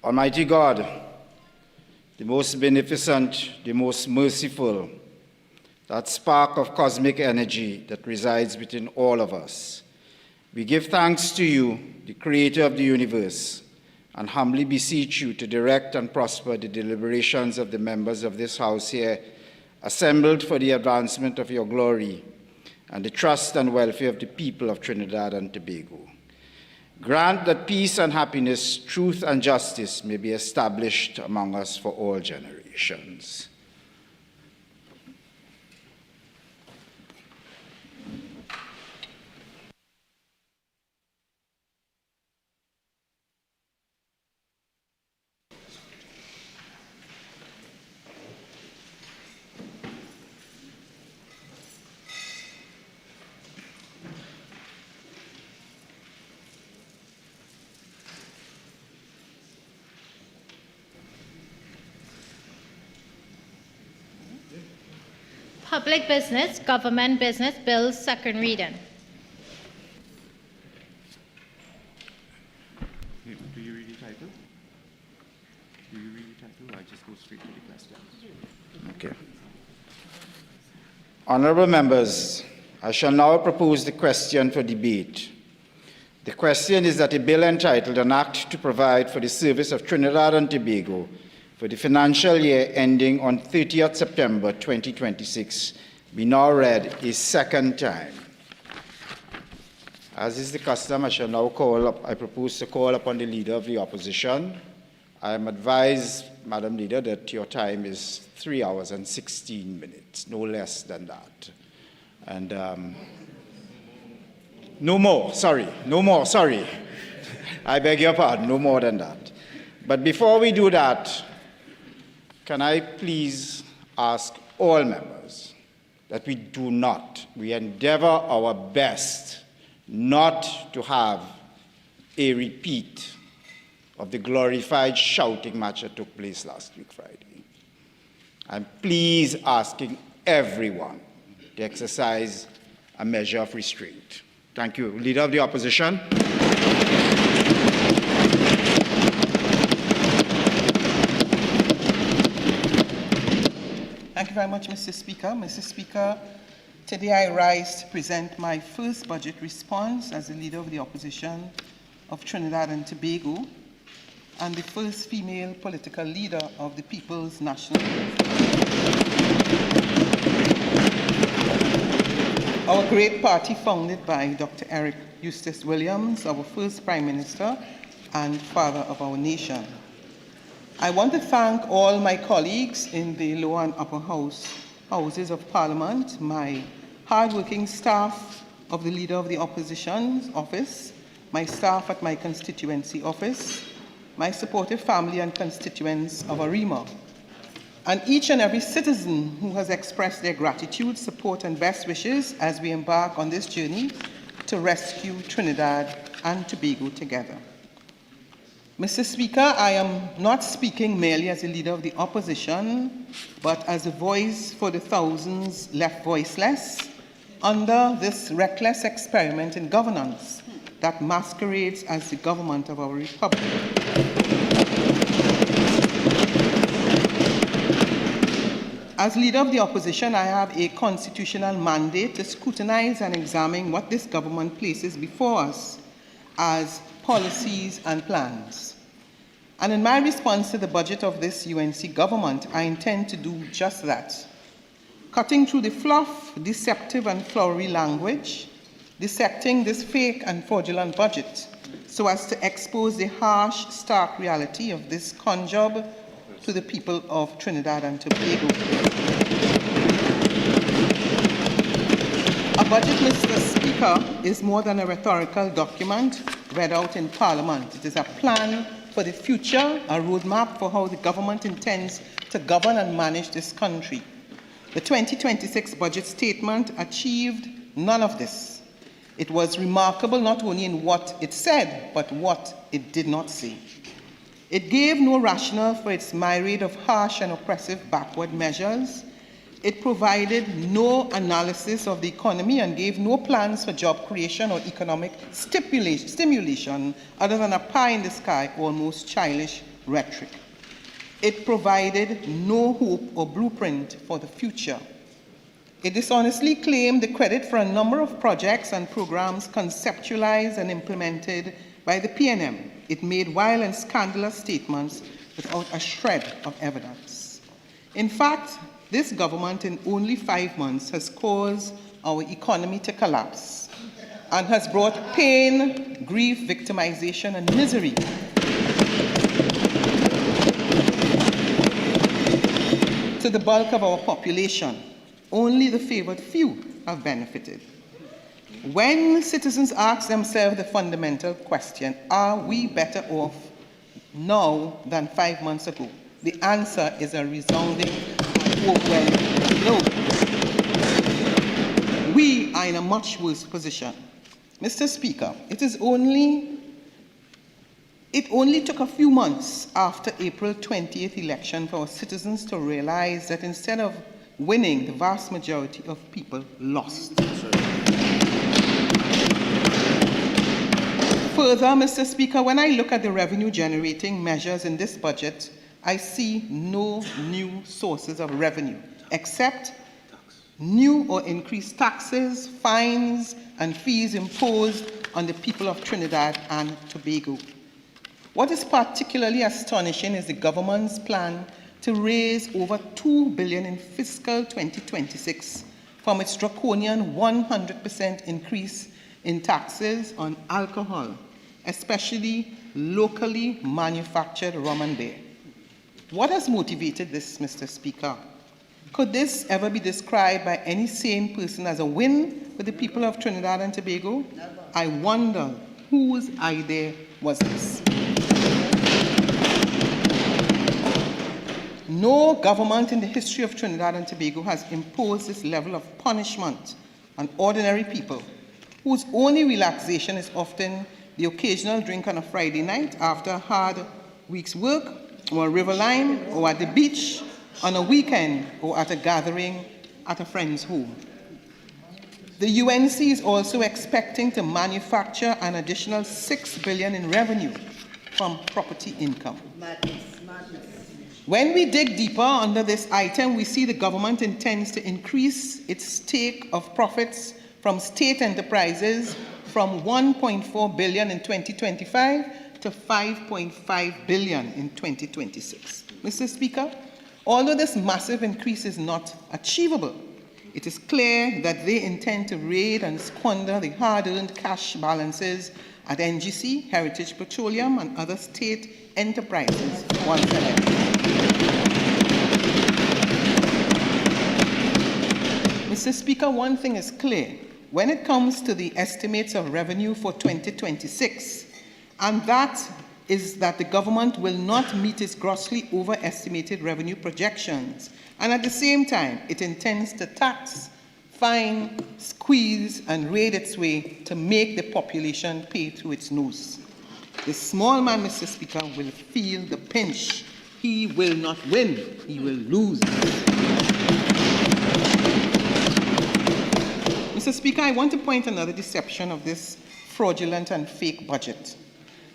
Almighty God, the most beneficent, the most merciful, that spark of cosmic energy that resides within all of us, we give thanks to you, the creator of the universe, and humbly beseech you to direct and prosper the deliberations of the members of this house here, assembled for the advancement of your glory and the trust and welfare of the people of Trinidad and Tobago. Grant that peace and happiness, truth and justice may be established among us for all generations. Public Business, Government Business Bills, second reading. Do you read the title? Do you read the title? I just go straight to the questions. Okay. Honorable members, I shall now propose the question for debate. The question is that a bill entitled An Act to Provide for the Service of Trinidad and Tobago for the financial year ending on 30th September 2026 be now read a second time. As is the custom, I shall now propose to call upon the Leader of the Opposition. I am advised, Madam Leader, that your time is 3 hours and 16 minutes, no less than that. And no more, sorry. I beg your pardon, no more than that. But before we do that, can I please ask all members that we endeavor our best not to have a repeat of the glorified shouting match that took place last week Friday. I'm please asking everyone to exercise a measure of restraint. Thank you. Leader of the Opposition. Thank you very much, Mr. Speaker. Mr. Speaker, today I rise to present my first budget response as the Leader of the Opposition of Trinidad and Tobago and the first female political leader of the People's National Movement. Our great party founded by Dr. Eric Eustace Williams, our first Prime Minister and father of our nation. I want to thank all my colleagues in the lower and upper houses of Parliament, my hard-working staff of the Leader of the Opposition's office, my staff at my constituency office, my supportive family and constituents of ARIMA, and each and every citizen who has expressed their gratitude, support, and best wishes as we embark on this journey to rescue Trinidad and Tobago together. Mr. Speaker, I am not speaking merely as a Leader of the Opposition, but as a voice for the thousands left voiceless under this reckless experiment in governance that masquerades as the government of our republic. As Leader of the Opposition, I have a constitutional mandate to scrutinize and examine what this government places before us as policies and plans. And in my response to the budget of this UNC government, I intend to do just that. Cutting through the fluff, deceptive and flowery language, dissecting this fake and fraudulent budget so as to expose the harsh, stark reality of this con job to the people of Trinidad and Tobago. A budget, Mr. Speaker, is more than a rhetorical document read out in Parliament. It is a plan for the future, a roadmap for how the government intends to govern and manage this country. The 2026 budget statement achieved none of this. It was remarkable not only in what it said, but what it did not say. It gave no rationale for its myriad of harsh and oppressive backward measures. It provided no analysis of the economy and gave no plans for job creation or economic stimulation other than a pie-in-the-sky, almost childish rhetoric. It provided no hope or blueprint for the future. It dishonestly claimed the credit for a number of projects and programs conceptualized and implemented by the PNM. It made wild and scandalous statements without a shred of evidence. In fact, this government in only 5 months has caused our economy to collapse and has brought pain, grief, victimization, and misery to the bulk of our population. Only the favored few have benefited. When citizens ask themselves the fundamental question, are we better off now than 5 months ago? The answer is a resounding and overwhelming no. We are in a much worse position. Mr. Speaker, it only took a few months after April 20th election for our citizens to realize that instead of winning, the vast majority of people lost. Further, Mr. Speaker, when I look at the revenue-generating measures in this budget, I see no new sources of revenue, except new or increased taxes, fines, and fees imposed on the people of Trinidad and Tobago. What is particularly astonishing is the government's plan to raise over $2 billion in fiscal 2026 from its draconian 100% increase in taxes on alcohol, especially locally manufactured rum and beer. What has motivated this, Mr. Speaker? Could this ever be described by any sane person as a win for the people of Trinidad and Tobago? Never. I wonder whose idea was this? No government in the history of Trinidad and Tobago has imposed this level of punishment on ordinary people, whose only relaxation is often the occasional drink on a Friday night after a hard week's work, or a river line, or at the beach, on a weekend, or at a gathering at a friend's home. The UNC is also expecting to manufacture an additional $6 billion in revenue from property income. Madness. When we dig deeper under this item, we see the government intends to increase its stake of profits from state enterprises from $1.4 billion in 2025 to $5.5 billion in 2026. Mr. Speaker, although this massive increase is not achievable, it is clear that they intend to raid and squander the hard-earned cash balances at NGC, Heritage Petroleum, and other state enterprises once again. Mr. Speaker, one thing is clear. When it comes to the estimates of revenue for 2026, and that is that the government will not meet its grossly overestimated revenue projections, and at the same time, it intends to tax, fine, squeeze, and raid its way to make the population pay through its nose. The small man, Mr. Speaker, will feel the pinch. He will not win, he will lose. Mr. Speaker, I want to point another deception of this fraudulent and fake budget.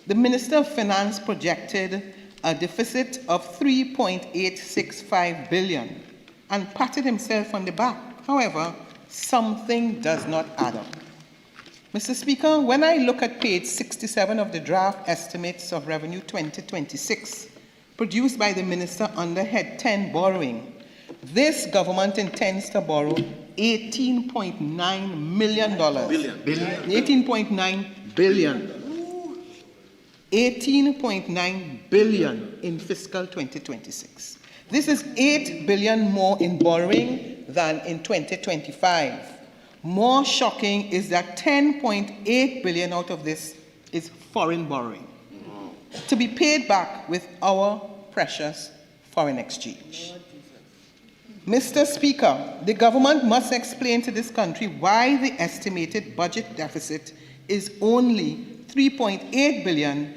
The Minister of Finance projected a deficit of $3.865 billion and patted himself on the back. However, something does not add up. Mr. Speaker, when I look at page 67 of the draft estimates of revenue 2026, produced by the Minister under head 10, borrowing, this government intends to borrow $18.9 million. $18.9 billion. $18.9 billion in fiscal 2026. This is $8 billion more in borrowing than in 2025. More shocking is that $10.8 billion out of this is foreign borrowing, to be paid back with our precious foreign exchange. Mr. Speaker, the government must explain to this country why the estimated budget deficit is only $3.8 billion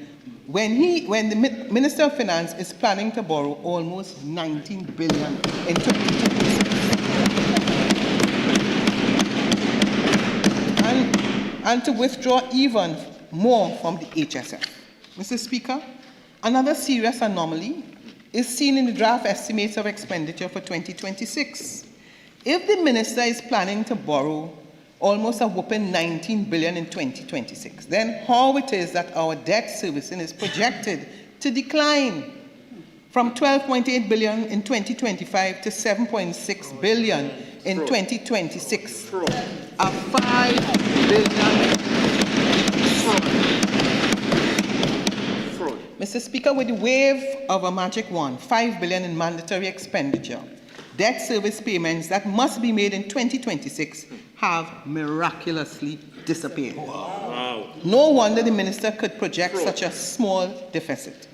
when the Minister of Finance is planning to borrow almost $19 billion in 2026. And to withdraw even more from the HSF. Mr. Speaker, Another serious anomaly is seen in the draft estimates of expenditure for 2026. If the minister is planning to borrow almost a whopping 19 billion in 2026, then how it is that our debt servicing is projected to decline from 12.8 billion in 2025 to 7.6 billion in 2026, a 5 billion fraud. Mr. Speaker, with the wave of a magic wand, 5 billion in mandatory expenditure, debt service payments that must be made in 2026 have miraculously disappeared. Wow. No wonder the minister could project such a small deficit.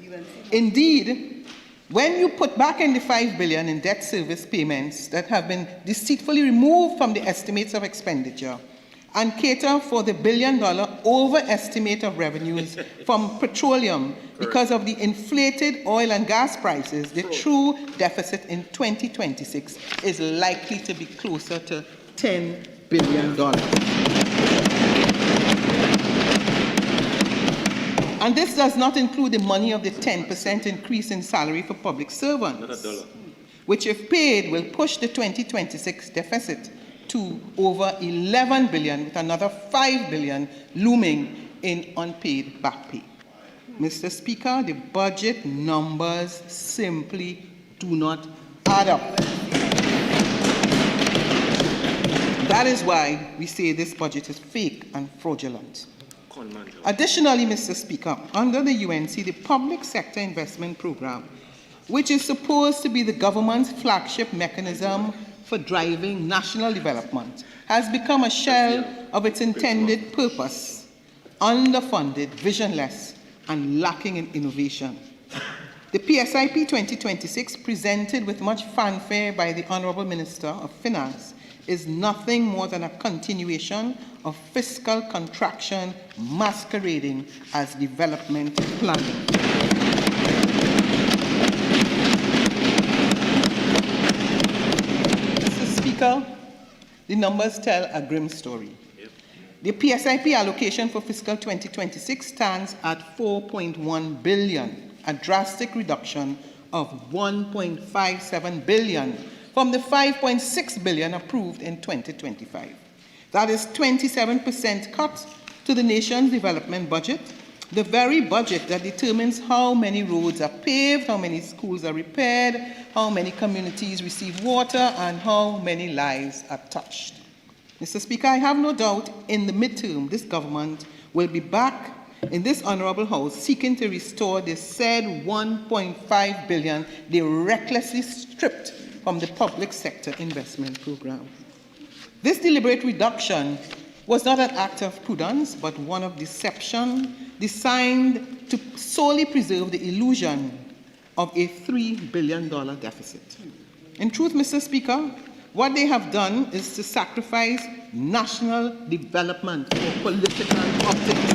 Indeed, when you put back in the 5 billion in debt service payments that have been deceitfully removed from the estimates of expenditure and cater for the $1 billion overestimate of revenues from petroleum because of the inflated oil and gas prices, the true deficit in 2026 is likely to be closer to $10 billion. And this does not include the money of the 10% increase in salary for public servants, which if paid will push the 2026 deficit to over 11 billion, with another 5 billion looming in unpaid back pay. Mr. Speaker, the budget numbers simply do not add up. That is why we say this budget is fake and fraudulent. Additionally, Mr. Speaker, under the UNC, the Public Sector Investment Program, which is supposed to be the government's flagship mechanism for driving national development, has become a shell of its intended purpose, underfunded, visionless, and lacking in innovation. The PSIP 2026, presented with much fanfare by the Honourable Minister of Finance, is nothing more than a continuation of fiscal contraction masquerading as development planning. Mr. Speaker, the numbers tell a grim story. The PSIP allocation for fiscal 2026 stands at 4.1 billion, a drastic reduction of 1.57 billion from the 5.6 billion approved in 2025. That is 27% cut to the nation's development budget, the very budget that determines how many roads are paved, how many schools are repaired, how many communities receive water, and how many lives are touched. Mr. Speaker, I have no doubt in the midterm this government will be back in this Honourable House seeking to restore the said 1.5 billion they recklessly stripped from the public sector investment program. This deliberate reduction was not an act of prudence, but one of deception designed to solely preserve the illusion of a $3 billion deficit. In truth, Mr. Speaker, what they have done is to sacrifice national development for political optics.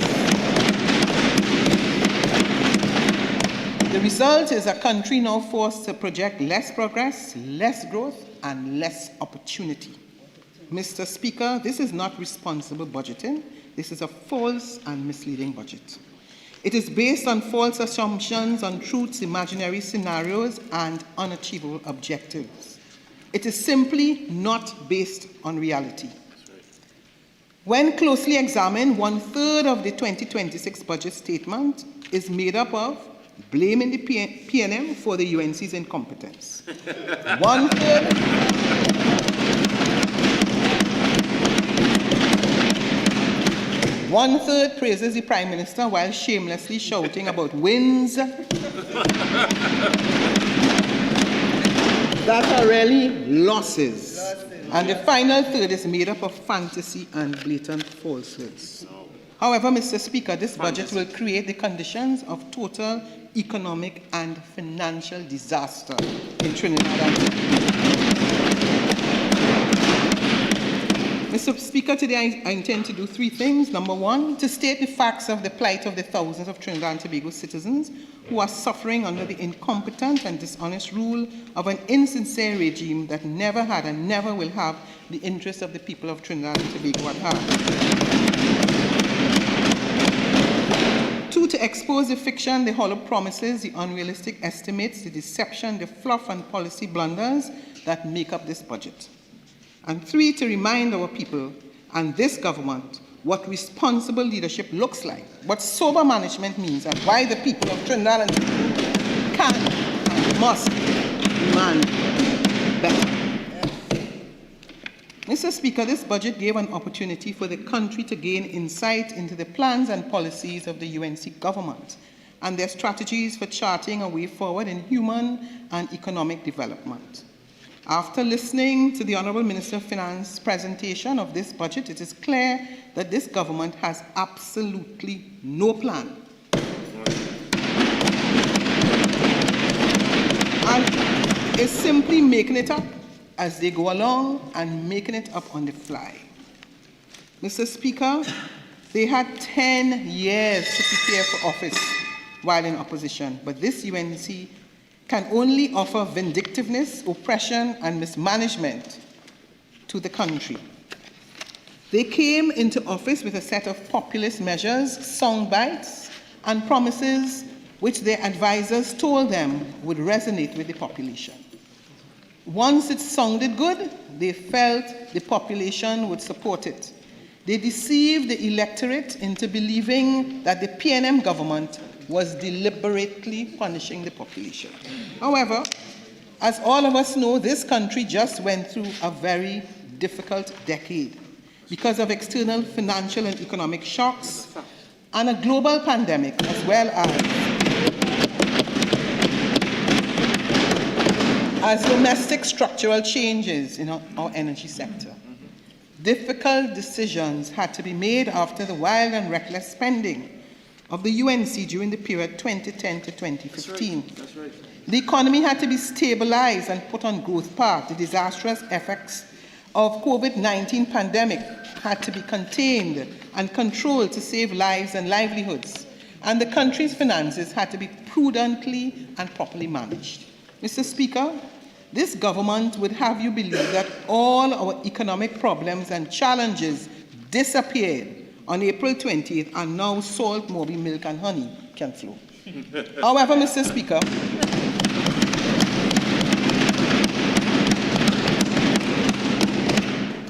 The result is a country now forced to project less progress, less growth, and less opportunity. Mr. Speaker, this is not responsible budgeting. This is a false and misleading budget. It is based on false assumptions, untruths, imaginary scenarios, and unachievable objectives. It is simply not based on reality. When closely examined, 1/3 of the 2026 budget statement is made up of blaming the PNM for the UNC's incompetence. 1/3 praises the Prime Minister while shamelessly shouting about wins that are really losses. And the final third is made up of fantasy and blatant falsehoods. However, Mr. Speaker, this budget will create the conditions of total economic and financial disaster in Trinidad and Tobago. Mr. Speaker, today I intend to do three things. Number one, to state the facts of the plight of the thousands of Trinidad and Tobago citizens who are suffering under the incompetent and dishonest rule of an insincere regime that never had and never will have the interests of the people of Trinidad and Tobago at heart. Two, to expose the fiction, the hollow promises, the unrealistic estimates, the deception, the fluff and policy blunders that make up this budget. And 3, to remind our people and this government what responsible leadership looks like, what sober management means, and why the people of Trinidad and Tobago can and must demand better. Mr. Speaker, this budget gave an opportunity for the country to gain insight into the plans and policies of the UNC government and their strategies for charting a way forward in human and economic development. After listening to the Honourable Minister of Finance presentation of this budget, it is clear that this government has absolutely no plan. And is simply making it up as they go along and making it up on the fly. Mr. Speaker, they had 10 years to prepare for office while in opposition, but this UNC can only offer vindictiveness, oppression, and mismanagement to the country. They came into office with a set of populist measures, sound bites, and promises which their advisors told them would resonate with the population. Once it sounded good, they felt the population would support it. They deceived the electorate into believing that the PNM government was deliberately punishing the population. However, as all of us know, this country just went through a very difficult decade because of external financial and economic shocks and a global pandemic, as well as domestic structural changes in our energy sector. Difficult decisions had to be made after the wild and reckless spending of the UNC during the period 2010 to 2015. That's right. The economy had to be stabilized and put on growth path. The disastrous effects of COVID-19 pandemic had to be contained and controlled to save lives and livelihoods. And the country's finances had to be prudently and properly managed. Mr. Speaker, this government would have you believe that all our economic problems and challenges disappeared on April 20th, and now salt, Moby, milk, and honey can flow. However, Mr. Speaker,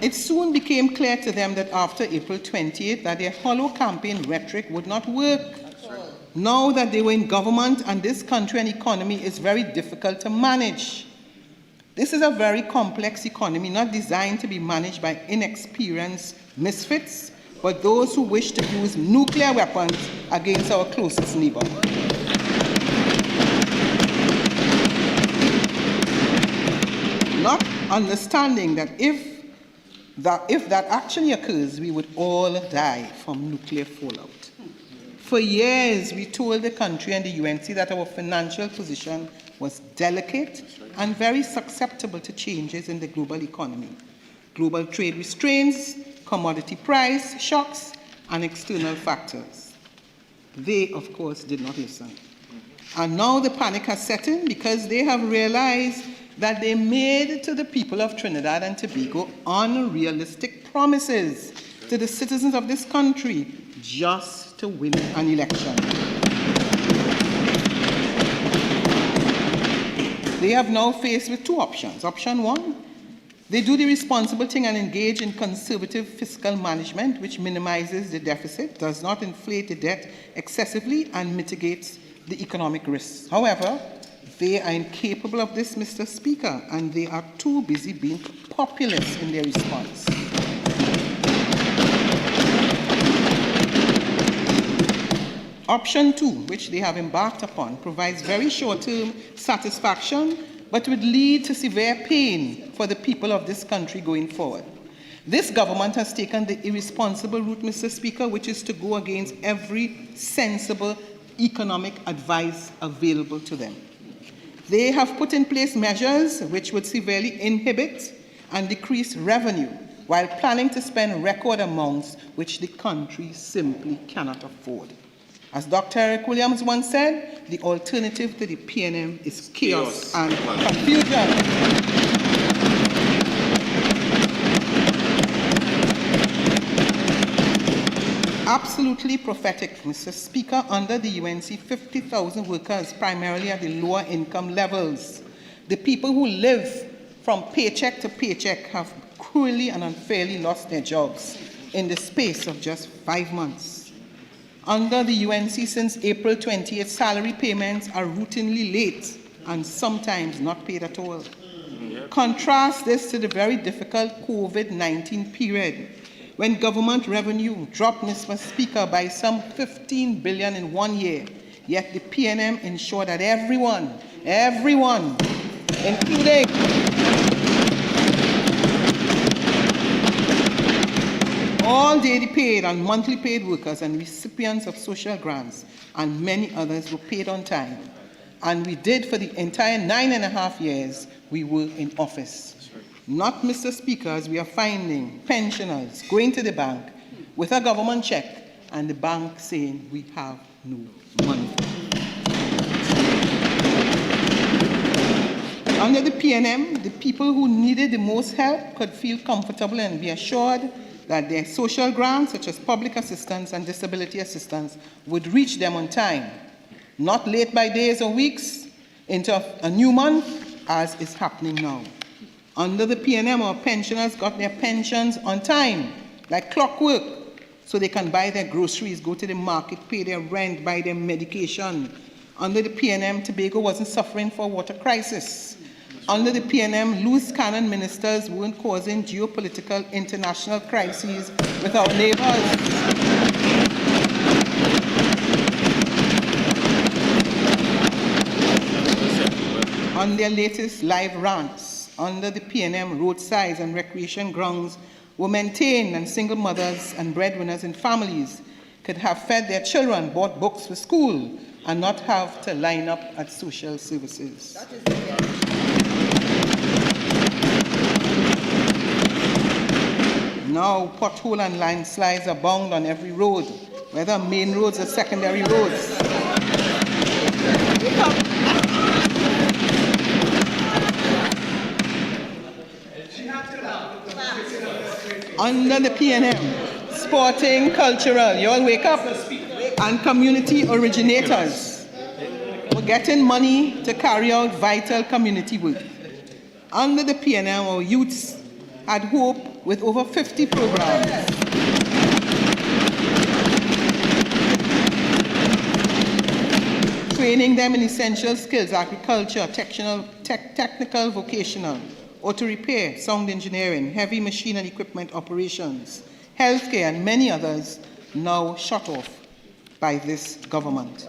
it soon became clear to them that after April 28th, that their hollow campaign rhetoric would not work. Now that they were in government and this country and economy is very difficult to manage. This is a very complex economy, not designed to be managed by inexperienced misfits, but those who wish to use nuclear weapons against our closest neighbor. Not understanding that if that actually occurs, we would all die from nuclear fallout. For years, we told the country and the UNC that our financial position was delicate and very susceptible to changes in the global economy. Global trade restraints, commodity price shocks, and external factors. They, of course, did not listen. And now the panic has set in because they have realized that they made to the people of Trinidad and Tobago unrealistic promises to the citizens of this country just to win an election. They have now faced with two options. Option one, they do the responsible thing and engage in conservative fiscal management, which minimizes the deficit, does not inflate the debt excessively, and mitigates the economic risks. However, they are incapable of this, Mr. Speaker, and they are too busy being populist in their response. Option two, which they have embarked upon, provides very short-term satisfaction, but would lead to severe pain for the people of this country going forward. This government has taken the irresponsible route, Mr. Speaker, which is to go against every sensible economic advice available to them. They have put in place measures which would severely inhibit and decrease revenue while planning to spend record amounts which the country simply cannot afford. As Dr. Eric Williams once said, the alternative to the PNM is chaos and confusion. absolutely prophetic, Mr. Speaker. Under the UNC, 50,000 workers, primarily at the lower income levels. The people who live from paycheck to paycheck have cruelly and unfairly lost their jobs in the space of just 5 months. Under the UNC, since April 20th, salary payments are routinely late and sometimes not paid at all. Contrast this to the very difficult COVID-19 period, when government revenue dropped, Mr. Speaker, by some 15 billion in 1 year, yet the PNM ensured that everyone, including all daily paid and monthly paid workers and recipients of social grants and many others were paid on time. And we did for the entire 9.5 years we were in office. Not, Mr. Speaker, as we are finding pensioners going to the bank with a government check and the bank saying we have no money. Under the PNM, the people who needed the most help could feel comfortable and be assured that their social grants, such as public assistance and disability assistance, would reach them on time, not late by days or weeks into a new month, as is happening now. Under the PNM, our pensioners got their pensions on time, like clockwork, so they can buy their groceries, go to the market, pay their rent, buy their medication. Under the PNM, Tobago wasn't suffering for a water crisis. Under the PNM, loose cannon ministers weren't causing geopolitical international crises with our neighbors. On their latest live rants, under the PNM, roadsides and recreation grounds were maintained and single mothers and breadwinners in families could have fed their children, bought books for school, and not have to line up at social services. Now, pothole and landslides abound on every road, whether main roads or secondary roads. Under the PNM, sporting, cultural, you all wake up, and community originators were getting money to carry out vital community work. Under the PNM, our youths had hope with over 50 programs. Training them in essential skills, agriculture, technical, vocational, auto repair, sound engineering, heavy machine and equipment operations, healthcare, and many others now shut off by this government.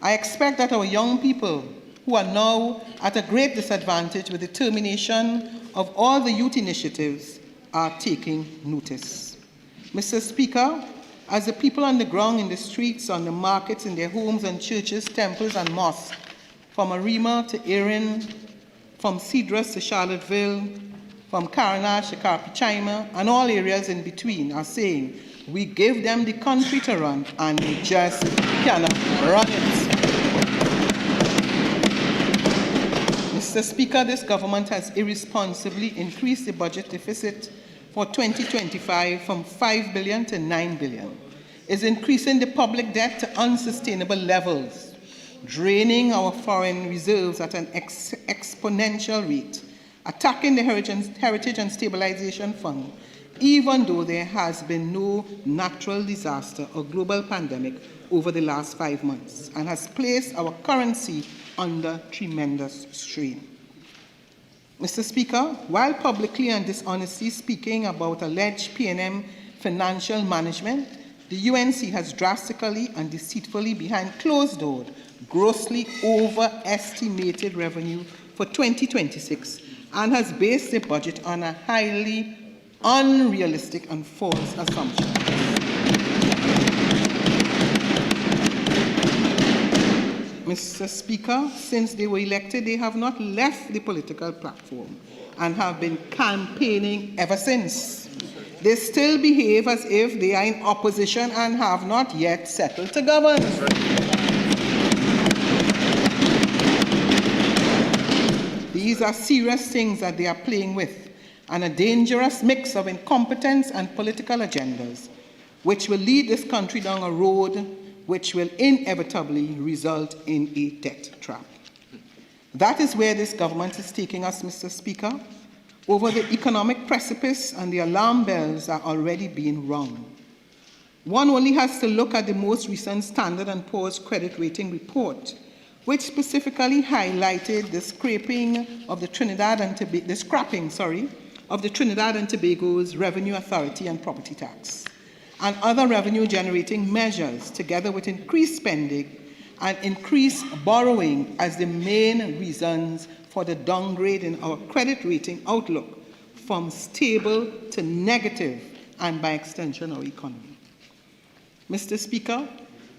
I expect that our young people who are now at a great disadvantage with the termination of all the youth initiatives are taking notice. Mr. Speaker, as the people on the ground, in the streets, on the markets, in their homes and churches, temples and mosques, from Arima to Erin, from Cedrus to Charlottesville, from Caranash to Carpichaima, and all areas in between are saying, we give them the country to run and they just cannot run it. Mr. Speaker, this government has irresponsibly increased the budget deficit for 2025 from 5 billion to 9 billion, is increasing the public debt to unsustainable levels, draining our foreign reserves at an exponential rate, attacking the Heritage and Stabilization Fund, even though there has been no natural disaster or global pandemic over the last 5 months, and has placed our currency under tremendous strain. Mr. Speaker, while publicly and dishonestly speaking about alleged PNM financial management, the UNC has drastically and deceitfully behind closed doors grossly overestimated revenue for 2026 and has based the budget on a highly unrealistic and false assumption. Mr. Speaker, since they were elected, they have not left the political platform and have been campaigning ever since. They still behave as if they are in opposition and have not yet settled to govern. These are serious things that they are playing with, and a dangerous mix of incompetence and political agendas. which will lead this country down a road which will inevitably result in a debt trap. That is where this government is taking us, Mr. Speaker, over the economic precipice, and the alarm bells are already being rung. One only has to look at the most recent Standard & Poor's credit rating report, which specifically highlighted the scrapping of the Trinidad and Tobago's Revenue Authority and property tax, and other revenue-generating measures, together with increased spending and increased borrowing as the main reasons for the downgrade in our credit rating outlook from stable to negative, and by extension our economy. Mr. Speaker,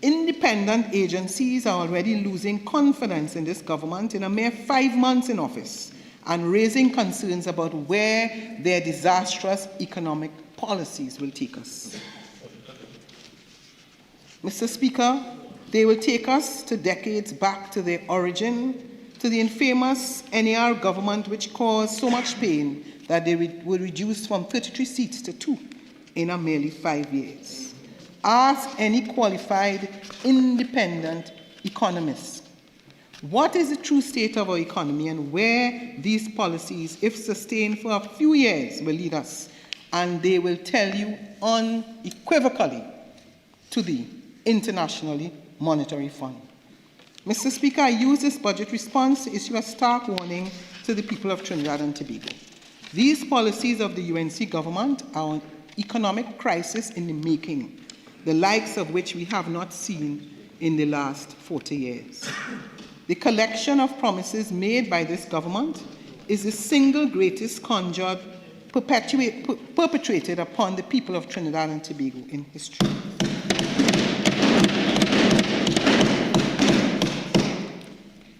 independent agencies are already losing confidence in this government in a mere 5 months in office and raising concerns about where their disastrous economic policies will take us. Mr. Speaker, they will take us to decades back to their origin, to the infamous NAR government which caused so much pain that they were reduced from 33 seats to 2 in a merely 5 years. Ask any qualified independent economist, what is the true state of our economy and where these policies, if sustained for a few years, will lead us, and they will tell you unequivocally to the International Monetary Fund. Mr. Speaker, I use this budget response to issue a stark warning to the people of Trinidad and Tobago. These policies of the UNC government are an economic crisis in the making, the likes of which we have not seen in the last 40 years. The collection of promises made by this government is the single greatest conjure perpetrated upon the people of Trinidad and Tobago in history.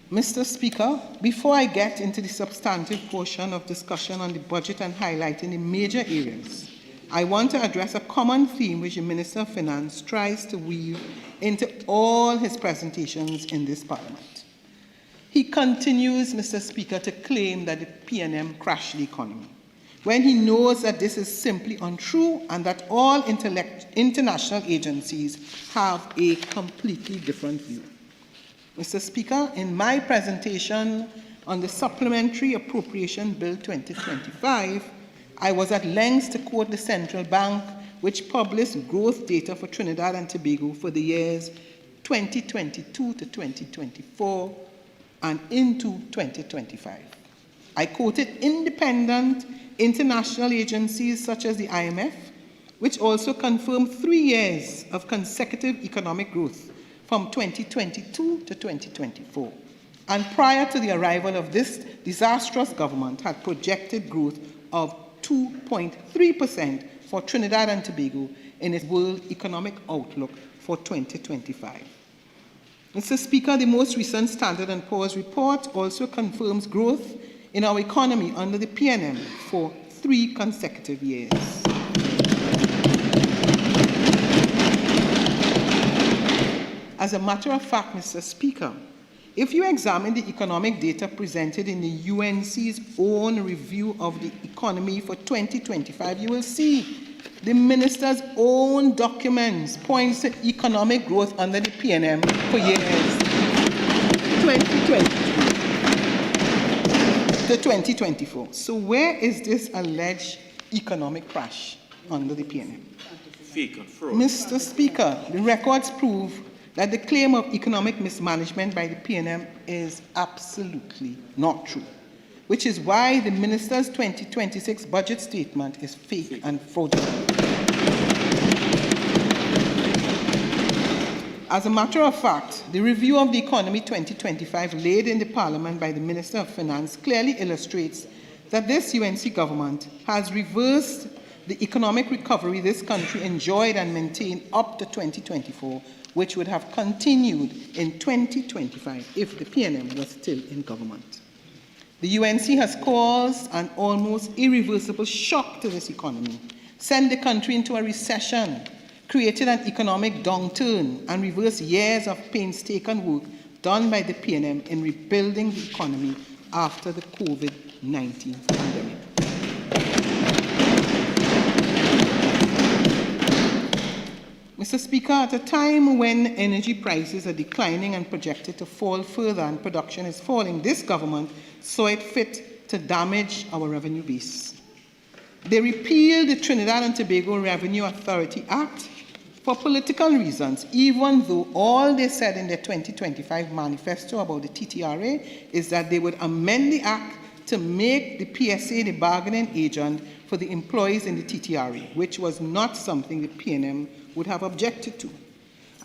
Mr. Speaker, before I get into the substantive portion of discussion on the budget and highlighting the major areas, I want to address a common theme which the Minister of Finance tries to weave into all his presentations in this Parliament. He continues, Mr. Speaker, to claim that the PNM crashed the economy, when he knows that this is simply untrue and that all international agencies have a completely different view. Mr. Speaker, in my presentation on the Supplementary Appropriation Bill 2025, I was at length to quote the Central Bank, which published growth data for Trinidad and Tobago for the years 2022 to 2024 and into 2025. I quoted independent international agencies such as the IMF, which also confirmed 3 years of consecutive economic growth from 2022 to 2024, and prior to the arrival of this disastrous government had projected growth of 2.3% for Trinidad and Tobago in its World Economic Outlook for 2025. Mr. Speaker, the most recent Standard & Poor's report also confirms growth in our economy under the PNM for 3 consecutive years. As a matter of fact, Mr. Speaker, if you examine the economic data presented in the UNC's own review of the economy for 2025, you will see the minister's own documents points to economic growth under the PNM for years 2020 to 2024. So where is this alleged economic crash under the PNM? Fake and fraud. Mr. Speaker, the records prove that the claim of economic mismanagement by the PNM is absolutely not true, which is why the minister's 2026 budget statement is fake and fraudulent. As a matter of fact, the review of the economy 2025 laid in the Parliament by the Minister of Finance clearly illustrates that this UNC government has reversed the economic recovery this country enjoyed and maintained up to 2024, which would have continued in 2025 if the PNM was still in government. The UNC has caused an almost irreversible shock to this economy, sent the country into a recession, created an economic downturn, and reversed years of painstaking work done by the PNM in rebuilding the economy after the COVID-19 pandemic. Mr. Speaker, at a time when energy prices are declining and projected to fall further and production is falling, this government saw it fit to damage our revenue base. They repealed the Trinidad and Tobago Revenue Authority Act for political reasons, even though all they said in their 2025 manifesto about the TTRA is that they would amend the act to make the PSA the bargaining agent for the employees in the TTRA, which was not something the PNM would have objected to.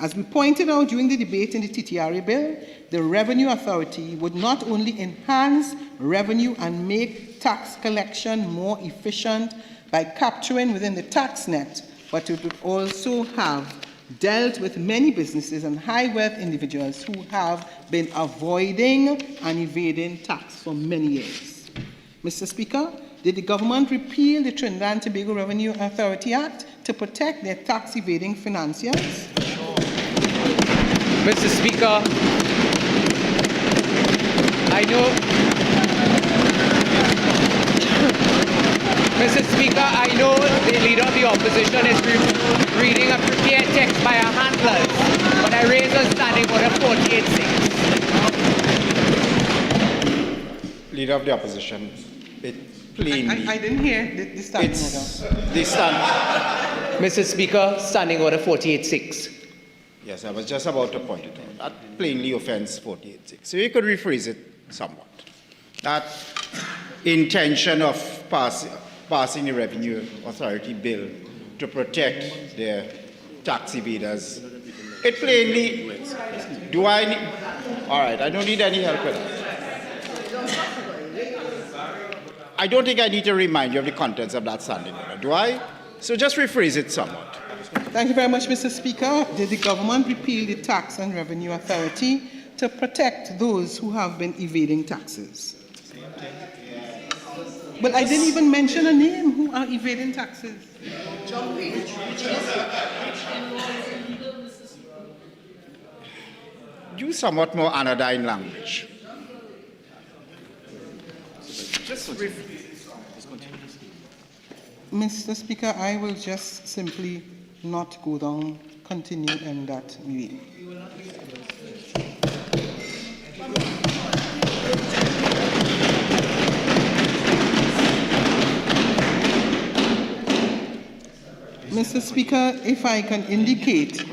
As we pointed out during the debate in the TTRA bill, the Revenue Authority would not only enhance revenue and make tax collection more efficient by capturing within the tax net, but it would also have dealt with many businesses and high-wealth individuals who have been avoiding and evading tax for many years. Mr. Speaker, did the government repeal the Trinidad and Tobago Revenue Authority Act to protect their tax-evading financiers? Mr. Speaker, I know the Leader of the Opposition is reading a prepared text by our handlers, but I raise a standing order 48-6. Leader of the Opposition, it plainly... I didn't hear the standing order. Mr. Speaker, standing order 48-6. Yes, I was just about to point it out. That plainly offends 48.6. So you could rephrase it somewhat. That intention of passing the Revenue Authority bill to protect their tax evaders, it plainly, do I need, all right, I don't need any help with that. I don't think I need to remind you of the contents of that standing order, do I? So just rephrase it somewhat. Thank you very much, Mr. Speaker. Did the government repeal the Tax and Revenue Authority to protect those who have been evading taxes? But I didn't even mention a name who are evading taxes. Use somewhat more anodyne language. Mr. Speaker, I will just simply not go down, continue in that way. Mr. Speaker, if I can indicate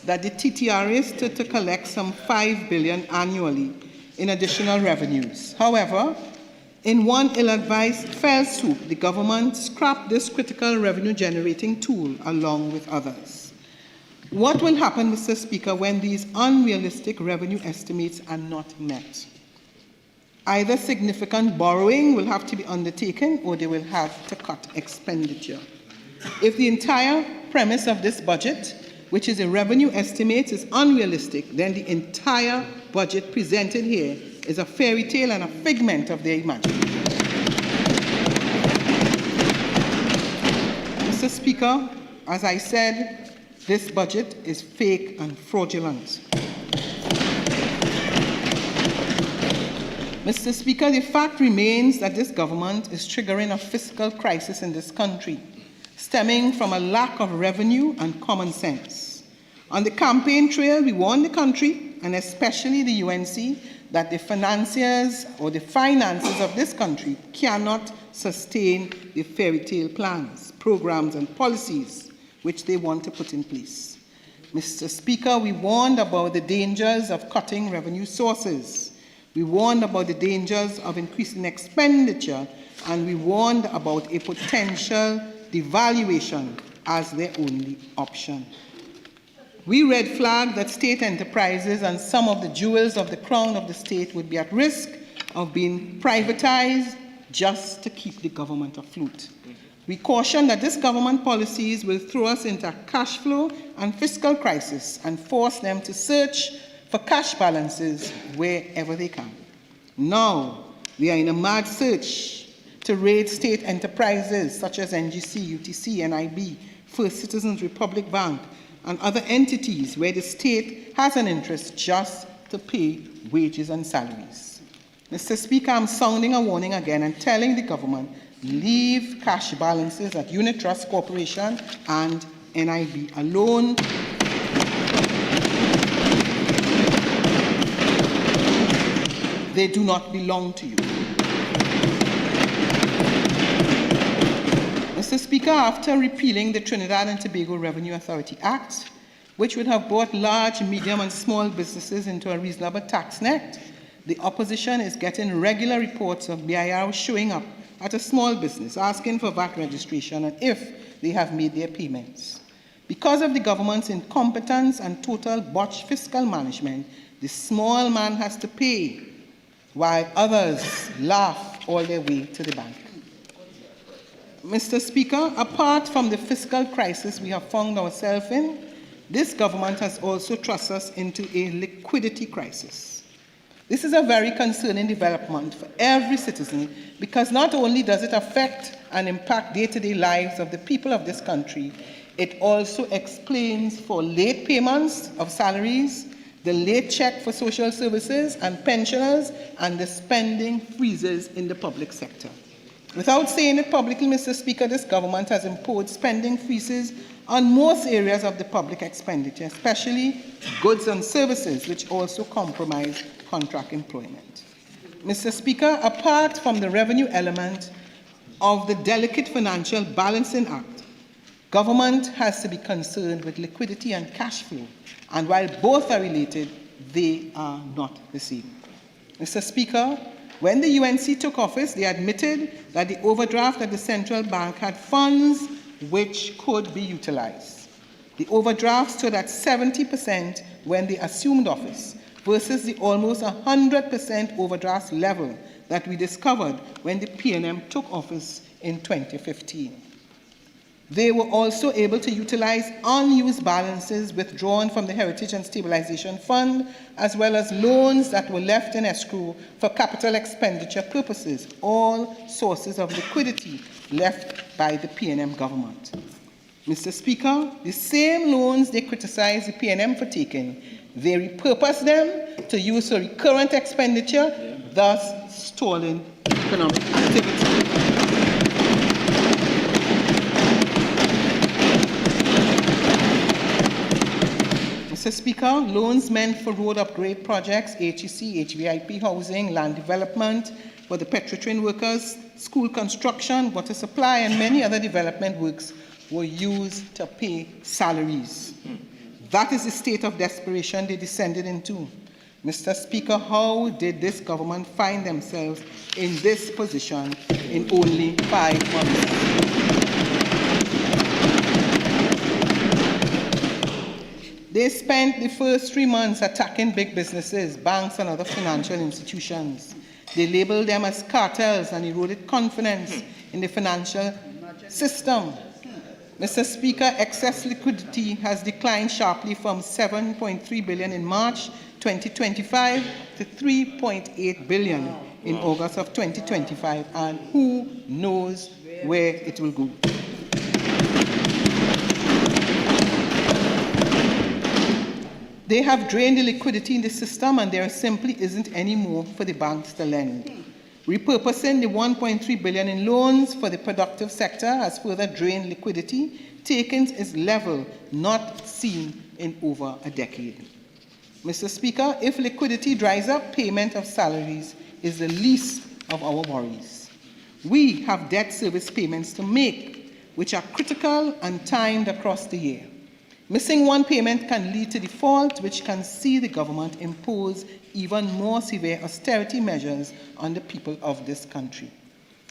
that the TTRA stood to collect some $5 billion annually in additional revenues. However, in one ill-advised fell swoop, the government scrapped this critical revenue-generating tool along with others. What will happen, Mr. Speaker, when these unrealistic revenue estimates are not met? Either significant borrowing will have to be undertaken or they will have to cut expenditure. If the entire premise of this budget, which is a revenue estimate, is unrealistic, then the entire budget presented here is a fairy tale and a figment of their imagination. Mr. Speaker, as I said, this budget is fake and fraudulent. Mr. Speaker, the fact remains that this government is triggering a fiscal crisis in this country, stemming from a lack of revenue and common sense. On the campaign trail, we warned the country, and especially the UNC, that the financiers or the finances of this country cannot sustain the fairy tale plans, programs, and policies which they want to put in place. Mr. Speaker, we warned about the dangers of cutting revenue sources. We warned about the dangers of increasing expenditure, and we warned about a potential devaluation as their only option. We red flagged that state enterprises and some of the jewels of the crown of the state would be at risk of being privatized just to keep the government afloat. We cautioned that this government policies will throw us into a cash flow and fiscal crisis and force them to search for cash balances wherever they can. Now, we are in a mad search to raid state enterprises such as NGC, UTC, NIB, First Citizens Republic Bank, and other entities where the state has an interest just to pay wages and salaries. Mr. Speaker, I'm sounding a warning again and telling the government, leave cash balances at Unit Trust Corporation and NIB alone. They do not belong to you. Mr. Speaker, after repealing the Trinidad and Tobago Revenue Authority Act, which would have brought large, medium, and small businesses into a reasonable tax net, the opposition is getting regular reports of BIR showing up at a small business asking for VAT registration and if they have made their payments. Because of the government's incompetence and total botched fiscal management, the small man has to pay, while others laugh all their way to the bank. Mr. Speaker, apart from the fiscal crisis we have found ourselves in, this government has also thrust us into a liquidity crisis. This is a very concerning development for every citizen because not only does it affect and impact day-to-day lives of the people of this country, it also explains for late payments of salaries, the late check for social services and pensioners, and the spending freezes in the public sector. Without saying it publicly, Mr. Speaker, this government has imposed spending freezes on most areas of the public expenditure, especially goods and services, which also compromise contract employment. Mr. Speaker, apart from the revenue element of the delicate Financial Balancing Act, government has to be concerned with liquidity and cash flow, and while both are related, they are not the same. Mr. Speaker, when the UNC took office, they admitted that the overdraft at the central bank had funds which could be utilized. The overdraft stood at 70% when they assumed office, versus the almost 100% overdraft level that we discovered when the PNM took office in 2015. They were also able to utilize unused balances withdrawn from the Heritage and Stabilization Fund, as well as loans that were left in escrow for capital expenditure purposes, all sources of liquidity left by the PNM government. Mr. Speaker, the same loans they criticize the PNM for taking, they repurpose them to use for recurrent expenditure, thus stalling economic activity. Mr. Speaker, loans meant for road upgrade projects, HEC, HVIP housing, land development, for the Petrotrain workers, school construction, water supply, and many other development works were used to pay salaries. That is the state of desperation they descended into. Mr. Speaker, how did this government find themselves in this position in only 5 months? They spent the first 3 months attacking big businesses, banks, and other financial institutions. They labeled them as cartels and eroded confidence in the financial system. Mr. Speaker, excess liquidity has declined sharply from $7.3 billion in March 2025 to $3.8 billion in August of 2025, and who knows where it will go. They have drained the liquidity in the system, and there simply isn't any more for the banks to lend. Repurposing the $1.3 billion in loans for the productive sector has further drained liquidity, taking its level not seen in over a decade. Mr. Speaker, if liquidity dries up, payment of salaries is the least of our worries. We have debt service payments to make, which are critical and timed across the year. Missing one payment can lead to default, which can see the government impose even more severe austerity measures on the people of this country.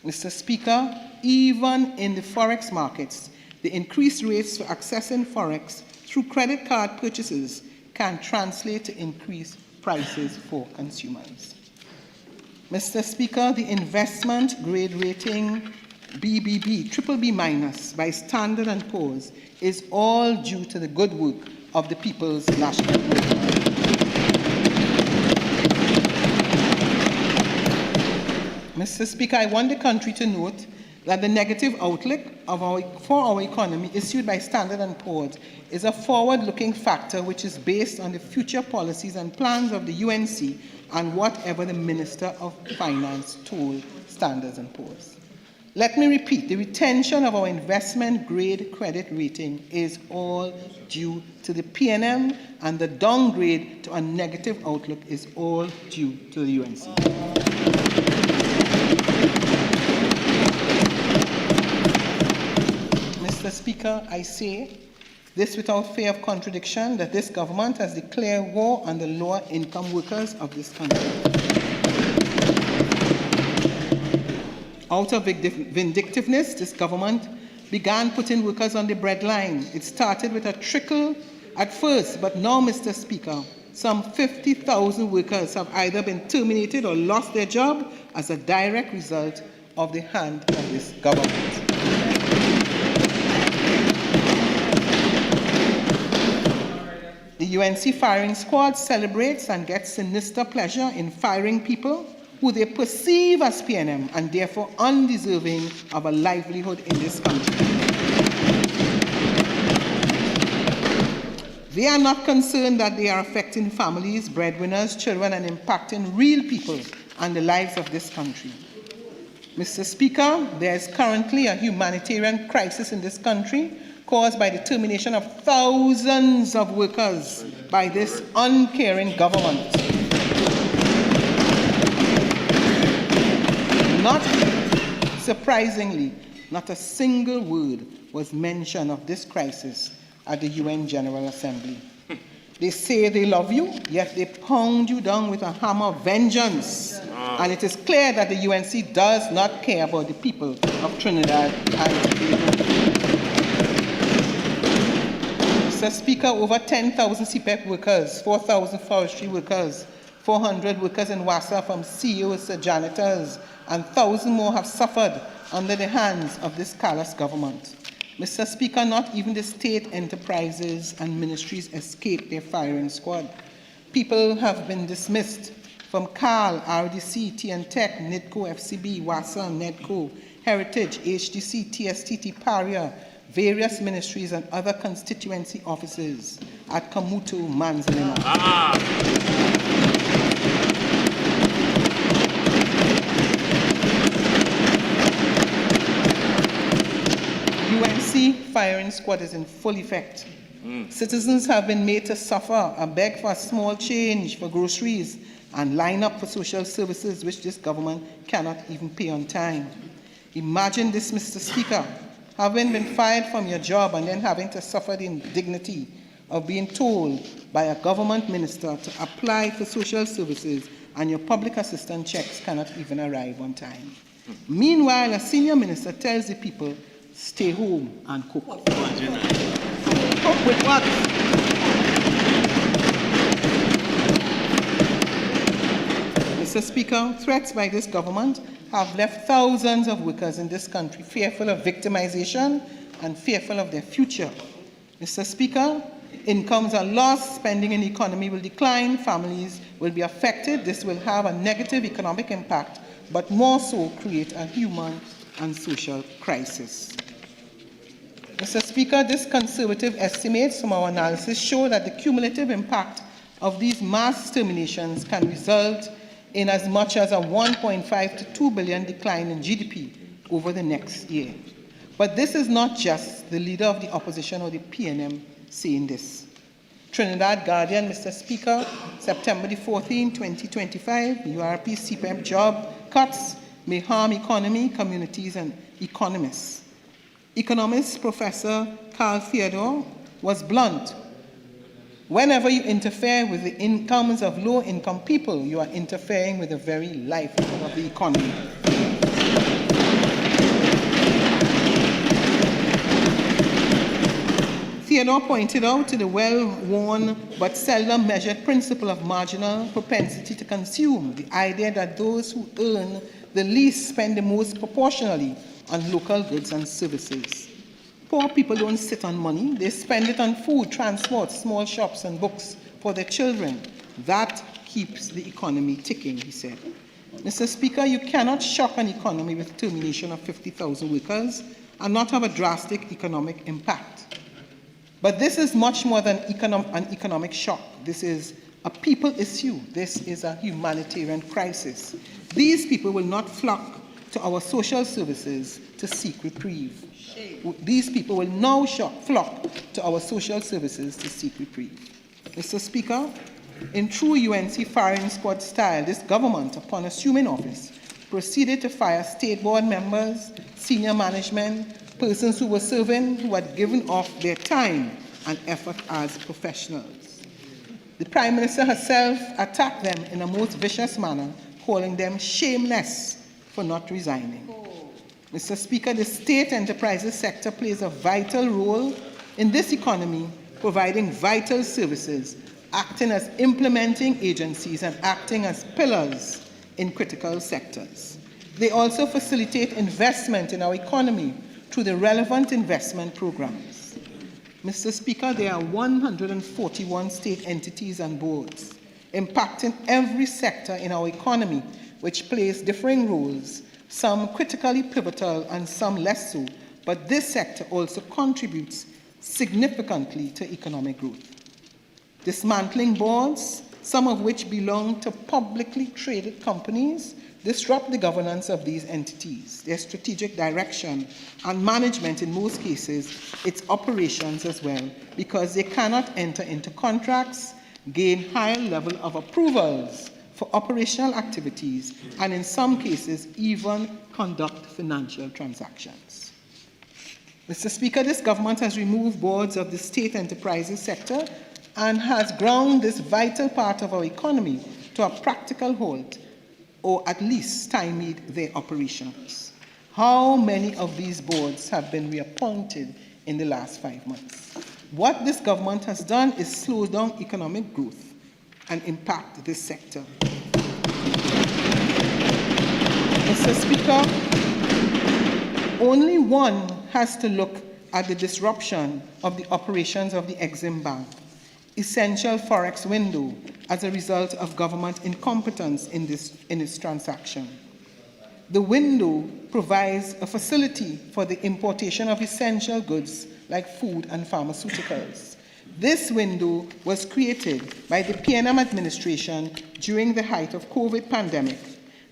Mr. Speaker, even in the forex markets, the increased rates for accessing forex through credit card purchases can translate to increased prices for consumers. Mr. Speaker, the investment grade rating BBB, BBB- by Standard & Poor's is all due to the good work of the People's National Movement. Mr. Speaker, I want the country to note that the negative outlook for our economy issued by Standard & Poor's is a forward-looking factor which is based on the future policies and plans of the UNC and whatever the Minister of Finance told Standard & Poor's. Let me repeat, the retention of our investment grade credit rating is all due to the PNM, and the downgrade to a negative outlook is all due to the UNC. Mr. Speaker, I say this without fear of contradiction, that this government has declared war on the lower income workers of this country. Out of vindictiveness, this government began putting workers on the breadline. It started with a trickle at first, but now, Mr. Speaker, some 50,000 workers have either been terminated or lost their job as a direct result of the hand of this government. The UNC firing squad celebrates and gets sinister pleasure in firing people who they perceive as PNM and therefore undeserving of a livelihood in this country. They are not concerned that they are affecting families, breadwinners, children, and impacting real people and the lives of this country. Mr. Speaker, there is currently a humanitarian crisis in this country caused by the termination of thousands of workers by this uncaring government. Not surprisingly, not a single word was mentioned of this crisis at the UN General Assembly. They say they love you, yet they pound you down with a hammer of vengeance. And it is clear that the UNC does not care about the people of Trinidad and Tobago. Mr. Speaker, over 10,000 CPEC workers, 4,000 forestry workers, 400 workers in WASA from CEOs to janitors, and 1,000 more have suffered under the hands of this callous government. Mr. Speaker, not even the state enterprises and ministries escaped their firing squad. People have been dismissed from CAL, RDC, TNTech, NIDCO, FCB, WASA, NEDCO, Heritage, HDC, TSTT, PARIA, various ministries and other constituency offices at Kamutu, Manzanilla. UNC firing squad is in full effect. Citizens have been made to suffer and beg for a small change for groceries and line up for social services which this government cannot even pay on time. Imagine this, Mr. Speaker, having been fired from your job and then having to suffer the indignity of being told by a government minister to apply for social services and your public assistance checks cannot even arrive on time. Meanwhile, a senior minister tells the people, stay home and cook. Cook with what? Mr. Speaker, threats by this government have left thousands of workers in this country fearful of victimization and fearful of their future. Mr. Speaker, incomes are lost, spending in the economy will decline, families will be affected. This will have a negative economic impact, but more so create a human and social crisis. Mr. Speaker, this conservative estimates from our analysis show that the cumulative impact of these mass terminations can result in as much as a 1.5 to 2 billion decline in GDP over the next year. But this is not just the leader of the opposition or the PNM saying this. Trinidad Guardian, Mr. Speaker, September the 14, 2025, URP CPEP job cuts may harm economy, communities, and economists. Economist Professor Carl Theodore was blunt. Whenever you interfere with the incomes of low-income people, you are interfering with the very life of the economy. Theodore pointed out to the well-worn but seldom measured principle of marginal propensity to consume, the idea that those who earn the least spend the most proportionally on local goods and services. Poor people don't sit on money, they spend it on food, transport, small shops and books for their children. That keeps the economy ticking, he said. Mr. Speaker, you cannot shock an economy with termination of 50,000 workers and not have a drastic economic impact. But this is much more than an economic shock. This is a people issue. This is a humanitarian crisis. These people will not flock to our social services to seek reprieve. These people will now flock to our social services to seek reprieve. Mr. Speaker, in true UNC firing squad style, this government, upon assuming office, proceeded to fire state board members, senior management, persons who were serving, who had given off their time and effort as professionals. The Prime Minister herself attacked them in a most vicious manner, calling them shameless for not resigning. Mr. Speaker, the state enterprises sector plays a vital role in this economy, providing vital services, acting as implementing agencies and acting as pillars in critical sectors. They also facilitate investment in our economy through the relevant investment programs. Mr. Speaker, there are 141 state entities and boards impacting every sector in our economy, which plays differing roles, some critically pivotal and some less so, but this sector also contributes significantly to economic growth. Dismantling boards, some of which belong to publicly traded companies, disrupt the governance of these entities, their strategic direction and management in most cases, its operations as well, because they cannot enter into contracts, gain higher level of approvals for operational activities, and in some cases, even conduct financial transactions. Mr. Speaker, this government has removed boards of the state enterprises sector and has ground this vital part of our economy to a practical halt, or at least stymied their operations. How many of these boards have been reappointed in the last 5 months? What this government has done is slow down economic growth and impact this sector. Mr. Speaker, only one has to look at the disruption of the operations of the Exim Bank, essential forex window, as a result of government incompetence in its transaction. The window provides a facility for the importation of essential goods like food and pharmaceuticals. This window was created by the PNM administration during the height of COVID pandemic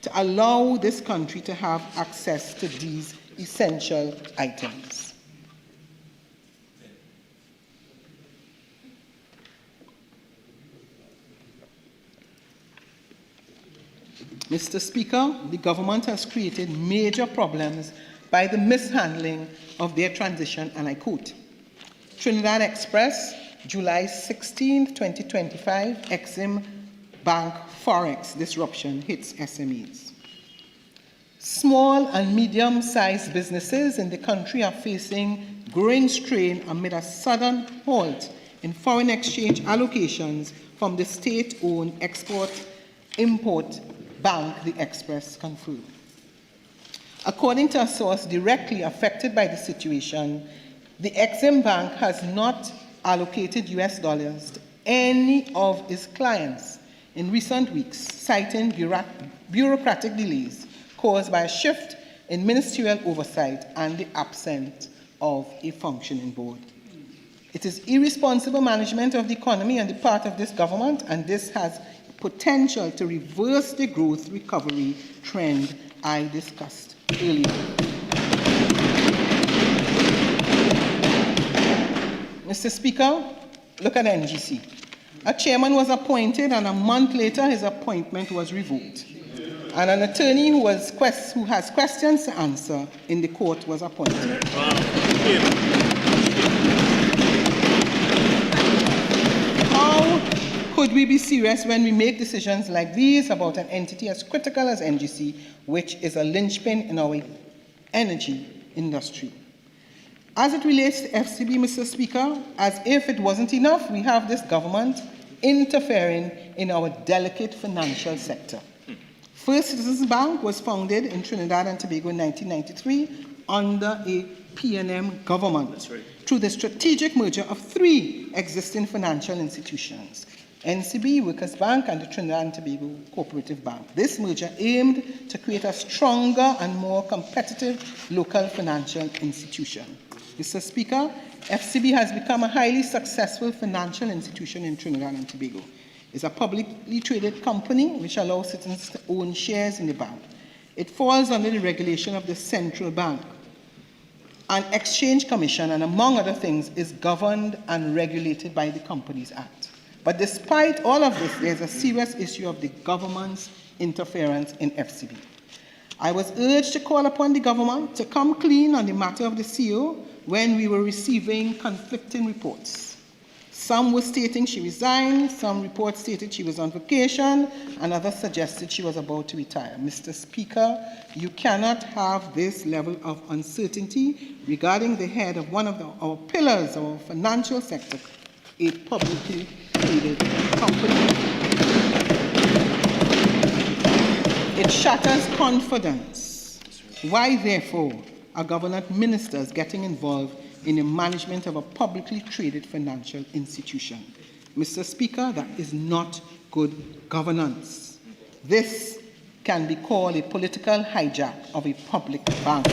to allow this country to have access to these essential items. Mr. Speaker, the government has created major problems by the mishandling of their transition, and I quote, Trinidad Express, July 16, 2025, Exim Bank Forex disruption hits SMEs. Small and medium-sized businesses in the country are facing growing strain amid a sudden halt in foreign exchange allocations from the state-owned export-import bank the Express conferred. According to a source directly affected by the situation, the Exim Bank has not allocated US dollars to any of its clients in recent weeks, citing bureaucratic delays caused by a shift in ministerial oversight and the absence of a functioning board. It is irresponsible management of the economy on the part of this government, and this has potential to reverse the growth recovery trend I discussed earlier. Mr. Speaker, look at NGC. A chairman was appointed, and a month later his appointment was revoked. And an attorney who has questions to answer in the court was appointed. How could we be serious when we make decisions like these about an entity as critical as NGC, which is a linchpin in our energy industry? As it relates to FCB, Mr. Speaker, as if it wasn't enough, we have this government interfering in our delicate financial sector. First Citizens Bank was founded in Trinidad and Tobago in 1993 under a PNM government through the strategic merger of 3 existing financial institutions, NCB, Workers Bank, and the Trinidad and Tobago Cooperative Bank. This merger aimed to create a stronger and more competitive local financial institution. Mr. Speaker, FCB has become a highly successful financial institution in Trinidad and Tobago. It's a publicly traded company which allows citizens to own shares in the bank. It falls under the regulation of the central bank. An exchange commission, and among other things, is governed and regulated by the Companies Act. But despite all of this, there's a serious issue of the government's interference in FCB. I was urged to call upon the government to come clean on the matter of the CEO when we were receiving conflicting reports. Some were stating she resigned, some reports stated she was on vacation, and others suggested she was about to retire. Mr. Speaker, you cannot have this level of uncertainty regarding the head of one of our pillars of our financial sector, a publicly traded company. It shatters confidence. Why, therefore, are government ministers getting involved in the management of a publicly traded financial institution? Mr. Speaker, that is not good governance. This can be called a political hijack of a public bank.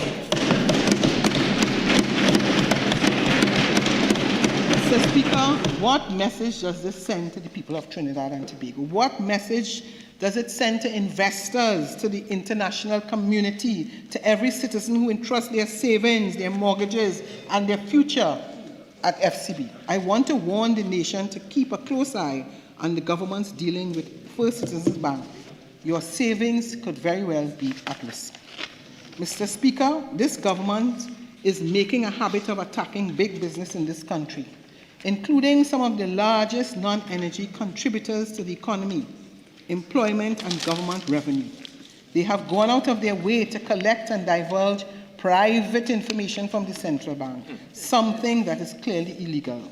Mr. Speaker, what message does this send to the people of Trinidad and Tobago? What message does it send to investors, to the international community, to every citizen who entrusts their savings, their mortgages, and their future at FCB? I want to warn the nation to keep a close eye on the government's dealing with First Citizens Bank. Your savings could very well be at risk. Mr. Speaker, this government is making a habit of attacking big business in this country, including some of the largest non-energy contributors to the economy, employment and government revenue. They have gone out of their way to collect and divulge private information from the central bank, something that is clearly illegal.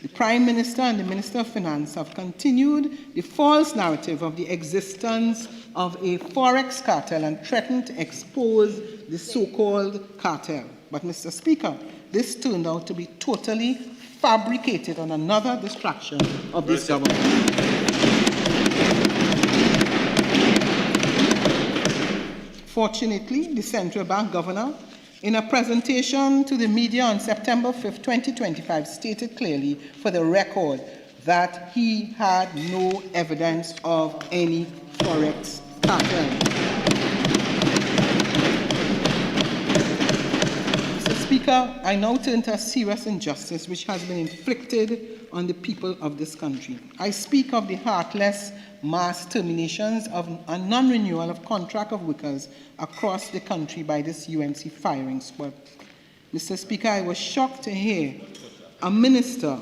The Prime Minister and the Minister of Finance have continued the false narrative of the existence of a forex cartel and threatened to expose the so-called cartel. But, Mr. Speaker, this turned out to be totally fabricated on another distraction of this government. Fortunately, the central bank governor, in a presentation to the media on September 5, 2025, stated clearly for the record that he had no evidence of any forex cartel. Mr. Speaker, I now turn to a serious injustice which has been inflicted on the people of this country. I speak of the heartless mass terminations of a non-renewal of contract of workers across the country by this UNC firing squad. Mr. Speaker, I was shocked to hear a minister,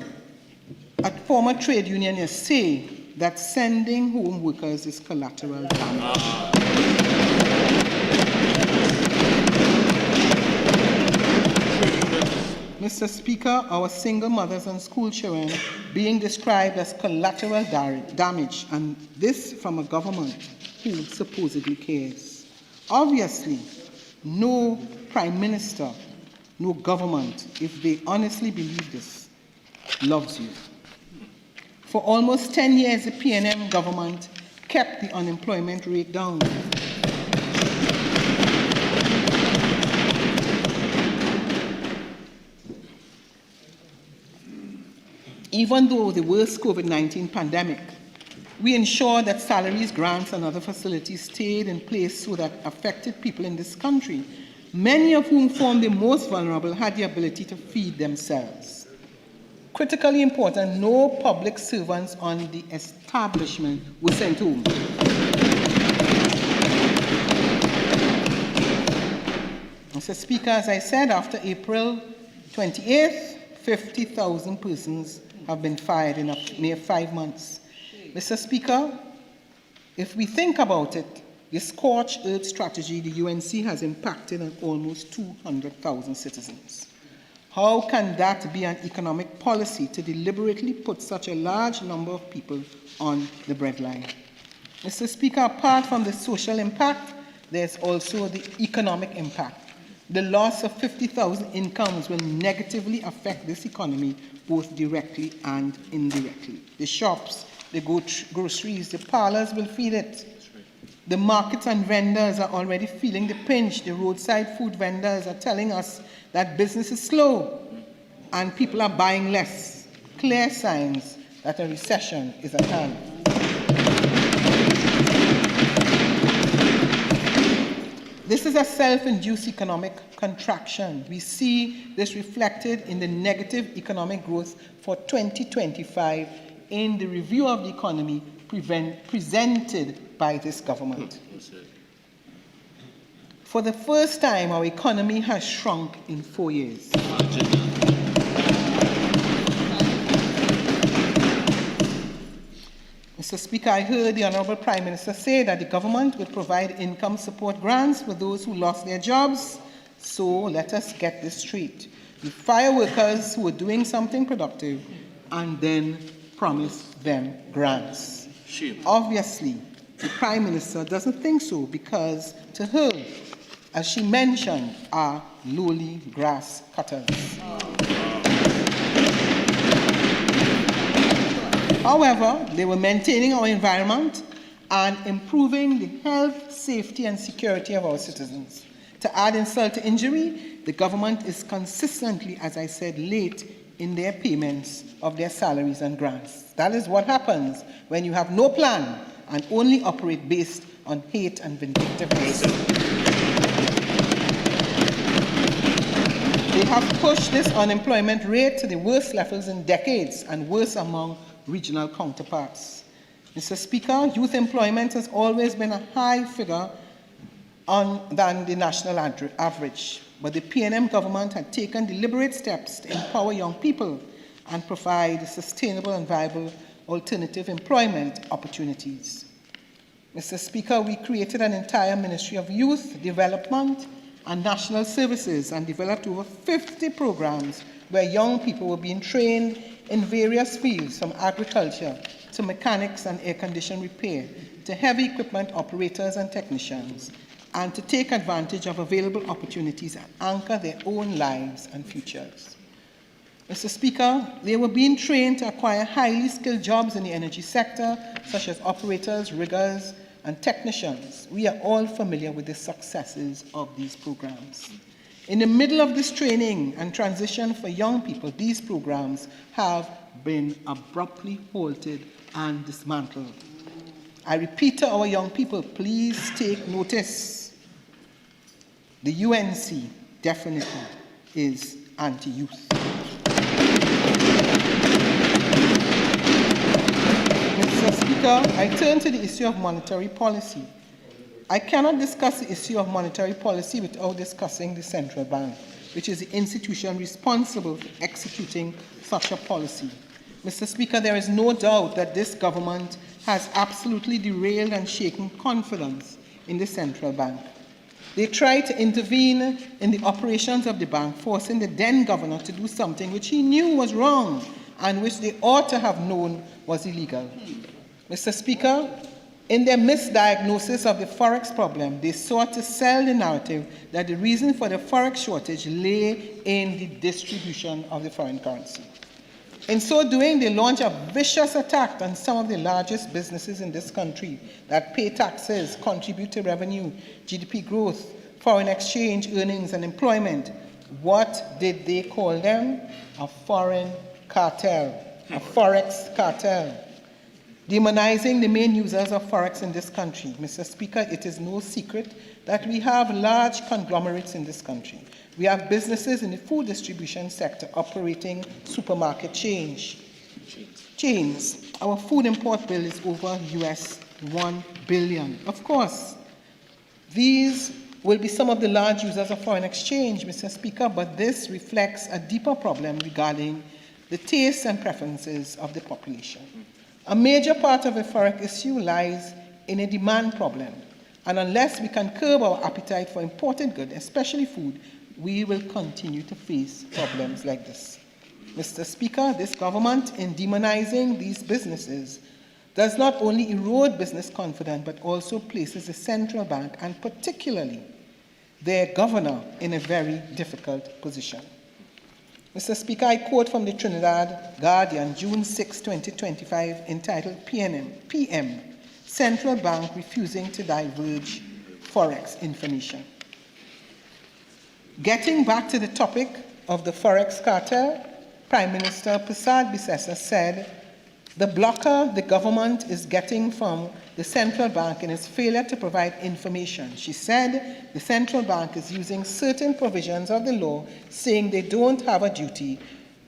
a former trade unionist, say that sending home workers is collateral damage. Mr. Speaker, our single mothers and school children being described as collateral damage, and this from a government who supposedly cares. Obviously, no Prime Minister, no government, if they honestly believe this, loves you. For almost 10 years, the PNM government kept the unemployment rate down. Even though the worst COVID-19 pandemic, we ensured that salaries, grants, and other facilities stayed in place so that affected people in this country, many of whom formed the most vulnerable, had the ability to feed themselves. Critically important, no public servants on the establishment were sent home. Mr. Speaker, as I said, after April 28th, 50,000 persons have been fired in a mere 5 months. Mr. Speaker, if we think about it, the scorched earth strategy, the UNC has impacted on almost 200,000 citizens. How can that be an economic policy to deliberately put such a large number of people on the breadline? Mr. Speaker, apart from the social impact, there's also the economic impact. The loss of 50,000 incomes will negatively affect this economy, both directly and indirectly. The shops, the groceries, the parlors will feel it. The markets and vendors are already feeling the pinch. The roadside food vendors are telling us that business is slow and people are buying less. Clear signs that a recession is at hand. This is a self-induced economic contraction. We see this reflected in the negative economic growth for 2025 in the review of the economy presented by this government. For the first time, our economy has shrunk in 4 years. Mr. Speaker, I heard the Honourable Prime Minister say that the government would provide income support grants for those who lost their jobs. So let us get this straight. We fire workers who are doing something productive and then promise them grants. Obviously, the Prime Minister doesn't think so because to her, as she mentioned, are lowly grass cutters. However, they were maintaining our environment and improving the health, safety, and security of our citizens. To add insult to injury, the government is consistently, as I said, late in their payments of their salaries and grants. That is what happens when you have no plan and only operate based on hate and vindictiveness. They have pushed this unemployment rate to the worst levels in decades and worse among regional counterparts. Mr. Speaker, youth employment has always been a high figure than the national average, but the PNM government had taken deliberate steps to empower young people and provide sustainable and viable alternative employment opportunities. Mr. Speaker, we created an entire Ministry of Youth Development and National Services and developed over 50 programs where young people were being trained in various fields, from agriculture to mechanics and air condition repair, to heavy equipment operators and technicians, and to take advantage of available opportunities and anchor their own lives and futures. Mr. Speaker, they were being trained to acquire highly skilled jobs in the energy sector, such as operators, riggers, and technicians. We are all familiar with the successes of these programs. In the middle of this training and transition for young people, these programs have been abruptly halted and dismantled. I repeat to our young people, please take notice. The UNC definitely is anti-youth. Mr. Speaker, I turn to the issue of monetary policy. I cannot discuss the issue of monetary policy without discussing the central bank, which is the institution responsible for executing such a policy. Mr. Speaker, there is no doubt that this government has absolutely derailed and shaken confidence in the central bank. They tried to intervene in the operations of the bank, forcing the then governor to do something which he knew was wrong and which they ought to have known was illegal. Mr. Speaker, in their misdiagnosis of the forex problem, they sought to sell the narrative that the reason for the forex shortage lay in the distribution of the foreign currency. In so doing, they launched a vicious attack on some of the largest businesses in this country that pay taxes, contribute to revenue, GDP growth, foreign exchange, earnings, and employment. What did they call them? A foreign cartel, a forex cartel. Demonizing the main users of forex in this country. Mr. Speaker, it is no secret that we have large conglomerates in this country. We have businesses in the food distribution sector operating supermarket chains. Our food import bill is over US $1 billion. Of course, these will be some of the large users of foreign exchange, Mr. Speaker, but this reflects a deeper problem regarding the tastes and preferences of the population. A major part of the forex issue lies in a demand problem, and unless we can curb our appetite for imported goods, especially food, we will continue to face problems like this. Mr. Speaker, this government, in demonizing these businesses, does not only erode business confidence, but also places the central bank, and particularly their governor, in a very difficult position. Mr. Speaker, I quote from the Trinidad Guardian, June 6, 2025, entitled PM, Central Bank Refusing to Divulge Forex Information. Getting back to the topic of the Forex cartel, Prime Minister Prasad Bisesa said, The blocker the government is getting from the central bank in its failure to provide information. She said the central bank is using certain provisions of the law saying they don't have a duty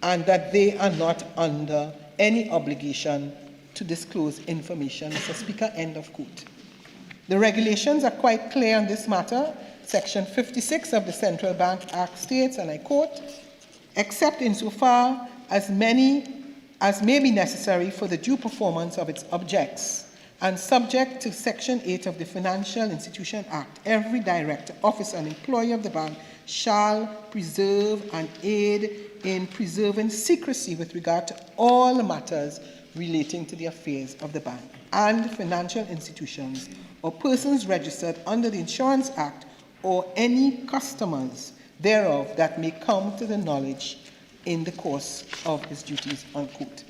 and that they are not under any obligation to disclose information. Mr. Speaker, end of quote. The regulations are quite clear on this matter. Section 56 of the Central Bank Act states, and I quote, except insofar as may be necessary for the due performance of its objects, and subject to Section 8 of the Financial Institution Act, every director, officer, and employee of the bank shall preserve and aid in preserving secrecy with regard to all matters relating to the affairs of the bank and financial institutions or persons registered under the Insurance Act or any customers thereof that may come to the knowledge in the course of his duties, unquote.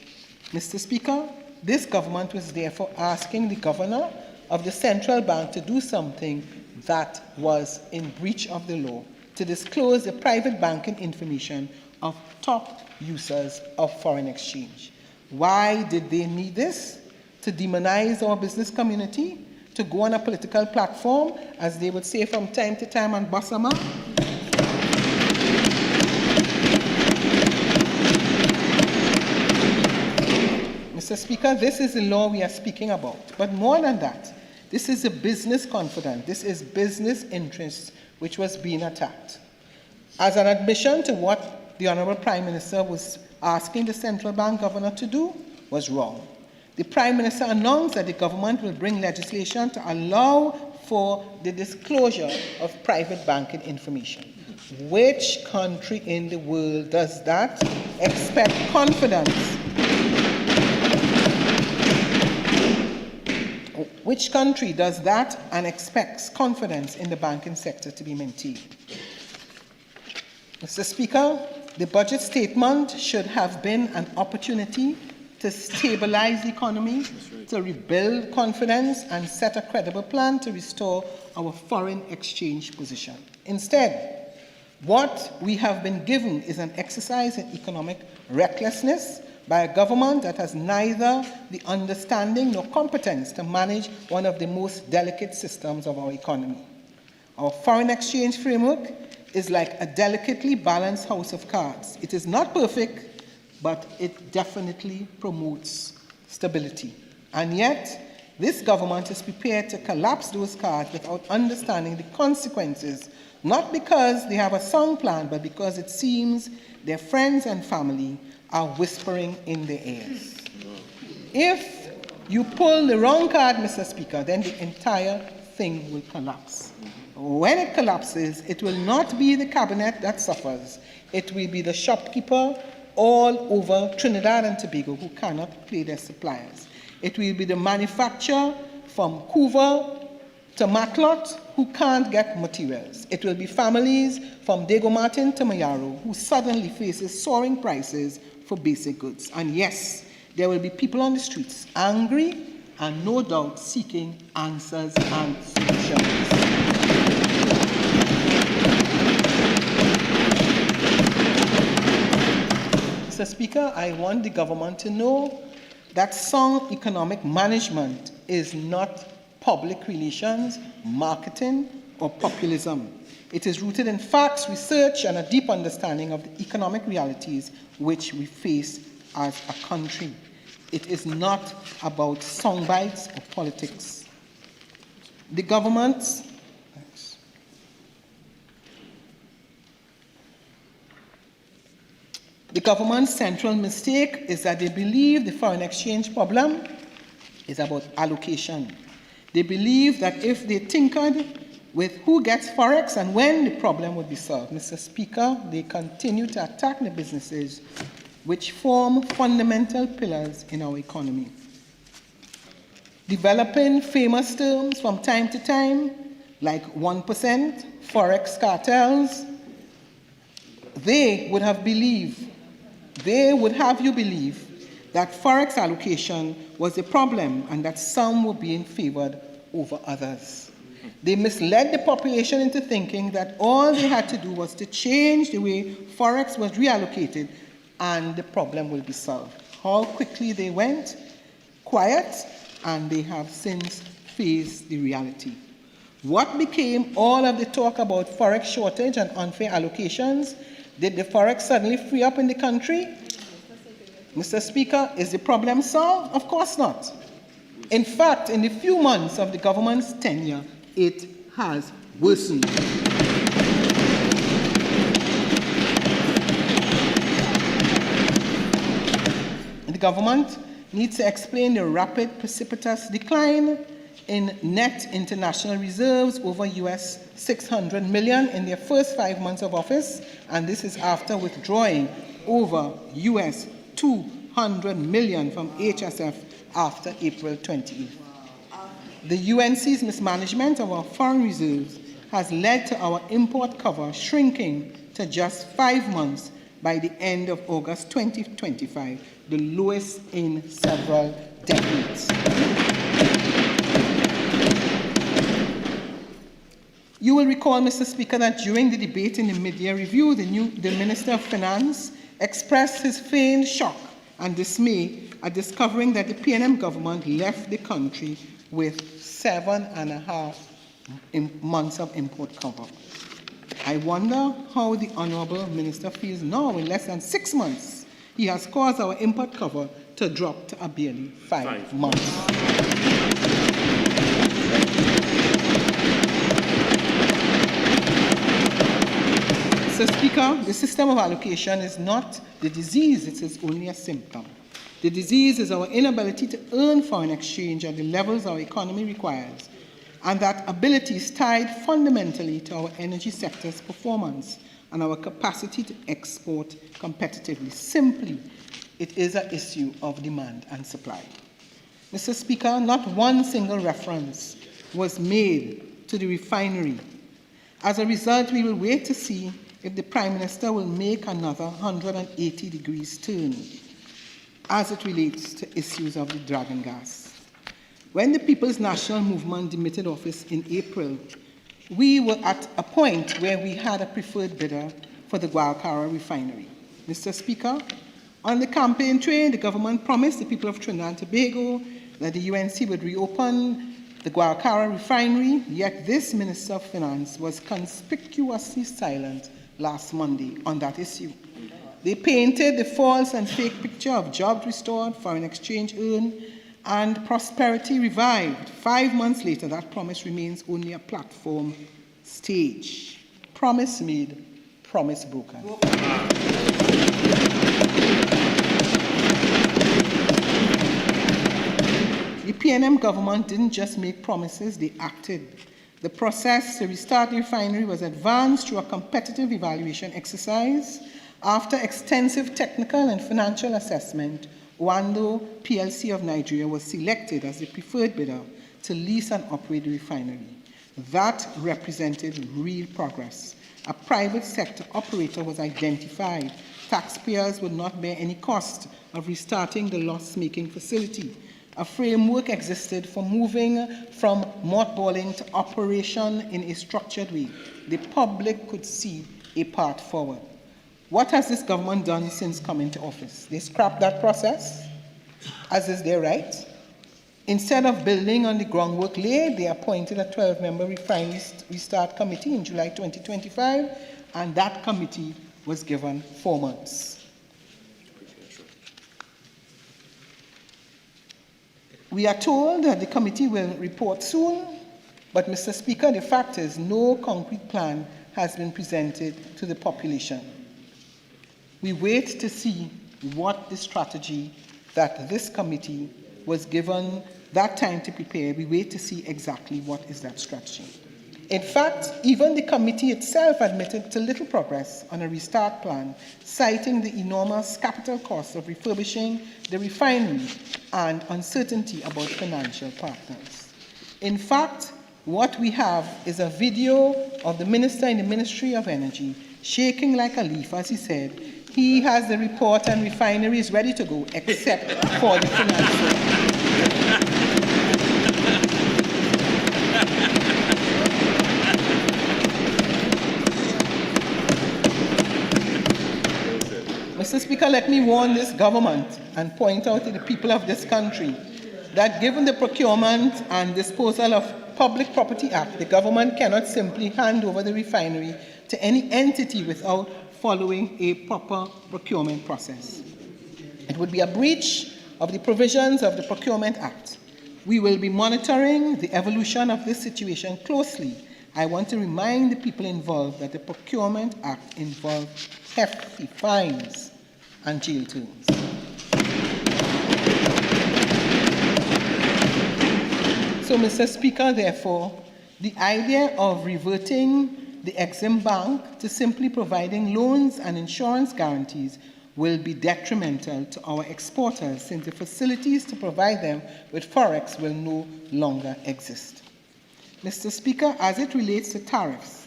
Mr. Speaker, this government was therefore asking the governor of the central bank to do something that was in breach of the law, to disclose the private banking information of top users of foreign exchange. Why did they need this? To demonize our business community? To go on a political platform, as they would say from time to time on Bossama? Mr. Speaker, this is the law we are speaking about. But more than that, this is a business confidence. This is business interests which was being attacked. As an admission to what the Honourable Prime Minister was asking the central bank governor to do was wrong. The Prime Minister announced that the government will bring legislation to allow for the disclosure of private banking information. Which country in the world does that expect confidence? Which country does that and expects confidence in the banking sector to be maintained? Mr. Speaker, the budget statement should have been an opportunity to stabilize the economy, to rebuild confidence, and set a credible plan to restore our foreign exchange position. Instead, what we have been given is an exercise in economic recklessness by a government that has neither the understanding nor competence to manage one of the most delicate systems of our economy. Our foreign exchange framework is like a delicately balanced house of cards. It is not perfect, but it definitely promotes stability. And yet, this government is prepared to collapse those cards without understanding the consequences, not because they have a sound plan, but because it seems their friends and family are whispering in their ears. If you pull the wrong card, Mr. Speaker, then the entire thing will collapse. When it collapses, it will not be the cabinet that suffers. It will be the shopkeeper all over Trinidad and Tobago who cannot pay their suppliers. It will be the manufacturer from Couva to Matlot who can't get materials. It will be families from Diego Martin to Mayaro who suddenly faces soaring prices for basic goods. And yes, there will be people on the streets angry and no doubt seeking answers and solutions. Mr. Speaker, I want the government to know that sound economic management is not public relations, marketing, or populism. It is rooted in facts, research, and a deep understanding of the economic realities which we face as a country. It is not about soundbites or politics. The government's central mistake is that they believe the foreign exchange problem is about allocation. They believe that if they tinkered with who gets forex and when, the problem would be solved. Mr. Speaker, they continue to attack the businesses which form fundamental pillars in our economy. Developing famous terms from time to time, like 1%, forex cartels, they would have you believe that forex allocation was a problem and that some were being favored over others. They misled the population into thinking that all they had to do was to change the way forex was reallocated and the problem will be solved. How quickly they went quiet, and they have since faced the reality. What became all of the talk about forex shortage and unfair allocations? Did the forex suddenly free up in the country? Mr. Speaker, is the problem solved? Of course not. In fact, in the few months of the government's tenure, it has worsened. The government needs to explain the rapid, precipitous decline in net international reserves over US $600 million in their first 5 months of office, and this is after withdrawing over US $200 million from HSF after April 28th. The UNC's mismanagement of our foreign reserves has led to our import cover shrinking to just 5 months by the end of August 2025, the lowest in several decades. You will recall, Mr. Speaker, that during the debate in the mid-year review, the Minister of Finance expressed his feigned shock and dismay at discovering that the PNM government left the country with 7.5 months of import cover. I wonder how the Honourable Minister feels now in less than 6 months. He has caused our import cover to drop to a barely 5 months. Mr. Speaker, the system of allocation is not the disease, it is only a symptom. The disease is our inability to earn foreign exchange at the levels our economy requires, and that ability is tied fundamentally to our energy sector's performance and our capacity to export competitively. Simply, it is an issue of demand and supply. Mr. Speaker, not one single reference was made to the refinery. As a result, we will wait to see if the Prime Minister will make another 180 degrees turn as it relates to issues of the dragon gas. When the People's National Movement demitted office in April, we were at a point where we had a preferred bidder for the Gualcara refinery. Mr. Speaker, on the campaign trail, the government promised the people of Trinidad and Tobago that the UNC would reopen the Gualcara refinery, yet this Minister of Finance was conspicuously silent last Monday on that issue. They painted the false and fake picture of jobs restored, foreign exchange earned, and prosperity revived. 5 months later, that promise remains only a platform stage. Promise made, promise broken. The PNM government didn't just make promises, they acted. The process to restart the refinery was advanced through a competitive evaluation exercise. After extensive technical and financial assessment, Wando PLC of Nigeria was selected as the preferred bidder to lease and operate the refinery. That represented real progress. A private sector operator was identified. Taxpayers would not bear any cost of restarting the loss-making facility. A framework existed for moving from mothballing to operation in a structured way. The public could see a path forward. What has this government done since coming to office? They scrapped that process, as is their right. Instead of building on the groundwork laid, they appointed a 12-member refinery restart committee in July 2025, and that committee was given 4 months. We are told that the committee will report soon, but Mr. Speaker, the fact is no concrete plan has been presented to the population. We wait to see what the strategy that this committee was given that time to prepare. We wait to see exactly what is that strategy. In fact, even the committee itself admitted to little progress on a restart plan, citing the enormous capital costs of refurbishing the refinery and uncertainty about financial partners. In fact, what we have is a video of the minister in the Ministry of Energy shaking like a leaf as he said, he has the report and refinery is ready to go except for the financial. Mr. Speaker, let me warn this government and point out to the people of this country that given the Procurement and Disposal of Public Property Act, the government cannot simply hand over the refinery to any entity without following a proper procurement process. It would be a breach of the provisions of the Procurement Act. We will be monitoring the evolution of this situation closely. I want to remind the people involved that the Procurement Act involves hefty fines and jail terms. So, Mr. Speaker, therefore, the idea of reverting the Exim Bank to simply providing loans and insurance guarantees will be detrimental to our exporters, since the facilities to provide them with forex will no longer exist. Mr. Speaker, as it relates to tariffs,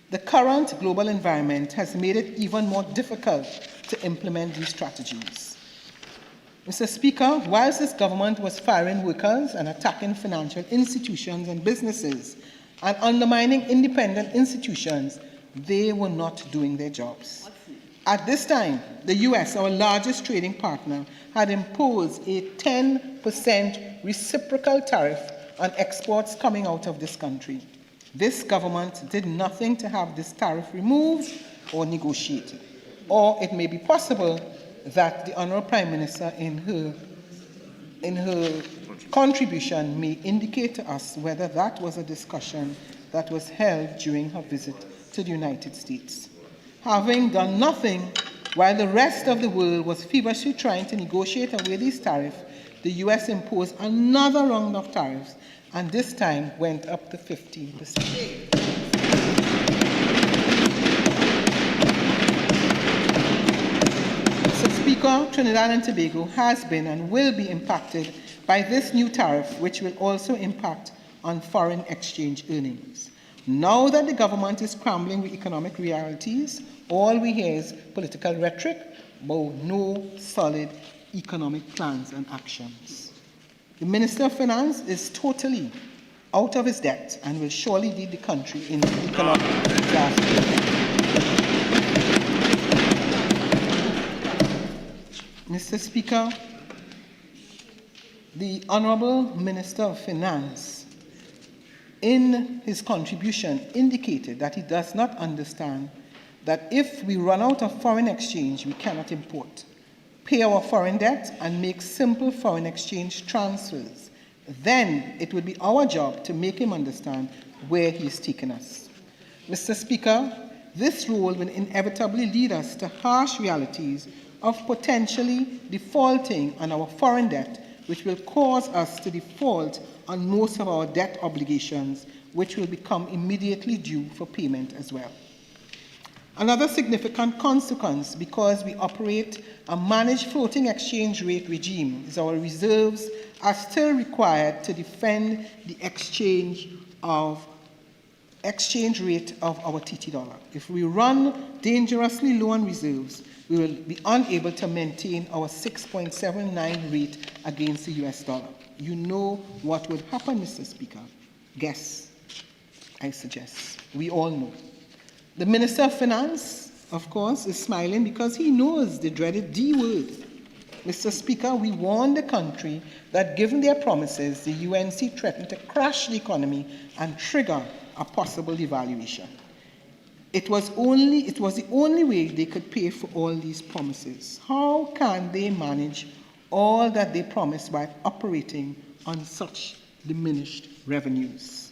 the current global environment has made it even more difficult to implement these strategies. Mr. Speaker, whilst this government was firing workers and attacking financial institutions and businesses and undermining independent institutions, they were not doing their jobs. At this time, the US, our largest trading partner, had imposed a 10% reciprocal tariff on exports coming out of this country. This government did nothing to have this tariff removed or negotiated. Or it may be possible that the Honourable Prime Minister in her contribution may indicate to us whether that was a discussion that was held during her visit to the United States. Having done nothing while the rest of the world was feverishly trying to negotiate away these tariffs, the US imposed another round of tariffs, and this time went up to 15%. Speaker, Trinidad and Tobago has been and will be impacted by this new tariff, which will also impact on foreign exchange earnings. Now that the government is scrambling with economic realities, all we hear is political rhetoric, but no solid economic plans and actions. The Minister of Finance is totally out of his depth and will surely lead the country into economic disaster. Mr. Speaker, the Honourable Minister of Finance, in his contribution, indicated that he does not understand that if we run out of foreign exchange, we cannot import, pay our foreign debt, and make simple foreign exchange transfers. Then it would be our job to make him understand where he is taking us. Mr. Speaker, this role will inevitably lead us to harsh realities of potentially defaulting on our foreign debt, which will cause us to default on most of our debt obligations, which will become immediately due for payment as well. Another significant consequence, because we operate a managed floating exchange rate regime, is our reserves are still required to defend the exchange rate of our TT dollar. If we run dangerously low on reserves, we will be unable to maintain our 6.79 rate against the US dollar. You know what would happen, Mr. Speaker. Guess, I suggest. We all know. The Minister of Finance, of course, is smiling because he knows the dreaded D word. Mr. Speaker, we warned the country that given their promises, the UNC threatened to crash the economy and trigger a possible devaluation. It was the only way they could pay for all these promises. How can they manage all that they promised while operating on such diminished revenues?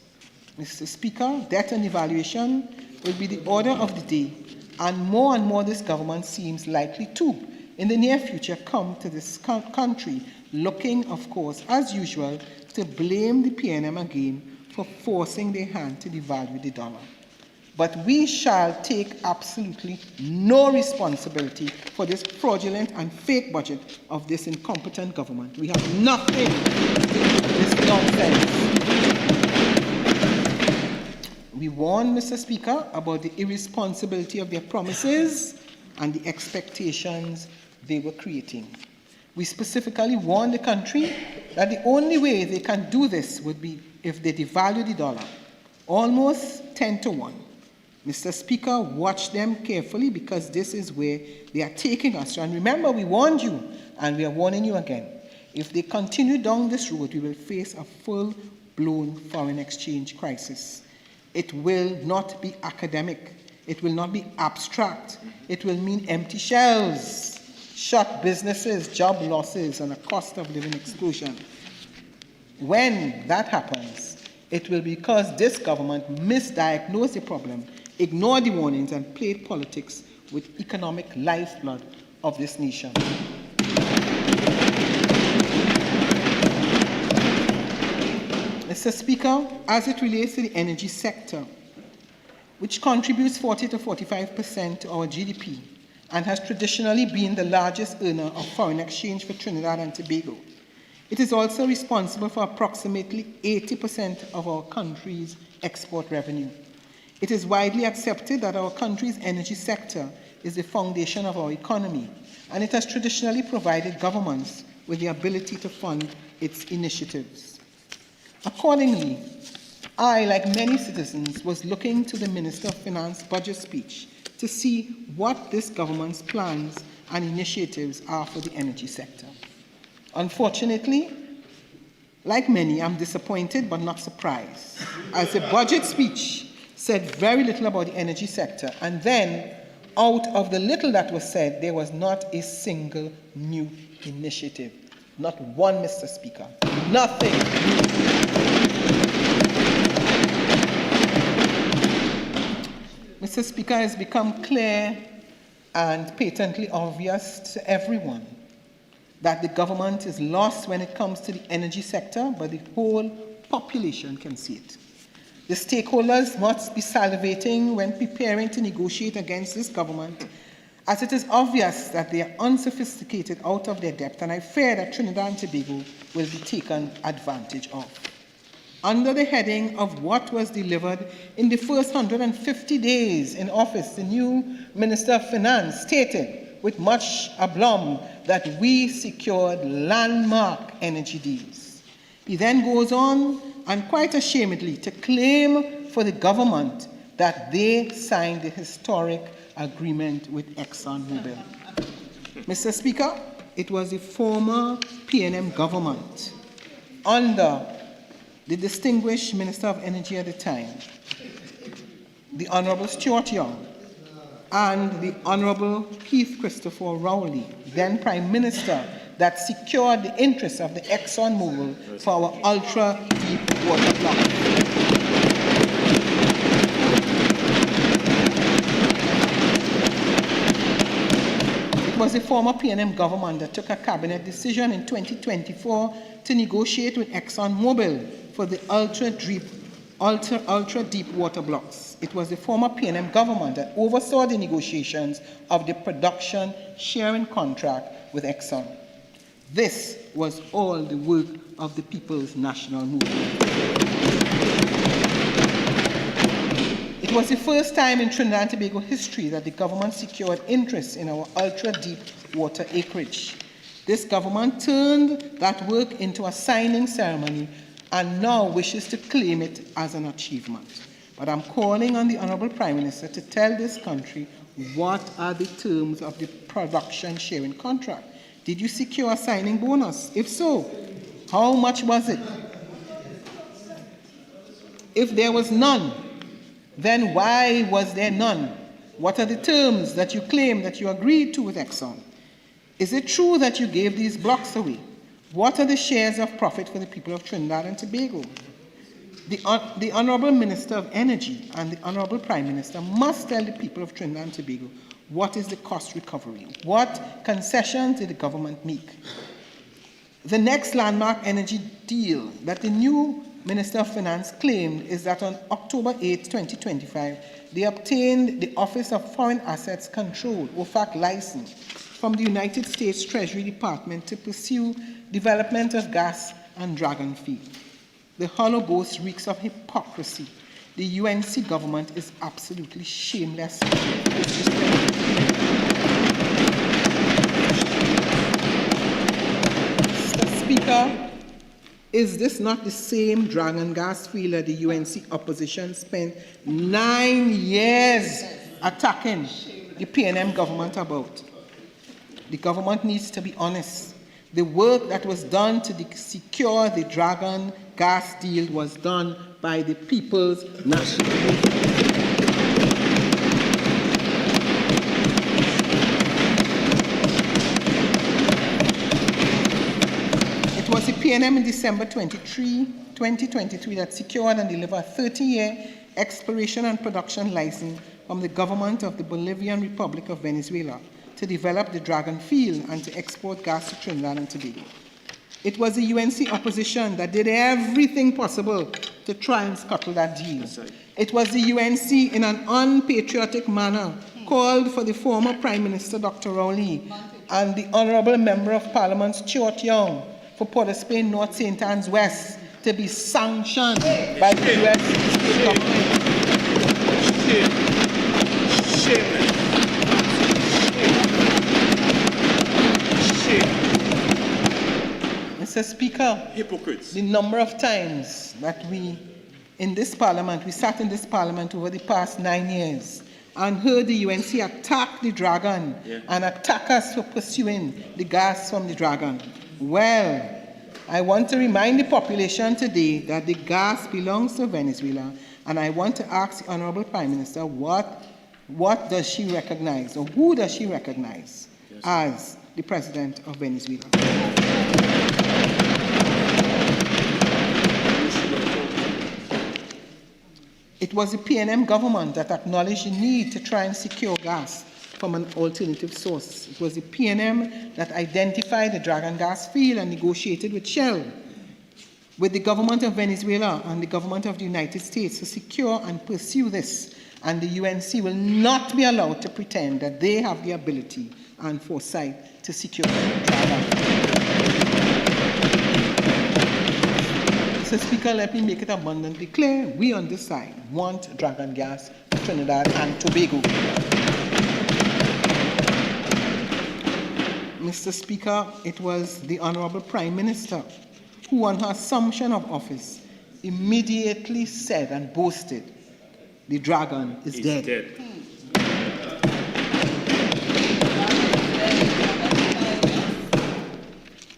Mr. Speaker, debt and devaluation will be the order of the day, and more this government seems likely to, in the near future, come to this country looking, of course, as usual, to blame the PNM again for forcing their hand to devalue the dollar. But we shall take absolutely no responsibility for this fraudulent and fake budget of this incompetent government. We have nothing to do with this nonsense. We warn, Mr. Speaker, about the irresponsibility of their promises and the expectations they were creating. We specifically warn the country that the only way they can do this would be if they devalue the dollar, almost 10-1. Mr. Speaker, watch them carefully because this is where they are taking us. And remember, we warned you, and we are warning you again. If they continue down this road, we will face a full-blown foreign exchange crisis. It will not be academic. It will not be abstract. It will mean empty shelves, shut businesses, job losses, and a cost of living explosion. When that happens, it will be because this government misdiagnosed the problem, ignored the warnings, and played politics with economic lifeblood of this nation. Mr. Speaker, as it relates to the energy sector, which contributes 40 to 45% to our GDP and has traditionally been the largest earner of foreign exchange for Trinidad and Tobago, it is also responsible for approximately 80% of our country's export revenue. It is widely accepted that our country's energy sector is the foundation of our economy, and it has traditionally provided governments with the ability to fund its initiatives. Accordingly, I, like many citizens, was looking to the Minister of Finance budget speech to see what this government's plans and initiatives are for the energy sector. Unfortunately, like many, I'm disappointed but not surprised, as the budget speech said very little about the energy sector, and then, out of the little that was said, there was not a single new initiative. Not one, Mr. Speaker. Nothing. Mr. Speaker, it has become clear and patently obvious to everyone that the government is lost when it comes to the energy sector, but the whole population can see it. The stakeholders must be salivating when preparing to negotiate against this government, as it is obvious that they are unsophisticated out of their depth, and I fear that Trinidad and Tobago will be taken advantage of. Under the heading of what was delivered in the first 150 days in office, the new Minister of Finance stated with much aplomb that we secured landmark energy deals. He then goes on, and quite ashamedly, to claim for the government that they signed the historic agreement with ExxonMobil. Mr. Speaker, it was the former PNM government under the distinguished Minister of Energy at the time, the Honorable Stuart Young, and the Honorable Keith Christopher Rowley, then Prime Minister, that secured the interests of the ExxonMobil for our ultra-deep water block. It was the former PNM government that took a cabinet decision in 2024 to negotiate with ExxonMobil for the ultra-deep water blocks. It was the former PNM government that oversaw the negotiations of the production sharing contract with Exxon. This was all the work of the People's National Movement. It was the first time in Trinidad and Tobago history that the government secured interest in our ultra-deep water acreage. This government turned that work into a signing ceremony and now wishes to claim it as an achievement. But I'm calling on the Honourable Prime Minister to tell this country what are the terms of the production sharing contract. Did you secure a signing bonus? If so, how much was it? If there was none, then why was there none? What are the terms that you claim that you agreed to with Exxon? Is it true that you gave these blocks away? What are the shares of profit for the people of Trinidad and Tobago? The Honourable Minister of Energy and the Honourable Prime Minister must tell the people of Trinidad and Tobago what is the cost recovery, what concessions did the government make. The next landmark energy deal that the new Minister of Finance claimed is that on October 8, 2025, they obtained the Office of Foreign Assets Control, OFAC license, from the United States Treasury Department to pursue development of gas and Dragon Field. The hollow boast reeks of hypocrisy. The UNC government is absolutely shameless. Mr. Speaker, is this not the same Dragon gas field that the UNC opposition spent 9 years attacking the PNM government about? The government needs to be honest. The work that was done to secure the Dragon gas deal was done by the People's National Movement. It was the PNM in December 2023 that secured and delivered a 30-year exploration and production license from the government of the Bolivian Republic of Venezuela to develop the Dragon field and to export gas to Trinidad and Tobago. It was the UNC opposition that did everything possible to try and scuttle that deal. It was the UNC, in an unpatriotic manner, called for the former Prime Minister, Dr. Rowley, and the Honourable Member of Parliament, Stuart Young, for Port of Spain North St. Anne's West to be sanctioned by the US state government. Mr. Speaker, hypocrites. The number of times that we sat in this parliament over the past 9 years and heard the UNC attack the Dragon and attack us for pursuing the gas from the Dragon. Well, I want to remind the population today that the gas belongs to Venezuela, and I want to ask the Honourable Prime Minister what does she recognize, or who does she recognize as the President of Venezuela? It was the PNM government that acknowledged the need to try and secure gas from an alternative source. It was the PNM that identified the Dragon gas field and negotiated with Shell, with the government of Venezuela and the government of the United States to secure and pursue this. And the UNC will not be allowed to pretend that they have the ability and foresight to secure Dragon. Mr. Speaker, let me make it abundantly clear. We on this side want Dragon gas to Trinidad and Tobago. Mr. Speaker, it was the Honourable Prime Minister who, on her assumption of office, immediately said and boasted, the Dragon is dead.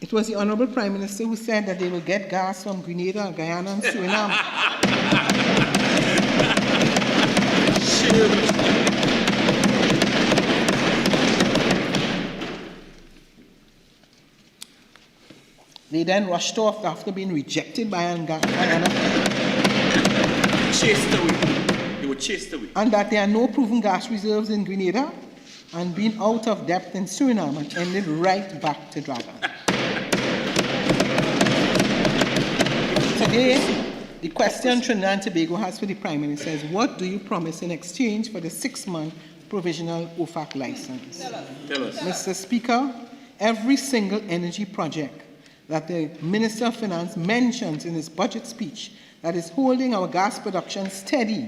It was the Honourable Prime Minister who said that they will get gas from Grenada, Guyana, and Suriname. They then rushed off after being rejected by Guyana. Chased away. They were chased away. And that there are no proven gas reserves in Grenada, and being out of depth in Suriname, and ended right back to Dragon. Today, the question Trinidad and Tobago has for the Prime Minister is, what do you promise in exchange for the 6-month provisional OFAC license? Tell us. Mr. Speaker, every single energy project that the Minister of Finance mentions in his budget speech that is holding our gas production steady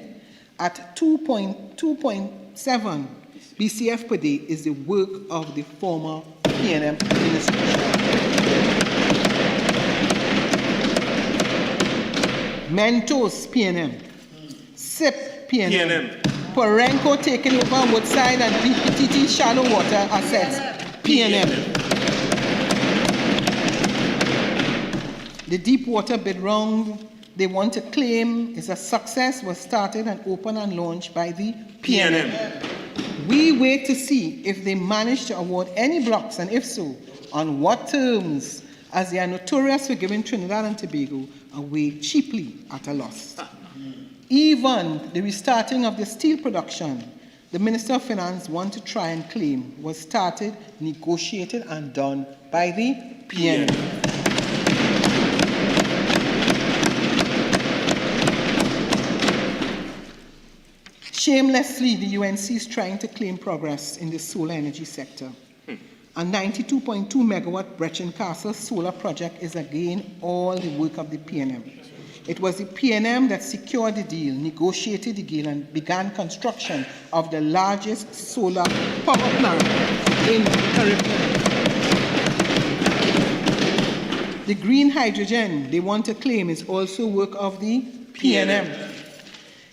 at 2.7 BCF per day is the work of the former PNM administration. Mentos PNM, SIP PNM, Parenco taking over Woodside and BPTT shallow water assets PNM. The deep water bid round they want to claim is a success was started and opened and launched by the PNM. We wait to see if they manage to award any blocks, and if so, on what terms, as they are notorious for giving Trinidad and Tobago away cheaply at a loss. Even the restarting of the steel production, the Minister of Finance want to try and claim was started, negotiated and done by the PNM. Shamelessly, the UNC is trying to claim progress in the solar energy sector. A 92.2 megawatt Brechin Castle solar project is again all the work of the PNM. It was the PNM that secured the deal, negotiated the deal, and began construction of the largest solar power plant in the Caribbean. The green hydrogen they want to claim is also work of the PNM.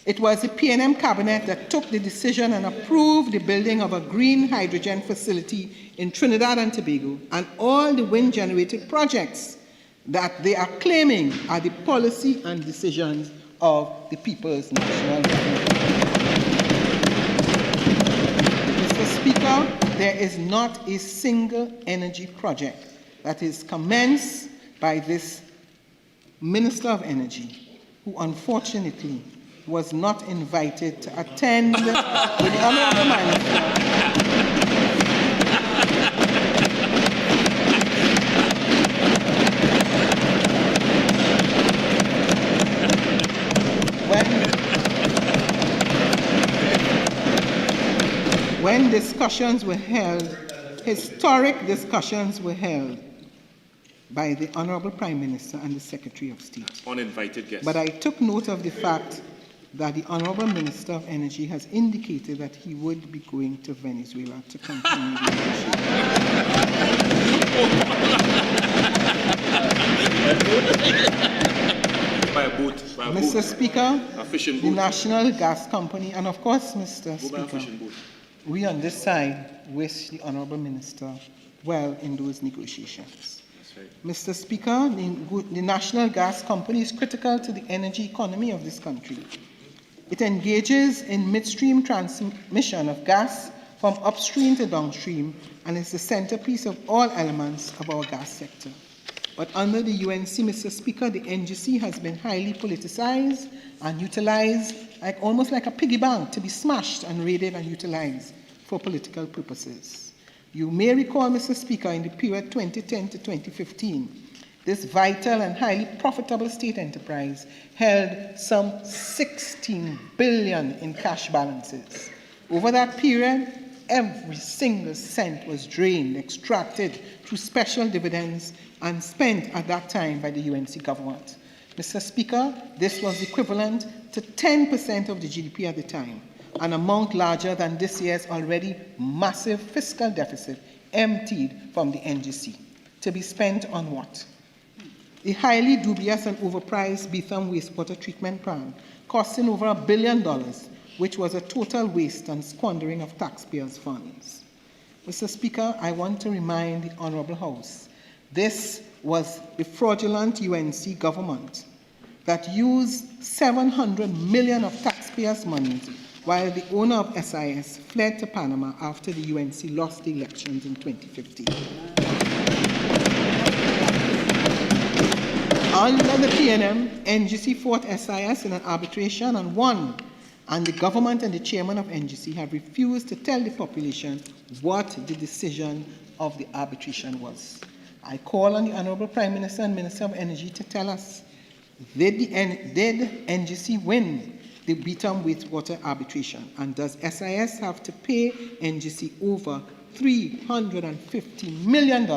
It was the PNM cabinet that took the decision and approved the building of a green hydrogen facility in Trinidad and Tobago, and all the wind-generated projects that they are claiming are the policy and decisions of the People's National Government. Mr. Speaker, there is not a single energy project that is commenced by this Minister of Energy, who unfortunately was not invited to attend with the Honourable Minister when discussions were held, historic discussions were held by the Honourable Prime Minister and the Secretary of State. Uninvited guests. But I took note of the fact that the Honourable Minister of Energy has indicated that he would be going to Venezuela to continue the negotiations. By a boat. Mr. Speaker, A fishing the boat. National Gas Company, and of course, Mr. Go by a Speaker, fishing boat. we on this side wish the Honourable Minister well in those negotiations. That's right. Mr. Speaker, the National Gas Company is critical to the energy economy of this country. It engages in midstream transmission of gas from upstream to downstream and is the centerpiece of all elements of our gas sector. But under the UNC, Mr. Speaker, the NGC has been highly politicized and utilized almost like a piggy bank to be smashed and raided and utilized for political purposes. You may recall, Mr. Speaker, in the period 2010 to 2015, this vital and highly profitable state enterprise held some 16 billion in cash balances. Over that period, every single cent was drained, extracted through special dividends and spent at that time by the UNC government. Mr. Speaker, this was equivalent to 10% of the GDP at the time, an amount larger than this year's already massive fiscal deficit emptied from the NGC. To be spent on what? The highly dubious and overpriced Betham wastewater treatment plant, costing over $1 billion, which was a total waste and squandering of taxpayers' funds. Mr. Speaker, I want to remind the Honourable House, this was the fraudulent UNC government that used 700 million of taxpayers' money while the owner of SIS fled to Panama after the UNC lost the elections in 2015. Under the PNM, NGC fought SIS in an arbitration and won, and the government and the chairman of NGC have refused to tell the population what the decision of the arbitration was. I call on the Honourable Prime Minister and Minister of Energy to tell us, did NGC win the Betham wastewater arbitration, and does SIS have to pay NGC over $350 million,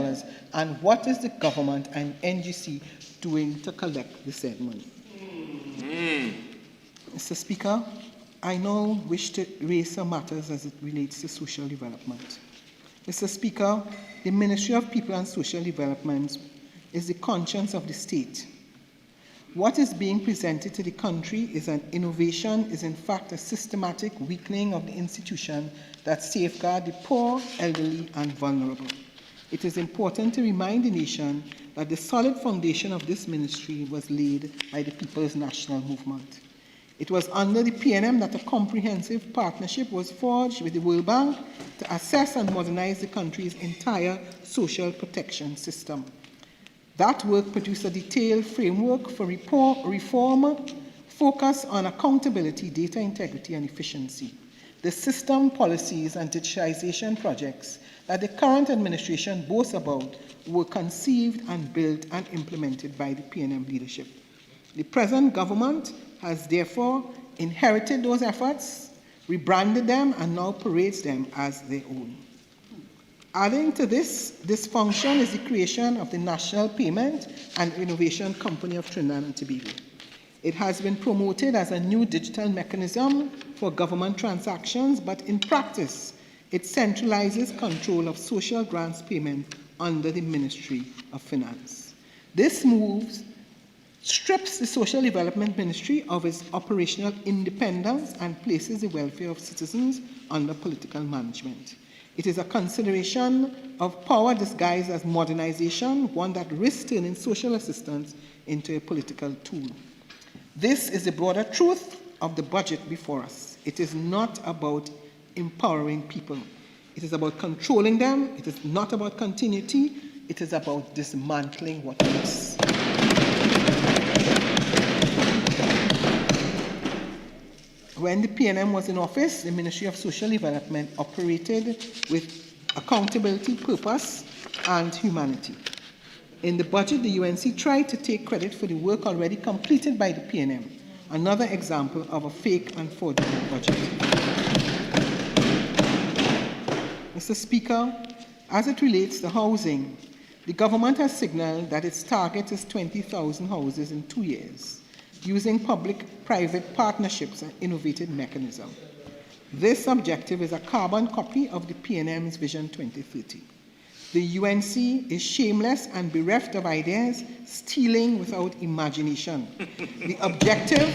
and what is the government and NGC doing to collect the said money? Mr. Speaker, I now wish to raise some matters as it relates to social development. Mr. Speaker, the Ministry of People and Social Development is the conscience of the state. What is being presented to the country is an innovation, is in fact a systematic weakening of the institution that safeguard the poor, elderly, and vulnerable. It is important to remind the nation that the solid foundation of this ministry was laid by the People's National Movement. It was under the PNM that a comprehensive partnership was forged with the World Bank to assess and modernize the country's entire social protection system. That work produced a detailed framework for reform focused on accountability, data integrity, and efficiency. The system, policies, and digitization projects that the current administration boasts about were conceived and built and implemented by the PNM leadership. The present government has therefore inherited those efforts, rebranded them, and now parades them as their own. Adding to this function is the creation of the National Payment and Innovation Company of Trinidad and Tobago. It has been promoted as a new digital mechanism for government transactions, but in practice, it centralizes control of social grants payment under the Ministry of Finance. This move strips the Social Development Ministry of its operational independence and places the welfare of citizens under political management. It is a consideration of power disguised as modernization, one that risks turning social assistance into a political tool. This is the broader truth of the budget before us. It is not about empowering people. It is about controlling them. It is not about continuity. It is about dismantling what is. When the PNM was in office, the Ministry of Social Development operated with accountability, purpose, and humanity. In the budget, the UNC tried to take credit for the work already completed by the PNM, another example of a fake and fraudulent budget. Mr. Speaker, as it relates to housing, the government has signaled that its target is 20,000 houses in 2 years, using public-private partnerships and innovative mechanisms. This objective is a carbon copy of the PNM's Vision 2030. The UNC is shameless and bereft of ideas, stealing without imagination. The objective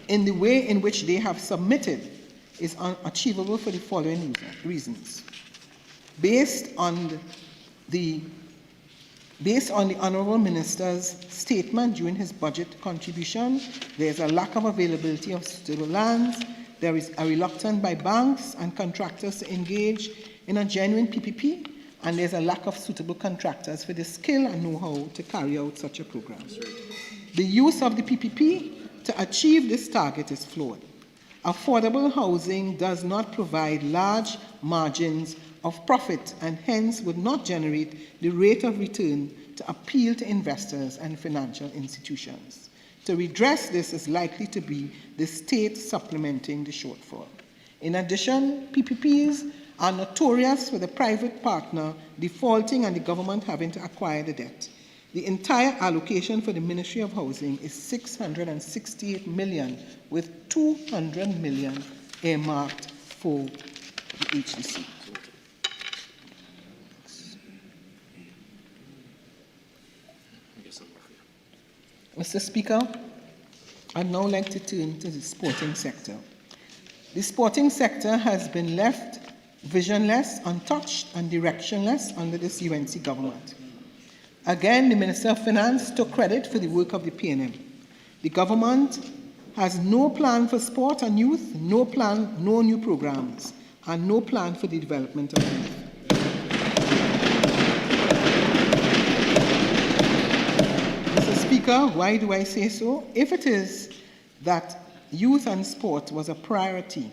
in the way in which they have submitted is unachievable for the following reasons. Based on the Honourable Minister's statement during his budget contribution, there is a lack of availability of suitable lands, there is a reluctance by banks and contractors to engage in a genuine PPP, and there's a lack of suitable contractors for the skill and know-how to carry out such a program. The use of the PPP to achieve this target is flawed. Affordable housing does not provide large margins of profit and hence would not generate the rate of return to appeal to investors and financial institutions. To redress this is likely to be the state supplementing the shortfall. In addition, PPPs are notorious for the private partner defaulting and the government having to acquire the debt. The entire allocation for the Ministry of Housing is 668 million, with 200 million earmarked for the HDC. Mr. Speaker, I'd now like to turn to the sporting sector. The sporting sector has been left visionless, untouched, and directionless under this UNC government. Again, the Minister of Finance took credit for the work of the PNM. The government has no plan for sport and youth, no plan, no new programs, and no plan for the development of youth. Mr. Speaker, why do I say so? If it is that youth and sport was a priority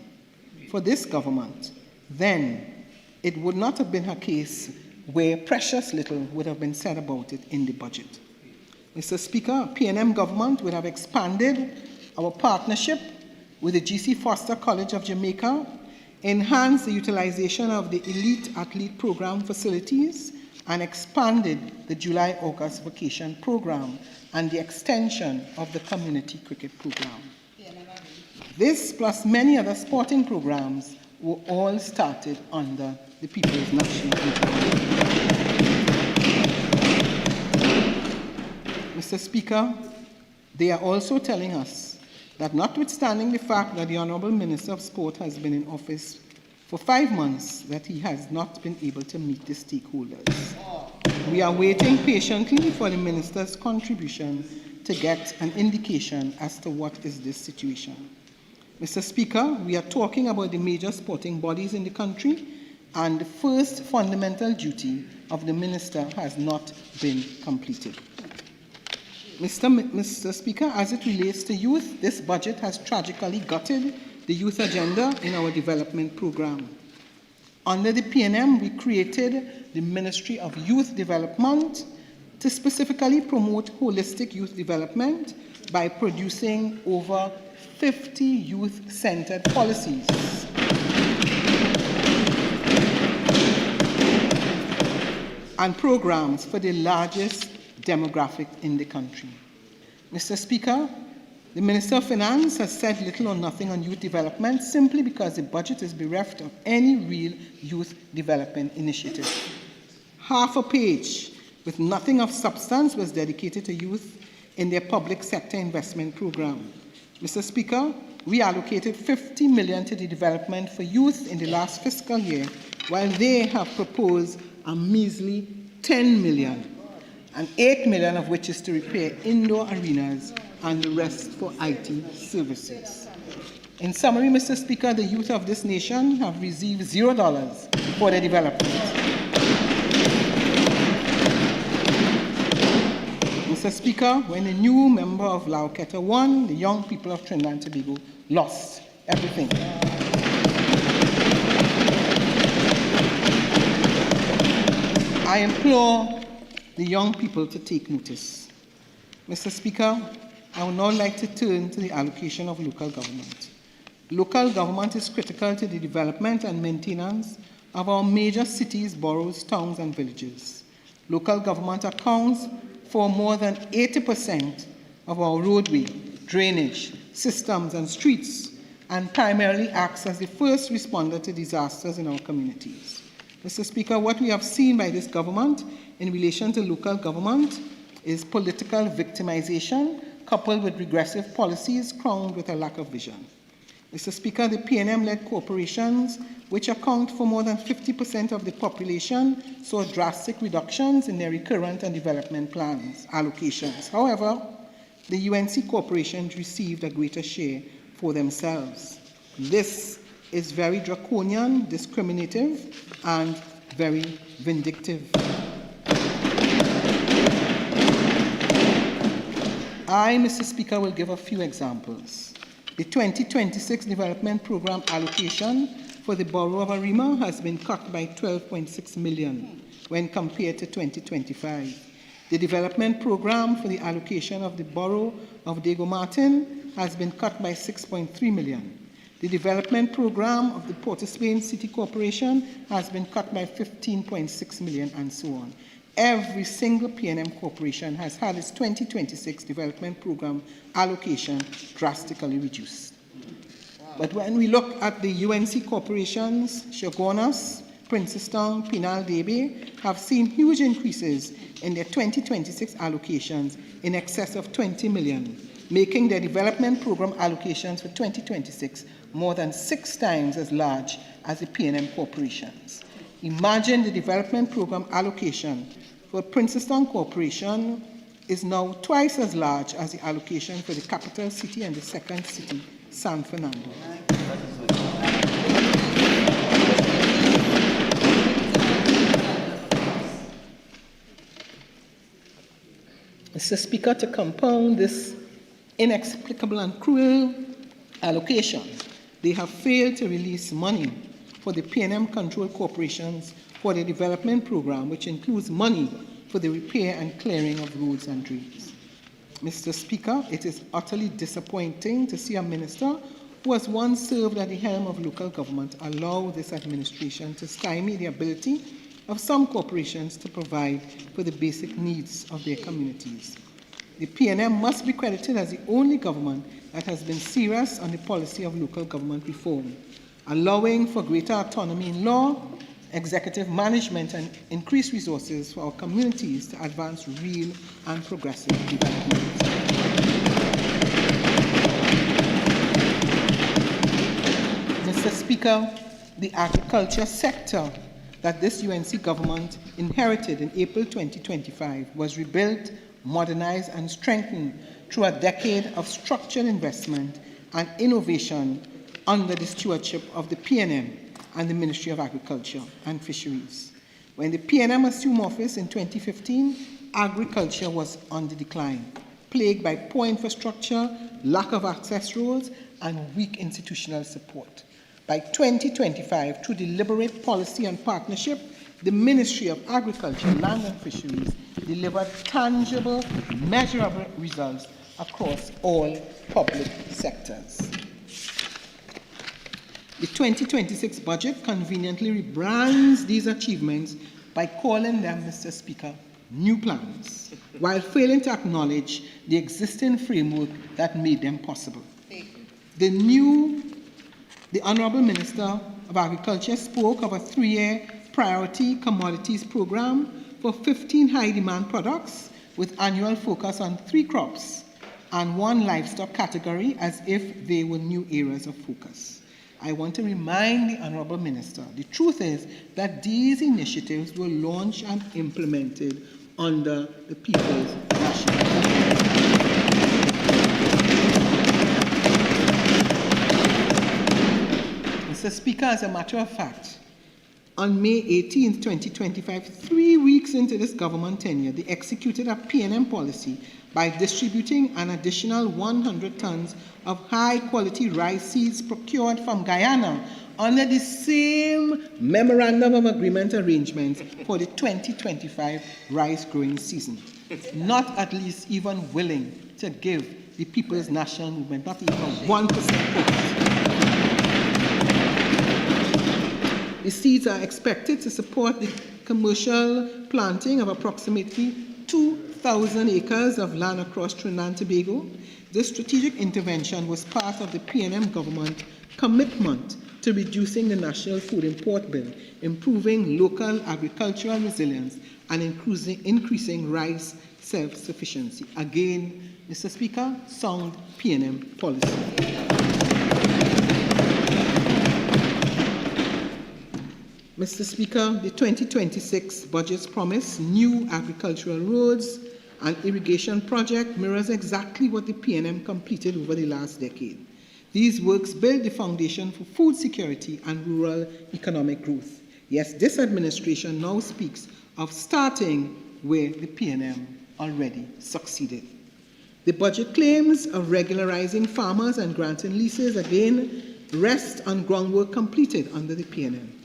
for this government, then it would not have been a case where precious little would have been said about it in the budget. Mr. Speaker, PNM government would have expanded our partnership with the G.C. Foster College of Jamaica, enhanced the utilization of the elite athlete program facilities, and expanded the July-August vacation program and the extension of the community cricket program. This, plus many other sporting programs, were all started under the People's National Anthem. Mr. Speaker, they are also telling us that notwithstanding the fact that the Honourable Minister of Sport has been in office for 5 months, that he has not been able to meet the stakeholders. We are waiting patiently for the Minister's contribution to get an indication as to what is this situation. Mr. Speaker, we are talking about the major sporting bodies in the country, and the first fundamental duty of the Minister has not been completed. Mr. Speaker, as it relates to youth, this budget has tragically gutted the youth agenda in our development program. Under the PNM, we created the Ministry of Youth Development to specifically promote holistic youth development by producing over 50 youth-centered policies. And programs for the largest demographic in the country. Mr. Speaker, the Minister of Finance has said little or nothing on youth development simply because the budget is bereft of any real youth development initiative. half a page with nothing of substance was dedicated to youth in their public sector investment program. Mr. Speaker, we allocated 50 million to the development for youth in the last fiscal year, while they have proposed a measly 10 million, and 8 million of which is to repair indoor arenas and the rest for IT services. In summary, Mr. Speaker, the youth of this nation have received $0 for their development. Mr. Speaker, when a new member of Lauketa won, the young people of Trinidad and Tobago lost everything. I implore the young people to take notice. Mr. Speaker, I would now like to turn to the allocation of local government. Local government is critical to the development and maintenance of our major cities, boroughs, towns, and villages. Local government accounts for more than 80% of our roadway, drainage, systems, and streets, and primarily acts as the first responder to disasters in our communities. Mr. Speaker, what we have seen by this government in relation to local government is political victimization coupled with regressive policies crowned with a lack of vision. Mr. Speaker, the PNM-led corporations, which account for more than 50% of the population, saw drastic reductions in their recurrent and development plans allocations. However, the UNC corporations received a greater share for themselves. This is very draconian, discriminative, and very vindictive. I, Mr. Speaker, will give a few examples. The 2026 Development Program allocation for the borough of Arima has been cut by 12.6 million when compared to 2025. The development program for the allocation of the borough of Diego Martin has been cut by 6.3 million. The development program of the Port of Spain City Corporation has been cut by 15.6 million, and so on. Every single PNM corporation has had its 2026 development program allocation drastically reduced. But when we look at the UNC corporations, Chaguanas, Princestown, Pinal Debe, have seen huge increases in their 2026 allocations in excess of 20 million, making their development program allocations for 2026 more than 6 times as large as the PNM corporations. Imagine the development program allocation for Princestown Corporation is now twice as large as the allocation for the capital city and the second city, San Fernando. Mr. Speaker, to compound this inexplicable and cruel allocation, they have failed to release money for the PNM-controlled corporations for the development program, which includes money for the repair and clearing of roads and drains. Mr. Speaker, it is utterly disappointing to see a minister who has once served at the helm of local government allow this administration to stymie the ability of some corporations to provide for the basic needs of their communities. The PNM must be credited as the only government that has been serious on the policy of local government reform, allowing for greater autonomy in law, executive management, and increased resources for our communities to advance real and progressive development. Mr. Speaker, the agriculture sector that this UNC government inherited in April 2025 was rebuilt, modernized, and strengthened through a decade of structured investment and innovation under the stewardship of the PNM and the Ministry of Agriculture and Fisheries. When the PNM assumed office in 2015, agriculture was on the decline, plagued by poor infrastructure, lack of access roads, and weak institutional support. By 2025, through deliberate policy and partnership, the Ministry of Agriculture, Land and Fisheries delivered tangible, measurable results across all public sectors. The 2026 budget conveniently rebrands these achievements by calling them, Mr. Speaker, new plans, while failing to acknowledge the existing framework that made them possible. The Honourable Minister of Agriculture spoke of a 3-year priority commodities program for 15 high-demand products with annual focus on 3 crops and 1 livestock category as if they were new areas of focus. I want to remind the Honourable Minister, the truth is that these initiatives were launched and implemented under the People's National Congress. Mr. Speaker, as a matter of fact, on May 18, 2025, 3 weeks into this government tenure, they executed a P&M policy by distributing an additional 100 tons of high-quality rice seeds procured from Guyana under the same Memorandum of Agreement arrangements for the 2025 rice growing season. Not at least even willing to give the People's National Movement, not even 1% quota. The seeds are expected to support the commercial planting of approximately 2,000 acres of land across Trinidad and Tobago. This strategic intervention was part of the PNM government commitment to reducing the National Food Import Bill, improving local agricultural resilience, and increasing rice self-sufficiency. Again, Mr. Speaker, sound PNM policy. Mr. Speaker, the 2026 budget's promise, new agricultural roads and irrigation project mirrors exactly what the PNM completed over the last decade. These works build the foundation for food security and rural economic growth. Yes, this administration now speaks of starting where the PNM already succeeded. The budget claims of regularizing farmers and granting leases again rest on groundwork completed under the PNM.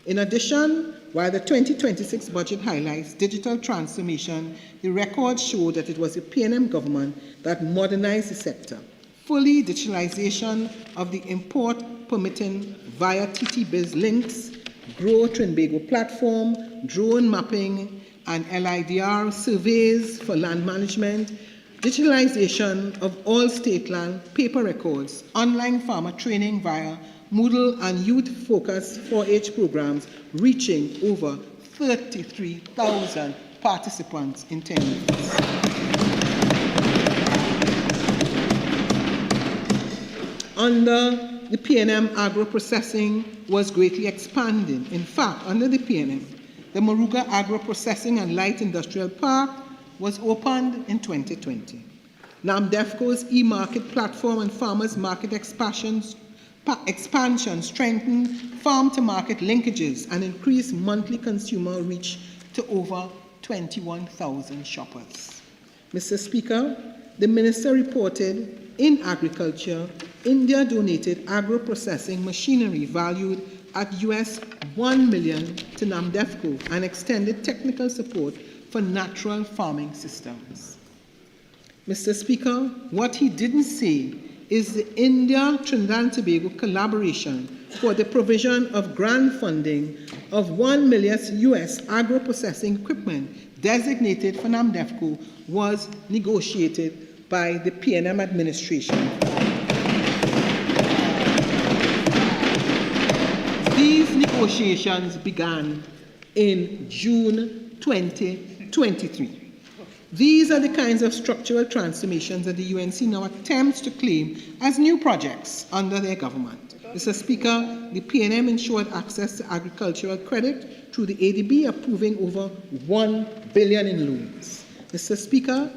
In addition, while the 2026 budget highlights digital transformation, the records show that it was the PNM government that modernized the sector. Fully digitalization of the import permitting via TT-Biz links, Grow Trinbago platform, drone mapping, and LIDR surveys for land management, digitalization of all state land paper records, online farmer training via Moodle and youth-focused 4-H programs reaching over 33,000 participants in 10 years. Under the PNM, agro-processing was greatly expanded. In fact, under the PNM, the Moruga Agro-Processing and Light Industrial Park was opened in 2020. NAMDEFCO's e-market platform and farmers' market expansion strengthened farm-to-market linkages and increased monthly consumer reach to over 21,000 shoppers. Mr. Speaker, the Minister reported in agriculture, India donated agro-processing machinery valued at US $1 million to NAMDEFCO and extended technical support for natural farming systems. Mr. Speaker, what he didn't say is the India-Trinidad and Tobago collaboration for the provision of grant funding of $1 million US agro-processing equipment designated for NAMDEFCO was negotiated by the PNM administration. These negotiations began in June 2023. These are the kinds of structural transformations that the UNC now attempts to claim as new projects under their government. Mr. Speaker, the PNM ensured access to agricultural credit through the ADB, approving over $1 billion in loans. Mr. Speaker,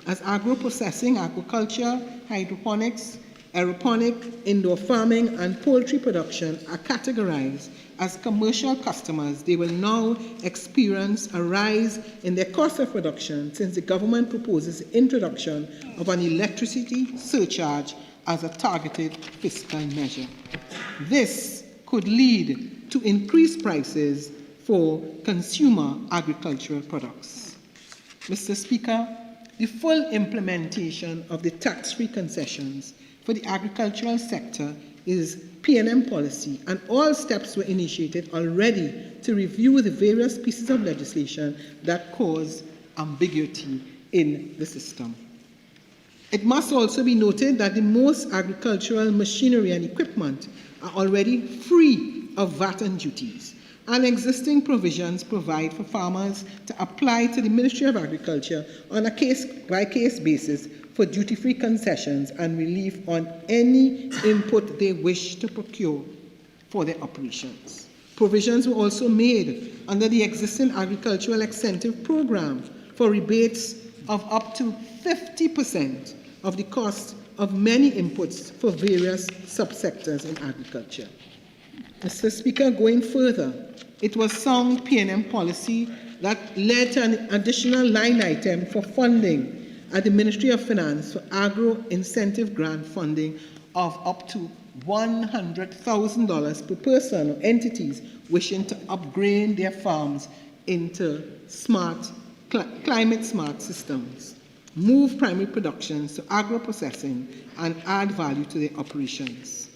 as agro-processing, aquaculture, hydroponics, aeroponic, indoor farming, and poultry production are categorized as commercial customers, they will now experience a rise in their cost of production since the government proposes the introduction of an electricity surcharge as a targeted fiscal measure. This could lead to increased prices for consumer agricultural products. Mr. Speaker, the full implementation of the tax-free concessions for the agricultural sector is PNM policy, and all steps were initiated already to review the various pieces of legislation that cause ambiguity in the system. It must also be noted that the most agricultural machinery and equipment are already free of VAT and duties. and existing provisions provide for farmers to apply to the Ministry of Agriculture on a case-by-case basis for duty-free concessions and relief on any input they wish to procure for their operations. Provisions were also made under the existing agricultural incentive program for rebates of up to 50% of the cost of many inputs for various subsectors in agriculture. Mr. Speaker, going further, it was sound P&M policy that led to an additional line item for funding at the Ministry of Finance for agro incentive grant funding of up to $100,000 per person or entities wishing to upgrade their farms into climate-smart systems, move primary productions to agro-processing, and add value to their operations.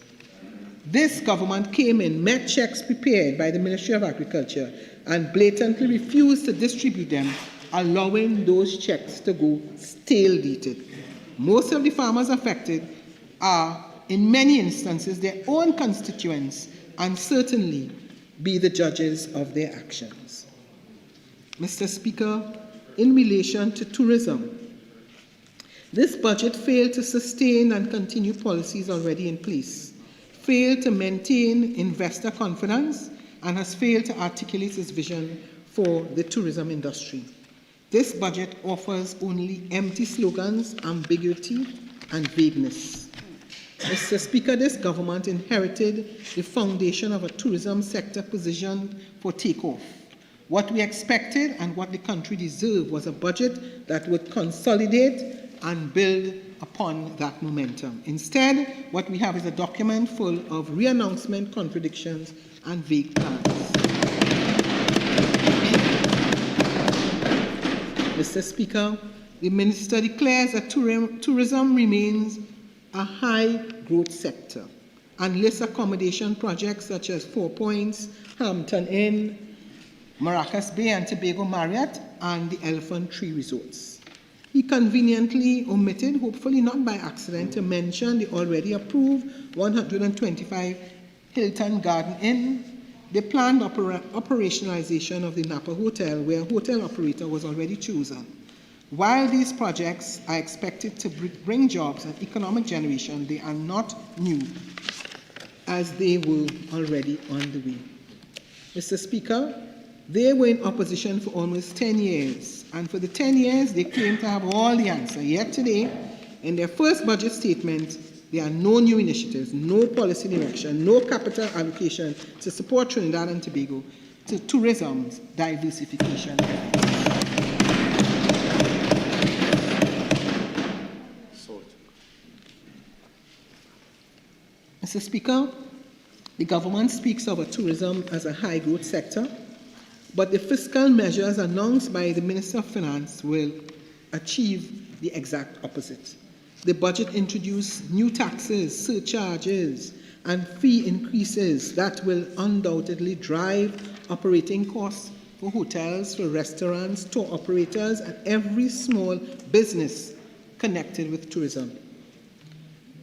This government came in, met checks prepared by the Ministry of Agriculture, and blatantly refused to distribute them, allowing those checks to go stale-dated. Most of the farmers affected are, in many instances, their own constituents, and certainly be the judges of their actions. Mr. Speaker, in relation to tourism, this budget failed to sustain and continue policies already in place, failed to maintain investor confidence, and has failed to articulate its vision for the tourism industry. This budget offers only empty slogans, ambiguity, and vagueness. Mr. Speaker, this government inherited the foundation of a tourism sector positioned for takeoff. What we expected and what the country deserved was a budget that would consolidate and build upon that momentum. Instead, what we have is a document full of re-announcement, contradictions, and vague plans. Mr. Speaker, the Minister declares that tourism remains a high-growth sector and lists accommodation projects such as 4 Points, Hampton Inn, Maracas Bay and Tobago Marriott, and the Elephant Tree Resorts. He conveniently omitted, hopefully not by accident, to mention the already approved 125 Hilton Garden Inn, the planned operationalization of the Napa Hotel, where a hotel operator was already chosen. While these projects are expected to bring jobs and economic generation, they are not new, as they were already on the way. Mr. Speaker, they were in opposition for almost 10 years, and for the 10 years, they claim to have all the answer. Yet today, in their first budget statement, there are no new initiatives, no policy direction, no capital allocation to support Trinidad and Tobago to tourism's diversification. Mr. Speaker, the government speaks of tourism as a high-growth sector, but the fiscal measures announced by the Minister of Finance will achieve the exact opposite. The budget introduced new taxes, surcharges, and fee increases that will undoubtedly drive operating costs for hotels, for restaurants, tour operators, and every small business connected with tourism.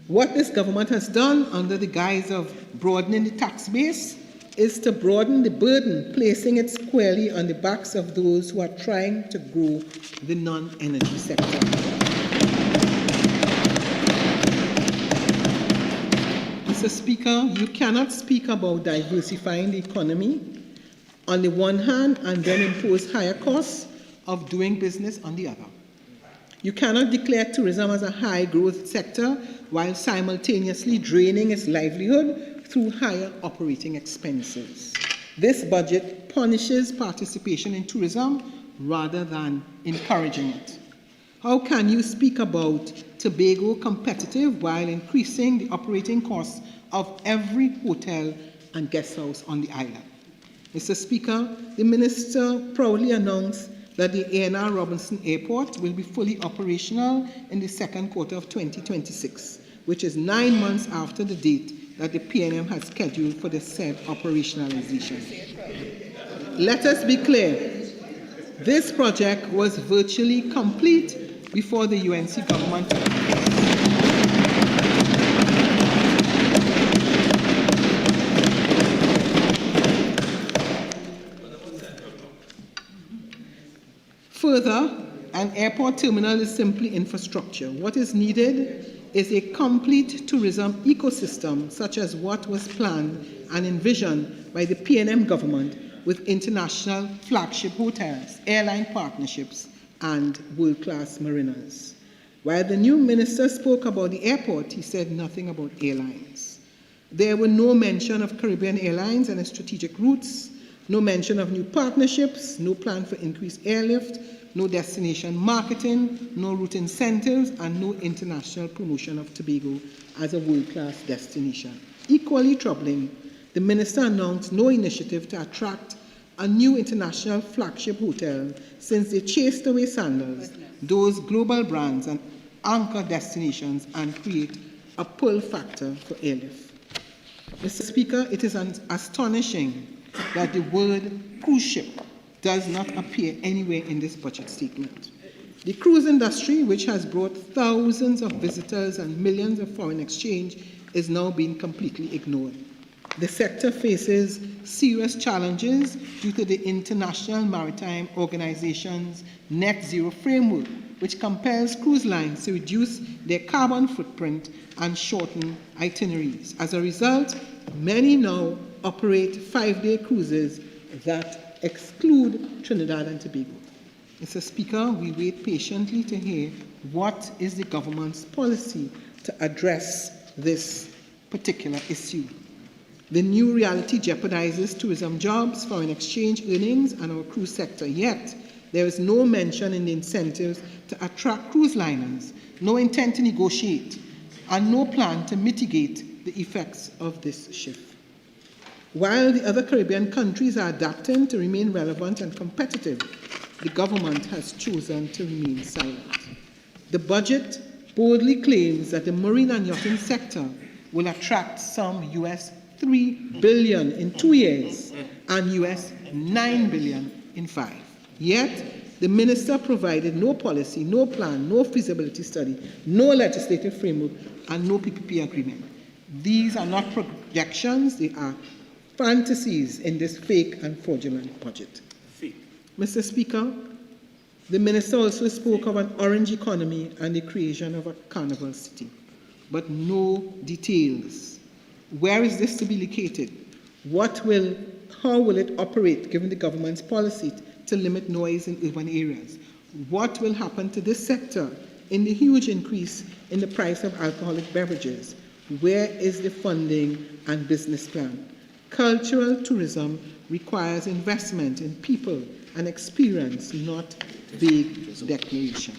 What this government has done under the guise of broadening the tax base is to broaden the burden, placing it squarely on the backs of those who are trying to grow the non-energy sector. Mr. Speaker, you cannot speak about diversifying the economy on the one hand and then impose higher costs of doing business on the other. You cannot declare tourism as a high-growth sector while simultaneously draining its livelihood through higher operating expenses. This budget punishes participation in tourism rather than encouraging it. How can you speak about Tobago competitive while increasing the operating costs of every hotel and guest house on the island? Mr. Speaker, the Minister proudly announced that the Beckles-Robinson Airport will be fully operational in the second quarter of 2026, which is 9 months after the date that the PNM has scheduled for the said operationalization. Let us be clear, this project was virtually complete before the UNC government. Further, an airport terminal is simply infrastructure. What is needed is a complete tourism ecosystem, such as what was planned and envisioned by the PNM government with international flagship hotels, airline partnerships, and world-class mariners. While the new minister spoke about the airport, he said nothing about airlines. There were no mention of Caribbean Airlines and its strategic routes, no mention of new partnerships, no plan for increased airlift, no destination marketing, no route incentives, and no international promotion of Tobago as a world-class destination. Equally troubling, the minister announced no initiative to attract a new international flagship hotel since they chased away Sandals, those global brands and anchor destinations, and create a pull factor for airlift. Mr. Speaker, it is astonishing that the word cruise ship does not appear anywhere in this budget statement. The cruise industry, which has brought thousands of visitors and millions of foreign exchange, is now being completely ignored. The sector faces serious challenges due to the International Maritime Organization's net zero framework, which compels cruise lines to reduce their carbon footprint and shorten itineraries. As a result, many now operate 5-day cruises that exclude Trinidad and Tobago. Mr. Speaker, we wait patiently to hear what is the government's policy to address this particular issue. The new reality jeopardizes tourism jobs, foreign exchange earnings, and our cruise sector. Yet, there is no mention in the incentives to attract cruise liners, no intent to negotiate, and no plan to mitigate the effects of this shift. While the other Caribbean countries are adapting to remain relevant and competitive, the government has chosen to remain silent. The budget boldly claims that the marine and yachting sector will attract some US $3 billion in 2 years and US $9 billion in 5. Yet, the minister provided no policy, no plan, no feasibility study, no legislative framework, and no PPP agreement. These are not projections, they are fantasies in this fake and fraudulent budget. Mr. Speaker, the minister also spoke of an orange economy and the creation of a carnival city, but no details. Where is this to be located? How will it operate given the government's policy to limit noise in urban areas? What will happen to this sector in the huge increase in the price of alcoholic beverages? Where is the funding and business plan? Cultural tourism requires investment in people and experience, not vague declaration.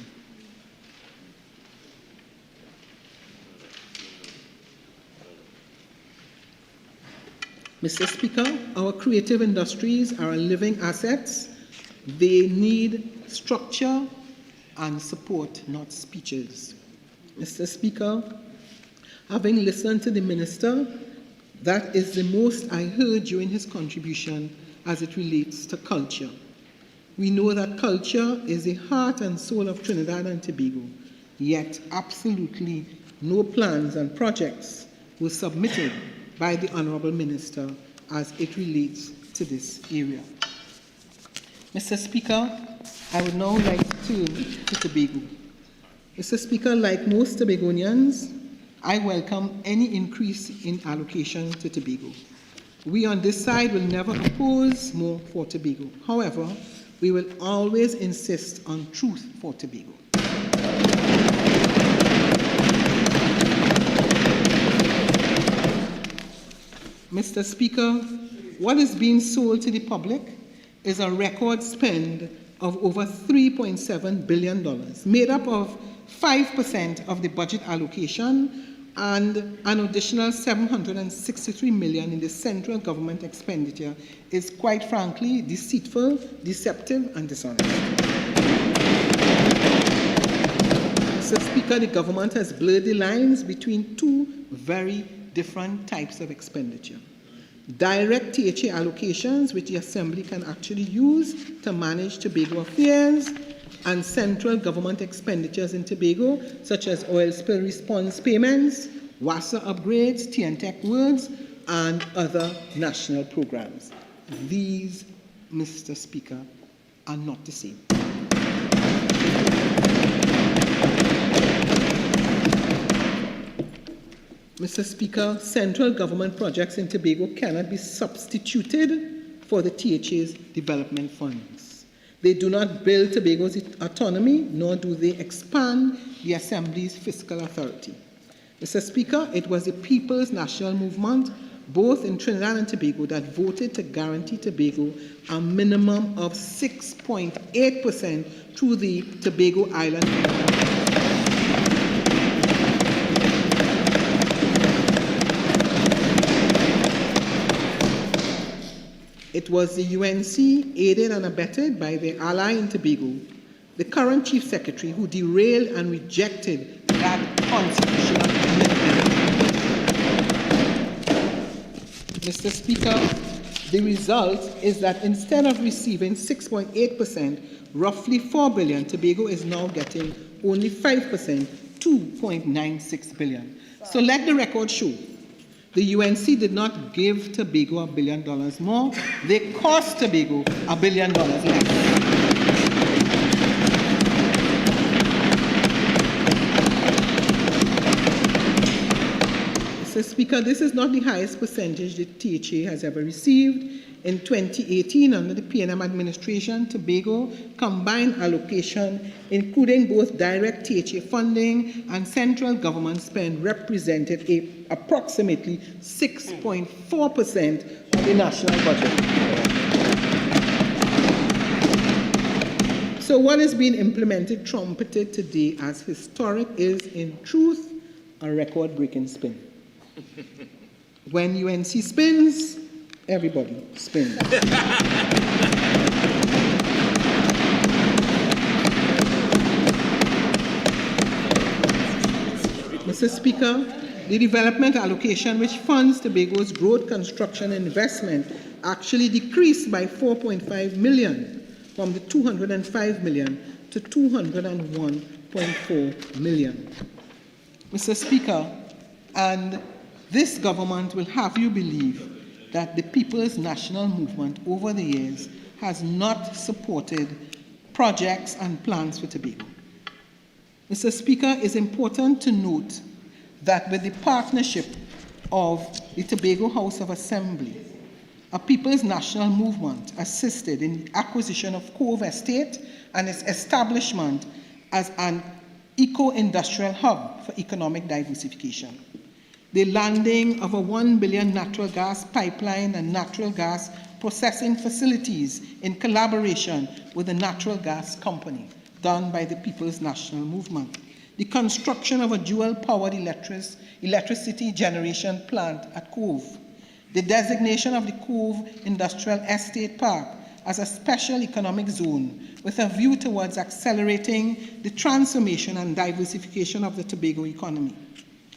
Mr. Speaker, our creative industries are living assets. They need structure and support, not speeches. Mr. Speaker, having listened to the minister, that is the most I heard during his contribution as it relates to culture. We know that culture is the heart and soul of Trinidad and Tobago, yet absolutely no plans and projects were submitted by the Honourable Minister as it relates to this area. Mr. Speaker, I would now like to turn to Tobago. Mr. Speaker, like most Tobagonians, I welcome any increase in allocation to Tobago. We on this side will never oppose more for Tobago. However, we will always insist on truth for Tobago. Mr. Speaker, what is being sold to the public is a record spend of over $3.7 billion, made up of 5% of the budget allocation and an additional $763 million in the central government expenditure is quite frankly deceitful, deceptive, and dishonest. Mr. Speaker, the government has blurred the lines between two very different types of expenditure. Direct THA allocations, which the Assembly can actually use to manage Tobago affairs, and central government expenditures in Tobago, such as oil spill response payments, WASA upgrades, TNTech works, and other national programs. These, Mr. Speaker, are not the same. Mr. Speaker, central government projects in Tobago cannot be substituted for the THA's development funds. They do not build Tobago's autonomy, nor do they expand the Assembly's fiscal authority. Mr. Speaker, it was the People's National Movement, both in Trinidad and Tobago, that voted to guarantee Tobago a minimum of 6.8% through the Tobago Island. It was the UNC, aided and abetted by their ally in Tobago, the current Chief Secretary, who derailed and rejected that constitutional amendment. Mr. Speaker, the result is that instead of receiving 6.8%, roughly $4 billion, Tobago is now getting only 5%, $2.96 billion. So let the record show. The UNC did not give Tobago $1 billion more. They cost Tobago $1 billion less. Mr. Speaker, this is not the highest percentage the THA has ever received. In 2018, under the PNM administration, Tobago combined allocation, including both direct THA funding and central government spend, represented approximately 6.4% of the national budget. So what is being implemented, trumpeted today as historic, is in truth a record-breaking spin. When UNC spins, everybody spins. Mr. Speaker, the development allocation, which funds Tobago's growth, construction, and investment, actually decreased by 4.5 million from the 205 million to 201.4 million. Mr. Speaker, and this government will have you believe that the People's National Movement over the years has not supported projects and plans for Tobago. Mr. Speaker, it's important to note that with the partnership of the Tobago House of Assembly, a People's National Movement assisted in the acquisition of Cove Estate and its establishment as an eco-industrial hub for economic diversification. The landing of a 1 billion natural gas pipeline and natural gas processing facilities in collaboration with the natural gas company done by the People's National Movement. The construction of a dual-powered electricity generation plant at Cove. The designation of the Cove Industrial Estate Park as a special economic zone with a view towards accelerating the transformation and diversification of the Tobago economy.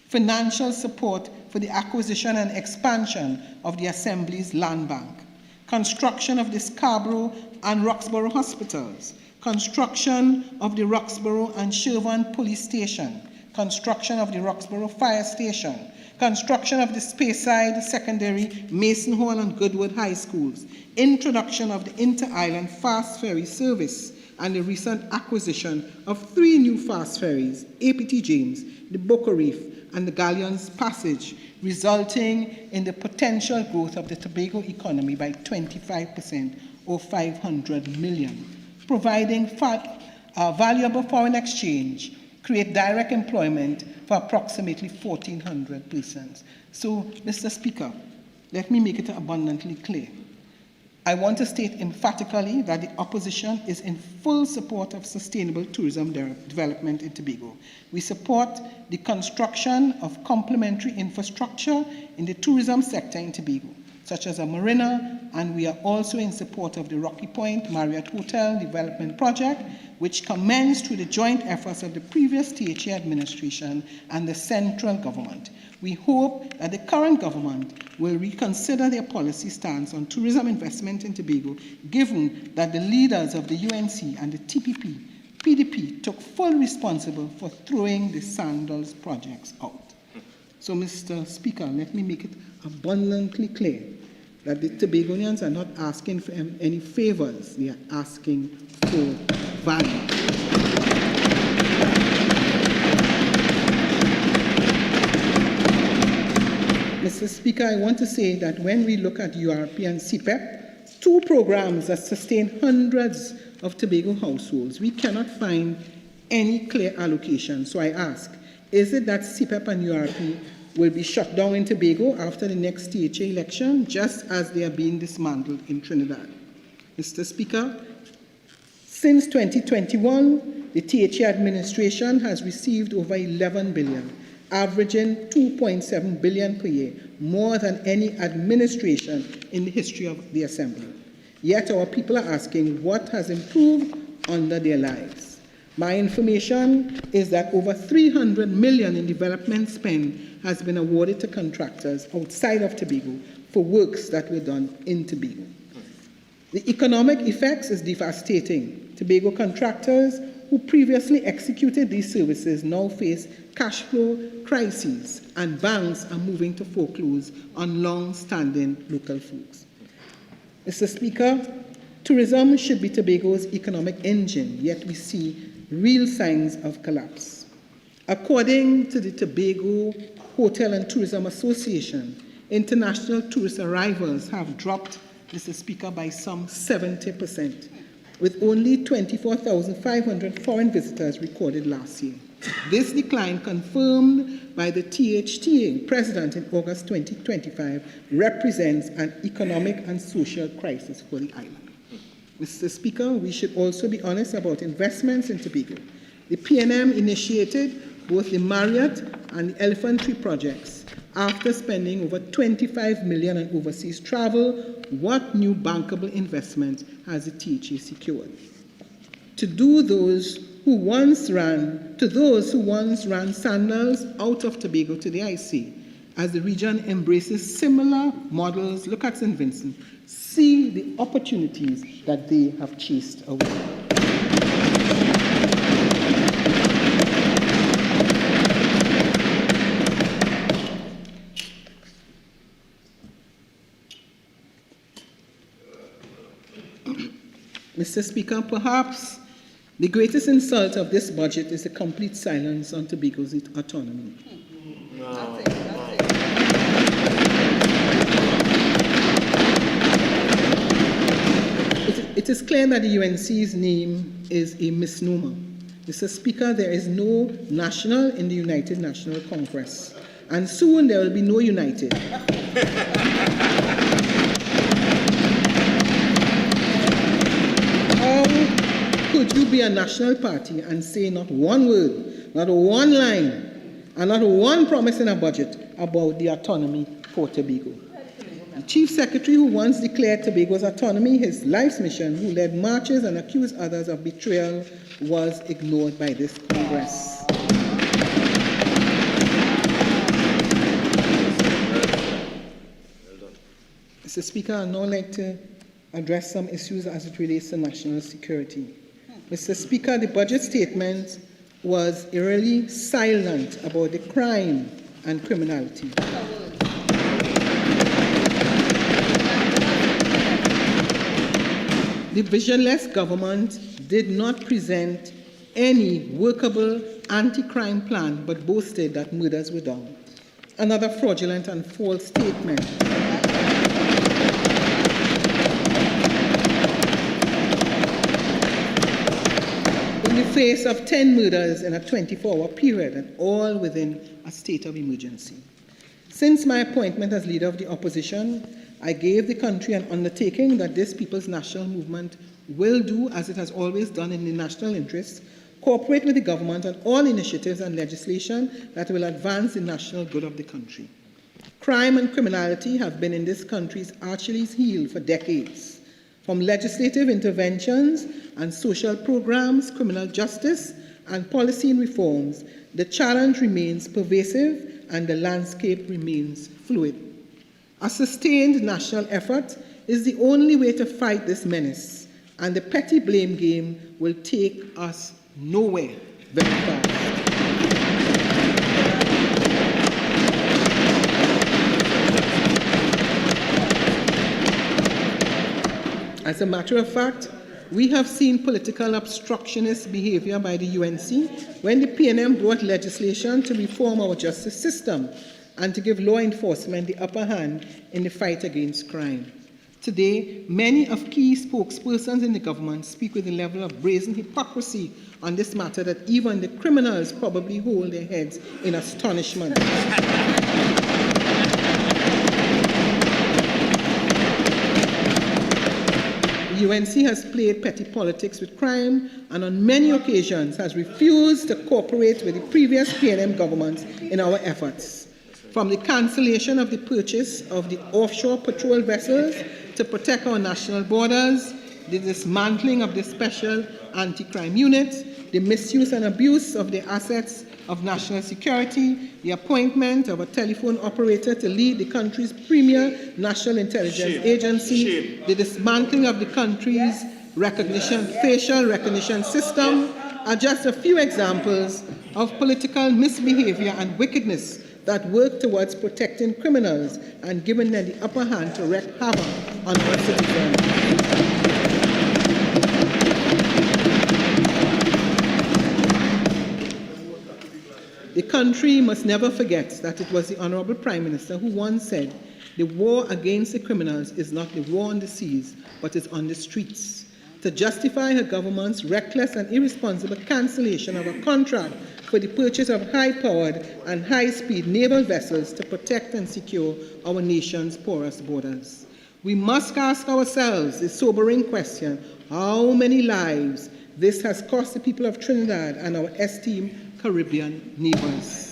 Financial support for the acquisition and expansion of the Assembly's land bank, construction of the Scarborough and Roxborough hospitals, construction of the Roxborough and Sherburne police station, construction of the Roxborough fire station, construction of the Speyside Secondary, Mason Hall and Goodwood High Schools, introduction of the inter-island fast ferry service, and the recent acquisition of 3 new fast ferries, APT James, the Boca Reef, and the Galleon's Passage, resulting in the potential growth of the Tobago economy by 25% or 500 million, providing valuable foreign exchange, create direct employment for approximately 1,400 persons. So, Mr. Speaker, let me make it abundantly clear. I want to state emphatically that the opposition is in full support of sustainable tourism development in Tobago. We support the construction of complementary infrastructure in the tourism sector in Tobago, such as a marina, and we are also in support of the Rocky Point Marriott Hotel development project, which commenced through the joint efforts of the previous THA administration and the central government. We hope that the current government will reconsider their policy stance on tourism investment in Tobago, given that the leaders of the UNC and the PDP took full responsibility for throwing the Sandals projects out. So, Mr. Speaker, let me make it abundantly clear that the Tobagonians are not asking for any favors, they are asking for value. Mr. Speaker, I want to say that when we look at URP and CPEP, two programs that sustain hundreds of Tobago households, we cannot find any clear allocation. So I ask, is it that CPEP and URP will be shut down in Tobago after the next THA election, just as they are being dismantled in Trinidad? Mr. Speaker, since 2021, the THA administration has received over 11 billion, averaging 2.7 billion per year, more than any administration in the history of the Assembly. Yet our people are asking what has improved under their lives. My information is that over 300 million in development spend has been awarded to contractors outside of Tobago for works that were done in Tobago. The economic effects is devastating. Tobago contractors who previously executed these services now face cash flow crises, and banks are moving to foreclose on long-standing local folks. Mr. Speaker, tourism should be Tobago's economic engine, yet we see real signs of collapse. According to the Tobago Hotel and Tourism Association, international tourist arrivals have dropped, Mr. Speaker, by some 70%, with only 24,500 foreign visitors recorded last year. This decline, confirmed by the THTA president in August 2025, represents an economic and social crisis for the island. Mr. Speaker, we should also be honest about investments in Tobago. The PNM initiated both the Marriott and the Elephant Tree projects. After spending over 25 million on overseas travel, what new bankable investment has the THA secured? To those who once ran sandals out of Tobago to the IC, as the region embraces similar models, look at St. Vincent, see the opportunities that they have chased away. Mr. Speaker, perhaps the greatest insult of this budget is the complete silence on Tobago's autonomy. It is clear that the UNC's name is a misnomer. Mr. Speaker, there is no national in the United National Congress, and soon there will be no united. How could you be a national party and say not one word, not one line, and not one promise in a budget about the autonomy for Tobago? The Chief Secretary, who once declared Tobago's autonomy his life's mission, who led marches and accused others of betrayal, was ignored by this Congress. Mr. Speaker, I'd now like to address some issues as it relates to national security. Mr. Speaker, the budget statement was eerily silent about the crime and criminality. The visionless government did not present any workable anti-crime plan, but boasted that murders were done. Another fraudulent and false statement. In the face of 10 murders in a 24-hour period, and all within a state of emergency. Since my appointment as leader of the opposition, I gave the country an undertaking that this people's national movement will do, as it has always done in the national interest, cooperate with the government on all initiatives and legislation that will advance the national good of the country. Crime and criminality have been in this country's Achilles heel for decades. From legislative interventions and social programs, criminal justice, and policy reforms, the challenge remains pervasive and the landscape remains fluid. A sustained national effort is the only way to fight this menace, and the petty blame game will take us nowhere very fast. As a matter of fact, we have seen political obstructionist behavior by the UNC when the PNM brought legislation to reform our justice system. and to give law enforcement the upper hand in the fight against crime. Today, many of key spokespersons in the government speak with a level of brazen hypocrisy on this matter that even the criminals probably hold their heads in astonishment. The UNC has played petty politics with crime and on many occasions has refused to cooperate with the previous PNM governments in our efforts. From the cancellation of the purchase of the offshore patrol vessels to protect our national borders, the dismantling of the special anti-crime unit, the misuse and abuse of the assets of national security, the appointment of a telephone operator to lead the country's premier national intelligence agency, the dismantling of the country's facial recognition system are just a few examples of political misbehavior and wickedness that work towards protecting criminals and giving them the upper hand to wreak havoc on our citizens. The country must never forget that it was the Honorable Prime Minister who once said, "The war against the criminals is not the war on the seas, but is on the streets." To justify her government's reckless and irresponsible cancellation of a contract for the purchase of high-powered and high-speed naval vessels to protect and secure our nation's porous borders. We must ask ourselves the sobering question, how many lives this has cost the people of Trinidad and our esteemed Caribbean neighbors.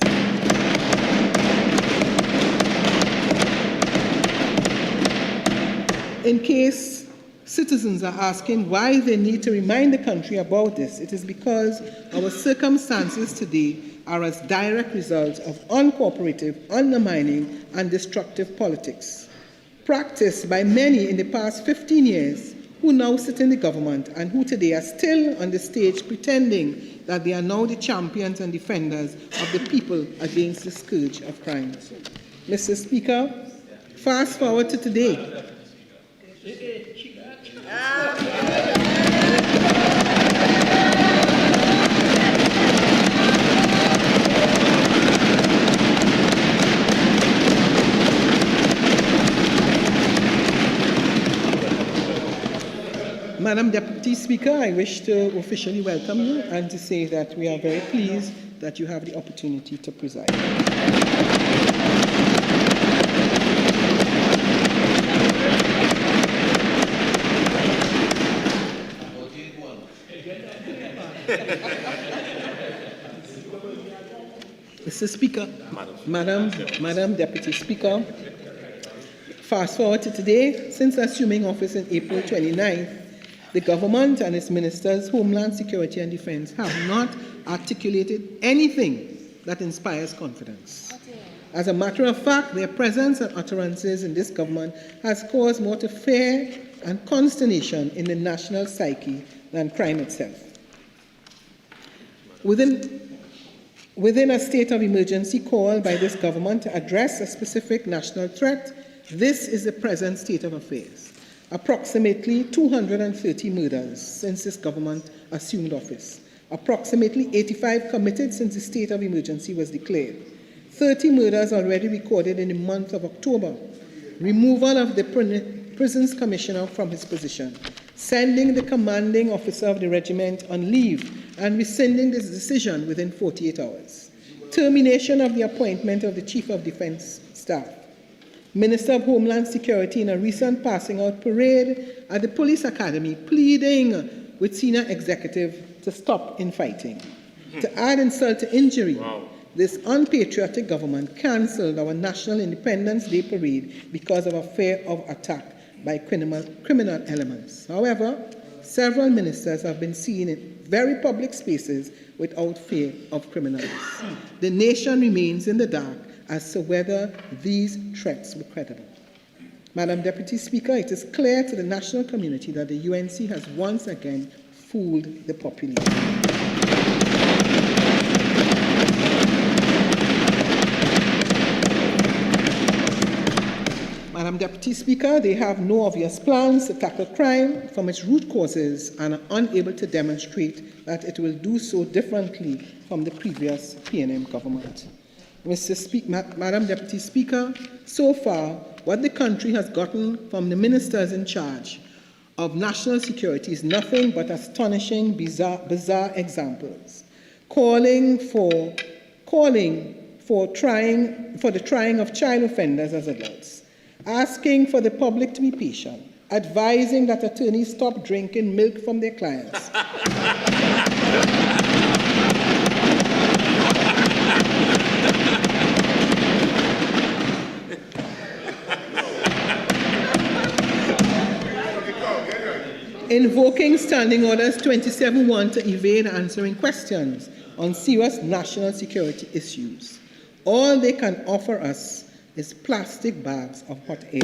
In case citizens are asking why they need to remind the country about this, it is because our circumstances today are as direct results of uncooperative, undermining, and destructive politics, practiced by many in the past 15 years who now sit in the government and who today are still on the stage pretending that they are now the champions and defenders of the people against the scourge of crime. Mr. Speaker, fast forward to today. Madam Deputy Speaker, I wish to officially welcome you and to say that we are very pleased that you have the opportunity to preside. Mr. Speaker, Madam Deputy Speaker, fast forward to today. Since assuming office in April 29th, the government and its ministers, Homeland Security and Defense, have not articulated anything that inspires confidence. As a matter of fact, their presence and utterances in this government has caused more to fear and consternation in the national psyche than crime itself. Within a state of emergency called by this government to address a specific national threat, this is the present state of affairs. Approximately 230 murders since this government assumed office. Approximately 85 committed since the state of emergency was declared. 30 murders already recorded in the month of October. Removal of the prisons commissioner from his position. Sending the commanding officer of the regiment on leave and rescinding this decision within 48 hours. Termination of the appointment of the Chief of Defense Staff. Minister of Homeland Security in a recent passing out parade at the police academy pleading with senior executive to stop infighting. To add insult to injury, this unpatriotic government cancelled our National Independence Day parade because of a fear of attack by criminal elements. However, several ministers have been seen in very public spaces without fear of criminals. The nation remains in the dark as to whether these threats were credible. Madam Deputy Speaker, it is clear to the national community that the UNC has once again fooled the population. Madam Deputy Speaker, they have no obvious plans to tackle crime from its root causes and are unable to demonstrate that it will do so differently from the previous PNM government. Madam Deputy Speaker, so far, what the country has gotten from the ministers in charge of national security is nothing but astonishing, bizarre examples, calling for the trying of child offenders as adults, asking for the public to be patient, advising that attorneys stop drinking milk from their clients. Invoking Standing Orders 27-1 to evade answering questions on serious national security issues. All they can offer us is plastic bags of hot air.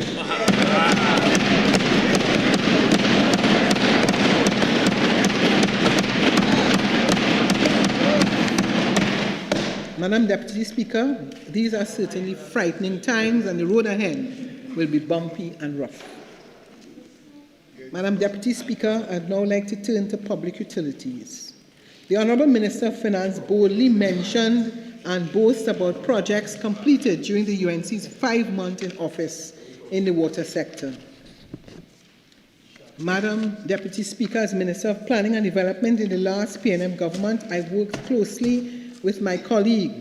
Madam Deputy Speaker, these are certainly frightening times and the road ahead will be bumpy and rough. Madam Deputy Speaker, I'd now like to turn to public utilities. The Honourable Minister of Finance boldly mentioned and boasts about projects completed during the UNC's 5 months in office in the water sector. Madam Deputy Speaker, as Minister of Planning and Development in the last PNM government, I worked closely with my colleague,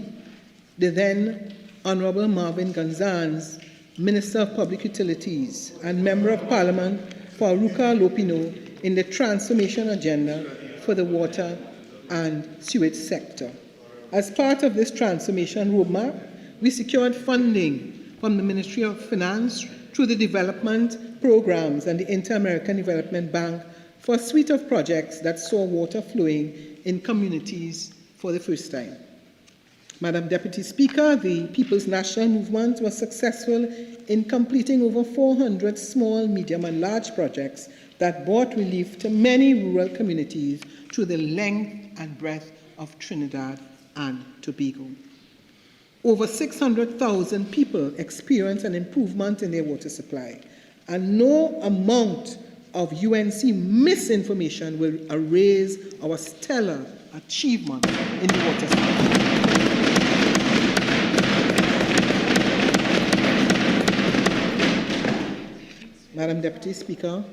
the then Honourable Marvin Gonzalez, Minister of Public Utilities and Member of Parliament for Aruka Lopino in the transformation agenda for the water and sewage sector. As part of this transformation roadmap, we secured funding from the Ministry of Finance through the development programs and the Inter-American Development Bank for a suite of projects that saw water flowing in communities for the first time. Madam Deputy Speaker, the People's National Movement was successful in completing over 400 small, medium and large projects that brought relief to many rural communities through the length and breadth of Trinidad and Tobago. Over 600,000 people experienced an improvement in their water supply, and no amount of UNC misinformation will erase our stellar achievement in the water sector. Madam Deputy Speaker,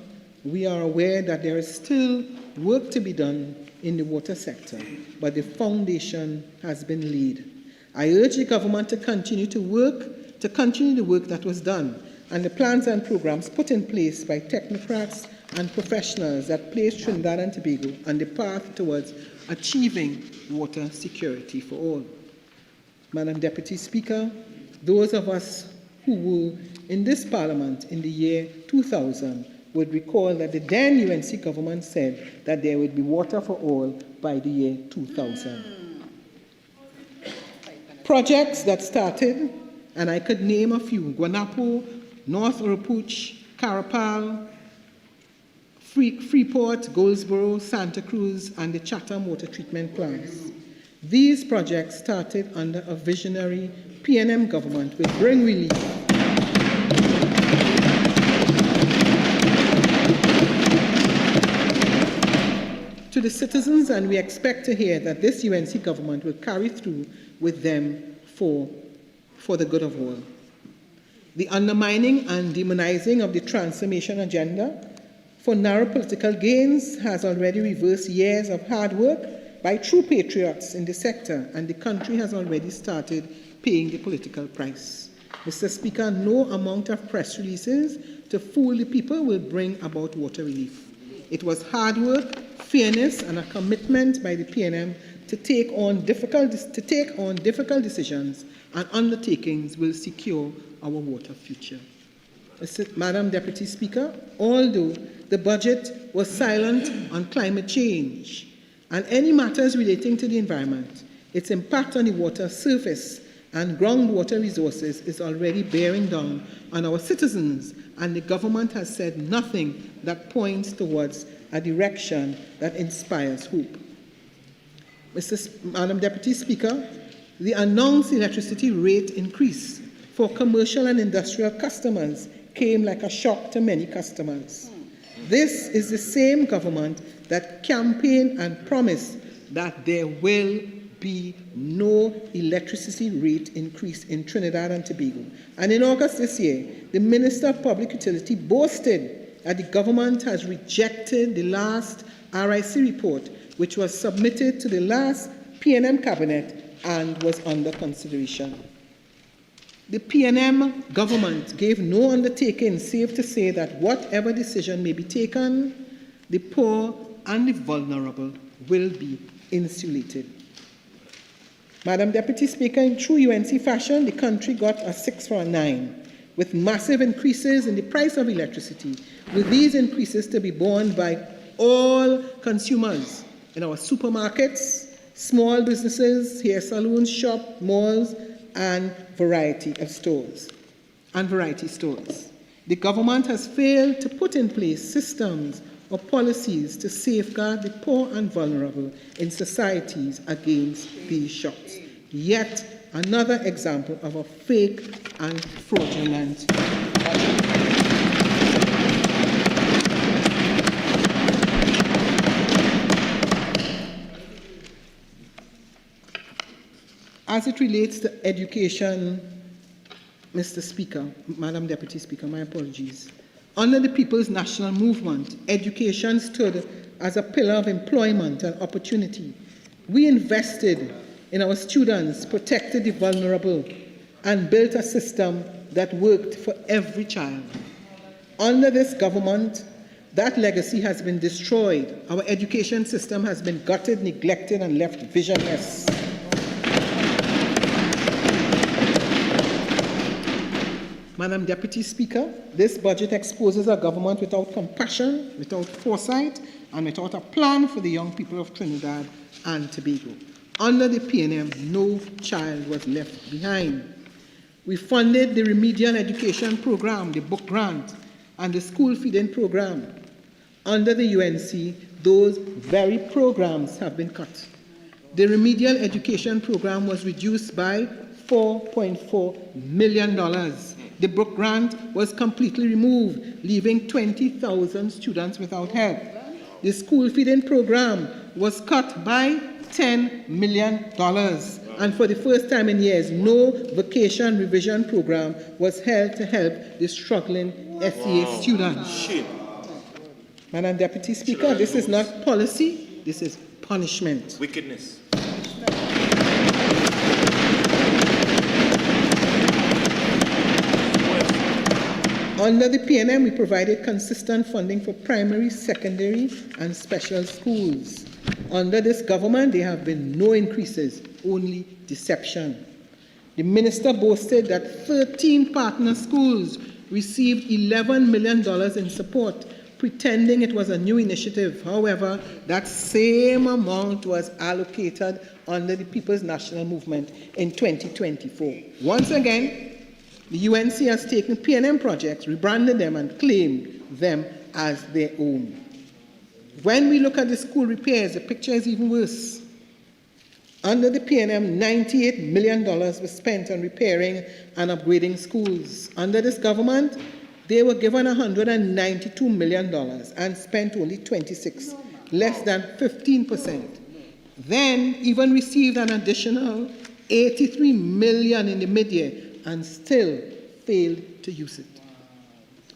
we are aware that there is still work to be done in the water sector, but the foundation has been laid. I urge the government to continue the work that was done and the plans and programs put in place by technocrats and professionals that place Trinidad and Tobago on the path towards achieving water security for all. Madam Deputy Speaker, those of us who were in this Parliament in the year 2000 would recall that the then UNC government said that there would be water for all by the year 2000. Projects that started, and I could name a few: Guanapo, North Oropouche, Carapal, Freeport, Goldsboro, Santa Cruz, and the Chatham water treatment plants. These projects started under a visionary PNM government will bring relief to the citizens, and we expect to hear that this UNC government will carry through with them for the good of all. The undermining and demonizing of the transformation agenda for narrow political gains has already reversed years of hard work by true patriots in the sector, and the country has already started paying the political price. Mr. Speaker, no amount of press releases to fool the people will bring about water relief. It was hard work, fairness, and a commitment by the PNM to take on difficult decisions and undertakings will secure our water future. Madam Deputy Speaker, although the budget was silent on climate change and any matters relating to the environment, its impact on the water surface and groundwater resources is already bearing down on our citizens, and the government has said nothing that points towards a direction that inspires hope. Madam Deputy Speaker, the announced electricity rate increase for commercial and industrial customers came like a shock to many customers. This is the same government that campaigned and promised that there will be no electricity rate increase in Trinidad and Tobago. And in August this year, the Minister of Public Utility boasted that the government has rejected the last RIC report, which was submitted to the last PNM cabinet and was under consideration. The PNM government gave no undertaking save to say that whatever decision may be taken, the poor and the vulnerable will be insulated. Madam Deputy Speaker, in true UNC fashion, the country got a 6 for a 9, with massive increases in the price of electricity, with these increases to be borne by all consumers in our supermarkets, small businesses, hair salons, shops, malls, and variety stores. The government has failed to put in place systems or policies to safeguard the poor and vulnerable in societies against these shocks. Yet another example of a fake and fraudulent budget. As it relates to education, Mr. Speaker, Madam Deputy Speaker, my apologies. Under the People's National Movement, education stood as a pillar of employment and opportunity. We invested in our students, protected the vulnerable, and built a system that worked for every child. Under this government, that legacy has been destroyed. Our education system has been gutted, neglected, and left visionless. Madam Deputy Speaker, this budget exposes a government without compassion, without foresight, and without a plan for the young people of Trinidad and Tobago. Under the PNM, no child was left behind. We funded the remedial education program, the book grant, and the school feeding program. Under the UNC, those very programs have been cut. The remedial education program was reduced by $4.4 million. The book grant was completely removed, leaving 20,000 students without help. The school feeding program was cut by $10 million. And for the first time in years, no vacation revision program was held to help the struggling SEA students. Madam Deputy Speaker, this is not policy, this is punishment. Wickedness. Under the PNM, we provided consistent funding for primary, secondary, and special schools. Under this government, there have been no increases, only deception. The minister boasted that 13 partner schools received $11 million in support, pretending it was a new initiative. However, that same amount was allocated under the People's National Movement in 2024. Once again, the UNC has taken PNM projects, rebranded them, and claimed them as their own. When we look at the school repairs, the picture is even worse. Under the PNM, $98 million was spent on repairing and upgrading schools. Under this government, they were given $192 million and spent only 26, less than 15%. Then even received an additional $83 million in the mid-year and still failed to use it.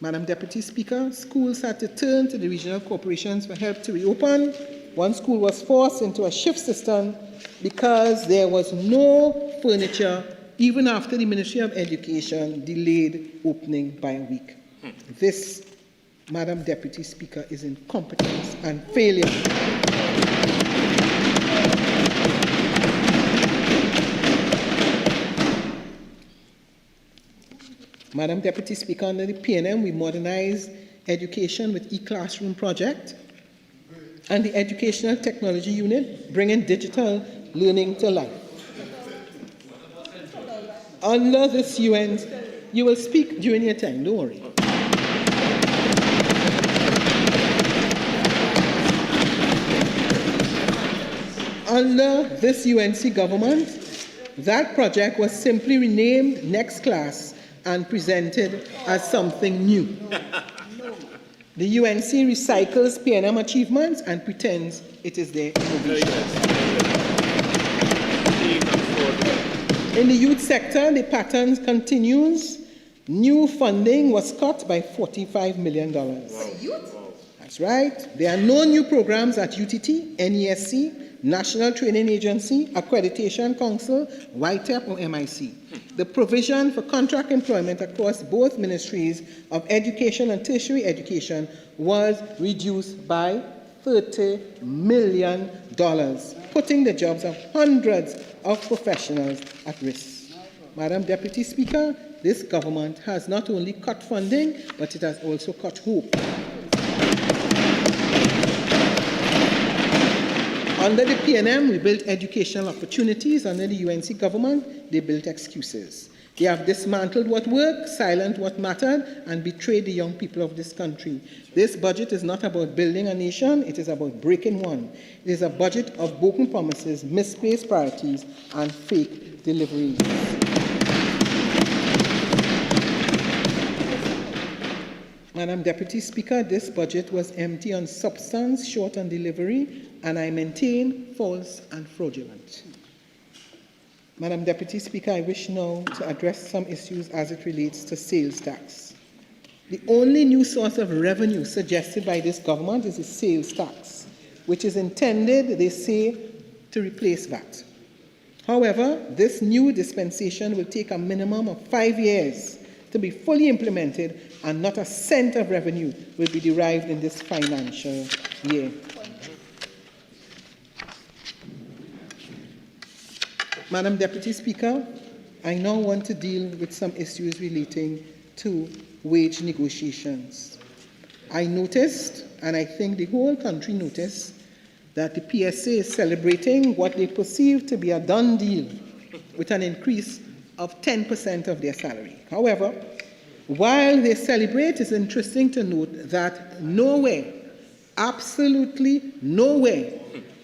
Madam Deputy Speaker, schools had to turn to the regional corporations for help to reopen. One school was forced into a shift system because there was no furniture even after the Ministry of Education delayed opening by a week. This, Madam Deputy Speaker, is incompetence and failure. Madam Deputy Speaker, under the PNM, we modernized education with e-classroom project and the Educational Technology Unit, bringing digital learning to life. Under this UN, you will speak during your time, don't worry. Under this UNC government, that project was simply renamed Next Class and presented as something new. The UNC recycles PNM achievements and pretends it is their innovation. In the youth sector, the pattern continues. New funding was cut by $45 million. That's right. There are no new programs at UTT, NESC, National Training Agency, Accreditation Council, YTEP, or MIC. The provision for contract employment across both ministries of education and tertiary education was reduced by $30 million, putting the jobs of hundreds of professionals at risk. Madam Deputy Speaker, this government has not only cut funding, but it has also cut hope. Under the PNM, we built educational opportunities. Under the UNC government, they built excuses. They have dismantled what worked, silenced what mattered, and betrayed the young people of this country. This budget is not about building a nation, it is about breaking one. It is a budget of broken promises, misplaced priorities, and fake deliveries. Madam Deputy Speaker, this budget was empty on substance, short on delivery, and I maintain false and fraudulent. Madam Deputy Speaker, I wish now to address some issues as it relates to sales tax. The only new source of revenue suggested by this government is the sales tax, which is intended, they say, to replace VAT. However, this new dispensation will take a minimum of 5 years to be fully implemented, and not a cent of revenue will be derived in this financial year. Madam Deputy Speaker, I now want to deal with some issues relating to wage negotiations. I noticed, and I think the whole country noticed, that the PSA is celebrating what they perceive to be a done deal with an increase of 10% of their salary. However, while they celebrate, it's interesting to note that nowhere, absolutely nowhere,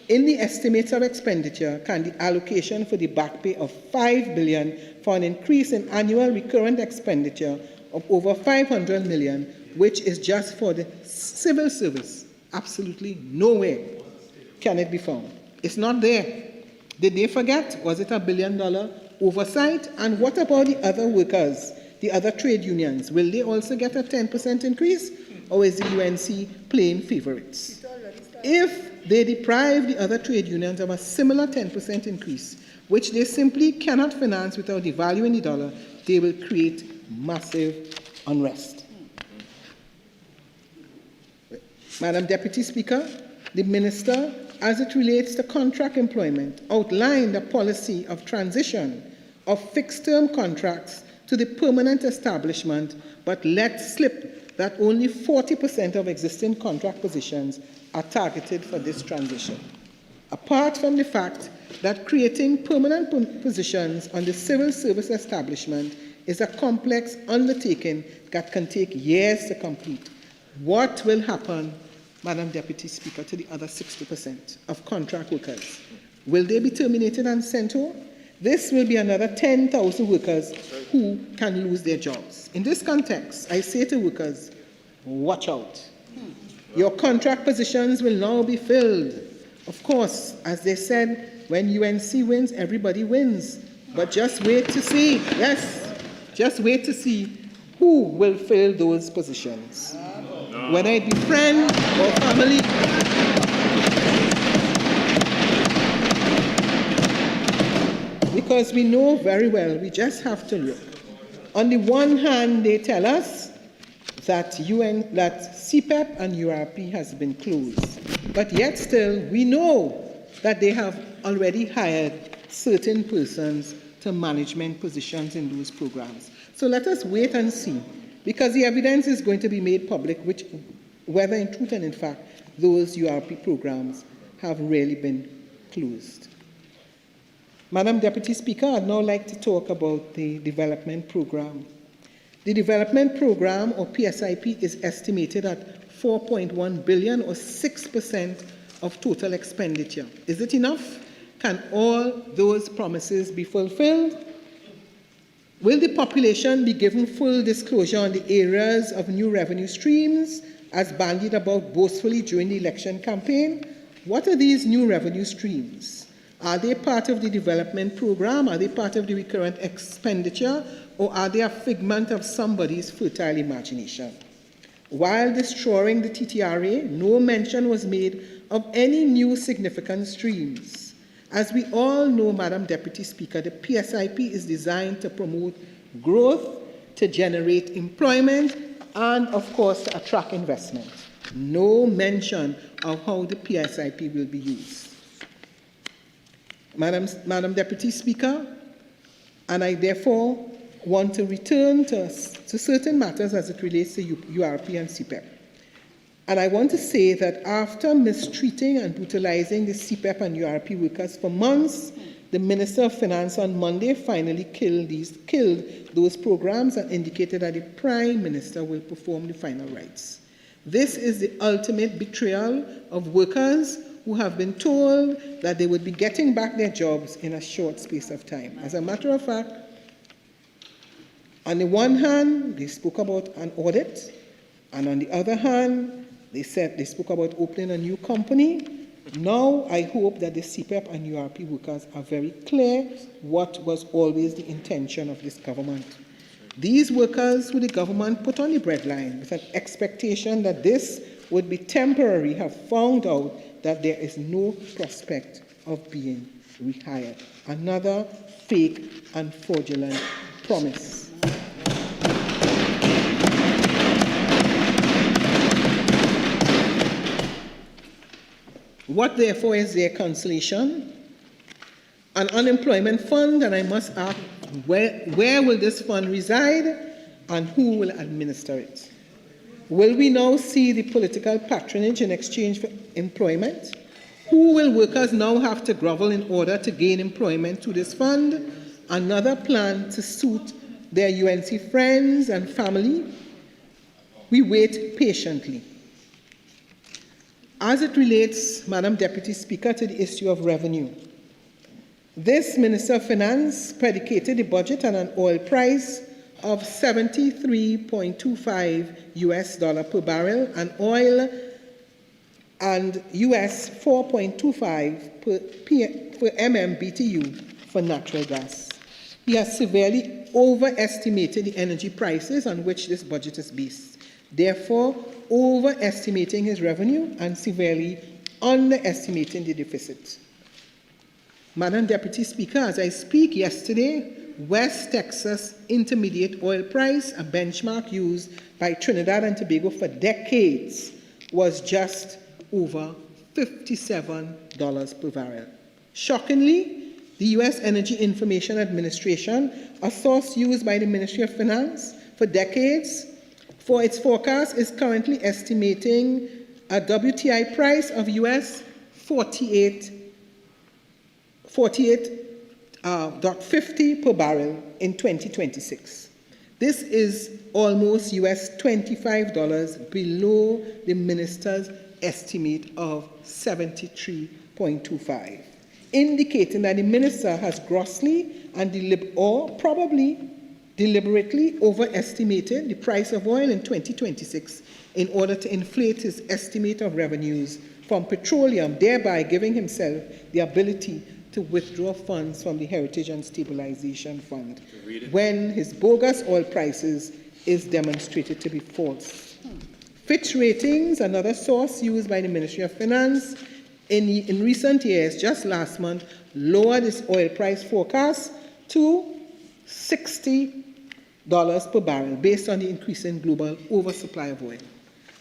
in the estimates of expenditure can the allocation for the back pay of $5 billion for an increase in annual recurrent expenditure of over $500 million, which is just for the civil service. Absolutely nowhere can it be found. It's not there. Did they forget? Was it $1 billion oversight? And what about the other workers, the other trade unions? Will they also get a 10% increase? Or is the UNC playing favorites? If they deprive the other trade unions of a similar 10% increase, which they simply cannot finance without devaluing the dollar, they will create massive unrest. Madam Deputy Speaker, the Minister, as it relates to contract employment, outlined a policy of transition of fixed-term contracts to the permanent establishment, but let slip that only 40% of existing contract positions are targeted for this transition. Apart from the fact that creating permanent positions on the civil service establishment is a complex undertaking that can take years to complete, what will happen, Madam Deputy Speaker, to the other 60% of contract workers? Will they be terminated and sent home? This will be another 10,000 workers who can lose their jobs. In this context, I say to workers, watch out. Your contract positions will now be filled. Of course, as they said, when UNC wins, everybody wins. But just wait to see, yes, just wait to see who will fill those positions. Whether it be friend or family. Because we know very well, we just have to look. On the one hand, they tell us that CPEP and URP has been closed. But yet still, we know that they have already hired certain persons to management positions in those programs. So let us wait and see, because the evidence is going to be made public, whether in truth and in fact, those URP programs have really been closed. Madam Deputy Speaker, I'd now like to talk about the development program. The development program, or PSIP, is estimated at $4.1 billion, or 6% of total expenditure. Is it enough? Can all those promises be fulfilled? Will the population be given full disclosure on the areas of new revenue streams, as bandied about boastfully during the election campaign? What are these new revenue streams? Are they part of the development program? Are they part of the recurrent expenditure? Or are they a figment of somebody's fertile imagination? While destroying the TTRA, no mention was made of any new significant streams. As we all know, Madam Deputy Speaker, the PSIP is designed to promote growth, to generate employment, and, of course, to attract investment. No mention of how the PSIP will be used. Madam Deputy Speaker, and I therefore want to return to certain matters as it relates to URP and CPEP. And I want to say that after mistreating and brutalizing the CPEP and URP workers for months, the Minister of Finance on Monday finally killed those programs and indicated that the Prime Minister will perform the final rites. This is the ultimate betrayal of workers who have been told that they would be getting back their jobs in a short space of time. As a matter of fact, on the one hand, they spoke about an audit, and on the other hand, they spoke about opening a new company. Now, I hope that the CPEP and URP workers are very clear what was always the intention of this government. These workers who the government put on the breadline with an expectation that this would be temporary have found out that there is no prospect of being rehired. Another fake and fraudulent promise. What, therefore, is their consolation? An unemployment fund, and I must ask, where will this fund reside and who will administer it? Will we now see the political patronage in exchange for employment? Who will workers now have to grovel in order to gain employment to this fund? Another plan to suit their UNC friends and family? We wait patiently. As it relates, Madam Deputy Speaker, to the issue of revenue, this Minister of Finance predicated the budget on an oil price of $73.25 per barrel and oil and US 4.25 per MMBTU for natural gas. He has severely overestimated the energy prices on which this budget is based, therefore overestimating his revenue and severely underestimating the deficit. Madam Deputy Speaker, as I speak yesterday, West Texas Intermediate Oil Price, a benchmark used by Trinidad and Tobago for decades, was just over $57 per barrel. Shockingly, the U.S. Energy Information Administration, a source used by the Ministry of Finance for decades, for its forecast is currently estimating a WTI price of US $48.50 per barrel in 2026. This is almost US $25 below the minister's estimate of 73.25, indicating that the minister has grossly and probably deliberately overestimated the price of oil in 2026 in order to inflate his estimate of revenues from petroleum, thereby giving himself the ability to withdraw funds from the Heritage and Stabilization Fund when his bogus oil prices is demonstrated to be false. Fitch Ratings, another source used by the Ministry of Finance, in recent years, just last month, lowered its oil price forecast to $60 per barrel based on the increasing global oversupply of oil.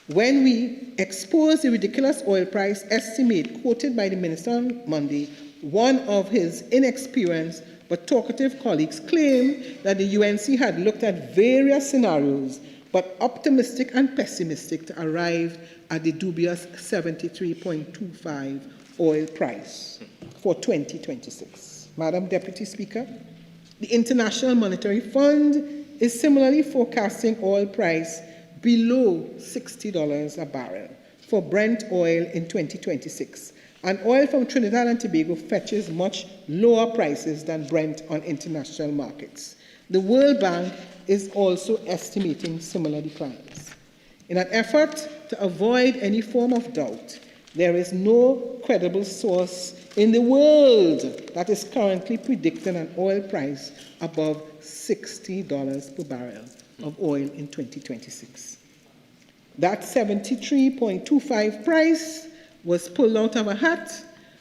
When we expose the ridiculous oil price estimate quoted by the minister on Monday, one of his inexperienced but talkative colleagues claimed that the UNC had looked at various scenarios, but optimistic and pessimistic, to arrive at the dubious 73.25 oil price for 2026. Madam Deputy Speaker, the International Monetary Fund is similarly forecasting oil price below $60 a barrel for Brent oil in 2026. And oil from Trinidad and Tobago fetches much lower prices than Brent on international markets. The World Bank is also estimating similar declines. In an effort to avoid any form of doubt, there is no credible source in the world that is currently predicting an oil price above $60 per barrel of oil in 2026. That 73.25 price was pulled out of a hat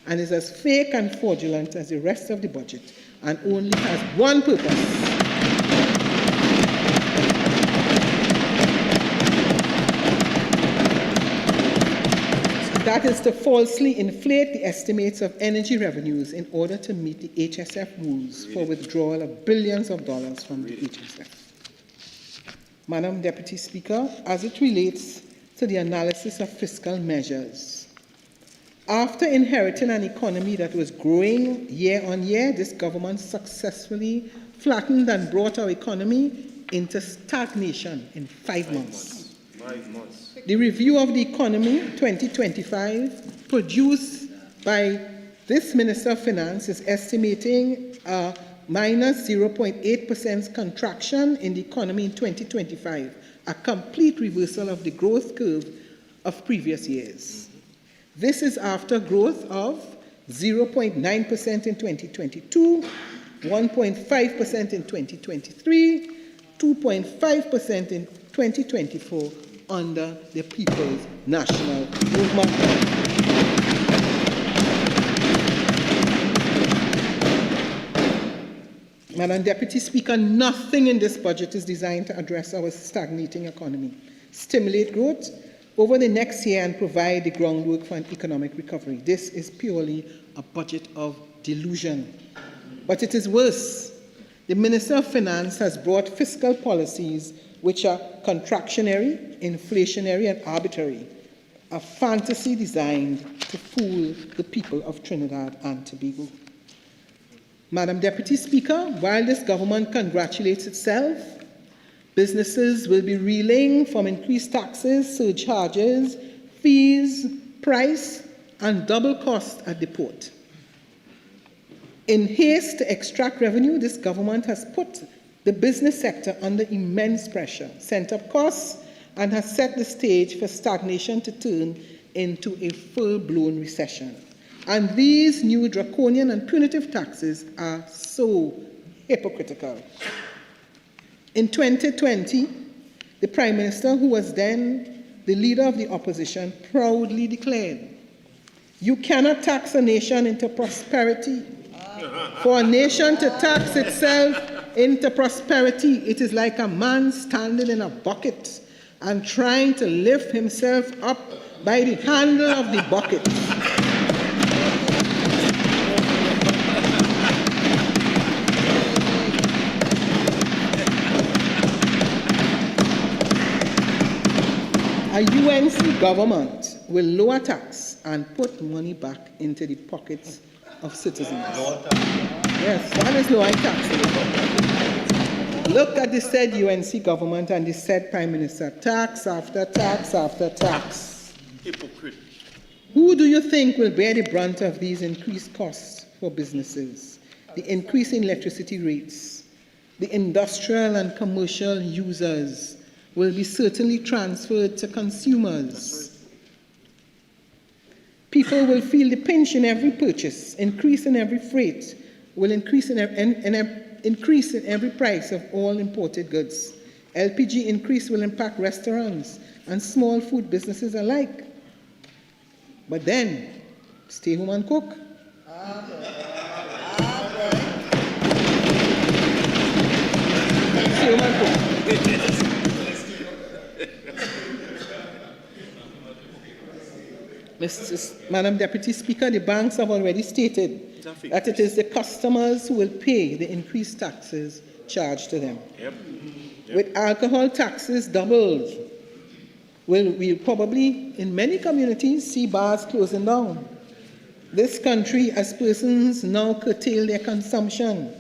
and is as fake and fraudulent as the rest of the budget and only has one purpose: that is to falsely inflate the estimates of energy revenues in order to meet the HSF rules for withdrawal of billions of dollars from the HSF. Madam Deputy Speaker, as it relates to the analysis of fiscal measures, after inheriting an economy that was growing year on year, this government successfully flattened and brought our economy into stagnation in 5 months. 5 months. The review of the economy 2025 produced by this Minister of Finance is estimating a minus 0.8% contraction in the economy in 2025, a complete reversal of the growth curve of previous years. This is after growth of 0.9% in 2022, 1.5% in 2023, 2.5% in 2024 under the People's National Movement. Madam Deputy Speaker, nothing in this budget is designed to address our stagnating economy, stimulate growth over the next year, and provide the groundwork for an economic recovery. This is purely a budget of delusion. But it is worse. The Minister of Finance has brought fiscal policies which are contractionary, inflationary, and arbitrary, a fantasy designed to fool the people of Trinidad and Tobago. Madam Deputy Speaker, while this government congratulates itself, businesses will be reeling from increased taxes, surcharges, fees, price, and double cost at the port. In haste to extract revenue, this government has put the business sector under immense pressure, sent up costs, and has set the stage for stagnation to turn into a full-blown recession. And these new draconian and punitive taxes are so hypocritical. In 2020, the Prime Minister, who was then the leader of the opposition, proudly declared, "You cannot tax a nation into prosperity. For a nation to tax itself into prosperity, it is like a man standing in a bucket and trying to lift himself up by the handle of the bucket." A UNC government will lower tax and put money back into the pockets of citizens. Yes, that is lowering taxes. Look at the said UNC government and the said Prime Minister, tax after tax after tax. Hypocrite. Who do you think will bear the brunt of these increased costs for businesses? The increase in electricity rates, the industrial and commercial users will be certainly transferred to consumers. People will feel the pinch in every purchase, increase in every freight, will increase in every price of all imported goods. LPG increase will impact restaurants and small food businesses alike. But then, stay home and cook. Stay home and cook. Madam Deputy Speaker, the banks have already stated that it is the customers who will pay the increased taxes charged to them. Yep. With alcohol taxes doubled, we'll probably, in many communities, see bars closing down. This country, as persons now curtail their consumption,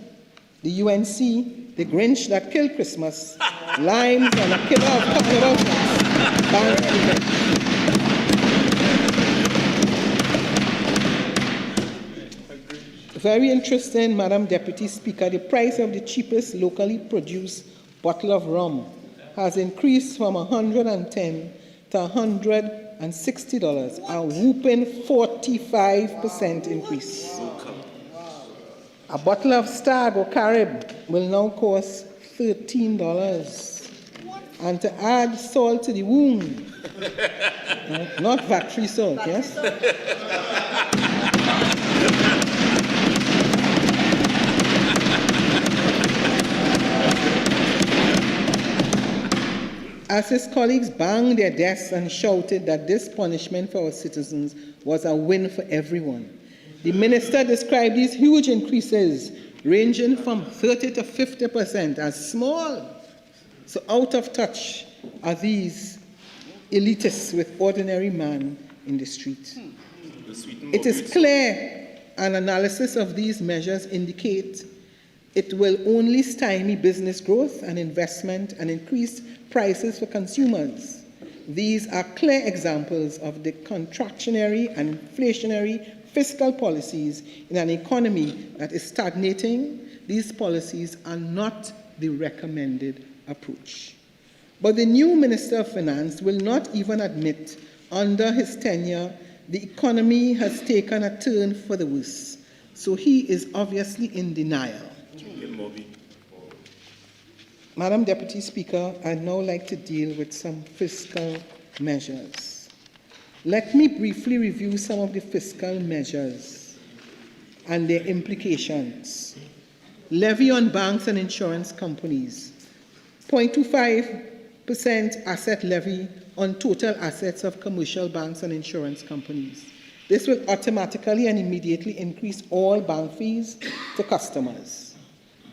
the UNC, the Grinch that killed Christmas, limes and a killer of carnival bans everything. Very interesting, Madam Deputy Speaker, the price of the cheapest locally produced bottle of rum has increased from 110 to 100 $160, a whooping 45% increase. A bottle of Stag or Carib will now cost $13. And to add salt to the wound, not factory salt, yes? As his colleagues banged their desks and shouted that this punishment for our citizens was a win for everyone, the minister described these huge increases, ranging from 30 to 50%, as small. So out of touch are these elitists with ordinary man in the street. It is clear an analysis of these measures indicate it will only stymie business growth and investment and increase prices for consumers. These are clear examples of the contractionary and inflationary fiscal policies in an economy that is stagnating. These policies are not the recommended approach. But the new Minister of Finance will not even admit under his tenure the economy has taken a turn for the worse. So he is obviously in denial. Madam Deputy Speaker, I'd now like to deal with some fiscal measures. Let me briefly review some of the fiscal measures and their implications. Levy on banks and insurance companies. 0.25% asset levy on total assets of commercial banks and insurance companies. This will automatically and immediately increase all bank fees to customers.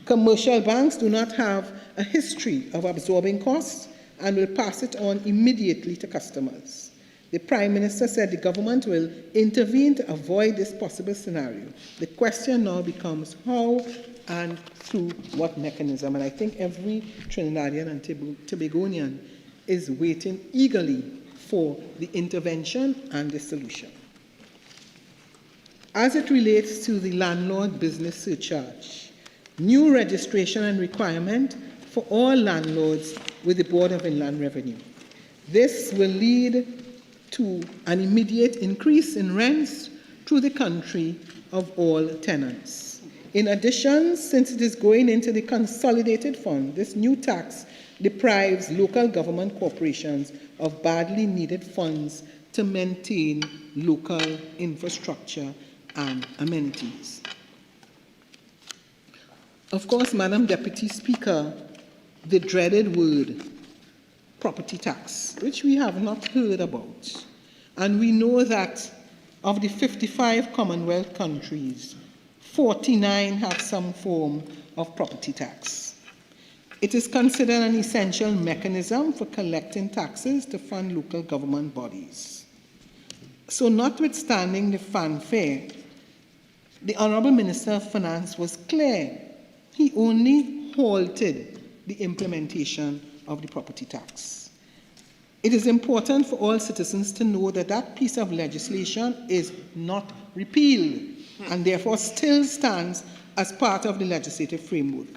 Commercial banks do not have a history of absorbing costs and will pass it on immediately to customers. The Prime Minister said the government will intervene to avoid this possible scenario. The question now becomes how and through what mechanism. And I think every Trinidadian and Tobagonian is waiting eagerly for the intervention and the solution. As it relates to the landlord business surcharge, new registration and requirement for all landlords with the Board of Inland Revenue. This will lead to an immediate increase in rents through the country of all tenants. In addition, since it is going into the consolidated fund, this new tax deprives local government corporations of badly needed funds to maintain local infrastructure and amenities. Of course, Madam Deputy Speaker, the dreaded word, property tax, which we have not heard about. And we know that of the 55 Commonwealth countries, 49 have some form of property tax. It is considered an essential mechanism for collecting taxes to fund local government bodies. So notwithstanding the fanfare, the Honourable Minister of Finance was clear. He only halted the implementation of the property tax. It is important for all citizens to know that that piece of legislation is not repealed and therefore still stands as part of the legislative framework.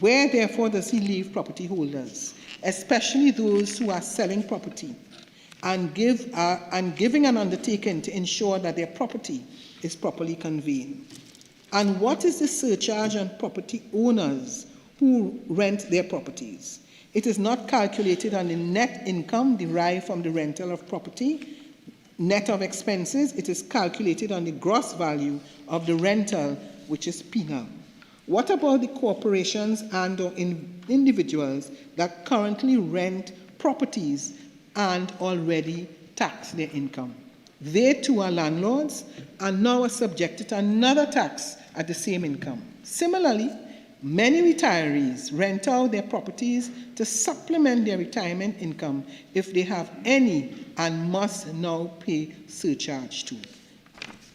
Where, therefore, does he leave property holders, especially those who are selling property and giving an undertaking to ensure that their property is properly conveyed? And what is the surcharge on property owners who rent their properties? It is not calculated on the net income derived from the rental of property, net of expenses. It is calculated on the gross value of the rental, which is penal. What about the corporations and or individuals that currently rent properties and already tax their income? They too are landlords and now are subjected to another tax at the same income. Similarly, many retirees rent out their properties to supplement their retirement income if they have any and must now pay surcharge too.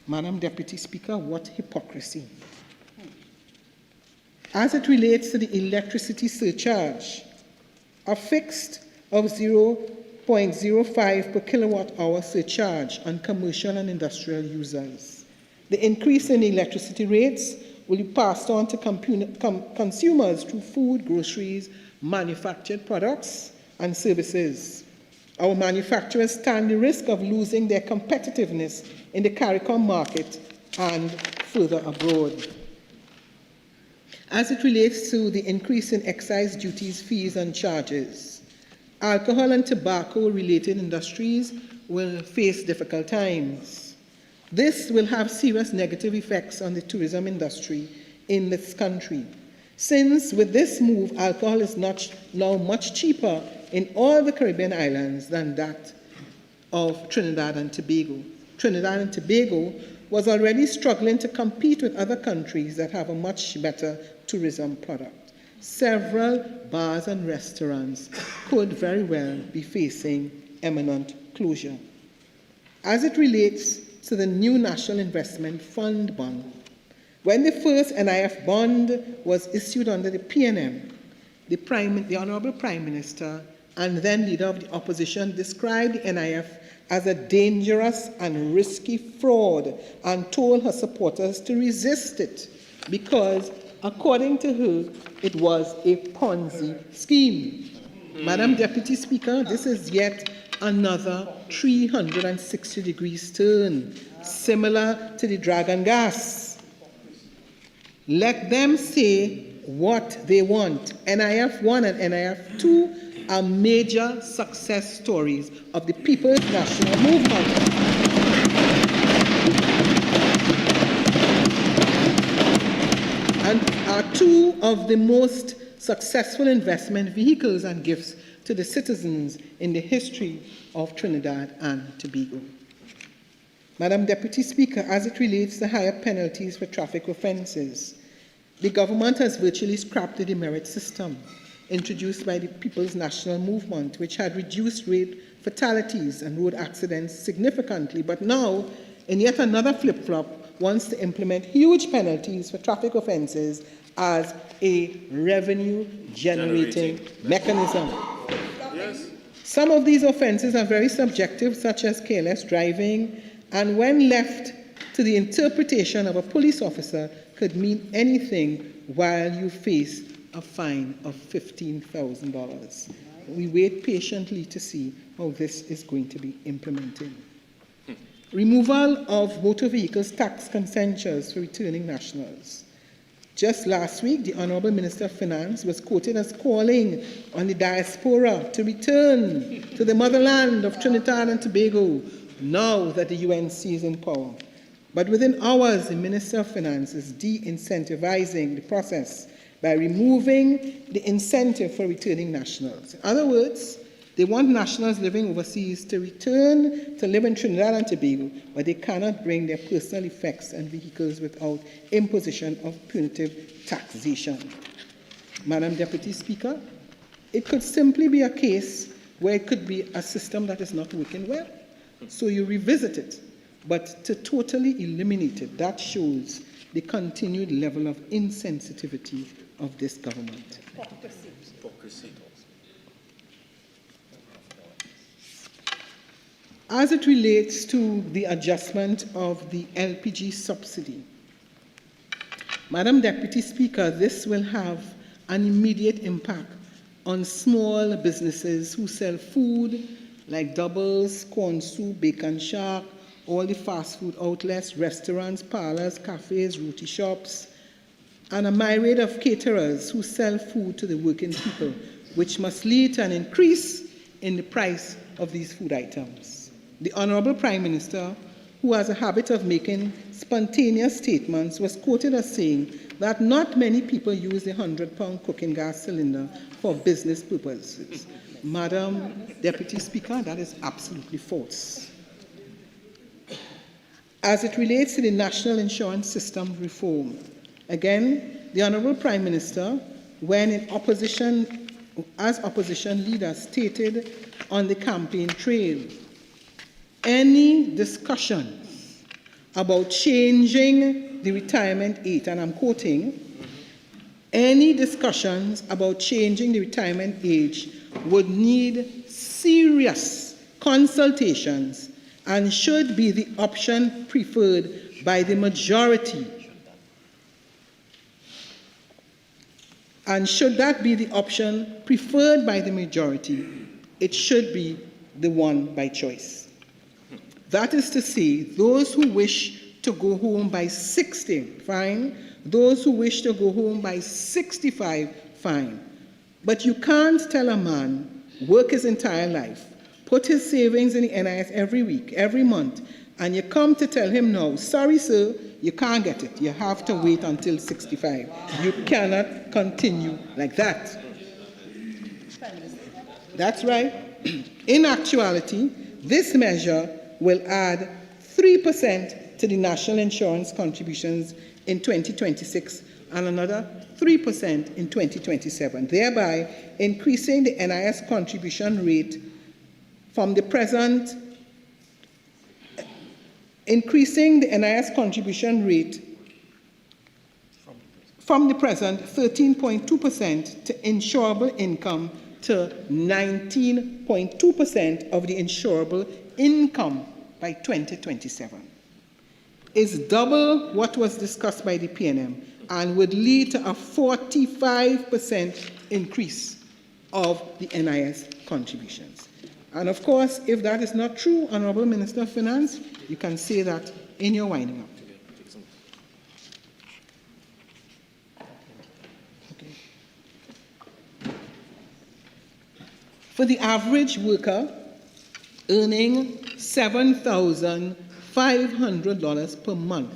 Madam Deputy Speaker, what hypocrisy. As it relates to the electricity surcharge, a fixed of 0.05 per kilowatt hour surcharge on commercial and industrial users. The increase in electricity rates will be passed on to consumers through food, groceries, manufactured products, and services. Our manufacturers stand the risk of losing their competitiveness in the CARICOM market and further abroad. As it relates to the increase in excise duties, fees, and charges, alcohol and tobacco-related industries will face difficult times. This will have serious negative effects on the tourism industry in this country, since with this move, alcohol is now much cheaper in all the Caribbean islands than that of Trinidad and Tobago. Trinidad and Tobago was already struggling to compete with other countries that have a much better tourism product. Several bars and restaurants could very well be facing imminent closure. As it relates to the new National Investment Fund bond, when the first NIF bond was issued under the PNM, the Honourable Prime Minister and then Leader of the Opposition described the NIF as a dangerous and risky fraud and told her supporters to resist it because, according to her, it was a Ponzi scheme. Madam Deputy Speaker, this is yet another 360 degrees turn, similar to the Dragon Gas. Let them say what they want. NIF 1 and NIF 2 are major success stories of the People's National Movement. And are two of the most successful investment vehicles and gifts to the citizens in the history of Trinidad and Tobago. Madam Deputy Speaker, as it relates to higher penalties for traffic offences, the government has virtually scrapped the demerit system introduced by the People's National Movement, which had reduced rate fatalities and road accidents significantly, but now, in yet another flip-flop, wants to implement huge penalties for traffic offences as a revenue-generating mechanism. Yes. Some of these offences are very subjective, such as careless driving, and when left to the interpretation of a police officer, could mean anything while you face a fine of $15,000. We wait patiently to see how this is going to be implemented. Removal of motor vehicles tax consenters for returning nationals. Just last week, the Honourable Minister of Finance was quoted as calling on the diaspora to return to the motherland of Trinidad and Tobago now that the UNC is in power. But within hours, the Minister of Finance is de-incentivizing the process by removing the incentive for returning nationals. In other words, they want nationals living overseas to return to live in Trinidad and Tobago, but they cannot bring their personal effects and vehicles without imposition of punitive taxation. Madam Deputy Speaker, it could simply be a case where it could be a system that is not working well. So you revisit it. But to totally eliminate it, that shows the continued level of insensitivity of this government. Hypocrisy. As it relates to the adjustment of the LPG subsidy, Madam Deputy Speaker, this will have an immediate impact on small businesses who sell food like Doubles, Corn Soup, Bacon Shack, all the fast food outlets, restaurants, parlors, cafes, roti shops, and a myriad of caterers who sell food to the working people, which must lead to an increase in the price of these food items. The Honourable Prime Minister, who has a habit of making spontaneous statements, was quoted as saying that not many people use the £100 cooking gas cylinder for business purposes. Madam Deputy Speaker, that is absolutely false. As it relates to the National Insurance System reform, again, the Honourable Prime Minister, when in opposition, as opposition leader, stated on the campaign trail, any discussions about changing the retirement age, and I'm quoting, any discussions about changing the retirement age would need serious consultations and should be the option preferred by the majority. And should that be the option preferred by the majority, it should be the one by choice. That is to say, those who wish to go home by 60, fine. Those who wish to go home by 65, fine. But you can't tell a man, work his entire life, put his savings in the NIS every week, every month, and you come to tell him now, sorry sir, you can't get it. You have to wait until 65. You cannot continue like that. That's right. In actuality, this measure will add 3% to the national insurance contributions in 2026 and another 3% in 2027, thereby increasing the NIS contribution rate from the present, from the present 13.2% to insurable income to 19.2% of the insurable income by 2027. Is double what was discussed by the PNM and would lead to a 45% increase of the NIS contributions. And of course, if that is not true, Honorable Minister of Finance, you can say that in your winding up. Okay. For the average worker earning $7,500 per month,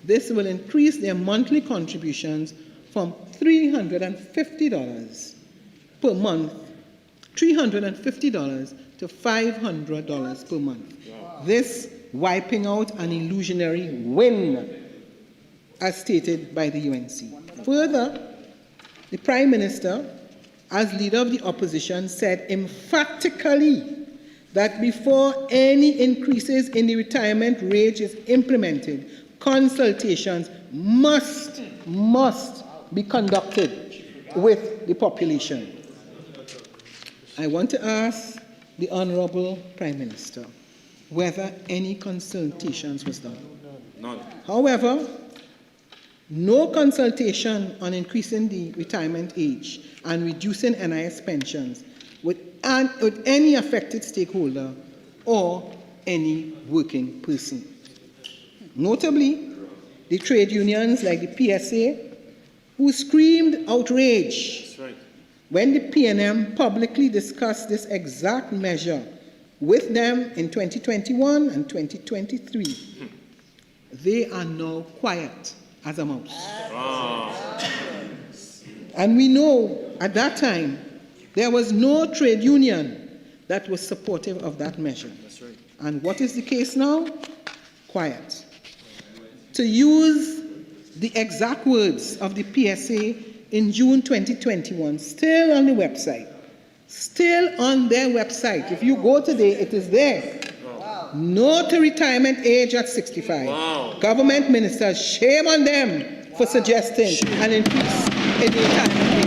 this will increase their monthly contributions from $350 per month, $350 to $500 per month. Wow. This wiping out an illusionary win, as stated by the UNC. Further, the Prime Minister, as leader of the opposition, said emphatically that before any increases in the retirement wage is implemented, consultations must be conducted with the population. I want to ask the Honorable Prime Minister whether any consultations was done. None. However, no consultation on increasing the retirement age and reducing NIS pensions with any affected stakeholder or any working person. Notably, the trade unions like the PSA, who screamed outrage when the PNM publicly discussed this exact measure with them in 2021 and 2023. They are now quiet as a mouse. And we know at that time there was no trade union that was supportive of that measure. That's right. And what is the case now? Quiet. To use the exact words of the PSA in June 2021, still on the website, still on their website. If you go today, it is there. Wow. No to retirement age at 65. Wow. Government ministers, shame on them for suggesting an increase in the retirement age.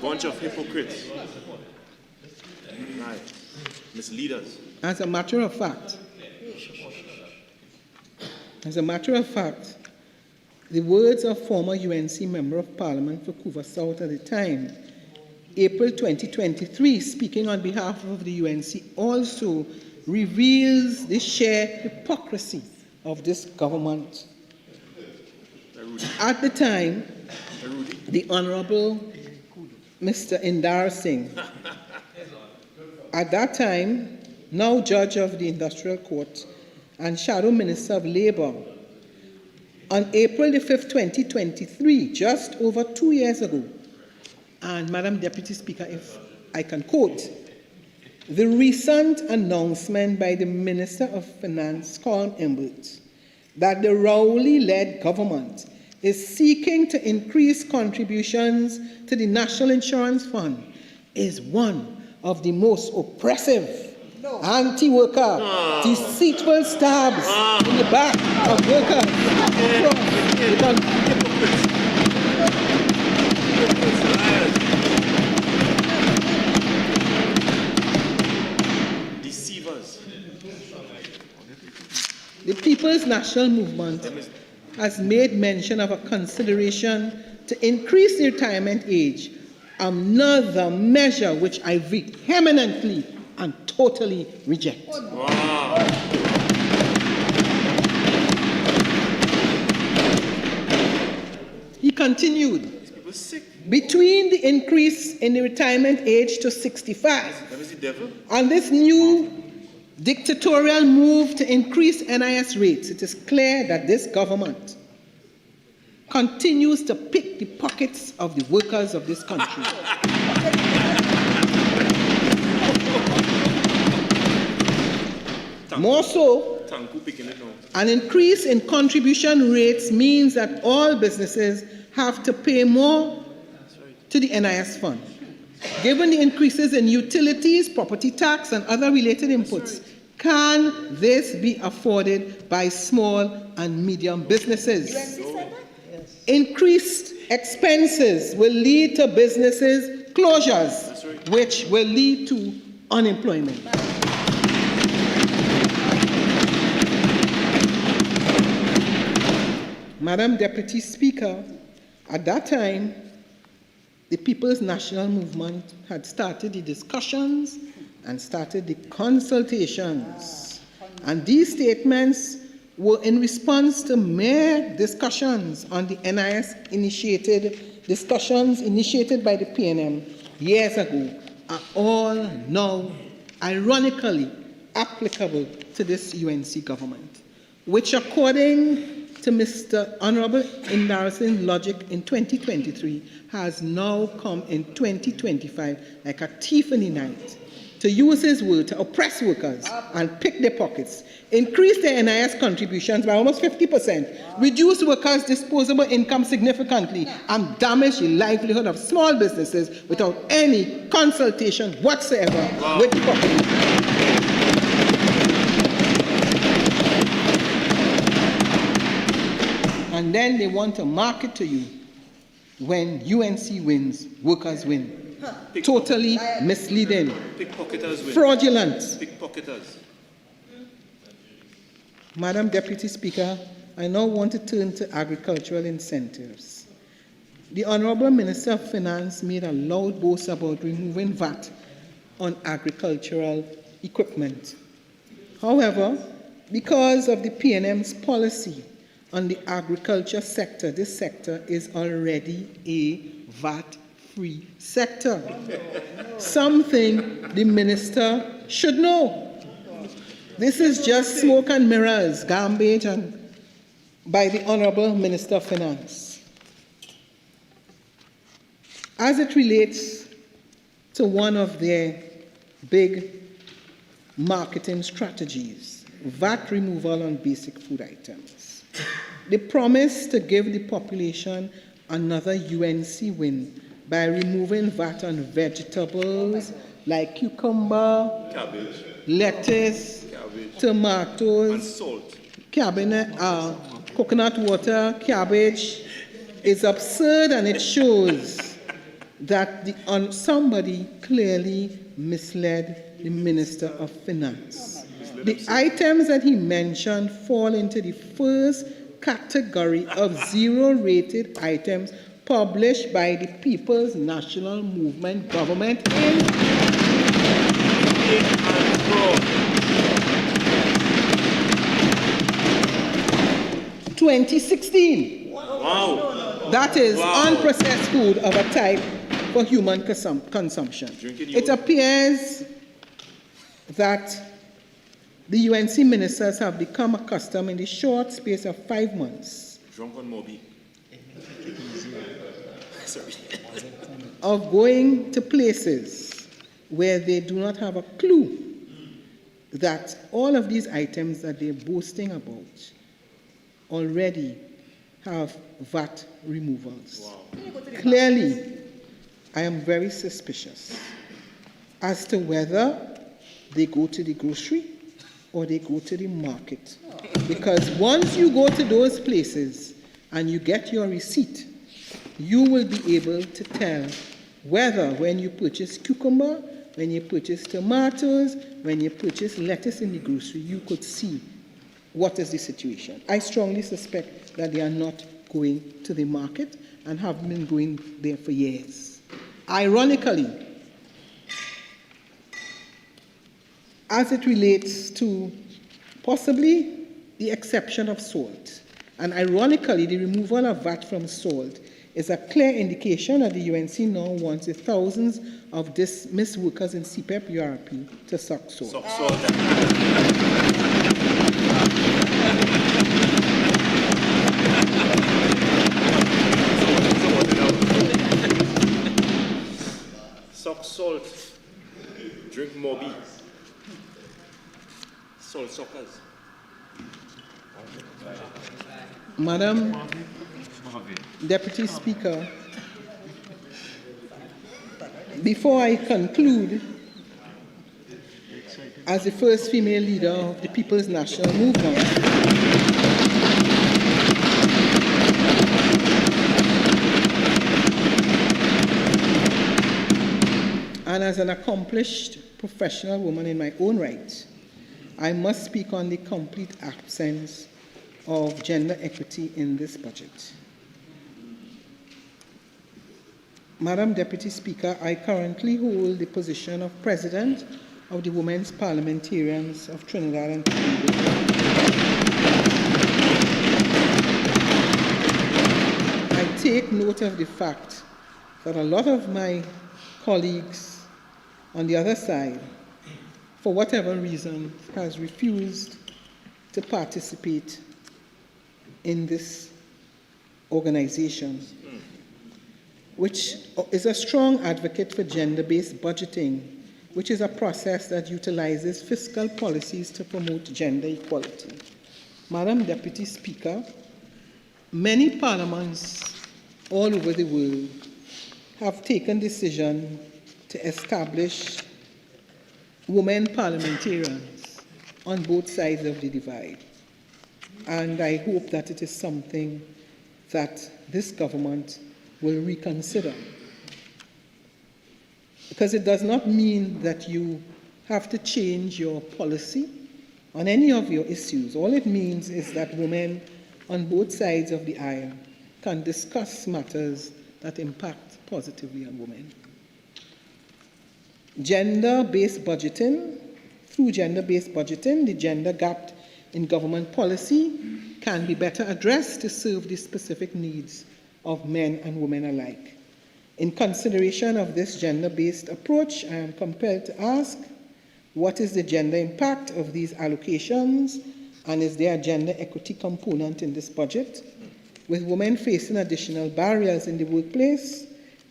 Bunch of hypocrites. Right. Misleaders. As a matter of fact, the words of former UNC Member of Parliament for Couva South at the time, April 2023, speaking on behalf of the UNC, also reveals the sheer hypocrisy of this government. At the time, the Honorable Mr. Indar Singh, at that time, now Judge of the Industrial Court and Shadow Minister of Labour, on April the 5th, 2023, just over 2 years ago, and Madam Deputy Speaker, if I can quote, the recent announcement by the Minister of Finance, Colm Imbert, that the Rowley-led government is seeking to increase contributions to the National Insurance Fund is one of the most oppressive, anti-worker, deceitful stabs in the back of workers. Deceivers. The People's National Movement has made mention of a consideration to increase the retirement age, another measure which I vehemently and totally reject. He continued, between the increase in the retirement age to 65 and this new dictatorial move to increase NIS rates, it is clear that this government continues to pick the pockets of the workers of this country. More so, an increase in contribution rates means that all businesses have to pay more to the NIS fund. Given the increases in utilities, property tax, and other related inputs, can this be afforded by small and medium businesses? Increased expenses will lead to businesses closures, which will lead to unemployment. Madam Deputy Speaker, at that time, the People's National Movement had started the discussions and started the consultations. And these statements were in response to mere discussions on the NIS discussions initiated by the PNM years ago, are all now ironically applicable to this UNC government, which according to Mr. Honorable Indarison's logic in 2023 has now come in 2025 like a thief in the night, to use his word to oppress workers and pick their pockets, increase their NIS contributions by almost 50%, reduce workers' disposable income significantly, and damage the livelihood of small businesses without any consultation whatsoever with the population. And then they want to market to you when UNC wins, workers win. Totally misleading, fraudulent. Madam Deputy Speaker, I now want to turn to agricultural incentives. The Honorable Minister of Finance made a loud boast about removing VAT on agricultural equipment. However, because of the PNM's policy on the agriculture sector, this sector is already a VAT-free sector. Something the minister should know. This is just smoke and mirrors, garbage, and by the Honorable Minister of Finance. As it relates to one of their big marketing strategies, VAT removal on basic food items. They promise to give the population another UNC win by removing VAT on vegetables like cucumber, cabbage, lettuce, cabbage, tomatoes, and salt, coconut water, cabbage. Is absurd, and it shows that somebody clearly misled the Minister of Finance. The items that he mentioned fall into the first category of zero-rated items published by the People's National Movement government in 2016. Wow. That is unprocessed food of a type for human consumption. It appears that the UNC ministers have become accustomed in the short space of 5 months of going to places where they do not have a clue that all of these items that they're boasting about already have VAT removals. Wow. Clearly, I am very suspicious as to whether they go to the grocery or they go to the market. Because once you go to those places and you get your receipt, you will be able to tell whether when you purchase cucumber, when you purchase tomatoes, when you purchase lettuce in the grocery, you could see what is the situation. I strongly suspect that they are not going to the market and have been going there for years. Ironically, as it relates to possibly the exception of salt, and ironically, the removal of VAT from salt is a clear indication that the UNC now wants the thousands of dismissed workers in CPEP URP to suck salt. Suck salt. Suck salt. Drink more beer. Salt suckers. Madam Deputy Speaker, before I conclude, as the first female leader of the People's National Movement, and as an accomplished professional woman in my own right, I must speak on the complete absence of gender equity in this budget. Madam Deputy Speaker, I currently hold the position of President of the Women's Parliamentarians of Trinidad and Tobago. I take note of the fact that a lot of my colleagues on the other side, for whatever reason, has refused to participate in this organization, which is a strong advocate for gender-based budgeting, which is a process that utilizes fiscal policies to promote gender equality. Madam Deputy Speaker, many parliaments all over the world have taken decision to establish women parliamentarians on both sides of the divide. And I hope that it is something that this government will reconsider. Because it does not mean that you have to change your policy on any of your issues. All it means is that women on both sides of the aisle can discuss matters that impact positively on women. Gender-based budgeting, through gender-based budgeting, the gender gap in government policy can be better addressed to serve the specific needs of men and women alike. In consideration of this gender-based approach, I am compelled to ask, what is the gender impact of these allocations, and is there a gender equity component in this budget? With women facing additional barriers in the workplace,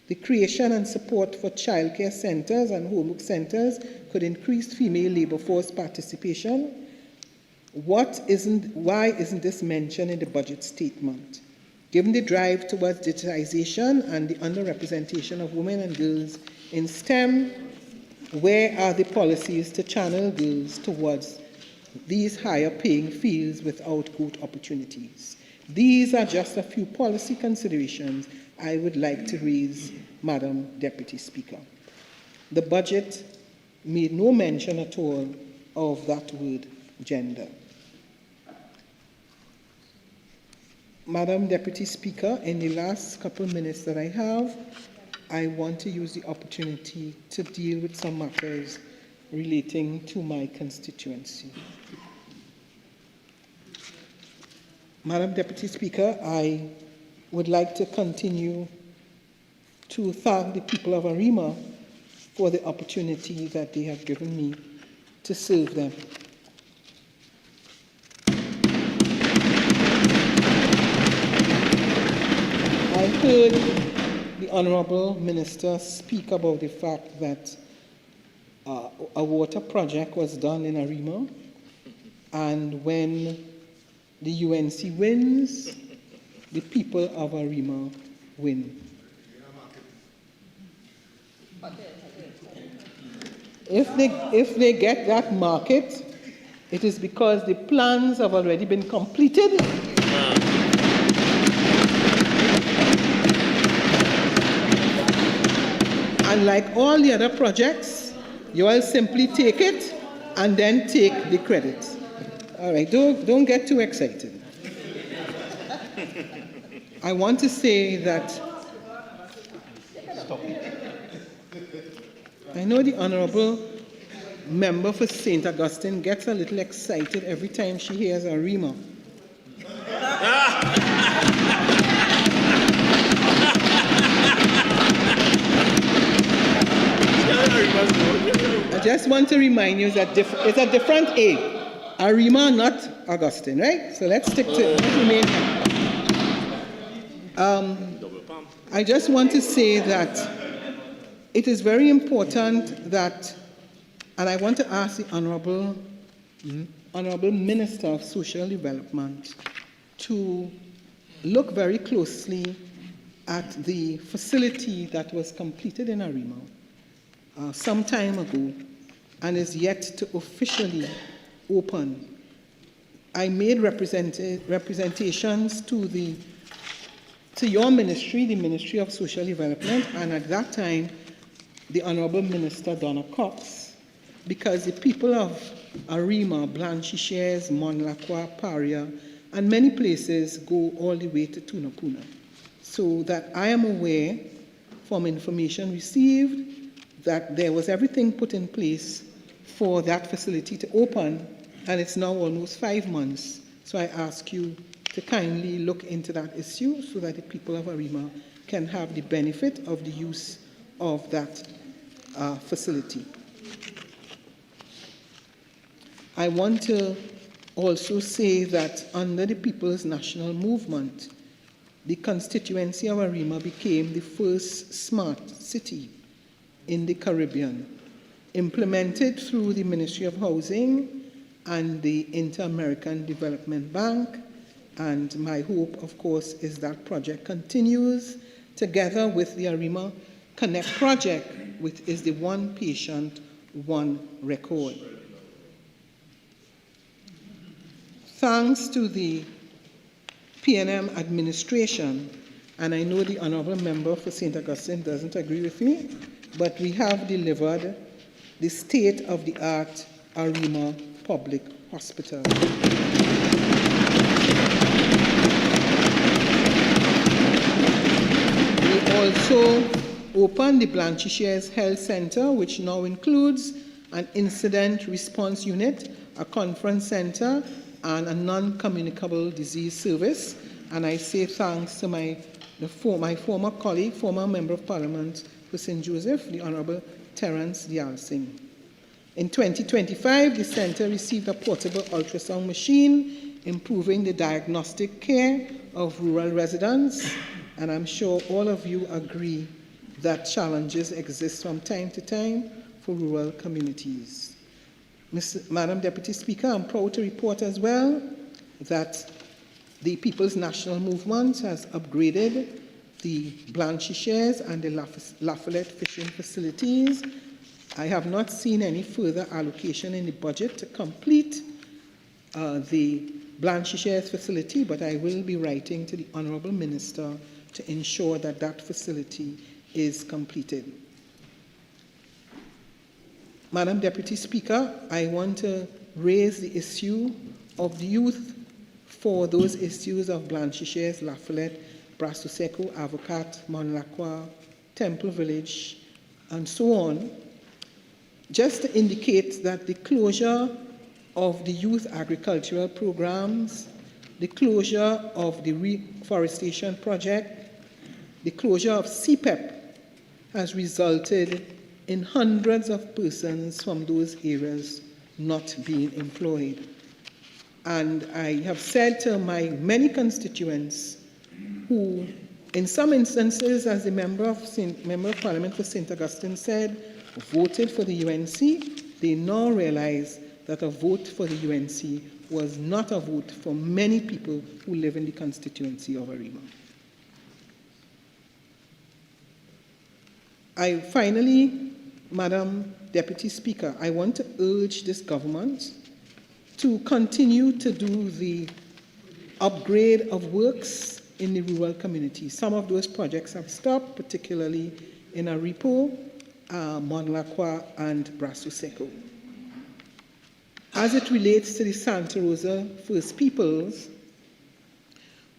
the creation and support for childcare centers and homework centers could increase female labor force participation. Why isn't this mentioned in the budget statement? Given the drive towards digitization and the underrepresentation of women and girls in STEM, where are the policies to channel girls towards these higher paying fields without quote opportunities? These are just a few policy considerations I would like to raise, Madam Deputy Speaker. The budget made no mention at all of that word gender. Madam Deputy Speaker, in the last couple minutes that I have, I want to use the opportunity to deal with some matters relating to my constituency. Madam Deputy Speaker, I would like to continue to thank the people of Arima for the opportunity that they have given me to serve them. I heard the Honourable Minister speak about the fact that a water project was done in Arima, and when the UNC wins, the people of Arima win. If they get that market, it is because the plans have already been completed. And like all the other projects, you will simply take it and then take the credit. All right, don't get too excited. I want to say that I know the Honorable Member for St. Augustine gets a little excited every time she hears a Rima. I just want to remind you that it's a different A. Arima, not Augustine, right? So let's stick to the main. I just want to say that it is very important that, and I want to ask the Honorable Minister of Social Development to look very closely at the facility that was completed in Arima some time ago and is yet to officially open. I made representations to your ministry, the Ministry of Social Development, and at that time, the Honorable Minister Donna Cox, because the people of Arima, Blanchisseuse, Monlacqua, Paria, and many places go all the way to Tunapuna. So that I am aware from information received that there was everything put in place for that facility to open, and it's now almost 5 months. So I ask you to kindly look into that issue so that the people of Arima can have the benefit of the use of that facility. I want to also say that under the People's National Movement, the constituency of Arima became the first smart city in the Caribbean, implemented through the Ministry of Housing and the Inter-American Development Bank. And my hope, of course, is that project continues together with the Arima Connect project, which is the one patient, one record. Thanks to the PNM administration, and I know the Honorable Member for St. Augustine doesn't agree with me, but we have delivered the state-of-the-art Arima Public Hospital. We also opened the Blanchisseuse Health Center, which now includes an incident response unit, a conference center, and a non-communicable disease service. And I say thanks to my former colleague, former Member of Parliament for St. Joseph, the Honorable Terence Dialsing. In 2025, the center received a portable ultrasound machine, improving the diagnostic care of rural residents. And I'm sure all of you agree that challenges exist from time to time for rural communities. Madam Deputy Speaker, I'm proud to report as well that the People's National Movement has upgraded the Blanchisseuse and the Lafayette fishing facilities. I have not seen any further allocation in the budget to complete the Blanchisseuse facility, but I will be writing to the Honourable Minister to ensure that that facility is completed. Madam Deputy Speaker, I want to raise the issue of the youth for those issues of Blanchisseuse, Lafayette, Brasso Seco, Avocat, Monlacqua, Temple Village, and so on, just to indicate that the closure of the youth agricultural programs, the closure of the reforestation project, the closure of CPEP has resulted in hundreds of persons from those areas not being employed. And I have said to my many constituents who, in some instances, as the Member of Parliament for St. Augustine said, voted for the UNC, they now realize that a vote for the UNC was not a vote for many people who live in the constituency of Arima. Finally, Madam Deputy Speaker, I want to urge this government to continue to do the upgrade of works in the rural communities. Some of those projects have stopped, particularly in Aripo, Monlacqua, and Brasso Seco. as it relates to the Santa Rosa First Peoples,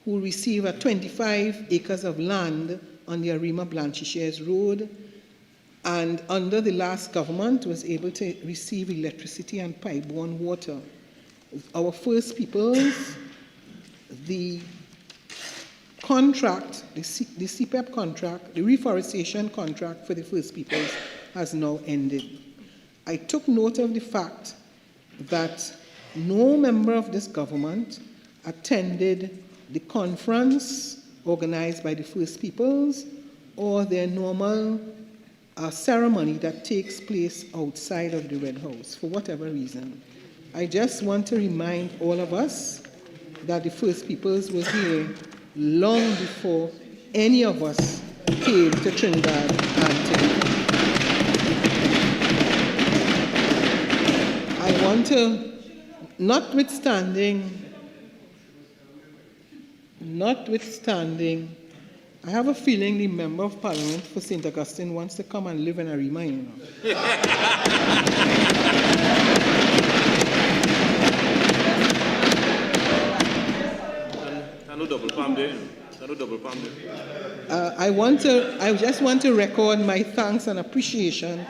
who receive 25 acres of land on the Arima Blanchisseuse Road, and under the last government was able to receive electricity and pipe-borne water. Our First Peoples, the contract, the CPEP contract, the reforestation contract for the First Peoples has now ended. I took note of the fact that no member of this government attended the conference organized by the First Peoples or their normal ceremony that takes place outside of the Red House, for whatever reason. I just want to remind all of us that the First Peoples were here long before any of us came to Trinidad and Tobago. I want to, notwithstanding, I have a feeling the Member of Parliament for St. Augustine wants to come and live in Arima, you know. No double palm there. No double palm there. I just want to record my thanks and appreciation.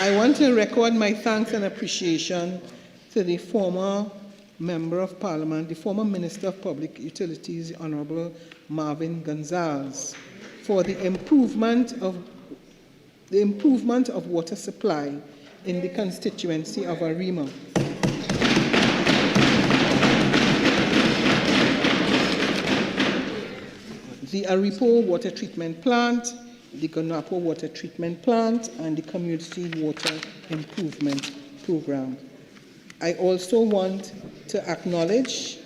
I want to record my thanks and appreciation to the former Member of Parliament, the former Minister of Public Utilities, Honorable Marvin Gonzalez, for the improvement of water supply in the constituency of Arima. The Aripo Water Treatment Plant, the Gonapo Water Treatment Plant, and the Community Water Improvement Program. I also want to acknowledge,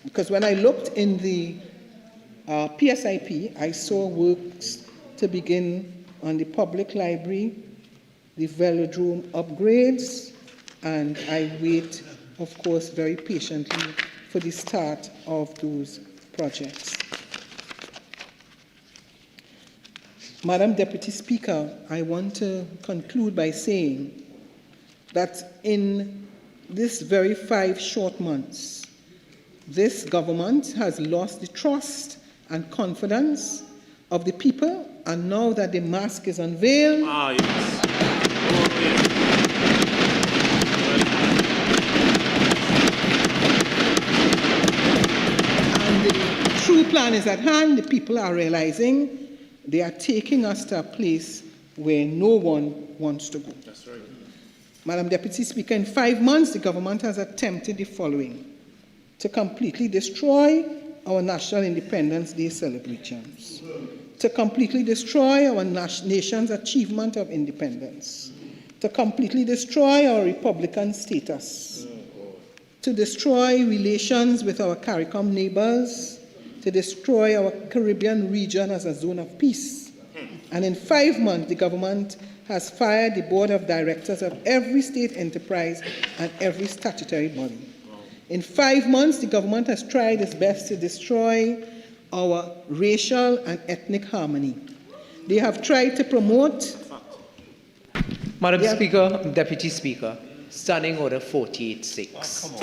because when I looked in the PSIP, I saw works to begin on the public library, the velodrome upgrades, and I wait, of course, very patiently for the start of those projects. Madam Deputy Speaker, I want to conclude by saying that in this very 5 short months, this government has lost the trust and confidence of the people, and now that the mask is unveiled, Yes. and the true plan is at hand, the people are realizing they are taking us to a place where no one wants to go. That's right. Madam Deputy Speaker, in 5 months, the government has attempted the following: to completely destroy our National Independence Day celebrations, to completely destroy our nation's achievement of independence, to completely destroy our Republican status, to destroy relations with our CARICOM neighbors, to destroy our Caribbean region as a zone of peace. And in 5 months, the government has fired the board of directors of every state enterprise and every statutory body. In 5 months, the government has tried its best to destroy our racial and ethnic harmony. They have tried to promote... Madam Speaker, Deputy Speaker, Standing Order 48-6. Come on.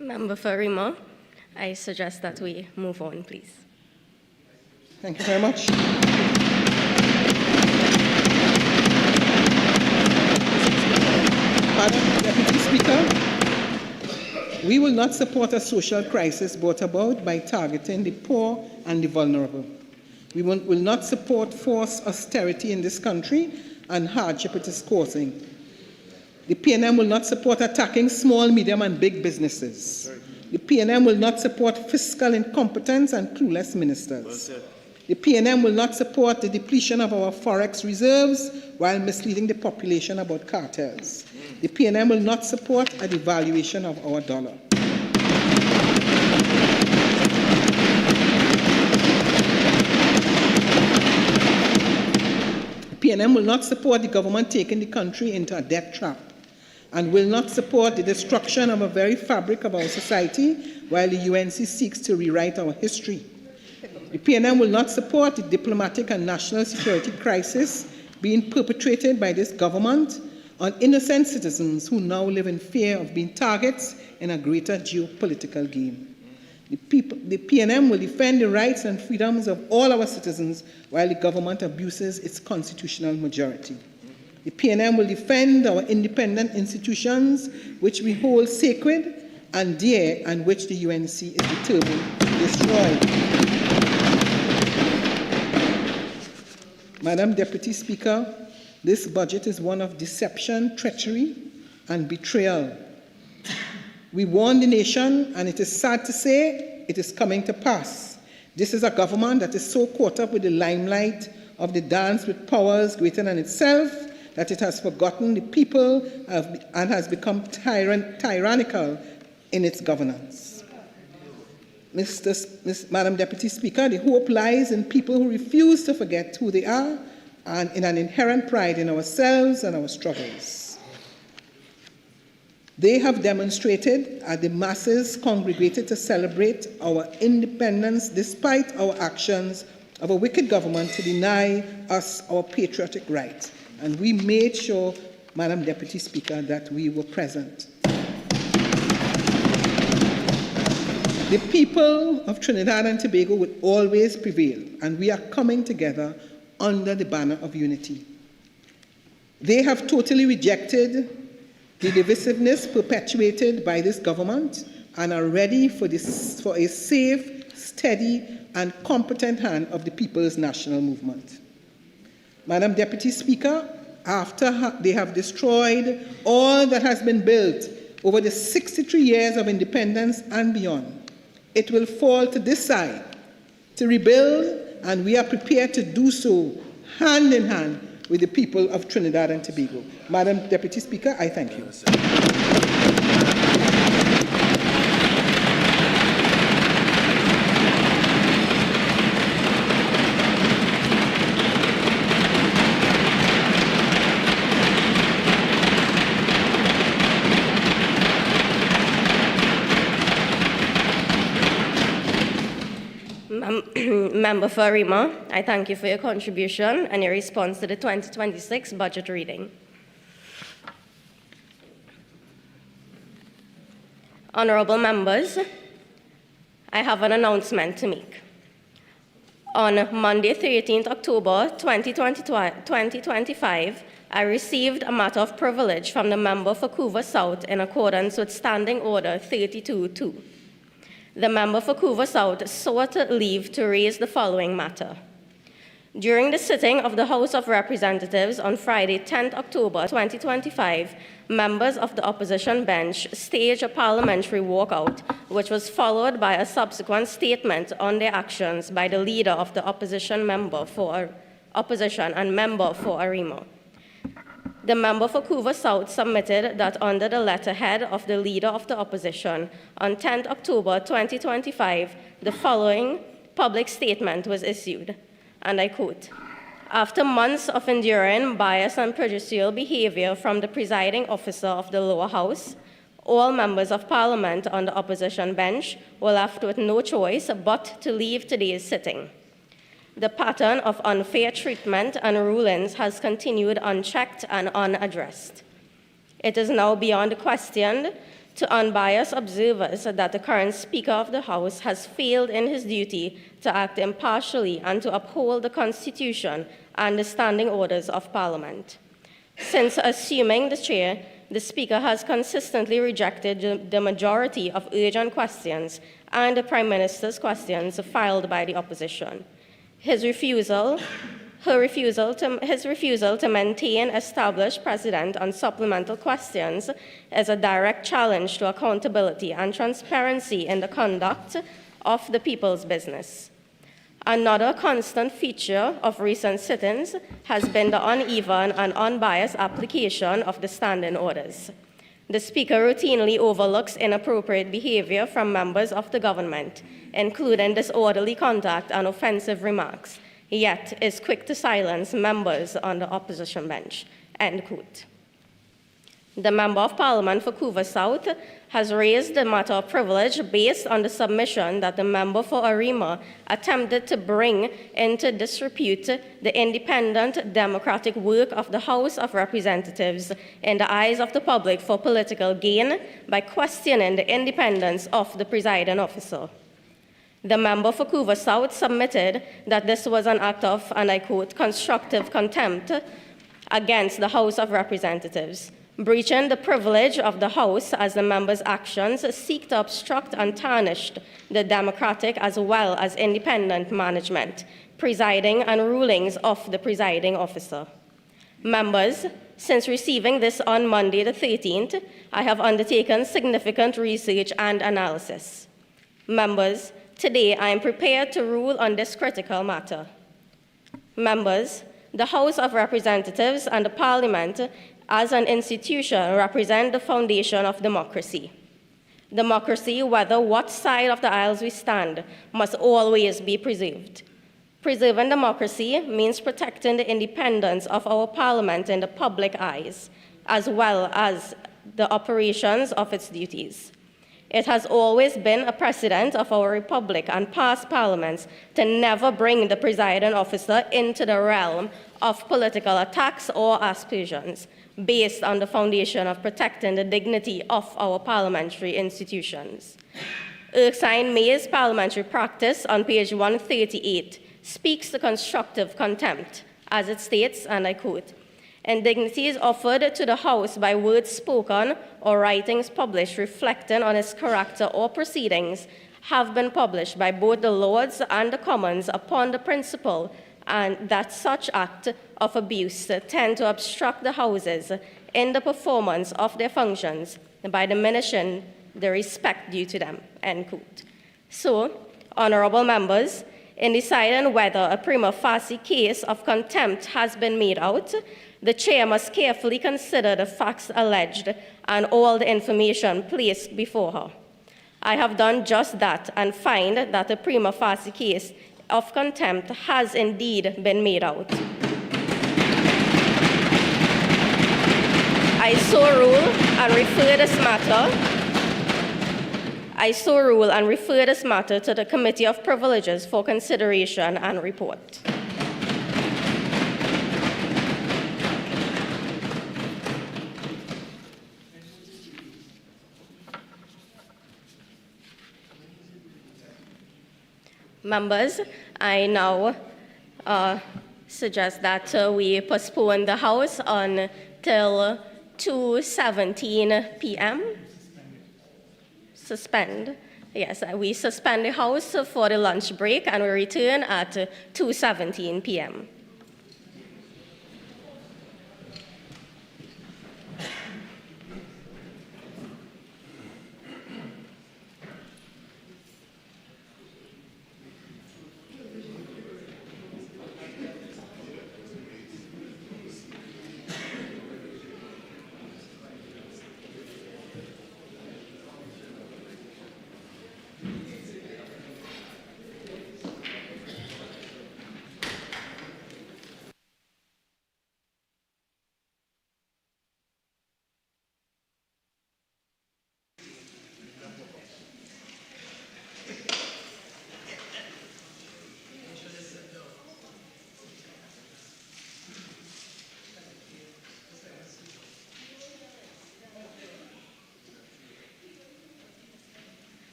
Member for Arima, I suggest that we move on, please. Thank you very much. Madam Deputy Speaker, we will not support a social crisis brought about by targeting the poor and the vulnerable. We will not support forced austerity in this country and hardship it is causing. The PNM will not support attacking small, medium, and big businesses. The PNM will not support fiscal incompetence and clueless ministers. The PNM will not support the depletion of our forex reserves while misleading the population about cartels. The PNM will not support a devaluation of our dollar. The PNM will not support the government taking the country into a debt trap. and will not support the destruction of a very fabric of our society while the UNC seeks to rewrite our history. The PNM will not support the diplomatic and national security crisis being perpetrated by this government on innocent citizens who now live in fear of being targets in a greater geopolitical game. The PNM will defend the rights and freedoms of all our citizens while the government abuses its constitutional majority. The PNM will defend our independent institutions, which we hold sacred and dear, and which the UNC is determined to destroy. Madam Deputy Speaker, this budget is one of deception, treachery, and betrayal. We warned the nation, and it is sad to say it is coming to pass. This is a government that is so caught up with the limelight of the dance with powers greater than itself that it has forgotten the people and has become tyrannical in its governance. Madam Deputy Speaker, the hope lies in people who refuse to forget who they are and in an inherent pride in ourselves and our struggles. They have demonstrated as the masses congregated to celebrate our independence despite our actions of a wicked government to deny us our patriotic rights. And we made sure, Madam Deputy Speaker, that we were present. The people of Trinidad and Tobago will always prevail, and we are coming together under the banner of unity. They have totally rejected the divisiveness perpetuated by this government and are ready for a safe, steady, and competent hand of the People's National Movement. Madam Deputy Speaker, after they have destroyed all that has been built over the 63 years of independence and beyond, it will fall to this side to rebuild, and we are prepared to do so hand in hand with the people of Trinidad and Tobago. Madam Deputy Speaker, I thank you. Member for Arima, I thank you for your contribution and your response to the 2026 budget reading. Honorable members, I have an announcement to make. On Monday, 13th October 2025, I received a matter of privilege from the member for Couva South in accordance with Standing Order 32-2. The member for Couva South sought leave to raise the following matter. During the sitting of the House of Representatives on Friday, 10th October 2025, members of the opposition bench staged a parliamentary walkout, which was followed by a subsequent statement on their actions by the leader of the opposition and member for Arima. The member for Couva South submitted that under the letterhead of the leader of the opposition on 10th October 2025, the following public statement was issued, and I quote, "After months of enduring bias and prejudicial behavior from the presiding officer of the lower house, all members of parliament on the opposition bench were left with no choice but to leave today's sitting. The pattern of unfair treatment and rulings has continued unchecked and unaddressed. It is now beyond question to unbiased observers that the current Speaker of the House has failed in his duty to act impartially and to uphold the Constitution and the standing orders of Parliament. Since assuming the chair, the Speaker has consistently rejected the majority of urgent questions and the Prime Minister's questions filed by the opposition. His refusal to maintain established precedent on supplemental questions is a direct challenge to accountability and transparency in the conduct of the people's business. Another constant feature of recent sittings has been the uneven and unbiased application of the standing orders. The Speaker routinely overlooks inappropriate behavior from members of the government, including disorderly conduct and offensive remarks, yet is quick to silence members on the opposition bench." End quote. The Member of Parliament for Couva South has raised the matter of privilege based on the submission that the member for Arima attempted to bring into disrepute the independent democratic work of the House of Representatives in the eyes of the public for political gain by questioning the independence of the presiding officer. The member for Couva South submitted that this was an act of, and I quote, constructive contempt against the House of Representatives, breaching the privilege of the House as the member's actions seek to obstruct and tarnish the democratic as well as independent management, presiding and rulings of the presiding officer. Members, since receiving this on Monday the 13th, I have undertaken significant research and analysis. Members, today I am prepared to rule on this critical matter. Members, the House of Representatives and the Parliament as an institution represent the foundation of democracy. Democracy, whether what side of the aisles we stand, must always be preserved. Preserving democracy means protecting the independence of our Parliament in the public eyes, as well as the operations of its duties. It has always been a precedent of our republic and past parliaments to never bring the presiding officer into the realm of political attacks or aspersions, based on the foundation of protecting the dignity of our parliamentary institutions. Erskine May's parliamentary practice on page 138 speaks to constructive contempt, as it states, and I quote, "Indignities offered to the House by words spoken or writings published reflecting on its character or proceedings have been published by both the Lords and the Commons upon the principle and that such act of abuse tend to obstruct the Houses in the performance of their functions by diminishing the respect due to them," end quote. So, honorable members, in deciding whether a prima facie case of contempt has been made out, the chair must carefully consider the facts alleged and all the information placed before her. I have done just that and find that a prima facie case of contempt has indeed been made out. I so rule and refer this matter to the Committee of Privileges for consideration and report. Members, I now suggest that we postpone the House until 2:17 p.m. Suspend. Yes, we suspend the House for the lunch break and we return at 2:17 p.m.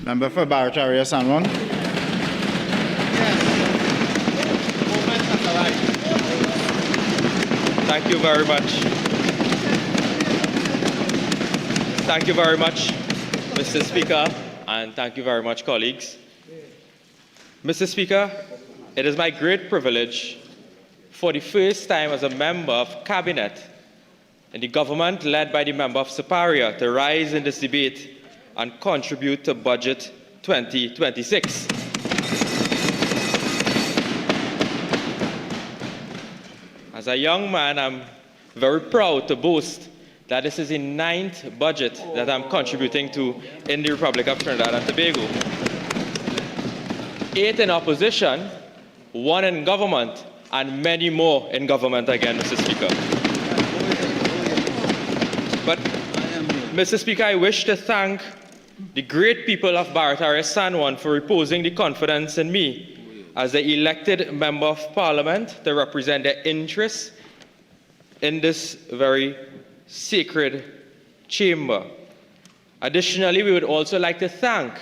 Member for Parliamentary, Sanron. Thank you very much. Thank you very much, Mr. Speaker, and thank you very much, colleagues. Mr. Speaker, it is my great privilege for the first time as a member of cabinet in the government led by the member of Superior to rise in this debate and contribute to Budget 2026. As a young man, I'm very proud to boast that this is the 9th budget that I'm contributing to in the Republic of Trinidad and Tobago. 8 in opposition, 1 in government, and many more in government again, Mr. Speaker. But, Mr. Speaker, I wish to thank the great people of Barataria San Juan for reposing the confidence in me as the elected member of Parliament to represent their interests in this very sacred chamber. Additionally, we would also like to thank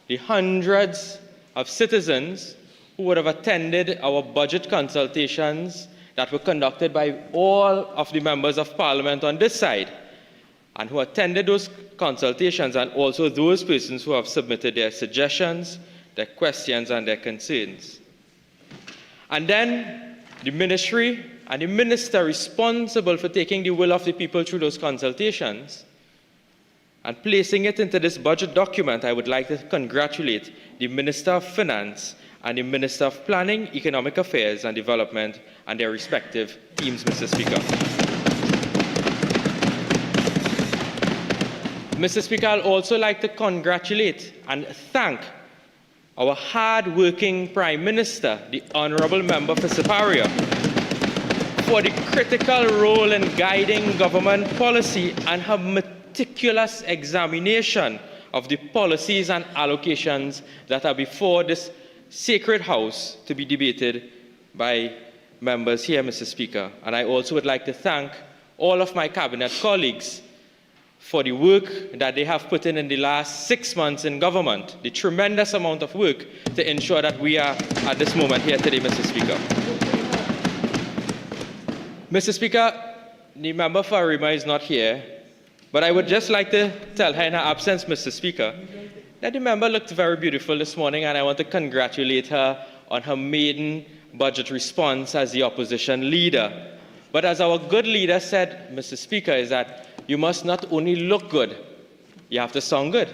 the hundreds of citizens who would have attended our budget consultations that were conducted by all of the members of Parliament on this side, and who attended those consultations, and also those persons who have submitted their suggestions, their questions, and their concerns. And then the ministry and the minister responsible for taking the will of the people through those consultations and placing it into this budget document, I would like to congratulate the Minister of Finance and the Minister of Planning, Economic Affairs and Development and their respective teams, Mr. Speaker. Mr. Speaker, I'd also like to congratulate and thank our hard-working Prime Minister, the Honourable Member for Superior, for the critical role in guiding government policy and her meticulous examination of the policies and allocations that are before this sacred house to be debated by members here, Mr. Speaker. And I also would like to thank all of my cabinet colleagues for the work that they have put in the last 6 months in government, the tremendous amount of work to ensure that we are at this moment here today, Mr. Speaker. Mr. Speaker, the member for Arima is not here, but I would just like to tell her in her absence, Mr. Speaker, that the member looked very beautiful this morning, and I want to congratulate her on her maiden budget response as the opposition leader. But as our good leader said, Mr. Speaker, is that you must not only look good, you have to sound good.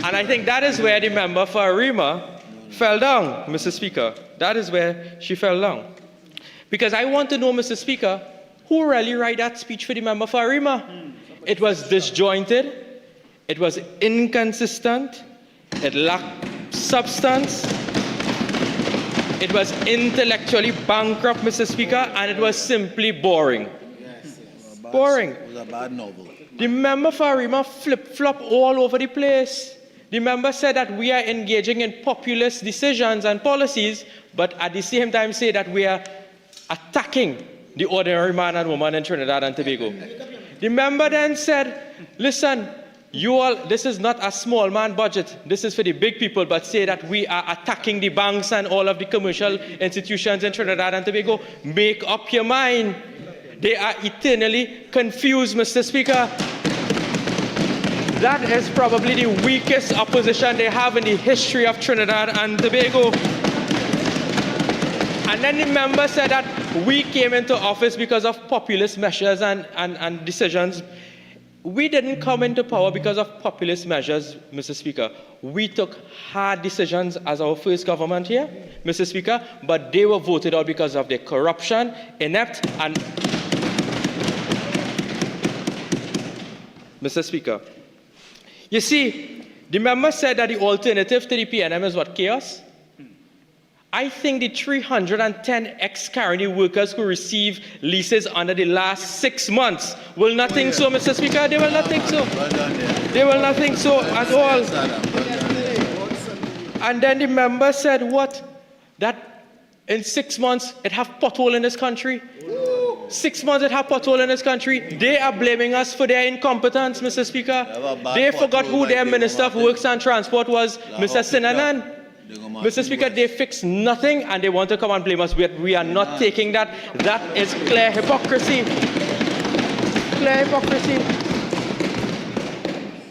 And I think that is where the member for Arima fell down, Mr. Speaker. That is where she fell down. Because I want to know, Mr. Speaker, who really wrote that speech for the member for Arima? It was disjointed, it was inconsistent, it lacked substance, it was intellectually bankrupt, Mr. Speaker, and it was simply boring. Boring. It was a bad novel. The member for Arima flip-flop all over the place. The member said that we are engaging in populist decisions and policies, but at the same time say that we are attacking the ordinary man and woman in Trinidad and Tobago. The member then said, listen, you all, this is not a small man budget, this is for the big people, but say that we are attacking the banks and all of the commercial institutions in Trinidad and Tobago. Make up your mind. They are eternally confused, Mr. Speaker. That is probably the weakest opposition they have in the history of Trinidad and Tobago. And then the member said that we came into office because of populist measures and decisions. We didn't come into power because of populist measures, Mr. Speaker. We took hard decisions as our first government here, Mr. Speaker, but they were voted out because of their corruption, inept, and... Mr. Speaker, you see, the member said that the alternative to the PNM is what, chaos? I think the 310 ex-Caroni workers who receive leases under the last 6 months will not think so, Mr. Speaker. They will not think so. They will not think so at all. And then the member said what? That in 6 months it have pothole in this country. 6 months it have pothole in this country. They are blaming us for their incompetence, Mr. Speaker. They forgot who their Minister of Works and Transport was, Mr. Sinanan. Mr. Speaker, they fix nothing and they want to come and blame us. We are not taking that. That is clear hypocrisy. Clear hypocrisy.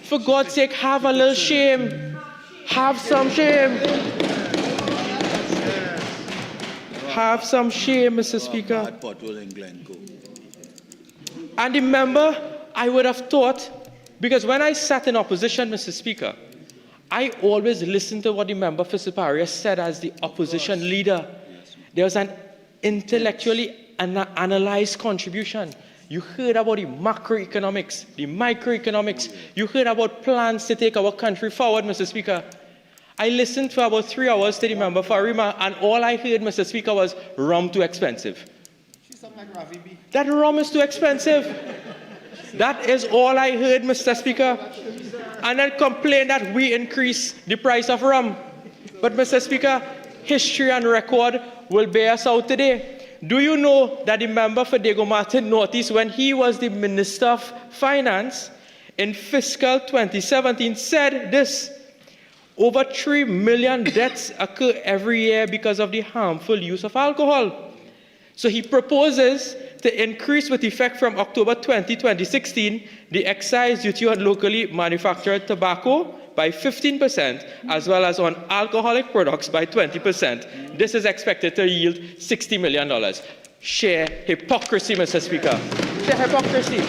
For God's sake, have a little shame. Have some shame. have some shame, Mr. Speaker. And the member, I would have thought, because when I sat in opposition, Mr. Speaker, I always listened to what the member for Siparia said as the opposition leader. There was an intellectually analyzed contribution. You heard about the macroeconomics, the microeconomics. You heard about plans to take our country forward, Mr. Speaker. I listened for about 3 hours to the member for Arima, and all I heard, Mr. Speaker, was rum too expensive. That rum is too expensive. That is all I heard, Mr. Speaker. And then complain that we increase the price of rum. But, Mr. Speaker, history and record will bear us out today. Do you know that the member for Diego Martin Northeast, when he was the Minister of Finance in fiscal 2017, said this: over 3 million deaths occur every year because of the harmful use of alcohol. So he proposes to increase with effect from October 2016, the excise duty on locally manufactured tobacco by 15%, as well as on alcoholic products by 20%. This is expected to yield $60 million. Sheer hypocrisy, Mr. Speaker. Sheer hypocrisy.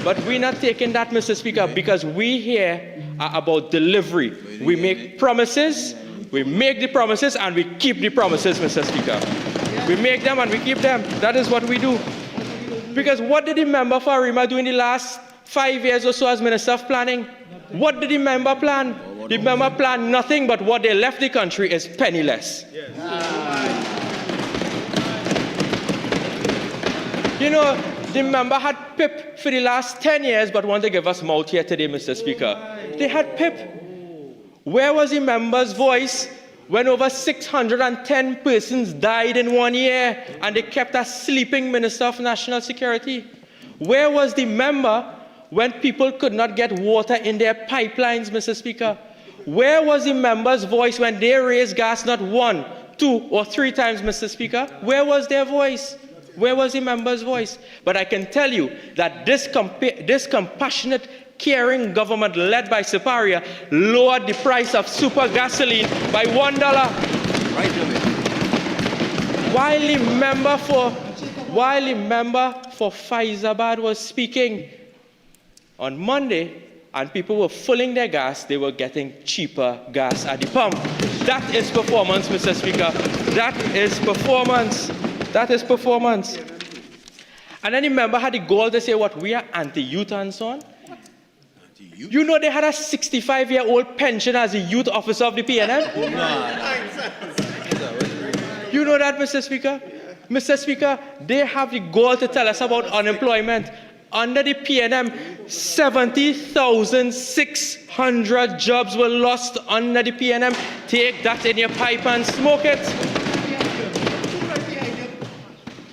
But we're not taking that, Mr. Speaker, because we here are about delivery. We make promises, we make the promises, and we keep the promises, Mr. Speaker. We make them and we keep them. That is what we do. Because what did the member for Arima do in the last 5 years or so as Minister of Planning? What did the member plan? The member planned nothing, but what they left the country is penniless. You know, the member had PIP for the last 10 years, but want to give us mouth here today, Mr. Speaker. They had PIP. Where was the member's voice when over 610 persons died in 1 year and they kept a sleeping Minister of National Security? Where was the member when people could not get water in their pipelines, Mr. Speaker? Where was the member's voice when they raised gas not 1, 2, or 3 times, Mr. Speaker? Where was their voice? Where was the member's voice? But I can tell you that this compassionate, caring government led by Siparia lowered the price of super gasoline by $1. While the member for Faizabad was speaking on Monday, and people were filling their gas, they were getting cheaper gas at the pump. That is performance, Mr. Speaker. That is performance. That is performance. And then the member had the goal to say, what, we are anti-youth and so on? You know they had a 65-year-old pension as a youth officer of the PNM? You know that, Mr. Speaker? Mr. Speaker, they have the goal to tell us about unemployment. Under the PNM, 70,600 jobs were lost under the PNM. Take that in your pipe and smoke it.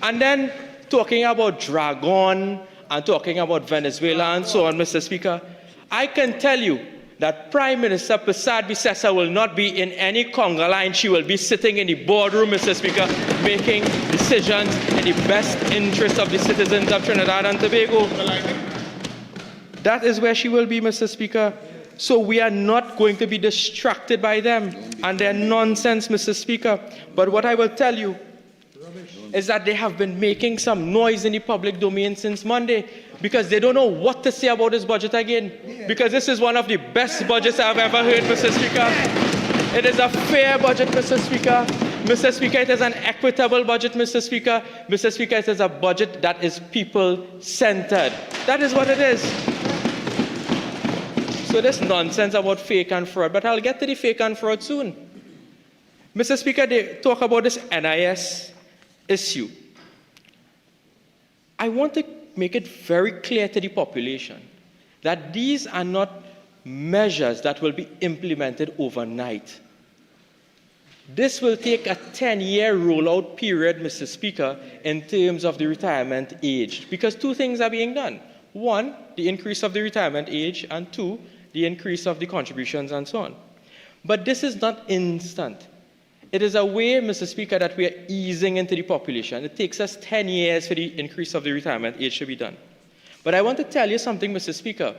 And then talking about Dragon and talking about Venezuela and so on, Mr. Speaker, I can tell you that Prime Minister Kesar will not be in any conga line. She will be sitting in the boardroom, Mr. Speaker, making decisions in the best interest of the citizens of Trinidad and Tobago. That is where she will be, Mr. Speaker. So we are not going to be distracted by them and their nonsense, Mr. Speaker. But what I will tell you is that they have been making some noise in the public domain since Monday because they don't know what to say about this budget again. Because this is one of the best budgets I've ever heard, Mr. Speaker. It is a fair budget, Mr. Speaker. Mr. Speaker, it is an equitable budget, Mr. Speaker. Mr. Speaker, it is a budget that is people-centered. That is what it is. So this nonsense about fake and fraud, but I'll get to the fake and fraud soon. Mr. Speaker, they talk about this NIS issue. I want to make it very clear to the population that these are not measures that will be implemented overnight. This will take a 10-year rollout period, Mr. Speaker, in terms of the retirement age, because 2 things are being done. 1, the increase of the retirement age, and 2, the increase of the contributions and so on. But this is not instant. It is a way, Mr. Speaker, that we are easing into the population. It takes us 10 years for the increase of the retirement age to be done. But I want to tell you something, Mr. Speaker,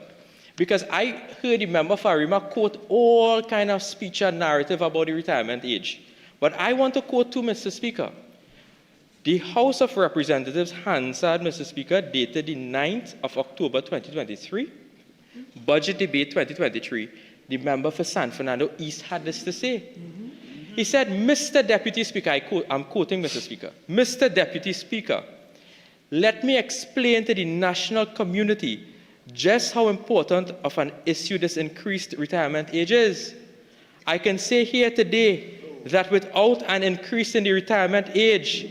because I heard the member for Arima quote all kind of speech and narrative about the retirement age. But I want to quote too, Mr. Speaker. The House of Representatives Hansard, Mr. Speaker, dated the 9th of October 2023, Budget Debate 2023, the member for San Fernando East had this to say. He said, Mr. Deputy Speaker, I'm quoting Mr. Speaker, Mr. Deputy Speaker, let me explain to the national community just how important of an issue this increased retirement age is. I can say here today that without an increase in the retirement age,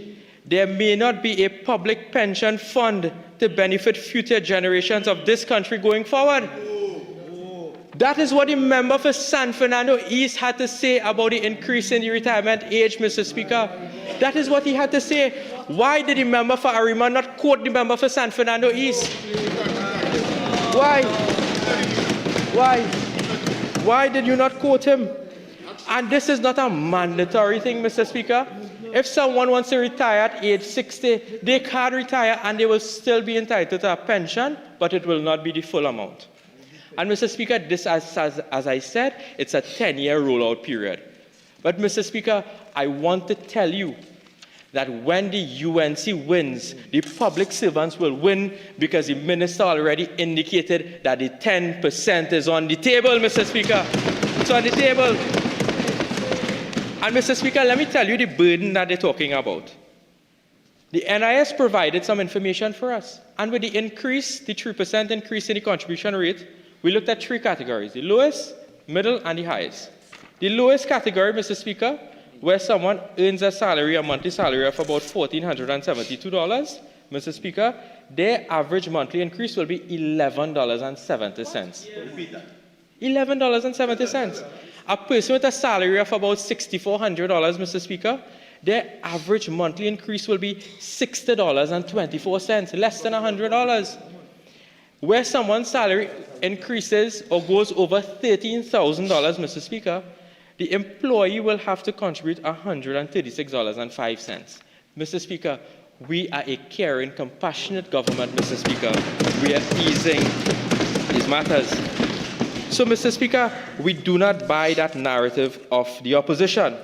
there may not be a public pension fund to benefit future generations of this country going forward. That is what the member for San Fernando East had to say about the increase in the retirement age, Mr. Speaker. That is what he had to say. Why did the member for Arima not quote the member for San Fernando East? Why? Why did you not quote him? And this is not a mandatory thing, Mr. Speaker. If someone wants to retire at age 60, they can retire and they will still be entitled to a pension, but it will not be the full amount. And Mr. Speaker, this, as I said, it's a 10-year rollout period. But Mr. Speaker, I want to tell you that when the UNC wins, the public servants will win because the minister already indicated that the 10% is on the table, Mr. Speaker. It's on the table. And Mr. Speaker, let me tell you the burden that they're talking about. The NIS provided some information for us. And with the increase, the 3% increase in the contribution rate, we looked at three categories, the lowest, middle, and the highest. The lowest category, Mr. Speaker, where someone earns a monthly salary of about $1,472, Mr. Speaker, their average monthly increase will be $11.70. $11.70. A person with a salary of about $6,400, Mr. Speaker, their average monthly increase will be $60.24, less than $100. Where someone's salary increases or goes over $13,000, Mr. Speaker, the employee will have to contribute $136.05. Mr. Speaker, we are a caring, compassionate government, Mr. Speaker. We are easing these matters. So, Mr. Speaker, we do not buy that narrative of the opposition.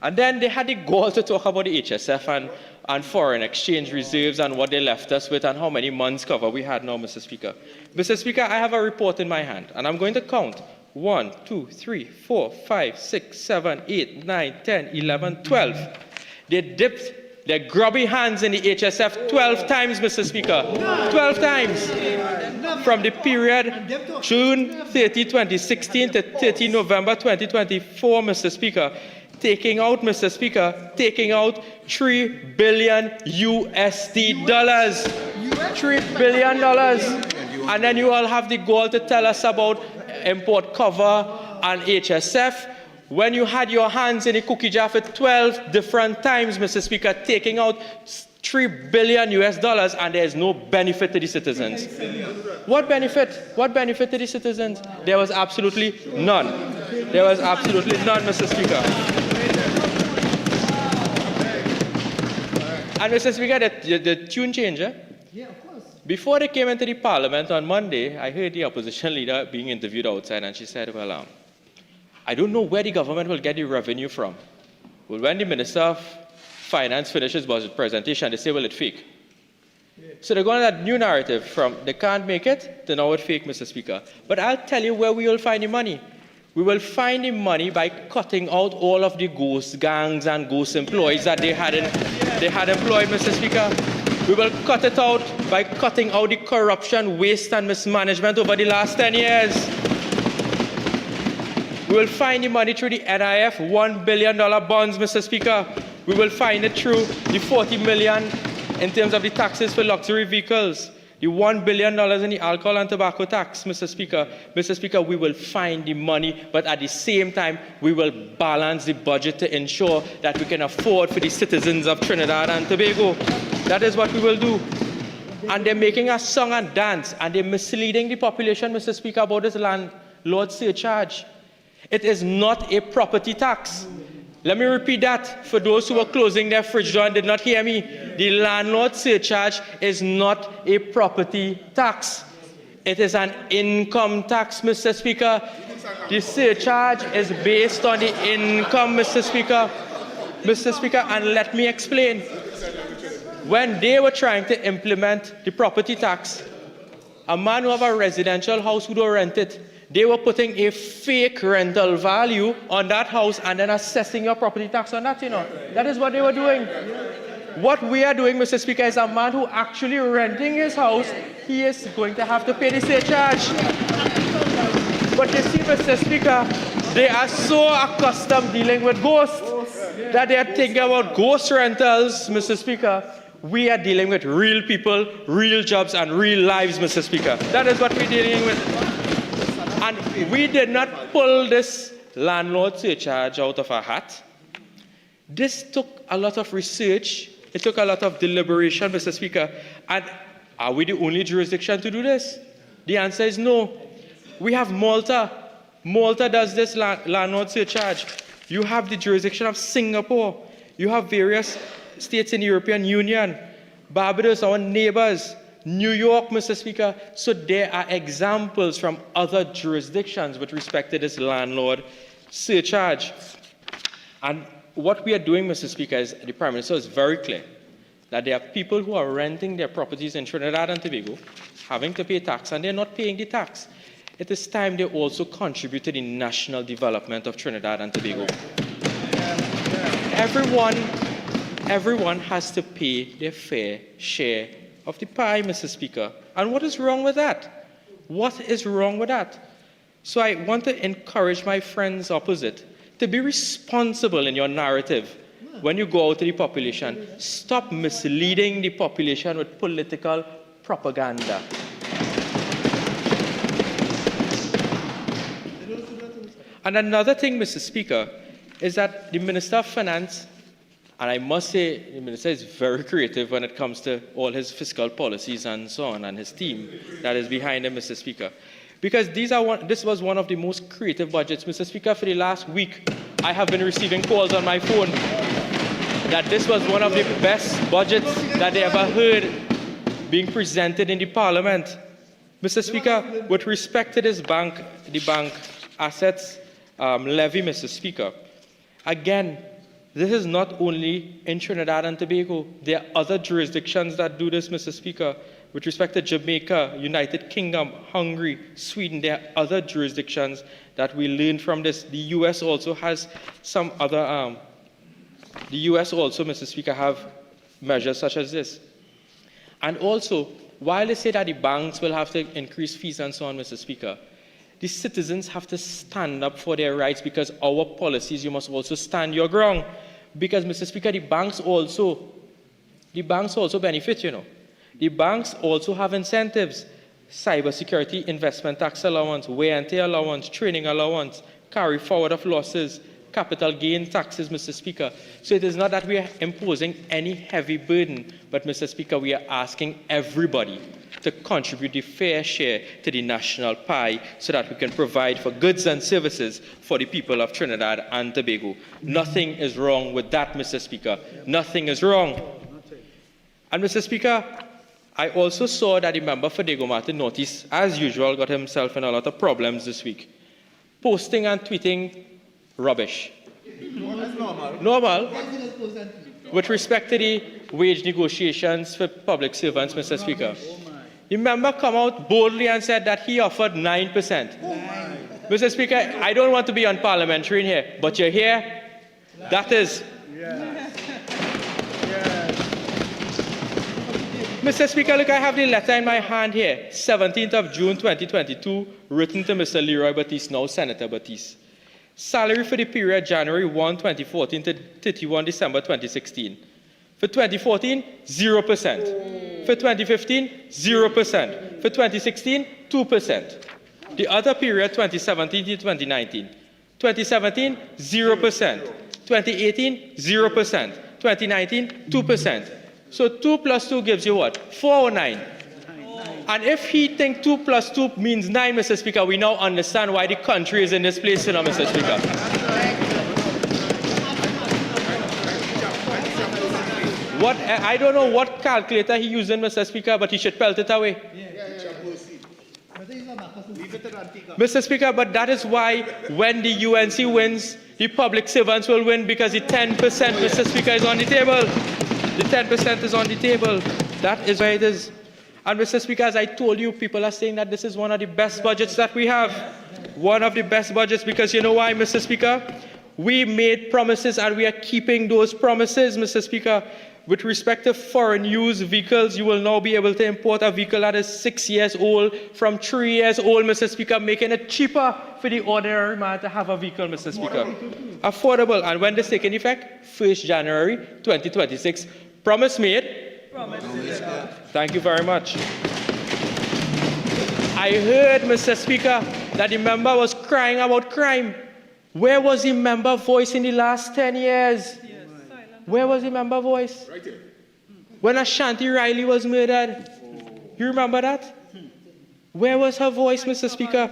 And then they had the gall to talk about the HSF and foreign exchange reserves and what they left us with and how many months cover we had now, Mr. Speaker. Mr. Speaker, I have a report in my hand, and I'm going to count 1, 2, 3, 4, 5, 6, 7, 8, 9, 10, 11, 12. They dipped their grubby hands in the HSF 12 times, Mr. Speaker. 12 times. From the period June 30, 2016 to 30 November 2024, Mr. Speaker. Taking out, Mr. Speaker, taking out $3 billion USD. $3 billion. And then you all have the goal to tell us about import cover and HSF. When you had your hands in the cookie jar for 12 different times, Mr. Speaker, taking out $3 billion and there is no benefit to the citizens. What benefit? What benefit to the citizens? There was absolutely none. There was absolutely none, Mr. Speaker. And Mr. Speaker, the tune changer. Yeah, of course. Before they came into the Parliament on Monday, I heard the opposition leader being interviewed outside, and she said, well, I don't know where the government will get the revenue from. Well, when the Minister of Finance finishes budget presentation, they say, well, it's fake. Yeah. So they're going on that new narrative from they can't make it to now it's fake, Mr. Speaker. But I'll tell you where we will find the money. We will find the money by cutting out all of the ghost gangs and ghost employees that they had employed, Mr. Speaker. We will cut it out by cutting out the corruption, waste, and mismanagement over the last 10 years. We will find the money through the NIF $1 billion bonds, Mr. Speaker. We will find it through the $40 million in terms of the taxes for luxury vehicles. The $1 billion in the alcohol and tobacco tax, Mr. Speaker. Mr. Speaker, we will find the money, but at the same time, we will balance the budget to ensure that we can afford for the citizens of Trinidad and Tobago. That is what we will do. And they're making a song and dance, and they're misleading the population, Mr. Speaker, about this landlord surcharge. It is not a property tax. Let me repeat that for those who were closing their fridge door and did not hear me. The landlord surcharge is not a property tax. It is an income tax, Mr. Speaker. The surcharge is based on the income, Mr. Speaker. Mr. Speaker, and let me explain. When they were trying to implement the property tax, a man who have a residential house who don't rent it, they were putting a fake rental value on that house and then assessing your property tax on that, That is what they were doing. What we are doing, Mr. Speaker, is a man who actually renting his house, he is going to have to pay the surcharge. But you see, Mr. Speaker, they are so accustomed dealing with ghosts that they are thinking about ghost rentals, Mr. Speaker. We are dealing with real people, real jobs, and real lives, Mr. Speaker. That is what we're dealing with. And we did not pull this landlord surcharge out of our hat. This took a lot of research. It took a lot of deliberation, Mr. Speaker. And are we the only jurisdiction to do this? The answer is no. We have Malta. Malta does this landlord surcharge. You have the jurisdiction of Singapore. You have various states in the European Union. Barbados, our neighbors. New York, Mr. Speaker. So there are examples from other jurisdictions with respect to this landlord surcharge. And what we are doing, Mr. Speaker, is the Prime Minister is very clear that there are people who are renting their properties in Trinidad and Tobago, having to pay tax, and they're not paying the tax. It is time they also contribute to the national development of Trinidad and Tobago. Everyone has to pay their fair share of the pie, Mr. Speaker. And what is wrong with that? What is wrong with that? So I want to encourage my friends opposite to be responsible in your narrative when you go out to the population. Stop misleading the population with political propaganda. And another thing, Mr. Speaker, is that the Minister of Finance, and I must say the Minister is very creative when it comes to all his fiscal policies and so on, and his team that is behind him, Mr. Speaker. Because this was one of the most creative budgets. Mr. Speaker, for the last week, I have been receiving calls on my phone that this was one of the best budgets that they ever heard being presented in the Parliament. Mr. Speaker, with respect to this the bank assets levy, Mr. Speaker, again, this is not only in Trinidad and Tobago. There are other jurisdictions that do this, Mr. Speaker. With respect to Jamaica, United Kingdom, Hungary, Sweden, there are other jurisdictions that we learn from this. The U.S. also has some other, the U.S. also, Mr. Speaker, have measures such as this. And also, while they say that the banks will have to increase fees and so on, Mr. Speaker, the citizens have to stand up for their rights because our policies, you must also stand your ground. Because, Mr. Speaker, the banks also benefit, The banks also have incentives. Cybersecurity investment tax allowance, wear and tear allowance, training allowance, carry forward of losses, capital gain taxes, Mr. Speaker. So it is not that we are imposing any heavy burden, but, Mr. Speaker, we are asking everybody to contribute the fair share to the national pie so that we can provide for goods and services for the people of Trinidad and Tobago. Nothing is wrong with that, Mr. Speaker. Nothing is wrong. And, Mr. Speaker, I also saw that the member for Diego Martin Northeast, as usual, got himself in a lot of problems this week, posting and tweeting rubbish. Normal. With respect to the wage negotiations for public servants, Mr. Speaker. The member come out boldly and said that he offered 9%. Mr. Speaker, I don't want to be on Parliamentary in here, but you're here. That is. Mr. Speaker, look, I have the letter in my hand here, 17th of June 2022, written to Mr. Leroy Batiste, now Senator Batiste. Salary for the period January 1, 2014 to 31 December 2016. For 2014, 0%. For 2015, 0%. For 2016, 2%. The other period, 2017 to 2019. 2017, 0%. 2018, 0%. 2019, 2%. So 2 plus 2 gives you what? 4 or 9? And if he thinks 2 plus 2 means 9, Mr. Speaker, we now understand why the country is in this place, Mr. Speaker. I don't know what calculator he using, Mr. Speaker, but he should pelt it away. Mr. Speaker, but that is why when the UNC wins, the public servants will win, because the 10%, Mr. Speaker, is on the table. The 10% is on the table. That is where it is. And Mr. Speaker, as I told you, people are saying that this is one of the best budgets that we have. One of the best budgets, because you know why, Mr. Speaker? We made promises and we are keeping those promises, Mr. Speaker. With respect to foreign use vehicles, you will now be able to import a vehicle that is 6 years old from 3 years old, Mr. Speaker, making it cheaper for the ordinary man to have a vehicle, Mr. Speaker. Affordable. And when this takes effect, 1st January 2026. Promise made. Promise. Thank you very much. I heard, Mr. Speaker, that the member was crying about crime. Where was the member voice in the last 10 years? Where was the member voice? Right here. When Ashanti Riley was murdered. You remember that? Where was her voice, Mr. Speaker?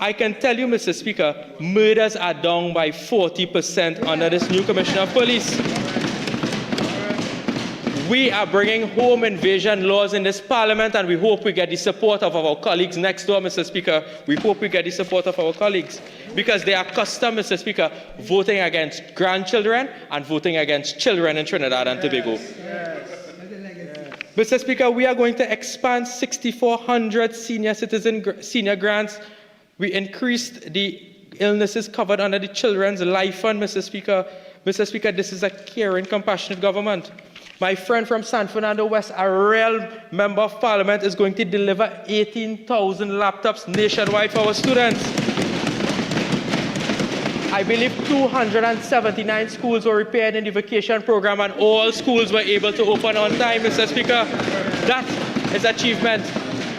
I can tell you, Mr. Speaker, murders are down by 40% under this new Commissioner of Police. We are bringing home invasion laws in this Parliament, and we hope we get the support of our colleagues next door, Mr. Speaker. We hope we get the support of our colleagues, because they are accustomed, Mr. Speaker, voting against grandchildren and voting against children in Trinidad and Tobago. Mr. Speaker, we are going to expand 6,400 senior grants. We increased the illnesses covered under the Children's Life Fund, Mr. Speaker. Mr. Speaker, this is a caring, compassionate government. My friend from San Fernando West, a real member of Parliament, is going to deliver 18,000 laptops nationwide for our students. I believe 279 schools were repaired in the vacation program, and all schools were able to open on time, Mr. Speaker. That is achievement.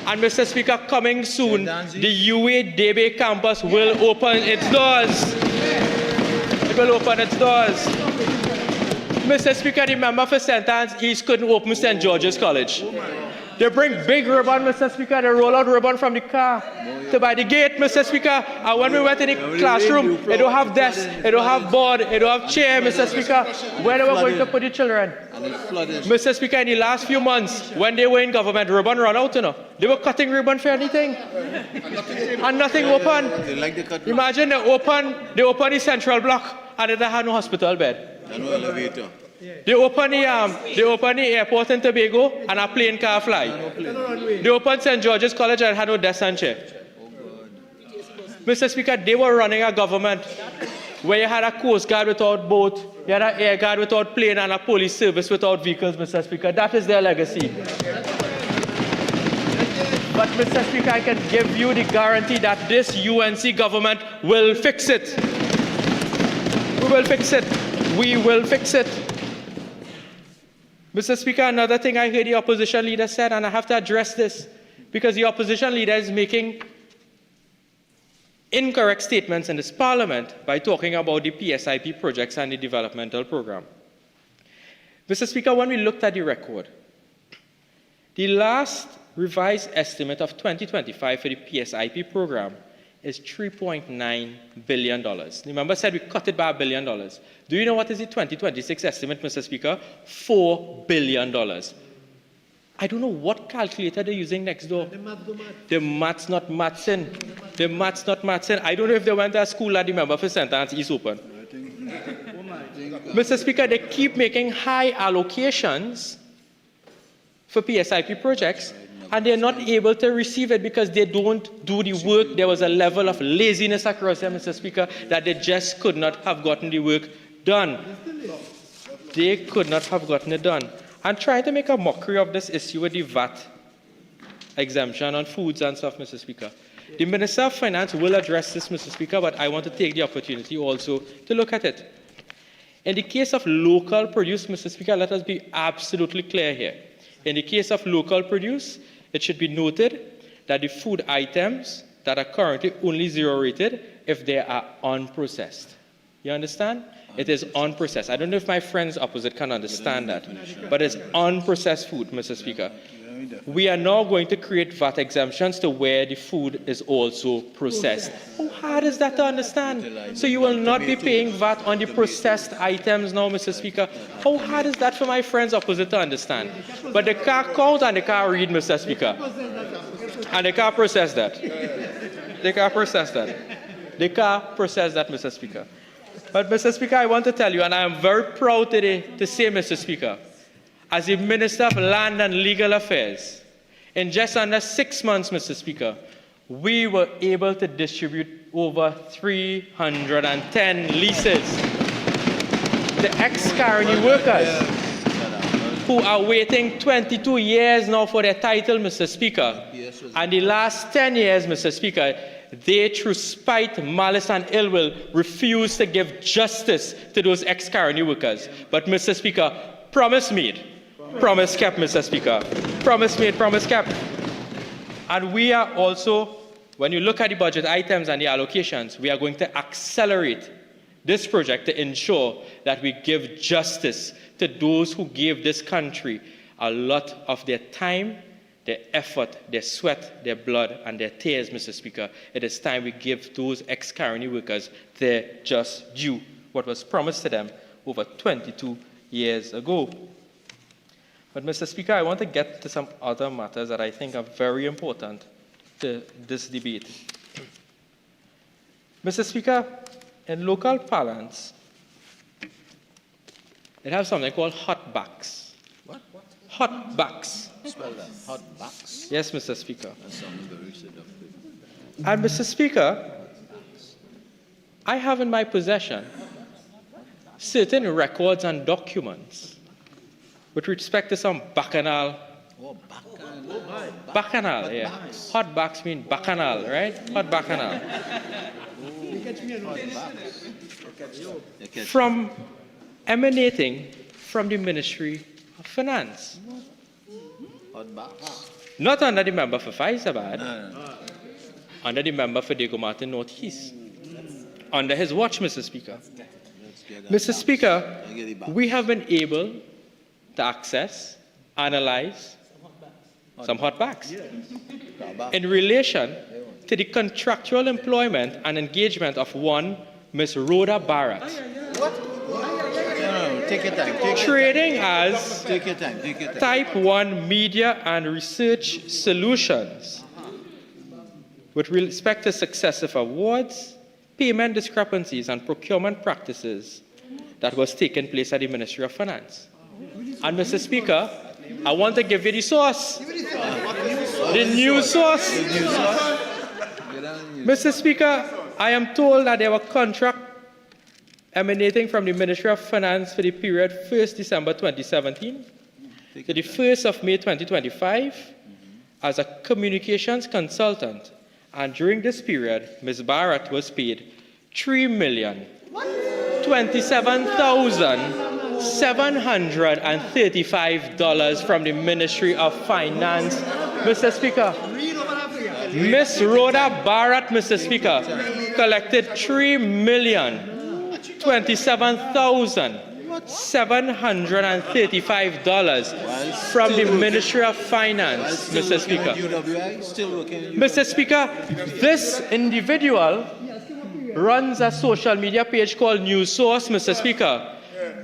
And Mr. Speaker, coming soon, the UA Debe campus will open its doors. It will open its doors. Mr. Speaker, the member for St. Anne's East couldn't open St. George's College. They bring big ribbon, Mr. Speaker. They roll out ribbon from the car to by the gate, Mr. Speaker. And when we went in the classroom, it don't have desk, it don't have board, it don't have chair, Mr. Speaker. Where they were going to put the children? Mr. Speaker, in the last few months, when they were in government, ribbon ran out, you know. They were cutting ribbon for anything. And nothing open. Imagine they open the central block and they had no hospital bed. No elevator. They open the airport in Tobago and a plane can't fly. They opened St. George's College and had no desk and chair. Mr. Speaker, they were running a government where you had a Coast Guard without boat, you had an Air Guard without plane, and a police service without vehicles, Mr. Speaker. That is their legacy. But, Mr. Speaker, I can give you the guarantee that this UNC government will fix it. We will fix it. We will fix it. Mr. Speaker, another thing I heard the opposition leader said, and I have to address this, because the opposition leader is making incorrect statements in this Parliament by talking about the PSIP projects and the developmental program. Mr. Speaker, when we looked at the record, the last revised estimate of 2025 for the PSIP program is $3.9 billion. The member said we cut it by $1 billion. Do you know what is the 2026 estimate, Mr. Speaker? $4 billion. I don't know what calculator they're using next door. The maths not mathsing. The maths not mathsing. I don't know if they went to a school at the member for St. Anne's East Open. Mr. Speaker, they keep making high allocations for PSIP projects, and they're not able to receive it because they don't do the work. There was a level of laziness across them, Mr. Speaker, that they just could not have gotten the work done. They could not have gotten it done. And trying to make a mockery of this issue with the VAT exemption on foods and stuff, Mr. Speaker. The Minister of Finance will address this, Mr. Speaker, but I want to take the opportunity also to look at it. In the case of local produce, Mr. Speaker, let us be absolutely clear here. In the case of local produce, it should be noted that the food items that are currently only zero rated if they are unprocessed. You understand? It is unprocessed. I don't know if my friends opposite can understand that, but it's unprocessed food, Mr. Speaker. We are now going to create VAT exemptions to where the food is also processed. How hard is that to understand? So you will not be paying VAT on the processed items now, Mr. Speaker. How hard is that for my friends opposite to understand? But they can't count and they can't read, Mr. Speaker. And they can't process that. They can't process that. They can't process that, Mr. Speaker. But, Mr. Speaker, I want to tell you, and I am very proud today to say, Mr. Speaker, as the Minister of Land and Legal Affairs, in just under 6 months, Mr. Speaker, we were able to distribute over 310 leases to ex-Carney workers who are waiting 22 years now for their title, Mr. Speaker. And the last 10 years, Mr. Speaker, they, through spite, malice, and ill will, refuse to give justice to those ex-Carney workers. But, Mr. Speaker, promise made, promise kept, Mr. Speaker. Promise made, promise kept. And we are also, when you look at the budget items and the allocations, we are going to accelerate this project to ensure that we give justice to those who gave this country a lot of their time, their effort, their sweat, their blood, and their tears, Mr. Speaker. It is time we give those ex-Carney workers their just due, what was promised to them over 22 years ago. But, Mr. Speaker, I want to get to some other matters that I think are very important to this debate. Mr. Speaker, in local parlance, it has something called hotbacks. What? Hotbacks. Spell that. Hotbacks. Yes, Mr. Speaker. That sounds very seductive. And, Mr. Speaker, I have in my possession certain records and documents with respect to some bacchanal. Oh, bacchanal. Bacchanal, yeah. Hotbacks mean bacchanal, right? Hot bacchanal. From emanating from the Ministry of Finance. Hotbacks. Not under the member for Faisabad, No. under the member for Diego Martin Northeast. Under his watch, Mr. Speaker. Mr. Speaker, we have been able to access, analyze some hotbacks in relation to the contractual employment and engagement of one Miss Rhoda Barrett. No, take your time. Trading as Take your time. Take your time. Type 1 Media and Research Solutions with respect to successive awards, payment discrepancies, and procurement practices that was taking place at the Ministry of Finance. And, Mr. Speaker, I want to give you the source. The news source. Mr. Speaker, I am told that there were contracts emanating from the Ministry of Finance for the period 1st December 2017 to the 1st of May 2025 as a communications consultant. And during this period, Ms. Barrett was paid $3,027,735 from the Ministry of Finance. Mr. Speaker, Ms. Rhoda Barrett, Mr. Speaker, collected $3,027,735 from the Ministry of Finance, Mr. Speaker. Mr. Speaker, this individual runs a social media page called News Source, Mr. Speaker.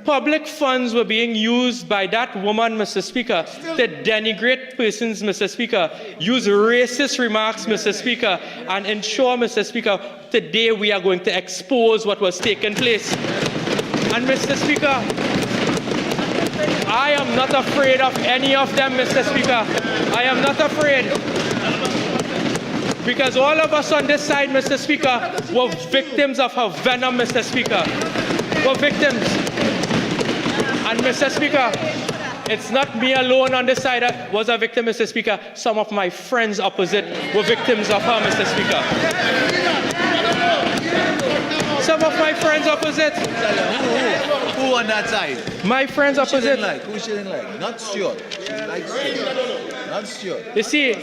Public funds were being used by that woman, Mr. Speaker, to denigrate persons, Mr. Speaker, use racist remarks, Mr. Speaker, and ensure, Mr. Speaker, today we are going to expose what was taking place. And, Mr. Speaker, I am not afraid of any of them, Mr. Speaker. I am not afraid. Because all of us on this side, Mr. Speaker, were victims of her venom, Mr. Speaker. We're victims. And, Mr. Speaker, it's not me alone on this side that was a victim, Mr. Speaker. Some of my friends opposite were victims of her, Mr. Speaker. Some of my friends opposite. Who on that side? My friends opposite. Who she didn't like? Not Stuart. She likes Stuart. Not Stuart. You see,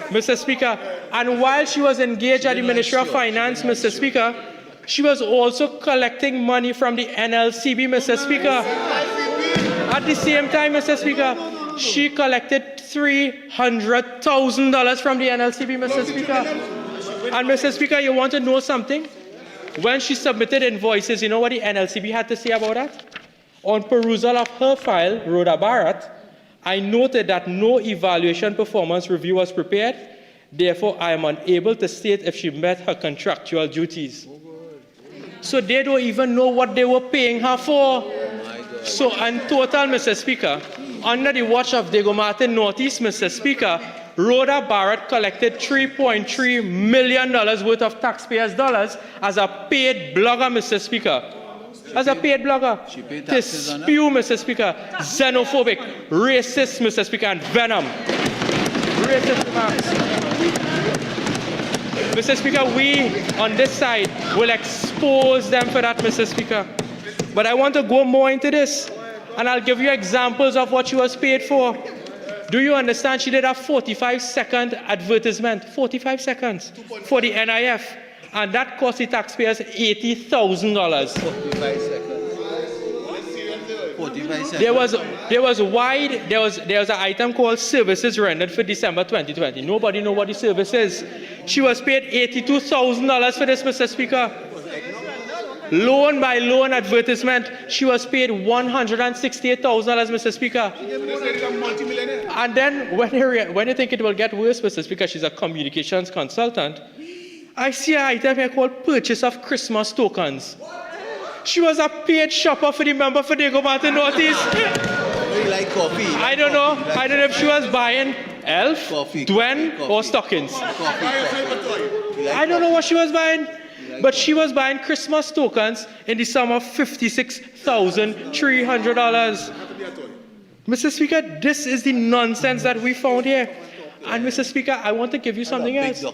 Mr. Speaker, and while she was engaged at the Ministry of Finance, Mr. Speaker, she was also collecting money from the NLCB, Mr. Speaker. At the same time, Mr. Speaker, she collected $300,000 from the NLCB, Mr. Speaker. And, Mr. Speaker, you want to know something? When she submitted invoices, you know what the NLCB had to say about that? On perusal of her file, Rhoda Barrett, I noted that no evaluation performance review was prepared, Therefore, I am unable to state if she met her contractual duties. So they don't even know what they were paying her for. So in total, Mr. Speaker, under the watch of Diego Martin Northeast, Mr. Speaker, Rhoda Barrett collected $3.3 million worth of taxpayers' dollars as a paid blogger, Mr. Speaker. As a paid blogger. She paid To taxes on that? spew, Mr. Speaker, xenophobic, racist, Mr. Speaker, and venom. Racist remarks. Mr. Speaker, we on this side will expose them for that, Mr. Speaker. But I want to go more into this, and I'll give you examples of what she was paid for. Do you understand? She did a 45-second advertisement, 45 seconds, for the NIF, and that cost the taxpayers $80,000. 45 seconds. 45 seconds. There was an item called services rendered for December 2020. Nobody know what the service is. She was paid $82,000 for this, Mr. Speaker. Loan by loan advertisement, she was paid $168,000, Mr. Speaker. And then when you think it will get worse, Mr. Speaker, she's a communications consultant. I see an item here called purchase of Christmas tokens. She was a paid shopper for the member for Diego Martin Northeast. You like coffee? I don't know. I don't know if she was buying Elf, Coffee. Dwen, Coffee. or stockings. Coffee. I don't know what she was buying. But she was buying Christmas tokens in the sum of $56,300. Mr. Speaker, this is the nonsense that we found here. And Mr. Speaker, I want to give you something else. So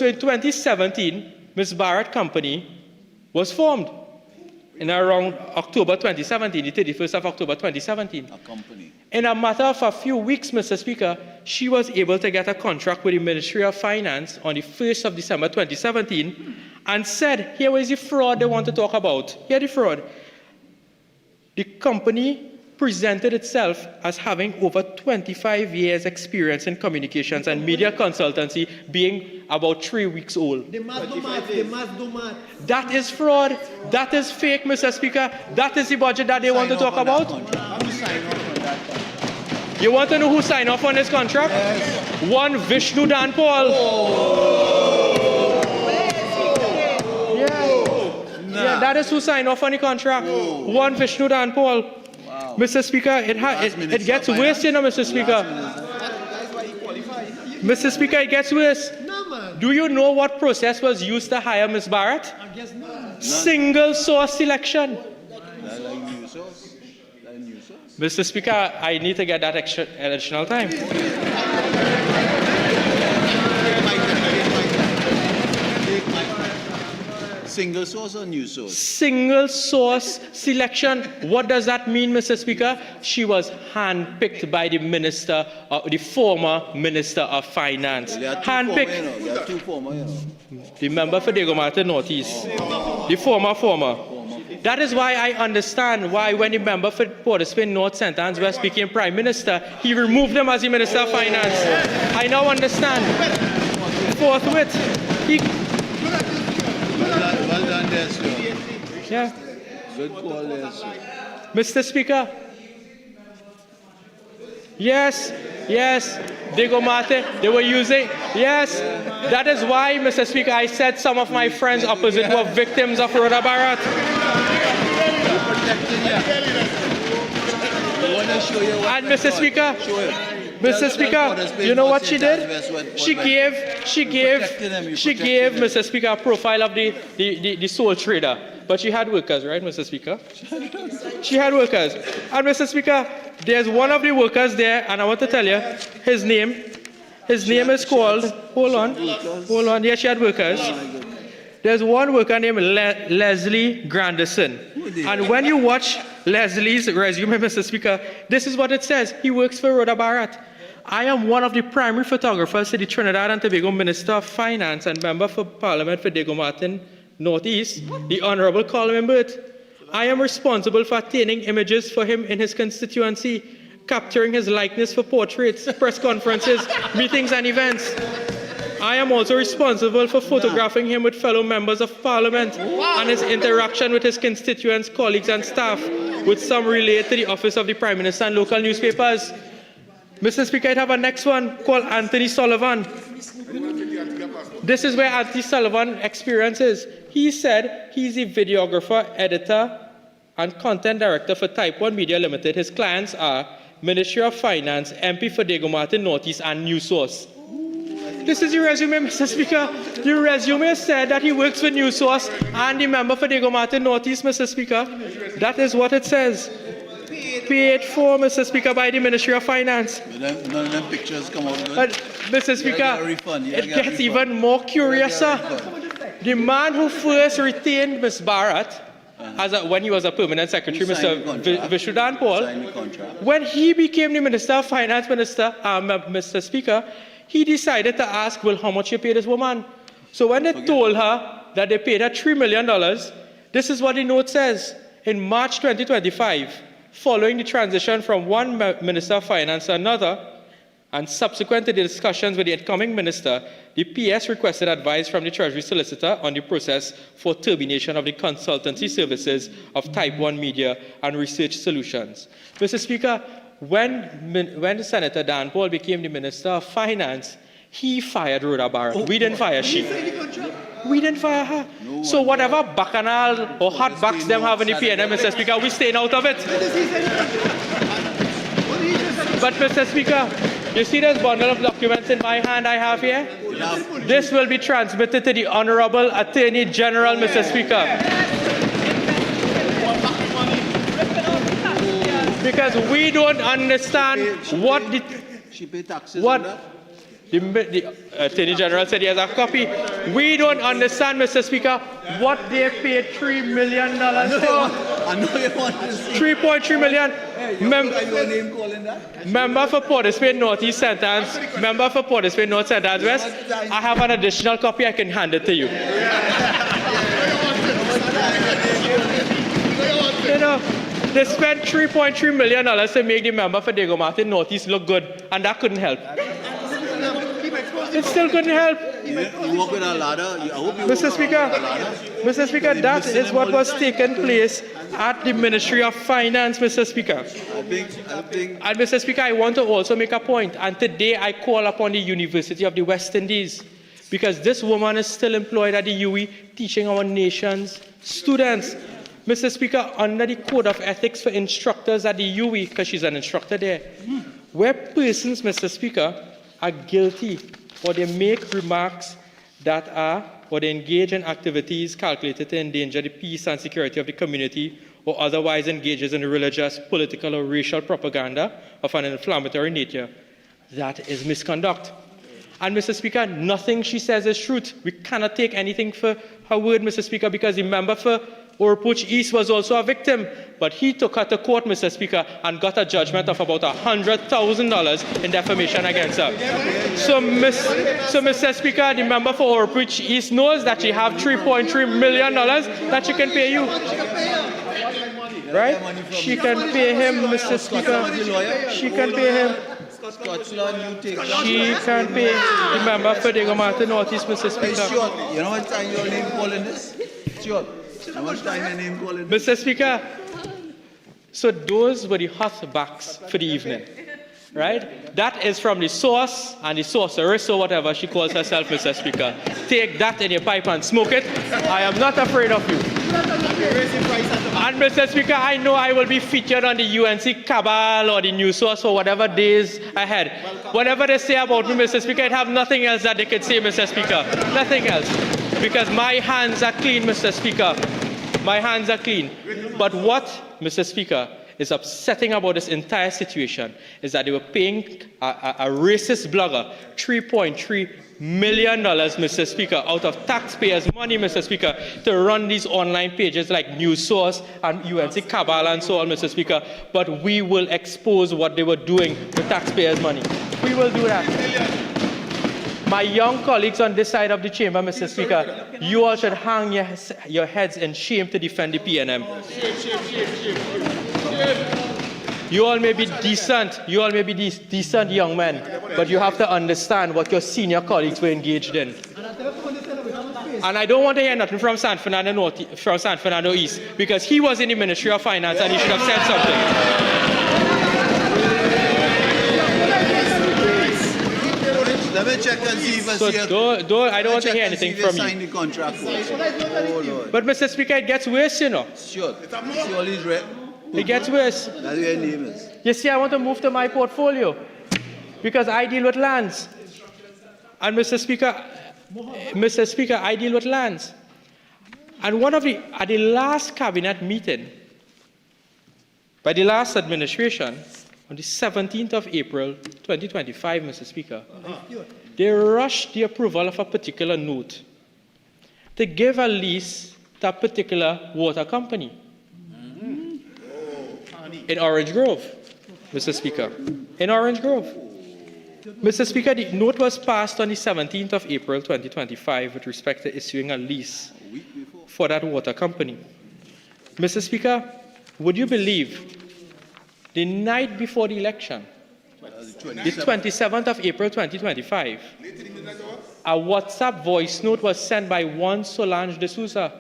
in 2017, Ms. Barrett Company was formed. In around October 2017, the 31st of October 2017. A company. In a matter of a few weeks, Mr. Speaker, she was able to get a contract with the Ministry of Finance on the 1st of December 2017 and said, here is the fraud they want to talk about. Here the fraud. The company presented itself as having over 25 years experience in communications and media consultancy, being about 3 weeks old. They must do math. That is fraud. That is fake, Mr. Speaker. That is the budget that they want to talk about. You want to know who signed off on this contract? Yes. One Vishnu Dan Paul. Yeah, that is who signed off on the contract. One Vishnu Dan Paul. Wow. Mr. Speaker, it gets worse, you know, Mr. Speaker. Mr. Speaker, it gets worse. Do you know what process was used to hire Ms. Barrett? Single source selection. Mr. Speaker, I need to get that extra additional time. Single source or new source? Single source selection. What does that mean, Mr. Speaker? She was handpicked by the minister, the former Minister of Finance. Handpicked. There are two former, you know. The member for Diego Martin Northeast. The former. That is why I understand why when the member for Port of Spain North St. Anne's were speaking Prime Minister, he removed him as the Minister of Finance. I now understand. Forthwith. Well done there, sir. Yeah. Good call there, sir. Mr. Speaker. Yes. Diego Martin, they were using. Yes. That is why, Mr. Speaker, I said some of my friends opposite were victims of Rhoda Barrett. And Mr. Speaker, you know what she did? She gave Mr. Speaker a profile of the sole trader. But she had workers, right, Mr. Speaker? She had workers. And Mr. Speaker, there's one of the workers there, and I want to tell you, his name is called, hold on. Yes, she had workers. There's one worker named Leslie Grandison. And when you watch Leslie's resume, Mr. Speaker, this is what it says. He works for Rhoda Barrett. I am one of the primary photographers to the Trinidad and Tobago Minister of Finance and member for Parliament for Diego Martin Northeast, the Honorable Colin Burt. I am responsible for obtaining images for him in his constituency, capturing his likeness for portraits, press conferences, meetings and events. I am also responsible for photographing him with fellow members of Parliament and his interaction with his constituents, colleagues and staff, with some related to the office of the Prime Minister and local newspapers. Mr. Speaker, I have a next one called Anthony Sullivan. This is where Anthony Sullivan experience is. He said he's a videographer, editor, and content director for Type 1 Media Limited. His clients are Ministry of Finance, MP for Diego Martin Northeast, and News Source. This is your resume, Mr. Speaker. Your resume said that he works for News Source and the member for Diego Martin Northeast, Mr. Speaker. That is what it says. Paid for, Mr. Speaker, by the Ministry of Finance. None of them pictures come out good. But, Mr. Speaker, it gets even more curious, sir. The man who first retained Ms. Barrett, when he was a permanent secretary, Mr. Vishudan Paul, when he became the Minister of Finance, Mr. Speaker, he decided to ask, well, how much you pay this woman? So when they told her that they paid her $3 million, this is what the note says. In March 2025, following the transition from one Minister of Finance to another, and subsequent to the discussions with the incoming minister, the PS requested advice from the Treasury Solicitor on the process for termination of the consultancy services of Type 1 Media and Research Solutions. Mr. Speaker, when Senator Dan Paul became the Minister of Finance, he fired Rhoda Barrett. We didn't fire she. We didn't fire her. So whatever bacchanal or hot backs them have in the PNM, Mr. Speaker, we're staying out of it. But, Mr. Speaker, you see this bundle of documents in my hand I have here? This will be transmitted to the Honorable Attorney General, Mr. Speaker. Because we don't understand what the... She paid taxes what on that? the Attorney General said he has a copy. We don't understand, Mr. Speaker, what they paid $3 million for. I know you want to see. 3.3 million. Are your name calling that? Member for Port of Spain Northeast Sentence. Member for Port of Spain North Sentence West. I have an additional copy. I can hand it to you. You know, they spent $3.3 million to make the member for Diego Martin Northeast look good, and that couldn't help. It still couldn't help. You work with a ladder. I hope you Mr. Speaker, that is what was taking place at the Ministry of Finance, Mr. Speaker. I think. And Mr. Speaker, I want to also make a point, and today I call upon the University of the West Indies, because this woman is still employed at the UE teaching our nation's students. Mr. Speaker, under the Code of Ethics for Instructors at the UE, because she's an instructor there, where persons, Mr. Speaker, are guilty or they make remarks that are, or they engage in activities calculated to endanger the peace and security of the community, or otherwise engages in religious, political, or racial propaganda of an inflammatory nature, that is misconduct. And, Mr. Speaker, nothing she says is truth. We cannot take anything for her word, Mr. Speaker, because the member for Orpuch East was also a victim, but he took her to court, Mr. Speaker, and got a judgment of about $100,000 in defamation against her. So, Mr. Speaker, the member for Orpuch East knows that she have $3.3 million that she can pay you. Right? She can pay him, Mr. Speaker. She can pay him. She can pay the member for Diego Martin Northeast, Mr. Speaker. You know what time your name calling this? Sure. How much time your name calling? Mr. Speaker, so those were the hot backs for the evening, right? That is from the source and the sorceress, or whatever she calls herself, Mr. Speaker. Take that in your pipe and smoke it. I am not afraid of you. And Mr. Speaker, I know I will be featured on the UNC Cabal or the News Source for whatever days ahead. Whatever they say about me, Mr. Speaker, I have nothing else that they could say, Mr. Speaker. Nothing else. Because my hands are clean, Mr. Speaker. My hands are clean. But what, Mr. Speaker, is upsetting about this entire situation is that they were paying a racist blogger $3.3 million, Mr. Speaker, out of taxpayers' money, Mr. Speaker, to run these online pages like News Source and UNC Cabal and so on, Mr. Speaker. But we will expose what they were doing with taxpayers' money. We will do that. My young colleagues on this side of the chamber, Mr. Speaker, you all should hang your heads in shame to defend the PNM. You all may be decent, decent young men, but you have to understand what your senior colleagues were engaged in. And I don't want to hear nothing from San Fernando East, because he was in the Ministry of Finance and he should have said something. check and see if I So see a... I don't want to hear anything from Sign you. the contract. Oh, Lord. But Mr. Speaker, it gets worse, you know. Sure. Surely it's right. It gets worse. That's what your name is. You see, I want to move to my portfolio because I deal with lands. And Mr. Speaker, I deal with lands. And at the last cabinet meeting, by the last administration, on the 17th of April, 2025, Mr. Speaker, they rushed the approval of a particular note to give a lease to a particular water company in Orange Grove, Mr. Speaker, in Orange Grove. Mr. Speaker, the note was passed on the 17th of April, 2025 with respect to issuing a lease for that water company. Mr. Speaker, would you believe the night before the election, the 27th of April 2025, a WhatsApp voice note was sent by one Solange de Souza.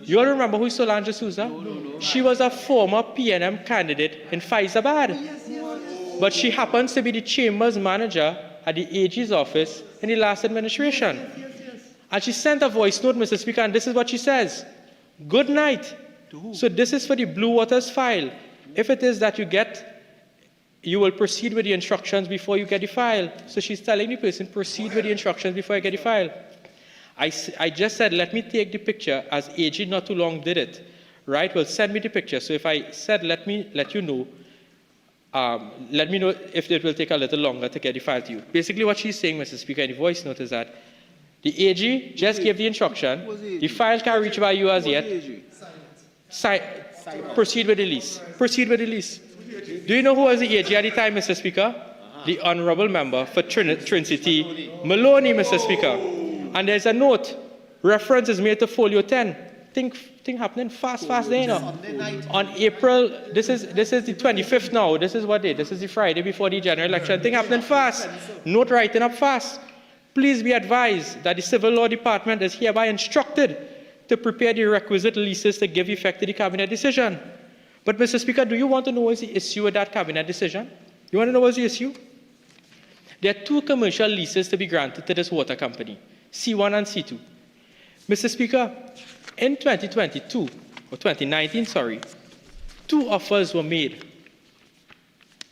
You all remember who is Solange de Souza? She was a former PNM candidate in Faizabad. But she happens to be the chamber's manager at the AG's office in the last administration. And she sent a voice note, Mr. Speaker, and this is what she says. Good night. So this is for the Blue Waters file. If it is that you will proceed with the instructions before you get the file. So she's telling the person, proceed with the instructions before I get the file. I just said, let me take the picture, as AG not too long did it. Right? Well, send me the picture. So if I said, let you know, let me know if it will take a little longer to get the file to you. Basically what she's saying, Mr. Speaker, in the voice note is that the AG just gave the instruction, the file can't reach by you as yet. Proceed with the lease. Proceed with the lease. Do you know who was the AG at the time, Mr. Speaker? The honourable member for Trinity Maloney, Mr. Speaker. And there's a note. Reference is made to folio 10. Thing happening fast there, you know. On April, this is the 25th now. This is what day? This is the Friday before the general election. Thing happening fast. Note writing up fast. Please be advised that the Civil Law Department is hereby instructed to prepare the requisite leases to give effect to the cabinet decision. But Mr. Speaker, do you want to know what's the issue with that cabinet decision? You want to know what's the issue? There are two commercial leases to be granted to this water company, C1 and C2. Mr. Speaker, in 2019, two offers were made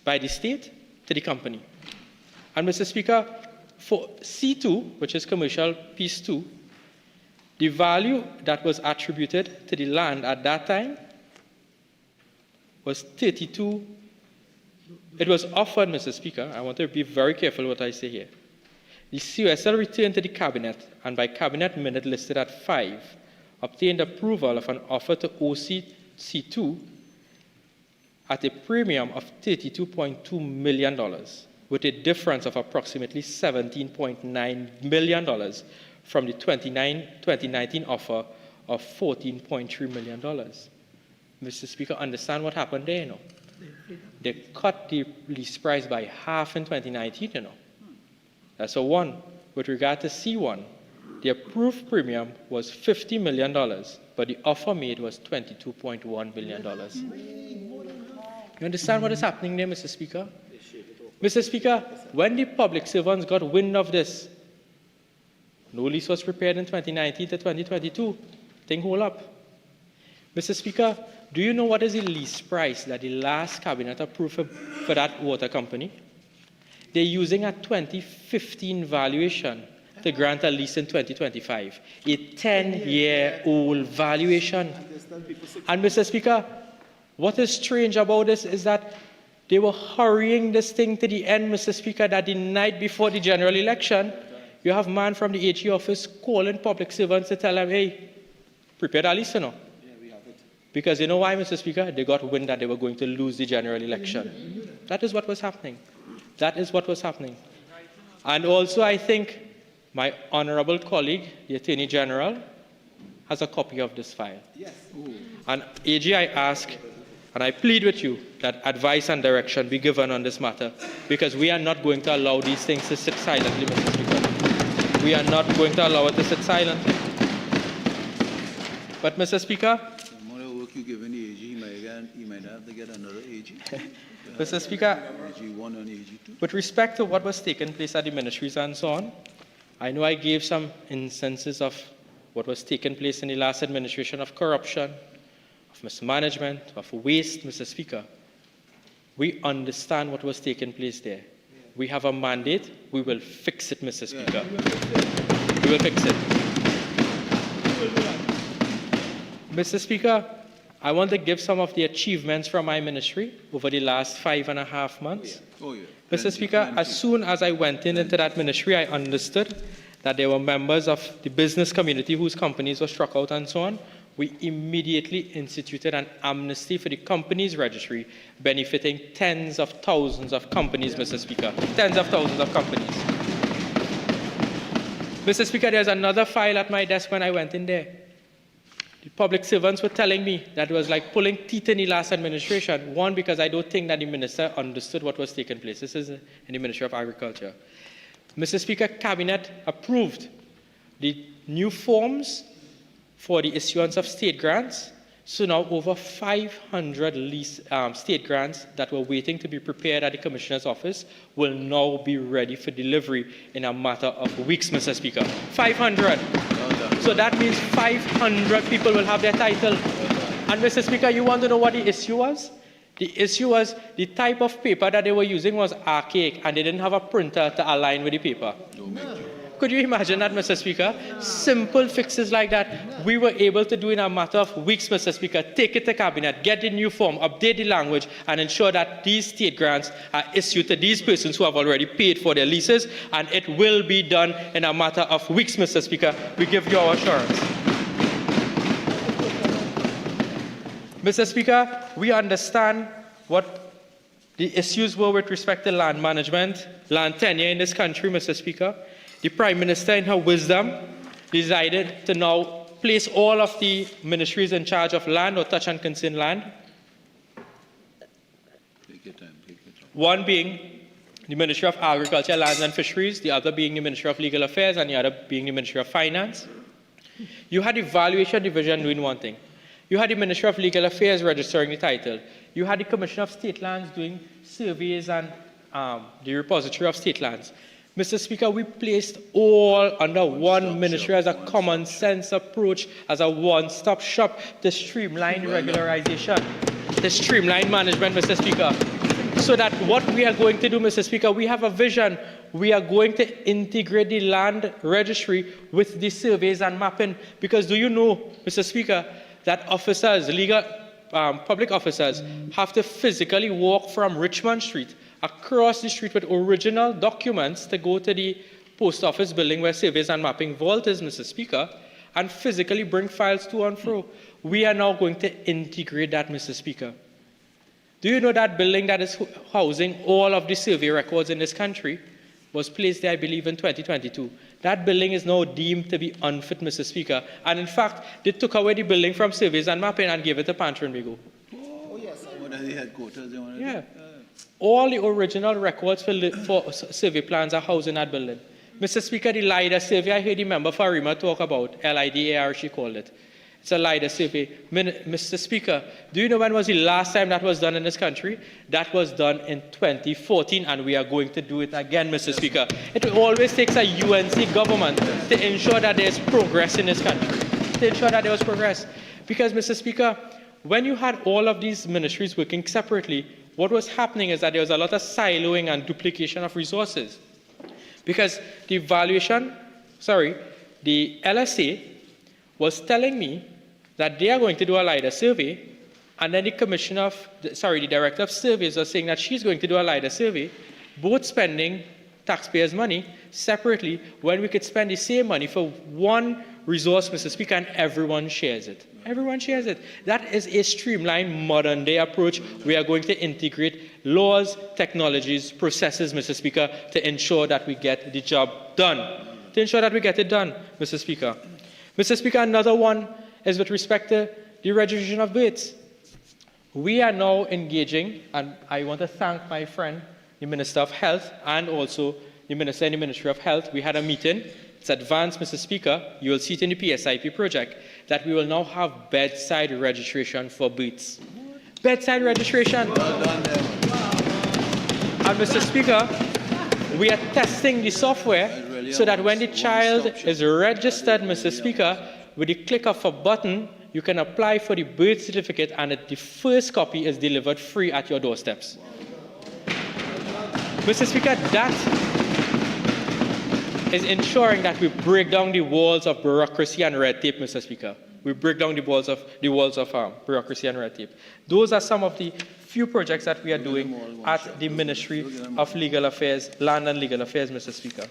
by the state to the company. And Mr. Speaker, for C2, which is commercial piece 2, the value that was attributed to the land at that time was 32. It was offered, Mr. Speaker, I want to be very careful what I say here. The COSL returned to the cabinet, and by cabinet minute listed at 5, obtained approval of an offer to OCC2 at a premium of $32.2 million, with a difference of approximately $17.9 million from the 2019 offer of $14.3 million. Mr. Speaker, understand what happened there, you know? They cut the lease price by half in 2019, you know. That's a one. With regard to C1, the approved premium was $50 million, but the offer made was $22.1 million. You understand what is happening there, Mr. Speaker? Mr. Speaker, when the public servants got wind of this, no lease was prepared in 2019 to 2022. Thing hold up. Mr. Speaker, do you know what is the lease price that the last cabinet approved for that water company? They're using a 2015 valuation to grant a lease in 2025, a 10-year-old valuation. And Mr. Speaker, what is strange about this is that they were hurrying this thing to the end, Mr. Speaker, that the night before the general election, you have man from the AG office calling public servants to tell them, hey, prepare that lease, you know. Because you know why, Mr. Speaker? They got wind that they were going to lose the general election. That is what was happening. That is what was happening. And also, I think my honorable colleague, the Attorney General, has a copy of this file. Yes. And AG, I ask, and I plead with you, that advice and direction be given on this matter, because we are not going to allow these things to sit silently, Mr. Speaker. We are not going to allow it to sit silently. But, Mr. Speaker, you given the AG, you might have to get another AG. Mr. Speaker, AG1 and AG2. with respect to what was taking place at the ministries and so on, I know I gave some instances of what was taking place in the last administration of corruption, of mismanagement, of waste, Mr. Speaker. We understand what was taking place there. We have a mandate. We will fix it, Mr. Speaker. We will fix it. Mr. Speaker, I want to give some of the achievements from my ministry over the last 5.5 months. Mr. Speaker, as soon as I went into that ministry, I understood that there were members of the business community whose companies were struck out and so on. We immediately instituted an amnesty for the companies registry, benefiting tens of thousands of companies, Mr. Speaker. Tens of thousands of companies. Mr. Speaker, there's another file at my desk when I went in there. The public servants were telling me that it was like pulling teeth in the last administration. One, because I don't think that the minister understood what was taking place. This is in the Ministry of Agriculture. Mr. Speaker, Cabinet approved the new forms for the issuance of state grants. So now over 500 state grants that were waiting to be prepared at the Commissioner's office will now be ready for delivery in a matter of weeks, Mr. Speaker. 500. So that means 500 people will have their title. And Mr. Speaker, you want to know what the issue was? The issue was the type of paper that they were using was archaic and they didn't have a printer to align with the paper. Could you imagine that, Mr. Speaker? Simple fixes like that, we were able to do in a matter of weeks, Mr. Speaker. Take it to Cabinet, get the new form, update the language, and ensure that these state grants are issued to these persons who have already paid for their leases, and it will be done in a matter of weeks, Mr. Speaker. We give you our assurance. Mr. Speaker, we understand what the issues were with respect to land management, land tenure in this country, Mr. Speaker. The Prime Minister, in her wisdom, decided to now place all of the ministries in charge of land or touch and concern land. Take your time, take your time. One being the Ministry of Agriculture, Lands and Fisheries, the other being the Ministry of Legal Affairs, and the other being the Ministry of Finance. You had the Valuation Division doing one thing. You had the Ministry of Legal Affairs registering the title. You had the Commissioner of State Lands doing surveys and the repository of state lands. Mr. Speaker, we placed all under one ministry as a common sense approach, as a one-stop shop to streamline regularization, to streamline management, Mr. Speaker. So that what we are going to do, Mr. Speaker, we have a vision. We are going to integrate the land registry with the surveys and mapping. Because do you know, Mr. Speaker, that officers, legal public officers, have to physically walk from Richmond Street across the street with original documents to go to the post office building where surveys and mapping vault is, Mr. Speaker, and physically bring files to and fro. We are now going to integrate that, Mr. Speaker. Do you know that building that is housing all of the survey records in this country was placed there, I believe, in 2022. That building is now deemed to be unfit, Mr. Speaker. And in fact, they took away the building from surveys and mapping and gave it to Pantry and Bigo. Oh, yes. What are the headquarters? Yeah. All the original records for survey plans are housed in that building. Mr. Speaker, the LIDAR survey, I heard the member for Rima talk about, LIDAR, she called it. It's a LIDAR survey. Mr. Speaker, do you know when was the last time that was done in this country? That was done in 2014, and we are going to do it again, Mr. Speaker. It always takes a UNC government to ensure that there's progress in this country, to ensure that there was progress. Because, Mr. Speaker, when you had all of these ministries working separately, what was happening is that there was a lot of siloing and duplication of resources. Because the LSA was telling me that they are going to do a LIDAR survey, and then the Director of Surveys was saying that she's going to do a LIDAR survey, both spending taxpayers' money separately, when we could spend the same money for one resource, Mr. Speaker, and everyone shares it. Everyone shares it. That is a streamlined, modern-day approach. We are going to integrate laws, technologies, processes, Mr. Speaker, to ensure that we get the job done. To ensure that we get it done, Mr. Speaker. Mr. Speaker, another one is with respect to the registration of births. We are now engaging, and I want to thank my friend, the Minister of Health, and also the Minister in the Ministry of Health. We had a meeting. It's advanced, Mr. Speaker. You will see it in the PSIP project, that we will now have bedside registration for births. Bedside registration. Well done, and Mr. Speaker, we are testing the software so that when the child is registered, Mr. Speaker, with the click of a button, you can apply for the birth certificate and the first copy is delivered free at your doorsteps. Mr. Speaker, that is ensuring that we break down the walls of bureaucracy and red tape, Mr. Speaker. We break down the walls of bureaucracy and red tape. Those are some of the few projects that we are doing at the Ministry of Legal Affairs, Land and Legal Affairs, Mr. Speaker.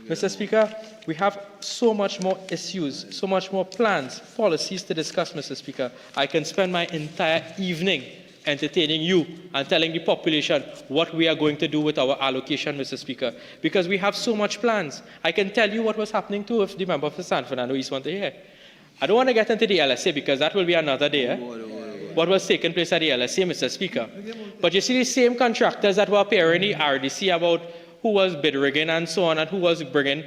Mr. Speaker, we have so much more issues, so much more plans, policies to discuss, Mr. Speaker. I can spend my entire evening entertaining you and telling the population what we are going to do with our allocation, Mr. Speaker, because we have so much plans. I can tell you what was happening too if the member of the San Fernando East want to hear. I don't want to get into the LSA because that will be another day. What was taking place at the LSA, Mr. Speaker. But you see the same contractors that were appearing in the RDC about who was bid rigging and so on, and who was bringing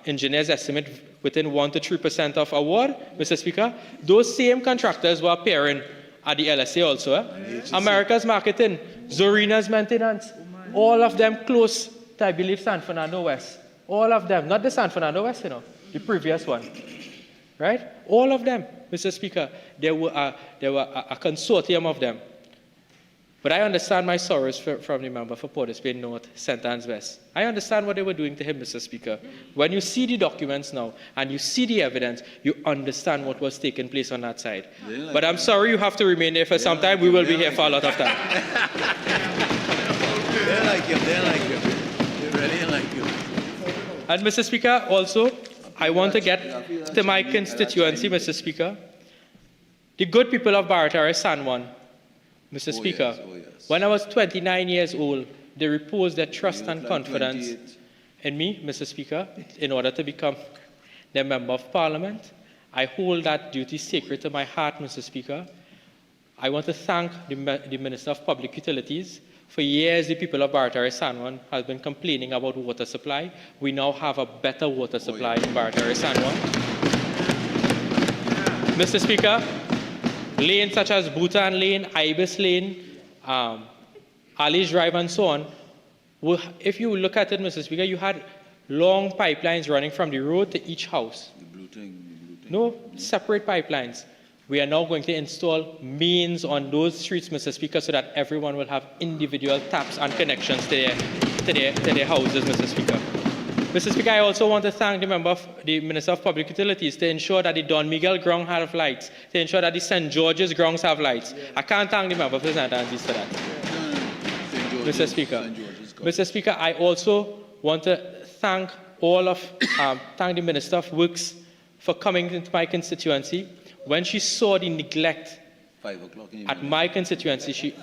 engineers' estimate within 1 to 3% of award, Mr. Speaker. Those same contractors were appearing at the LSA also. America's Marketing, Zorina's Maintenance, all of them close to, I believe, San Fernando West. All of them, not the San Fernando West, the previous one. Right? All of them, Mr. Speaker. There were a consortium of them. But I understand my sorrows from the member for Port of Spain North, St. Anne's West. I understand what they were doing to him, Mr. Speaker. When you see the documents now and you see the evidence, you understand what was taking place on that side. But I'm sorry you have to remain there for some time. We will be here for a lot of time. They like you. They really like you. And Mr. Speaker, also, I want to get to my constituency, Mr. Speaker. The good people of Barataria San Juan, Mr. Speaker, when I was 29 years old, they reposed their trust and confidence in me, Mr. Speaker, in order to become their member of Parliament. I hold that duty sacred to my heart, Mr. Speaker. I want to thank the Minister of Public Utilities. For years, the people of Barataria San Juan have been complaining about water supply. We now have a better water supply in Barataria San Juan. Mr. Speaker, lanes such as Bhutan Lane, Ibis Lane, Ali's Drive, and so on, if you look at it, Mr. Speaker, you had long pipelines running from the road to each house. No separate pipelines. We are now going to install mains on those streets, Mr. Speaker, so that everyone will have individual taps and connections to their houses, Mr. Speaker. Mr. Speaker, I also want to thank the Minister of Public Utilities to ensure that the Don Miguel ground have lights, to ensure that the St. George's grounds have lights. I can't thank the member of the St. Anne's for that. Mr. Speaker. Mr. Speaker, I also want to thank thank the Minister of Works for coming into my constituency. When she saw the neglect at my constituency, she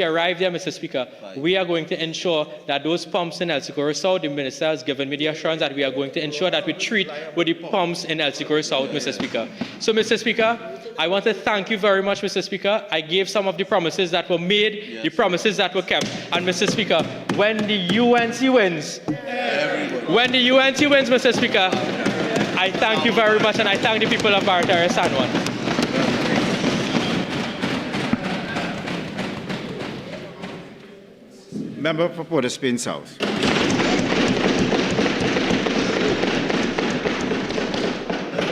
arrived there, Mr. Speaker. We are going to ensure that those pumps in El Socorro South, the Minister has given me the assurance that we are going to ensure that we treat with the pumps in El Socorro South, Mr. Speaker. So, Mr. Speaker, I want to thank you very much, Mr. Speaker. I gave some of the promises that were made, the promises that were kept. And, Mr. Speaker, when the UNC wins, Mr. Speaker, I thank you very much, and I thank the people of Barataria San Juan. Member for Port of Spain South.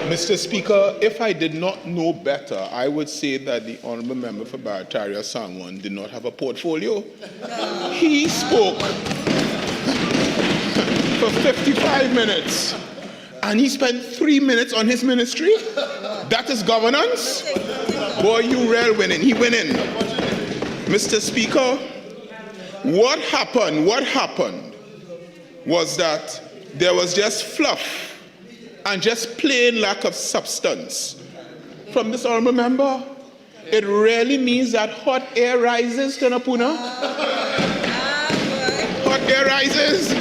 Mr. Speaker, if I did not know better, I would say that the honourable member for Barataria San Juan did not have a portfolio. He spoke for 55 minutes. And he spent 3 minutes on his ministry? That is governance? Boy, you real winning. He winning. Mr. Speaker, what happened was that there was just fluff and just plain lack of substance from this honourable member. It really means that hot air rises, Tanapuna. Hot air rises.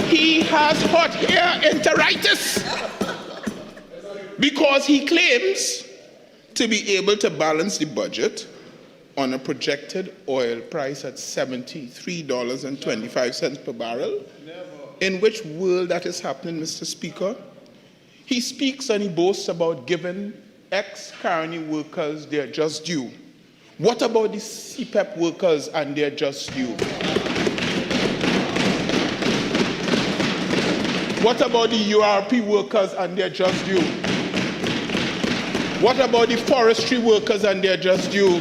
He has hot air enteritis because he claims to be able to balance the budget on a projected oil price at $73.25 per barrel. In which world that is happening, Mr. Speaker? He speaks and he boasts about giving ex-Carney workers their just due. What about the CPEP workers and their just due? What about the URP workers and their just due? What about the forestry workers and their just due?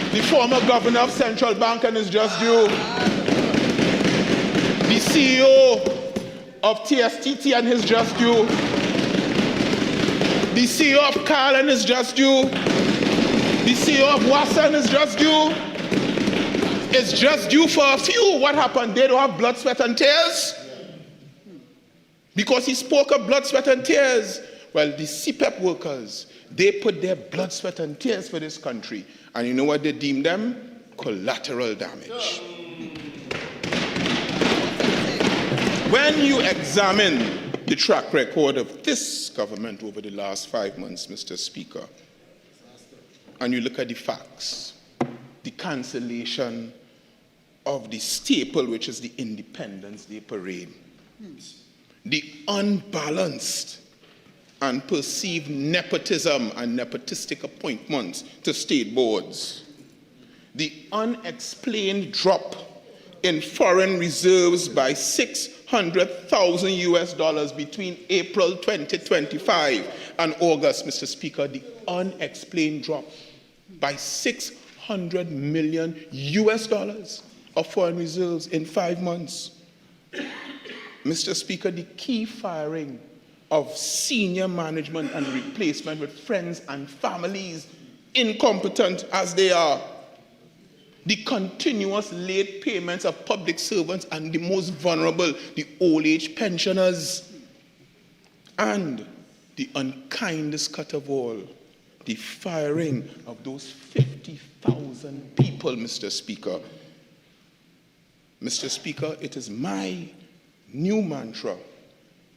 The former governor of Central Bank and his just due? The CEO of TSTT and his just due? The CEO of Carl and his just due? The CEO of WASA and his just due? It's just due for a few. What happened? They don't have blood, sweat, and tears? Because he spoke of blood, sweat, and tears. Well, the CPEP workers, they put their blood, sweat, and tears for this country. And you know what they deem them? Collateral damage. When you examine the track record of this government over the last 5 months, Mr. Speaker, and you look at the facts, the cancellation of the staple, which is the Independence Day parade, the unbalanced and perceived nepotism and nepotistic appointments to state boards, the unexplained drop in foreign reserves by $600,000 between April 2025 and August, Mr. Speaker, the unexplained drop by $600 million of foreign reserves in 5 months. Mr. Speaker, the key firing of senior management and replacement with friends and families, incompetent as they are. The continuous late payments of public servants and the most vulnerable, the old age pensioners. And the unkindest cut of all, the firing of those 50,000 people, Mr. Speaker. Mr. Speaker, it is my new mantra.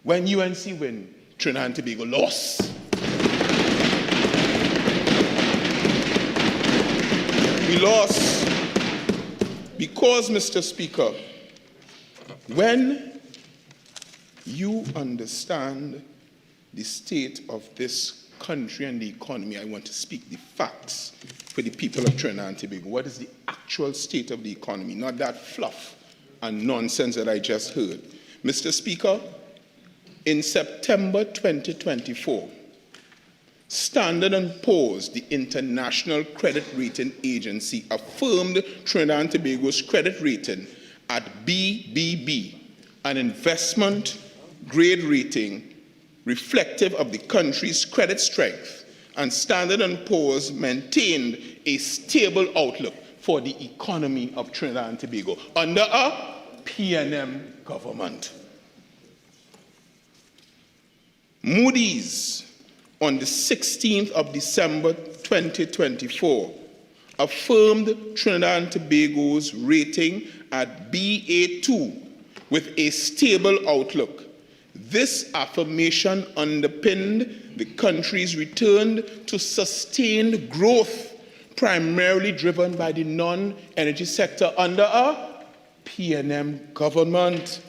When UNC win, Trinidad and Tobago lost. We lost because, Mr. Speaker, when you understand the state of this country and the economy, I want to speak the facts for the people of Trinidad and Tobago. What is the actual state of the economy, not that fluff and nonsense that I just heard. Mr. Speaker, in September 2024, Standard & Poor's, the international credit rating agency, affirmed Trinidad and Tobago's credit rating at BBB, an investment grade rating reflective of the country's credit strength, and Standard & Poor's maintained a stable outlook for the economy of Trinidad and Tobago under a PNM government. Moody's, on the 16th of December 2024, affirmed Trinidad and Tobago's rating at BA2 with a stable outlook. This affirmation underpinned the country's return to sustained growth, primarily driven by the non-energy sector under a PNM government.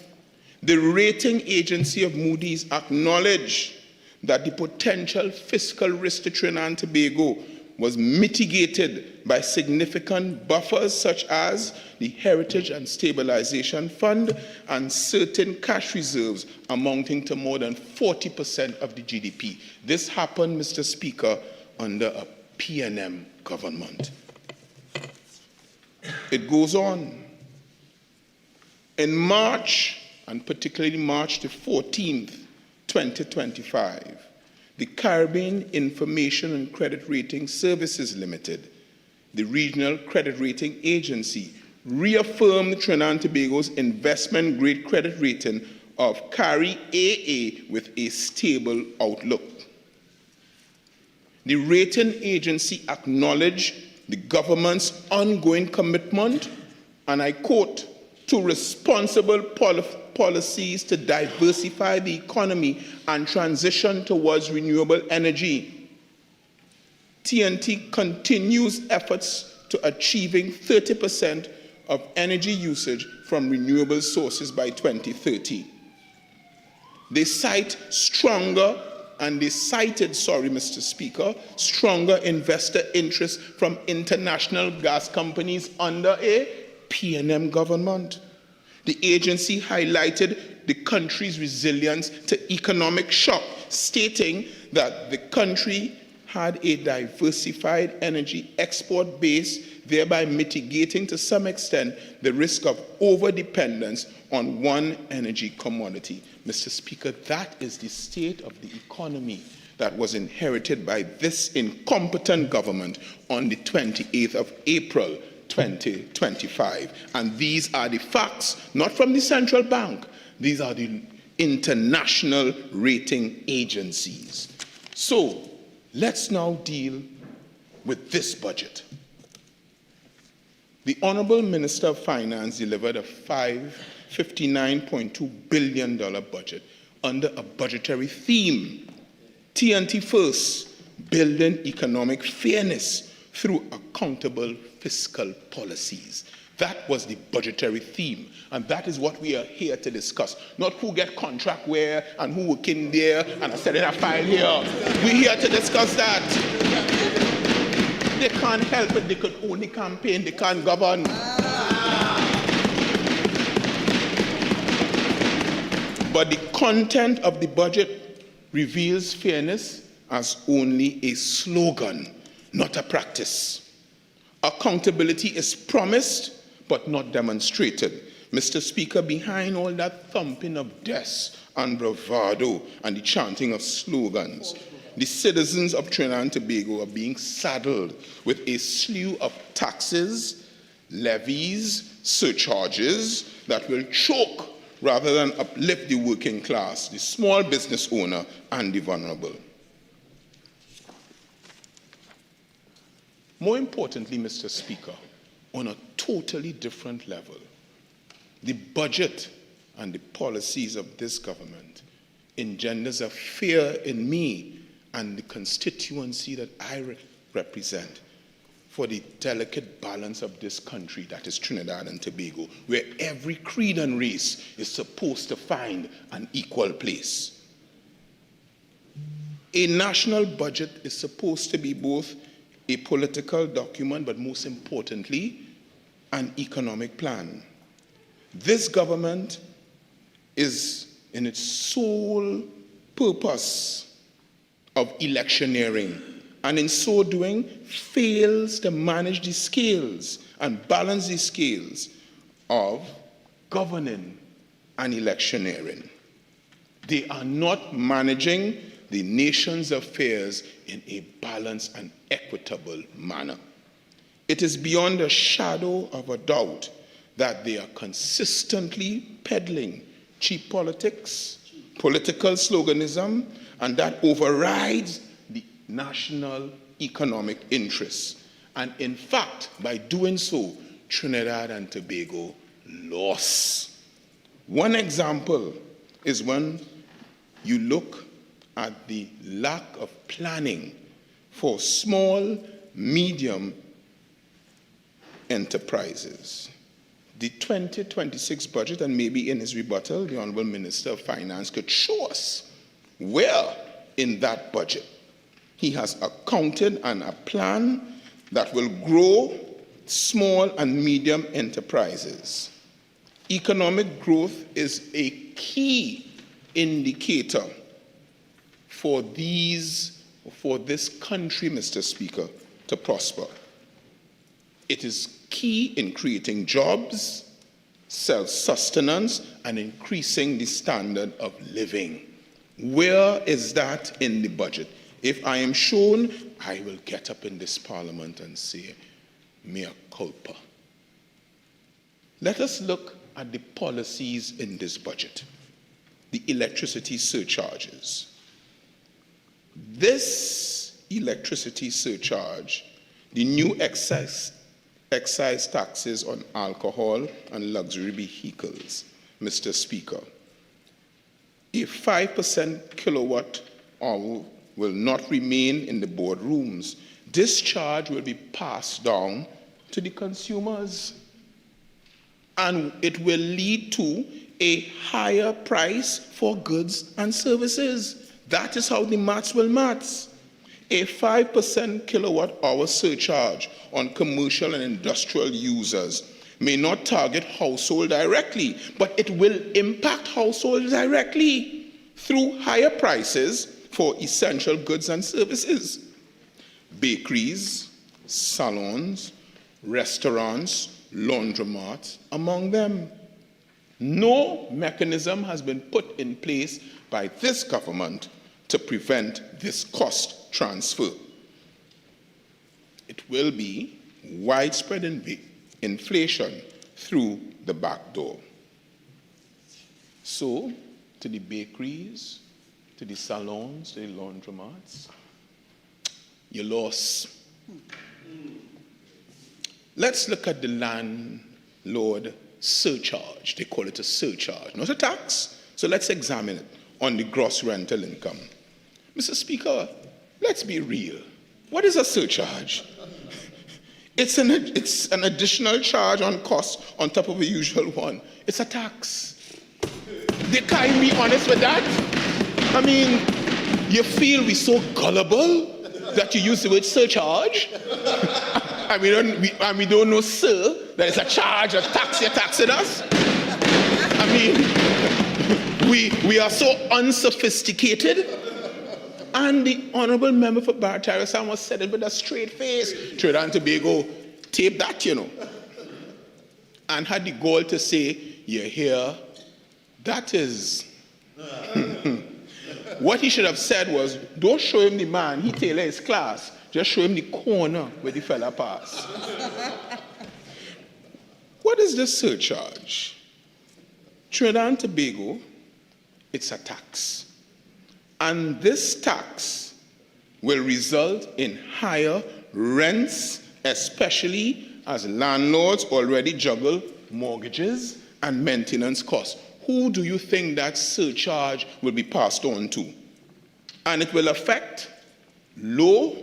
The rating agency of Moody's acknowledged that the potential fiscal risk to Trinidad and Tobago was mitigated by significant buffers such as the Heritage and Stabilization Fund and certain cash reserves amounting to more than 40% of the GDP. This happened, Mr. Speaker, under a PNM government. It goes on. In March, and particularly March the 14th, 2025, the Caribbean Information and Credit Rating Services Limited, the regional credit rating agency, reaffirmed Trinidad and Tobago's investment-grade credit rating of CARI AA with a stable outlook. The rating agency acknowledged the government's ongoing commitment, and I quote, to responsible policies to diversify the economy and transition towards renewable energy. TNT continues efforts to achieving 30% of energy usage from renewable sources by 2030. They cited, Mr. Speaker, stronger investor interest from international gas companies under a PNM government. The agency highlighted the country's resilience to economic shock, stating that the country had a diversified energy export base, thereby mitigating to some extent the risk of over-dependence on one energy commodity. Mr. Speaker, that is the state of the economy that was inherited by this incompetent government on the 28th of April 2025. And these are the facts, not from the central bank. These are the international rating agencies. So let's now deal with this budget. The Honorable Minister of Finance delivered a $59.2 billion budget under a budgetary theme. TNT first, building economic fairness through accountable fiscal policies. That was the budgetary theme, and that is what we are here to discuss. Not who get contract where and who work in there and are selling a file here. We're here to discuss that. They can't help it, they could only campaign, they can't govern. But the content of the budget reveals fairness as only a slogan, not a practice. Accountability is promised, but not demonstrated. Mr. Speaker, behind all that thumping of desks and bravado and the chanting of slogans, the citizens of Trinidad and Tobago are being saddled with a slew of taxes, levies, surcharges that will choke rather than uplift the working class, the small business owner, and the vulnerable. More importantly, Mr. Speaker, on a totally different level, the budget and the policies of this government engenders a fear in me and the constituency that I represent for the delicate balance of this country that is Trinidad and Tobago, where every creed and race is supposed to find an equal place. A national budget is supposed to be both a political document, but most importantly, an economic plan. This government is in its sole purpose of electioneering, and in so doing, fails to manage the scales and balance the scales of governing and electioneering. They are not managing the nation's affairs in a balanced and equitable manner. It is beyond a shadow of a doubt that they are consistently peddling cheap politics, political sloganism, and that overrides the national economic interests. And in fact, by doing so, Trinidad and Tobago lost. One example is when you look at the lack of planning for small, medium enterprises. The 2026 budget, and maybe in his rebuttal, the Honorable Minister of Finance could show us where in that budget he has accounted and a plan that will grow small and medium enterprises. Economic growth is a key indicator for this country, Mr. Speaker, to prosper. It is key in creating jobs, self-sustenance, and increasing the standard of living. Where is that in the budget? If I am shown, I will get up in this parliament and say, mea culpa. Let us look at the policies in this budget. The electricity surcharges. This electricity surcharge, the new excise taxes on alcohol and luxury vehicles, Mr. Speaker, a 5% kilowatt hour will not remain in the boardrooms. This charge will be passed down to the consumers, and it will lead to a higher price for goods and services. That is how the maths will maths. A 5% kilowatt hour surcharge on commercial and industrial users may not target households directly, but it will impact households directly through higher prices for essential goods and services. Bakeries, salons, restaurants, laundromats, among them. No mechanism has been put in place by this government to prevent this cost transfer. It will be widespread inflation through the back door. So, to the bakeries, to the salons, to the laundromats, you lost. Let's look at the landlord surcharge. They call it a surcharge, not a tax. So let's examine it on the gross rental income. Mr. Speaker, let's be real. What is a surcharge? It's an additional charge on cost on top of the usual one. It's a tax. They can't be honest with that. I mean, you feel we're so gullible that you use the word surcharge? and we don't know, sir, that it's a charge, a tax you're taxing us? I mean, we are so unsophisticated. And the Honorable Member for Barataria almost said it with a straight face. Trinidad and Tobago, tape that, you know. And had the goal to say, you hear, that is... What he should have said was, don't show him the man, he tailor his class. Just show him the corner where the fella pass. What is the surcharge? Trinidad and Tobago, it's a tax. And this tax will result in higher rents, especially as landlords already juggle mortgages and maintenance costs. Who do you think that surcharge will be passed on to? And it will affect low,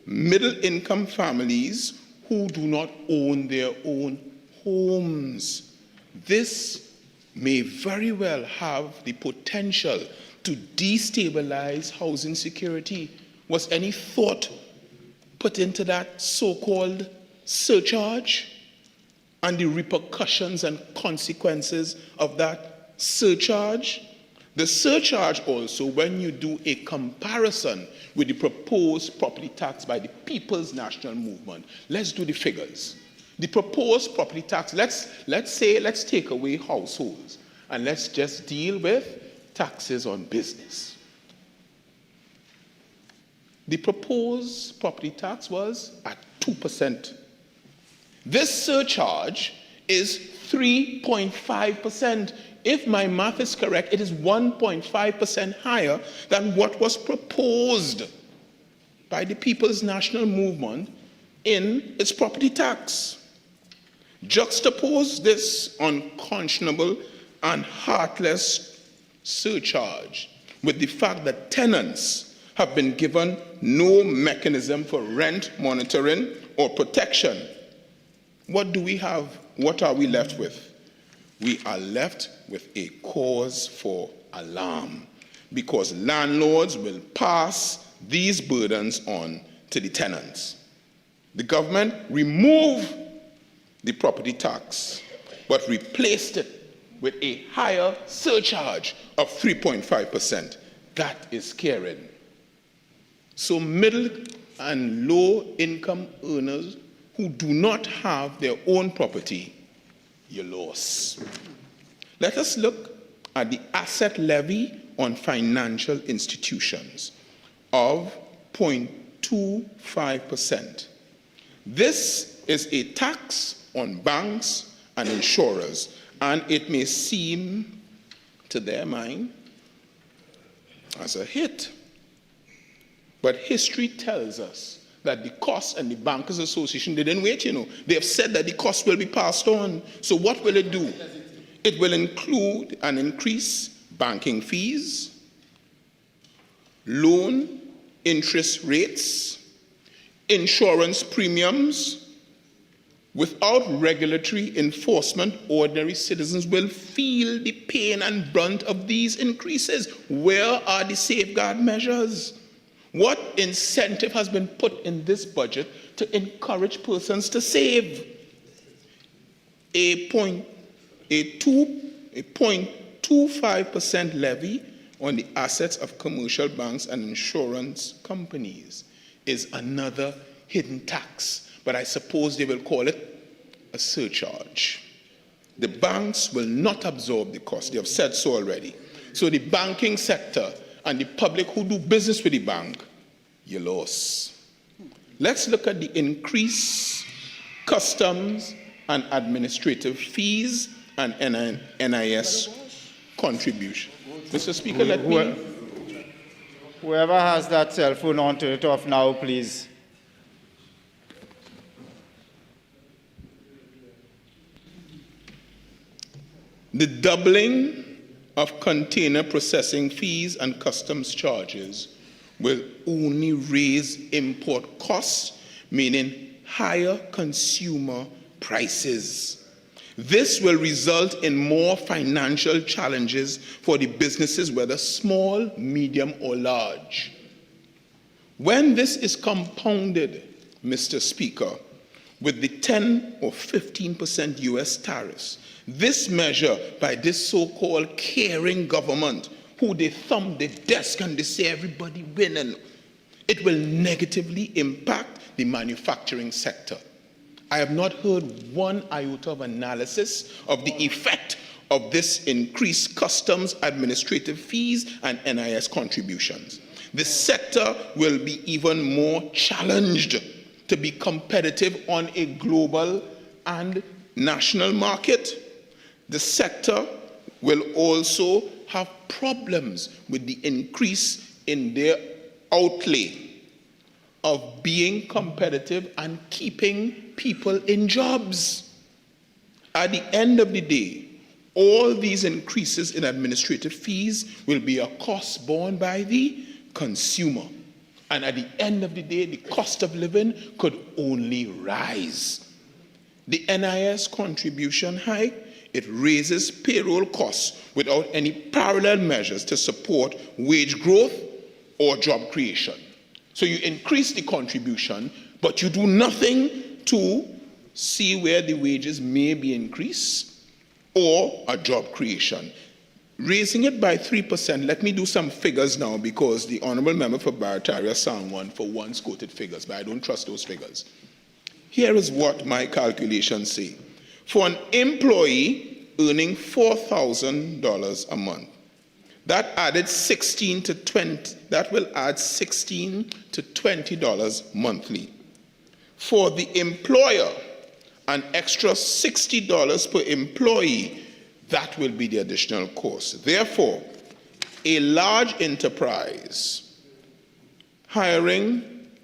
middle-income families who do not own their own homes. This may very well have the potential to destabilize housing security. Was any thought put into that so-called surcharge and the repercussions and consequences of that surcharge? The surcharge also, when you do a comparison with the proposed property tax by the People's National Movement, let's do the figures. The proposed property tax, let's take away households and let's just deal with taxes on business. The proposed property tax was at 2%. This surcharge is 3.5%. If my math is correct, it is 1.5% higher than what was proposed by the People's National Movement in its property tax. Juxtapose this unconscionable and heartless surcharge with the fact that tenants have been given no mechanism for rent monitoring or protection. What do we have? What are we left with? We are left with a cause for alarm because landlords will pass these burdens on to the tenants. The government removed the property tax but replaced it with a higher surcharge of 3.5%. That is scaring. So middle and low income earners who do not have their own property, you lose. Let us look at the asset levy on financial institutions of 0.25%. This is a tax on banks and insurers, and it may seem to their mind as a hit. But history tells us that the cost, and the Bankers Association, they didn't wait, you know. They have said that the cost will be passed on. So what will it do? It will include an increase banking fees, loan interest rates, insurance premiums. Without regulatory enforcement, ordinary citizens will feel the pain and brunt of these increases. Where are the safeguard measures? What incentive has been put in this budget to encourage persons to save? a 0.25% levy on the assets of commercial banks and insurance companies is another hidden tax, but I suppose they will call it a surcharge. The banks will not absorb the cost. They have said so already. So the banking sector and the public who do business with the bank, you lose. Let's look at the increased customs and administrative fees and NIS contribution. Mr. Speaker, let me... Whoever has that cell phone on, turn it off now, please. The doubling of container processing fees and customs charges will only raise import costs, meaning higher consumer prices. This will result in more financial challenges for the businesses, whether small, medium, or large. When this is compounded, Mr. Speaker, with the 10 or 15% US tariffs, this measure by this so-called caring government, who they thumb the desk and they say everybody winning, it will negatively impact the manufacturing sector. I have not heard one iota of analysis of the effect of this increased customs administrative fees and NIS contributions. The sector will be even more challenged to be competitive on a global and national market. The sector will also have problems with the increase in their outlay of being competitive and keeping people in jobs. At the end of the day, all these increases in administrative fees will be a cost borne by the consumer. And at the end of the day, the cost of living could only rise. The NIS contribution hike, it raises payroll costs without any parallel measures to support wage growth or job creation. So you increase the contribution, but you do nothing to see where the wages may be increased or a job creation. Raising it by 3%, let me do some figures now, because the Honourable Member for Barataria Sangwan for once quoted figures, but I don't trust those figures. Here is what my calculations say. For an employee earning $4,000 a month, that added 16 to 20, that will add $16 to $20 monthly. For the employer, an extra $60 per employee, that will be the additional cost. Therefore, a large enterprise hiring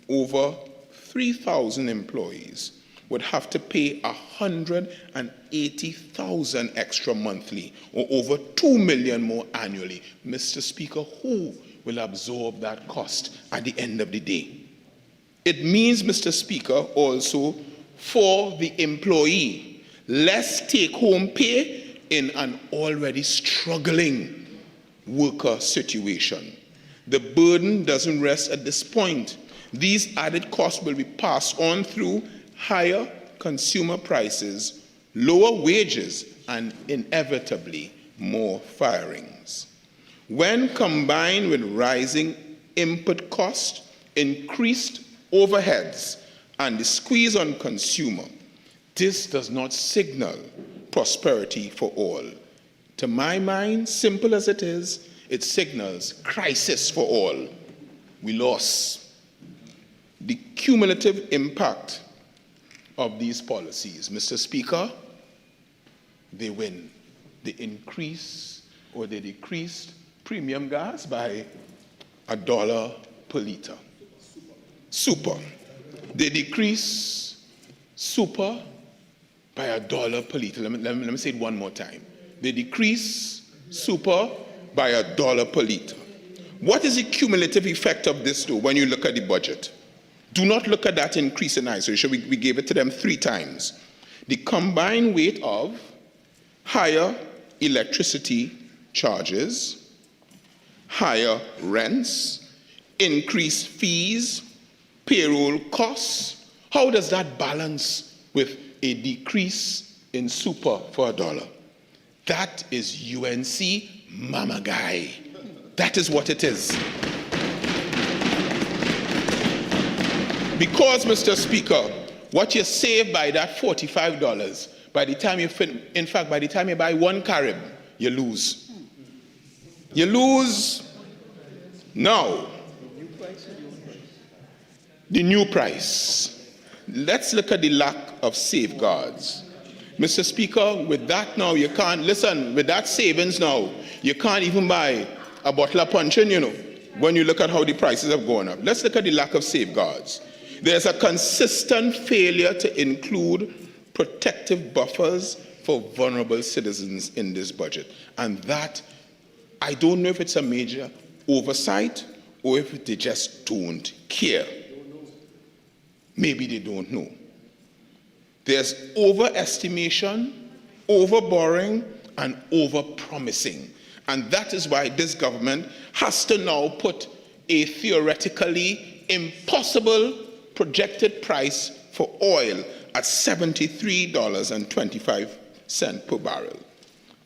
over 3,000 employees would have to pay $180,000 extra monthly, or over $2 million more annually. Mr. Speaker, who will absorb that cost at the end of the day? It means, Mr. Speaker, also for the employee, less take-home pay in an already struggling worker situation. The burden doesn't rest at this point. These added costs will be passed on through higher consumer prices, lower wages, and inevitably more firings. When combined with rising input costs, increased overheads, and the squeeze on consumer, this does not signal prosperity for all. To my mind, simple as it is, it signals crisis for all. We lost. The cumulative impact of these policies, Mr. Speaker, they win. They increase or they decreased premium gas by $1 per liter. Super. They decrease super by $1 per liter. Let me say it one more time. They decrease super by $1 per liter. What is the cumulative effect of this, though, when you look at the budget? Do not look at that increase in isolation. We gave it to them 3 times. The combined weight of higher electricity charges, higher rents, increased fees, payroll costs, how does that balance with a decrease in super for $1. That is UNC Mama Guy. That is what it is. Because, Mr. Speaker, what you save by that $45, by the time by the time you buy one Carib, you lose. You lose. Now, the new price. Let's look at the lack of safeguards. Mr. Speaker, with that now, you can't, listen, with that savings now, you can't even buy a bottle of puncheon, you know, when you look at how the prices have gone up. Let's look at the lack of safeguards. There's a consistent failure to include protective buffers for vulnerable citizens in this budget. And that, I don't know if it's a major oversight or if they just don't care. Maybe they don't know. There's overestimation, overborrowing, and overpromising. And that is why this government has to now put a theoretically impossible projected price for oil at $73.25 per barrel,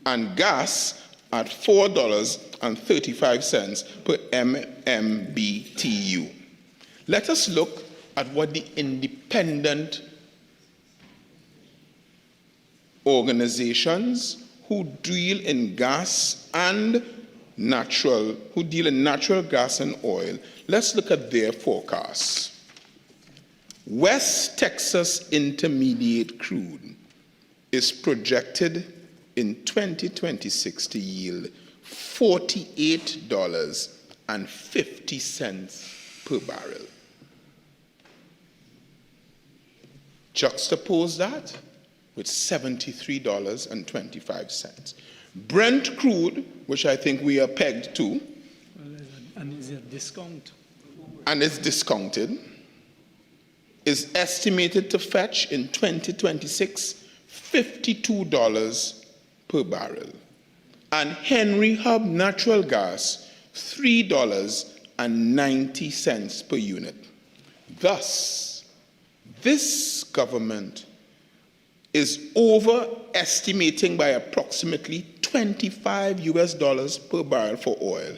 and gas at $4.35 per MMBTU. Let us look at what the independent organizations who deal in gas and natural gas and oil, let's look at their forecasts. West Texas Intermediate crude is projected in 2026 to yield $48.50 per barrel. Juxtapose that with $73.25. Brent crude, which I think we are pegged to, and is a discount, and it's discounted, is estimated to fetch in 2026 $52 per barrel, and Henry Hub natural gas $3.90 per unit. Thus, this government is overestimating by approximately $25 per barrel for oil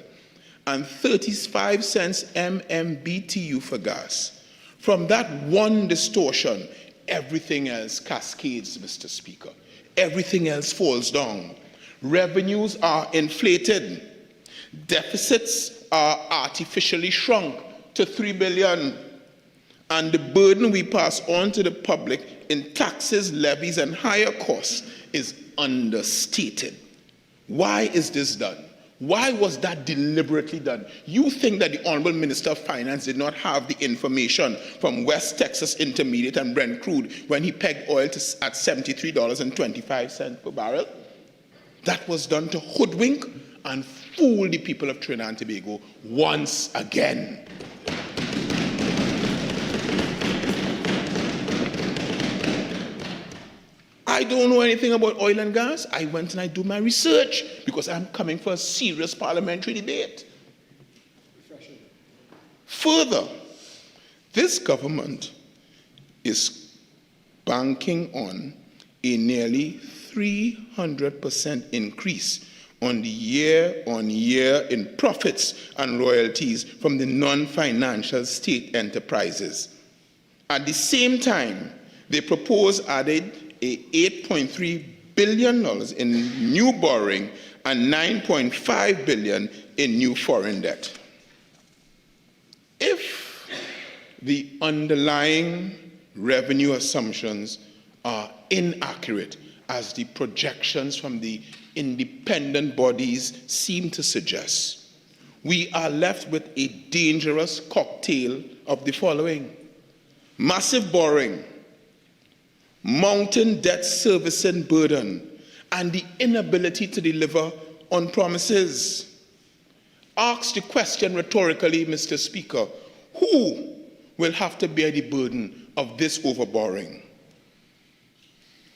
and 35 cents MMBTU for gas. From that one distortion, everything else cascades, Mr. Speaker. Everything else falls down. Revenues are inflated. Deficits are artificially shrunk to $3 billion. And the burden we pass on to the public in taxes, levies, and higher costs is understated. Why is this done? Why was that deliberately done? You think that the Honorable Minister of Finance did not have the information from West Texas Intermediate and Brent crude when he pegged oil at $73.25 per barrel? That was done to hoodwink and fool the people of Trinidad and Tobago once again. I don't know anything about oil and gas. I went and I do my research because I'm coming for a serious parliamentary debate. Further, this government is banking on a nearly 300% increase on the year-on-year in profits and royalties from the non-financial state enterprises. At the same time, they propose added a $8.3 billion in new borrowing and $9.5 billion in new foreign debt. If the underlying revenue assumptions are inaccurate, as the projections from the independent bodies seem to suggest, we are left with a dangerous cocktail of the following: massive borrowing, mounting debt servicing burden, and the inability to deliver on promises. Ask the question rhetorically, Mr. Speaker, who will have to bear the burden of this overborrowing?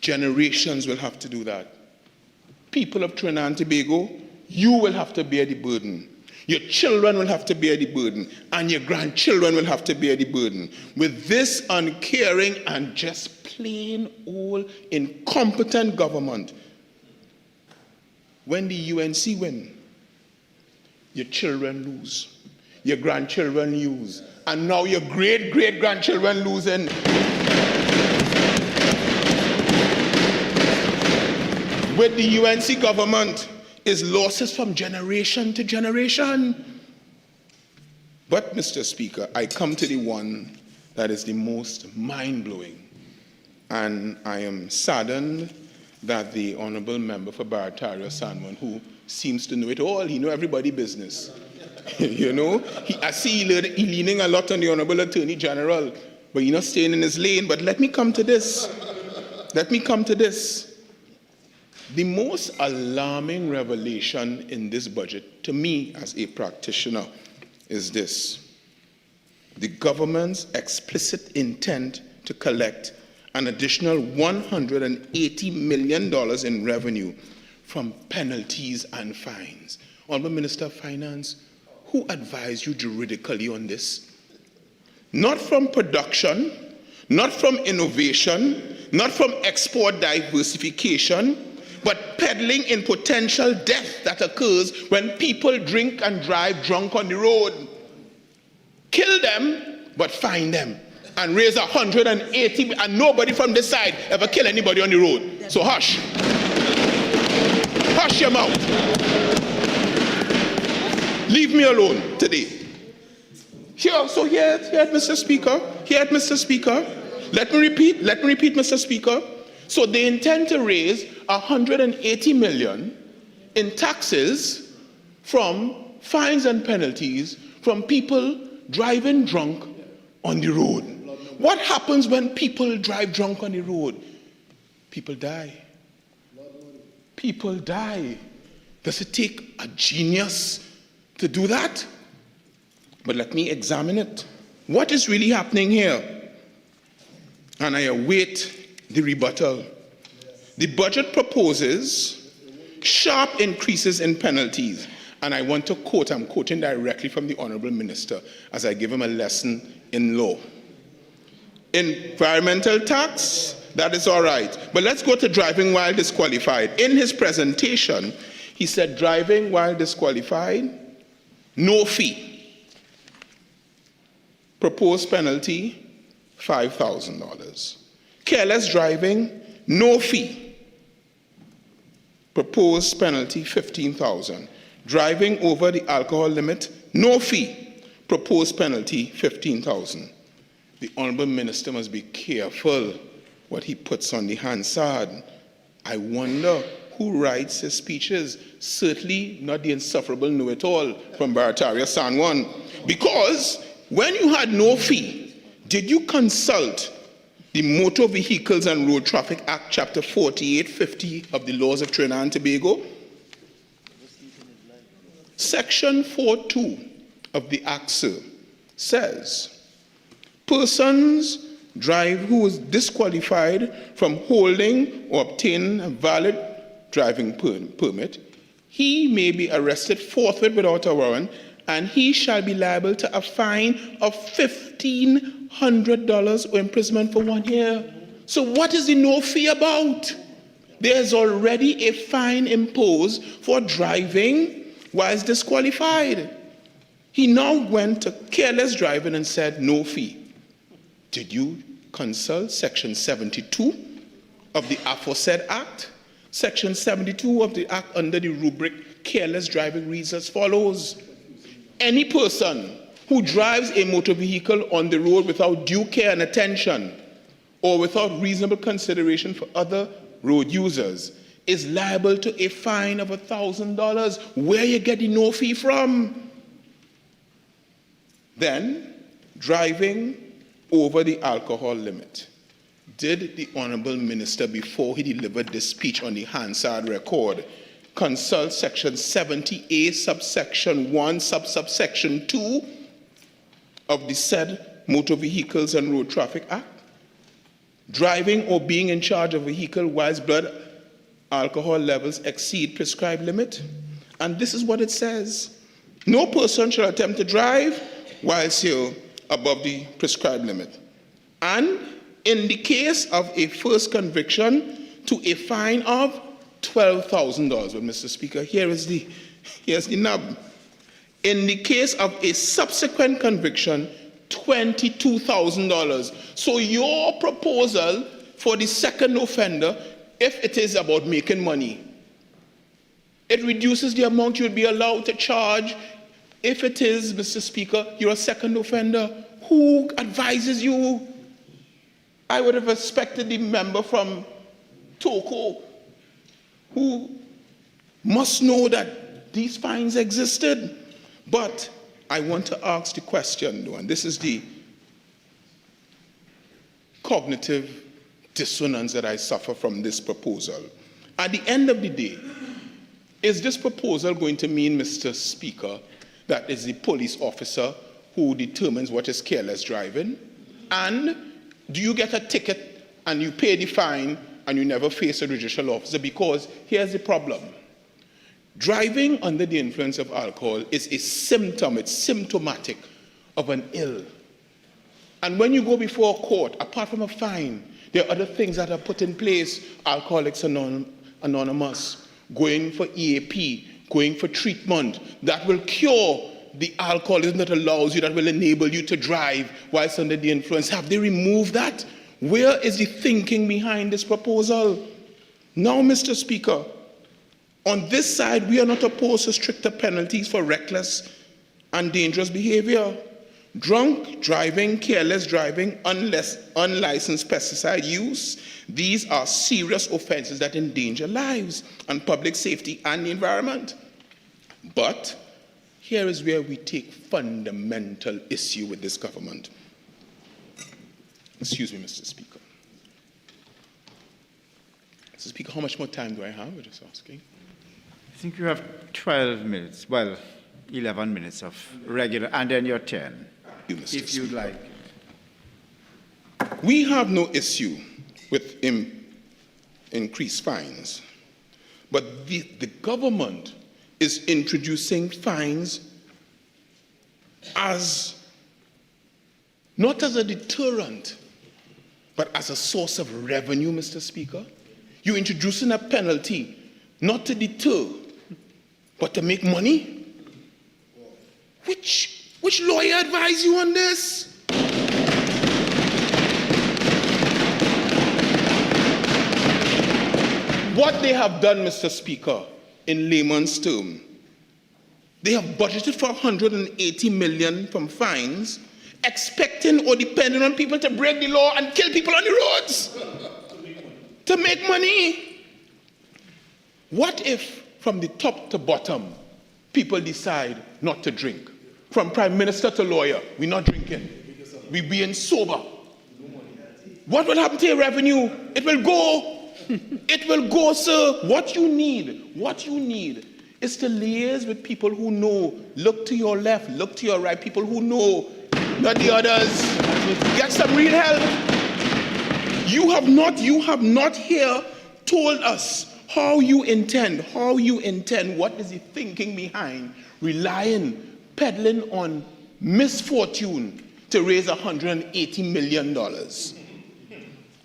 Generations will have to do that. People of Trinidad and Tobago, you will have to bear the burden. Your children will have to bear the burden, and your grandchildren will have to bear the burden. With this uncaring and just plain old incompetent government, when the UNC win, your children lose, your grandchildren lose, and now your great-great-grandchildren losing. With the UNC government, is losses from generation to generation. But, Mr. Speaker, I come to the one that is the most mind-blowing. And I am saddened that the Honourable Member for Barataria Sanwan, who seems to know it all, he know everybody's business. You know, I see he leaning a lot on the Honourable Attorney General, but he's not staying in his lane. But let me come to this. The most alarming revelation in this budget, to me as a practitioner, is this. The government's explicit intent to collect an additional $180 million in revenue from penalties and fines. Honourable Minister of Finance, who advised you juridically on this? Not from production, not from innovation, not from export diversification, but peddling in potential death that occurs when people drink and drive drunk on the road. Kill them, but fine them. And raise 180, and nobody from this side ever kill anybody on the road. So hush. Hush your mouth. Leave me alone today. Here, Mr. Speaker. Here, Mr. Speaker. Let me repeat, Mr. Speaker. So they intend to raise $180 million in taxes from fines and penalties from people driving drunk on the road. What happens when people drive drunk on the road? People die. People die. Does it take a genius to do that? But let me examine it. What is really happening here? And I await the rebuttal. The budget proposes sharp increases in penalties. And I want to quote, I'm quoting directly from the Honourable Minister as I give him a lesson in law. Environmental tax, that is all right. But let's go to driving while disqualified. In his presentation, he said driving while disqualified, no fee. Proposed penalty, $5,000. Careless driving, no fee. Proposed penalty, $15,000. Driving over the alcohol limit, no fee. Proposed penalty, $15,000. The Honourable Minister must be careful what he puts on the Hansard. I wonder who writes his speeches. Certainly not the insufferable know-it-all from Barataria San Juan. Because when you had no fee, did you consult the Motor Vehicles and Road Traffic Act, Chapter 4850 of the laws of Trinidad and Tobago? Section 4.2 of the Act, sir, says, persons who is disqualified from holding or obtaining a valid driving permit, he may be arrested forthwith without a warrant, and he shall be liable to a fine of $1,500 or imprisonment for 1 year. So what is the no fee about? There's already a fine imposed for driving whilst disqualified. He now went to careless driving and said no fee. Did you consult Section 72 of the aforesaid Act? Section 72 of the Act under the rubric careless driving reads as follows. Any person who drives a motor vehicle on the road without due care and attention or without reasonable consideration for other road users is liable to a fine of $1,000. Where you get the no fee from? Then, driving over the alcohol limit. Did the Honourable Minister, before he delivered this speech on the Hansard record, consult Section 70A, subsection 1, subsection 2 of the said Motor Vehicles and Road Traffic Act? Driving or being in charge of a vehicle whilst blood alcohol levels exceed prescribed limit? And this is what it says. No person shall attempt to drive whilst you're above the prescribed limit. And in the case of a first conviction, to a fine of $12,000. But Mr. Speaker, here's the nub. In the case of a subsequent conviction, $22,000. So your proposal for the second offender, if it is about making money, it reduces the amount you would be allowed to charge. If it is, Mr. Speaker, you're a second offender, who advises you? I would have expected the member from Toko, who must know that these fines existed. But I want to ask the question, and this is the cognitive dissonance that I suffer from this proposal. At the end of the day, is this proposal going to mean, Mr. Speaker, that is the police officer who determines what is careless driving? And do you get a ticket and you pay the fine and you never face a judicial officer? Because here's the problem. Driving under the influence of alcohol is a symptom, it's symptomatic of an ill. And when you go before a court, apart from a fine, there are other things that are put in place. Alcoholics Anonymous, going for EAP, going for treatment that will cure the alcoholism that allows you, that will enable you to drive whilst under the influence. Have they removed that? Where is the thinking behind this proposal? Now, Mr. Speaker, on this side, we are not opposed to stricter penalties for reckless and dangerous behavior. Drunk driving, careless driving, unlicensed pesticide use, these are serious offenses that endanger lives and public safety and the environment. But here is where we take fundamental issue with this government. Excuse me, Mr. Speaker. Mr. Speaker, how much more time do I have? I'm just asking. I think you have 12 minutes, well, 11 minutes of regular, and then your 10, if you'd like. We have no issue with increased fines, but the government is introducing fines as, not as a deterrent, but as a source of revenue, Mr. Speaker. You're introducing a penalty not to deter, but to make money? Which lawyer advised you on this? What they have done, Mr. Speaker, in layman's term, they have budgeted for $180 million from fines, expecting or depending on people to break the law and kill people on the roads to make money. What if, from the top to bottom, people decide not to drink? From prime minister to lawyer, we're not drinking. We're being sober. What will happen to your revenue? It will go. It will go, sir. What you need is to liaise with people who know. Look to your left, look to your right, people who know, not the others. Get some real help. You have not here told us how you intend, what is the thinking behind relying, peddling on misfortune to raise $180 million.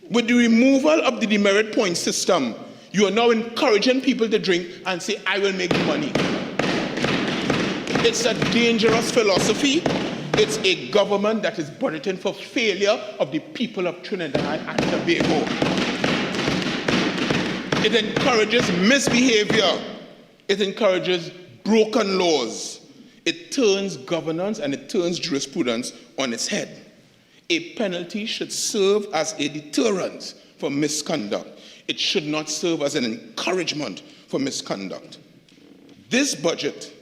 With the removal of the demerit point system, you are now encouraging people to drink and say, I will make money. It's a dangerous philosophy. It's a government that is budgeting for failure of the people of Trinidad and Tobago. It encourages misbehavior. It encourages broken laws. It turns governance and it turns jurisprudence on its head. A penalty should serve as a deterrent for misconduct. It should not serve as an encouragement for misconduct. This budget,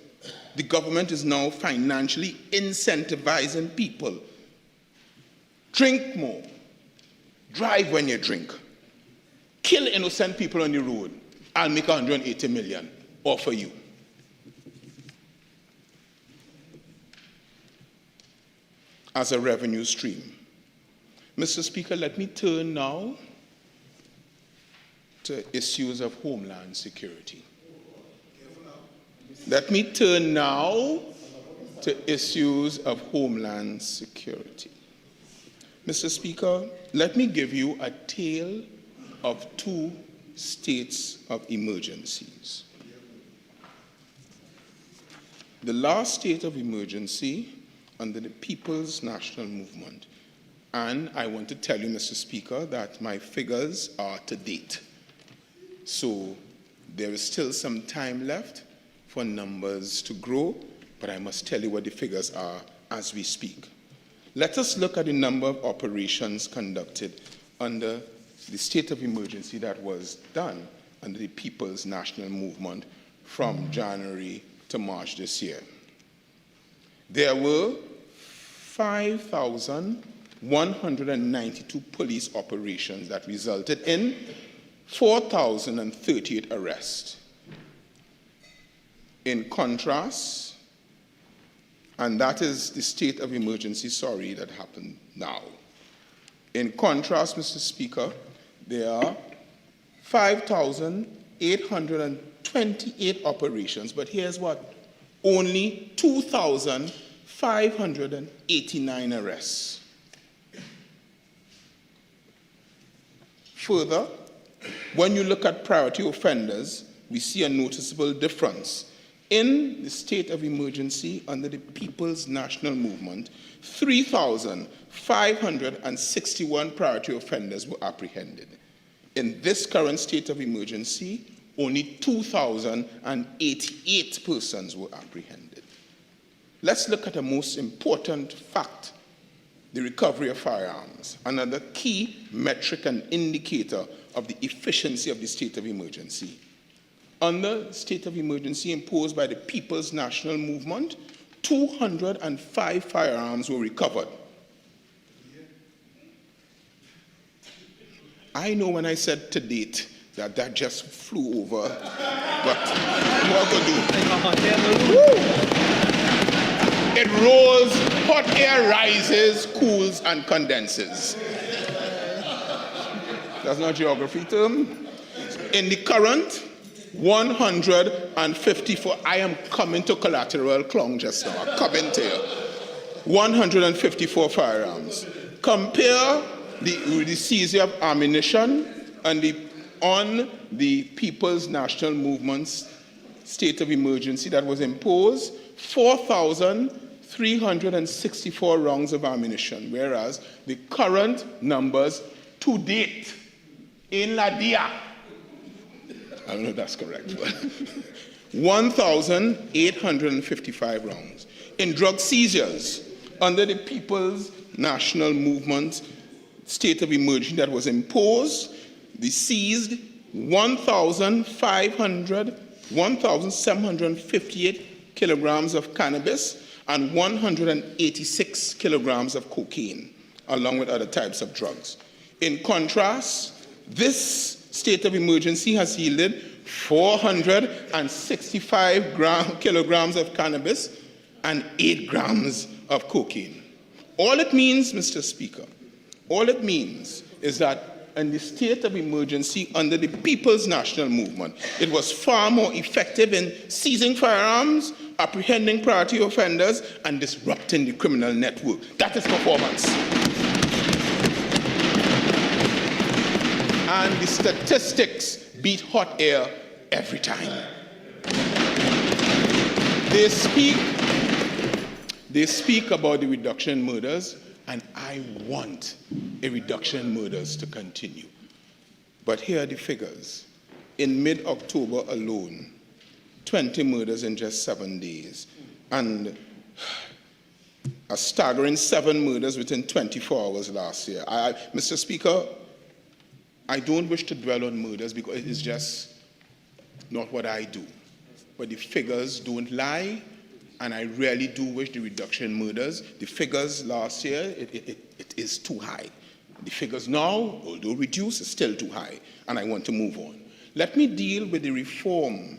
the government is now financially incentivizing people. Drink more. Drive when you drink. Kill innocent people on the road. I'll make $180 million. Offer you. As a revenue stream. Mr. Speaker, let me turn now to issues of homeland security. Let me turn now to issues of homeland security. Mr. Speaker, let me give you a tale of two states of emergencies. The last state of emergency under the People's National Movement. And I want to tell you, Mr. Speaker, that my figures are to date. So there is still some time left for numbers to grow, but I must tell you what the figures are as we speak. Let us look at the number of operations conducted under the state of emergency that was done under the People's National Movement from January to March this year. There were 5,192 police operations that resulted in 4,038 arrests. In contrast, and that is the state of emergency, that happened now. In contrast, Mr. Speaker, there are 5,828 operations, but here's what? Only 2,589 arrests. Further, when you look at priority offenders, we see a noticeable difference. In the state of emergency under the People's National Movement, 3,561 priority offenders were apprehended. In this current state of emergency, only 2,088 persons were apprehended. Let's look at a most important fact, the recovery of firearms, another key metric and indicator of the efficiency of the state of emergency. Under state of emergency imposed by the People's National Movement, 205 firearms were recovered. I know when I said to date that just flew over, but what could do? It rolls, hot air rises, cools, and condenses. That's not a geography term. In the current 154, I am coming to collateral clung just now, I'm coming to you. 154 firearms. Compare the seizure of ammunition and on the People's National Movement's state of emergency that was imposed, 4,364 rounds of ammunition, whereas the current numbers to date in La Dia, I don't know if that's correct, but 1,855 rounds. In drug seizures, under the People's National Movement state of emergency that was imposed, they seized 1,758 kilograms of cannabis and 186 kilograms of cocaine, along with other types of drugs. In contrast, this state of emergency has yielded 465 kilograms of cannabis and 8 grams of cocaine. All it means, Mr. Speaker, all it means is that in the state of emergency under the People's National Movement, it was far more effective in seizing firearms, apprehending priority offenders, and disrupting the criminal network. That is performance. And the statistics beat hot air every time. They speak about the reduction in murders, and I want a reduction in murders to continue. But here are the figures. In mid-October alone, 20 murders in just 7 days, and a staggering 7 murders within 24 hours last year. Mr. Speaker, I don't wish to dwell on murders because it is just not what I do. But the figures don't lie, and I really do wish the reduction in murders. The figures last year, it is too high. The figures now, although reduced, is still too high, and I want to move on. Let me deal with the reform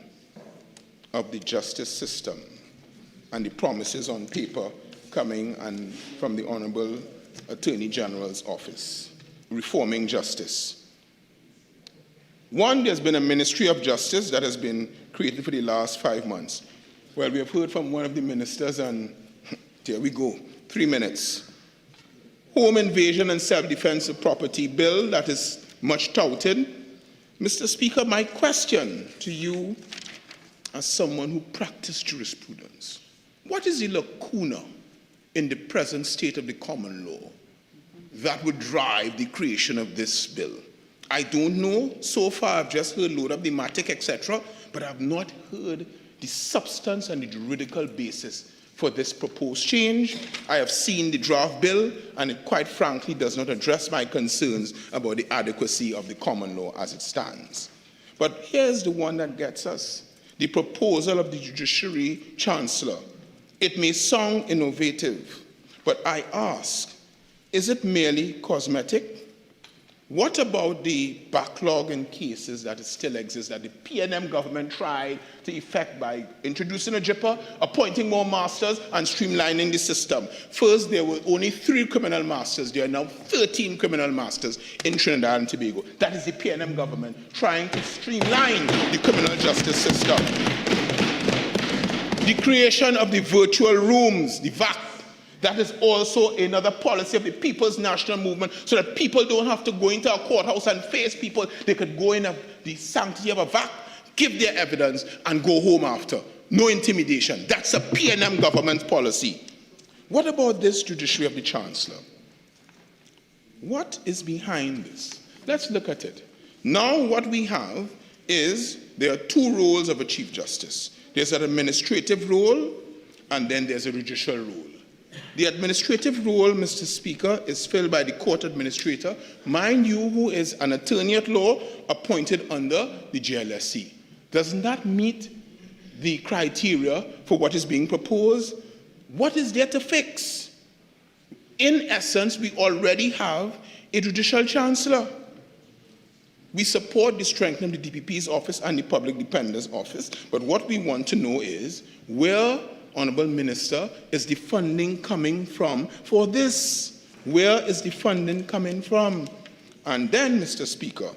of the justice system and the promises on paper coming and from the Honorable Attorney General's office, reforming justice. One, there's been a Ministry of Justice that has been created for the last 5 months. Well, we have heard from one of the ministers, and There we go. 3 minutes. Home invasion and self-defense of property bill that is much touted. Mr. Speaker, my question to you as someone who practiced jurisprudence, what is the lacuna in the present state of the common law that would drive the creation of this bill? I don't know. So far, I've just heard load of thematic, etc., but I've not heard the substance and the juridical basis for this proposed change. I have seen the draft bill, and it quite frankly does not address my concerns about the adequacy of the common law as it stands. But here's the one that gets us. The proposal of the Judiciary Chancellor. It may sound innovative, but I ask, is it merely cosmetic? What about the backlog in cases that still exist that the PNM government tried to effect by introducing a JIPA, appointing more masters, and streamlining the system? First, there were only 3 criminal masters. There are now 13 criminal masters in Trinidad and Tobago. That is the PNM government trying to streamline the criminal justice system. The creation of the virtual rooms, the VAC, that is also another policy of the People's National Movement, so that people don't have to go into a courthouse and face people. They could go in the sanctity of a VAC, give their evidence, and go home after. No intimidation. That's a PNM government policy. What about this judiciary of the Chancellor? What is behind this? Let's look at it. Now what we have is there are 2 roles of a Chief Justice. There's an administrative role, and then there's a judicial role. The administrative role, Mr. Speaker, is filled by the court administrator, mind you, who is an attorney at law appointed under the JLSC. Doesn't that meet the criteria for what is being proposed? What is there to fix? In essence, we already have a judicial chancellor. We support the strengthening of the DPP's office and the Public Defender's office, but what we want to know is where, Honourable Minister, is the funding coming from for this? Where is the funding coming from? And then, Mr. Speaker,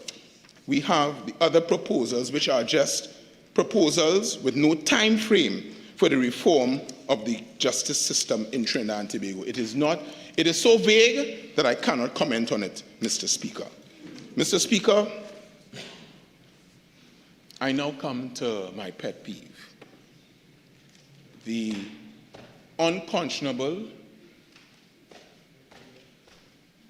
we have the other proposals, which are just proposals with no time frame for the reform of the justice system in Trinidad and Tobago. It is so vague that I cannot comment on it, Mr. Speaker. Mr. Speaker, I now come to my pet peeve. The unconscionable,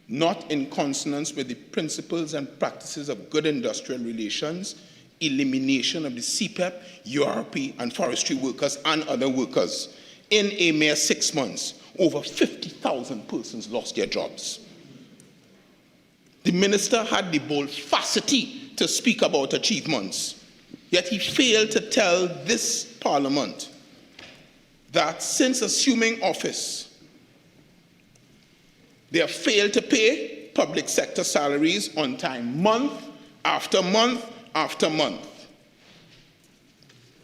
not in consonance with the principles and practices of good industrial relations, elimination of the CPEP, URP, and forestry workers and other workers. In a mere 6 months, over 50,000 persons lost their jobs. The minister had the boldfacity to speak about achievements, yet he failed to tell this Parliament that since assuming office, they have failed to pay public sector salaries on time, month after month after month.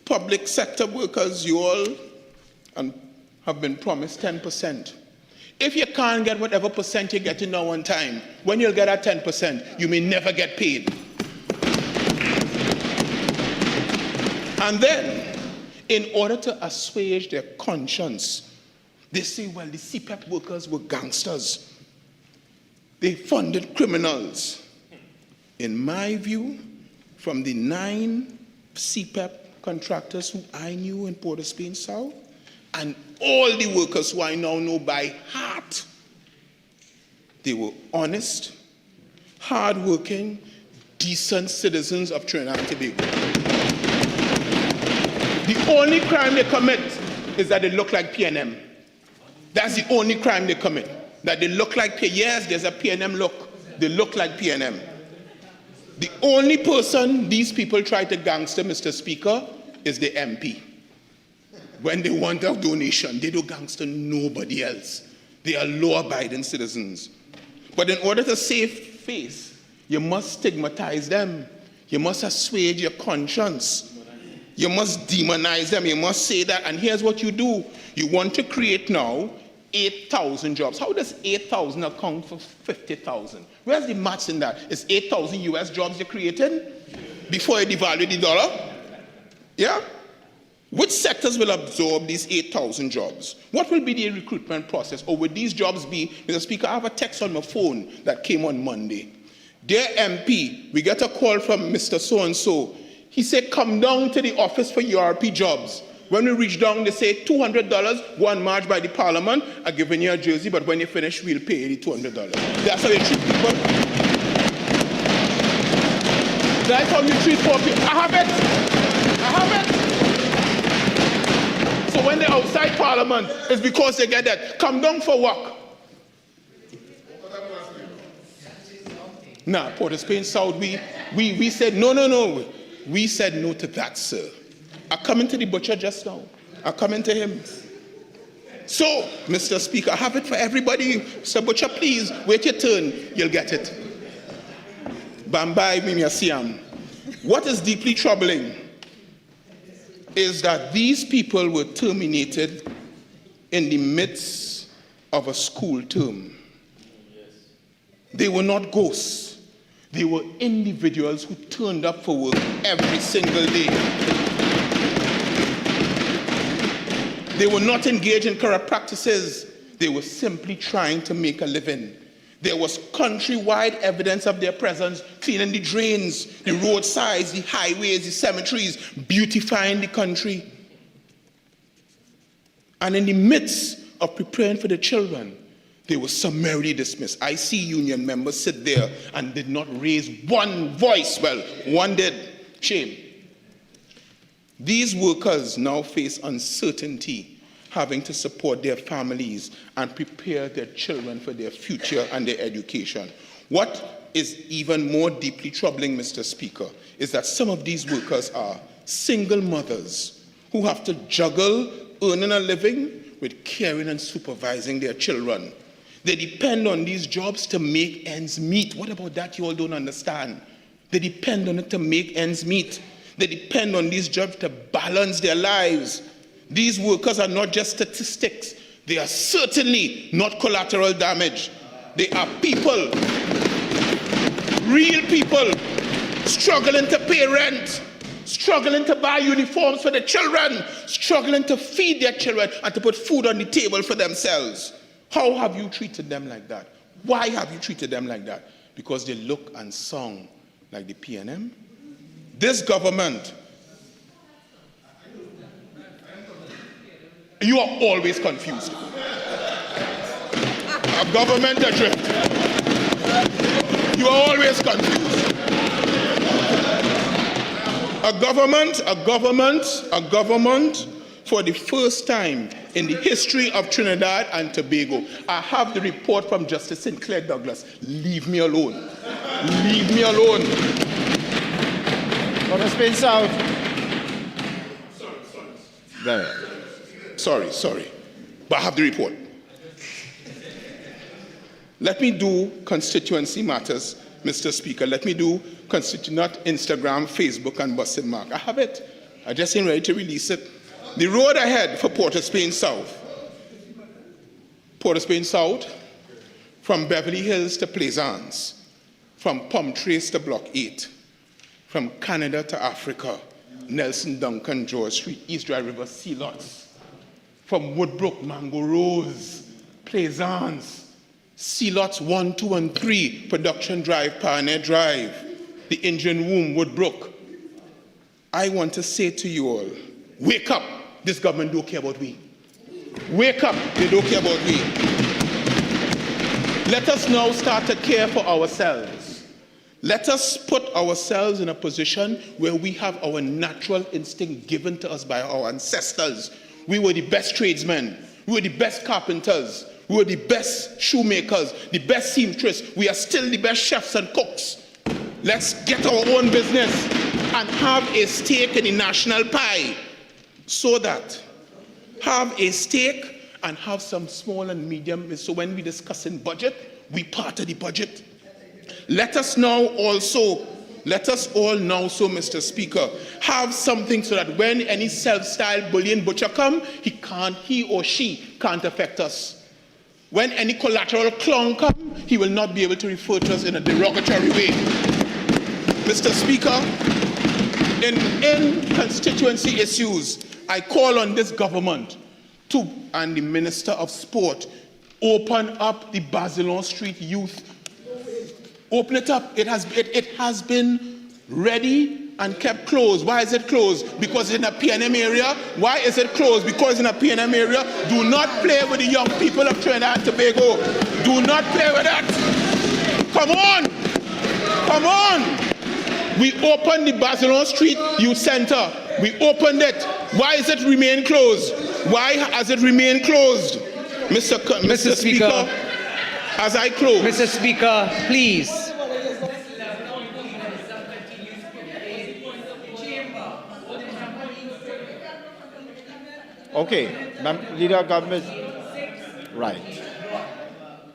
Public sector workers, you all have been promised 10%. If you can't get whatever percent you're getting now on time, when you'll get that 10%, you may never get paid. And then, in order to assuage their conscience, they say, well, the CPEP workers were gangsters. They funded criminals. In my view, from the 9 CPEP contractors who I knew in Port of Spain South, and all the workers who I now know by heart, they were honest, hardworking, decent citizens of Trinidad and Tobago. The only crime they commit is that they look like PNM. That's the only crime they commit. That they look like PNM. Yes, there's a PNM look. They look like PNM. The only person these people try to gangster, Mr. Speaker, is the MP. When they want a donation, they don't gangster nobody else. They are law-abiding citizens. But in order to save face, you must stigmatize them. You must assuage your conscience. You must demonize them. You must say that. And here's what you do. You want to create now 8,000 jobs. How does 8,000 account for 50,000? Where's the maths in that? Is 8,000 US jobs you're creating before you devalue the dollar? Yeah? Which sectors will absorb these 8,000 jobs? What will be the recruitment process? Or will these jobs be, Mr. Speaker, I have a text on my phone that came on Monday. Dear MP, we get a call from Mr. So-and-so. He said, come down to the office for URP jobs. When we reach down, they say $200, go and march by the Parliament, I'm giving you a jersey, but when you finish, we'll pay you the $200. That's how you treat people. That's how you treat poor people. I have it. I have it. So when they're outside Parliament, it's because they get that. Come down for work. Nah, Port of Spain South, we said, no. We said no to that, sir. I come into the butcher just now. I come into him. So, Mr. Speaker, I have it for everybody. Mr. Butcher, please, wait your turn. You'll get it. Bambai, Mimiasiam. What is deeply troubling is that these people were terminated in the midst of a school term. They were not ghosts. They were individuals who turned up for work every single day. They were not engaged in corrupt practices. They were simply trying to make a living. There was countrywide evidence of their presence, cleaning the drains, the roadsides, the highways, the cemeteries, beautifying the country. And in the midst of preparing for the children, they were summarily dismissed. I see union members sit there and did not raise one voice. Well, one did. Shame. These workers now face uncertainty, having to support their families and prepare their children for their future and their education. What is even more deeply troubling, Mr. Speaker, is that some of these workers are single mothers who have to juggle earning a living with caring and supervising their children. They depend on these jobs to make ends meet. What about that you all don't understand? They depend on it to make ends meet. They depend on these jobs to balance their lives. These workers are not just statistics. They are certainly not collateral damage. They are people, real people, struggling to pay rent, struggling to buy uniforms for their children, struggling to feed their children and to put food on the table for themselves. How have you treated them like that? Why have you treated them like that? Because they look and sound like the PNM? This government, you are always confused. A government adrift. You are always confused. A government for the first time in the history of Trinidad and Tobago. I have the report from Justice Sinclair Douglas. Leave me alone. Leave me alone. Port of Spain South. Sorry. But I have the report. Let me do constituency matters, Mr. Speaker. Let me do not Instagram, Facebook, and Busted Mark. I have it. I just ain't ready to release it. The road ahead for Port of Spain South. Port of Spain South, from Beverly Hills to Plaisance, from Palm Trace to Block 8, from Canada to Africa, Nelson Duncan, George Street, East Dry River, Sea Lots, from Woodbrook, Mango Rose, Plaisance, Sea Lots 1, 2, and 3, Production Drive, Pioneer Drive, the Engine Room, Woodbrook. I want to say to you all, wake up. This government don't care about we. Wake up, they don't care about we. Let us now start to care for ourselves. Let us put ourselves in a position where we have our natural instinct given to us by our ancestors. We were the best tradesmen. We were the best carpenters. We were the best shoemakers, the best seamstresses. We are still the best chefs and cooks. Let's get our own business and have a stake in the national pie. So that have a stake and have some small and medium, so when we discuss in budget, we part of the budget. Let us all now, so Mr. Speaker, have something so that when any self-styled bullion butcher come, he or she can't affect us. When any collateral clown come, he will not be able to refer to us in a derogatory way. Mr. Speaker, in constituency issues, I call on this government to, and the Minister of Sport, open up the Basilon Street Youth. Open it up. It has been ready and kept closed. Why is it closed? Because it's in a PNM area. Why is it closed? Because it's in a PNM area. Do not play with the young people of Trinidad and Tobago. Do not play with that. Come on. Come on. We opened the Basilon Street Youth Center. We opened it. Why is it remain closed? Why has it remained closed? Mr. Speaker, as I close. Mr. Speaker, please. Okay, Leader of Government. Right.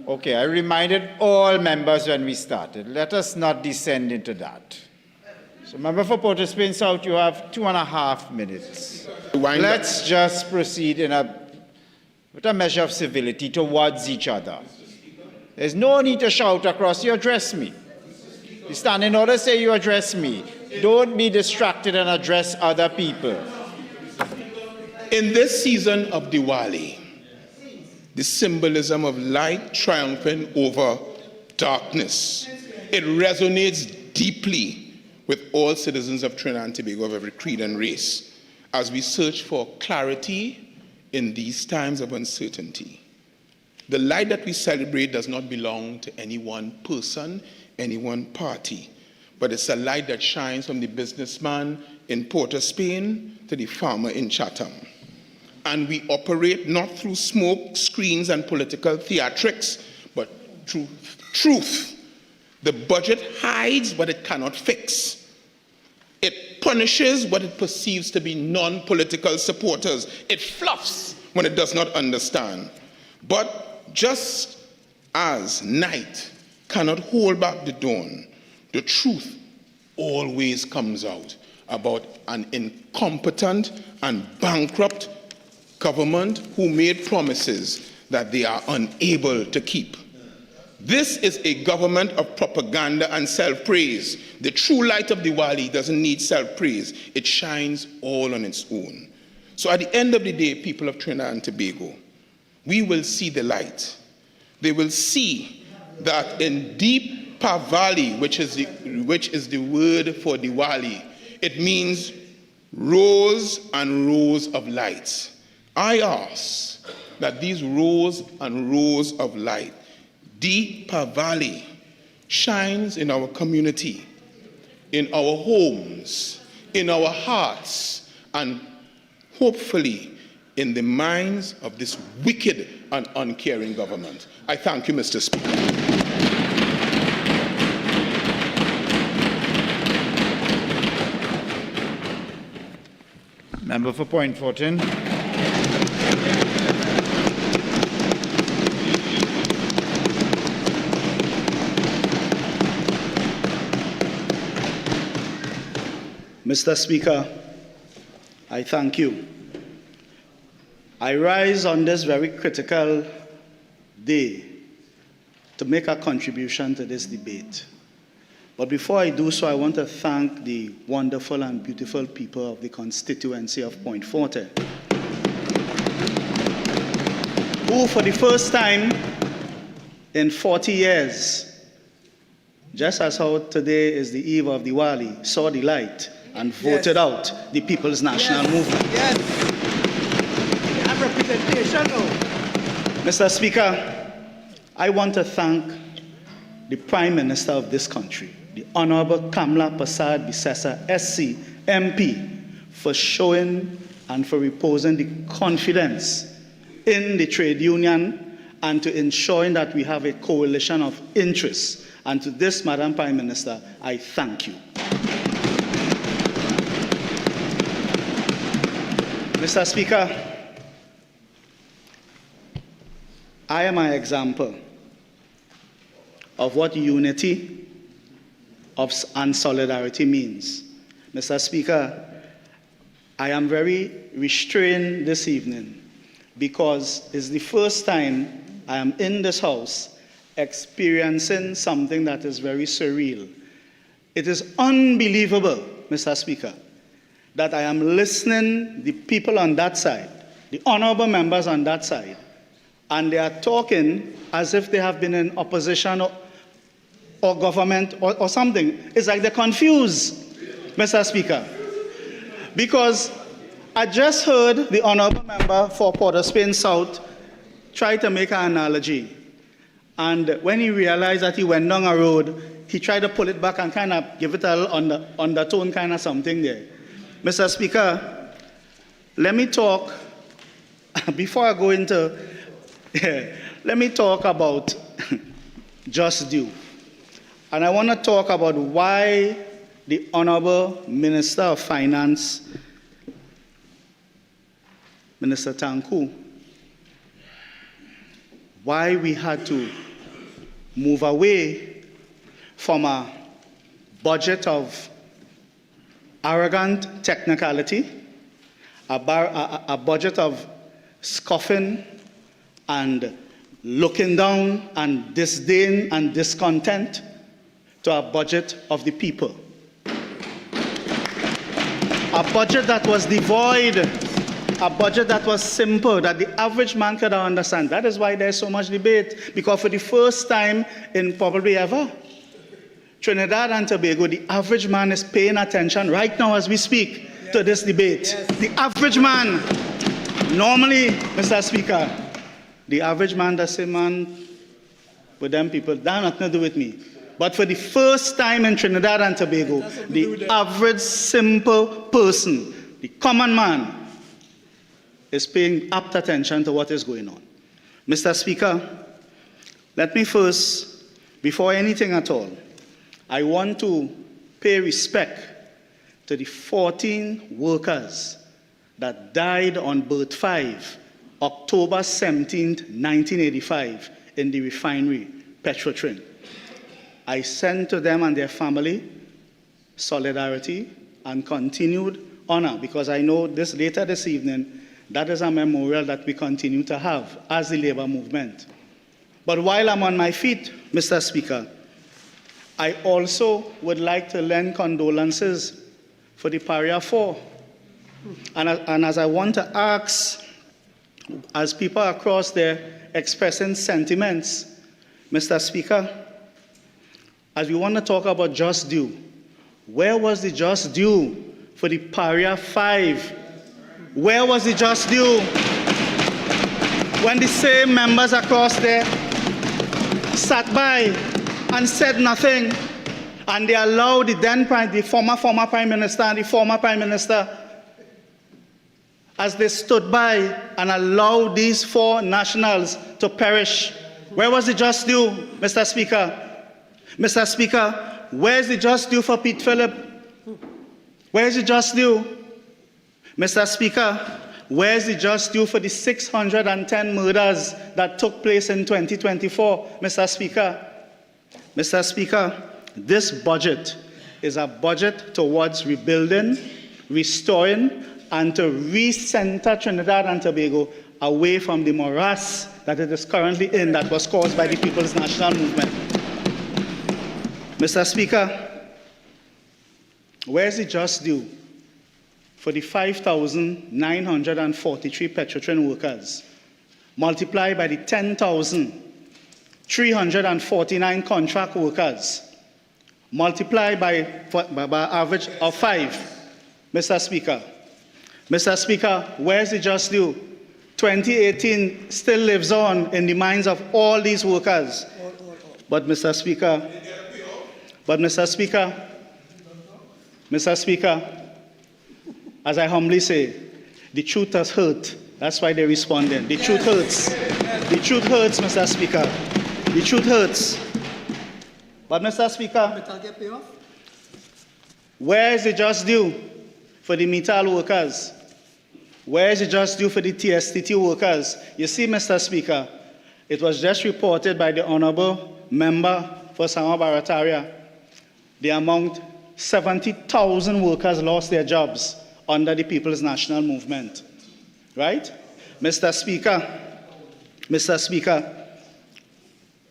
Okay, I reminded all members when we started. Let us not descend into that. So, Member for Port of Spain South, you have 2.5 minutes. Let's just proceed with a measure of civility towards each other. There's no need to shout across. You address me. You stand in order, say you address me. Don't be distracted and address other people. In this season of Diwali, the symbolism of light triumphing over darkness, it resonates deeply with all citizens of Trinidad and Tobago of every creed and race as we search for clarity in these times of uncertainty. The light that we celebrate does not belong to any one person, any one party, but it's a light that shines from the businessman in Port of Spain to the farmer in Chatham. And we operate not through smoke screens and political theatrics, but through truth. The budget hides what it cannot fix. It punishes what it perceives to be non-political supporters. It fluffs when it does not understand. But just as night cannot hold back the dawn, the truth always comes out about an incompetent and bankrupt government who made promises that they are unable to keep. This is a government of propaganda and self-praise. The true light of Diwali doesn't need self-praise. It shines all on its own. So at the end of the day, people of Trinidad and Tobago, we will see the light. They will see that in deep Pavali, which is the word for Diwali, it means rows and rows of lights. I ask that these rows and rows of light, Deepavali, shines in our community, in our homes, in our hearts, and hopefully in the minds of this wicked and uncaring government. I thank you, Mr. Speaker. Member for Point Fortin. Mr. Speaker, I thank you. I rise on this very critical day to make a contribution to this debate. But before I do so, I want to thank the wonderful and beautiful people of the constituency of Point Fortin, who for the first time in 40 years, just as how today is the eve of Diwali, saw the light and voted out the People's National Movement. Yes. We have representation now. Mr. Speaker, I want to thank the Prime Minister of this country, the Honorable Kamla Persad Bissessa, SC, MP, for showing and for reposing the confidence in the trade union and to ensuring that we have a coalition of interests. And to this, Madam Prime Minister, I thank you. Mr. Speaker, I am an example of what unity and solidarity means. Mr. Speaker, I am very restrained this evening because it's the first time I am in this house experiencing something that is very surreal. It is unbelievable, Mr. Speaker, that I am listening the people on that side, the honorable members on that side, and they are talking as if they have been in opposition or government or something. It's like they're confused, Mr. Speaker. Because I just heard the honorable member for Port of Spain South try to make an analogy. And when he realized that he went down a road, he tried to pull it back and kind of give it a little undertone kind of something there. Mr. Speaker, let me talk, before I go into, let me talk about just due. And I want to talk about why the Honorable Minister of Finance, Minister Tanku, why we had to move away from a budget of arrogant technicality, a budget of scoffing and looking down and disdain and discontent, to a budget of the people. A budget that was devoid, a budget that was simple, that the average man could understand. That is why there's so much debate, because for the first time in probably ever, Trinidad and Tobago, the average man is paying attention right now as we speak to this debate. Yes. The average man, normally, Mr. Speaker, the average man does say, man, with them people, that has nothing to do with me. But for the first time in Trinidad and Tobago, the average simple person, the common man, is paying apt attention to what is going on. Mr. Speaker, let me first, before anything at all, I want to pay respect to the 14 workers that died on Berth 5, October 17, 1985, in the refinery, Petrotrin. I send to them and their family solidarity and continued honor, because I know this later this evening, that is a memorial that we continue to have as the labor movement. But while I'm on my feet, Mr. Speaker, I also would like to lend condolences for the Paria 4. And as I want to ask, as people across there expressing sentiments, Mr. Speaker, as we want to talk about just due, where was the just due for the Paria 5? Where was the just due when the same members across there sat by and said nothing, and they allowed the former Prime Minister and the former Prime Minister, as they stood by and allowed these 4 nationals to perish? Where was the just due, Mr. Speaker? Mr. Speaker, where's the just due for Pete Phillip? Where's the just due? Mr. Speaker, where's the just due for the 610 murders that took place in 2024, Mr. Speaker? Mr. Speaker, this budget is a budget towards rebuilding, restoring, and to recenter Trinidad and Tobago away from the morass that it is currently in, that was caused by the People's National Movement. Mr. Speaker, where's the just due for the 5,943 Petrotrin workers, multiplied by the 10,349 contract workers, multiplied by average of 5? Mr. Speaker, Mr. Speaker, where's the just due? 2018 still lives on in the minds of all these workers. But Mr. Speaker, Mr. Speaker, as I humbly say, the truth has hurt. That's why they're responding. The truth hurts. The truth hurts, Mr. Speaker. The truth hurts. But Mr. Speaker, where is the just due for the metal workers? Where is the just due for the TSTT workers? You see, Mr. Speaker, it was just reported by the Honorable Member for Sama Barataria, the amount 70,000 workers lost their jobs under the People's National Movement. Right? Mr. Speaker,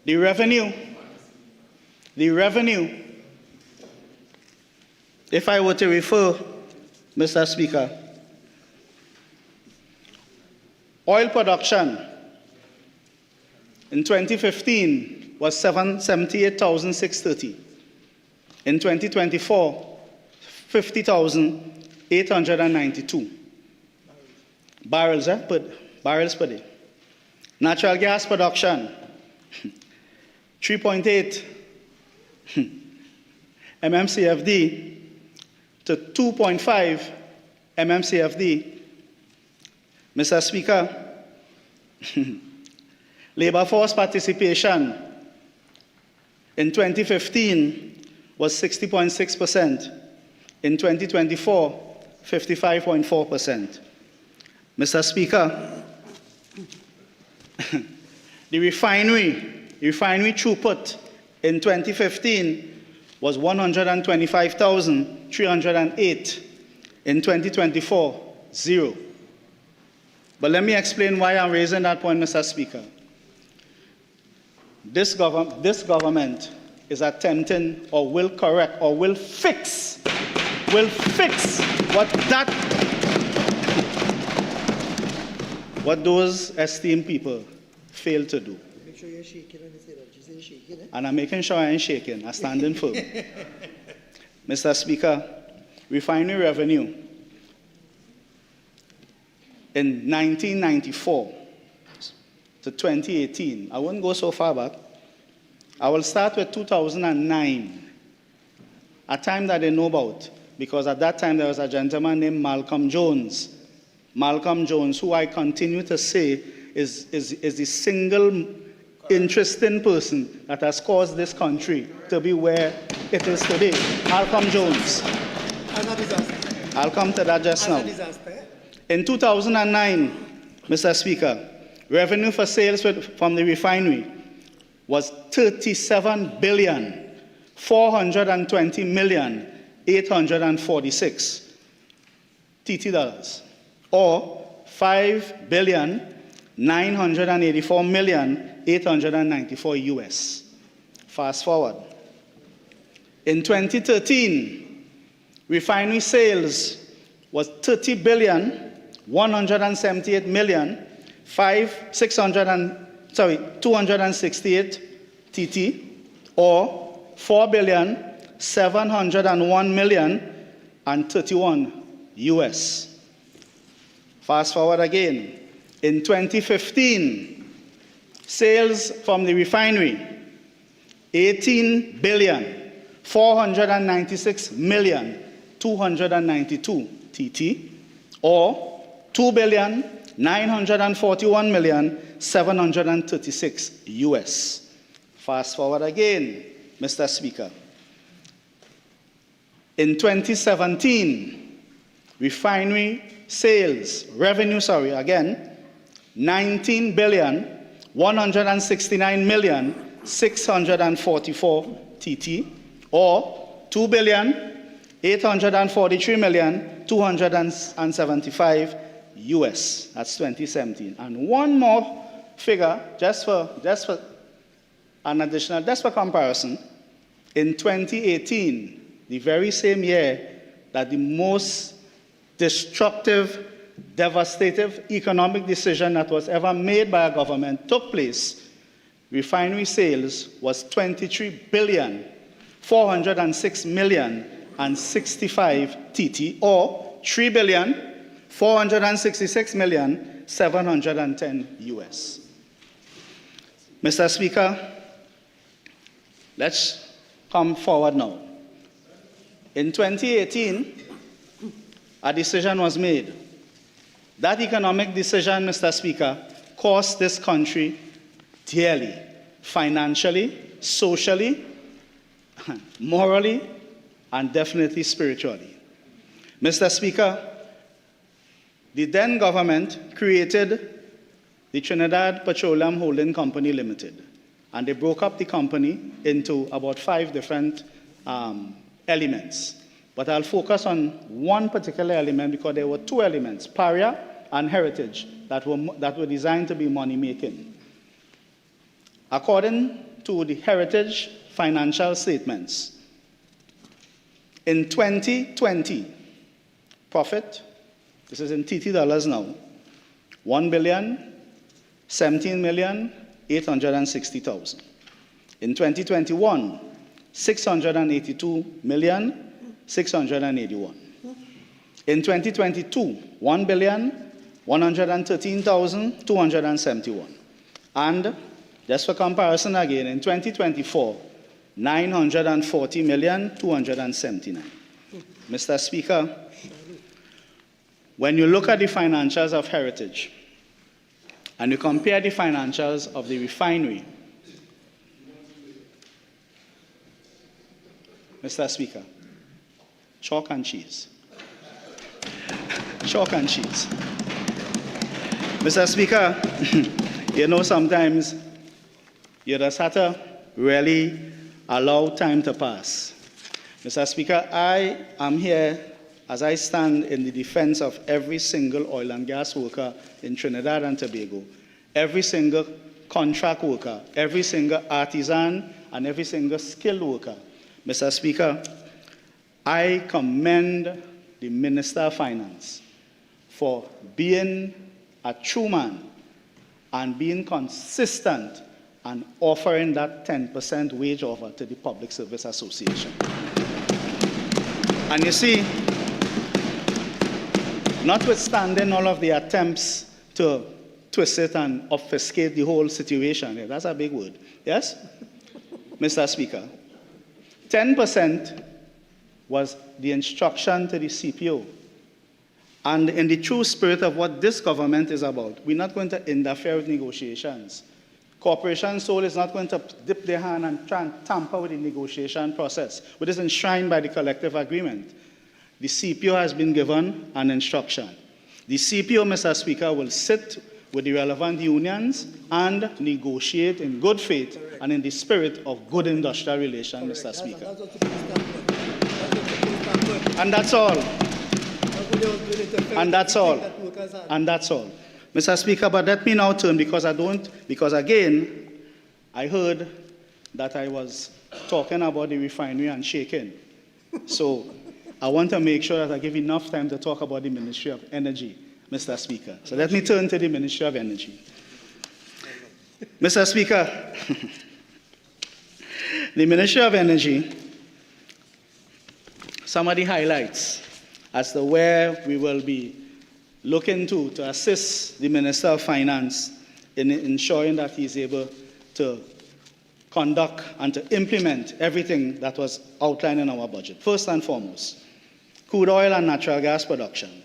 the revenue, if I were to refer Mr. Speaker, oil production in 2015 was 78,630. In 2024, 50,892 barrels per day. Natural gas production, 3.8 MMCFD to 2.5 MMCFD. Mr. Speaker, labor force participation in 2015 was 60.6%. In 2024, 55.4%. Mr. Speaker, the refinery throughput in 2015 was 125,308. In 2024, 0. But let me explain why I'm raising that point, Mr. Speaker. This government is attempting or will correct or will fix what those esteemed people failed to do. Make sure you're shaking when you say that. You say shaking, eh? And I'm making sure I ain't shaking. I'm standing firm. Mr. Speaker, refinery revenue in 1994 to 2018, I wouldn't go so far back. I will start with 2009, a time that they know about, because at that time there was a gentleman named Malcolm Jones, who I continue to say is the single interesting person that has caused this country to be where it is today. Malcolm Jones. I'll come to that just now. In 2009, Mr. Speaker, revenue for sales from the refinery was 37,420,846 TT dollars, or 5,984,894 US. Fast forward. In 2013, refinery sales was 30,178,268 TT, or 4,701,031 US. Fast forward again. In 2015, sales from the refinery, 18,496,292 TT, or 2,941,736 US. Fast forward again, Mr. Speaker. In 2017, refinery sales, revenue, 19,169,644 TT, or 2,843,275 US. That's 2017. And one more figure, just for an additional, just for comparison. In 2018, the very same year that the most destructive, devastative economic decision that was ever made by a government took place, refinery sales was 23,406,065 TT, or 3,466,710 US. Mr. Speaker, let's come forward now. In 2018, a decision was made. That economic decision, Mr. Speaker, cost this country dearly, financially, socially, morally, and definitely spiritually. Mr. Speaker, the then government created the Trinidad Petroleum Holding Company Limited, and they broke up the company into about 5 different elements. But I'll focus on one particular element because there were 2 elements, Paria and Heritage, that were designed to be money-making. According to the Heritage financial statements, in 2020, Profit, this is in TT dollars now, 1,017,860,000. In 2021, 682,681,000. In 2022, 1,113,271. And just for comparison again, in 2024, 940,279. Mr. Speaker, when you look at the financials of Heritage and you compare the financials of the refinery, Mr. Speaker, chalk and cheese. Chalk and cheese. Mr. Speaker, you know, sometimes you just have to really allow time to pass. Mr. Speaker, I am here as I stand in the defense of every single oil and gas worker in Trinidad and Tobago, every single contract worker, every single artisan, and every single skilled worker. Mr. Speaker, I commend the Minister of Finance for being a true man and being consistent and offering that 10% wage offer to the Public Service Association. And you see, notwithstanding all of the attempts to twist it and obfuscate the whole situation, that's a big word, yes? Mr. Speaker, 10% was the instruction to the CPO. And in the true spirit of what this government is about, we're not going to interfere with negotiations. Corporation Soul is not going to dip their hand and try and tamper with the negotiation process, which is enshrined by the collective agreement. The CPO has been given an instruction. The CPO, Mr. Speaker, will sit with the relevant unions and negotiate in good faith and in the spirit of good industrial relations, Mr. Speaker. And that's all. And that's all. And that's all. Mr. Speaker, but let me now turn, because again, I heard that I was talking about the refinery and shaking. So I want to make sure that I give enough time to talk about the Ministry of Energy, Mr. Speaker. So let me turn to the Ministry of Energy. Mr. Speaker, the Ministry of Energy, some of the highlights as to where we will be looking to assist the Minister of Finance in ensuring that he is able to conduct and to implement everything that was outlined in our budget. First and foremost, crude oil and natural gas production.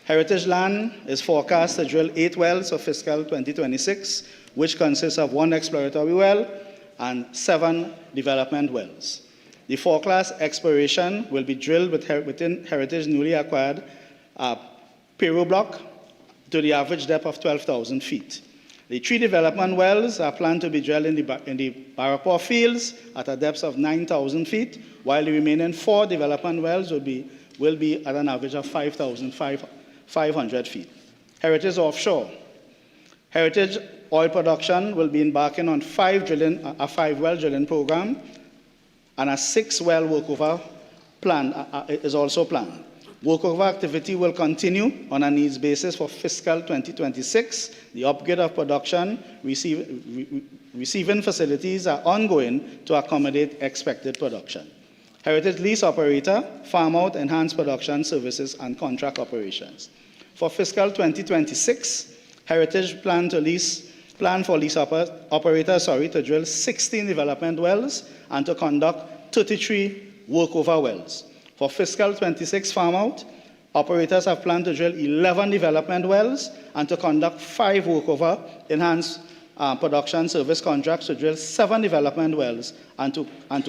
Heritage Land is forecast to drill 8 wells for fiscal 2026, which consists of 1 exploratory well and 7 development wells. The forecast exploration will be drilled within Heritage newly acquired Peru block to the average depth of 12,000 feet. The 3 development wells are planned to be drilled in the Barapor fields at a depth of 9,000 feet, while the remaining 4 development wells will be at an average of 5,500 feet. Heritage offshore. Heritage oil production will be embarking on a 5-well drilling program, and a 6-well workover plan is also planned. Workover activity will continue on a needs basis for fiscal 2026. The upgrade of production receiving facilities are ongoing to accommodate expected production. Heritage lease operator, farm out, enhanced production services, and contract operations. For fiscal 2026, Heritage plan for lease operators to drill 16 development wells and to conduct 33 workover wells. For fiscal 26 farm out, operators have planned to drill 11 development wells and to conduct 5 workover enhanced production service contracts to drill 7 development wells and to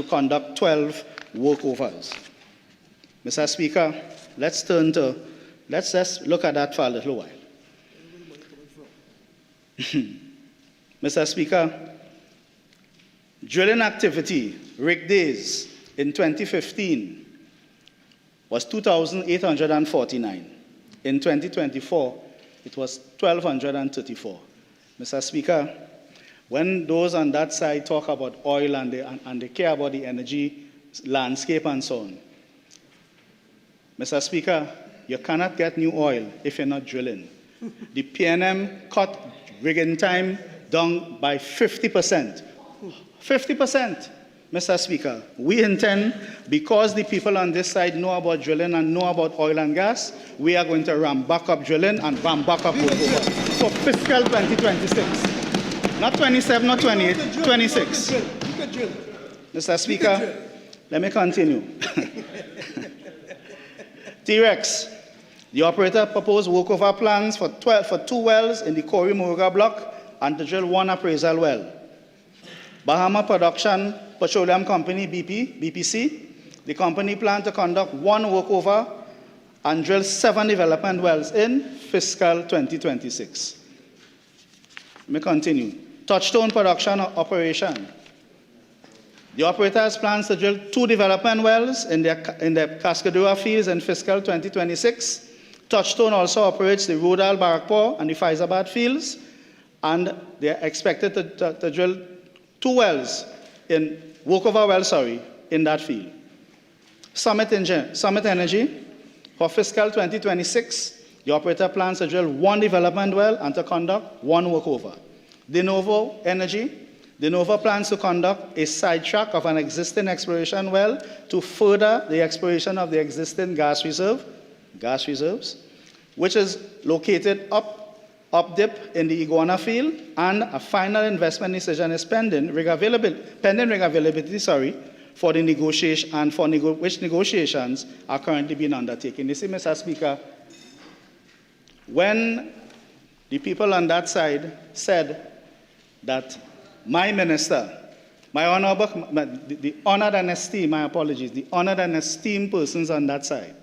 conduct 12 workovers. Mr. Speaker, let's just look at that for a little while. Mr. Speaker, drilling activity, rig days, in 2015 was 2,849. In 2024, it was 1,234. Mr. Speaker, when those on that side talk about oil and they care about the energy landscape and so on, Mr. Speaker, you cannot get new oil if you're not drilling. The PNM cut rigging time down by 50%. 50%, Mr. Speaker. We intend, because the people on this side know about drilling and know about oil and gas, we are going to ramp back up drilling and ramp back up workover for fiscal 2026. Not 27, not 28, 26. Mr. Speaker, let me continue. T-Rex, the operator proposed workover plans for 2 wells in the Corey Muruga block and to drill 1 appraisal well. Bahama Production Petroleum Company, BPC, the company planned to conduct 1 workover and drill 7 development wells in fiscal 2026. Let me continue. Touchstone Production Operation. The operator has plans to drill 2 development wells in the Cascadura fields in fiscal 2026. Touchstone also operates the Rodal, Barakpur, and the Faizabad fields, and they are expected to drill 2 wells workover wells, in that field. Summit Energy, for fiscal 2026, the operator plans to drill 1 development well and to conduct 1 workover. De Novo Energy, De Novo plans to conduct a sidetrack of an existing exploration well to further the exploration of the existing gas reserves, which is located up dip in the Iguana field, and a final investment decision is pending rig availability, for the negotiation and for which negotiations are currently being undertaken. You see, Mr. Speaker, when the people on that side said that my minister, the honored and esteemed persons on that side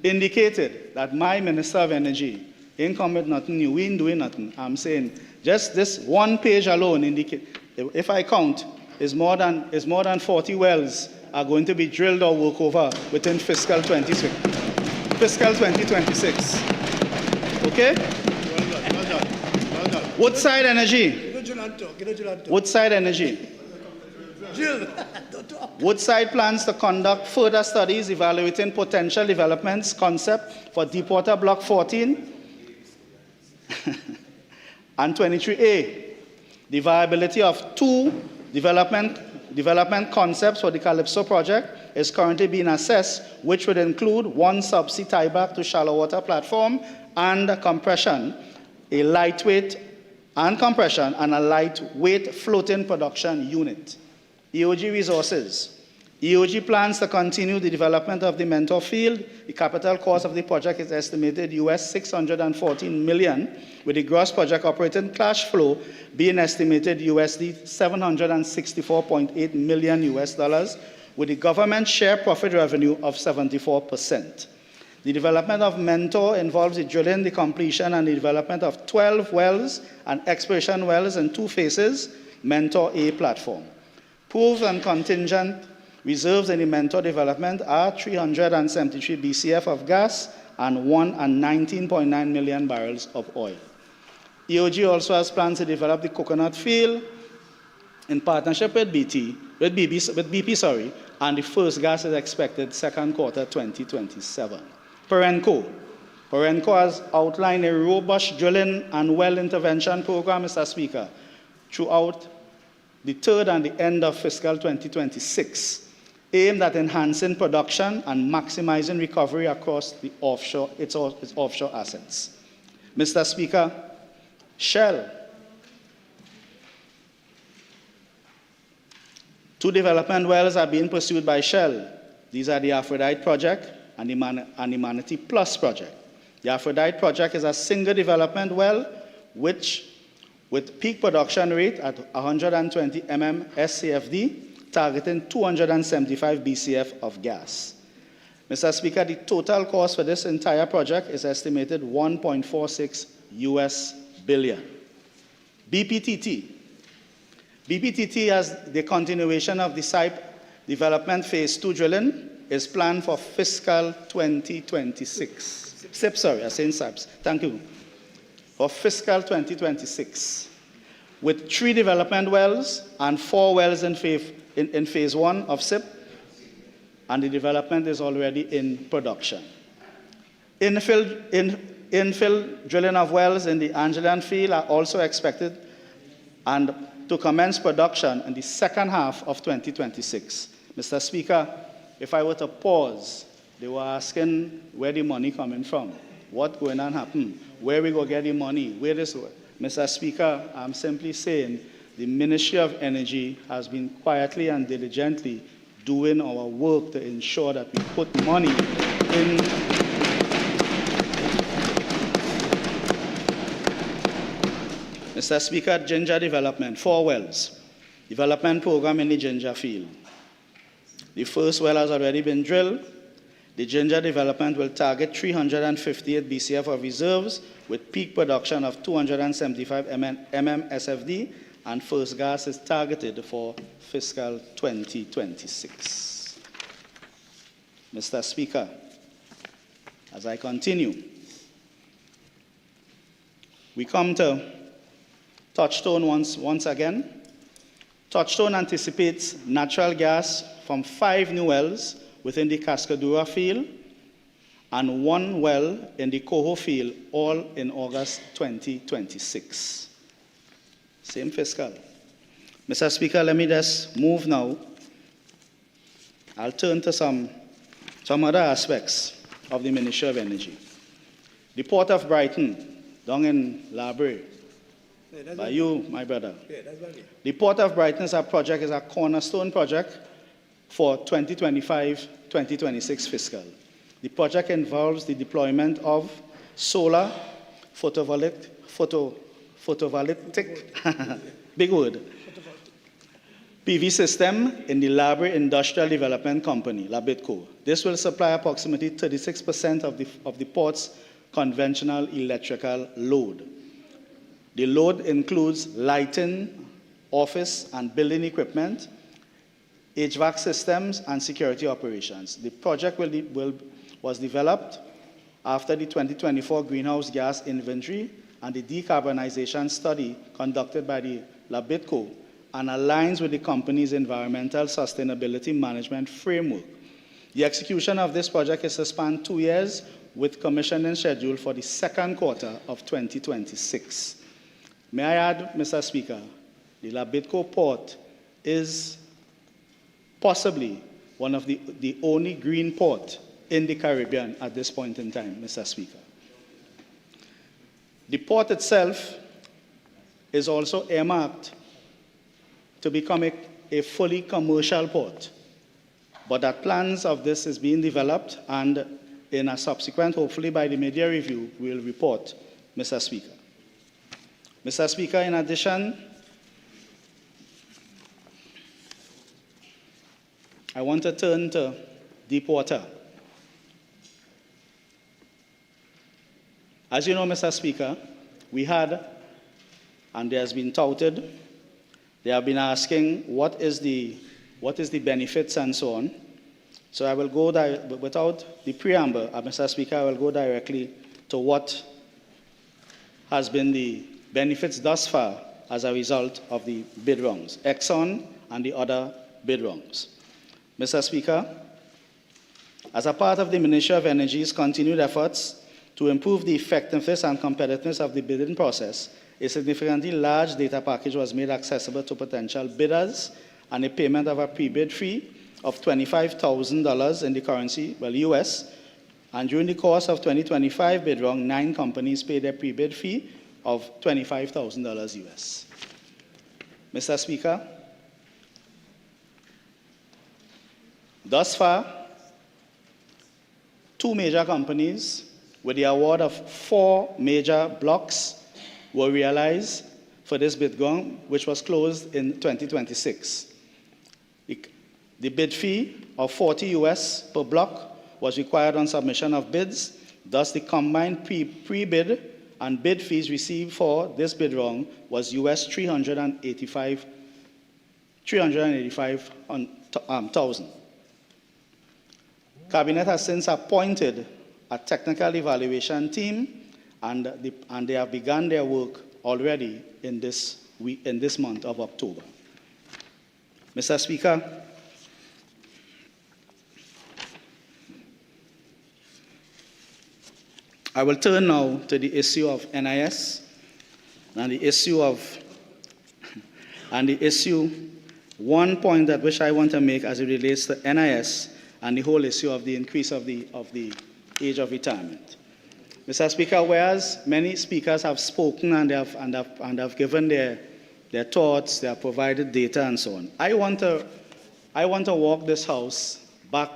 indicated that my Minister of Energy ain't come with nothing new, we ain't doing nothing. I'm saying just this 1 page alone indicate, if I count, is more than 40 wells are going to be drilled or work over within fiscal 2026. Okay? Well done. Woodside Energy. Woodside Energy. Woodside plans to conduct further studies evaluating potential developments concept for Deepwater Block 14 and 23A. The viability of 2 development concepts for the Calypso project is currently being assessed, which would include 1 subsea tieback to shallow water platform and compression, a lightweight floating production unit. EOG Resources. EOG plans to continue the development of the Mentor field. The capital cost of the project is estimated US $614 million, with the gross project operating cash flow being estimated USD $764.8 million, with the government share profit revenue of 74%. The development of Mentor involves the drilling, the completion, and the development of 12 wells and exploration wells in 2 phases, Mentor A platform. Proved and contingent reserves in the Mentor development are 373 BCF of gas and 19.9 million barrels of oil. EOG also has plans to develop the Coconut Field in partnership with BP, and the first gas is expected second quarter 2027. Perenco has outlined a robust drilling and well intervention program, Mr. Speaker, throughout the 3rd and the end of fiscal 2026, aimed at enhancing production and maximizing recovery across its offshore assets. Mr. Speaker, Shell. 2 development wells are being pursued by Shell. These are the Aphrodite project and the Manatee Plus project. The Aphrodite project is a single development well with peak production rate at 120 mm SCFD, targeting 275 BCF of gas. Mr. Speaker, the total cost for this entire project is estimated $1.46 billion. BPTT has the continuation of the SIPE development phase 2 drilling is planned for fiscal 2026. Thank you. For fiscal 2026, with 3 development wells and 4 wells in phase 1 of SIP, and the development is already in production. Infill drilling of wells in the Angelan field are also expected and to commence production in the second half of 2026. Mr. Speaker, if I were to pause, they were asking where the money coming from, what going to happen, where we go get the money, where this. Mr. Speaker, I'm simply saying the Ministry of Energy has been quietly and diligently doing our work to ensure that we put money in. Mr. Speaker, ginger development, 4 wells. Development program in the ginger field. The first well has already been drilled. The ginger development will target 358 BCF of reserves with peak production of 275 MMSFD, and first gas is targeted for fiscal 2026. Mr. Speaker, as I continue, we come to Touchstone once again. Touchstone anticipates natural gas from 5 new wells within the Cascadura field and 1 well in the Coho field, all in August 2026. Same fiscal. Mr. Speaker, let me just move now. I'll turn to some other aspects of the Ministry of Energy. The Port of Brighton, down in Library, by you, my brother. The Port of Brighton is a cornerstone project for 2025-2026 fiscal. The project involves the deployment of solar, photovoltaic, big word, PV system in the Library Industrial Development Company, LABITCO. This will supply approximately 36% of the port's conventional electrical load. The load includes lighting, office and building equipment, HVAC systems, and security operations. The project was developed after the 2024 greenhouse gas inventory and the decarbonization study conducted by the LABITCO and aligns with the company's environmental sustainability management framework. The execution of this project is to span 2 years with commissioning scheduled for the second quarter of 2026. May I add, Mr. Speaker, the LABITCO port is possibly one of the only green port in the Caribbean at this point in time, Mr. Speaker. The port itself is also earmarked to become a fully commercial port, but that plans of this is being developed, and in a subsequent, hopefully by the media review, we'll report, Mr. Speaker. Mr. Speaker, in addition, I want to turn to deep water. As you know, Mr. Speaker, we had, and there's been touted, they have been asking what is the benefits and so on. So I will go without the preamble, Mr. Speaker, I will go directly to what has been the benefits thus far as a result of the bid rounds, Exxon and the other bid rounds. Mr. Speaker, as a part of the Ministry of Energy's continued efforts to improve the effectiveness and competitiveness of the bidding process, a significantly large data package was made accessible to potential bidders, and a payment of a pre-bid fee of $25,000 in the currency, US. And during the course of 2025 bid round, 9 companies paid a pre-bid fee of $25,000 US. Mr. Speaker, thus far, 2 major companies with the award of 4 major blocks were realized for this bid round, which was closed in 2026. The bid fee of $40 US per block was required on submission of bids. Thus, the combined pre-bid and bid fees received for this bid round was US $385,000. Cabinet has since appointed a technical evaluation team, and they have begun their work already in this month of October. Mr. Speaker, I will turn now to the issue of NIS and the issue, one point that which I want to make as it relates to NIS and the whole issue of the increase of the age of retirement. Mr. Speaker, whereas many speakers have spoken and have given their thoughts, they have provided data and so on, I want to walk this House back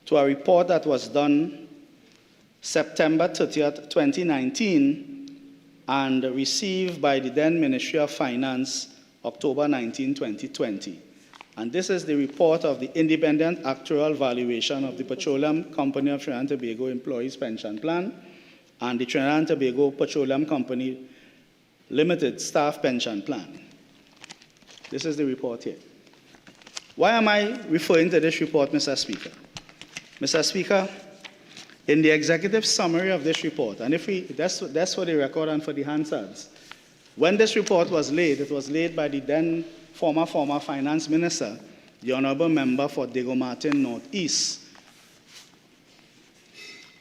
to a report that was done September 30th, 2019, and received by the then Ministry of Finance October 19, 2020. And this is the report of the Independent Actuarial Valuation of the Petroleum Company of Trinidad and Tobago Employees Pension Plan and the Trinidad and Tobago Petroleum Company Limited Staff Pension Plan. This is the report here. Why am I referring to this report, Mr. Speaker? Mr. Speaker, in the executive summary of this report, and that's for the record and for the Hansards, when this report was laid, it was laid by the then former finance minister, the honorable member for Diego Martin Northeast.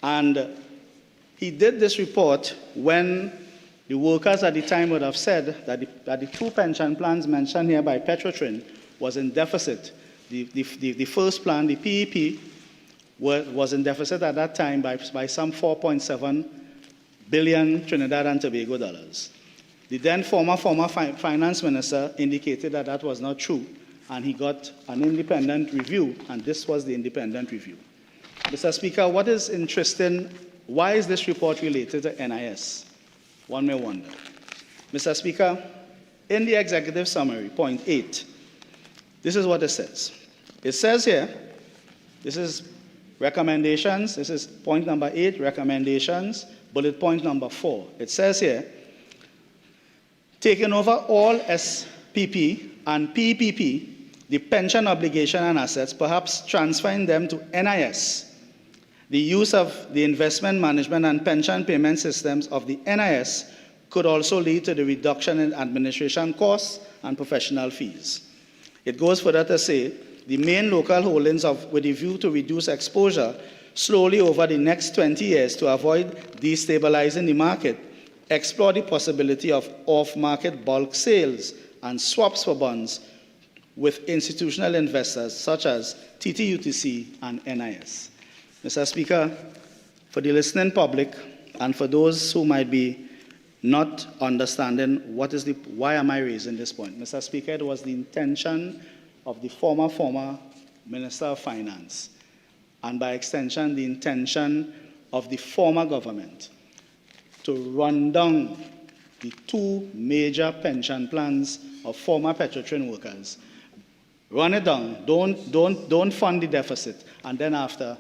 And he did this report when the workers at the time would have said that the two pension plans mentioned here by Petrotrin was in deficit. The first plan, the PEP, was in deficit at that time by some 4.7 billion Trinidad and Tobago dollars. The then former finance minister indicated that that was not true, and he got an independent review, and this was the independent review. Mr. Speaker, what is interesting, why is this report related to NIS? One may wonder. Mr. Speaker, in the executive summary, point 8, this is what it says. It says here, this is recommendations, this is point number 8, recommendations, bullet point number 4. It says here, taking over all SPP and PPP, the pension obligation and assets, perhaps transferring them to NIS. The use of the investment management and pension payment systems of the NIS could also lead to the reduction in administration costs and professional fees. It goes further to say, the main local holdings with a view to reduce exposure slowly over the next 20 years to avoid destabilizing the market, explore the possibility of off-market bulk sales and swaps for bonds with institutional investors such as TTUTC and NIS. Mr. Speaker, for the listening public and for those who might be not understanding why am I raising this point, Mr. Speaker, it was the intention of the former Minister of Finance, and by extension, the intention of the former government to run down the two major pension plans of former Petrotrin workers. Run it down, don't fund the deficit, and then after,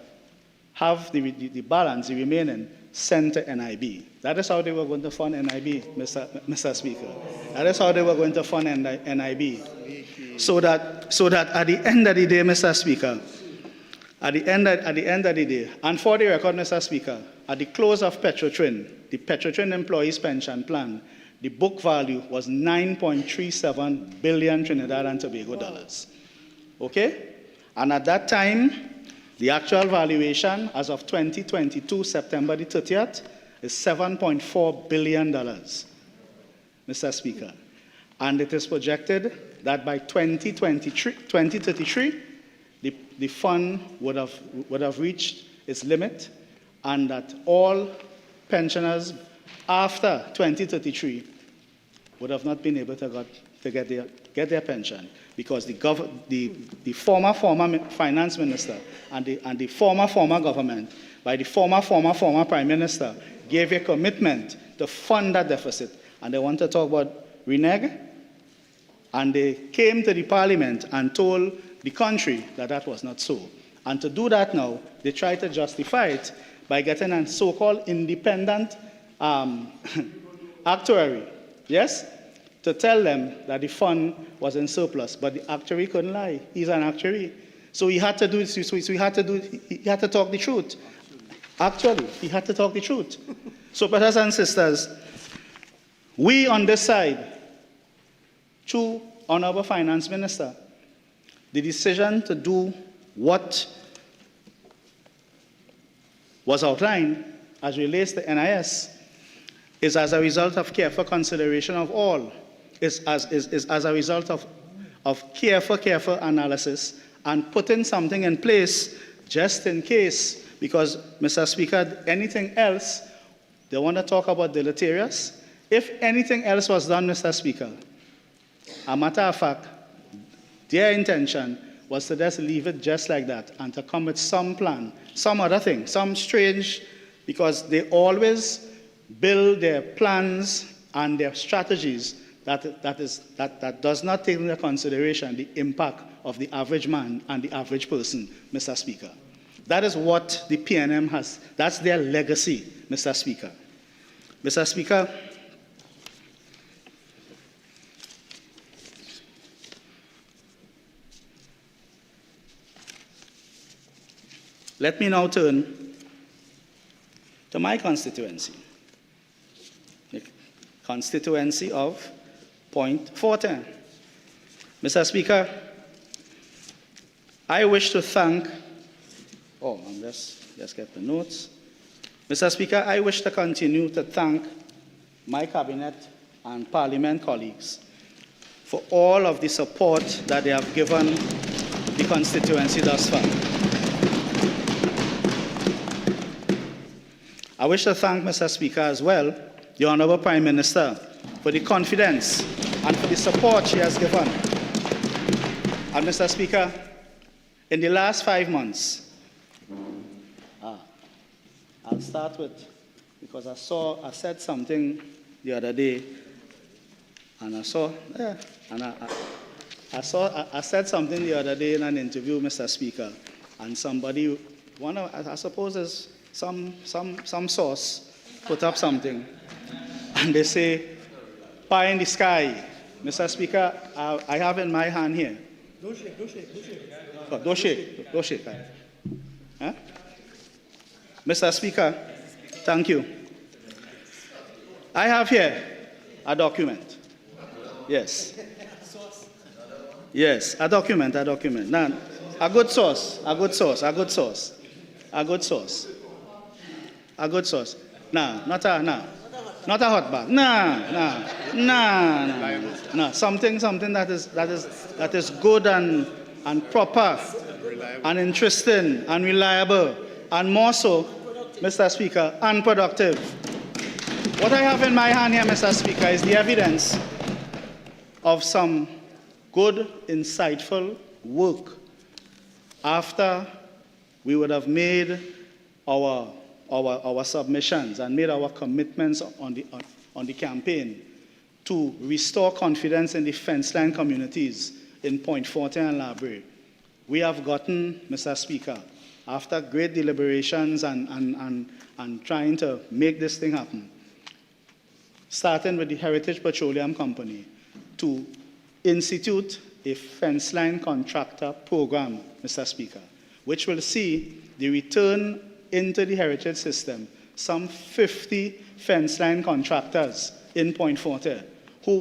have the balance, the remaining, sent to NIB. That is how they were going to fund NIB, Mr. Speaker. That is how they were going to fund NIB. So that at the end of the day, Mr. Speaker, at the end of the day, and for the record, Mr. Speaker, at the close of Petrotrin, the Petrotrin Employees Pension Plan, the book value was 9.37 billion Trinidad and Tobago dollars. Okay? And at that time, the actual valuation as of 2022, September the 30th, is $7.4 billion, Mr. Speaker. And it is projected that by 2033, the fund would have reached its limit, and that all pensioners after 2033 would have not been able to get their pension, because the former finance minister and the former government, by the former prime minister, gave a commitment to fund that deficit. And they want to talk about renege, and they came to the parliament and told the country that that was not so. And to do that now, they try to justify it by getting a so-called independent actuary, yes, to tell them that the fund was in surplus. But the actuary couldn't lie. He's an actuary. So he had to do this, so he had to talk the truth. Actually, he had to talk the truth. So, brothers and sisters, we on this side, through Honorable Finance Minister, the decision to do what was outlined as relates to NIS is as a result of careful consideration of all, is as a result of careful analysis and putting something in place just in case, because, Mr. Speaker, anything else, they want to talk about deleterious. If anything else was done, Mr. Speaker, a matter of fact, their intention was to just leave it just like that and to come with some plan, some other thing, some strange, because they always build their plans and their strategies that does not take into consideration the impact of the average man and the average person, Mr. Speaker. That is what the PNM has. That's their legacy, Mr. Speaker. Mr. Speaker, let me now turn to my constituency, the constituency of Point 410. Mr. Speaker, I wish to thank, let's get the notes. Mr. Speaker, I wish to continue to thank my cabinet and parliament colleagues for all of the support that they have given the constituency thus far. I wish to thank, Mr. Speaker, as well, the Honourable Prime Minister for the confidence and for the support she has given. And, Mr. Speaker, in the last 5 months, I'll start with, because I said something the other day, and I said something the other day in an interview, Mr. Speaker, and somebody, I suppose there's some source put up something, and they say, pie in the sky. Mr. Speaker, I have in my hand here. Don't shake. Oh, don't shake. Huh? Mr. Speaker, thank you. I have here a document. Yes. Yes, a document. Now, a good source. No, not a hot bag. No. Something that is good and proper and interesting and reliable and more so, Mr. Speaker, and productive. What I have in my hand here, Mr. Speaker, is the evidence of some good, insightful work after we would have made our submissions and made our commitments on the campaign to restore confidence in the fence-line communities in Point 410 and Library. We have gotten, Mr. Speaker, after great deliberations and trying to make this thing happen, starting with the Heritage Petroleum Company, to institute a fence-line contractor program, Mr. Speaker, which will see the return into the heritage system some 50 fence-line contractors in Point 410 who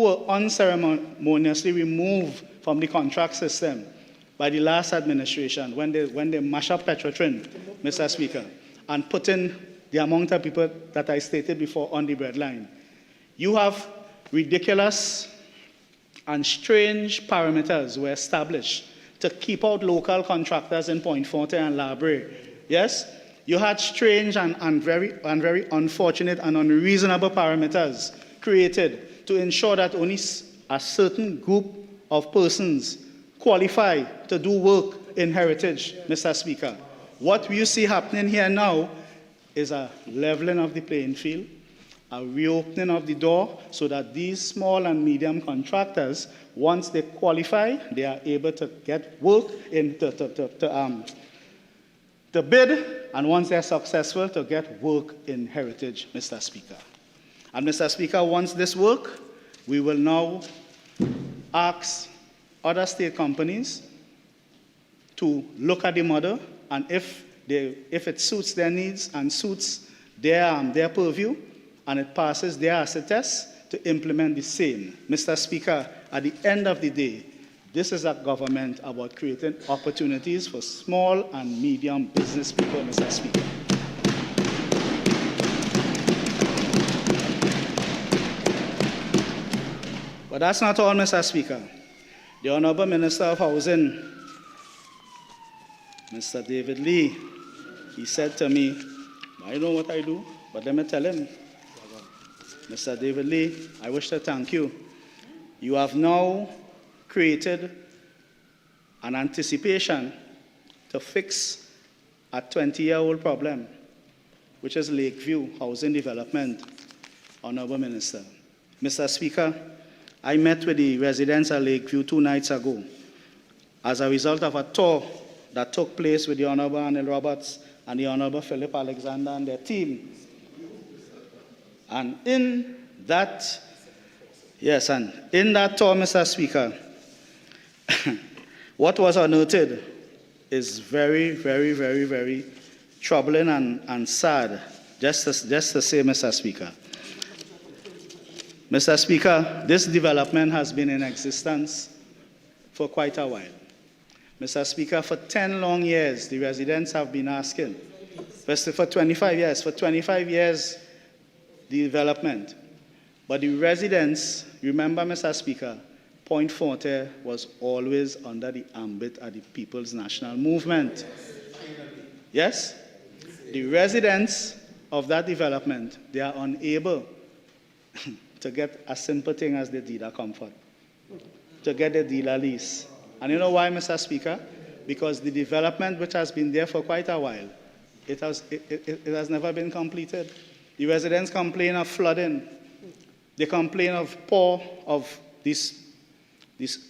were unceremoniously removed from the contract system by the last administration when they mash up Petrotrin, Mr. Speaker, and put in the amount of people that I stated before on the breadline. You have ridiculous and strange parameters were established to keep out local contractors in Point 410 and Library. Yes? You had strange and very unfortunate and unreasonable parameters created to ensure that only a certain group of persons qualify to do work in heritage, Mr. Speaker. What you see happening here now is a leveling of the playing field, a reopening of the door so that these small and medium contractors, once they qualify, they are able to get work to bid, and once they're successful, to get work in heritage, Mr. Speaker. And Mr. Speaker, once this work, we will now ask other state companies to look at the model, and if it suits their needs and suits their purview, and it passes their asset test, to implement the same. Mr. Speaker, at the end of the day, this is a government about creating opportunities for small and medium business people, Mr. Speaker. But that's not all, Mr. Speaker. The Honorable Minister of Housing, Mr. David Lee, he said to me, I know what I do, but let me tell him, Mr. David Lee, I wish to thank you. You have now created an anticipation to fix a 20-year-old problem, which is Lakeview housing development, Honorable Minister. Mr. Speaker, I met with the residents at Lakeview 2 nights ago as a result of a tour that took place with the Honorable Anil Roberts and the Honorable Philip Alexander and their team. And in that tour, Mr. Speaker, what was noted is very, very, very, very troubling and sad, just to say, Mr. Speaker. Mr. Speaker, this development has been in existence for quite a while. Mr. Speaker, for 10 long years, the residents have been asking, for 25 years, the development. But the residents, remember, Mr. Speaker, Point Forte was always under the ambit of the People's National Movement. Yes? The residents of that development, they are unable to get a simple thing as the deed of comfort, to get the deed of lease. And you know why, Mr. Speaker? Because the development, which has been there for quite a while, it has never been completed. The residents complain of flooding. They complain of this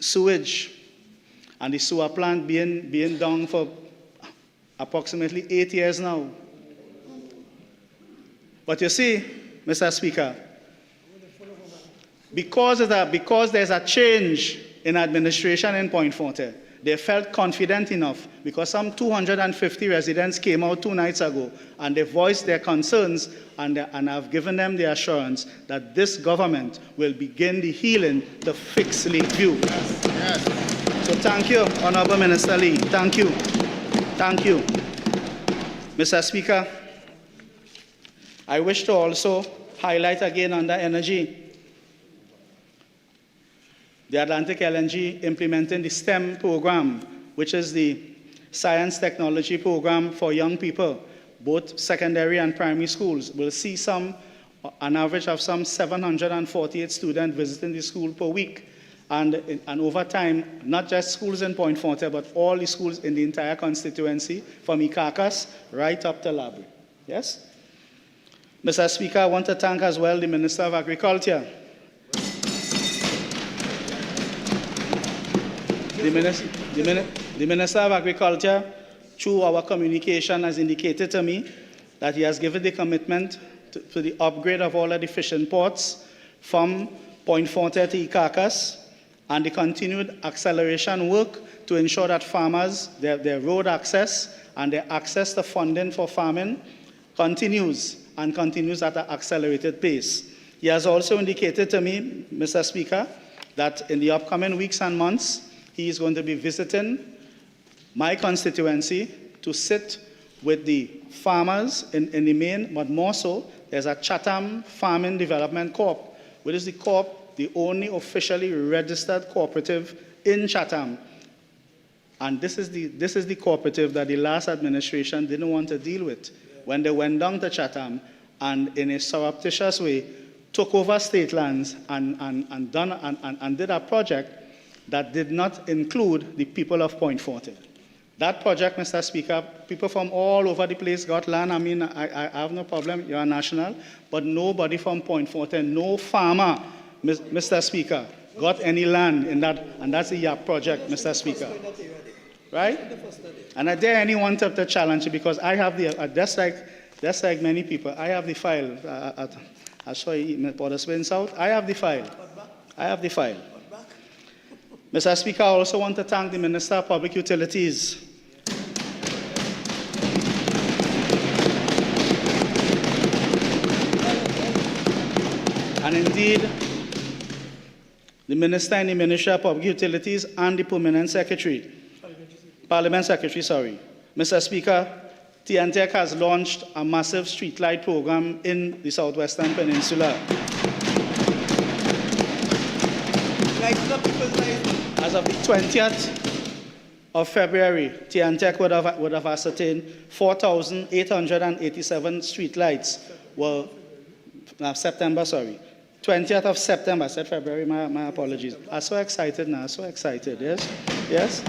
sewage and the sewer plant being down for approximately 8 years now. But you see, Mr. Speaker, because there's a change in administration in Point Forte, they felt confident enough, because some 250 residents came out 2 nights ago and they voiced their concerns, and I've given them the assurance that this government will begin the healing to fix Lakeview. Yes. So thank you, Honorable Minister Lee. Thank you. Thank you. Mr. Speaker, I wish to also highlight again under energy, the Atlantic LNG implementing the STEM program, which is the science technology program for young people, both secondary and primary schools, will see an average of some 748 students visiting the school per week. And over time, not just schools in Point Forte, but all the schools in the entire constituency, from Ikakas right up to Labrie. Yes? Mr. Speaker, I want to thank as well the Minister of Agriculture. The Minister of Agriculture, through our communication, has indicated to me that he has given the commitment to the upgrade of all of the fishing ports from Point Forte to Ikakas, and the continued acceleration work to ensure that farmers, their road access and their access to funding for farming continues at an accelerated pace. He has also indicated to me, Mr. Speaker, that in the upcoming weeks and months, he is going to be visiting my constituency to sit with the farmers in the main, but more so, there's a Chatham Farming Development Corp, which is the only officially registered cooperative in Chatham. And this is the cooperative that the last administration didn't want to deal with. When they went down to Chatham and in a surreptitious way took over state lands and did a project that did not include the people of Point Forte. That project, Mr. Speaker, people from all over the place got land. I mean, I have no problem, you're a national, but nobody from Point Forte, no farmer, Mr. Speaker, got any land in that, and that's the YAP project, Mr. Speaker. Right? And I dare anyone to challenge it, because I have just like many people, I have the file. I'll show you, Border Spain South, I have the file. Mr. Speaker, I also want to thank the Minister of Public Utilities. And indeed, the Minister in the Ministry of Public Utilities and the Permanent Secretary, Parliament Secretary, sorry. Mr. Speaker, TNTEC has launched a massive streetlight program in the Southwestern Peninsula. As of the 20th of February, Tiantec would have ascertained 4,887 streetlights were, September, sorry. 20th of September, I said February, my apologies. I'm so excited now, so excited, yes? Yes?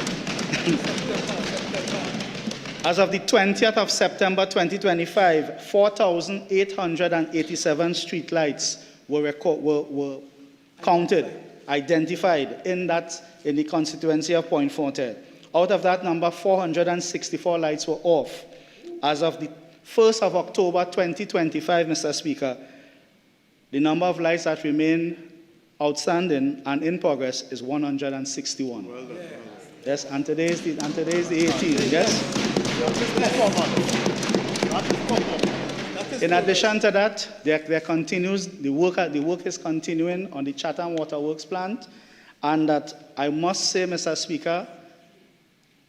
As of the 20th of September 2025, 4,887 streetlights were counted, identified in the constituency of Point Forte. Out of that number, 464 lights were off. As of the 1st of October 2025, Mr. Speaker, the number of lights that remain outstanding and in progress is 161. Well done. Yes, and today is the 18th, yes? In addition to that, there continues, the work is continuing on the Chatham Waterworks plant, and that I must say, Mr. Speaker,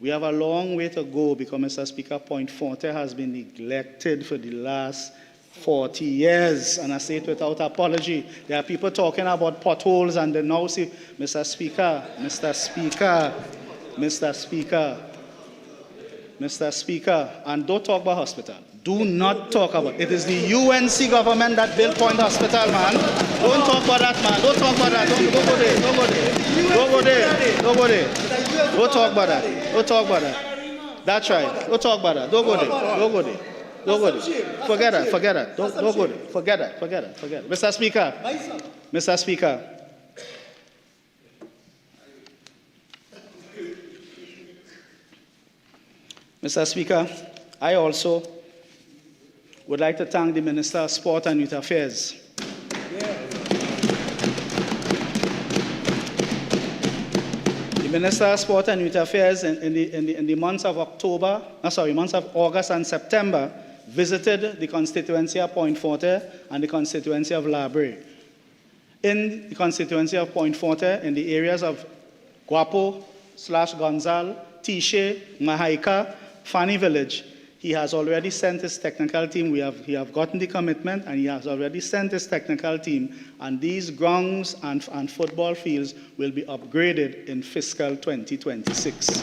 we have a long way to go because, Mr. Speaker, Point Forte has been neglected for the last 40 years, and I say it without apology. There are people talking about potholes, and they now say, Mr. Speaker, and don't talk about hospital. Do not talk about it. It is the UNC government that built Point Hospital, man. Don't talk about that, man. Don't talk about that. Don't go there. Don't go there. Don't go there. Don't go there. Don't talk about that. Don't talk about that. That's right. Don't talk about that. Don't go there. Don't go there. Don't go there. Forget that. Forget that. Don't go there. Forget that. Forget that. Forget it. Mr. Speaker. Mr. Speaker. Mr. Speaker, I also would like to thank the Minister of Sport and Youth Affairs. The Minister of Sport and Youth Affairs in the months of August and September visited the constituency of Point Forte and the constituency of Labre. In the constituency of Point Forte, in the areas of Guapo/Gonzal, Tiche, Mahaika, Fanny Village, he has already sent his technical team. He have gotten the commitment, and he has already sent his technical team, and these grounds and football fields will be upgraded in fiscal 2026.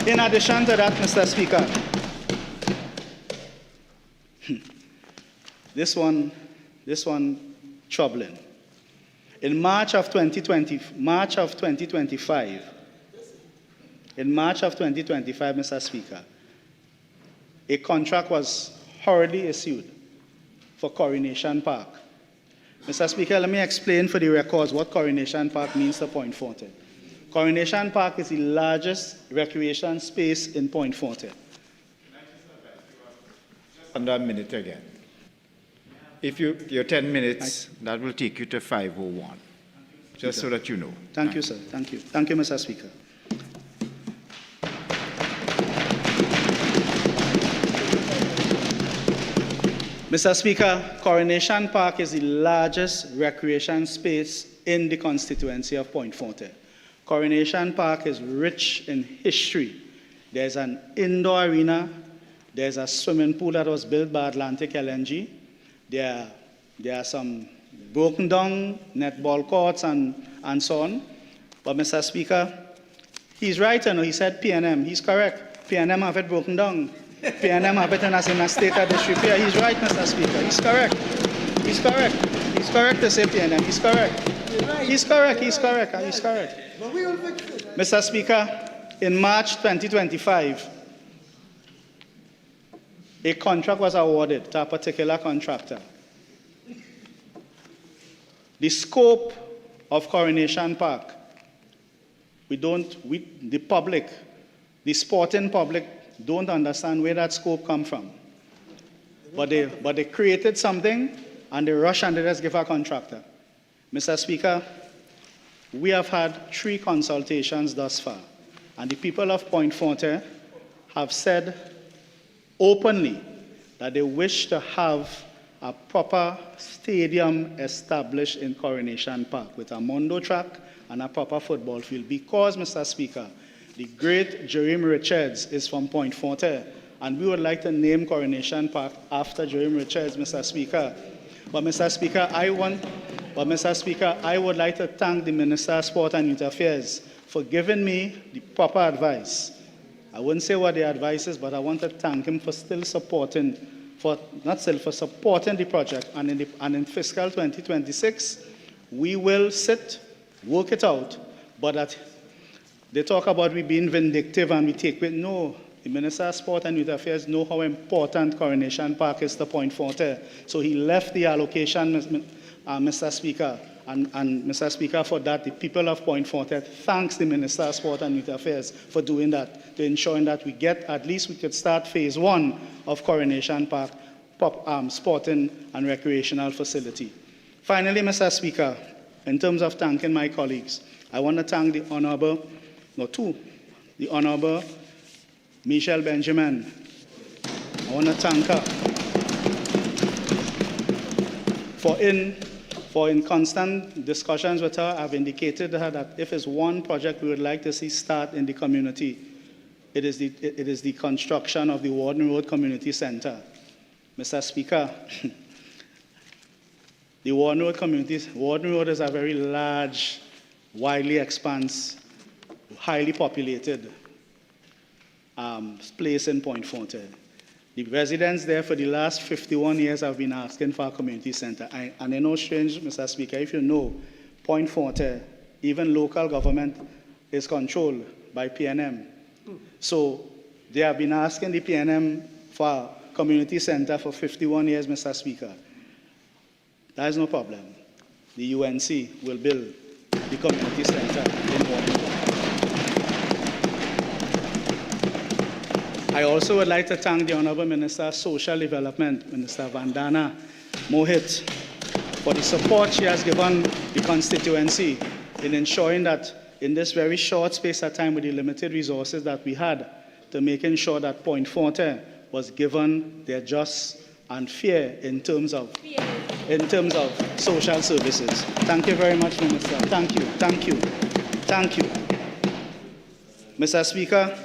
In addition to that, Mr. Speaker, this one troubling. In March of 2025, Mr. Speaker, a contract was hurriedly issued for Coronation Park. Mr. Speaker, let me explain for the records what Coronation Park means to Point Forte. Coronation Park is the largest recreation space in Point Forte. Under a minute again. If your 10 minutes, that will take you to 5:01. Just so that you know. Thank you, sir. Thank you. Thank you, Mr. Speaker. Mr. Speaker, Coronation Park is the largest recreation space in the constituency of Point Forte. Coronation Park is rich in history. There's an indoor arena. There's a swimming pool that was built by Atlantic LNG. There are some broken down netball courts and so on. But Mr. Speaker, he's right, he said PNM. He's correct. PNM have it broken down. PNM have it in a state of disrepair. He's right, Mr. Speaker. He's correct. He's correct. He's correct to say PNM. He's correct. He's correct. He's correct. He's correct. Mr. Speaker, in March 2025, a contract was awarded to a particular contractor. The scope of Coronation Park, the public, the sporting public, don't understand where that scope come from. But they created something, and they rush and they just give a contractor. Mr. Speaker, we have had 3 consultations thus far, and the people of Point Forte have said openly that they wish to have a proper stadium established in Coronation Park with a Mondo track and a proper football field because, Mr. Speaker, the great Jerome Richards is from Point Forte, and we would like to name Coronation Park after Jerome Richards, Mr. Speaker. But, Mr. Speaker, I want But, Mr. Speaker, I would like to thank the Minister of Sport and Youth Affairs for giving me the proper advice. I wouldn't say what the advice is, but I want to thank him for still supporting, for supporting the project. And in fiscal 2026, we will sit, work it out, but that they talk about we being vindictive and we take it. No, the Minister of Sport and Youth Affairs know how important Coronation Park is to Point Forte. So he left the allocation, Mr. Speaker. And Mr. Speaker, for that, the people of Point Forte thanks the Minister of Sport and Youth Affairs for doing that, to ensuring that we get, at least we could start phase 1 of Coronation Park sporting and recreational facility. Finally, Mr. Speaker, in terms of thanking my colleagues, I want to thank the Honorable Michelle Benjamin. I want to thank her for in constant discussions with her. I've indicated to her that if there's one project we would like to see start in the community, it is the construction of the Warden Road Community Center. Mr. Speaker, the Warden Road is a very large, widely expansive, highly populated place in Point Forte. The residents there for the last 51 years have been asking for a community center. And I know, strange, Mr. Speaker, if you know, Point Forte, even local government is controlled by PNM. So they have been asking the PNM for a community center for 51 years, Mr. Speaker. That is no problem. The UNC will build the community center in Warden. I also would like to thank the Honourable Minister of Social Development, Minister Vandana Mohit, for the support she has given the constituency in ensuring that in this very short space of time with the limited resources that we had, to making sure that Point Forte was given their just and fair in terms of social services. Thank you very much, Minister. Thank you, thank you, thank you. Mr. Speaker,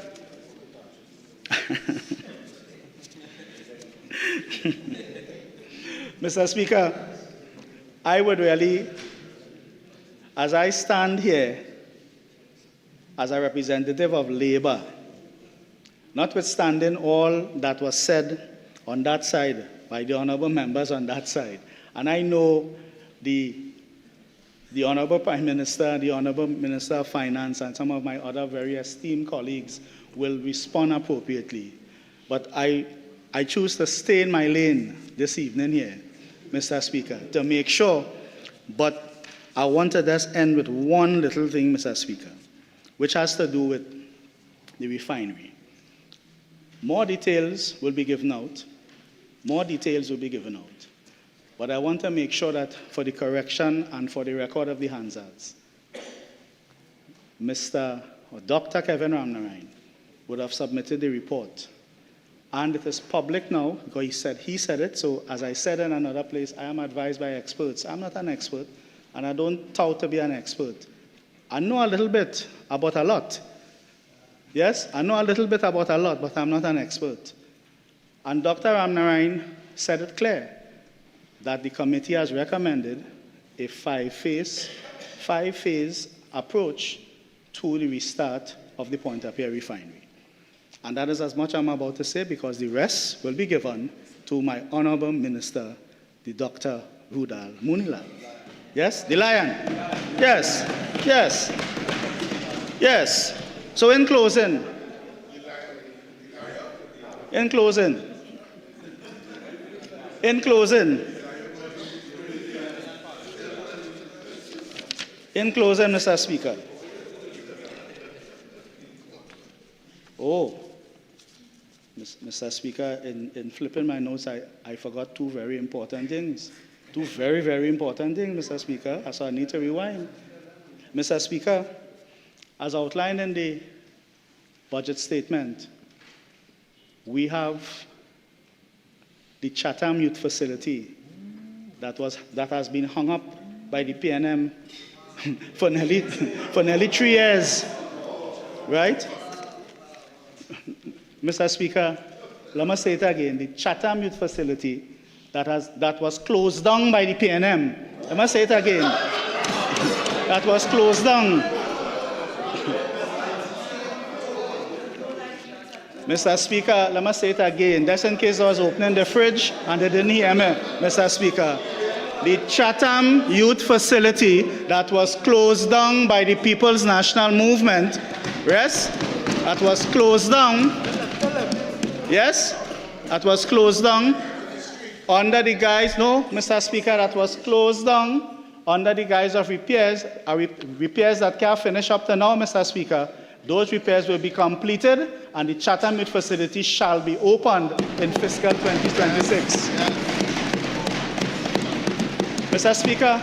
Mr. Speaker, I would really, as I stand here as a representative of Labour, notwithstanding all that was said on that side by the honourable members on that side, and I know the Honourable Prime Minister, the Honourable Minister of Finance, and some of my other very esteemed colleagues will respond appropriately. But I choose to stay in my lane this evening here, Mr. Speaker, to make sure. But I want to just end with one little thing, Mr. Speaker, which has to do with the refinery. More details will be given out. More details will be given out. But I want to make sure that for the correction and for the record of the Hansards, Dr. Kevin Ramnarine would have submitted the report. And it is public now, because he said it. So as I said in another place, I am advised by experts. I'm not an expert, and I don't tout to be an expert. I know a little bit about a lot. Yes, I know a little bit about a lot, but I'm not an expert. And Dr. Ramnarine said it clear that the committee has recommended a five-phase approach to the restart of the Point-a-Pierre refinery. And that is as much I'm about to say, because the rest will be given to my Honourable Minister, the Dr. Rudal Munila. Yes? The Lion? Yes. Yes. Yes. So in closing, Mr. Speaker. Oh, Mr. Speaker, in flipping my notes, I forgot two very important things. Two very, very important things, Mr. Speaker, so I need to rewind. Mr. Speaker, as outlined in the budget statement, we have the Chatham Youth Facility that has been hung up by the PNM for nearly 3 years, right? Mr. Speaker, let me say it again. The Chatham Youth Facility that was closed down by the PNM Let me say it again. That was closed down. Mr. Speaker, let me say it again. Just in case I was opening the fridge and they didn't hear me, Mr. Speaker. The Chatham Youth Facility that was closed down by the People's National Movement, yes, that was closed down, yes, that was closed down under the guise, no, Mr. Speaker, that was closed down under the guise of repairs, repairs that can't finish up to now, Mr. Speaker. Those repairs will be completed and the Chatham Youth Facility shall be opened in fiscal 2026. Mr. Speaker,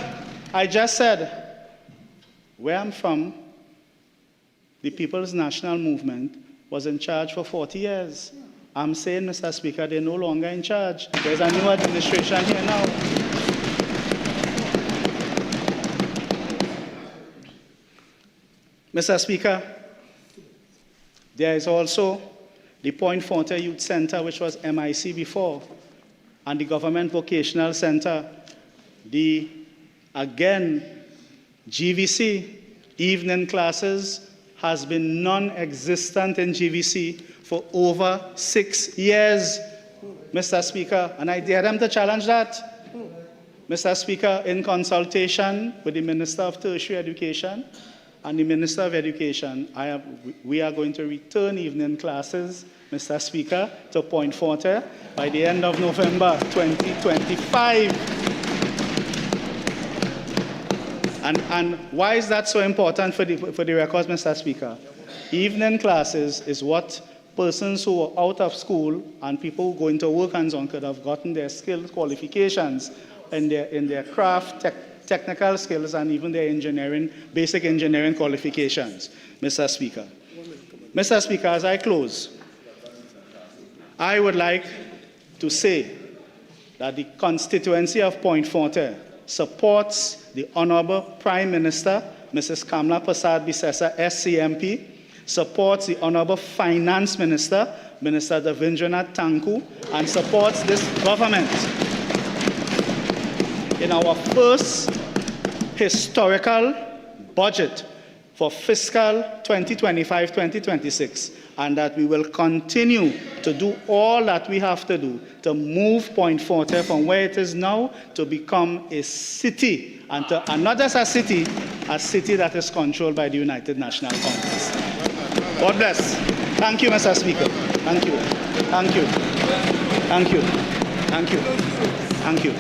I just said, where I'm from, the People's National Movement was in charge for 40 years. I'm saying, Mr. Speaker, they're no longer in charge. There's a new administration here now. Mr. Speaker, there is also the Point Forte Youth Center, which was MIC before, and the Government Vocational Center. Again, GVC, evening classes, has been non-existent in GVC for over 6 years, Mr. Speaker, and I dare them to challenge that. Mr. Speaker, in consultation with the Minister of Tertiary Education and the Minister of Education, we are going to return evening classes, Mr. Speaker, to Point Forte by the end of November 2025. And why is that so important for the records, Mr. Speaker? Evening classes is what persons who are out of school and people who go into work hands-on could have gotten their skills, qualifications in their craft, technical skills, and even their engineering, basic engineering qualifications, Mr. Speaker. Mr. Speaker, as I close, I would like to say that the constituency of Point Forte supports the Honorable Prime Minister, Mrs. Kamla Persad-Bissessar, SCMP, supports the Honorable Finance Minister, Minister Devindranath Tanku, and supports this government in our first historical budget for fiscal 2025-2026, and that we will continue to do all that we have to do to move Point Forte from where it is now to become a city, and not just a city that is controlled by the United National Congress. God bless. Thank you, Mr. Speaker. Thank you. Thank you. Thank you. Thank you. Thank you.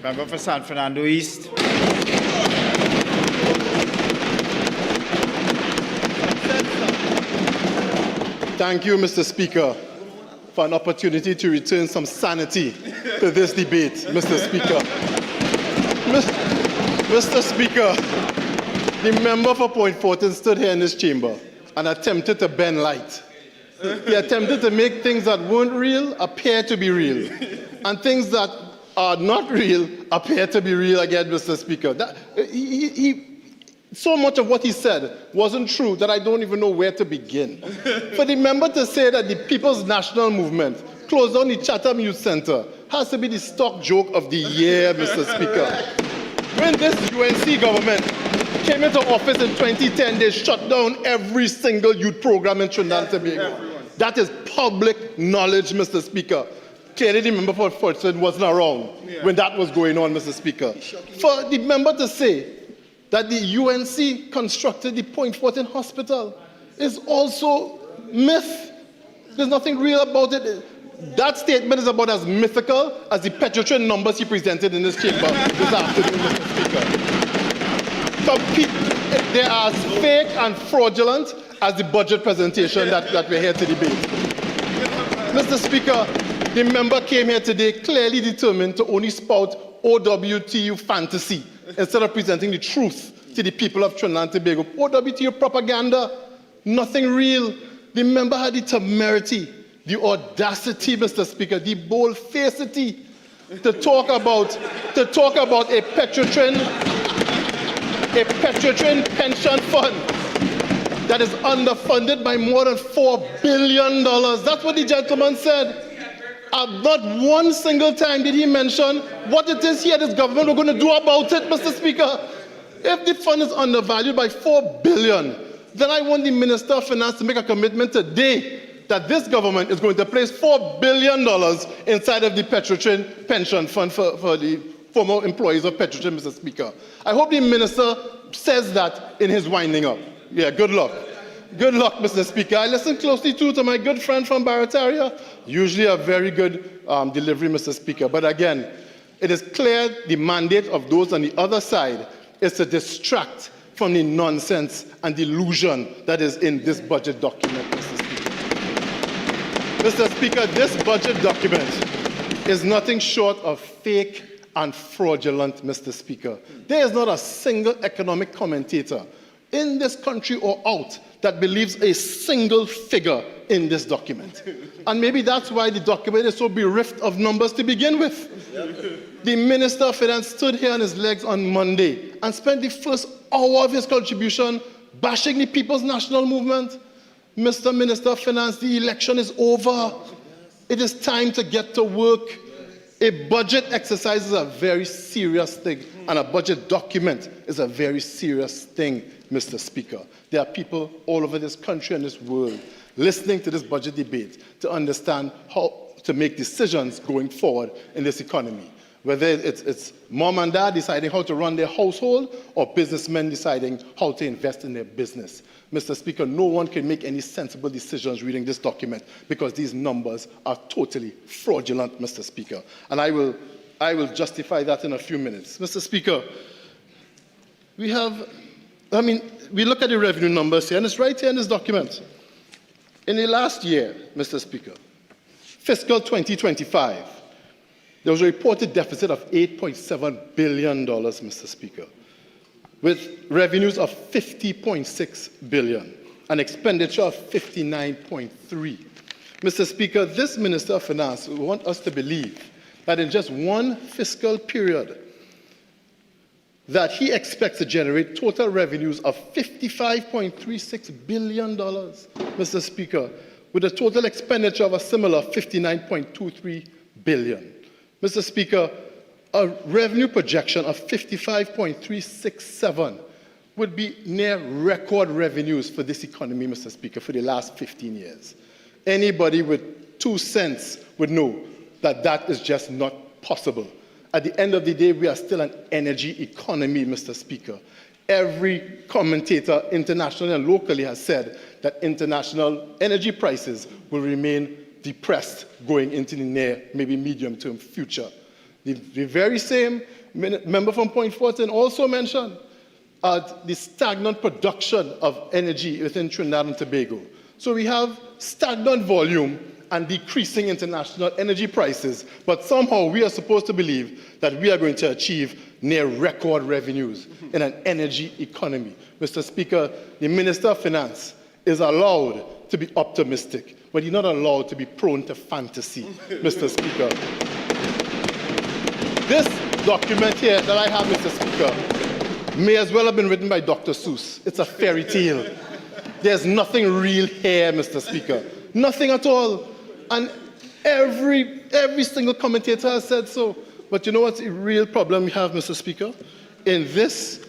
Member for San Fernando East. Thank you, Mr. Speaker, for an opportunity to return some sanity to this debate, Mr. Speaker. Mr. Speaker, the member for Point Fortin stood here in this chamber and attempted to bend light. He attempted to make things that weren't real appear to be real, and things that are not real appear to be real again, Mr. Speaker. So much of what he said wasn't true that I don't even know where to begin. For the member to say that the People's National Movement closed down the Chatham Youth Center has to be the stock joke of the year, Mr. Speaker. When this UNC government came into office in 2010, they shut down every single youth program in Trinidad and Tobago. That is public knowledge, Mr. Speaker. Clearly, the member for Fortson wasn't around when that was going on, Mr. Speaker. For the member to say that the UNC constructed the Point Fortin Hospital is also myth. There's nothing real about it. That statement is about as mythical as the Petrotrin numbers he presented in this chamber this afternoon, Mr. Speaker. They are as fake and fraudulent as the budget presentation that we're here to debate. Mr. Speaker, the member came here today clearly determined to only spout OWTU fantasy instead of presenting the truth to the people of Trinidad and Tobago. OWTU propaganda, nothing real. The member had the temerity, the audacity, Mr. Speaker, the bold-facedity to talk about a Petrotrin pension fund that is underfunded by more than $4 billion. That's what the gentleman said. Not one single time did he mention what it is here this government are going to do about it, Mr. Speaker. If the fund is undervalued by $4 billion, then I want the Minister of Finance to make a commitment today that this government is going to place $4 billion inside of the Petrotrin pension fund for the former employees of Petrotrin, Mr. Speaker. I hope the Minister says that in his winding up. Yeah, good luck. Good luck, Mr. Speaker. I listened closely to my good friend from Barataria. Usually a very good delivery, Mr. Speaker. But again, it is clear the mandate of those on the other side is to distract from the nonsense and delusion that is in this budget document, Mr. Speaker. Mr. Speaker, this budget document is nothing short of fake and fraudulent, Mr. Speaker. There is not a single economic commentator in this country or out that believes a single figure in this document. And maybe that's why the document is so bereft of numbers to begin with. The Minister of Finance stood here on his legs on Monday and spent the first hour of his contribution bashing the People's National Movement. Mr. Minister of Finance, the election is over. It is time to get to work. A budget exercise is a very serious thing, and a budget document is a very serious thing, Mr. Speaker. There are people all over this country and this world listening to this budget debate to understand how to make decisions going forward in this economy. Whether it's mom and dad deciding how to run their household or businessmen deciding how to invest in their business. Mr. Speaker, no one can make any sensible decisions reading this document because these numbers are totally fraudulent, Mr. Speaker. And I will justify that in a few minutes. Mr. Speaker, we look at the revenue numbers here, and it's right here in this document. In the last year, Mr. Speaker, fiscal 2025, there was a reported deficit of $8.7 billion, Mr. Speaker, with revenues of $50.6 billion, an expenditure of $59.3. Mr. Speaker, this Minister of Finance will want us to believe that in just one fiscal period, that he expects to generate total revenues of $55.36 billion, Mr. Speaker, with a total expenditure of a similar $59.23 billion. Mr. Speaker, a revenue projection of $55.367 would be near record revenues for this economy, Mr. Speaker, for the last 15 years. Anybody with 2 cents would know that that is just not possible. At the end of the day, we are still an energy economy, Mr. Speaker. Every commentator, internationally and locally, has said that international energy prices will remain depressed going into the near, maybe medium-term future. The very same member from Point Fortin also mentioned the stagnant production of energy within Trinidad and Tobago. So we have stagnant volume and decreasing international energy prices, but somehow we are supposed to believe that we are going to achieve near record revenues in an energy economy. Mr. Speaker, the Minister of Finance is allowed to be optimistic, but he's not allowed to be prone to fantasy, Mr. Speaker. This document here that I have, Mr. Speaker, may as well have been written by Dr. Seuss. It's a fairy tale. There's nothing real here, Mr. Speaker. Nothing at all. And every single commentator has said so. But you know what's the real problem we have, Mr. Speaker? In this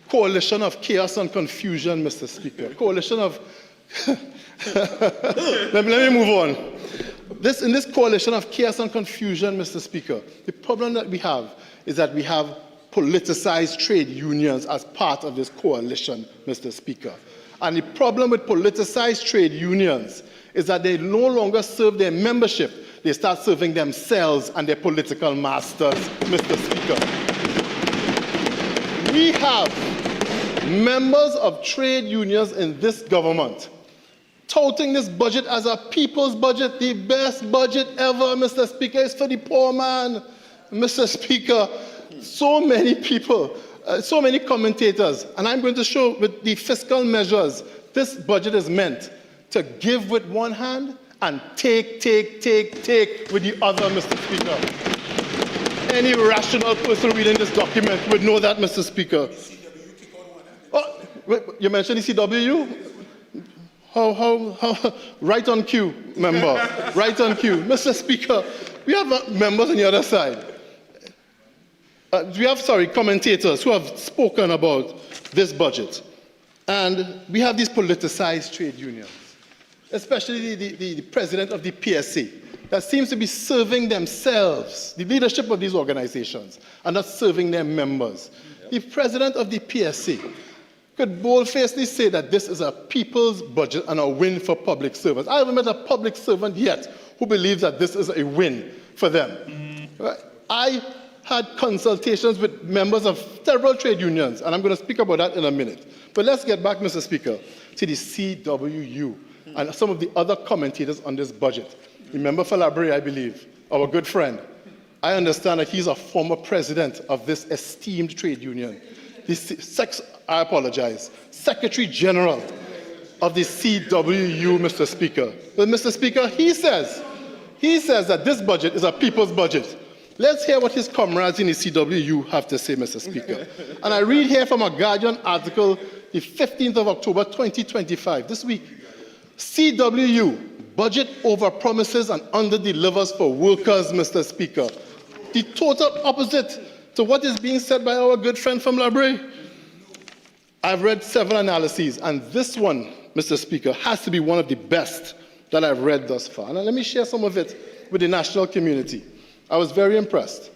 coalition of chaos and confusion, Mr. Speaker, coalition of... let me move on. In this coalition of chaos and confusion, Mr. Speaker, the problem that we have is that we have politicized trade unions as part of this coalition, Mr. Speaker. And the problem with politicized trade unions is that they no longer serve their membership, they start serving themselves and their political masters, Mr. Speaker. We have members of trade unions in this government touting this budget as a people's budget, the best budget ever, Mr. Speaker. It's for the poor man, Mr. Speaker. So many people, so many commentators, and I'm going to show with the fiscal measures, this budget is meant to give with one hand and take with the other, Mr. Speaker. Any rational person reading this document would know that, Mr. Speaker. Oh, you mentioned the CWU? Right on cue, member. Right on cue. Mr. Speaker, we have members on the other side. Commentators who have spoken about this budget. And we have these politicized trade unions, especially the president of the PSA, that seems to be serving themselves, the leadership of these organizations, and not serving their members. The president of the PSA could boldfacedly say that this is a people's budget and a win for public servants. I haven't met a public servant yet who believes that this is a win for them. I had consultations with members of several trade unions, and I'm going to speak about that in a minute. But let's get back, Mr. Speaker, to the CWU and some of the other commentators on this budget. Remember Falabri, I believe, our good friend. I understand that he's a former president of this esteemed trade union. I apologize, Secretary General of the CWU, Mr. Speaker. But Mr. Speaker, he says that this budget is a people's budget. Let's hear what his comrades in the CWU have to say, Mr. Speaker. And I read here from a Guardian article, the 15th of October, 2025, this week. CWU, budget over promises and under delivers for workers, Mr. Speaker. The total opposite to what is being said by our good friend from Labre. I've read several analyses, and this one, Mr. Speaker, has to be one of the best that I've read thus far. And let me share some of it with the national community. I was very impressed.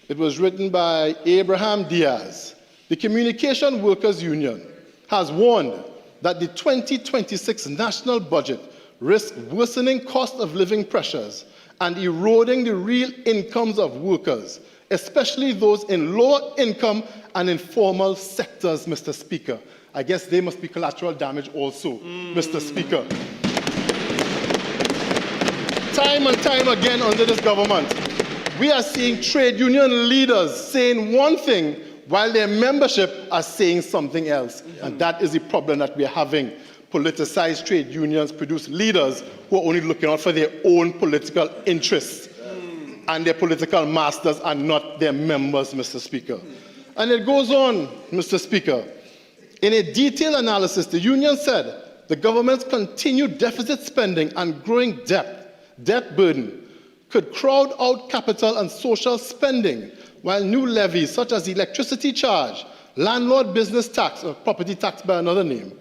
It was written by Abraham Diaz. The Communication Workers Union has warned that the 2026 national budget risks worsening cost of living pressures and eroding the real incomes of workers, especially those in lower income and informal sectors, Mr. Speaker. I guess they must be collateral damage also, Mr. Speaker. Time and time again under this government, we are seeing trade union leaders saying one thing while their membership are saying something else. And that is the problem that we're having. Politicized trade unions produce leaders who are only looking out for their own political interests. And their political masters are not their members, Mr. Speaker. And it goes on, Mr. Speaker. In a detailed analysis, the union said the government's continued deficit spending and growing debt burden could crowd out capital and social spending, while new levies such as the electricity charge, landlord business tax, or property tax by another name,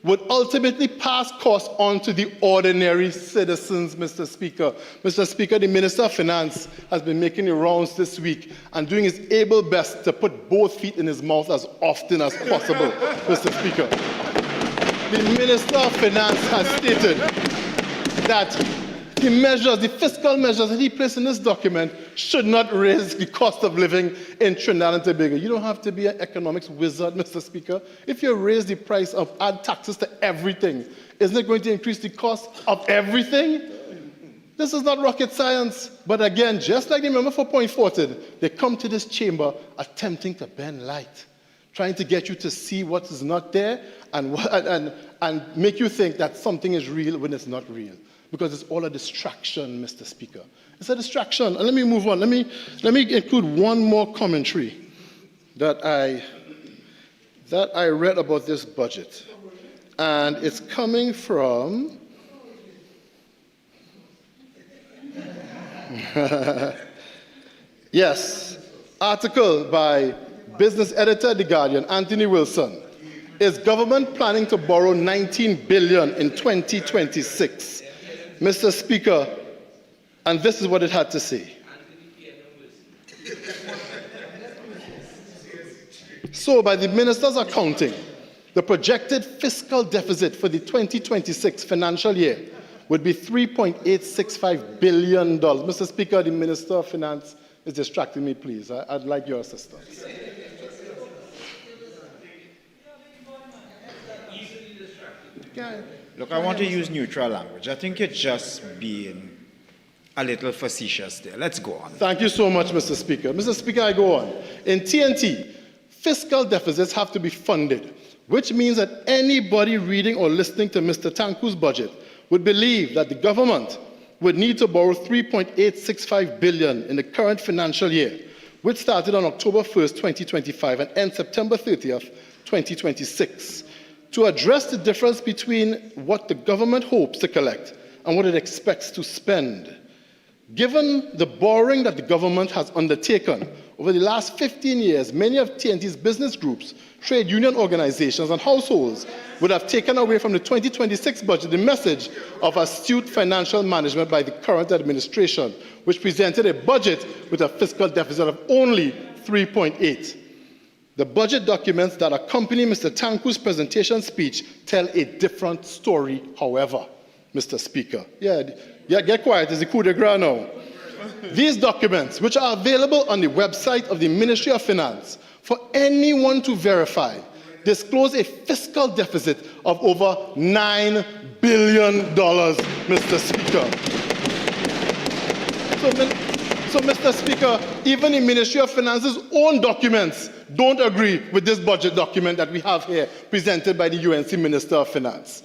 would ultimately pass costs on to the ordinary citizens, Mr. Speaker. Mr. Speaker, the Minister of Finance has been making the rounds this week and doing his able best to put both feet in his mouth as often as possible, Mr. Speaker. The Minister of Finance has stated that the fiscal measures that he placed in this document should not raise the cost of living in Trinidad and Tobago. You don't have to be an economics wizard, Mr. Speaker. If you raise the price of add taxes to everything, isn't it going to increase the cost of everything? This is not rocket science. But again, just like the member for Point Fortin, they come to this chamber attempting to bend light, trying to get you to see what is not there and make you think that something is real when it's not real. Because it's all a distraction, Mr. Speaker. It's a distraction. And let me move on. Let me include one more commentary that I read about this budget. And it's coming from yes, article by business editor, The Guardian, Anthony Wilson. Is government planning to borrow $19 billion in 2026? Mr. Speaker, and this is what it had to say. So, by the minister's accounting, the projected fiscal deficit for the 2026 financial year would be $3.865 billion. Mr. Speaker, the Minister of Finance is distracting me, please. I'd like your assistance. Look, I want to use neutral language. I think you're just being a little facetious there. Let's go on. Thank you so much, Mr. Speaker. Mr. Speaker, I go on. In TNT, fiscal deficits have to be funded, which means that anybody reading or listening to Mr. Tanku's budget would believe that the government would need to borrow $3.865 billion in the current financial year, which started on October 1st, 2025 and ends September 30th, 2026. to address the difference between what the government hopes to collect and what it expects to spend. Given the borrowing that the government has undertaken over the last 15 years, many of TNT's business groups, trade union organizations, and households would have taken away from the 2026 budget the message of astute financial management by the current administration, which presented a budget with a fiscal deficit of only 3.8. The budget documents that accompany Mr. Tanku's presentation speech tell a different story, however, Mr. Speaker. Yeah, get quiet, it's the coup de grace now. These documents, which are available on the website of the Ministry of Finance for anyone to verify, disclose a fiscal deficit of over $9 billion, Mr. Speaker. So, Mr. Speaker, even the Ministry of Finance's own documents don't agree with this budget document that we have here, presented by the UNC Minister of Finance.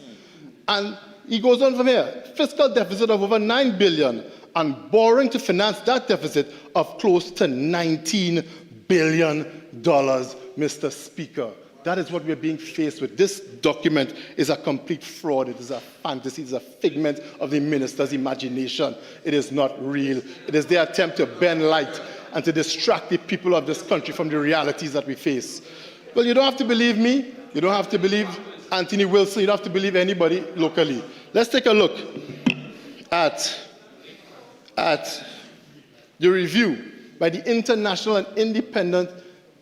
And he goes on from here, fiscal deficit of over $9 billion, and borrowing to finance that deficit of close to $19 billion, Mr. Speaker. That is what we're being faced with. This document is a complete fraud. It is a fantasy. It is a figment of the minister's imagination. It is not real. It is their attempt to bend light and to distract the people of this country from the realities that we face. Well, you don't have to believe me. You don't have to believe Anthony Wilson. You don't have to believe anybody locally. Let's take a look at the review by the international and independent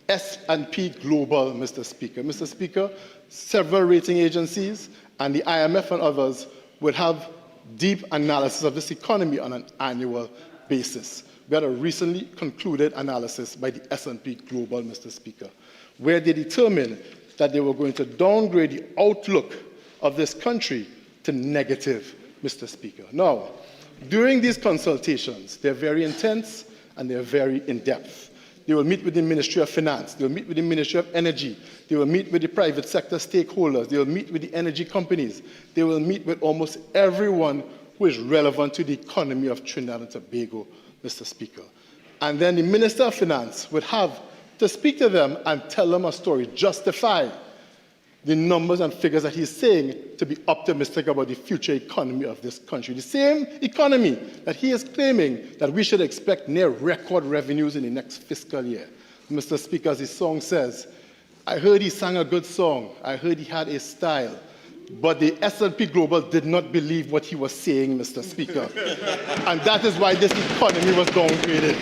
S&P Global, Mr. Speaker. Mr. Speaker, several rating agencies and the IMF and others would have deep analysis of this economy on an annual basis. We had a recently concluded analysis by the S&P Global, Mr. Speaker, where they determined that they were going to downgrade the outlook of this country to negative, Mr. Speaker. Now, during these consultations, they're very intense and they're very in-depth. They will meet with the Ministry of Finance. They will meet with the Ministry of Energy. They will meet with the private sector stakeholders. They will meet with the energy companies. They will meet with almost everyone who is relevant to the economy of Trinidad and Tobago, Mr. Speaker. And then the Minister of Finance would have to speak to them and tell them a story, justify the numbers and figures that he's saying to be optimistic about the future economy of this country. The same economy that he is claiming that we should expect near record revenues in the next fiscal year. Mr. Speaker, as his song says, I heard he sang a good song. I heard he had a style. But the S&P Global did not believe what he was saying, Mr. Speaker. And that is why this economy was downgraded.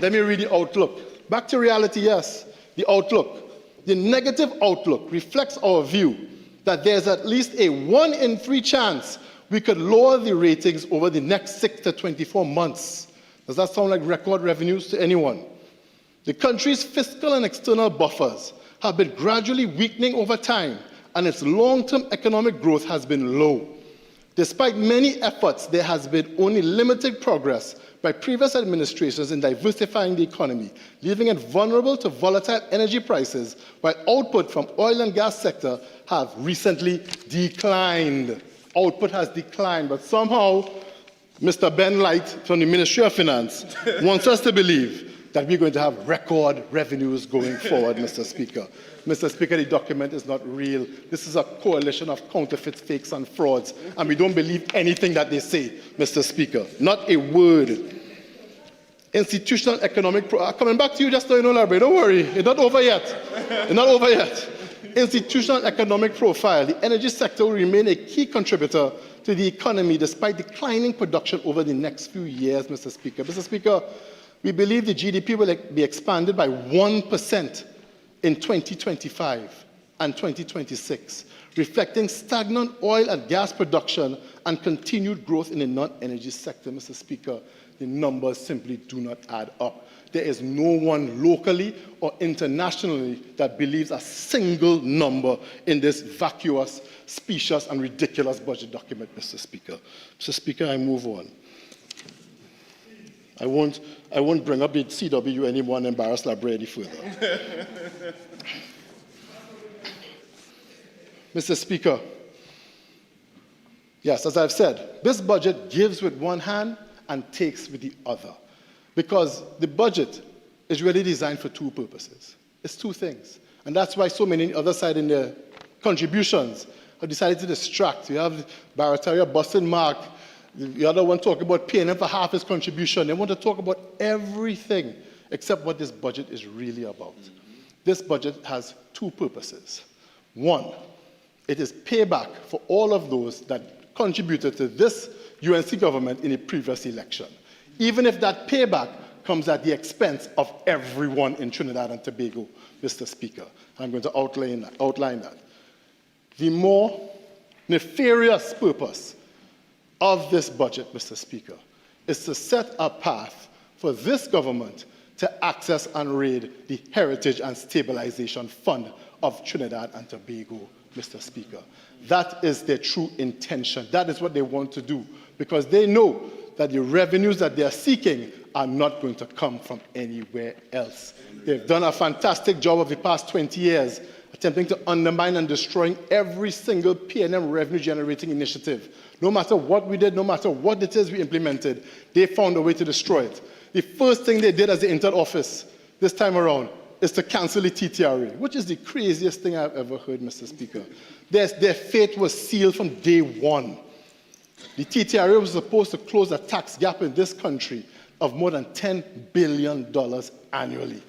Let me read the outlook. Back to reality, yes. The outlook. The negative outlook reflects our view that there's at least a 1 in 3 chance we could lower the ratings over the next 6 to 24 months. Does that sound like record revenues to anyone? The country's fiscal and external buffers have been gradually weakening over time, and its long-term economic growth has been low. Despite many efforts, there has been only limited progress by previous administrations in diversifying the economy, leaving it vulnerable to volatile energy prices, while output from oil and gas sector have recently declined. Output has declined, but somehow Mr. Ben Light from the Ministry of Finance wants us to believe that we're going to have record revenues going forward, Mr. Speaker. Mr. Speaker, the document is not real. This is a coalition of counterfeits, fakes, and frauds, and we don't believe anything that they say, Mr. Speaker. Not a word. Institutional economic... coming back to you just so you know, Larry, don't worry. It's not over yet. It's not over yet. Institutional economic profile. The energy sector will remain a key contributor to the economy despite declining production over the next few years, Mr. Speaker. Mr. Speaker, we believe the GDP will be expanded by 1% in 2025 and 2026, reflecting stagnant oil and gas production and continued growth in the non-energy sector. Mr. Speaker, the numbers simply do not add up. There is no one locally or internationally that believes a single number in this vacuous, specious, and ridiculous budget document, Mr. Speaker. Mr. Speaker, I move on. I won't bring up the CW anymore and embarrass Labre any further. Mr. Speaker, yes, as I've said, this budget gives with one hand and takes with the other, because the budget is really designed for two purposes. It's two things. And that's why so many on the other side in their contributions have decided to distract. You have Barataria busting Mark, the other one talking about paying him for half his contribution. They want to talk about everything except what this budget is really about. This budget has two purposes. One, it is payback for all of those that contributed to this UNC government in a previous election, even if that payback comes at the expense of everyone in Trinidad and Tobago, Mr. Speaker. I'm going to outline that. The more nefarious purpose of this budget, Mr. Speaker, is to set a path for this government to access and raid the Heritage and Stabilization Fund of Trinidad and Tobago, Mr. Speaker. That is their true intention. That is what they want to do, because they know that the revenues that they are seeking are not going to come from anywhere else. They've done a fantastic job of the past 20 years attempting to undermine and destroying every single P&M revenue-generating initiative. No matter what we did, no matter what it is we implemented, they found a way to destroy it. The first thing they did as they entered office this time around is to cancel the TTRA, which is the craziest thing I've ever heard, Mr. Speaker. Their fate was sealed from day one. The TTRA was supposed to close a tax gap in this country of more than $10 billion annually.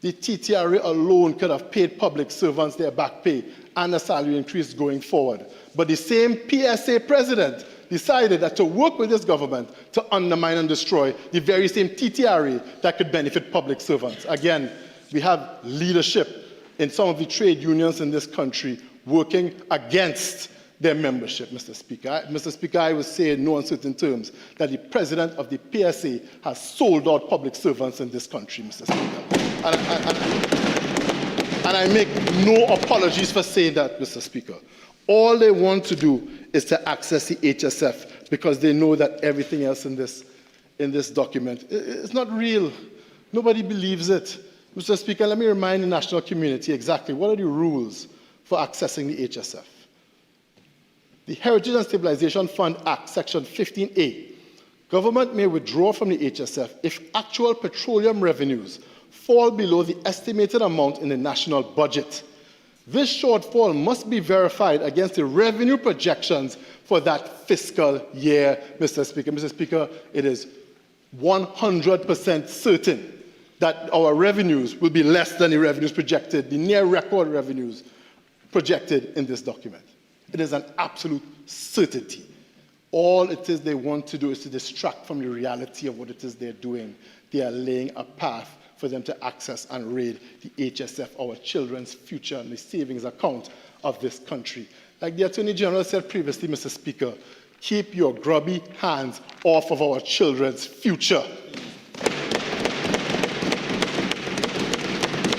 The TTRA alone could have paid public servants their back pay and a salary increase going forward. But the same PSA president decided that to work with this government to undermine and destroy the very same TTRA that could benefit public servants. Again, we have leadership in some of the trade unions in this country working against their membership, Mr. Speaker. Mr. Speaker, I would say in no uncertain terms that the president of the PSA has sold out public servants in this country, Mr. Speaker. And I make no apologies for saying that, Mr. Speaker. All they want to do is to access the HSF because they know that everything else in this document is not real. Nobody believes it. Mr. Speaker, let me remind the national community exactly what are the rules for accessing the HSF. The Heritage and Stabilization Fund Act, Section 15A. Government may withdraw from the HSF if actual petroleum revenues fall below the estimated amount in the national budget. This shortfall must be verified against the revenue projections for that fiscal year, Mr. Speaker. Mr. Speaker, it is 100% certain that our revenues will be less than the revenues projected, the near record revenues projected in this document. It is an absolute certainty. All it is they want to do is to distract from the reality of what it is they're doing. They are laying a path for them to access and raid the HSF, our children's future, and the savings account of this country. Like the Attorney General said previously, Mr. Speaker, keep your grubby hands off of our children's future.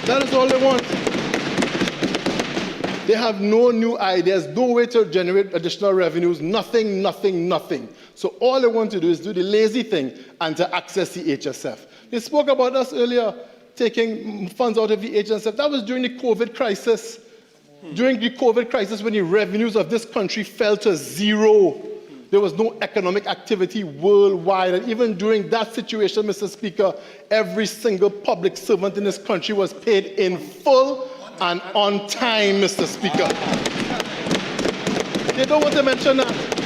That is all they want. They have no new ideas, no way to generate additional revenues, nothing, nothing, nothing. So all they want to do is do the lazy thing and to access the HSF. They spoke about us earlier, taking funds out of the HSF. That was during the COVID crisis. During the COVID crisis when the revenues of this country fell to zero. There was no economic activity worldwide. And even during that situation, Mr. Speaker, every single public servant in this country was paid in full and on time, Mr. Speaker. They don't want to mention that.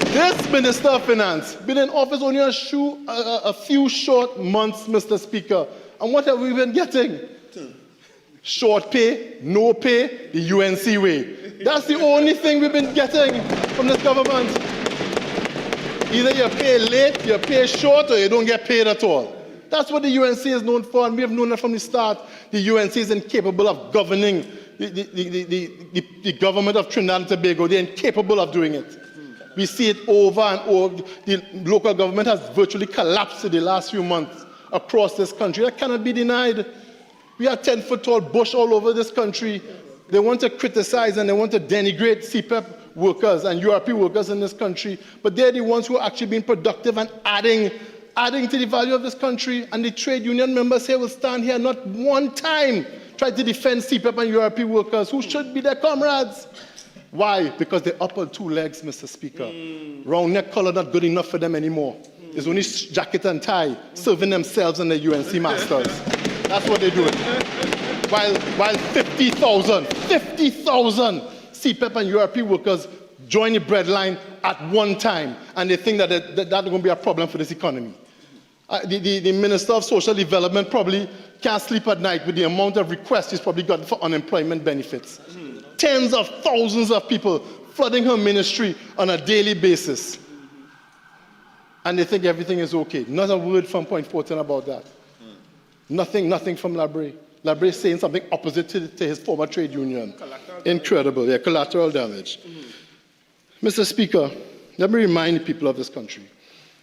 This Minister of Finance been in office only a few short months, Mr. Speaker. And what have we been getting? Short pay, no pay, the UNC way. That's the only thing we've been getting from this government. Either you pay late, you pay short, or you don't get paid at all. That's what the UNC is known for, and we have known that from the start. The UNC is incapable of governing the government of Trinidad and Tobago. They're incapable of doing it. We see it over and over. The local government has virtually collapsed in the last few months across this country. That cannot be denied. We have 10-foot-tall bush all over this country. They want to criticize and they want to denigrate CPEP workers and URP workers in this country, but they're the ones who are actually being productive and adding to the value of this country. And the trade union members here will stand here not one time try to defend CPEP and URP workers who should be their comrades. Why? Because they're up on two legs, Mr. Speaker. Round neck collar not good enough for them anymore. It's only jacket and tie, serving themselves and the UNC masters. That's what they're doing. while 50,000 CPEP and URP workers join the breadline at one time, and they think that that's going to be a problem for this economy. The Minister of Social Development probably can't sleep at night with the amount of requests he's probably got for unemployment benefits. Tens of thousands of people flooding her ministry on a daily basis. And they think everything is okay. Not a word from Point Fortin about that. Nothing from Labre. Labre saying something opposite to his former trade union. Incredible, yeah, collateral damage. Mr. Speaker, let me remind the people of this country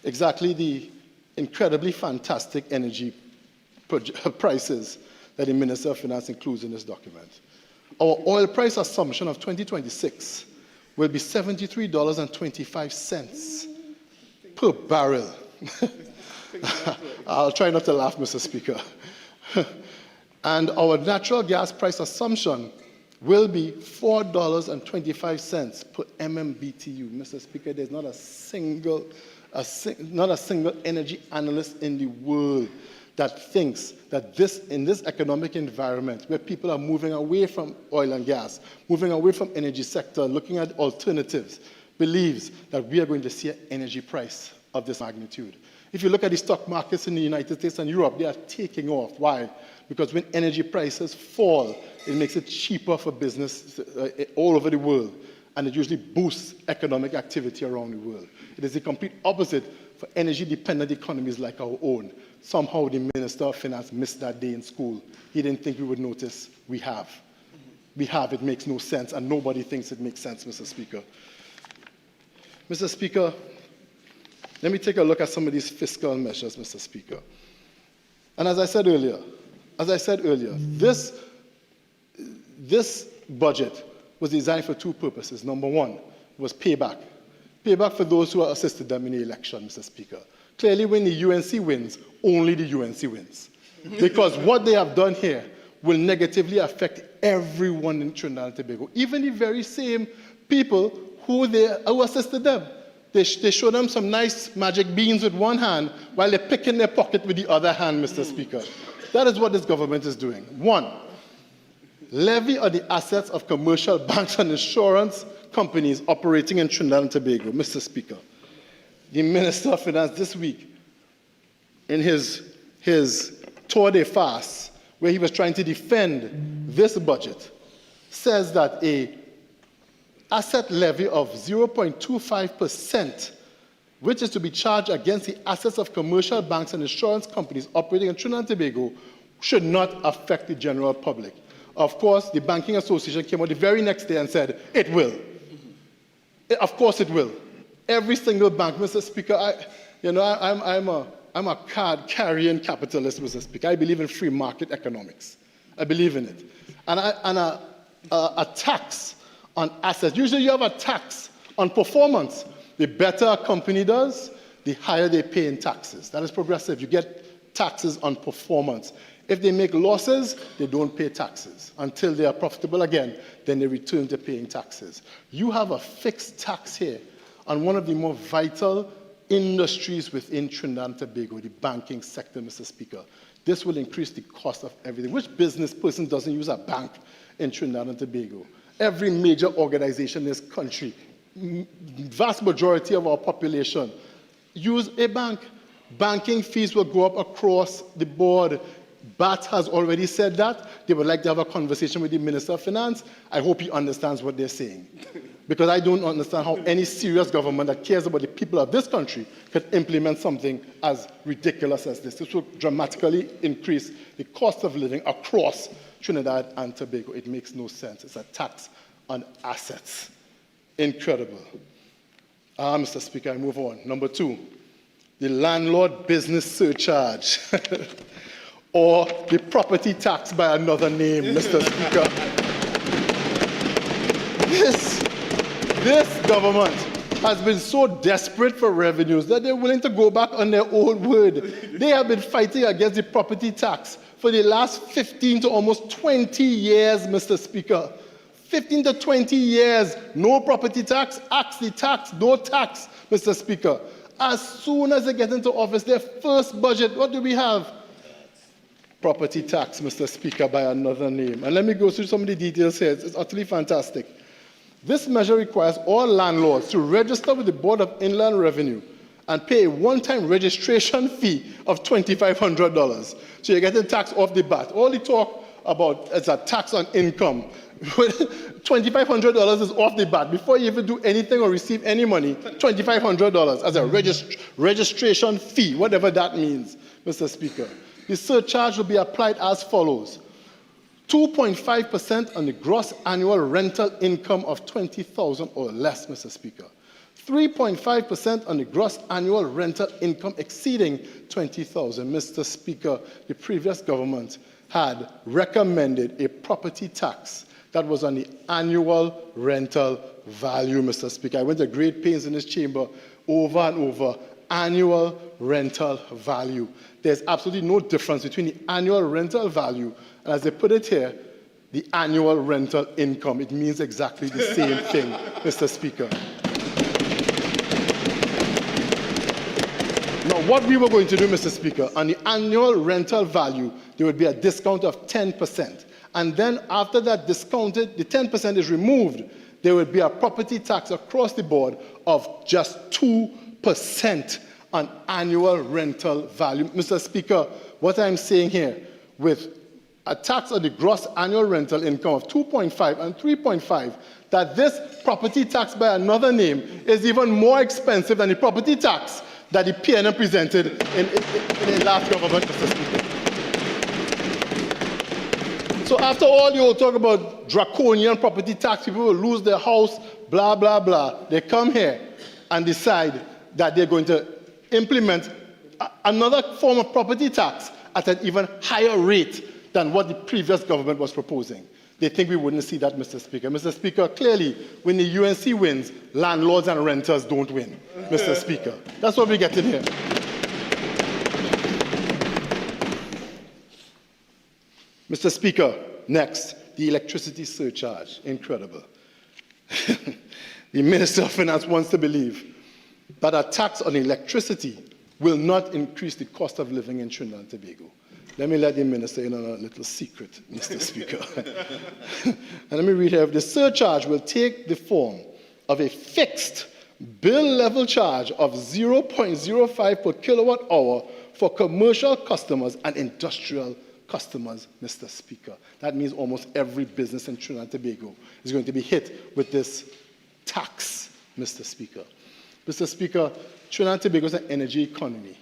exactly the incredibly fantastic energy prices that the Minister of Finance includes in this document. Our oil price assumption of 2026 will be $73.25 per barrel. I'll try not to laugh, Mr. Speaker. And our natural gas price assumption will be $4.25 per MMBTU. Mr. Speaker, there's not a single energy analyst in the world that thinks that in this economic environment where people are moving away from oil and gas, moving away from energy sector, looking at alternatives, believes that we are going to see an energy price of this magnitude. If you look at the stock markets in the United States and Europe, they are taking off. Why? Because when energy prices fall, it makes it cheaper for business all over the world, and it usually boosts economic activity around the world. It is the complete opposite for energy-dependent economies like our own. Somehow the Minister of Finance missed that day in school. He didn't think we would notice. We have. We have. It makes no sense, and nobody thinks it makes sense, Mr. Speaker. Mr. Speaker, let me take a look at some of these fiscal measures, Mr. Speaker. And as I said earlier, this budget was designed for two purposes. Number one was payback. Payback for those who assisted them in the election, Mr. Speaker. Clearly, when the UNC wins, only the UNC wins. Because what they have done here will negatively affect everyone in Trinidad and Tobago, even the very same people who assisted them. They show them some nice magic beans with one hand while they pick in their pocket with the other hand, Mr. Speaker. That is what this government is doing. One, levy on the assets of commercial banks and insurance companies operating in Trinidad and Tobago. Mr. Speaker, the Minister of Finance this week, in his tour de farce, where he was trying to defend this budget, says that a asset levy of 0.25%, which is to be charged against the assets of commercial banks and insurance companies operating in Trinidad and Tobago, should not affect the general public. Of course, the Banking Association came out the very next day and said, it will. Of course it will. Every single bank, Mr. Speaker, I'm a card-carrying capitalist, Mr. Speaker. I believe in free market economics. I believe in it. And a tax on assets. Usually you have a tax on performance. The better a company does, the higher they pay in taxes. That is progressive. You get taxes on performance. If they make losses, they don't pay taxes. Until they are profitable again, then they return to paying taxes. You have a fixed tax here on one of the more vital industries within Trinidad and Tobago, the banking sector, Mr. Speaker. This will increase the cost of everything. Which business person doesn't use a bank in Trinidad and Tobago? Every major organization in this country, vast majority of our population, use a bank. Banking fees will go up across the board. BAT has already said that. They would like to have a conversation with the Minister of Finance. I hope he understands what they're saying. Because I don't understand how any serious government that cares about the people of this country could implement something as ridiculous as this. This will dramatically increase the cost of living across Trinidad and Tobago. It makes no sense. It's a tax on assets. Incredible. Mr. Speaker, I move on. Number two, the landlord business surcharge. Or the property tax by another name, Mr. Speaker. This government has been so desperate for revenues that they're willing to go back on their old word. They have been fighting against the property tax for the last 15 to almost 20 years, Mr. Speaker. 15 to 20 years, no property tax, axe the tax, no tax, Mr. Speaker. As soon as they get into office, their first budget, what do we have? property tax, Mr. Speaker, by another name. And let me go through some of the details here. It's utterly fantastic. This measure requires all landlords to register with the Board of Inland Revenue and pay a one-time registration fee of $2,500. So you're getting tax off the bat. All the talk about is a tax on income. $2,500 is off the bat. Before you even do anything or receive any money, $2,500 as a registration fee, whatever that means, Mr. Speaker. The surcharge will be applied as follows. 2.5% on the gross annual rental income of $20,000 or less, Mr. Speaker. 3.5% on the gross annual rental income exceeding $20,000. Mr. Speaker, the previous government had recommended a property tax that was on the annual rental value, Mr. Speaker. I went to great pains in this chamber over and over. Annual rental value. There's absolutely no difference between the annual rental value and, as they put it here, the annual rental income. It means exactly the same thing, Mr. Speaker. Now, what we were going to do, Mr. Speaker, on the annual rental value, there would be a discount of 10%. And then after that discounted, the 10% is removed, there would be a property tax across the board of just 2% on annual rental value. Mr. Speaker, what I'm saying here, with a tax on the gross annual rental income of 2.5 and 3.5, that this property tax by another name is even more expensive than the property tax that the PNM presented in the last government, Mr. Speaker. So after all you all talk about draconian property tax, people will lose their house, blah, blah, blah. They come here and decide that they're going to implement another form of property tax at an even higher rate than what the previous government was proposing. They think we wouldn't see that, Mr. Speaker. Mr. Speaker, clearly, when the UNC wins, landlords and renters don't win, Mr. Speaker. That's what we're getting here. Mr. Speaker, next, the electricity surcharge. Incredible. The Minister of Finance wants to believe that a tax on electricity will not increase the cost of living in Trinidad and Tobago. Let me let the minister in on a little secret, Mr. Speaker. And let me read here. The surcharge will take the form of a fixed bill level charge of 0.05 per kilowatt hour for commercial customers and industrial customers, Mr. Speaker. That means almost every business in Trinidad and Tobago is going to be hit with this tax, Mr. Speaker. Mr. Speaker, Trinidad and Tobago is an energy economy.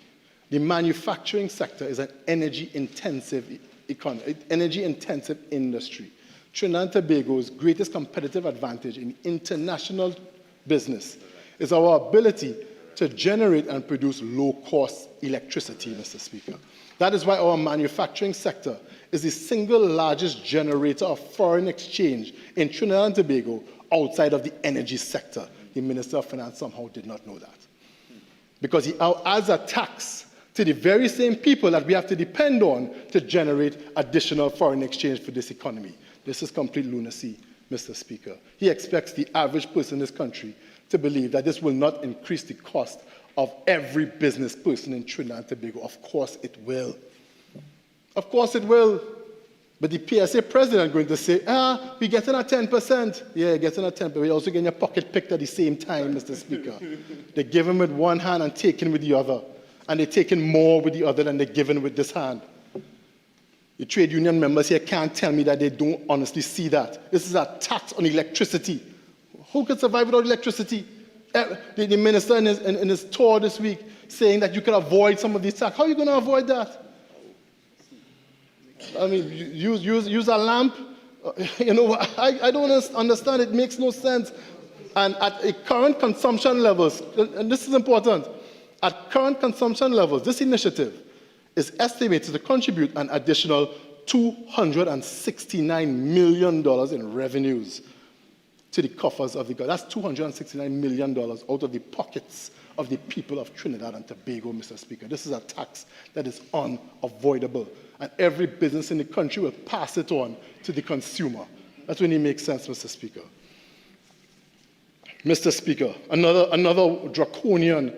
The manufacturing sector is an energy-intensive economy, energy-intensive industry. Trinidad and Tobago's greatest competitive advantage in international business is our ability to generate and produce low-cost electricity, Mr. Speaker. That is why our manufacturing sector is the single largest generator of foreign exchange in Trinidad and Tobago outside of the energy sector. The Minister of Finance somehow did not know that. Because he adds a tax to the very same people that we have to depend on to generate additional foreign exchange for this economy. This is complete lunacy, Mr. Speaker. He expects the average person in this country to believe that this will not increase the cost of every business person in Trinidad and Tobago. Of course it will. Of course it will. But the PSA president is going to say, we're getting a 10%. Yeah, you're getting a 10%, but we're also getting your pocket picked at the same time, Mr. Speaker. They're giving with one hand and taking with the other. And they're taking more with the other than they're giving with this hand. The trade union members here can't tell me that they don't honestly see that. This is a tax on electricity. Who could survive without electricity? The minister in his tour this week saying that you can avoid some of these taxes. How are you going to avoid that? I mean, use a lamp. You know, I don't understand. It makes no sense. And at current consumption levels, and this is important, at current consumption levels, this initiative is estimated to contribute an additional $269 million in revenues to the coffers of the government. That's $269 million out of the pockets of the people of Trinidad and Tobago, Mr. Speaker. This is a tax that is unavoidable. And every business in the country will pass it on to the consumer. That's when it makes sense, Mr. Speaker. Mr. Speaker, another draconian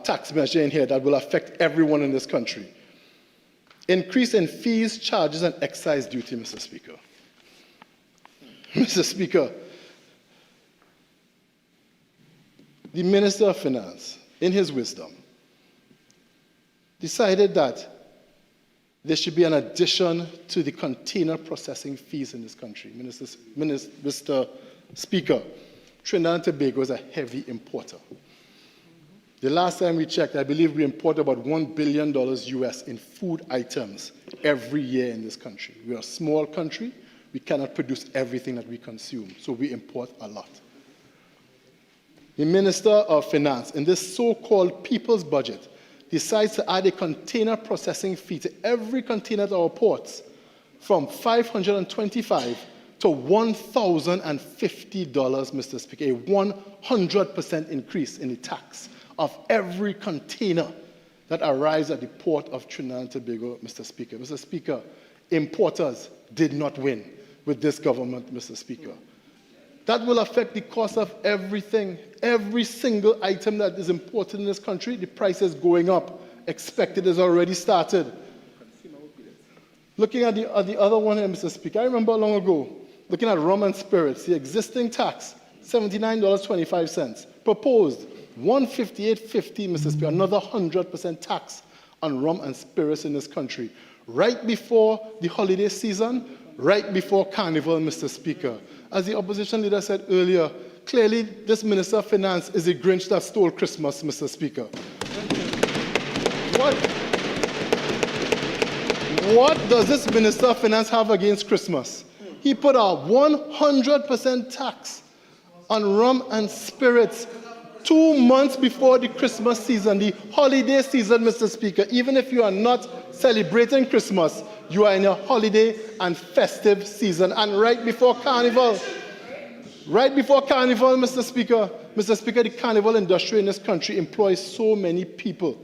tax measure in here that will affect everyone in this country Increase in fees, charges, and excise duty, Mr. Speaker. Mr. Speaker, the Minister of Finance, in his wisdom, decided that there should be an addition to the container processing fees in this country. Mr. Speaker, Trinidad and Tobago is a heavy importer. The last time we checked, I believe we import about $1 billion US in food items every year in this country. We are a small country. We cannot produce everything that we consume, so we import a lot. The Minister of Finance, in this so-called people's budget, decides to add a container processing fee to every container at our ports from $525 to $1,050, Mr. Speaker, a 100% increase in the tax of every container that arrives at the port of Trinidad and Tobago, Mr. Speaker. Mr. Speaker, importers did not win with this government, Mr. Speaker. That will affect the cost of everything. Every single item that is imported in this country, the price is going up. Expected has already started. Looking at the other one here, Mr. Speaker, I remember long ago, looking at rum and spirits, the existing tax, $79.25. Proposed, $158.50, Mr. Speaker, another 100% tax on rum and spirits in this country. Right before the holiday season, right before Carnival, Mr. Speaker. As the opposition leader said earlier, clearly this Minister of Finance is the Grinch that stole Christmas, Mr. Speaker. What does this Minister of Finance have against Christmas? He put a 100% tax on rum and spirits 2 months before the Christmas season, the holiday season, Mr. Speaker. Even if you are not celebrating Christmas, you are in a holiday and festive season. And right before Carnival, Mr. Speaker, the carnival industry in this country employs so many people.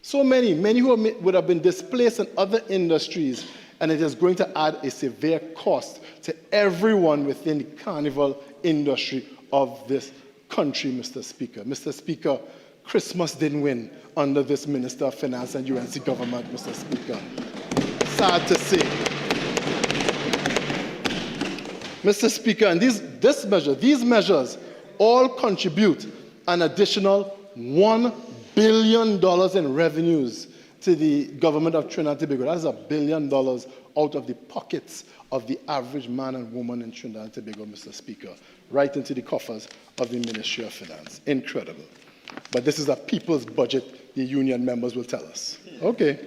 So many who would have been displaced in other industries, and it is going to add a severe cost to everyone within the carnival industry of this country, Mr. Speaker. Mr. Speaker, Christmas didn't win under this Minister of Finance and UNC government, Mr. Speaker. Sad to say. Mr. Speaker, and these measures all contribute an additional $1 billion in revenues to the government of Trinidad and Tobago. That is $1 billion out of the pockets of the average man and woman in Trinidad and Tobago, Mr. Speaker, right into the coffers of the Ministry of Finance. Incredible. But this is a people's budget, the union members will tell us. Okay.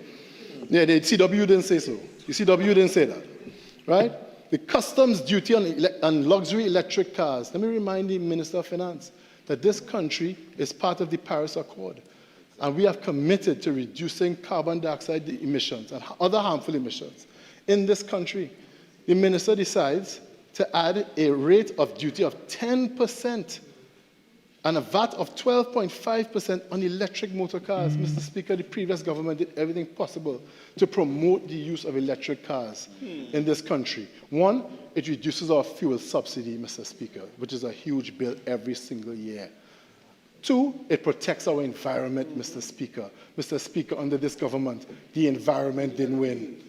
Yeah, the CW didn't say so. The CW didn't say that, right? The customs duty on luxury electric cars. Let me remind the Minister of Finance that this country is part of the Paris Accord. And we have committed to reducing carbon dioxide emissions and other harmful emissions in this country. The minister decides to add a rate of duty of 10% and a VAT of 12.5% on electric motor cars. Mr. Speaker, the previous government did everything possible to promote the use of electric cars in this country. One, it reduces our fuel subsidy, Mr. Speaker, which is a huge bill every single year. Two, it protects our environment, Mr. Speaker. Mr. Speaker, under this government, the environment didn't win.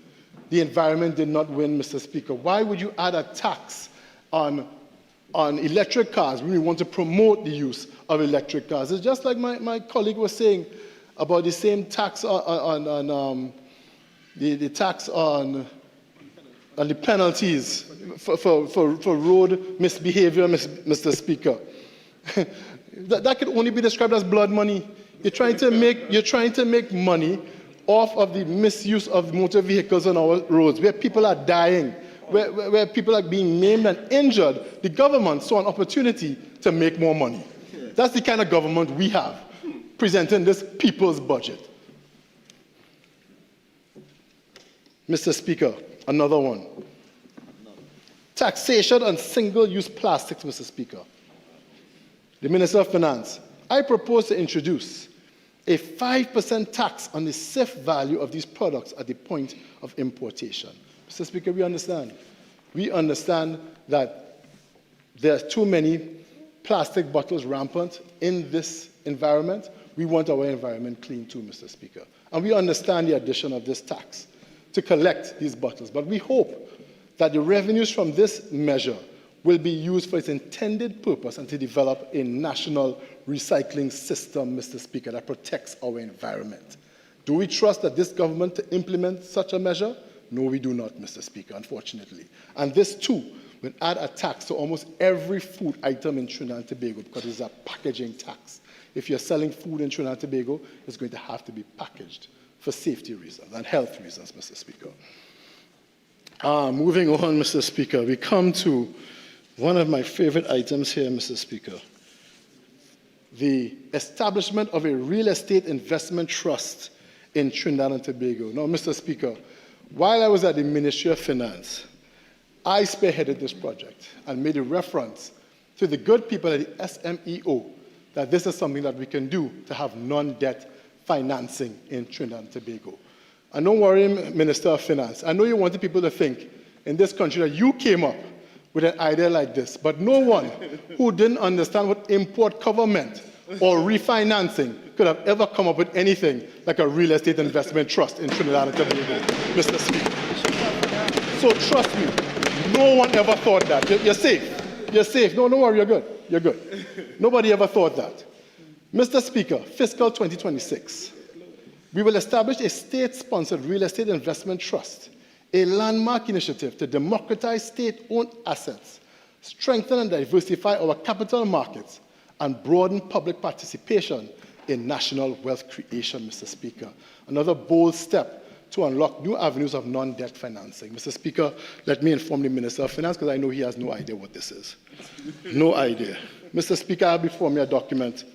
The environment did not win, Mr. Speaker. Why would you add a tax on electric cars when we want to promote the use of electric cars? It's just like my colleague was saying about the same tax on the tax on the penalties for road misbehavior, Mr. Speaker. That could only be described as blood money. You're trying to make money off of the misuse of motor vehicles on our roads, where people are dying, where people are being maimed and injured. The government saw an opportunity to make more money. That's the kind of government we have, presenting this people's budget. Mr. Speaker, another one. Taxation on single-use plastics, Mr. Speaker. The Minister of Finance, I propose to introduce a 5% tax on the SIF value of these products at the point of importation. Mr. Speaker, we understand. We understand that there are too many plastic bottles rampant in this environment. We want our environment clean too, Mr. Speaker. And we understand the addition of this tax to collect these bottles. But we hope that the revenues from this measure will be used for its intended purpose and to develop a national recycling system, Mr. Speaker, that protects our environment. Do we trust that this government to implement such a measure? No, we do not, Mr. Speaker, unfortunately. And this, too, will add a tax to almost every food item in Trinidad and Tobago because it's a packaging tax. If you're selling food in Trinidad and Tobago, it's going to have to be packaged for safety reasons and health reasons, Mr. Speaker. Moving on, Mr. Speaker, we come to one of my favorite items here, Mr. Speaker. The establishment of a real estate investment trust in Trinidad and Tobago. Now, Mr. Speaker, while I was at the Ministry of Finance, I spearheaded this project and made a reference to the good people at the SMEO that this is something that we can do to have non-debt financing in Trinidad and Tobago. And don't worry, Minister of Finance, I know you wanted people to think in this country that you came up with an idea like this, but no one who didn't understand what import cover meant or refinancing could have ever come up with anything like a real estate investment trust in Trinidad and Tobago, Mr. Speaker. So trust me, no one ever thought that. You're safe. You're safe. No, don't worry, you're good. You're good. Nobody ever thought that. Mr. Speaker, fiscal 2026, we will establish a state-sponsored real estate investment trust, a landmark initiative to democratize state-owned assets, strengthen and diversify our capital markets, and broaden public participation in national wealth creation, Mr. Speaker. Another bold step to unlock new avenues of non-debt financing. Mr. Speaker, let me inform the Minister of Finance, because I know he has no idea what this is. No idea. Mr. Speaker, I have before me a document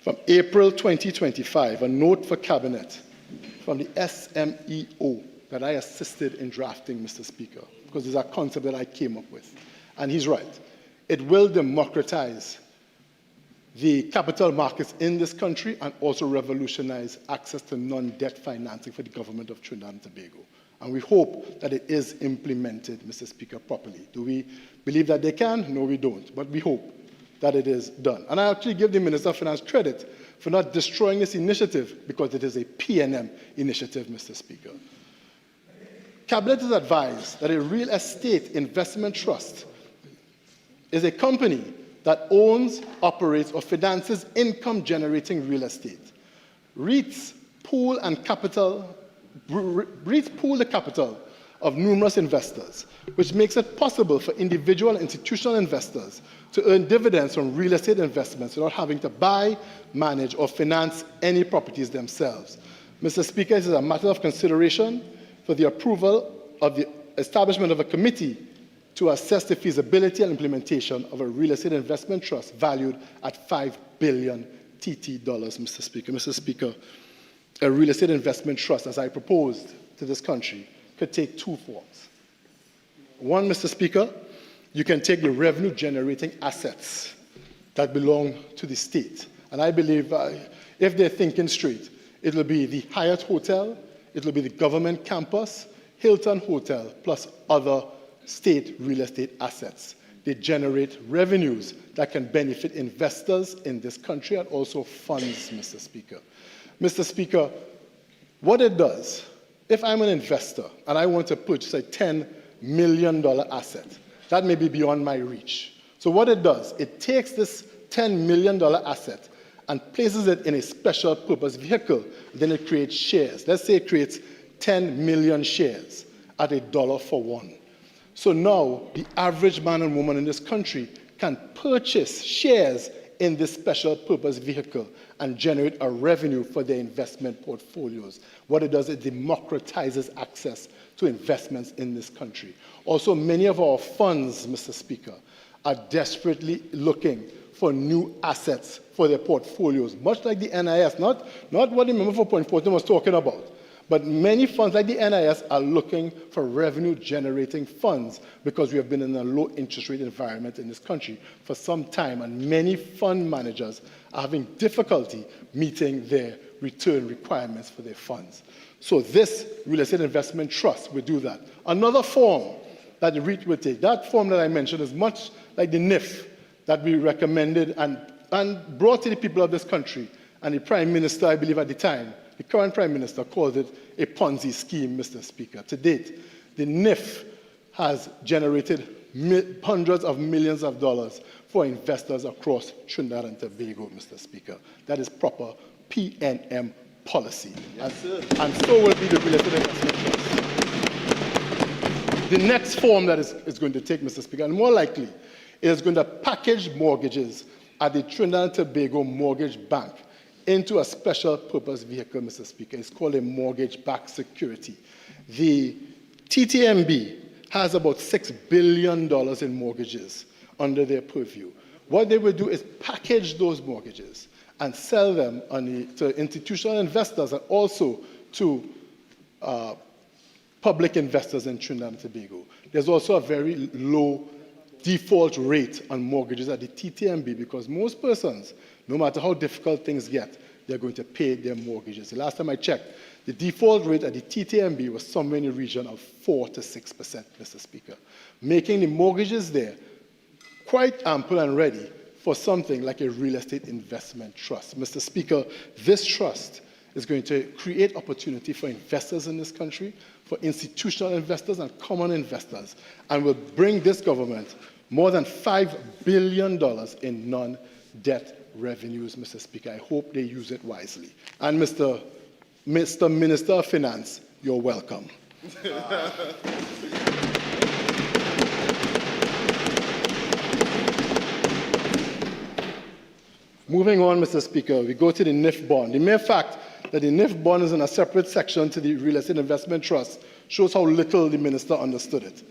from April 2025, a note for Cabinet from the SMEO that I assisted in drafting, Mr. Speaker, because it's a concept that I came up with. And he's right. It will democratize the capital markets in this country and also revolutionize access to non-debt financing for the government of Trinidad and Tobago. And we hope that it is implemented, Mr. Speaker, properly. Do we believe that they can? No, we don't. But we hope that it is done. And I actually give the Minister of Finance credit for not destroying this initiative because it is a PNM initiative, Mr. Speaker. Cabinet has advised that a real estate investment trust is a company that owns, operates, or finances income-generating real estate. REITs pool the capital of numerous investors, which makes it possible for individual and institutional investors to earn dividends from real estate investments without having to buy, manage, or finance any properties themselves. Mr. Speaker, this is a matter of consideration for the approval of the establishment of a committee to assess the feasibility and implementation of a real estate investment trust valued at $5 billion TT dollars, Mr. Speaker. Mr. Speaker, a real estate investment trust, as I proposed to this country, could take two forms. One, Mr. Speaker, you can take the revenue-generating assets that belong to the state. And I believe if they're thinking straight, it will be the Hyatt Hotel, it will be the government campus, Hilton Hotel, plus other state real estate assets. They generate revenues that can benefit investors in this country and also funds, Mr. Speaker. Mr. Speaker, what it does, if I'm an investor and I want to purchase a $10 million asset, that may be beyond my reach. So what it does, it takes this $10 million asset and places it in a special purpose vehicle. Then it creates shares. Let's say it creates 10 million shares at $1 for one. So now the average man and woman in this country can purchase shares in this special purpose vehicle and generate a revenue for their investment portfolios. What it does, it democratizes access to investments in this country. Also, many of our funds, Mr. Speaker, are desperately looking for new assets for their portfolios, much like the NIS, not what the member for Point Fortin was talking about. But many funds like the NIS are looking for revenue-generating funds because we have been in a low-interest rate environment in this country for some time, and many fund managers are having difficulty meeting their return requirements for their funds. So this real estate investment trust will do that. Another form that the REIT will take, that form that I mentioned is much like the NIF that we recommended and brought to the people of this country, and the Prime Minister, I believe at the time, the current Prime Minister called it a Ponzi scheme, Mr. Speaker. To date, the NIF has generated hundreds of millions of dollars for investors across Trinidad and Tobago, Mr. Speaker. That is proper PNM policy. Yes, and so will be the Real Estate Investment Trust. The next form that is going to take, Mr. Speaker, and more likely, it is going to package mortgages at the Trinidad and Tobago Mortgage Bank into a special purpose vehicle, Mr. Speaker. It's called a mortgage-backed security. The TTMB has about $6 billion in mortgages under their purview. What they will do is package those mortgages and sell them to institutional investors and also to public investors in Trinidad and Tobago. There's also a very low default rate on mortgages at the TTMB because most persons, no matter how difficult things get, they're going to pay their mortgages. The last time I checked, the default rate at the TTMB was somewhere in the region of 4 to 6%, Mr. Speaker, making the mortgages there quite ample and ready for something like a real estate investment trust. Mr. Speaker, this trust is going to create opportunity for investors in this country, for institutional investors and common investors, and will bring this government more than $5 billion in non-debt revenues, Mr. Speaker. I hope they use it wisely. And Mr. Minister of Finance, you're welcome. Moving on, Mr. Speaker, we go to the NIF bond. The mere fact that the NIF bond is in a separate section to the Real Estate Investment Trust shows how little the minister understood it.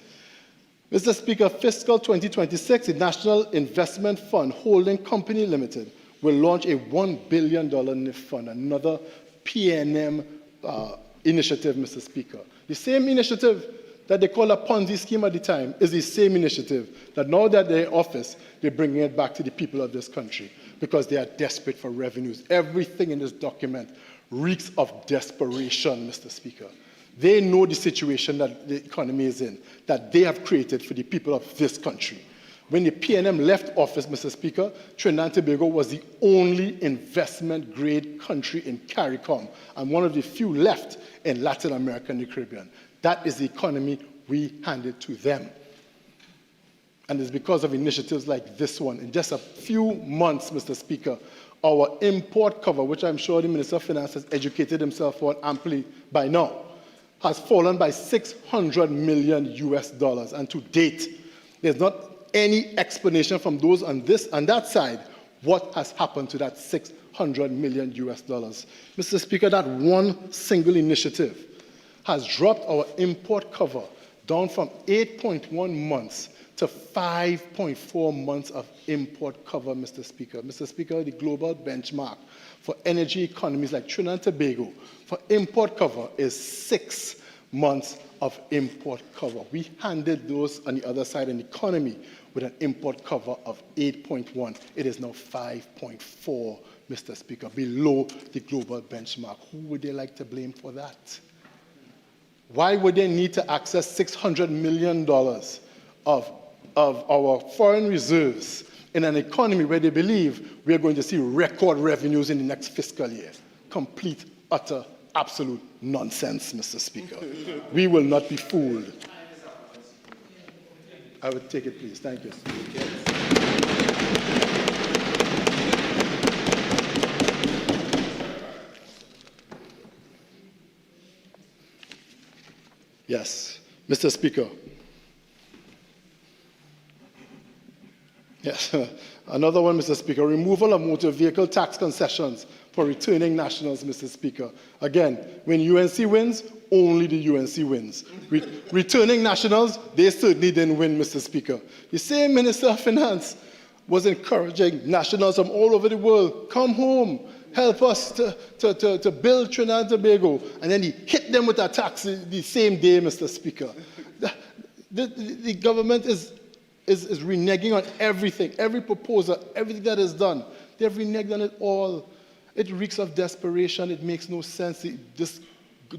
Mr. Speaker, fiscal 2026, the National Investment Fund Holding Company Limited will launch a $1 billion NIF fund, another PNM initiative, Mr. Speaker. The same initiative that they call a Ponzi scheme at the time is the same initiative that now that they're in office, they're bringing it back to the people of this country because they are desperate for revenues. Everything in this document reeks of desperation, Mr. Speaker. They know the situation that the economy is in, that they have created for the people of this country. When the PNM left office, Mr. Speaker, Trinidad and Tobago was the only investment-grade country in CARICOM and one of the few left in Latin America and the Caribbean. That is the economy we handed to them. And it's because of initiatives like this one. In just a few months, Mr. Speaker, our import cover, which I'm sure the Minister of Finance has educated himself on amply by now, has fallen by $600 million US. And to date, there's not any explanation from those on this and that side what has happened to that $600 million US. Mr. Speaker, that one single initiative has dropped our import cover down from 8.1 months to 5.4 months of import cover, Mr. Speaker. Mr. Speaker, the global benchmark for energy economies like Trinidad and Tobago for import cover is 6 months of import cover. We handed those on the other side an economy with an import cover of 8.1. It is now 5.4, Mr. Speaker, below the global benchmark. Who would they like to blame for that? Why would they need to access $600 million of our foreign reserves in an economy where they believe we are going to see record revenues in the next fiscal year? Complete, utter, absolute nonsense, Mr. Speaker. We will not be fooled. I would take it, please. Thank you. Yes, Mr. Speaker. Yes, another one, Mr. Speaker. Removal of motor vehicle tax concessions for returning nationals, Mr. Speaker. Again, when UNC wins, only the UNC wins. Returning nationals, they certainly didn't win, Mr. Speaker. The same Minister of Finance was encouraging nationals from all over the world, come home, help us to build Trinidad and Tobago, and then he hit them with a tax the same day, Mr. Speaker. The government is reneging on everything, every proposal, everything that is done. They've reneged on it all. It reeks of desperation. It makes no sense. This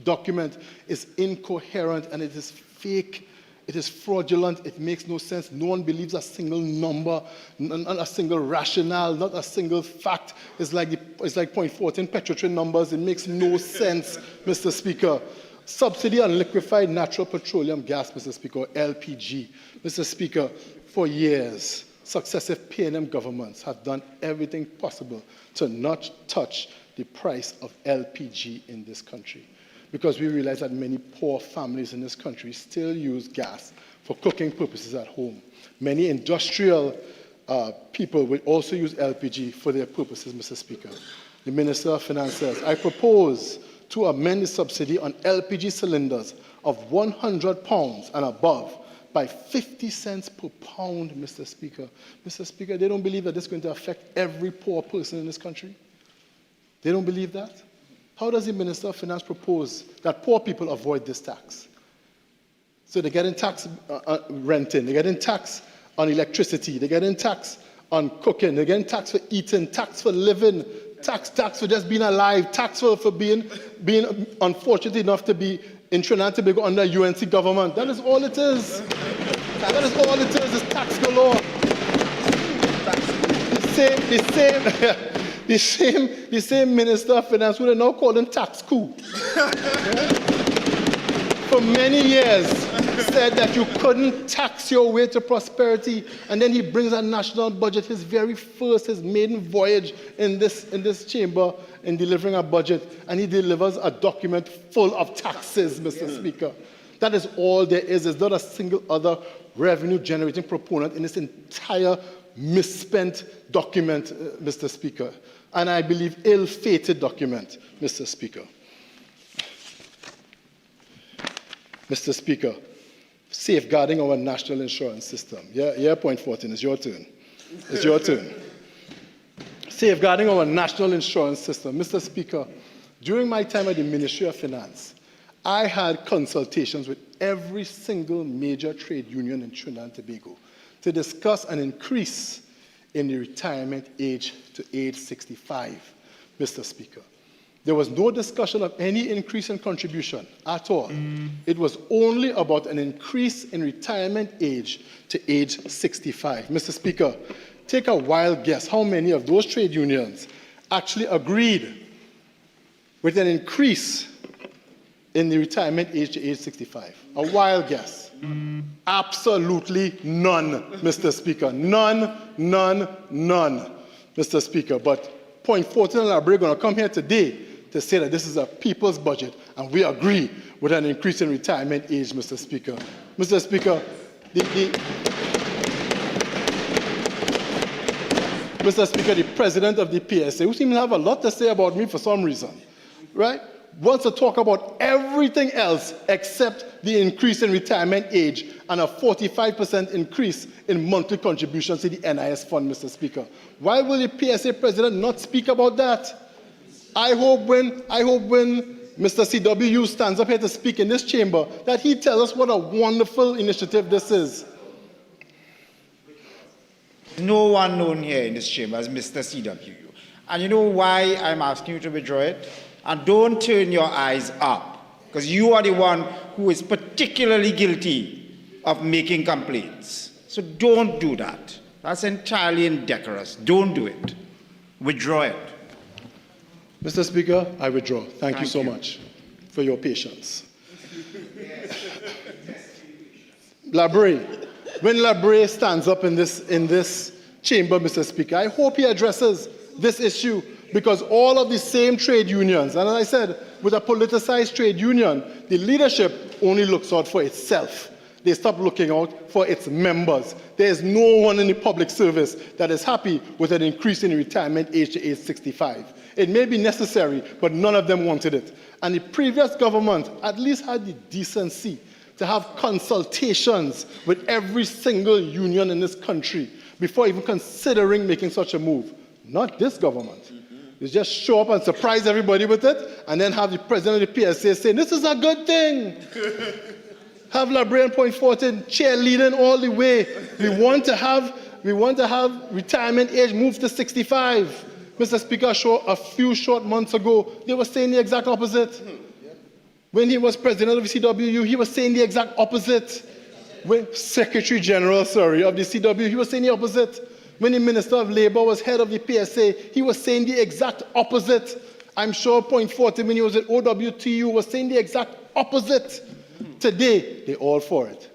document is incoherent and it is fake. It is fraudulent. It makes no sense. No one believes a single number, not a single rationale, not a single fact. It's like point 14 petrotrin numbers. It makes no sense, Mr. Speaker. Subsidy on liquefied natural petroleum gas, Mr. Speaker, LPG. Mr. Speaker, for years, successive PNM governments have done everything possible to not touch the price of LPG in this country, because we realize that many poor families in this country still use gas for cooking purposes at home. Many industrial people will also use LPG for their purposes, Mr. Speaker. The Minister of Finance says, I propose to amend the subsidy on LPG cylinders of £100 and above by 50 cents per pound, Mr. Speaker. Mr. Speaker, they don't believe that this is going to affect every poor person in this country? They don't believe that? How does the Minister of Finance propose that poor people avoid this tax? So they're getting tax renting, they're getting tax on electricity, they're getting tax on cooking, they're getting tax for eating, tax for living, tax for just being alive, tax for being unfortunate enough to be in Trinidad and Tobago under UNC government. That is all it is. That is all it is tax galore. The same Minister of Finance who are now calling tax coup. For many years said that you couldn't tax your way to prosperity, and then he brings a national budget, his very first, his maiden voyage in this chamber in delivering a budget, and he delivers a document full of taxes, Mr. Speaker. That is all there is. There's not a single other revenue-generating proponent in this entire misspent document, Mr. Speaker, and I believe ill-fated document, Mr. Speaker. Mr. Speaker, safeguarding our national insurance system. Yeah, point 14, it's your turn. It's your turn. Safeguarding our national insurance system. Mr. Speaker, during my time at the Ministry of Finance, I had consultations with every single major trade union in Trinidad and Tobago to discuss an increase in the retirement age to age 65, Mr. Speaker. There was no discussion of any increase in contribution at all. It was only about an increase in retirement age to age 65. Mr. Speaker, take a wild guess how many of those trade unions actually agreed with an increase in the retirement age to age 65. A wild guess. Absolutely none, Mr. Speaker. None, Mr. Speaker. But point 14 and Labre are going to come here today to say that this is a people's budget, and we agree with an increase in retirement age, Mr. Speaker. Mr. Speaker, Mr. Speaker, the president of the PSA, who seems to have a lot to say about me for some reason, right, wants to talk about everything else except the increase in retirement age and a 45% increase in monthly contributions to the NIS fund, Mr. Speaker. Why will the PSA president not speak about that? I hope when Mr. CWU stands up here to speak in this chamber that he tells us what a wonderful initiative this is. No one known here in this chamber as Mr. CWU. And you know why I'm asking you to withdraw it? And don't turn your eyes up, because you are the one who is particularly guilty of making complaints. So don't do that. That's entirely indecorous. Don't do it. Withdraw it. Mr. Speaker, I withdraw. Thank you so much for your patience. Labre, when Labre stands up in this chamber, Mr. Speaker, I hope he addresses this issue, because all of the same trade unions, and as I said, with a politicized trade union, the leadership only looks out for itself. They stop looking out for its members. There is no one in the public service that is happy with an increase in retirement age to age 65. It may be necessary, but none of them wanted it. And the previous government at least had the decency to have consultations with every single union in this country before even considering making such a move. Not this government. They just show up and surprise everybody with it, and then have the president of the PSA saying, this is a good thing. Have Labre and Point 14 cheerleading all the way. We want to have retirement age moved to 65. Mr. Speaker, a few short months ago, they were saying the exact opposite. When he was president of the CWU, he was saying the exact opposite. when Secretary General, sorry, of the CW, he was saying the opposite. When the Minister of Labour was head of the PSA, he was saying the exact opposite. I'm sure Point 40, when he was at OWTU, was saying the exact opposite. Today, they're all for it.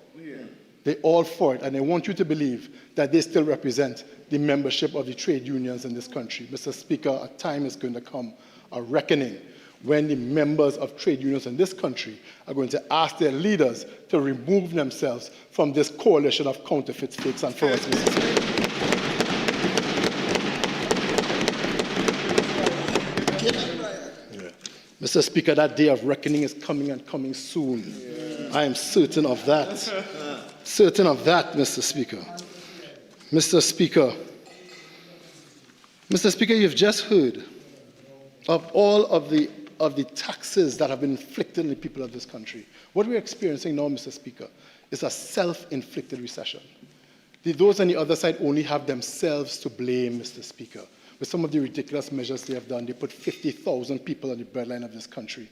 They're all for it, and they want you to believe that they still represent the membership of the trade unions in this country. Mr. Speaker, a time is going to come, a reckoning, when the members of trade unions in this country are going to ask their leaders to remove themselves from this coalition of counterfeits, fakes, and frauds. Mr. Speaker, that day of reckoning is coming and coming soon. I am certain of that. Certain of that, Mr. Speaker. Mr. Speaker, you've just heard of all of the taxes that have been inflicted on the people of this country. What we're experiencing now, Mr. Speaker, is a self-inflicted recession. Those on the other side only have themselves to blame, Mr. Speaker. With some of the ridiculous measures they have done, they put 50,000 people on the breadline of this country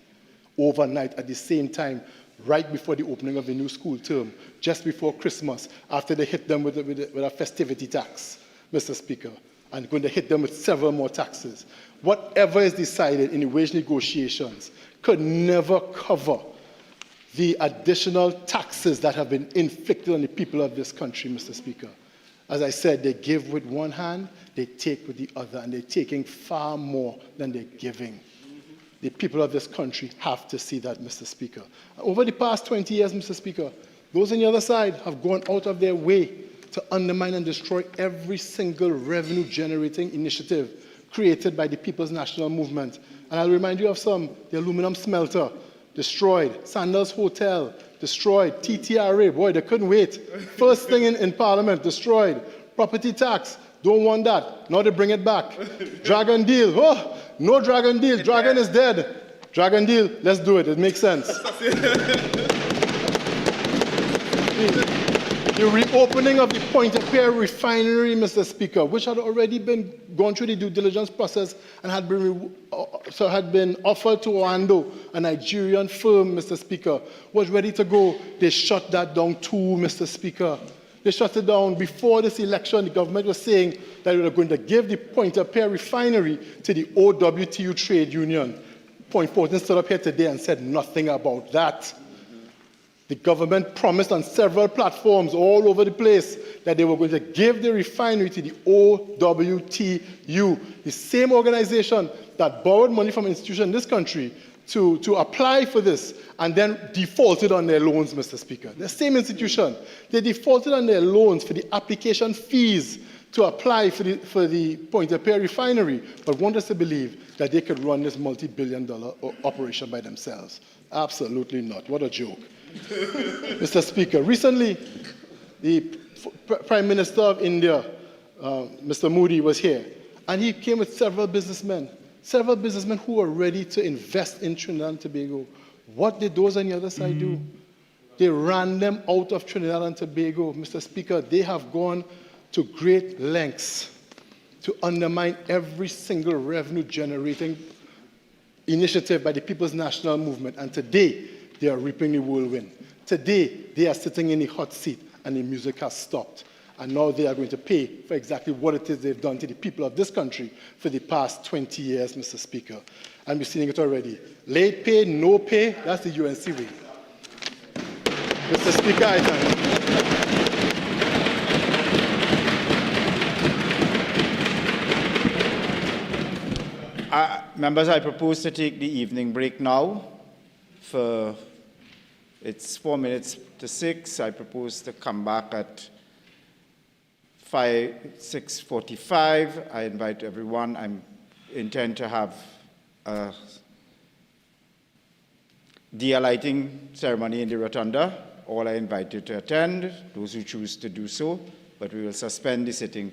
overnight at the same time, right before the opening of the new school term, just before Christmas, after they hit them with a festivity tax, Mr. Speaker, and going to hit them with several more taxes. Whatever is decided in the wage negotiations could never cover the additional taxes that have been inflicted on the people of this country, Mr. Speaker. As I said, they give with one hand, they take with the other, and they're taking far more than they're giving. The people of this country have to see that, Mr. Speaker. Over the past 20 years, Mr. Speaker, those on the other side have gone out of their way to undermine and destroy every single revenue-generating initiative created by the People's National Movement. And I'll remind you of some: the aluminum smelter, destroyed; Sandals Hotel, destroyed; TTRA, boy, they couldn't wait. First thing in Parliament, destroyed. Property tax, don't want that. Now they bring it back. Dragon deal, oh, no dragon deal. Dragon is dead. Dragon deal, let's do it. It makes sense. The reopening of the Point-of-Care refinery, Mr. Speaker, which had already been gone through the due diligence process and had been offered to Orlando, a Nigerian firm, Mr. Speaker, was ready to go. They shut that down too, Mr. Speaker. They shut it down before this election. The government was saying that they were going to give the Point-of-Care refinery to the OWTU trade union. Point 14 stood up here today and said nothing about that. The government promised on several platforms all over the place that they were going to give the refinery to the OWTU, the same organization that borrowed money from institutions in this country to apply for this and then defaulted on their loans, Mr. Speaker. The same institution. They defaulted on their loans for the application fees to apply for the Point-of-Care refinery, but want us to believe that they could run this multi-billion-dollar operation by themselves. Absolutely not. What a joke. Mr. Speaker, recently, the Prime Minister of India, Mr. Modi, was here, and he came with several businessmen who were ready to invest in Trinidad and Tobago. What did those on the other side do? They ran them out of Trinidad and Tobago. Mr. Speaker, they have gone to great lengths to undermine every single revenue-generating initiative by the People's National Movement, and today, they are reaping the whirlwind. Today, they are sitting in the hot seat and the music has stopped. And now they are going to pay for exactly what it is they've done to the people of this country for the past 20 years, Mr. Speaker. And we're seeing it already. Late pay, no pay, that's the UNC way. Mr. Speaker, I thank you. Members, I propose to take the evening break now. It's 4 minutes to 6. I propose to come back at 6:45. I invite everyone. I intend to have a de-lighting ceremony in the rotunda. All are invited to attend, those who choose to do so, but we will suspend the sitting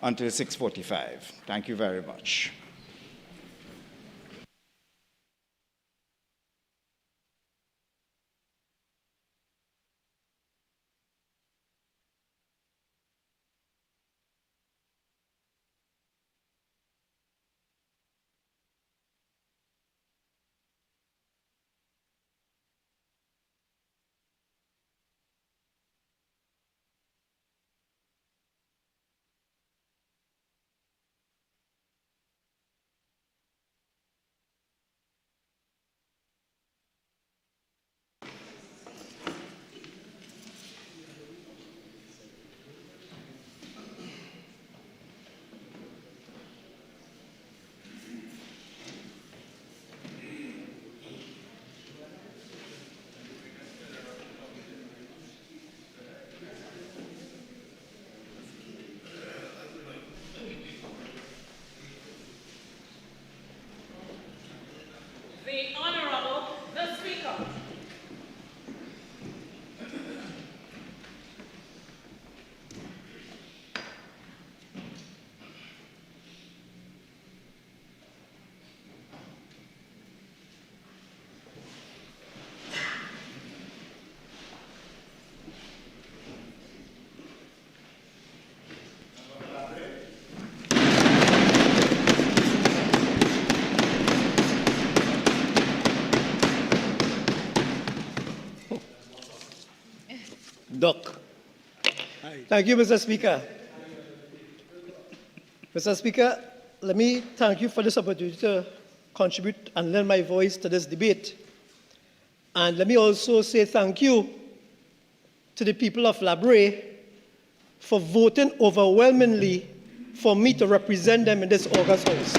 until 6:45. Thank you very much. Doc. Thank you, Mr. Speaker. Mr. Speaker, let me thank you for this opportunity to contribute and lend my voice to this debate. And let me also say thank you to the people of Labre for voting overwhelmingly for me to represent them in this August House.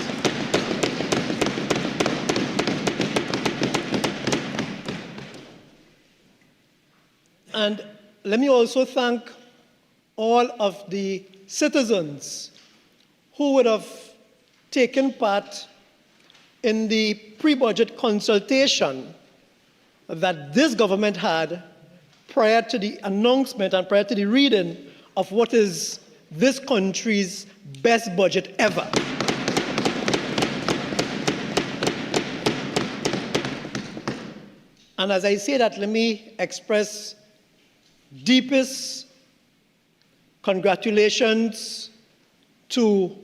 And let me also thank all of the citizens who would have taken part in the pre-budget consultation that this government had prior to the announcement and prior to the reading of what is this country's best budget ever. And as I say that, let me express deepest congratulations to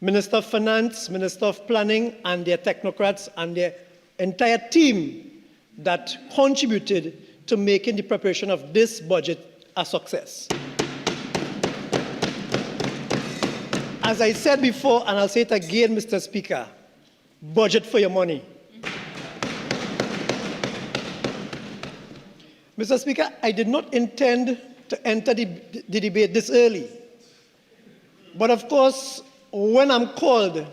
Minister of Finance, Minister of Planning, and their technocrats and their entire team that contributed to making the preparation of this budget a success. As I said before, and I'll say it again, Mr. Speaker, budget for your money. Mr. Speaker, I did not intend to enter the debate this early. But of course, when I'm called,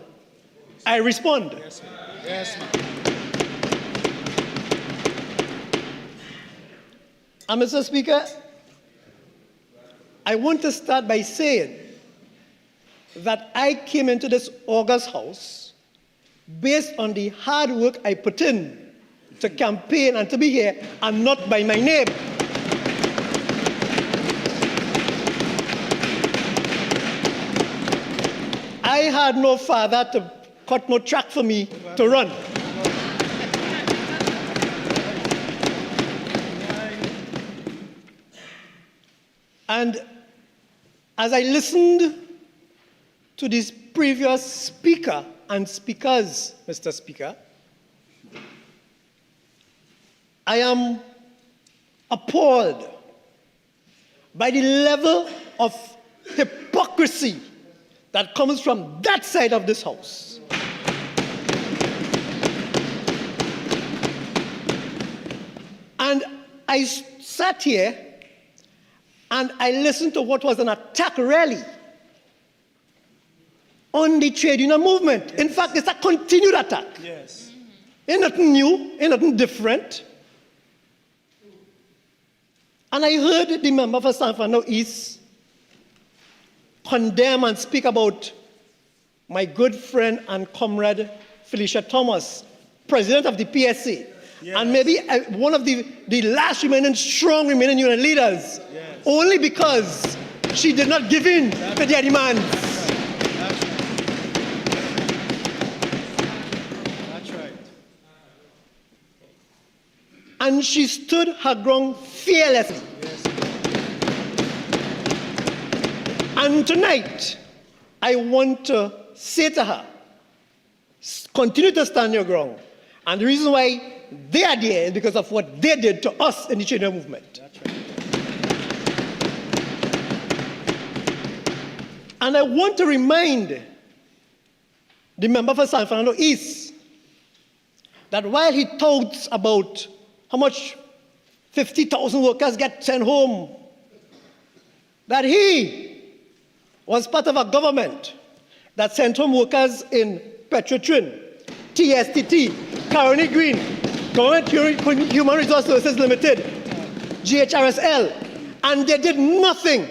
I respond. Yes, ma'am. Yes, ma'am. And Mr. Speaker, I want to start by saying that I came into this August House based on the hard work I put in to campaign and to be here, and not by my name. I had no father to cut no track for me to run. And as I listened to this previous speaker and speakers, Mr. Speaker, I am appalled by the level of hypocrisy that comes from that side of this House. And I sat here and I listened to what was an attack rally on the trade union movement. In fact, it's a continued attack. Yes. Ain't nothing new, ain't nothing different. And I heard the member for Shivanna East condemn and speak about my good friend and comrade Felicia Thomas, president of the PSA, yes, and maybe one of the last strong remaining union leaders, yes, only because she did not give in to their demands. That's right. And she stood her ground fearlessly. Yes. And tonight, I want to say to her, continue to stand your ground. And the reason why they are there is because of what they did to us in the trade union movement. That's right. And I want to remind the member for San Fernando East that while he talks about how much 50,000 workers get sent home, that he was part of a government that sent home workers in Petrotrin, TSTT, Caroni Green, Government Human Resource Services Limited, GHRSL, and they did nothing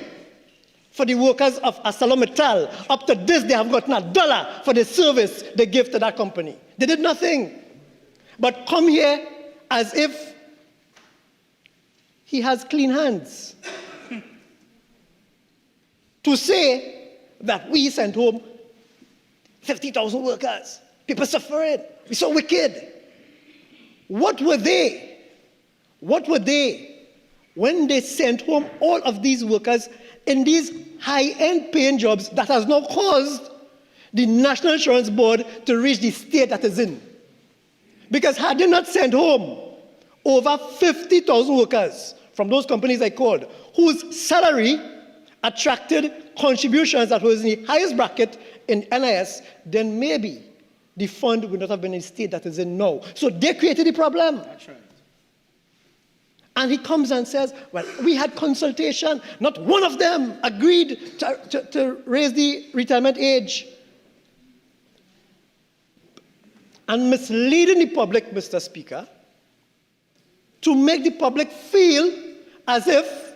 for the workers of ArcelorMittal. Up to this, they have gotten $1 for the service they give to that company. They did nothing but come here as if he has clean hands to say that we sent home 50,000 workers. People suffering. We're so wicked. What were they? What were they when they sent home all of these workers in these high-end paying jobs that has now caused the National Insurance Board to reach the state that is in? Because had they not sent home over 50,000 workers from those companies I called, whose salary attracted contributions that was in the highest bracket in NIS, then maybe the fund would not have been in the state that is in now. So they created the problem. That's right. And he comes and says, well, we had consultation. Not one of them agreed to raise the retirement age. And misleading the public, Mr. Speaker, to make the public feel as if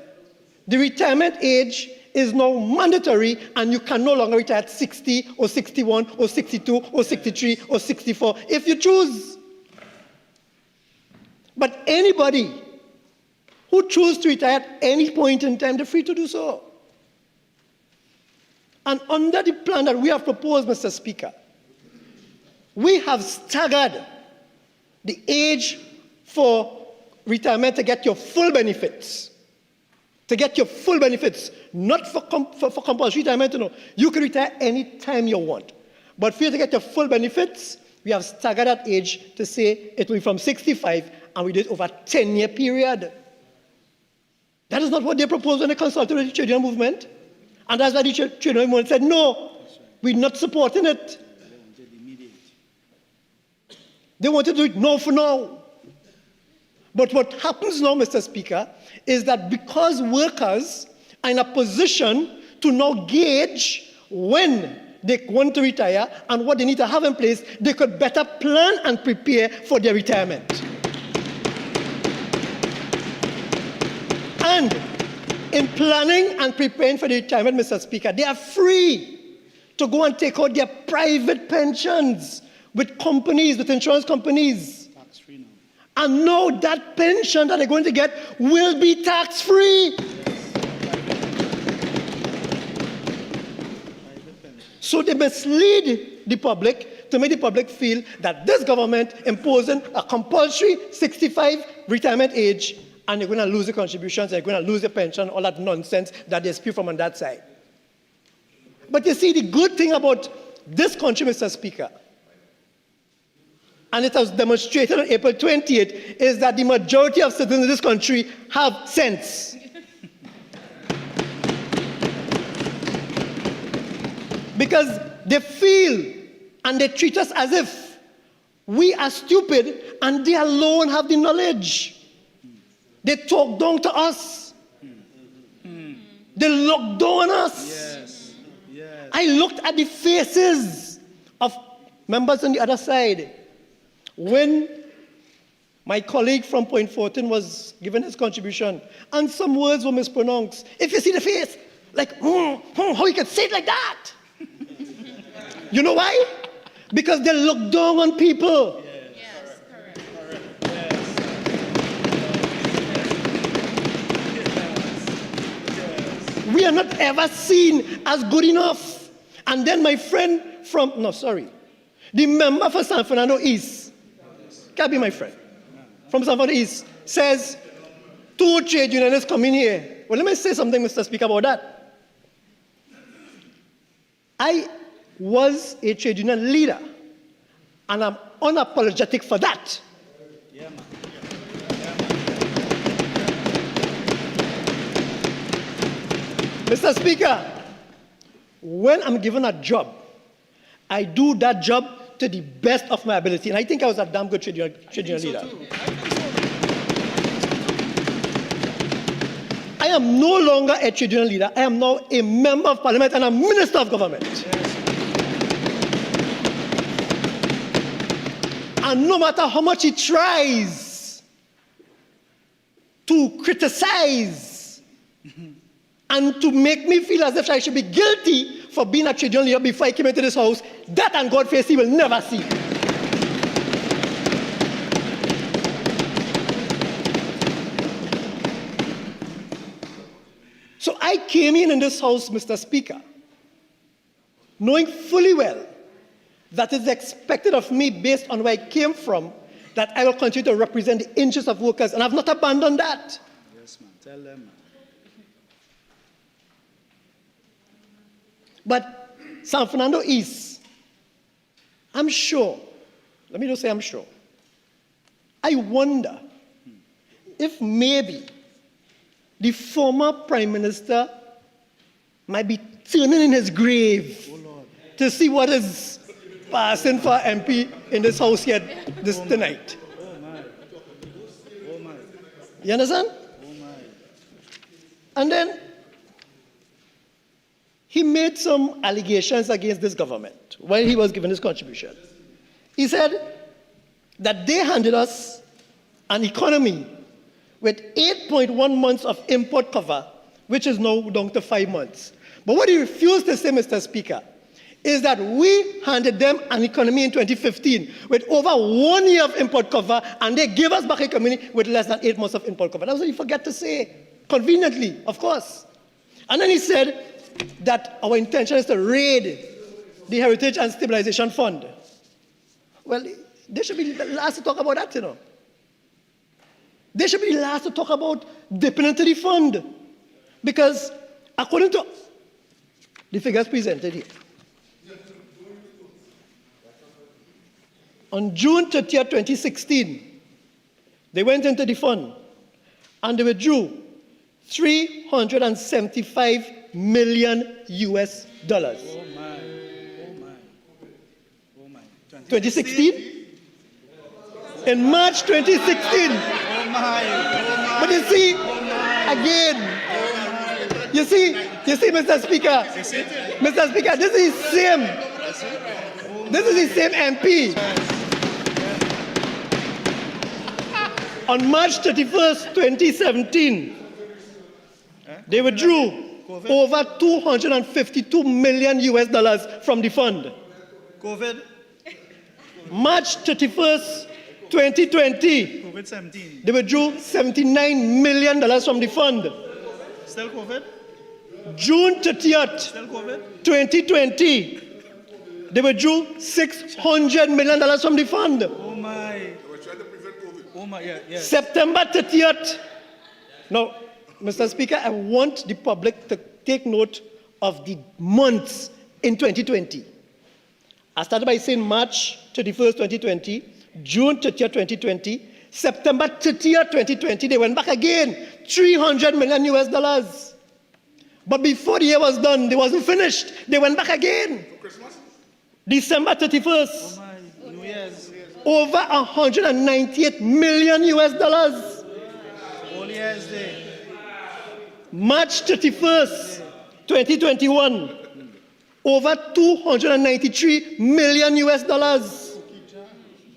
the retirement age is now mandatory and you can no longer retire at 60 or 61 or 62 or 63 or 64 if you choose. But anybody who chooses to retire at any point in time, they're free to do so. And under the plan that we have proposed, Mr. Speaker, we have staggered the age for retirement to get your full benefits. To get your full benefits, not for compulsory retirement. No. You can retire any time you want. But for you to get your full benefits, we have staggered that age to say it will be from 65, and we did it over a 10-year period. That is not what they proposed when they consulted with the trade union movement. And that's why the trade union movement said, no, we're not supporting it. They wanted to do it now for now. But what happens now, Mr. Speaker, is that because workers are in a position to now gauge when they want to retire and what they need to have in place, they could better plan and prepare for their retirement. And in planning and preparing for the retirement, Mr. Speaker, they are free to go and take out their private pensions with companies, with insurance companies. Tax-free now. And now that pension that they're going to get will be tax-free. So they mislead the public to make the public feel that this government imposing a compulsory 65 retirement age, and they're going to lose the contributions, they're going to lose the pension, all that nonsense that they spew from on that side. But you see, the good thing about this country, Mr. Speaker, and it was demonstrated on April 28th, is that the majority of citizens in this country have sense. Because they feel and they treat us as if we are stupid and they alone have the knowledge. They talk down to us. They look down on us. Yes. Yes. I looked at the faces of members on the other side when my colleague from Point 14 was given his contribution and some words were mispronounced. If you see the face, like, how you can say it like that? You know why? Because they look down on people. Yes, correct. We are not ever seen as good enough. And then my friend from, the member for San Fernando East, can't be my friend, from San Fernando East, says, 2 trade unionists come in here. Well, let me say something, Mr. Speaker, about that. I was a trade union leader, and I'm unapologetic for that. Yeah, man. Mr. Speaker, when I'm given a job, I do that job to the best of my ability, and I think I was a damn good trade union leader. I am no longer a trade union leader. I am now a member of Parliament and a minister of government. And no matter how much he tries to criticize and to make me feel as if I should be guilty for being a trade union leader before I came into this house, that and God face he will never see. So I came in this house, Mr. Speaker, knowing fully well that it's expected of me based on where I came from that I will continue to represent the interests of workers, and I've not abandoned that. Yes, man. Tell them, man. But San Fernando East, I'm sure, let me just say I'm sure, I wonder if maybe the former Prime Minister might be turning in his grave to see what is passing for MP in this house here tonight. You understand? And then he made some allegations against this government while he was giving his contribution. He said that they handed us an economy with 8.1 months of import cover, which is now down to 5 months. But what he refused to say, Mr. Speaker, is that we handed them an economy in 2015 with over 1 year of import cover, and they gave us back an economy with less than 8 months of import cover. That's what he forgot to say, conveniently, of course. And then he said that our intention is to raid the Heritage and Stabilization Fund. Well, they should be the last to talk about that, you know. They should be the last to talk about dipping into the fund. Because according to the figures presented here, on June 30th, 2016, they went into the fund and they withdrew $375 million US. Oh my. 2016? In March 2016. But you see, again, you see, Mr. Speaker, this is the same MP. On March 31st, 2017, they withdrew over $252 million US from the fund. COVID? March 31st, 2020, COVID-17. they withdrew $79 million from the fund. Still COVID? June 30th, Still COVID? 2020, they withdrew $600 million from the fund. Oh my. They were trying to prevent COVID. Oh my, yeah. September 30th. Now, Mr. Speaker, I want the public to take note of the months in 2020. I started by saying March 31st, 2020, June 30th, 2020, September 30th, 2020, they went back again, $300 million US. But before the year was done, they wasn't finished. They went back again. For Christmas? December 31st. Oh my, New Year's. Over $198 million US. All Year's Day. March 31st, 2021. Over $293 million US.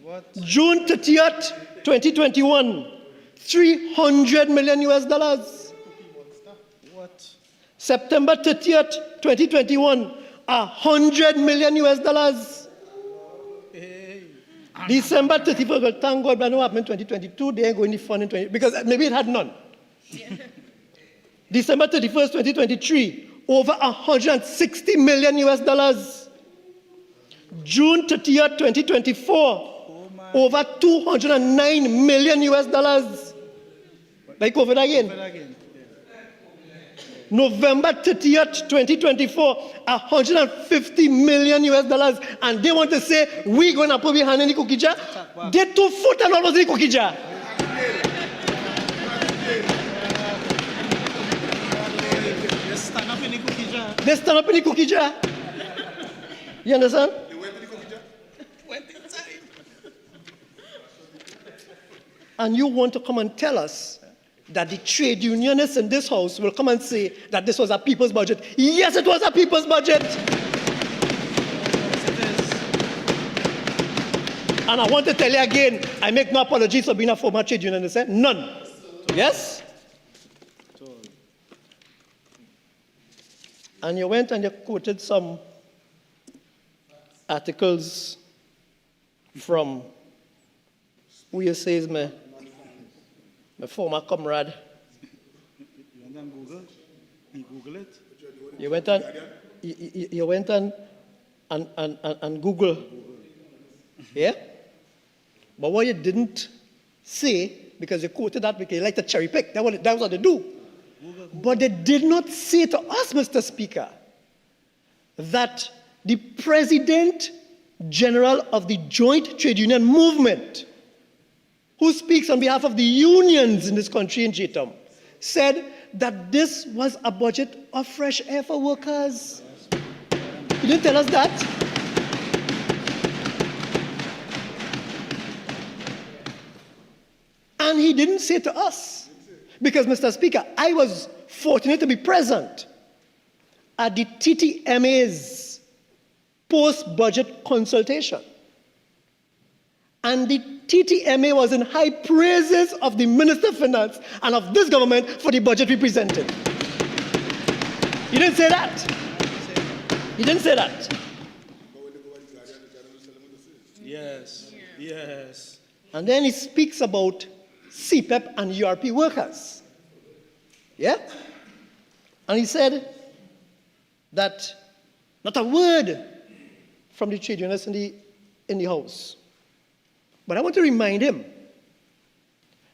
What? June 30th, 2021, $300 million US. What? September 30th, 2021, $100 million US. Hey. December 31st, well, thank God, but no happened in 2022. They ain't going to fund in 20, because maybe it had none. December 31st, 2023, over $160 million US. June 30th, 2024, over $209 million US. Like COVID again. November 30th, 2024, $150 million US. And they want to say, we're going to put behind in the cookie jar. They 2 foot and almost in the cookie jar. They stand up in the cookie jar. They stand up in the cookie jar. You understand? They went to the cookie jar. Went inside. And you want to come and tell us that the trade unionists in this house will come and say that this was a people's budget. Yes, it was a people's budget. Yes, it is. And I want to tell you again, I make no apologies for being a former trade unionist. None. Yes? And you went and you quoted some articles from who you say is my former comrade. You went on Google? You Google it? You went on and Google. Yeah? But what you didn't say, because you quoted that because you like to cherry pick, that was what they do. But they did not say to us, Mr. Speaker, that the President General of the Joint Trade Union Movement, who speaks on behalf of the unions in this country in JTOM, said that this was a budget of fresh air for workers. He didn't tell us that. And he didn't say to us, because, Mr. Speaker, I was fortunate to be present at the TTMA's post-budget consultation. And the TTMA was in high praises of the Minister of Finance and of this government for the budget we presented. He didn't say that. He didn't say that. Yes, yes. And then he speaks about CPEP and URP workers. Yeah? And he said that not a word from the trade unionists in the House. But I want to remind him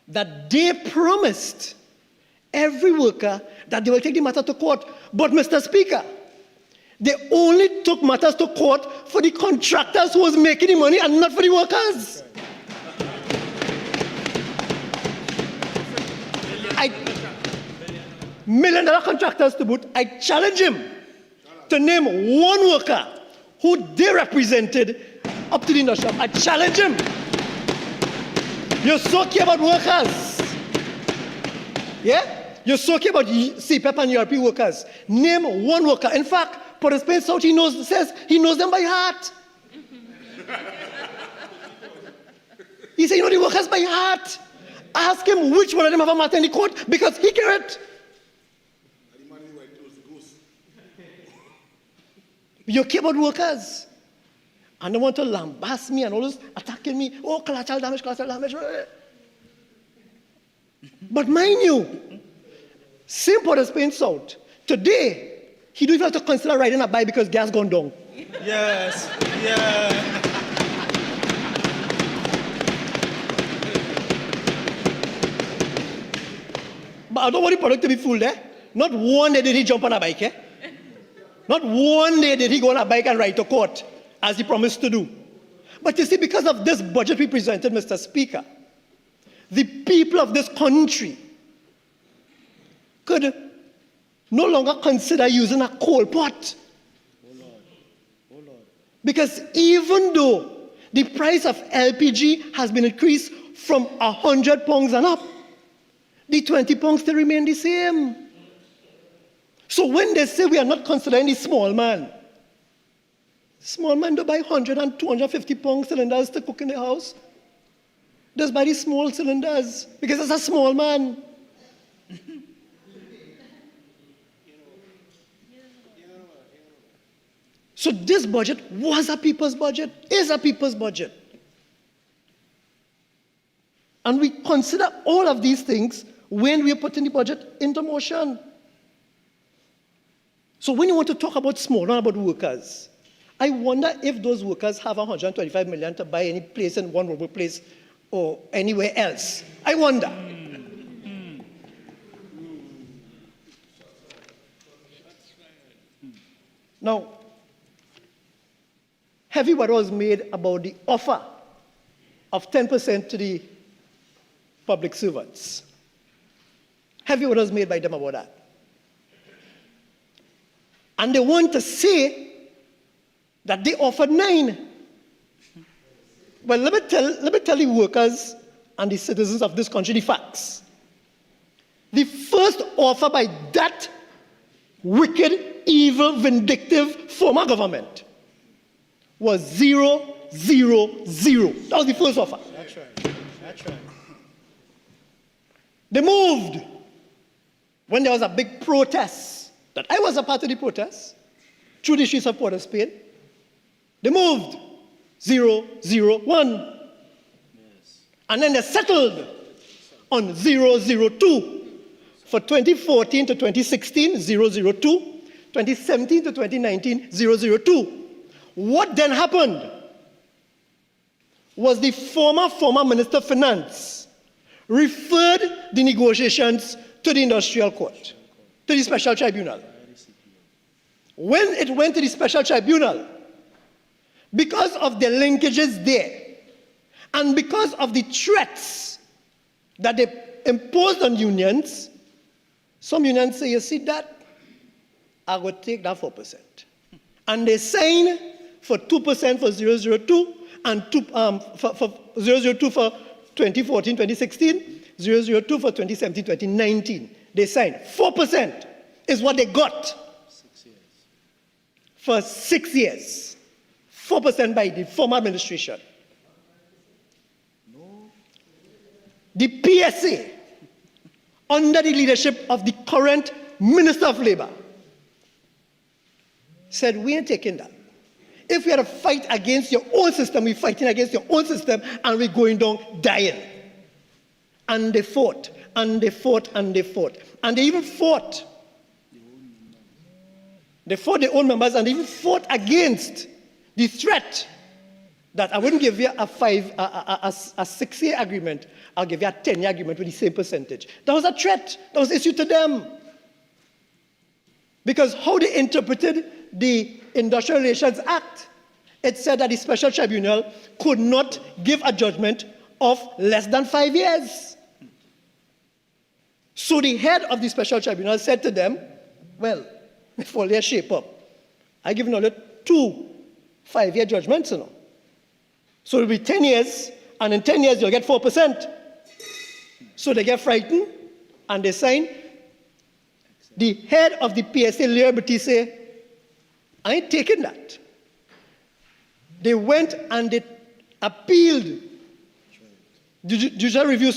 that they promised every worker that they will take the matter to court. But, Mr. Speaker, they only took matters to court for the contractors who was making the money and not for the workers. $1 million contractors to boot. I challenge him to name one worker who they represented up to the industry. I challenge him. You're so care about workers. Yeah? You're so care about CPEP and URP workers. Name one worker. In fact, Port-au-Prince South, says he knows them by heart. He said, you know the workers by heart. Ask him which one of them have a matter in the court because he can't. You care about workers. And they want to lambast me and always attacking me. Oh, collateral damage, collateral damage. But mind you, same Port-au-Prince South. Today, he don't even have to consider riding a bike because gas gone down. Yes, yeah. But I don't want the product to be full there. Not one day did he jump on a bike, eh? Not one day did he go on a bike and ride to court, as he promised to do. But you see, because of this budget we presented, Mr. Speaker, the people of this country could no longer consider using a coal pot. Oh Lord. Oh Lord. Because even though the price of LPG has been increased from £100 and up, the £20 still remain the same. So when they say we are not considering the small man don't buy 100 and 250 pound cylinders to cook in the house. Just buy the small cylinders because it's a small man. So this budget was a people's budget, is a people's budget. And we consider all of these things when we are putting the budget into motion. So when you want to talk about small, not about workers, I wonder if those workers have 125 million to buy any place in one rural place or anywhere else. I wonder. Now, heavy word was made about the offer of 10% to the public servants. Heavy word was made by them about that. And they want to say that they offered 9. Well, let me tell the workers and the citizens of this country the facts. The first offer by that wicked, evil, vindictive former government was 0, 0, 0. That was the first offer. That's right. That's right. They moved when there was a big protest, that I was a part of the protest, through the streets of Port-au-Prince. They moved 0, 0, 1. Yes. And then they settled on 0, 0, 2. For 2014 to 2016, 0, 0, 2. 2017 to 2019, 0, 0, 2. What then happened was the former Minister of Finance referred the negotiations to the Industrial Court, to the Special Tribunal. When it went to the Special Tribunal, because of the linkages there, and because of the threats that they imposed on unions, Some unions say, you see that? I will take that 4%. And they sign for 2% for 002 and for 002 for 2014, 2016, 002 for 2017, 2019. They signed. 4% is what they got. 6 years. For 6 years. 4% by the former administration. No. The PSA, under the leadership of the current Minister of Labour, said, we ain't taking that. If we had to fight against your own system, we're fighting against your own system, and we're going down dying. And they fought, and they fought, and they fought. And they even fought. They fought their own members, and they even fought against the threat that I wouldn't give you a 6-year agreement, I'll give you a 10-year agreement with the same percentage. That was a threat that was issued to them. Because how they interpreted the Industrial Relations Act, it said that the special tribunal could not give a judgment of less than 5 years. So the head of the special tribunal said to them, well, before they shape up, I give another 2 5-year judgments, you know. So it'll be 10 years, and in 10 years you'll get 4%. So they get frightened, and they sign. The head of the PSA, Liberty, say, I ain't taking that. They went and they appealed, judicial review,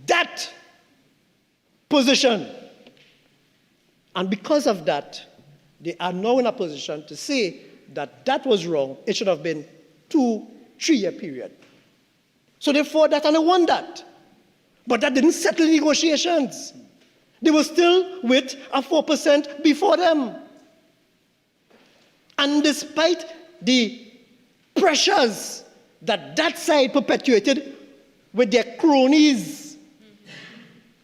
that position. And because of that, they are now in a position to say that that was wrong. It should have been 2-3-year period. So they fought that and they won that. But that didn't settle negotiations. They were still with a 4% before them. And despite the pressures that that side perpetuated with their cronies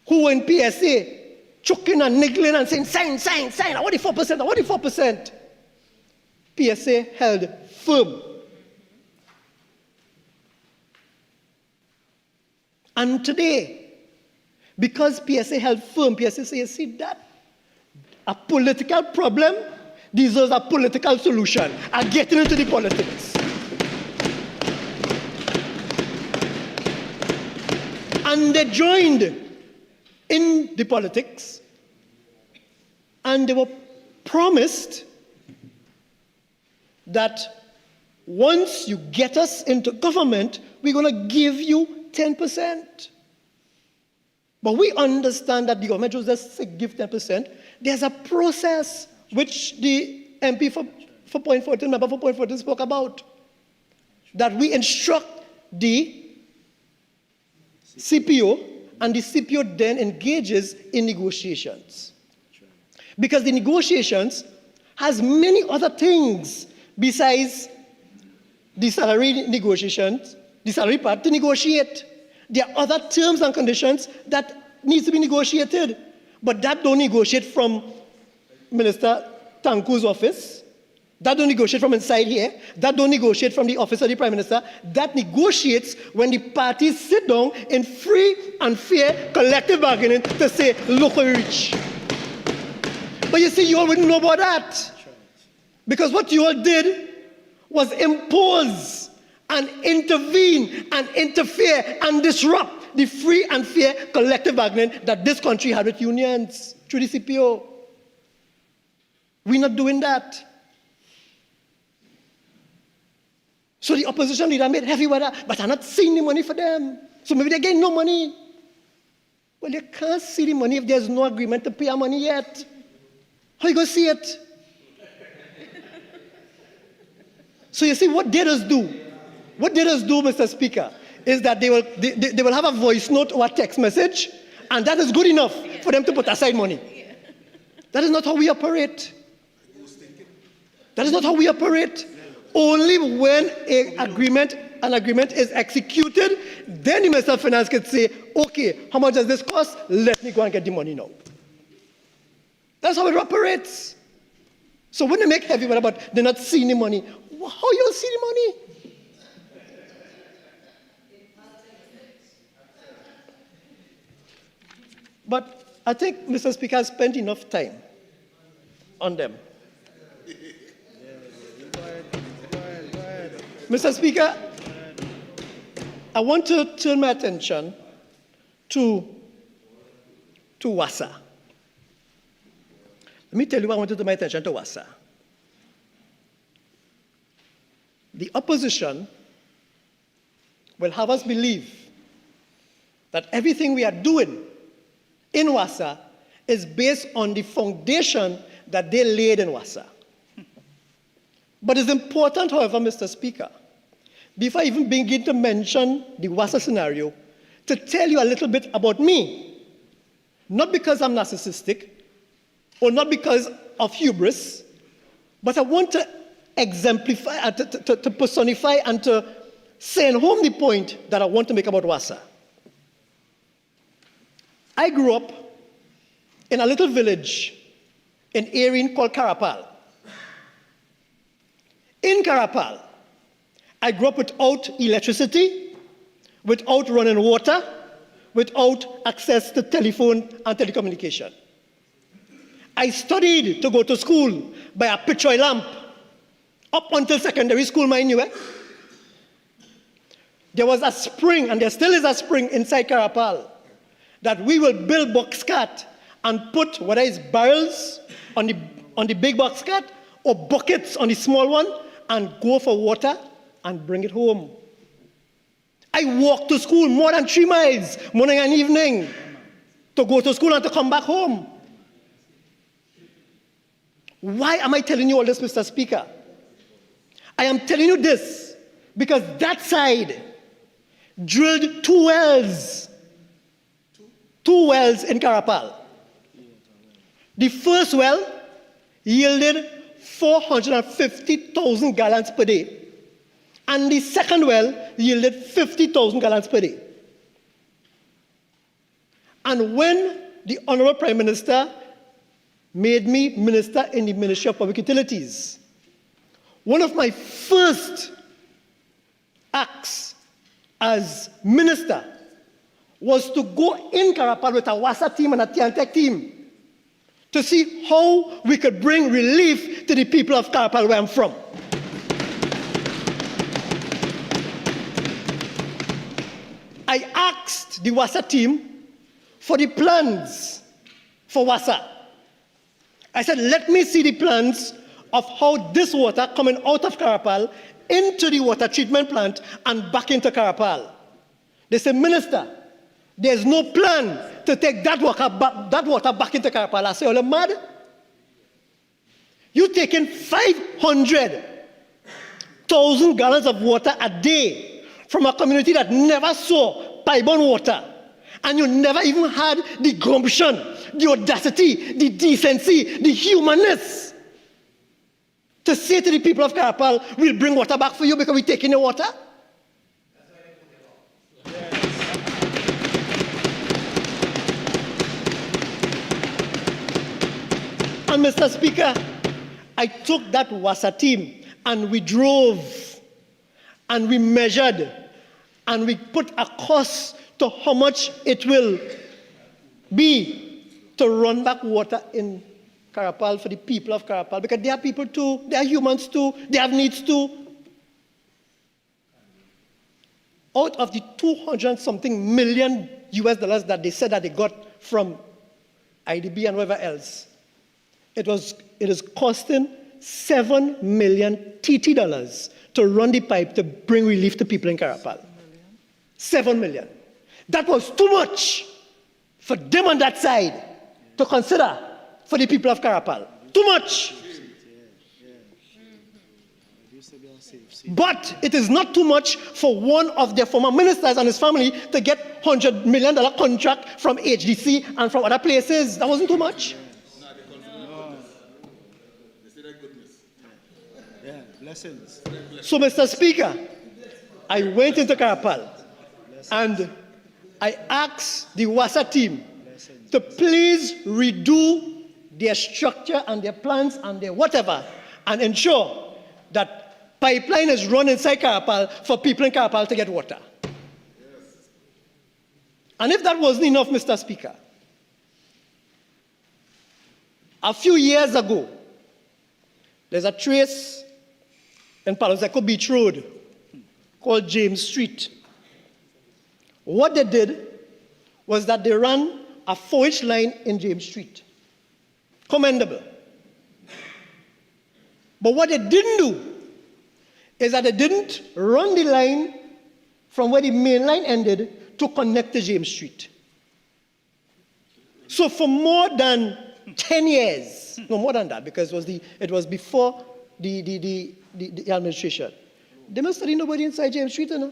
who were in PSA, choking and niggling and saying, sign, I want the 4%, I want the 4%. PSA held firm. And today, because PSA held firm, PSA says, you see that? A political problem deserves a political solution. I'm getting into the politics. And they joined in the politics, and they were promised that once you get us into government, we're going to give you 10%. But we understand that the government will just say give 10%. There's a process which the MP for Point 14, member for Point 14 spoke about, that we instruct the CPO, and the CPO then engages in negotiations. Because the negotiations has many other things besides the salary negotiations, the salary part to negotiate. There are other terms and conditions that needs to be negotiated. But that don't negotiate from Minister Tanku's office. That don't negotiate from inside here. That don't negotiate from the office of the Prime Minister. That negotiates when the parties sit down in free and fair collective bargaining to say, look where we reach. But you see, you all wouldn't know about that. Because what you all did was impose and intervene and interfere and disrupt the free and fair collective bargaining that this country had with unions through the CPO. We're not doing that. So the opposition leader made heavy weather, but I'm not seeing the money for them. So maybe they're getting no money. Well, you can't see the money if there's no agreement to pay our money yet. How are you going to see it? So you see, what did us do? What did us do, Mr. Speaker, is that they will have a voice note or a text message, and that is good enough for them to put aside money. That is not how we operate. That is not how we operate. Only when an agreement is executed, then the Minister of Finance can say, okay, how much does this cost? Let me go and get the money now. That's how it operates. So when they make heavy one about they're not seeing the money, how you see the money? But I think Mr. Speaker has spent enough time on them. Mr. Speaker, I want to turn my attention to WASA. Let me tell you why I want to turn my attention to WASA. The opposition will have us believe that everything we are doing in WASA is based on the foundation that they laid in WASA. But it's important, however, Mr. Speaker, before I even begin to mention the WASA scenario, to tell you a little bit about me. Not because I'm narcissistic, or not because of hubris, but I want to exemplify, to personify, and to send home the point that I want to make about WASA. I grew up in a little village in Erin called Carapal. In Carapal, I grew up without electricity, without running water, without access to telephone and telecommunication. I studied to go to school by a pitch oil lamp, up until secondary school, mind you. There was a spring, and there still is a spring inside Carapal, that we will build box cart and put whether it's barrels on the big box cart or buckets on the small one and go for water and bring it home. I walked to school more than 3 miles, morning and evening, to go to school and to come back home. Why am I telling you all this, Mr. Speaker? I am telling you this because that side drilled 2 wells. 2 wells in Carapal. The first well yielded 450,000 gallons per day. And the second well yielded 50,000 gallons per day. And when the Honorable Prime Minister made me minister in the Ministry of Public Utilities, one of my first acts as minister was to go in Carapal with a WASA team and a Tiantec team to see how we could bring relief to the people of Carapal, where I'm from. I asked the WASA team for the plans for WASA. I said, let me see the plans of how this water coming out of Carapal into the water treatment plant and back into Carapal. They said, Minister, there's no plan to take that water back into Carapal. I said, are you mad? You're taking 500,000 gallons of water a day from a community that never saw pipe-borne water. And you never even had the gumption, the audacity, the decency, the humanness to say to the people of Carapal, we'll bring water back for you because we're taking your water. And Mr. Speaker, I took that WASA team and we drove and we measured and we put a cost to how much it will be to run back water in Carapal for the people of Carapal, because they are people too, they are humans too, they have needs too. Out of the 200-something million US dollars that they said that they got from IDB and whoever else, it is costing $7 million TT dollars to run the pipe to bring relief to people in Carapal. 7 million. That was too much for them on that side to consider for the people of Carapal. Too much. But it is not too much for one of their former ministers and his family to get $100 million contract from HDC and from other places. That wasn't too much. Blessings. So, Mr. Speaker, I went into Carapal and I asked the WASA team to please redo their structure and their plans and their whatever and ensure that pipeline is run inside Carapal for people in Carapal to get water. And if that wasn't enough, Mr. Speaker, A few years ago, there's a trace in Palo Seco Beach Road called James Street. What they did was that they ran a 4-inch line in James Street. Commendable. But what they didn't do is that they didn't run the line from where the main line ended to connect to James Street. So for more than 10 years, no more than that, because it was before the administration, they must study nobody inside James Street, you know.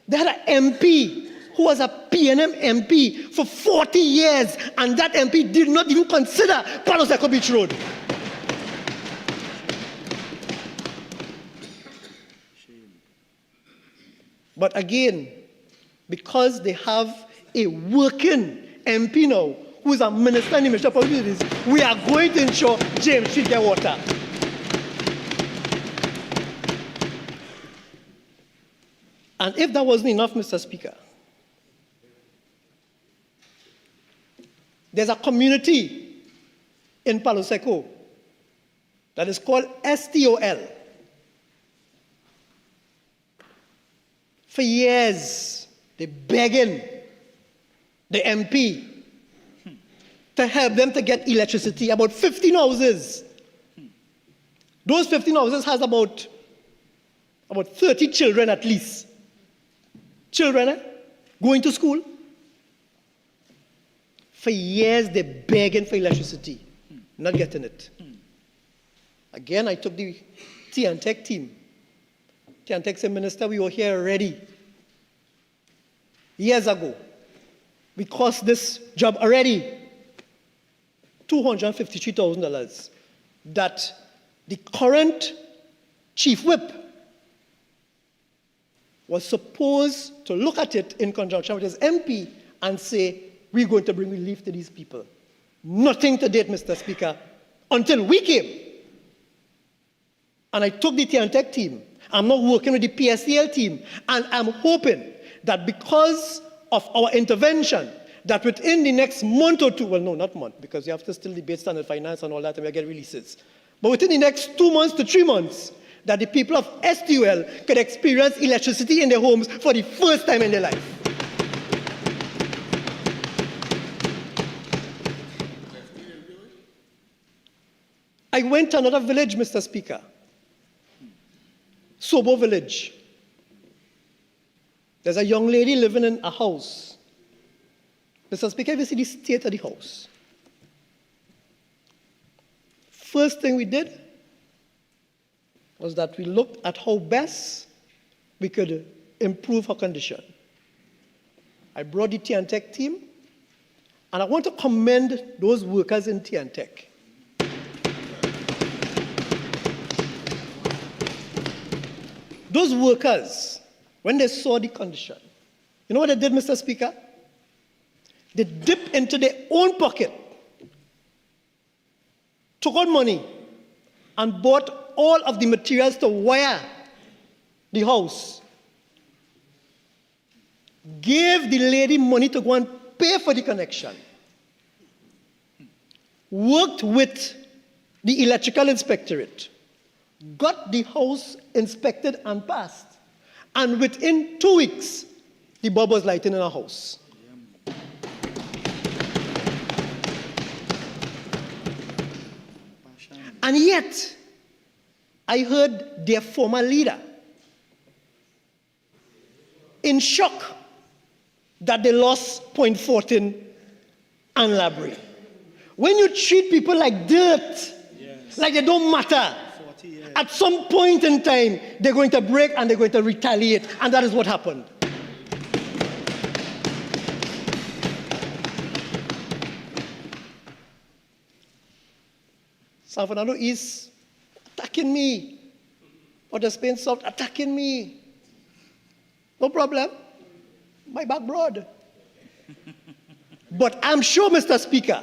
They had an MP who was a PNM MP for 40 years, and that MP did not even consider Palo Seco Beach Road. But again, because they have a working MP now, who is a minister in the Ministry of Public Utilities, we are going to ensure James Street get water. And if that wasn't enough, Mr. Speaker, there's a community in Palo Seco that is called STOL. For years, they're begging the MP to help them to get electricity, about 15 houses. Those 15 houses has about 30 children at least. Children going to school. For years, they're begging for electricity, not getting it. Again, I took the Tech team. Tech said, Minister, we were here already. Years ago. We cost this job already $253,000 that the current chief whip was supposed to look at it in conjunction with his MP and say, we're going to bring relief to these people. Nothing to date, Mr. Speaker, until we came. And I took the Tech team. I'm now working with the PSCL team, and I'm hoping that because of our intervention, that within the next month or two, well, no, not month, because you have to still debate standard finance and all that, and we get releases. But within the next 2 months to 3 months, that the people of STUL could experience electricity in their homes for the first time in their life. I went to another village, Mr. Speaker, Sobo Village. There's a young lady living in a house. Mr. Speaker, you see the state of the house. First thing we did was that we looked at how best we could improve her condition. I brought the Tech team, and I want to commend those workers in Tech. Those workers, when they saw the condition, you know what they did, Mr. Speaker? They dipped into their own pocket, took out money, and bought all of the materials to wire the house. Gave the lady money to go and pay for the connection. Worked with the electrical inspectorate. Got the house inspected and passed. And within 2 weeks, the bulb was lighting in our house. And yet, I heard their former leader in shock that they lost Point Fortin and Labrie. When you treat people like dirt, like they don't matter, at some point in time, they're going to break and they're going to retaliate, and that is what happened. San Fernando East attacking me. Port of Spain South attacking me. No problem. My back broad. But I'm sure, Mr. Speaker,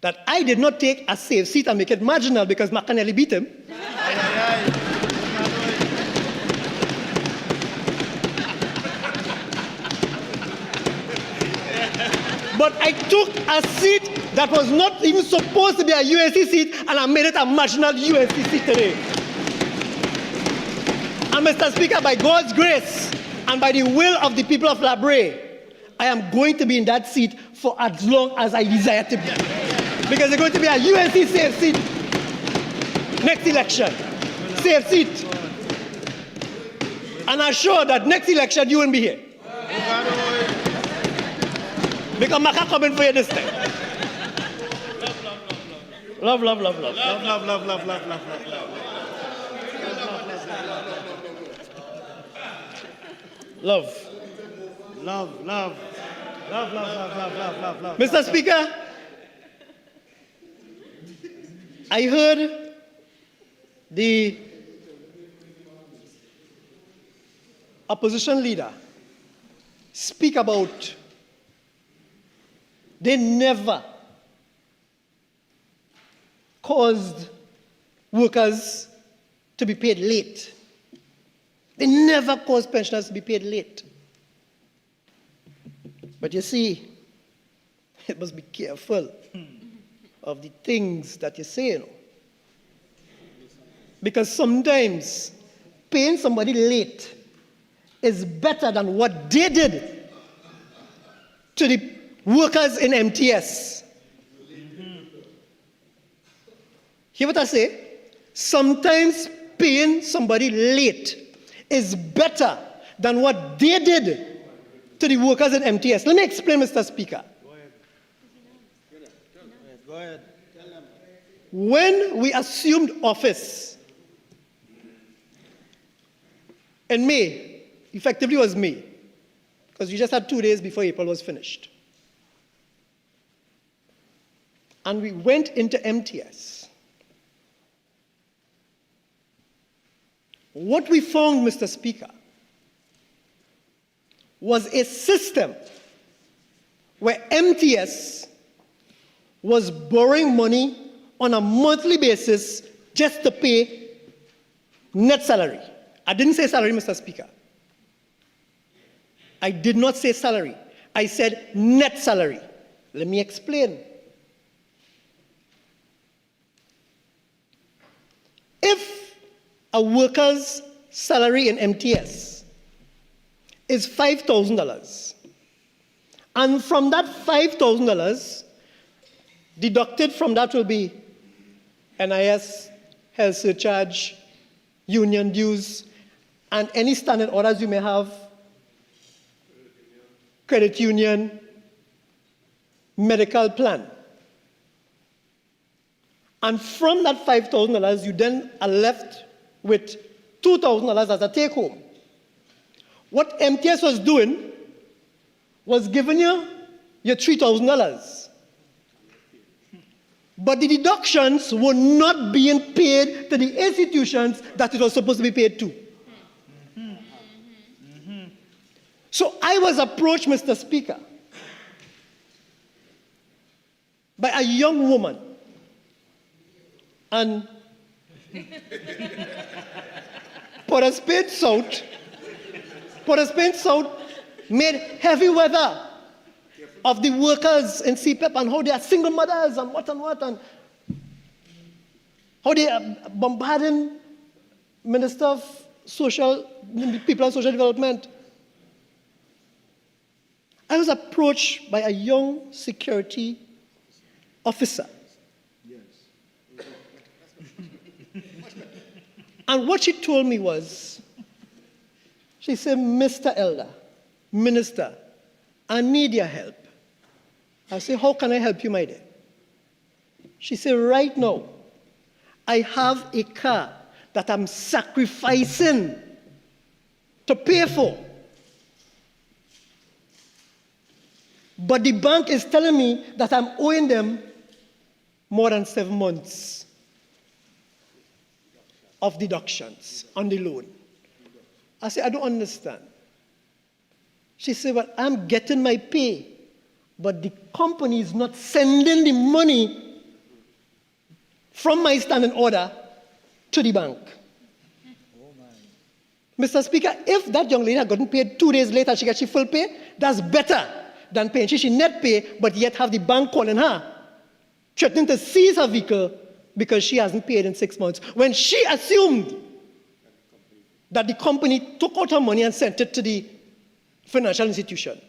that I did not take a safe seat and make it marginal because McAnally beat him. But I took a seat that was not even supposed to be a USC seat, and I made it a marginal USC seat today. And Mr. Speaker, by God's grace and by the will of the people of Labre, I am going to be in that seat for as long as I desire to be. Because it's going to be a USC safe seat next election. Safe seat. And I'm sure that next election you won't be here. Because I'm not coming for you this time. Love, love, love, love. Love, love, love, love, love, love, love, love. Love. Love, love. Love, love, love, love, love, love, love. Mr. Speaker, I heard the opposition leader speak about they never caused workers to be paid late. They never caused pensioners to be paid late. But you see, it must be careful of the things that you say, you know. Because sometimes paying somebody late is better than what they did to the workers in MTS. Hear what I say? Sometimes paying somebody late is better than what they did to the workers in MTS. Let me explain, Mr. Speaker. Go ahead. When we assumed office in May, effectively was May, because you just had 2 days before April was finished. And we went into MTS. What we found, Mr. Speaker, was a system where MTS was borrowing money on a monthly basis just to pay net salary. I didn't say salary, Mr. Speaker. I did not say salary. I said net salary. Let me explain. If a worker's salary in MTS is $5,000, and from that $5,000, deducted from that will be NIS, health surcharge, union dues, and any standing orders you may have, credit union, medical plan. And from that $5,000, you then are left with $2,000 as a take-home. What MTS was doing was giving you your $3,000. But the deductions were not being paid to the institutions that it was supposed to be paid to. So I was approached, Mr. Speaker, by a young woman. And Port of Spain South made heavy weather of the workers in CPEP and how they are single mothers and what, and how they are bombarding Minister of People and Social Development. I was approached by a young security officer. And what she told me was, she said, Mr. Elder, Minister, I need your help. I said, how can I help you, my dear? She said, right now, I have a car that I'm sacrificing to pay for. But the bank is telling me that I'm owing them more than 7 months of deductions on the loan. I said, I don't understand. She said, well, I'm getting my pay, but the company is not sending the money from my standing order to the bank. Mr. Speaker, if that young lady had gotten paid 2 days later, she gets her full pay, that's better than paying. She net pay, but yet have the bank calling her, threatening to seize her vehicle because she hasn't paid in 6 months, when she assumed that the company took out her money and sent it to the financial institution.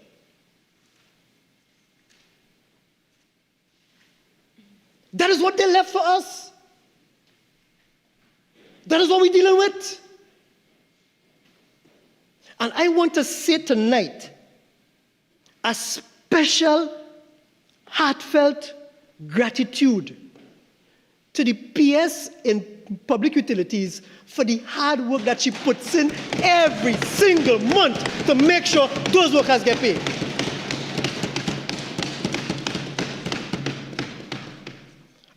That is what they left for us. That is what we're dealing with. And I want to say tonight a special, heartfelt gratitude to the PS in public utilities for the hard work that she puts in every single month to make sure those workers get paid.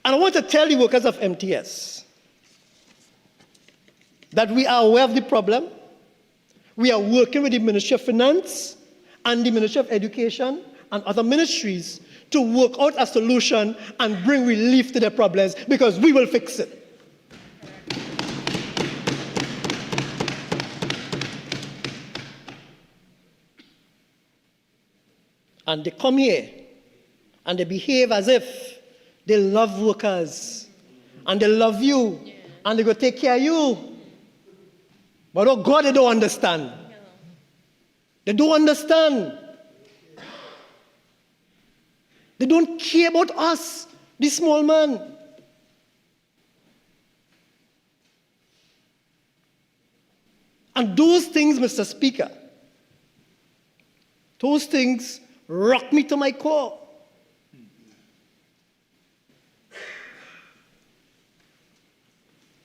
And I want to tell the workers of MTS that we are aware of the problem. We are working with the Ministry of Finance and the Ministry of Education and other ministries to work out a solution and bring relief to their problems, because we will fix it. And they come here and they behave as if they love workers and they love you and they go take care of you. But oh God, they don't understand. They don't understand. They don't care about us, the small man. And those things, Mr. Speaker, those things rock me to my core.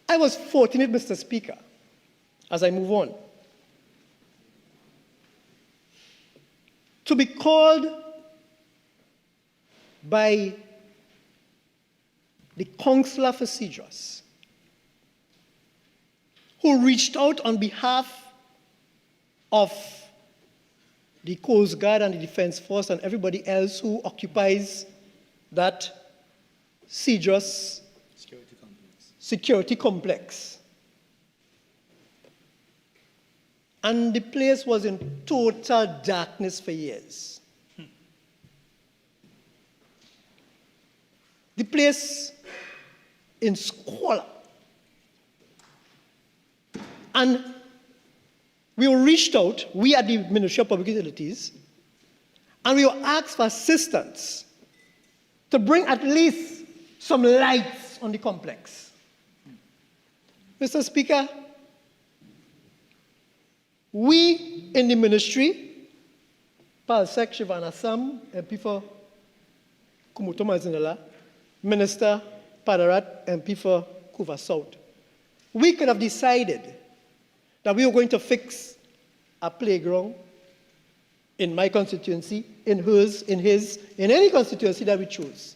I was fortunate, Mr. Speaker, as I move on, to be called by the Counselor for Seizures, who reached out on behalf of the Coast Guard and the Defense Force and everybody else who occupies that Seizures security complex. And the place was in total darkness for years. The place in squalor. And we were reached out, we at the Ministry of Public Utilities, and we were asked for assistance to bring at least some lights on the complex. Mr. Speaker, we in the ministry, ParlSec, Shivanna Sam, MP for Kumuto Mazinala, Minister Padarat, MP for Kuva South, we could have decided that we were going to fix a playground in my constituency, in hers, in his, in any constituency that we choose.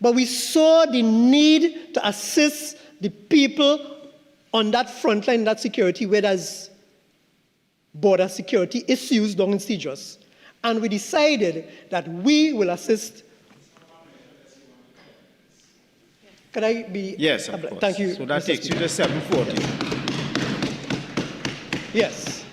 But we saw the need to assist the people on that front line, that security, where there's border security issues down in Seizures. And we decided that we will assist. Can I be? Yes, of course. Thank you. So that Mr. takes you Speaker. to 740. Yes.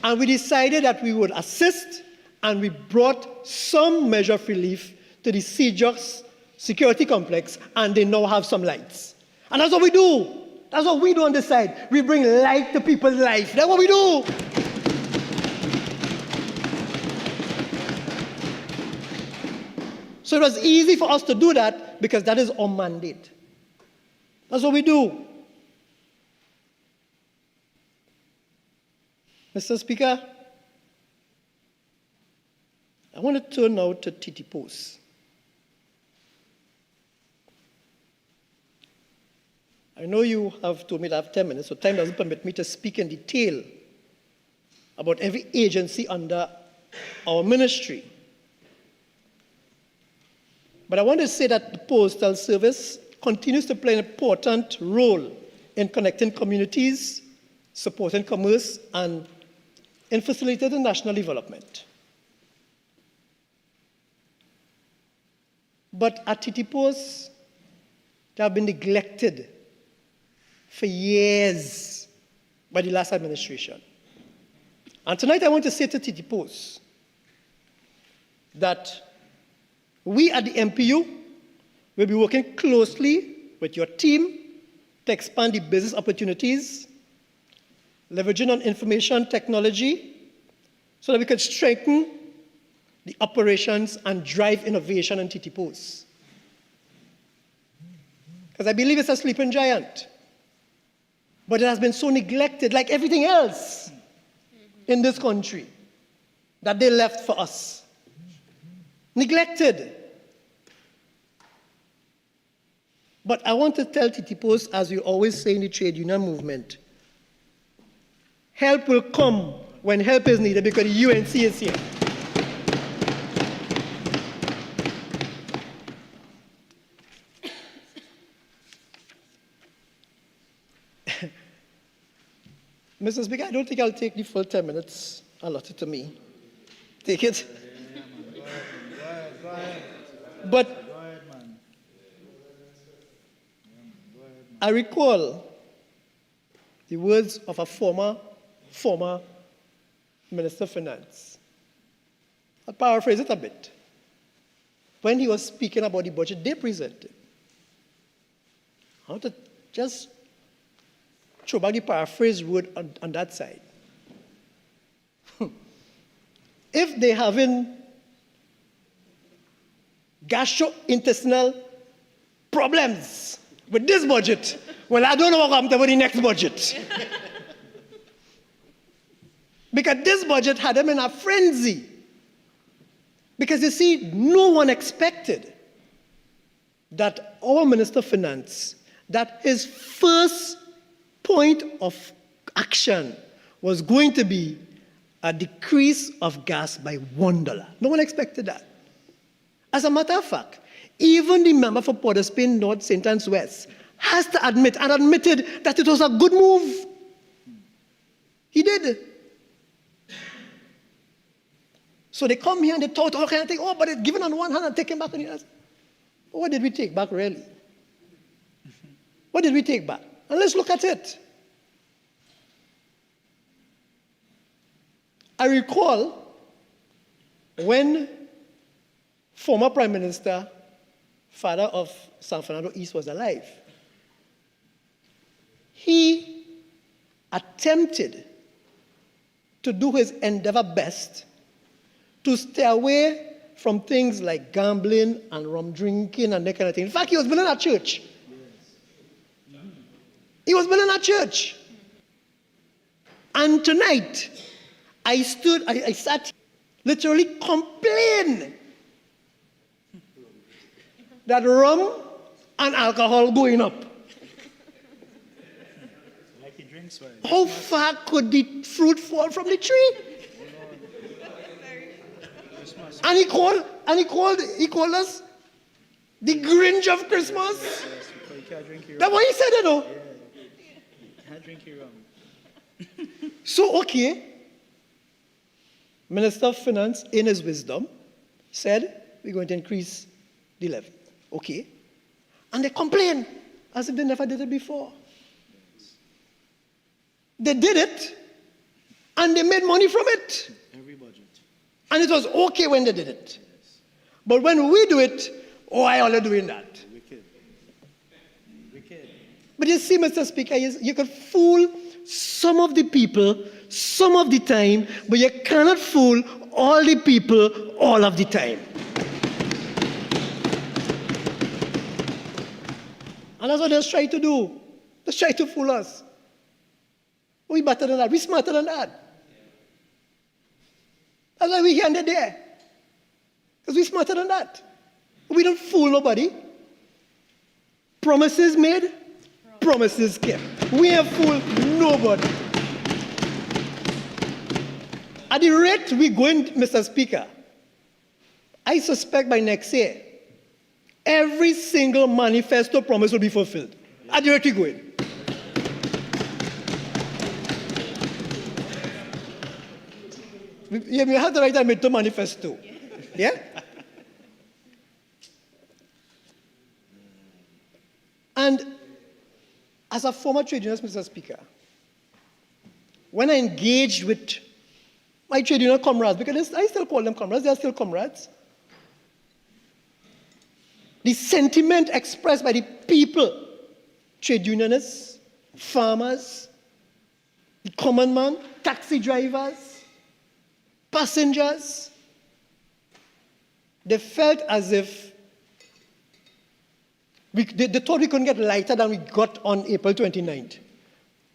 And we decided that we would assist, and we brought some measure of relief to the Seizures security complex, and they now have some lights. And that's what we do. That's what we do on this side. We bring light to people's life. That's what we do. So it was easy for us to do that because that is our mandate. That's what we do. Mr. Speaker, I want to turn now to TT Post. I know you have told me to have 10 minutes, so time doesn't permit me to speak in detail about every agency under our ministry. But I want to say that the Postal Service continues to play an important role in connecting communities, supporting commerce, and in facilitating national development. But at TT Post, they have been neglected for years by the last administration. And tonight I want to say to TT Post that we at the MPU will be working closely with your team to expand the business opportunities, leveraging on information technology, so that we can strengthen the operations and drive innovation in TT Post. Because I believe it's a sleeping giant. But it has been so neglected, like everything else in this country, that they left for us. Neglected. But I want to tell TT Post, as we always say in the trade union movement, help will come when help is needed because the UNC is here. Mr. Speaker, I don't think I'll take the full 10 minutes allotted to me. Take it. But I recall the words of a former Minister of Finance. I'll paraphrase it a bit. When he was speaking about the budget they presented, I want to just throw back the paraphrase word on that side. If they having gastrointestinal problems with this budget, well, I don't know what will happen with the next budget. Because this budget had them in a frenzy. Because you see, no one expected that our Minister of Finance, that his first point of action was going to be a decrease of gas by $1. No one expected that. As a matter of fact, even the member for Port of Spain North, St. Anne's West has to admit and admitted that it was a good move. He did. So they come here and they talk all kind of things. Oh, but it's given on one hand and taken back on the other. What did we take back, really? What did we take back? And let's look at it. I recall when former Prime Minister, father of San Fernando East, was alive, he attempted to do his endeavor best to stay away from things like gambling and rum drinking and that kind of thing. In fact, he was building a church. He was building a church. And tonight, I sat, literally complain that rum and alcohol going up. Like he drinks wine. How far could the fruit fall from the tree? And he called us the Grinch of Christmas. That's what he said, you know. Can't drink your rum. So, okay, Minister of Finance, in his wisdom, said, we're going to increase the levy. Okay. And they complain as if they never did it before. They did it, and they made money from it. Every budget. And it was okay when they did it. But when we do it, oh, I only doing that. Wicked. Wicked. But you see, Mr. Speaker, you can fool some of the people some of the time, but you cannot fool all the people all of the time. And that's what they're trying to do. They're trying to fool us. We better than that. We smarter than that. That's why we're here and they're there. Because we're smarter than that. We don't fool nobody. Promises made, promises kept. We have fooled nobody. At the rate we're going, Mr. Speaker, I suspect by next year, every single manifesto promise will be fulfilled. At the rate we're going. You have to write a midterm manifesto. Yeah? And as a former trade unionist, Mr. Speaker, when I engaged with my trade union comrades, because I still call them comrades, they are still comrades, the sentiment expressed by the people, trade unionists, farmers, the common man, taxi drivers, passengers. They felt as if they thought we couldn't get lighter than we got on April 29th.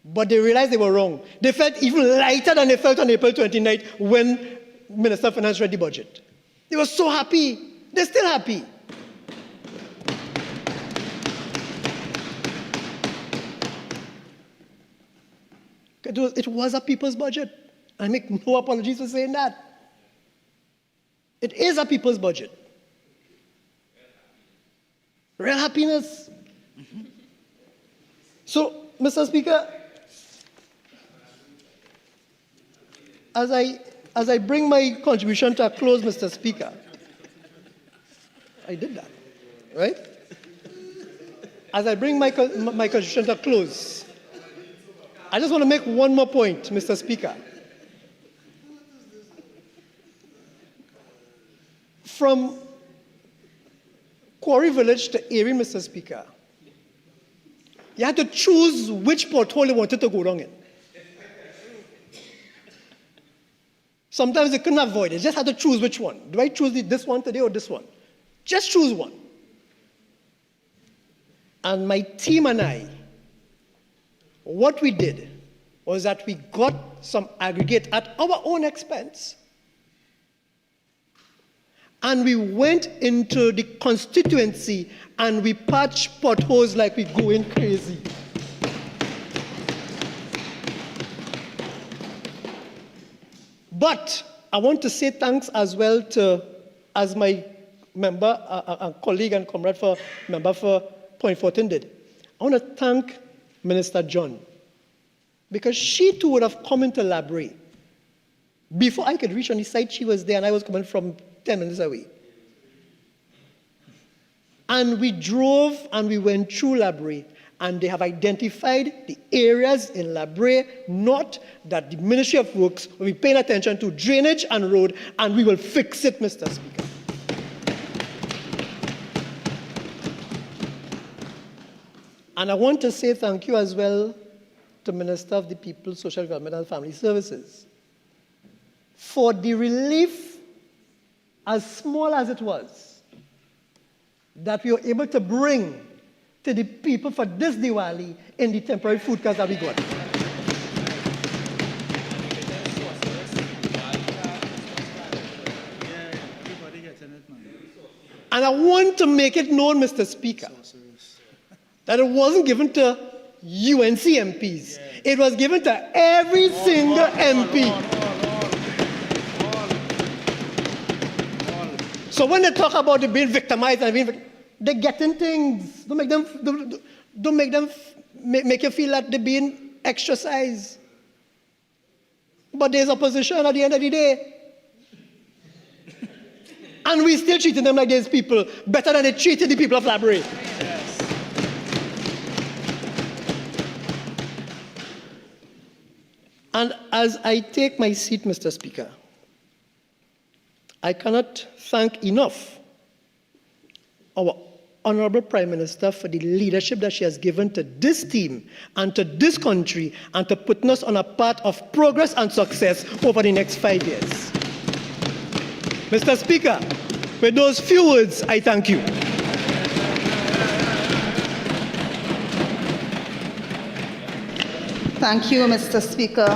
But they realized they were wrong. They felt even lighter than they felt on April 29th when Minister of Finance read the budget. They were so happy. They're still happy. It was a people's budget. I make no apologies for saying that. It is a people's budget. Real happiness. So, Mr. Speaker, as I bring my contribution to a close, Mr. Speaker, I did that, right? As I bring my contribution to a close, I just want to make one more point, Mr. Speaker. From Quarry Village to Erie, Mr. Speaker, you had to choose which pothole you wanted to go down in. Sometimes you couldn't avoid it. You just had to choose which one. Do I choose this one today or this one? Just choose one. And my team and I, what we did was that we got some aggregate at our own expense. And we went into the constituency and we patched potholes like we're going crazy. But I want to say thanks as well to, as my member, a colleague and comrade for member for Point 14 did. I want to thank Minister John, because she too would have come into Labray. Before I could reach on the site, she was there and I was coming from 10 minutes away. And we drove and we went through Labray, and they have identified the areas in Labray North that the Ministry of Works will be paying attention to, drainage and road, and we will fix it, Mr. Speaker. And I want to say thank you as well to Minister of the People, Social Development and Family Services for the relief, as small as it was, that we were able to bring to the people for this Diwali in the temporary food cards that we got. And I want to make it known, Mr. Speaker, that it wasn't given to UNC MPs. It was given to every single MP. So when they talk about being victimized and they're getting things. Don't make them make you feel like they're being exercised. But there's opposition at the end of the day. And we still treating them like these people better than they treated the people of Labray. Yes. And as I take my seat, Mr. Speaker, I cannot thank enough our Honorable Prime Minister for the leadership that she has given to this team and to this country and to putting us on a path of progress and success over the next 5 years. Mr. Speaker, with those few words, I thank you. Thank you, Mr. Speaker.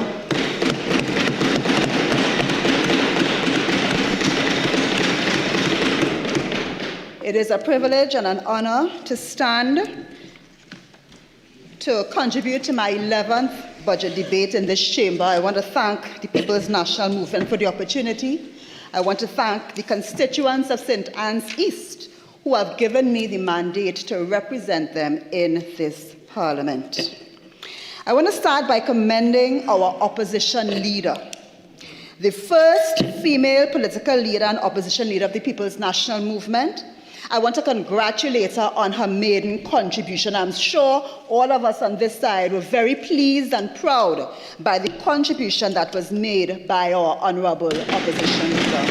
It is a privilege and an honor to stand to contribute to my 11th budget debate in this chamber. I want to thank the People's National Movement for the opportunity. I want to thank the constituents of St. Anne's East who have given me the mandate to represent them in this Parliament. I want to start by commending our opposition leader, the first female political leader and opposition leader of the People's National Movement. I want to congratulate her on her maiden contribution. I'm sure all of us on this side were very pleased and proud by the contribution that was made by our honorable opposition leader.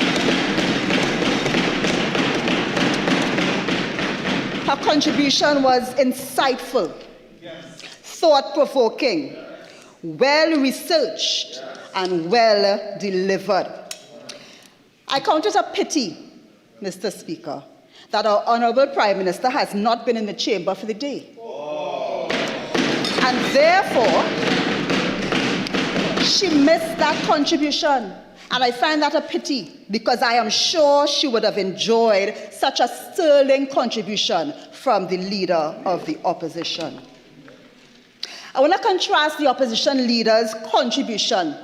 Her contribution was insightful, thought-provoking, well-researched, and well-delivered. I count it a pity, Mr. Speaker, that our Honourable Prime Minister has not been in the chamber for the day. And therefore, she missed that contribution. And I find that a pity, because I am sure she would have enjoyed such a sterling contribution from the leader of the opposition. I want to contrast the opposition leader's contribution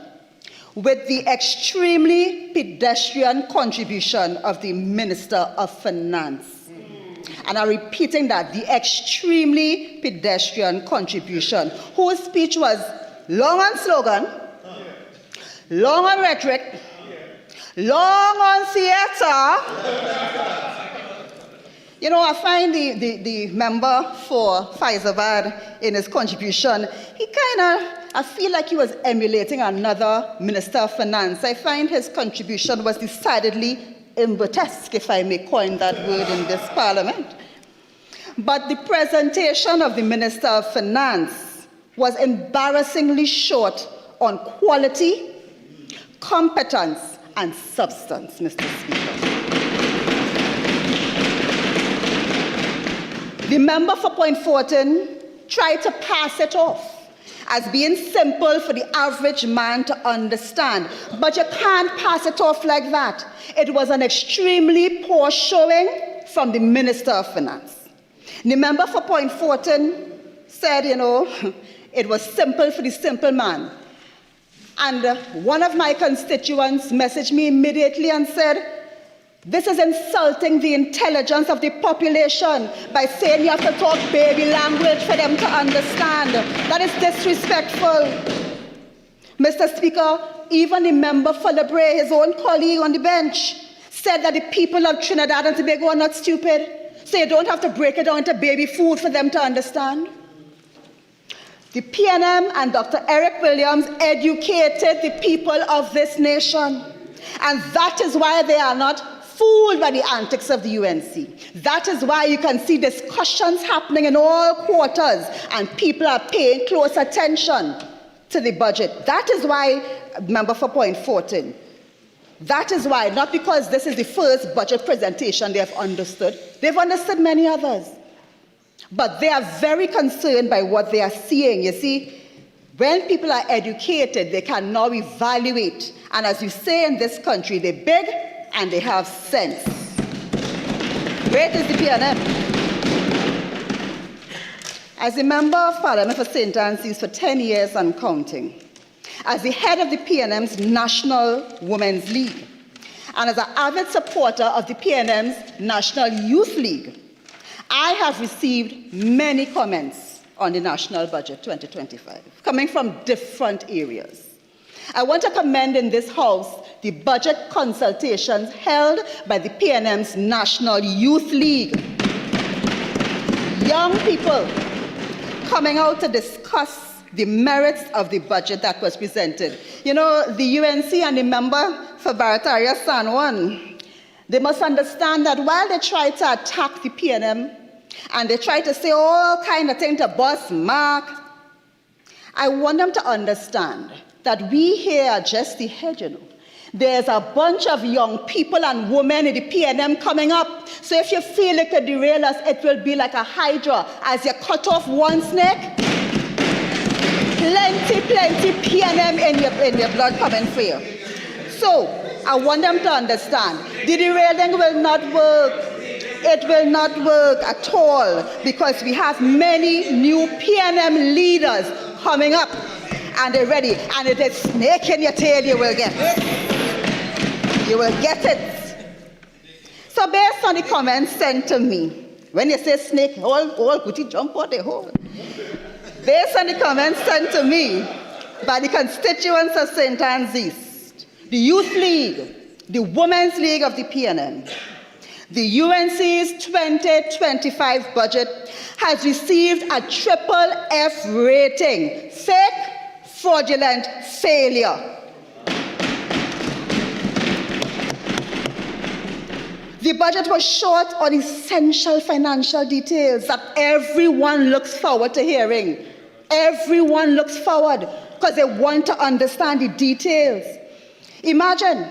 with the extremely pedestrian contribution of the Minister of Finance. And I'm repeating that, the extremely pedestrian contribution, whose speech was long on slogan, long on rhetoric, long on theatre. You know, I find the member for Faizabad in his contribution, I feel like he was emulating another Minister of Finance. I find his contribution was decidedly imbotesque, if I may coin that word in this Parliament. But the presentation of the Minister of Finance was embarrassingly short on quality, competence, and substance, Mr. Speaker. The member for Point Fortin tried to pass it off as being simple for the average man to understand. But you can't pass it off like that. It was an extremely poor showing from the Minister of Finance. The member for Point Fortin said, you know, it was simple for the simple man. And one of my constituents messaged me immediately and said, this is insulting the intelligence of the population by saying you have to talk baby language for them to understand. That is disrespectful. Mr. Speaker, even the member for Lebre, his own colleague on the bench, said that the people of Trinidad and Tobago are not stupid, so you don't have to break it down to baby food for them to understand. The PNM and Dr. Eric Williams educated the people of this nation, and that is why they are not fooled by the antics of the UNC. That is why you can see discussions happening in all quarters and people are paying close attention to the budget. That is why, member for Point Fortin, that is why, not because this is the first budget presentation they have understood. They've understood many others. But they are very concerned by what they are seeing. You see, when people are educated, they can now evaluate. And as you say in this country, they're big and they have sense. Great is the PNM. As a member of Parliament for St. Anne's for 10 years and counting, as the head of the PNM's National Women's League, and as an avid supporter of the PNM's National Youth League, I have received many comments on the National Budget 2025, coming from different areas. I want to commend in this House the budget consultations held by the PNM's National Youth League. Young people coming out to discuss the merits of the budget that was presented. You know, the UNC and the member for Barataria San Juan, they must understand that while they try to attack the PNM and they try to say all kind of things to boss Mark, I want them to understand that we here are just the head, you know. There's a bunch of young people and women in the PNM coming up. So if you feel it could derail us, it will be like a hydra. As you cut off one snake, plenty PNM in your blood coming for you. So I want them to understand, the derailing will not work. It will not work at all because we have many new PNM leaders coming up and they're ready. And it is snake in your tail you will get. You will get it. So based on the comments sent to me, when you say snake, all goody jump out the hole. Based on the comments sent to me by the constituents of St. Anne's East, the Youth League, the Women's League of the PNM, the UNC's 2025 budget has received a triple F rating, fake, fraudulent, failure. The budget was short on essential financial details that everyone looks forward to hearing. Everyone looks forward because they want to understand the details. Imagine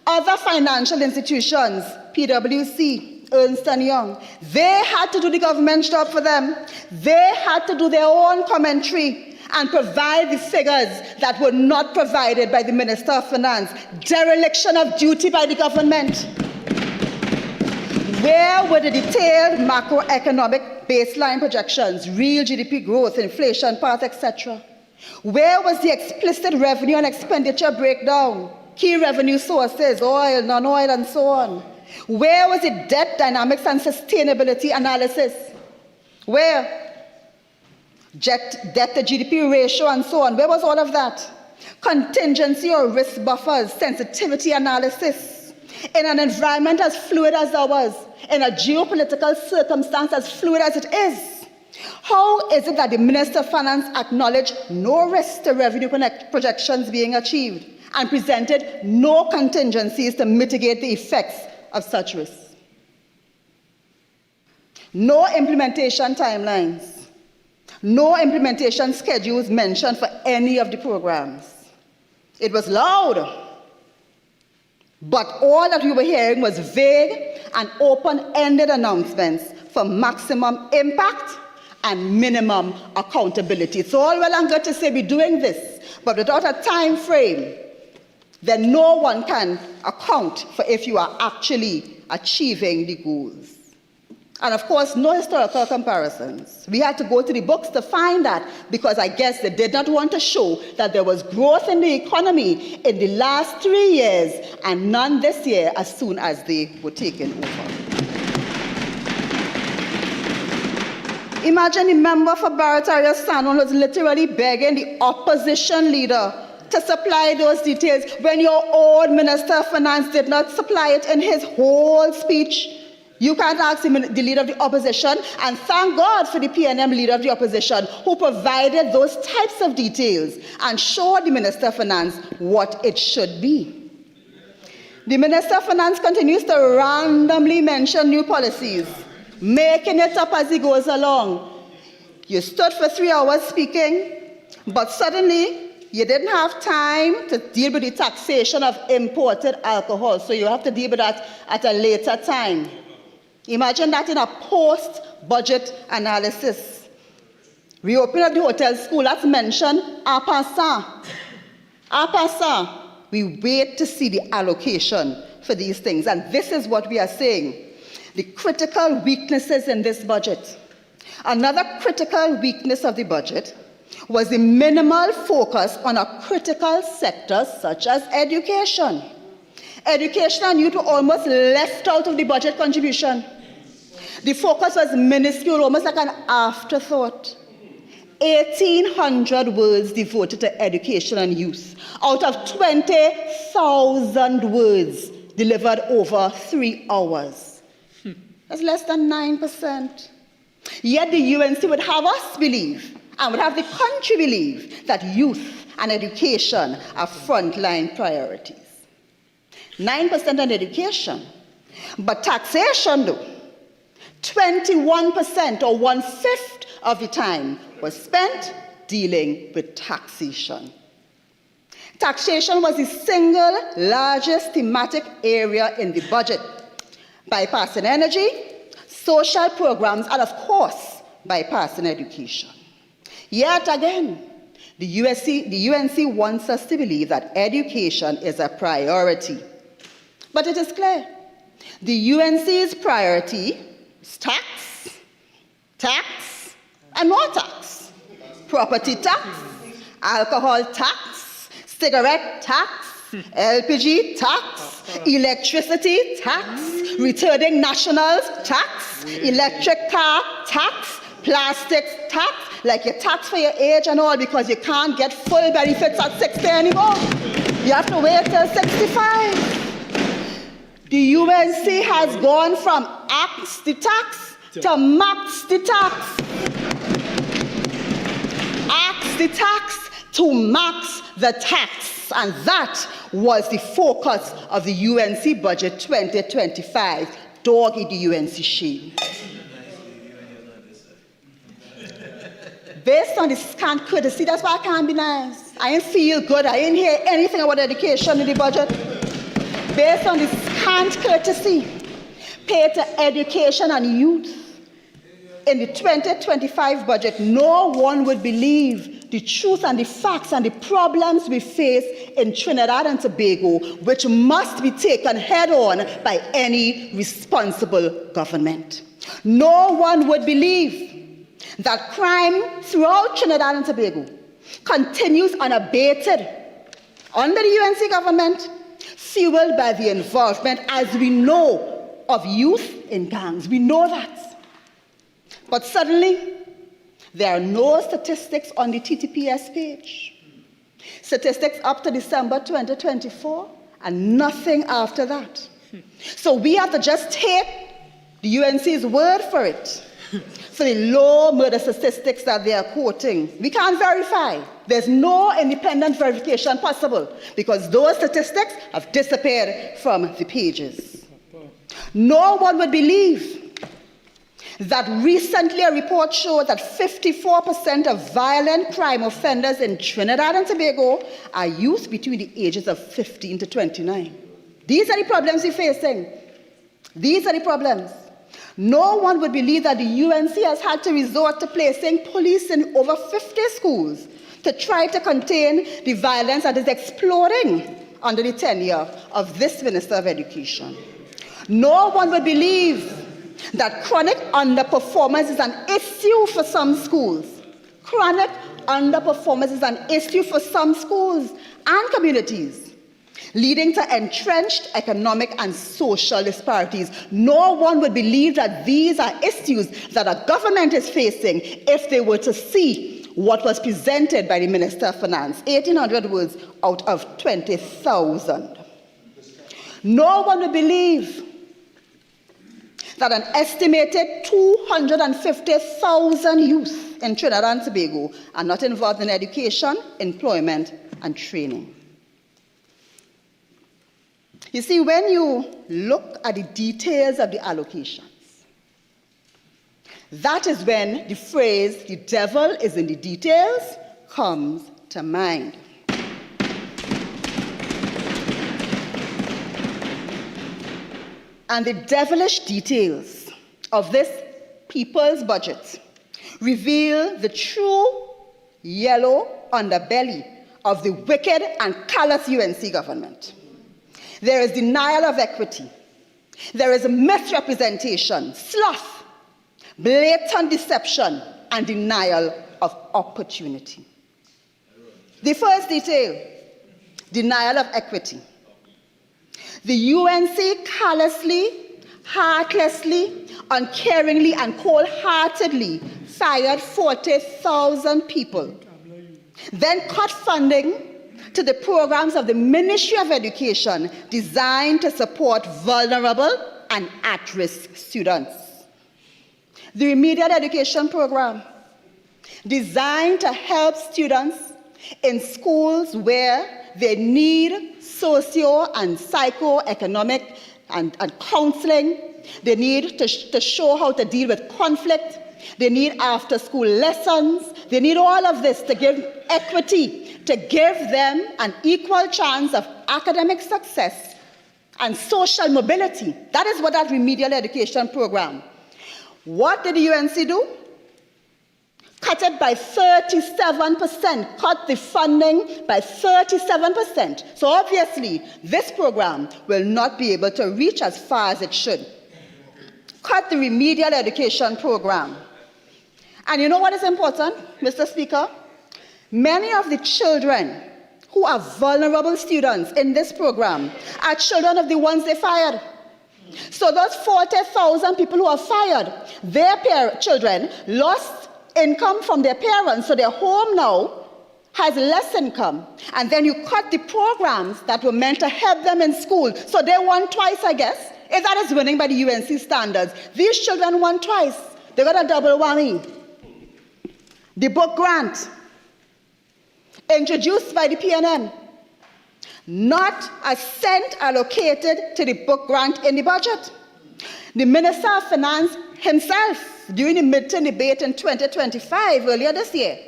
other financial institutions, PwC, Ernst & Young, they had to do the government job for them. They had to do their own commentary and provide the figures that were not provided by the Minister of Finance. Dereliction of duty by the government. Where were the detailed macroeconomic baseline projections, real GDP growth, inflation path, etc.? Where was the explicit revenue and expenditure breakdown? Key revenue sources, oil, non-oil, and so on. Where was the debt dynamics and sustainability analysis? Where? Debt to GDP ratio and so on. Where was all of that? Contingency or risk buffers, sensitivity analysis. In an environment as fluid as ours, in a geopolitical circumstance as fluid as it is, how is it that the Minister of Finance acknowledged no risk to revenue projections being achieved and presented no contingencies to mitigate the effects of such risks? No implementation timelines, no implementation schedules mentioned for any of the programs. It was loud, but all that we were hearing was vague and open-ended announcements for maximum impact and minimum accountability. It's all well and good to say we're doing this, but without a time frame, then no one can account for if you are actually achieving the goals. And of course, no historical comparisons. We had to go to the books to find that, because I guess they did not want to show that there was growth in the economy in the last 3 years and none this year as soon as they were taken over. Imagine the member for Barataria Sanon was literally begging the opposition leader to supply those details when your own Minister of Finance did not supply it in his whole speech. You can't ask him, the leader of the opposition, and thank God for the PNM leader of the opposition who provided those types of details and showed the Minister of Finance what it should be. The Minister of Finance continues to randomly mention new policies, making it up as he goes along. You stood for 3 hours speaking, but suddenly you didn't have time to deal with the taxation of imported alcohol, so you have to deal with that at a later time. Imagine that in a post-budget analysis. Reopening of the hotel school, that's mentioned en passant. En passant, we wait to see the allocation for these things. And this is what we are saying. The critical weaknesses in this budget. Another critical weakness of the budget was the minimal focus on a critical sector such as education. Education and youth were almost left out of the budget contribution. The focus was minuscule, almost like an afterthought. 1,800 words devoted to education and youth, out of 20,000 words delivered over 3 hours. That's less than 9%. Yet the UNC would have us believe, and would have the country believe, that youth and education are frontline priorities. 9% on education. But taxation, though, 21% or 1/5 of the time was spent dealing with taxation. Taxation was the single largest thematic area in the budget, bypassing energy, social programs, and of course, bypassing education. Yet again, the UNC wants us to believe that education is a priority. But it is clear, the UNC's priority is tax, and more tax. Property tax, alcohol tax, cigarette tax, LPG tax, electricity tax, returning nationals tax, electric car tax, plastics tax, like you tax for your age and all because you can't get full benefits at 60 anymore. You have to wait till 65. The UNC has gone from axe the tax to max the tax. Axe the tax to max the tax. And that was the focus of the UNC budget 2025. dog eat the UNC shame. Based on the scant courtesy, that's why I can't be nice. I ain't feel good. I ain't hear anything about education in the budget. Based on the scant courtesy paid to education and youth in the 2025 budget, no one would believe the truth and the facts and the problems we face in Trinidad and Tobago, which must be taken head-on by any responsible government. No one would believe that crime throughout Trinidad and Tobago continues unabated under the UNC government, fueled by the involvement, as we know, of youth in gangs. We know that. But suddenly, there are no statistics on the TTPS page. Statistics up to December 2024, and nothing after that. So we have to just take the UNC's word for it, for the low murder statistics that they are quoting. We can't verify. There's no independent verification possible because those statistics have disappeared from the pages. No one would believe that recently a report showed that 54% of violent crime offenders in Trinidad and Tobago are youth between the ages of 15 to 29. These are the problems we're facing. These are the problems. No one would believe that the UNC has had to resort to placing police in over 50 schools to try to contain the violence that is exploding under the tenure of this Minister of Education. No one would believe that chronic underperformance is an issue for some schools. Chronic underperformance is an issue for some schools and communities, leading to entrenched economic and social disparities. No one would believe that these are issues that a government is facing if they were to see what was presented by the Minister of Finance, 1,800 words out of 20,000. No one would believe that an estimated 250,000 youth in Trinidad and Tobago are not involved in education, employment, and training. You see, when you look at the details of the allocations, that is when the phrase, "the devil is in the details," comes to mind. And the devilish details of this people's budget reveal the true yellow underbelly of the wicked and callous UNC government. There is denial of equity. There is misrepresentation, sloth, blatant deception, and denial of opportunity. The first detail, denial of equity. The UNC callously, heartlessly, uncaringly, and cold-heartedly fired 40,000 people, then cut funding to the programs of the Ministry of Education designed to support vulnerable and at-risk students. The remedial education program, designed to help students in schools where they need socio and psychoeconomic and counseling. They need to show how to deal with conflict. They need after-school lessons. They need all of this to give equity, to give them an equal chance of academic success and social mobility. That is what that remedial education program. What did the UNC do? Cut it by 37%, cut the funding by 37%. So obviously, this program will not be able to reach as far as it should. Cut the remedial education program. And you know what is important, Mr. Speaker? Many of the children who are vulnerable students in this program are children of the ones they fired. So those 40,000 people who are fired, their children lost income from their parents, so their home now has less income. And then you cut the programs that were meant to help them in school. So they won twice, I guess. If that is winning by the UNC standards, these children won twice. They got a double whammy. The book grant, introduced by the PNM, not a cent allocated to the book grant in the budget. The Minister of Finance himself, during the midterm debate in 2025, earlier this year,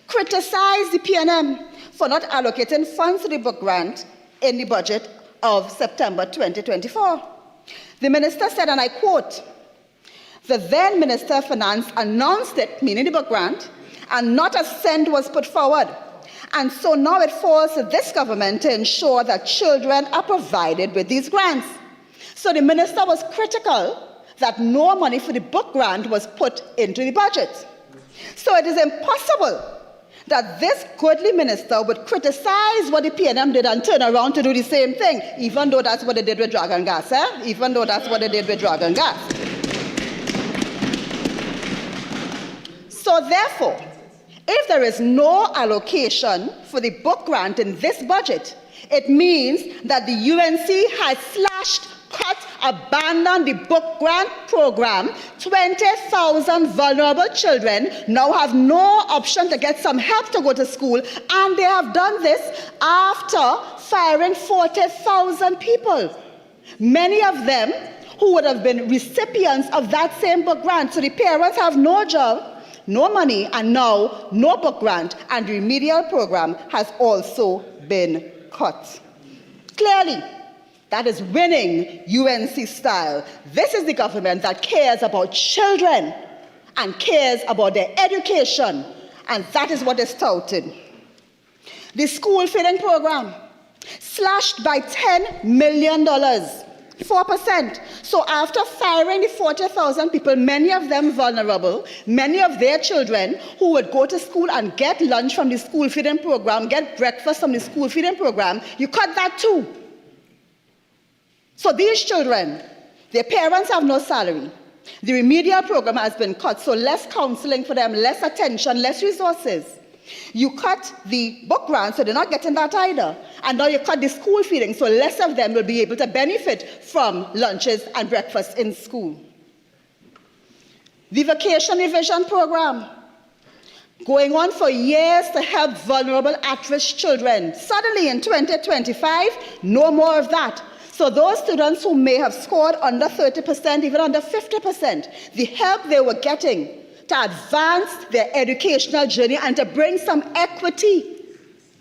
criticized the PNM for not allocating funds to the book grant in the budget of September 2024. The minister said, and I quote, "The then Minister of Finance announced it," meaning the book grant, "and not a cent was put forward. And so now it falls to this government to ensure that children are provided with these grants." So the minister was critical that no money for the book grant was put into the budget. So it is impossible that this godly minister would criticize what the PNM did and turn around to do the same thing, even though that's what they did with Dragon Gas, even though that's what they did with Dragon Gas. So therefore, if there is no allocation for the book grant in this budget, it means that the UNC has slashed, cut, abandoned the book grant program. 20,000 vulnerable children now have no option to get some help to go to school, and they have done this after firing 40,000 people, many of them who would have been recipients of that same book grant. So the parents have no job, no money, and now no book grant, and the remedial program has also been cut. Clearly, that is winning UNC style. This is the government that cares about children and cares about their education, and that is what is touted. The school feeding program, slashed by $10 million. 4%. So after firing the 40,000 people, many of them vulnerable, many of their children who would go to school and get lunch from the school feeding program, get breakfast from the school feeding program, you cut that too. So these children, their parents have no salary. The remedial program has been cut, so less counseling for them, less attention, less resources. You cut the book grant, so they're not getting that either. And now you cut the school feeding, so less of them will be able to benefit from lunches and breakfast in school. The vacation revision program, going on for years to help vulnerable at-risk children. Suddenly in 2025, no more of that. So those students who may have scored under 30%, even under 50%, the help they were getting to advance their educational journey and to bring some equity,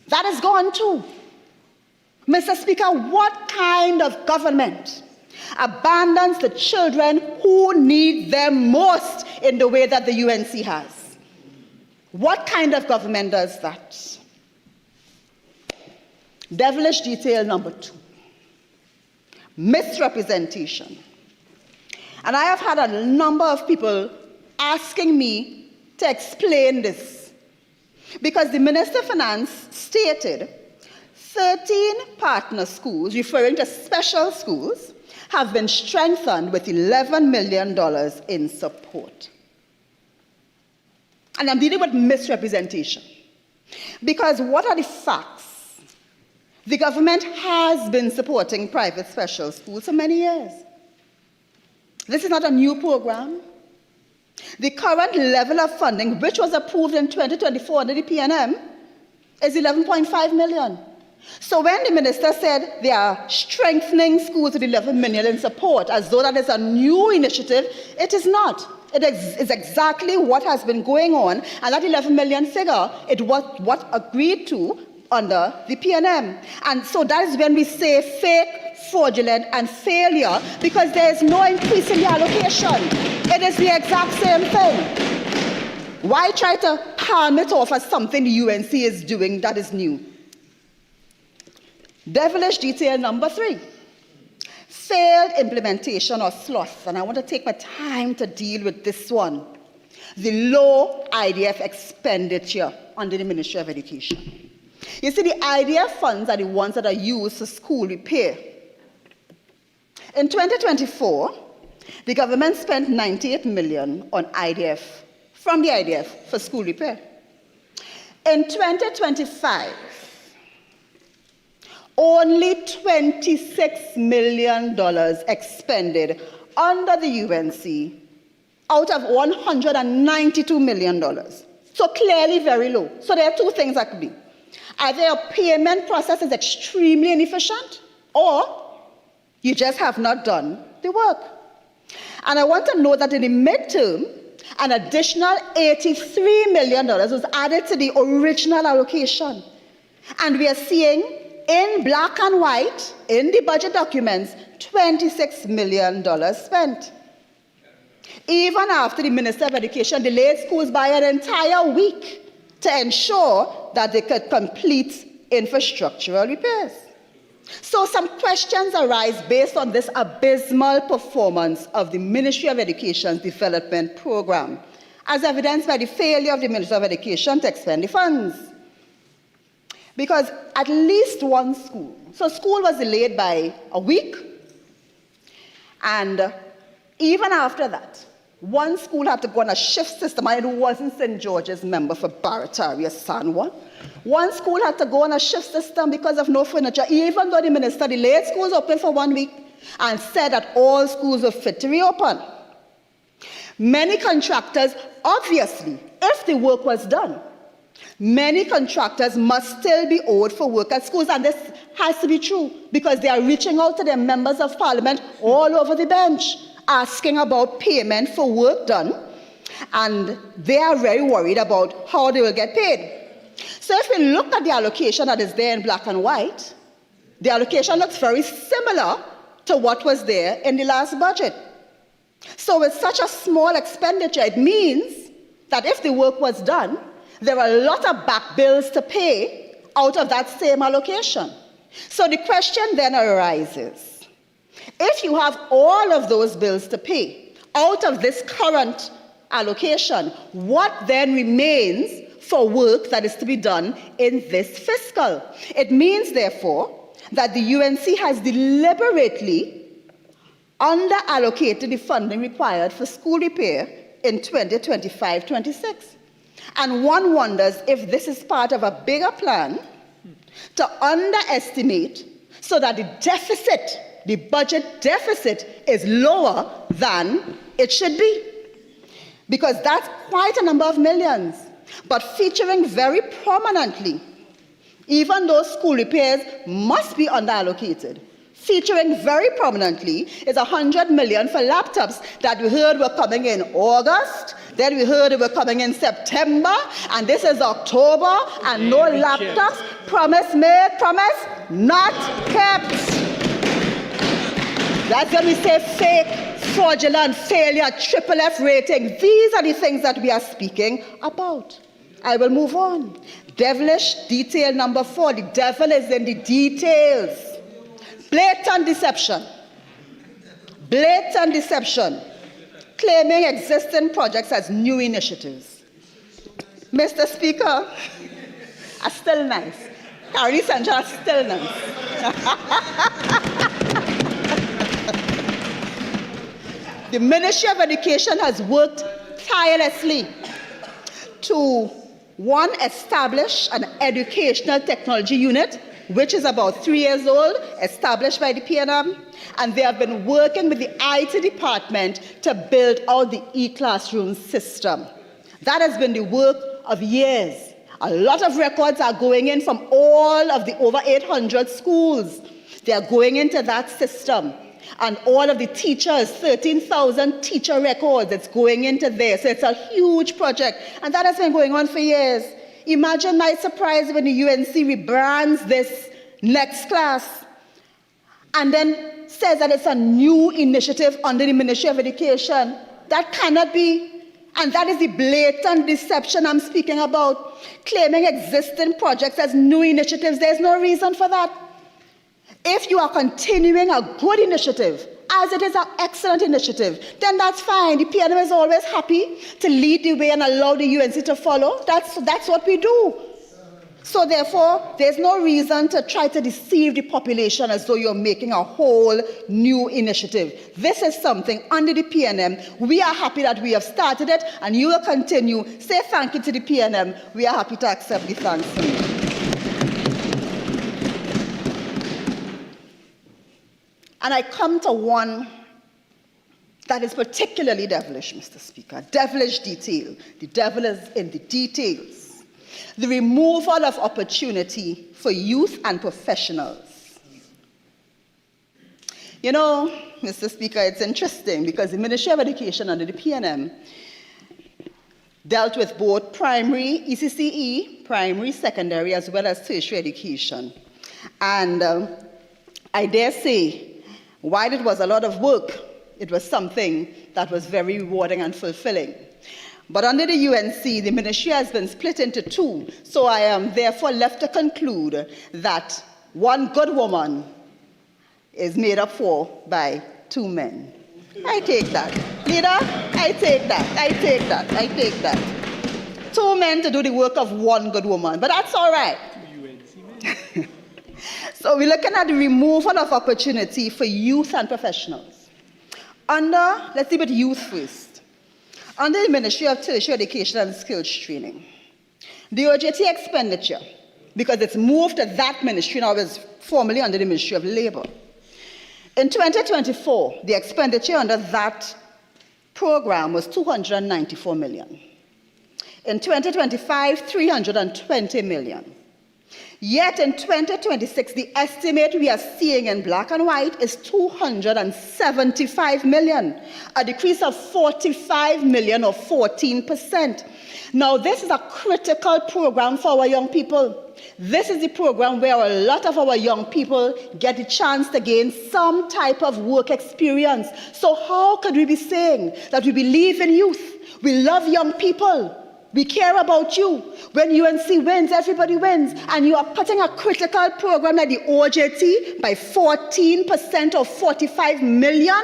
that is gone too. Mr. Speaker, what kind of government abandons the children who need them most in the way that the UNC has? What kind of government does that? Devilish detail number 2. Misrepresentation. And I have had a number of people asking me to explain this, because the Minister of Finance stated 13 partner schools, referring to special schools, have been strengthened with $11 million in support. And I'm dealing with misrepresentation, because what are the facts? The government has been supporting private special schools for many years. This is not a new program. The current level of funding, which was approved in 2024 under the PNM, is $11.5 million. So when the minister said they are strengthening schools with $11 million in support, as though that is a new initiative, it is not. It is exactly what has been going on, and that $11 million figure, it was what agreed to under the PNM. And so that is when we say fake, fraudulent, and failure, because there is no increase in the allocation. It is the exact same thing. Why try to palm it off as something the UNC is doing that is new? Devilish detail number 3. Failed implementation or sloth. And I want to take my time to deal with this one. The low IDF expenditure under the Ministry of Education. You see, the IDF funds are the ones that are used for school repair. In 2024, the government spent $98 million on IDF, from the IDF, for school repair. In 2025, only $26 million expended under the UNC out of $192 million. So clearly very low. So there are two things that could be. Either your payment process is extremely inefficient, or you just have not done the work. And I want to note that in the midterm, an additional $83 million was added to the original allocation. And we are seeing in black and white, in the budget documents, $26 million spent. Even after the Minister of Education delayed schools by an entire week to ensure that they could complete infrastructural repairs. So some questions arise based on this abysmal performance of the Ministry of Education's development program, as evidenced by the failure of the Minister of Education to expend the funds. Because at least one school, so school was delayed by a week, and even after that, one school had to go on a shift system, and it wasn't St. George's member for Barataria, San Juan. One school had to go on a shift system because of no furniture, even though the minister delayed schools open for 1 week and said that all schools were fit to reopen. Many contractors, obviously, if the work was done, many contractors must still be owed for work at schools, and this has to be true because they are reaching out to their members of parliament all over the bench, asking about payment for work done, and they are very worried about how they will get paid. So if we look at the allocation that is there in black and white, the allocation looks very similar to what was there in the last budget. So with such a small expenditure, it means that if the work was done, there are a lot of back bills to pay out of that same allocation. So the question then arises, if you have all of those bills to pay out of this current allocation, what then remains for work that is to be done in this fiscal? It means, therefore, that the UNC has deliberately under-allocated the funding required for school repair in 2025-26. And one wonders if this is part of a bigger plan to underestimate so that the deficit, the budget deficit, is lower than it should be. Because that's quite a number of millions. But featuring very prominently, even though school repairs must be underallocated, featuring very prominently is $100 million for laptops that we heard were coming in August, then we heard they were coming in September, and this is October, and no laptops. Promise made, promise not kept. That's when we say fake, fraudulent, failure, triple F rating. These are the things that we are speaking about. I will move on. Devilish detail number 4. The devil is in the details. Blatant deception. Blatant deception. Claiming existing projects as new initiatives. Mr. Speaker, are still nice. County Central are still nice. The Ministry of Education has worked tirelessly to, one, establish an educational technology unit, which is about 3 years old, established by the PNM, and they have been working with the IT department to build out the e-classroom system. That has been the work of years. A lot of records are going in from all of the over 800 schools. They are going into that system. And all of the teachers, 13,000 teacher records, it's going into there. So it's a huge project. And that has been going on for years. Imagine my surprise when the UNC rebrands this next class and then says that it's a new initiative under the Ministry of Education. That cannot be. And that is the blatant deception I'm speaking about. Claiming existing projects as new initiatives, there's no reason for that. If you are continuing a good initiative, as it is an excellent initiative, then that's fine. The PNM is always happy to lead the way and allow the UNC to follow. That's what we do. So therefore, there's no reason to try to deceive the population as though you're making a whole new initiative. This is something under the PNM. We are happy that we have started it, and you will continue. Say thank you to the PNM. We are happy to accept the thanks from you. And I come to one that is particularly devilish, Mr. Speaker. Devilish detail. The devil is in the details. The removal of opportunity for youth and professionals. You know, Mr. Speaker, it's interesting because the Ministry of Education under the PNM dealt with both primary, ECCE, primary, secondary, as well as tertiary education. And I dare say, while it was a lot of work, it was something that was very rewarding and fulfilling. But under the UNC, the ministry has been split into two, so I am therefore left to conclude that one good woman is made up for by two men. I take that. Leader, I take that. I take that. I take that. Two men to do the work of one good woman, but that's all right. So we're looking at the removal of opportunity for youth and professionals. Let's see with youth first. Under the Ministry of Tertiary Education and Skills Training, the OJT expenditure, because it's moved to that ministry now, is formerly under the Ministry of Labour. In 2024, the expenditure under that program was $294 million. In 2025, $320 million. Yet in 2026, the estimate we are seeing in black and white is $275 million, a decrease of $45 million or 14%. Now, this is a critical program for our young people. This is the program where a lot of our young people get the chance to gain some type of work experience. So how could we be saying that we believe in youth? We love young people. We care about you. When UNC wins, everybody wins. And you are putting a critical program like the OJT by 14% or $45 million.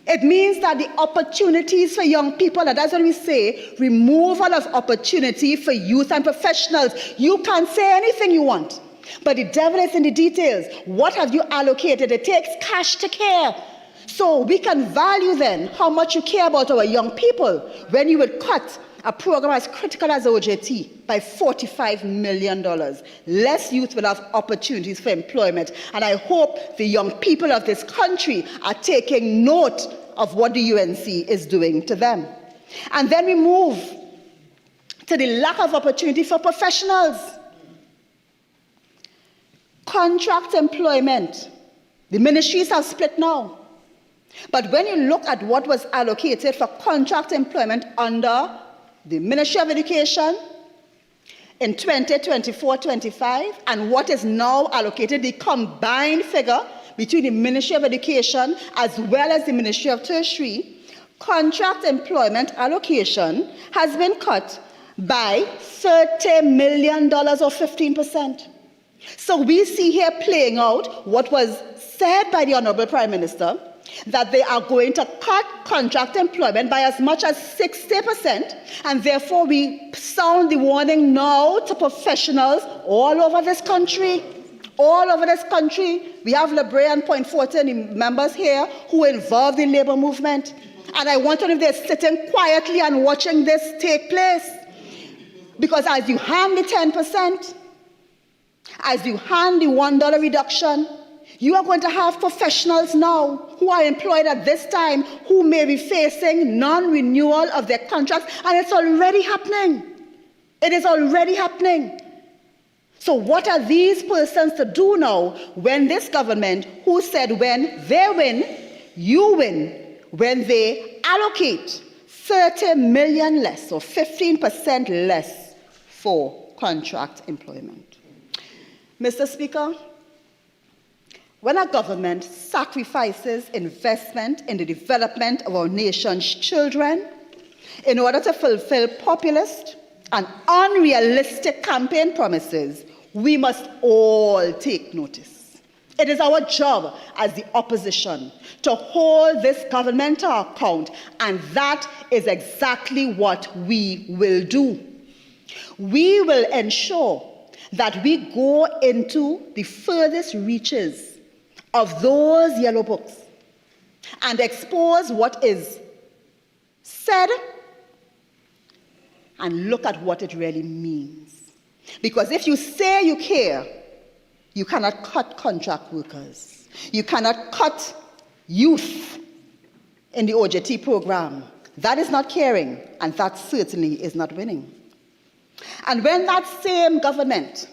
It means that the opportunities for young people, and that's what we say, removal of opportunity for youth and professionals. You can't say anything you want, but the devil is in the details. What have you allocated? It takes cash to care. So we can value then how much you care about our young people when you would cut a program as critical as OJT by $45 million. Less youth will have opportunities for employment. And I hope the young people of this country are taking note of what the UNC is doing to them. And then we move to the lack of opportunity for professionals. Contract employment. The ministries have split now. But when you look at what was allocated for contract employment under the Ministry of Education in 2024-25 and what is now allocated, the combined figure between the Ministry of Education as well as the Ministry of Tertiary, contract employment allocation has been cut by $30 million or 15%. So we see here playing out what was said by the Honorable Prime Minister, that they are going to cut contract employment by as much as 60%, and therefore we sound the warning now to professionals all over this country. All over this country. We have Lebre and Point Fortin members here who are involved in labor movement. And I wonder if they're sitting quietly and watching this take place. Because as you hand the 10%, as you hand the $1 reduction, you are going to have professionals now who are employed at this time who may be facing non-renewal of their contracts, and it's already happening. It is already happening. So what are these persons to do now when this government, who said when they win, you win, when they allocate $30 million less or 15% less for contract employment? Mr. Speaker, when a government sacrifices investment in the development of our nation's children in order to fulfill populist and unrealistic campaign promises, we must all take notice. It is our job as the opposition to hold this government to account, and that is exactly what we will do. We will ensure that we go into the furthest reaches of those yellow books and expose what is said and look at what it really means. Because if you say you care, you cannot cut contract workers. You cannot cut youth in the OJT program. That is not caring, and that certainly is not winning. And when that same government,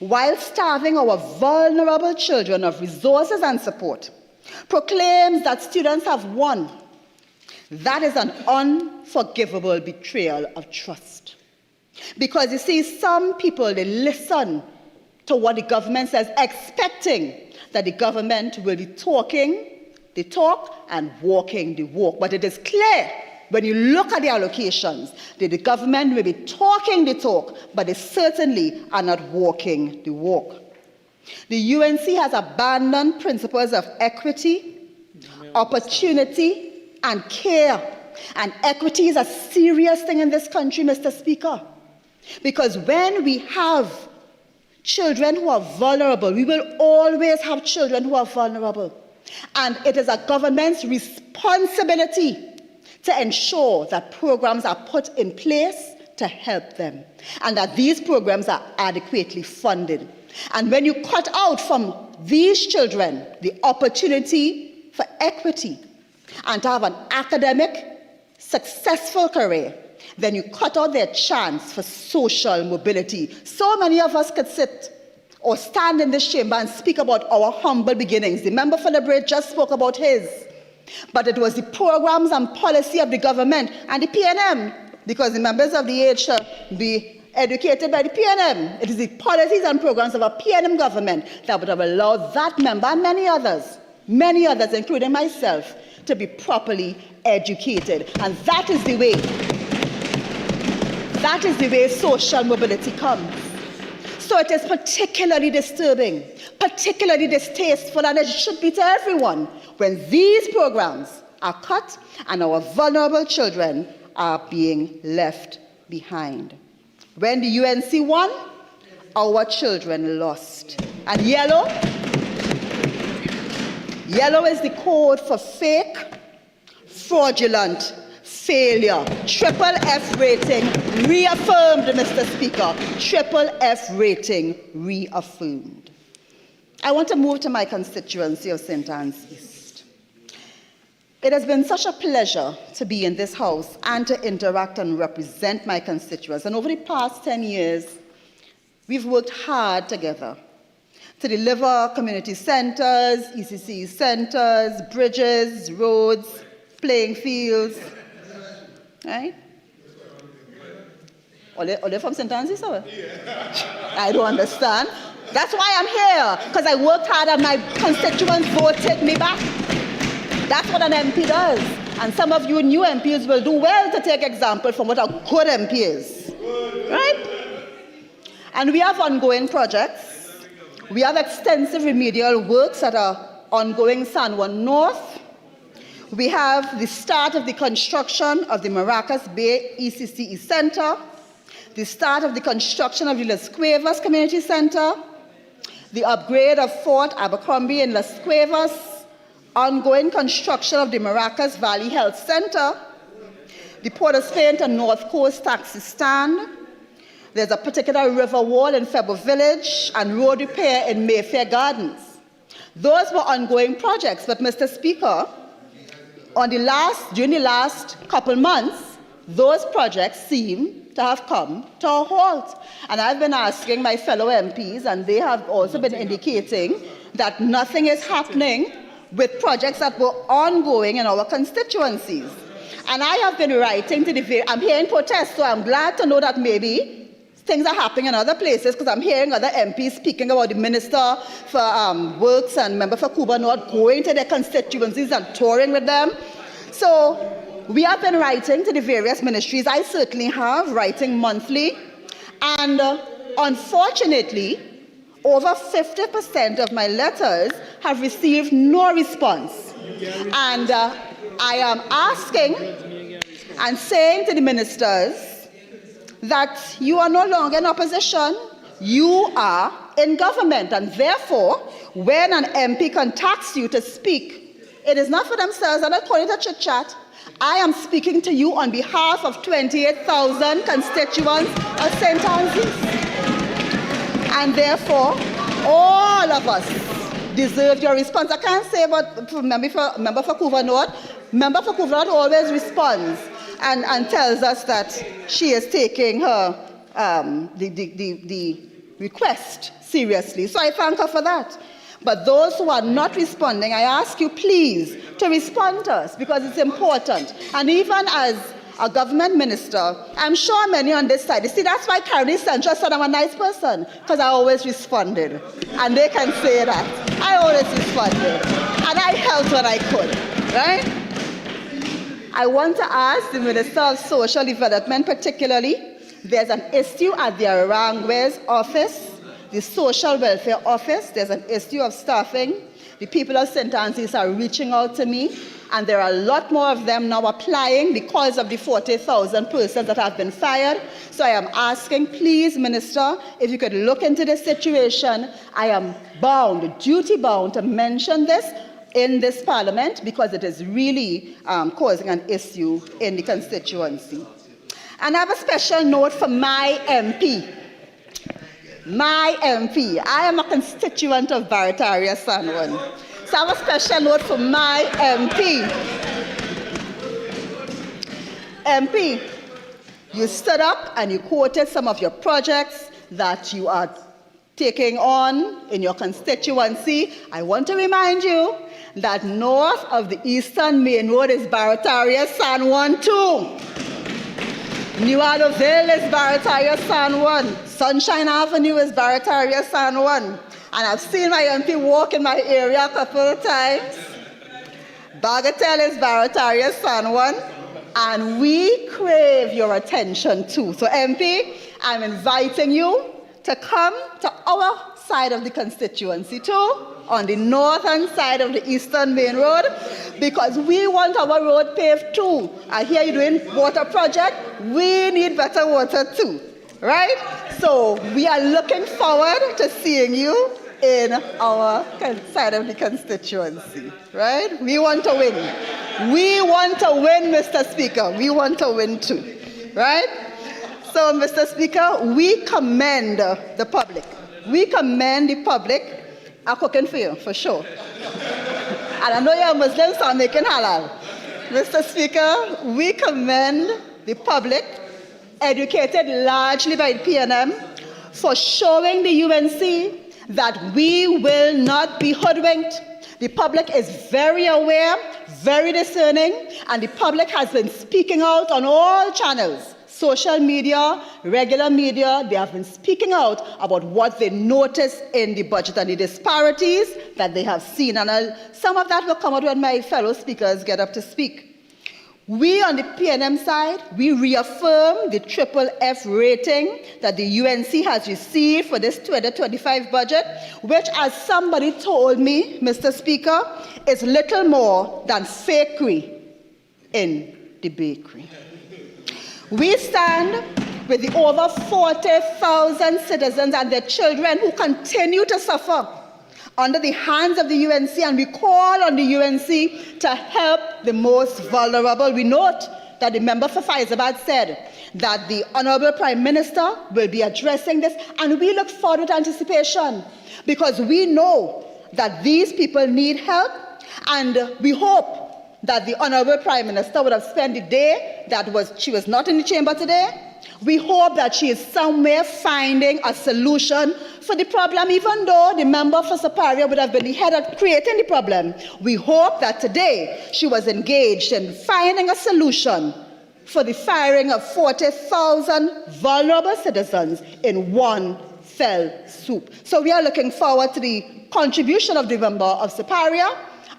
while starving our vulnerable children of resources and support, proclaims that students have won, that is an unforgivable betrayal of trust. Because you see, some people, they listen to what the government says, expecting that the government will be talking the talk and walking the walk. But it is clear when you look at the allocations that the government will be talking the talk, but they certainly are not walking the walk. The UNC has abandoned principles of equity, opportunity, and care. And equity is a serious thing in this country, Mr. Speaker. Because when we have children who are vulnerable, we will always have children who are vulnerable. And it is a government's responsibility to ensure that programs are put in place to help them, and that these programs are adequately funded. And when you cut out from these children the opportunity for equity and to have an academic, successful career, then you cut out their chance for social mobility. So many of us could sit or stand in this chamber and speak about our humble beginnings. The member for Liberate just spoke about his. But it was the programs and policy of the government and the PNM, because the members of the age shall be educated by the PNM. It is the policies and programs of a PNM government that would have allowed that member and many others, including myself, to be properly educated. And that is the way social mobility comes. So it is particularly disturbing, particularly distasteful, and it should be to everyone when these programs are cut and our vulnerable children are being left behind. When the UNC won, our children lost. And yellow is the code for fake, fraudulent, failure. Triple F rating reaffirmed, Mr. Speaker. Triple F rating reaffirmed. I want to move to my constituency of St. Anne's East. It has been such a pleasure to be in this house and to interact and represent my constituents. And over the past 10 years, we've worked hard together to deliver community centers, ECC centers, bridges, roads, playing fields. Right? Are they from St. Anne's East? I don't understand. That's why I'm here, because I worked hard and my constituents voted me back. That's what an MP does. And some of you new MPs will do well to take example from what a good MP is. Right? And we have ongoing projects. We have extensive remedial works that are ongoing in San Juan North. We have the start of the construction of the Maracas Bay ECCE Center, the start of the construction of the Las Cuevas Community Center, the upgrade of Fort Abercrombie in Las Cuevas, ongoing construction of the Maracas Valley Health Center, the Port of Spain to North Coast taxi stand. There's a particular river wall in Febo Village and road repair in Mayfair Gardens. Those were ongoing projects, but Mr. Speaker, during the last couple months, those projects seem to have come to a halt. And I've been asking my fellow MPs, and they have also been indicating that nothing is happening with projects that were ongoing in our constituencies. And I have been writing to I'm hearing protests, so I'm glad to know that maybe things are happening in other places, because I'm hearing other MPs speaking about the Minister for Works and Member for Cuba North going to their constituencies and touring with them. So we have been writing to the various ministries. I certainly have, writing monthly. And unfortunately, over 50% of my letters have received no response. And I am asking and saying to the ministers that you are no longer in opposition, you are in government. And therefore, when an MP contacts you to speak, it is not for themselves, I'm not calling it a chit-chat. I am speaking to you on behalf of 28,000 constituents of St. Anne's East. And therefore, all of us deserve your response. I can't say about member for Cuba North. Member for Cuba North always responds and tells us that she is taking her the request seriously. So I thank her for that. But those who are not responding, I ask you please to respond to us because it's important. And even as a government minister, I'm sure many on this side, you see, that's why Carrie Central said I'm a nice person, because I always responded. And they can say that. I always responded. And I helped when I could, right? I want to ask the Minister of Social Development particularly, there's an issue at the Arangwe's office, the Social Welfare Office, there's an issue of staffing. The people of St. Anne's are reaching out to me, and there are a lot more of them now applying because of the 40,000 persons that have been fired. So I am asking, please, Minister, if you could look into this situation. I am bound, duty-bound to mention this in this Parliament because it is really causing an issue in the constituency. And I have a special note for my MP. My MP. I am a constituent of Barataria San Juan. So I have a special note for my MP. MP, you stood up and you quoted some of your projects that you are taking on in your constituency. I want to remind you that north of the Eastern Main Road is Barataria San Juan too. New Adoville is Barataria San Juan. Sunshine Avenue is Barataria San Juan. And I've seen my MP walk in my area a couple of times. Bagatelle is Barataria San Juan. And we crave your attention too. So MP, I'm inviting you to come to our side of the constituency too, on the northern side of the Eastern Main Road, because we want our road paved too. I hear you're doing water project. We need better water too, right? So we are looking forward to seeing you in our side of the constituency, right? We want to win. We want to win, Mr. Speaker. We want to win too, right? So, Mr. Speaker, we commend the public. We commend the public. I'm cooking for you, for sure. And I know you're Muslims, so I'm making halal. Mr. Speaker, we commend the public, educated largely by the PNM, for showing the UNC that we will not be hoodwinked. The public is very aware, very discerning, and the public has been speaking out on all channels. Social media, regular media, they have been speaking out about what they notice in the budget and the disparities that they have seen. And some of that will come out when my fellow speakers get up to speak. We on the PNM side, we reaffirm the FFF rating that the UNC has received for this 2025 budget, which, as somebody told me, Mr. Speaker, is little more than fakery in the bakery. We stand with the over 40,000 citizens and their children who continue to suffer under the hands of the UNC, and we call on the UNC to help the most vulnerable. We note that the member for Faizabad said that the Honorable Prime Minister will be addressing this, and we look forward to anticipation because we know that these people need help, and we hope that the Honorable Prime Minister would have spent the day she was not in the chamber today. We hope that she is somewhere finding a solution for the problem, even though the member for Superior would have been the head of creating the problem. We hope that today she was engaged in finding a solution for the firing of 40,000 vulnerable citizens in one fell swoop. So we are looking forward to the contribution of the member of Superior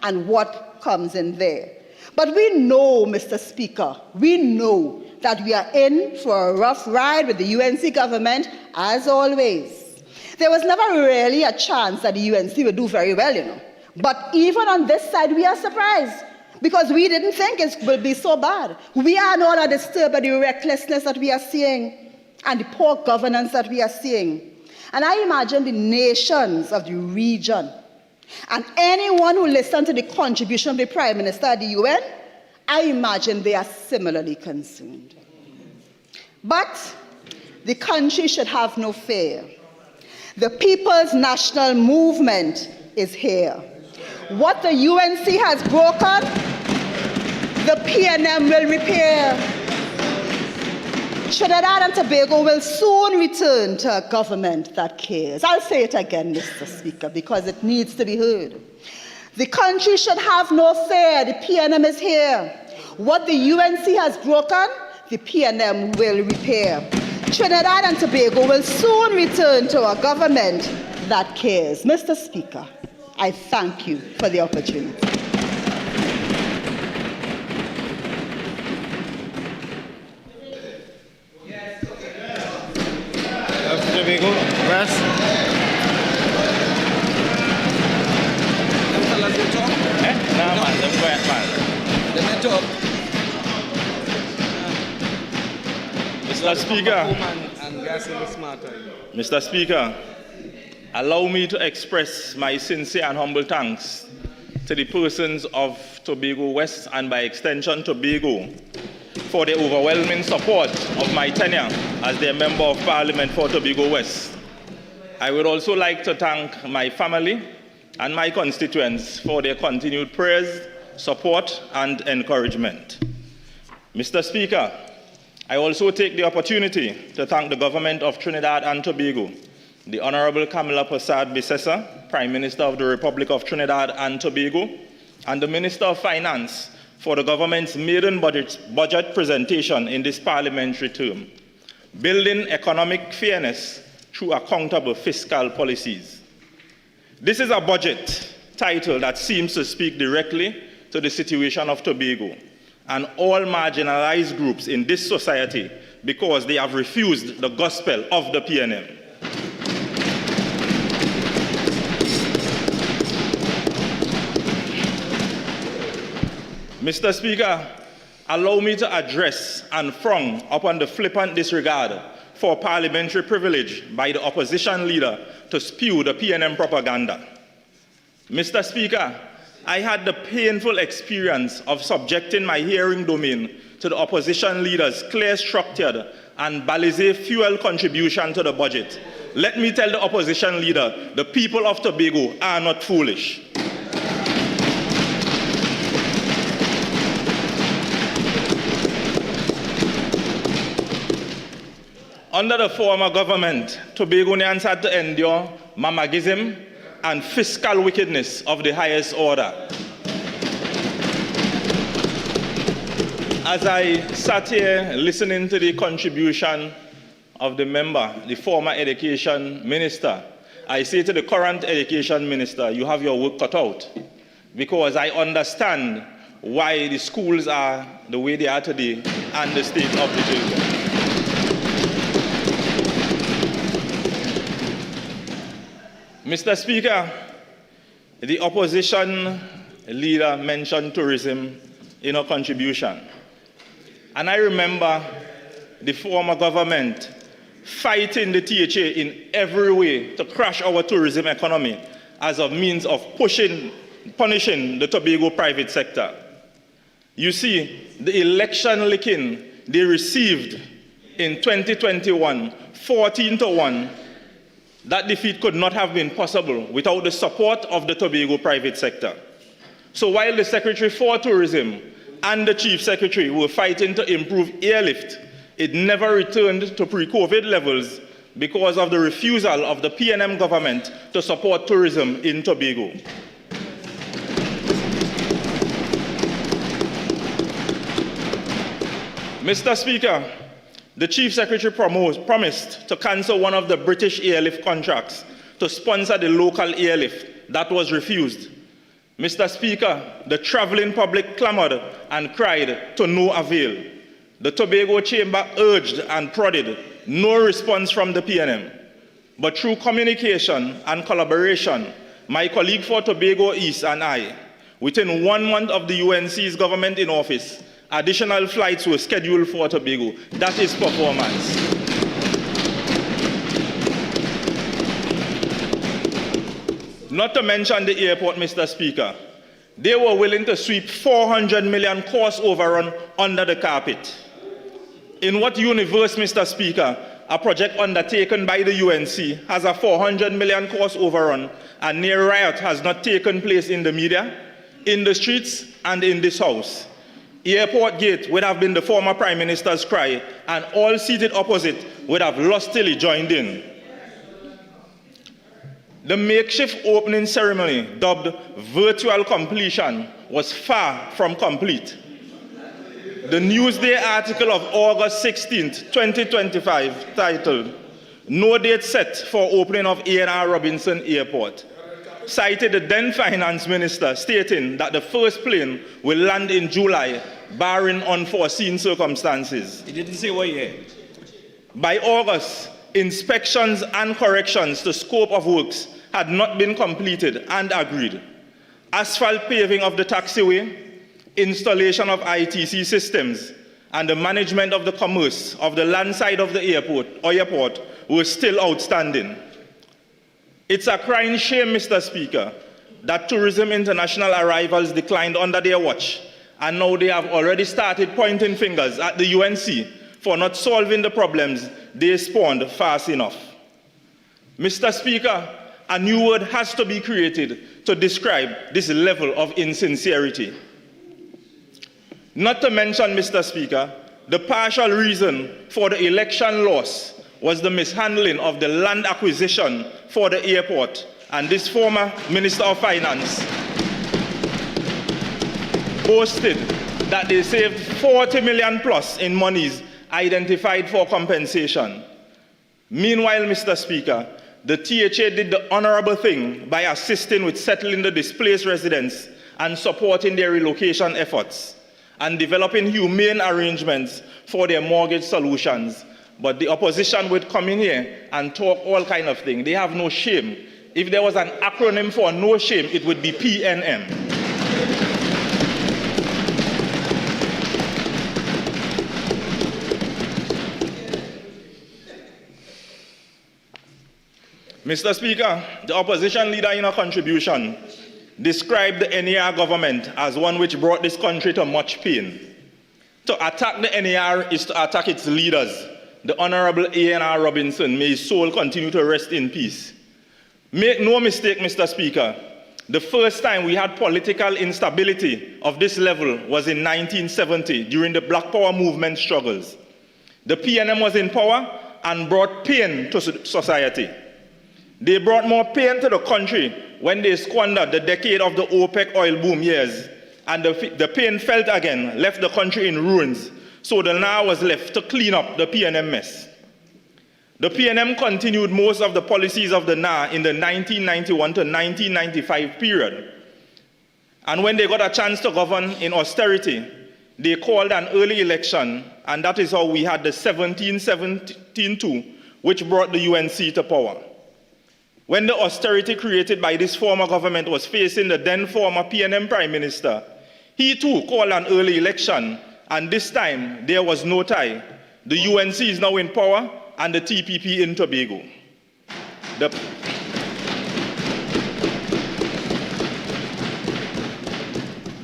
and what comes in there. But we know, Mr. Speaker, we know that we are in for a rough ride with the UNC government, as always. There was never really a chance that the UNC would do very well, you know. But even on this side, we are surprised because we didn't think it would be so bad. We are not disturbed by the recklessness that we are seeing and the poor governance that we are seeing. And I imagine the nations of the region and anyone who listened to the contribution of the Prime Minister at the UN, I imagine they are similarly concerned. But the country should have no fear. The People's National Movement is here. What the UNC has broken, the PNM will repair. Trinidad and Tobago will soon return to a government that cares. I'll say it again, Mr. Speaker, because it needs to be heard. The country should have no fear. The PNM is here. What the UNC has broken, the PNM will repair. Trinidad and Tobago will soon return to a government that cares. Mr. Speaker, I thank you for the opportunity. Tobago, West. No, man, them quiet, man. Mr. Speaker, Mr. Speaker, allow me to express my sincere and humble thanks to the persons of Tobago West and by extension Tobago for the overwhelming support of my tenure as their Member of Parliament for Tobago West. I would also like to thank my family and my constituents for their continued prayers, support, and encouragement. Mr. Speaker, I also take the opportunity to thank the government of Trinidad and Tobago, the Honorable Kamala Persad-Bissessar, Prime Minister of the Republic of Trinidad and Tobago, and the Minister of Finance for the government's maiden budget presentation in this parliamentary term, building economic fairness through accountable fiscal policies. This is a budget title that seems to speak directly to the situation of Tobago and all marginalized groups in this society because they have refused the gospel of the PNM. Mr. Speaker, allow me to address and frown upon the flippant disregard for parliamentary privilege by the opposition leader to spew the PNM propaganda. Mr. Speaker, I had the painful experience of subjecting my hearing domain to the opposition leader's clear structured and balisé fuel contribution to the budget. Let me tell the opposition leader, the people of Tobago are not foolish. Under the former government, Tobagonians had to endure mamagism and fiscal wickedness of the highest order. As I sat here listening to the contribution of the member, the former education minister, I say to the current education minister, you have your work cut out, because I understand why the schools are the way they are today and the state of the children. Mr. Speaker, the opposition leader mentioned tourism in her contribution. And I remember the former government fighting the THA in every way to crash our tourism economy as a means of punishing the Tobago private sector. You see, the election licking they received in 2021, 14-1, that defeat could not have been possible without the support of the Tobago private sector. So while the Secretary for Tourism and the Chief Secretary were fighting to improve airlift, it never returned to pre-COVID levels because of the refusal of the PNM government to support tourism in Tobago. Mr. Speaker, the Chief Secretary promised to cancel one of the British airlift contracts to sponsor the local airlift. That was refused. Mr. Speaker, the traveling public clamored and cried to no avail. The Tobago Chamber urged and prodded, no response from the PNM. But through communication and collaboration, my colleague for Tobago East and I, within 1 month of the UNC's government in office, additional flights were scheduled for Tobago. That is performance. Not to mention the airport, Mr. Speaker. They were willing to sweep 400 million cost overrun under the carpet. In what universe, Mr. Speaker, a project undertaken by the UNC has a 400 million cost overrun and near riot has not taken place in the media, in the streets, and in this house? Airport Gate would have been the former Prime Minister's cry, and all seated opposite would have lustily joined in. The makeshift opening ceremony, dubbed virtual completion, was far from complete. The Newsday article of August 16, 2025, titled, "No Date Set for Opening of Robinson Airport," cited the then Finance Minister, stating that the first plane will land in July, barring unforeseen circumstances. He didn't say what yet. By August, inspections and corrections to scope of works had not been completed and agreed. Asphalt paving of the taxiway, installation of ITC systems, and the management of the commerce of the land side of the airport were still outstanding. It's a crying shame, Mr. Speaker, that tourism international arrivals declined under their watch, and now they have already started pointing fingers at the UNC for not solving the problems they spawned fast enough. Mr. Speaker, a new word has to be created to describe this level of insincerity. Not to mention, Mr. Speaker, the partial reason for the election loss was the mishandling of the land acquisition for the airport, and this former Minister of Finance boasted that they saved 40 million plus in monies identified for compensation. Meanwhile, Mr. Speaker, the THA did the honorable thing by assisting with settling the displaced residents and supporting their relocation efforts and developing humane arrangements for their mortgage solutions. But the opposition would come in here and talk all kind of things. They have no shame. If there was an acronym for no shame, it would be PNM. Mr. Speaker, the opposition leader in a contribution described the NAR government as one which brought this country to much pain. To attack the NAR is to attack its leaders, the Honorable A.N.R. Robinson. May his soul continue to rest in peace. Make no mistake, Mr. Speaker, the first time we had political instability of this level was in 1970 during the Black Power movement struggles. The PNM was in power and brought pain to society. They brought more pain to the country when they squandered the decade of the OPEC oil boom years, and the pain felt again left the country in ruins, so the NAR was left to clean up the PNM mess. The PNM continued most of the policies of the NAR in the 1991 to 1995 period, and when they got a chance to govern in austerity, they called an early election, and that is how we had the 17-17-2, which brought the UNC to power. When the austerity created by this former government was facing the then former PNM Prime Minister, he too called an early election, and this time there was no tie. The UNC is now in power and the TPP in Tobago. The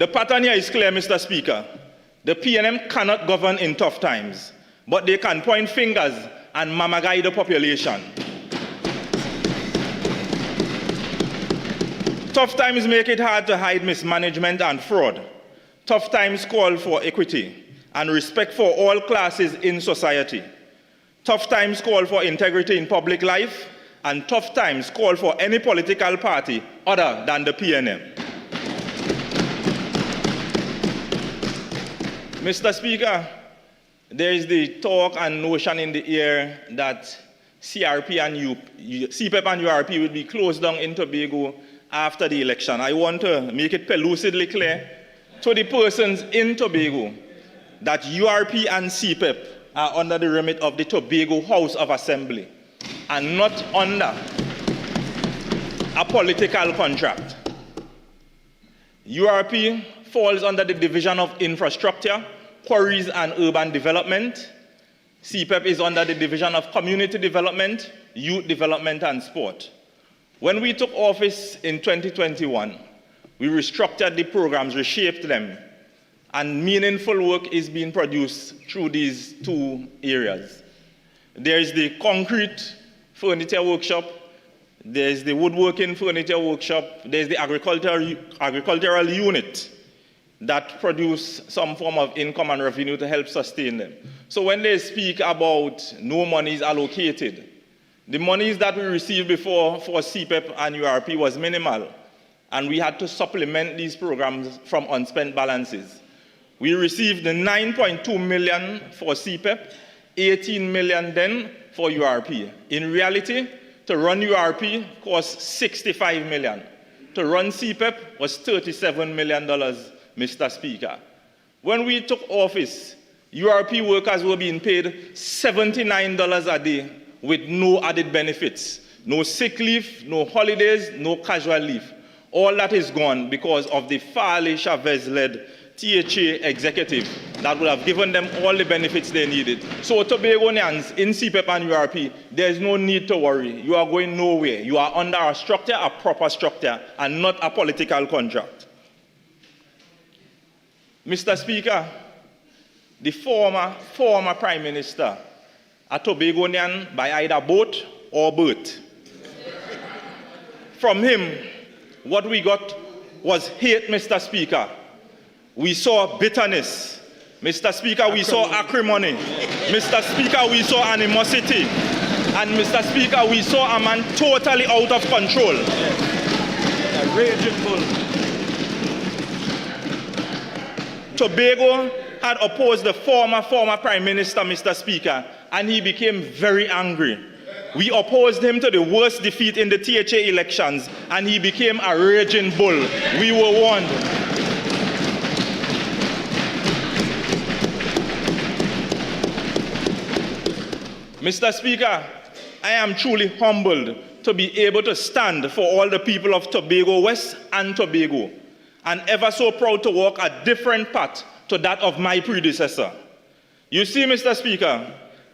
pattern here is clear, Mr. Speaker. The PNM cannot govern in tough times, but they can point fingers and mamagai the population. Tough times make it hard to hide mismanagement and fraud. Tough times call for equity and respect for all classes in society. Tough times call for integrity in public life, and tough times call for any political party other than the PNM. Mr. Speaker, there is the talk and notion in the air that CPEP and URP will be closed down in Tobago after the election. I want to make it pellucidly clear to the persons in Tobago that URP and CPEP are under the remit of the Tobago House of Assembly and not under a political contract. URP falls under the Division of Infrastructure, Quarries and Urban Development. CPEP is under the Division of Community Development, Youth Development and Sport. When we took office in 2021, we restructured the programs, reshaped them, and meaningful work is being produced through these two areas. There is the concrete furniture workshop, there is the woodworking furniture workshop, there is the agricultural unit. that produce some form of income and revenue to help sustain them. So when they speak about no money is allocated, the monies that we received before for CPEP and URP was minimal, and we had to supplement these programs from unspent balances. We received the 9.2 million for CPEP, 18 million then for URP. In reality, to run URP cost 65 million. To run CPEP was $37 million, Mr. Speaker. When we took office, URP workers were being paid $79 a day with no added benefits. No sick leave, no holidays, no casual leave. All that is gone because of the Farley Chavez-led THA executive that would have given them all the benefits they needed. So Tobagonians in CPEP and URP, there's no need to worry. You are going nowhere. You are under a structure, a proper structure, and not a political contract. Mr. Speaker, the former Prime Minister, a Tobagonian by either boat or birth. From him, what we got was hate, Mr. Speaker. We saw bitterness. Mr. Speaker, we saw acrimony. Mr. Speaker, we saw animosity. And Mr. Speaker, we saw a man totally out of control. A raging bull. Tobago had opposed the former Prime Minister, Mr. Speaker, and he became very angry. We opposed him to the worst defeat in the THA elections, and he became a raging bull. We were warned. Mr. Speaker, I am truly humbled to be able to stand for all the people of Tobago West and Tobago, and ever so proud to walk a different path to that of my predecessor. You see, Mr. Speaker,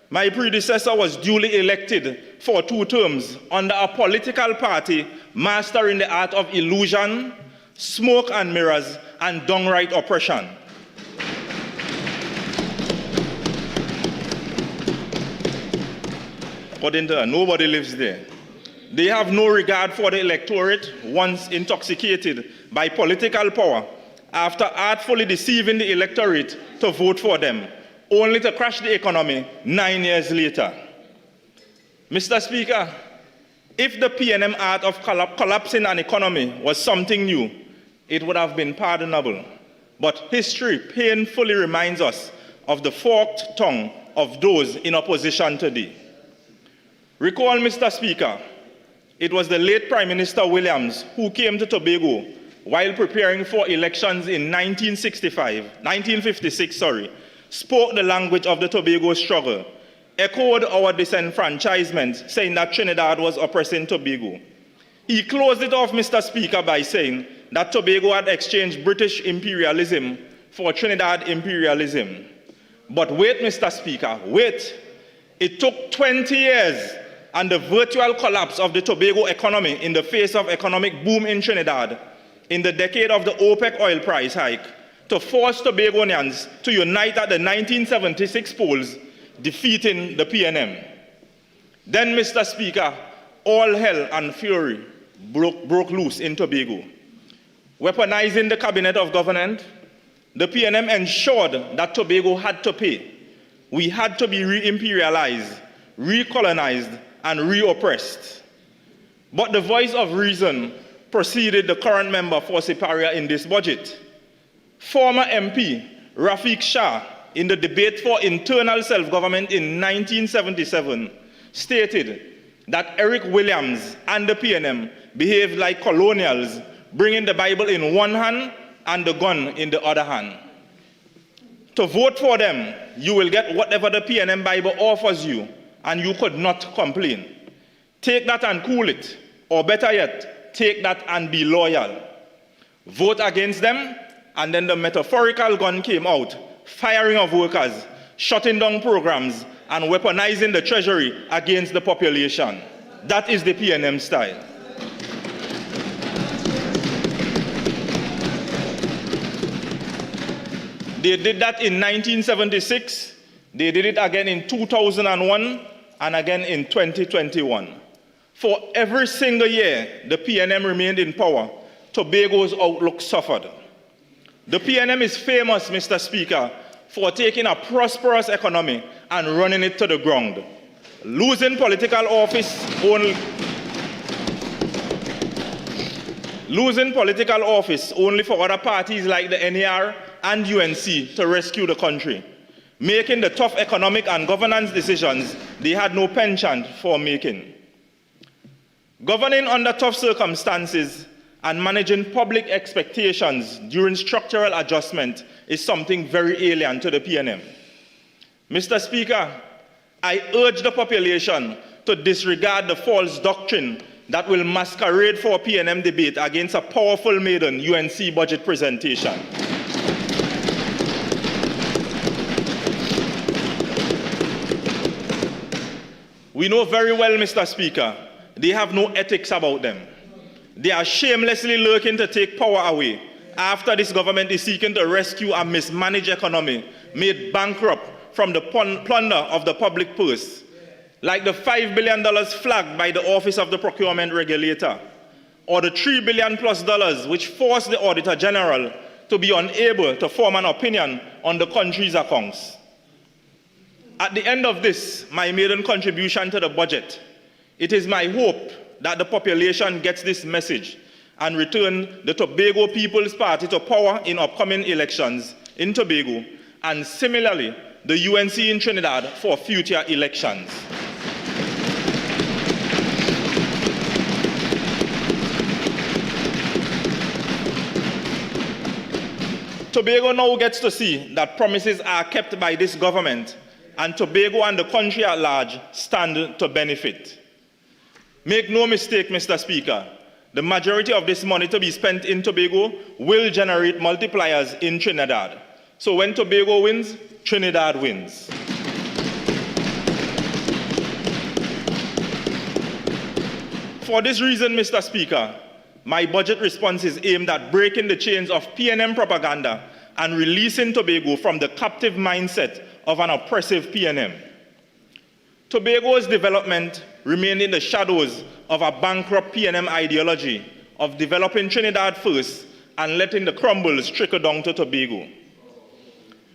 my predecessor was duly elected for 2 terms under a political party mastering the art of illusion, smoke and mirrors, and downright oppression. According to her, nobody lives there. They have no regard for the electorate once intoxicated by political power after artfully deceiving the electorate to vote for them, only to crash the economy 9 years later. Mr. Speaker, if the PNM art of collapsing an economy was something new, it would have been pardonable. But history painfully reminds us of the forked tongue of those in opposition today. Recall, Mr. Speaker, it was the late Prime Minister Williams who came to Tobago while preparing for elections in 1956, spoke the language of the Tobago struggle, echoed our disenfranchisement, saying that Trinidad was oppressing Tobago. He closed it off, Mr. Speaker, by saying that Tobago had exchanged British imperialism for Trinidad imperialism. But wait, Mr. Speaker, wait. It took 20 years and the virtual collapse of the Tobago economy in the face of economic boom in Trinidad in the decade of the OPEC oil price hike to force Tobagonians to unite at the 1976 polls, defeating the PNM. Then, Mr. Speaker, all hell and fury broke loose in Tobago. Weaponizing the cabinet of government, the PNM ensured that Tobago had to pay. We had to be re-imperialized, recolonized, and re-oppressed. But the voice of reason preceded the current member for Siparia in this budget. Former MP Rafiq Shah, in the debate for internal self-government in 1977, stated that Eric Williams and the PNM behaved like colonials, bringing the Bible in one hand and the gun in the other hand. To vote for them, you will get whatever the PNM Bible offers you, and you could not complain. Take that and cool it, or better yet, take that and be loyal. Vote against them, and then the metaphorical gun came out, firing of workers, shutting down programs, and weaponizing the treasury against the population. That is the PNM style. They did that in 1976, they did it again in 2001, and again in 2021. For every single year the PNM remained in power, Tobago's outlook suffered. The PNM is famous, Mr. Speaker, for taking a prosperous economy and running it to the ground. Losing political office only for other parties like the NAR and UNC to rescue the country, making the tough economic and governance decisions they had no penchant for making. Governing under tough circumstances and managing public expectations during structural adjustment is something very alien to the PNM. Mr. Speaker, I urge the population to disregard the false doctrine that will masquerade for a PNM debate against a powerful maiden UNC budget presentation. We know very well, Mr. Speaker, they have no ethics about them. They are shamelessly lurking to take power away after this government is seeking to rescue a mismanaged economy made bankrupt from the plunder of the public purse, like the $5 billion flagged by the Office of the Procurement Regulator, or the $3 billion plus which forced the Auditor General to be unable to form an opinion on the country's accounts. At the end of this, my maiden contribution to the budget, it is my hope that the population gets this message and return the Tobago People's Party to power in upcoming elections in Tobago, and similarly, the UNC in Trinidad for future elections. Tobago now gets to see that promises are kept by this government, and Tobago and the country at large stand to benefit. Make no mistake, Mr. Speaker, the majority of this money to be spent in Tobago will generate multipliers in Trinidad. So when Tobago wins, Trinidad wins. For this reason, Mr. Speaker, my budget response is aimed at breaking the chains of PNM propaganda and releasing Tobago from the captive mindset of an oppressive PNM. Tobago's development remained in the shadows of a bankrupt PNM ideology of developing Trinidad first and letting the crumbles trickle down to Tobago.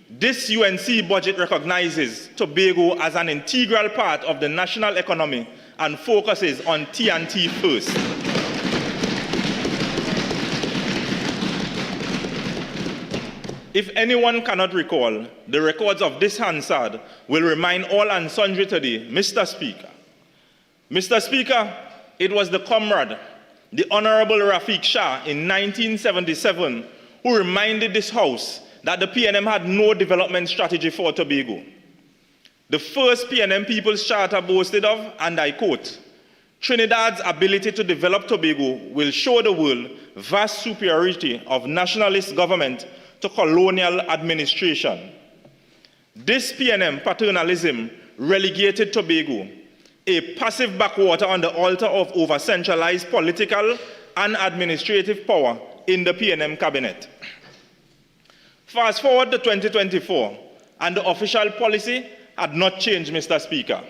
This UNC budget recognizes Tobago as an integral part of the national economy and focuses on T&T first. If anyone cannot recall, the records of this Hansard will remind all and sundry today, Mr. Speaker. Mr. Speaker, it was the comrade, the Honorable Rafiq Shah in 1977 who reminded this House that the PNM had no development strategy for Tobago. The first PNM People's Charter boasted of, and I quote, "Trinidad's ability to develop Tobago will show the world vast superiority of nationalist government to colonial administration." This PNM paternalism relegated Tobago, a passive backwater on the altar of over-centralized political and administrative power in the PNM cabinet. Fast forward to 2024, and the official policy had not changed, Mr. Speaker.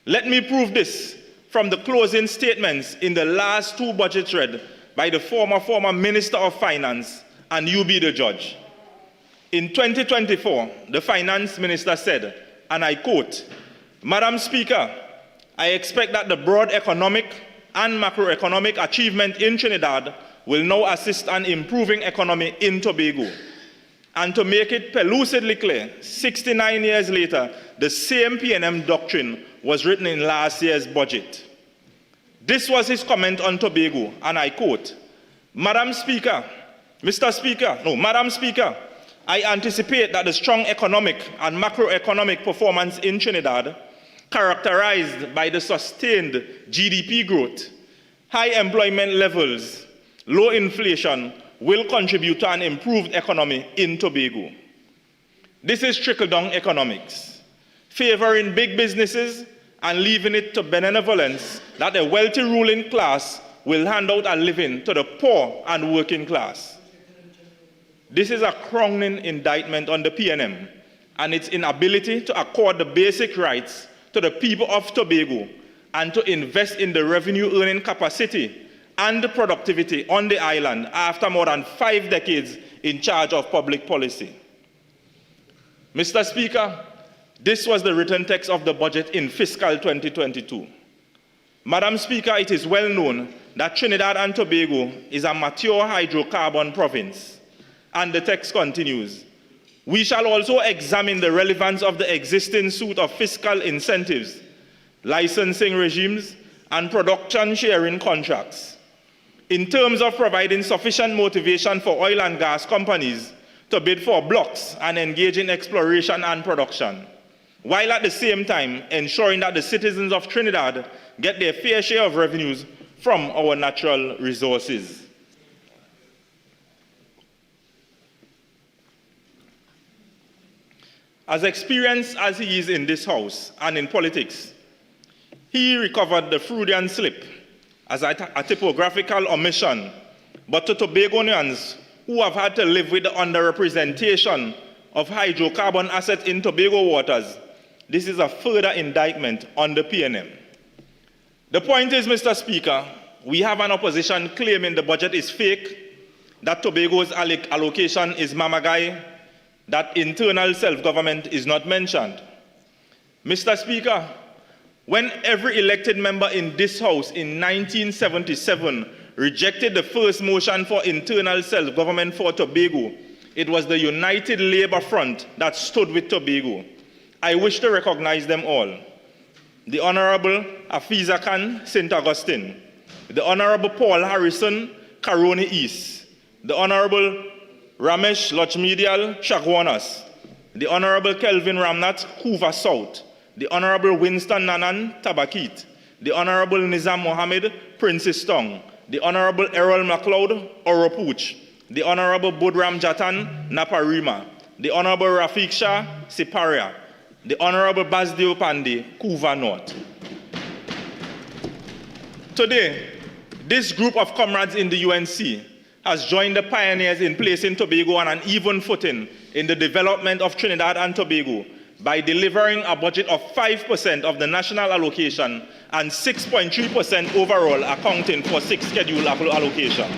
Let me prove this from the closing statements in the last two budgets read by the former Minister of Finance, and you be the judge. In 2024, the Finance Minister said, and I quote, "Madam Speaker, I expect that the broad economic and macroeconomic achievement in Trinidad will now assist an improving economy in Tobago." And to make it pellucidly clear, 69 years later, the same PNM doctrine was written in last year's budget. This was his comment on Tobago, and I quote, Madam Speaker, I anticipate that the strong economic and macroeconomic performance in Trinidad, characterized by the sustained GDP growth, high employment levels, low inflation, will contribute to an improved economy in Tobago. This is trickle-down economics, favoring big businesses and leaving it to benevolence that the wealthy ruling class will hand out a living to the poor and working class. This is a crowning indictment on the PNM and its inability to accord the basic rights to the people of Tobago and to invest in the revenue-earning capacity and the productivity on the island after more than 5 decades in charge of public policy. Mr. Speaker, this was the written text of the budget in fiscal 2022. Madam Speaker, it is well known that Trinidad and Tobago is a mature hydrocarbon province. And the text continues, we shall also examine the relevance of the existing suite of fiscal incentives, licensing regimes, and production sharing contracts, in terms of providing sufficient motivation for oil and gas companies to bid for blocks and engage in exploration and production, while at the same time ensuring that the citizens of Trinidad get their fair share of revenues from our natural resources. As experienced as he is in this House and in politics, he recovered the Freudian slip as a typographical omission, but to Tobagonians who have had to live with the underrepresentation of hydrocarbon assets in Tobago waters, this is a further indictment on the PNM. The point is, Mr. Speaker, we have an opposition claiming the budget is fake, that Tobago's allocation is mamagai, that internal self-government is not mentioned. Mr. Speaker, when every elected member in this House in 1977 rejected the first motion for internal self-government for Tobago, it was the United Labour Front that stood with Tobago. I wish to recognize them all. The Honourable Afiza Khan, St. Augustine, the Honourable Paul Harrison, Caroni East, the Honourable Ramesh Lochmedial, Shagwanas, the Honourable Kelvin Ramnath, Hoover South, the Honourable Winston Nanan, Tabakit, the Honourable Nizam Mohammed, Princess Tong, the Honourable Errol MacLeod, Oropuch, the Honourable Budram Jatan, Naparima, the Honourable Rafiq Shah, Siparia, the Honourable Basdio Pandi, Kuva North. Today, this group of comrades in the UNC has joined the pioneers in placing Tobago on an even footing in the development of Trinidad and Tobago by delivering a budget of 5% of the national allocation and 6.3% overall, accounting for 6 scheduled allocations.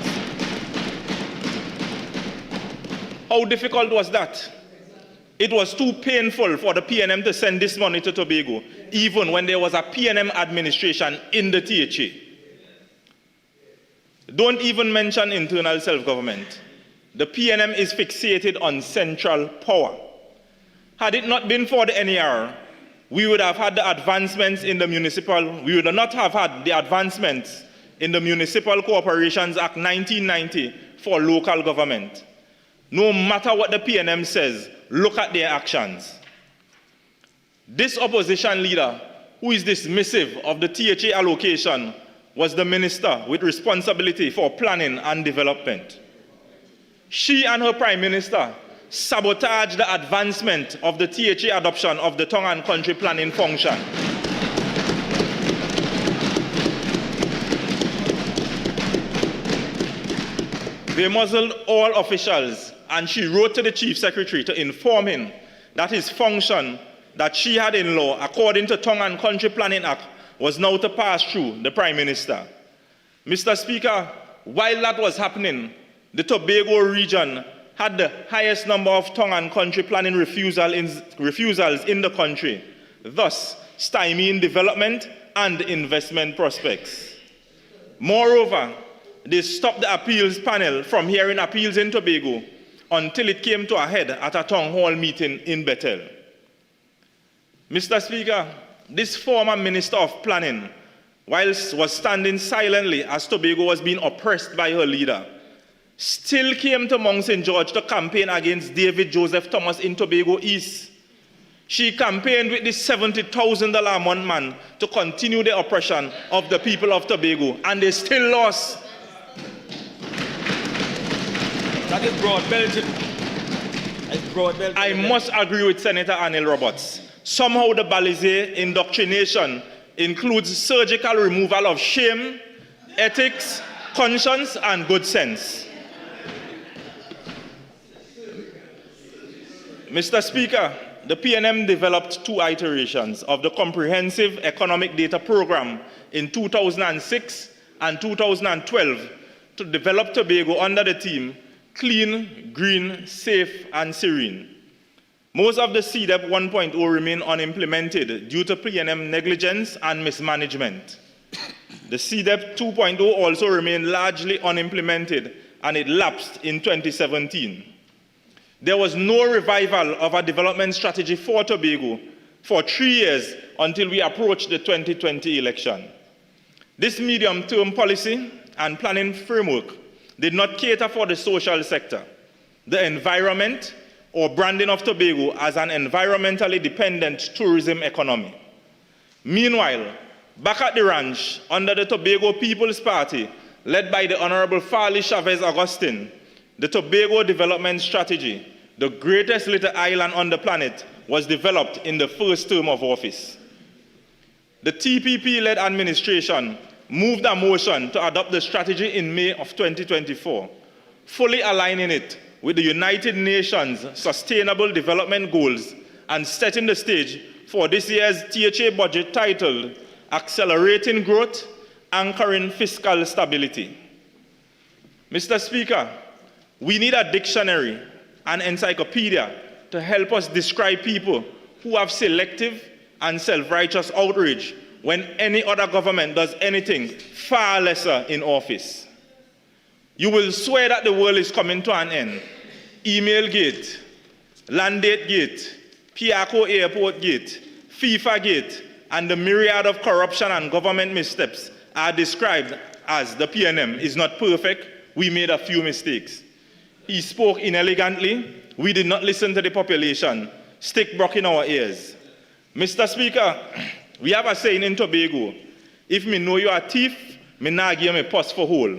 How difficult was that? It was too painful for the PNM to send this money to Tobago, even when there was a PNM administration in the THA. Don't even mention internal self-government. The PNM is fixated on central power. Had it not been for the NER, we would have had the advancements in the we would not have had the advancements in the Municipal Corporations Act 1990 for local government. No matter what the PNM says, look at their actions. This opposition leader, who is dismissive of the THA allocation, was the minister with responsibility for planning and development. She and her prime minister sabotaged the advancement of the THA adoption of the tongue and country planning function. They muzzled all officials, and she wrote to the Chief Secretary to inform him that his function that she had in law, according to Tongue and Country Planning Act, was now to pass through the Prime Minister. Mr. Speaker, while that was happening, the Tobago region had the highest number of tongue and country planning refusals in the country, thus stymieing development and investment prospects. Moreover, they stopped the appeals panel from hearing appeals in Tobago until it came to a head at a town hall meeting in Bethel. Mr. Speaker, this former Minister of Planning, whilst was standing silently as Tobago was being oppressed by her leader, still came to Mount St. George to campaign against David Joseph Thomas in Tobago East. She campaigned with this $70,000 a month man to continue the oppression of the people of Tobago, and they still lost. That is broad Belgium. I must agree with Senator Anil Roberts. Somehow the Balize indoctrination includes surgical removal of shame, ethics, conscience, and good sense. Mr. Speaker, the PNM developed 2 iterations of the Comprehensive Economic Data Program in 2006 and 2012 to develop Tobago under the theme clean, green, safe, and serene. Most of the CDEP 1.0 remain unimplemented due to PNM negligence and mismanagement. The CDEP 2.0 also remained largely unimplemented, and it lapsed in 2017. There was no revival of a development strategy for Tobago for 3 years until we approached the 2020 election. This medium-term policy and planning framework did not cater for the social sector, the environment, or branding of Tobago as an environmentally dependent tourism economy. Meanwhile, back at the ranch, under the Tobago People's Party, led by the Honorable Farley Chavez Augustine, the Tobago Development Strategy, the greatest little island on the planet, was developed in the first term of office. The TPP-led administration moved a motion to adopt the strategy in May of 2024, fully aligning it with the United Nations Sustainable Development Goals and setting the stage for this year's THA budget titled Accelerating Growth, Anchoring Fiscal Stability. Mr. Speaker, we need a dictionary and encyclopedia to help us describe people who have selective and self-righteous outrage when any other government does anything far lesser in office. You will swear that the world is coming to an end. Email gate, Landate gate, Piaco Airport gate, FIFA gate, and the myriad of corruption and government missteps are described as the PNM is not perfect. We made a few mistakes. He spoke inelegantly. We did not listen to the population. Stick broke in our ears. Mr. Speaker, we have a saying in Tobago, if me know you are a thief, me nah give me post for hole.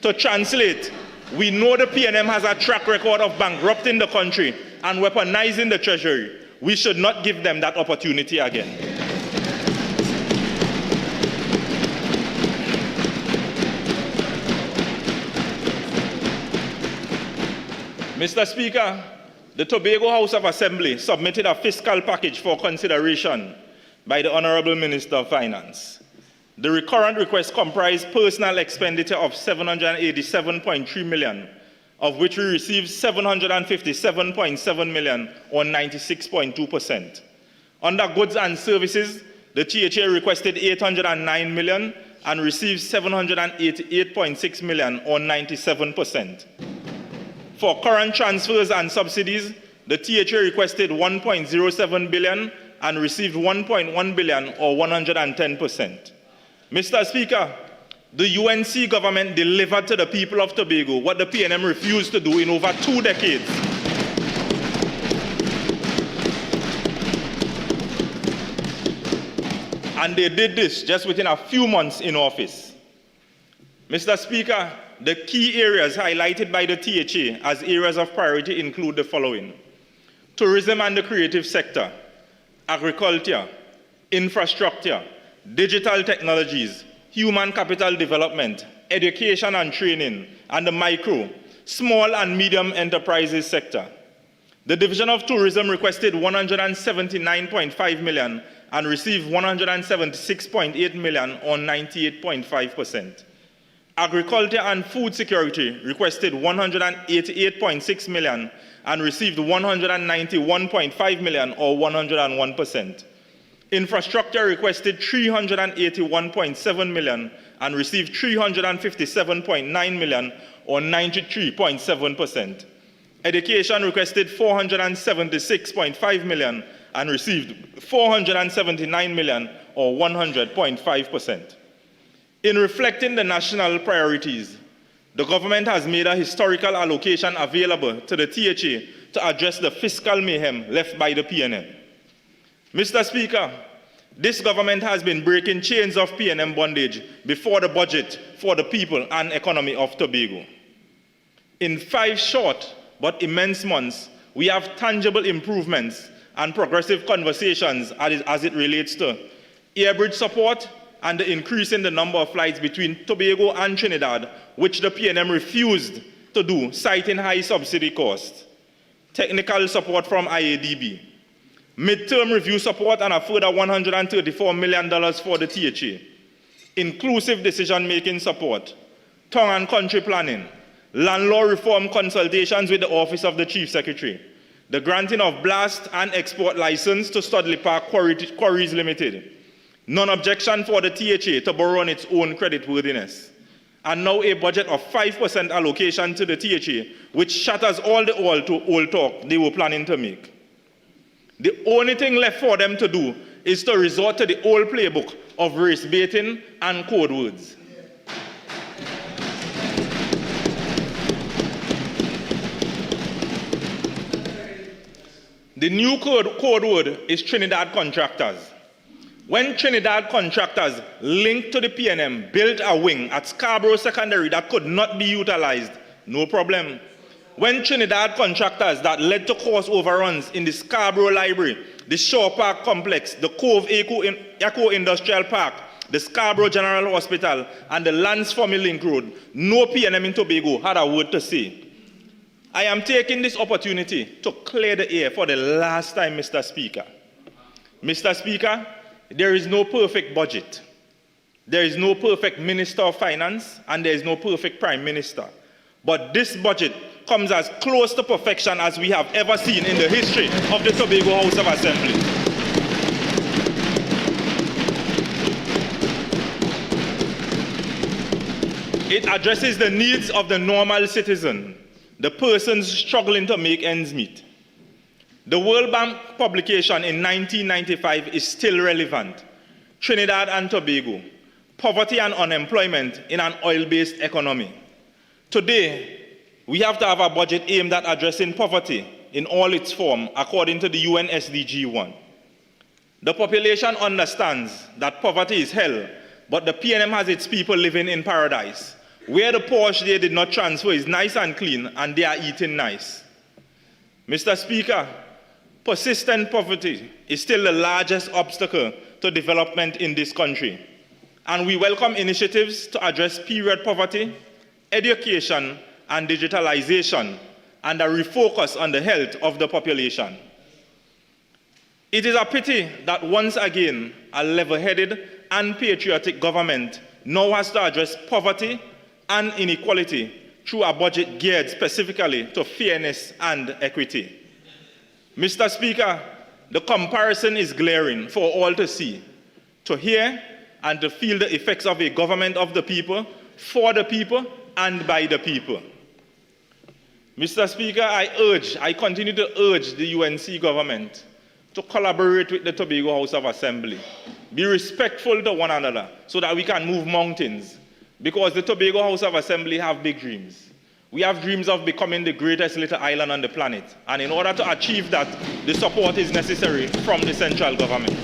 To translate, we know the PNM has a track record of bankrupting the country and weaponizing the treasury. We should not give them that opportunity again. Mr. Speaker, the Tobago House of Assembly submitted a fiscal package for consideration by the Honorable Minister of Finance. The recurrent request comprised personal expenditure of $787.3 million, of which we received $757.7 million, or 96.2%. Under goods and services, the THA requested $809 million and received $788.6 million, or 97%. For current transfers and subsidies, the THA requested $1.07 billion and received $1.1 billion, or 110%. Mr. Speaker, the UNC government delivered to the people of Tobago what the PNM refused to do in over 2 decades. And they did this just within a few months in office. Mr. Speaker, the key areas highlighted by the THA as areas of priority include the following: tourism and the creative sector, agriculture, infrastructure, digital technologies, human capital development, education and training, and the micro, small and medium enterprises sector. The Division of Tourism requested $179.5 million and received $176.8 million, or 98.5%. Agriculture and Food Security requested $188.6 million and received $191.5 million, or 101%. Infrastructure requested $381.7 million and received $357.9 million, or 93.7%. Education requested $476.5 million and received $479 million, or 100.5%. In reflecting the national priorities, the government has made a historical allocation available to the THA to address the fiscal mayhem left by the PNM. Mr. Speaker, this government has been breaking chains of PNM bondage before the budget for the people and economy of Tobago. In 5 short but immense months, we have tangible improvements and progressive conversations as it relates to airbridge support and the increase in the number of flights between Tobago and Trinidad, which the PNM refused to do, citing high subsidy costs, technical support from IADB, midterm review support and a further $134 million for the THA, inclusive decision-making support, tongue and country planning, land law reform consultations with the Office of the Chief Secretary, the granting of blast and export license to Studley Park Quarries Limited, non-objection for the THA to borrow on its own creditworthiness, and now a budget of 5% allocation to the THA, which shatters all the old talk they were planning to make. The only thing left for them to do is to resort to the old playbook of race baiting and code words. The new code word is Trinidad contractors. When Trinidad contractors linked to the PNM built a wing at Scarborough Secondary that could not be utilized, no problem. When Trinidad contractors that led to cost overruns in the Scarborough Library, the Shaw Park Complex, the Cove Eco Industrial Park, the Scarborough General Hospital, and the Lansfommy Link Road, no PNM in Tobago had a word to say. I am taking this opportunity to clear the air for the last time, Mr. Speaker. Mr. Speaker, there is no perfect budget. There is no perfect Minister of Finance, and there is no perfect Prime Minister. But this budget comes as close to perfection as we have ever seen in the history of the Tobago House of Assembly. It addresses the needs of the normal citizen, the persons struggling to make ends meet. The World Bank publication in 1995 is still relevant. Trinidad and Tobago, poverty and unemployment in an oil-based economy. Today, we have to have a budget aimed at addressing poverty in all its form, according to the UN SDG 1. The population understands that poverty is hell, but the PNM has its people living in paradise, where the Porsche they did not transfer is nice and clean, and they are eating nice. Mr. Speaker, persistent poverty is still the largest obstacle to development in this country, and we welcome initiatives to address period poverty, education, and digitalization, and a refocus on the health of the population. It is a pity that once again, a level-headed and patriotic government now has to address poverty and inequality through a budget geared specifically to fairness and equity. Mr. Speaker, the comparison is glaring for all to see, to hear, and to feel the effects of a government of the people, for the people, and by the people. Mr. Speaker, I continue to urge the UNC government to collaborate with the Tobago House of Assembly. Be respectful to one another so that we can move mountains, because the Tobago House of Assembly have big dreams. We have dreams of becoming the greatest little island on the planet, and in order to achieve that, the support is necessary from the central government.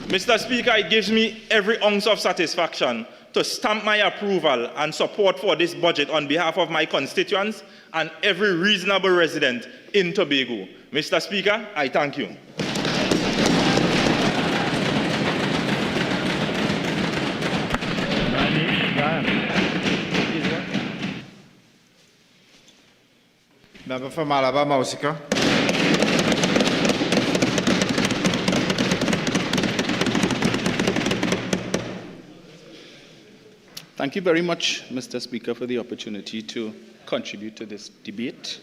Mr. Speaker, it gives me every ounce of satisfaction to stamp my approval and support for this budget on behalf of my constituents and every reasonable resident in Tobago. Mr. Speaker, I thank you. Member for Malabar, Mausika. Thank you very much, Mr. Speaker, for the opportunity to contribute to this debate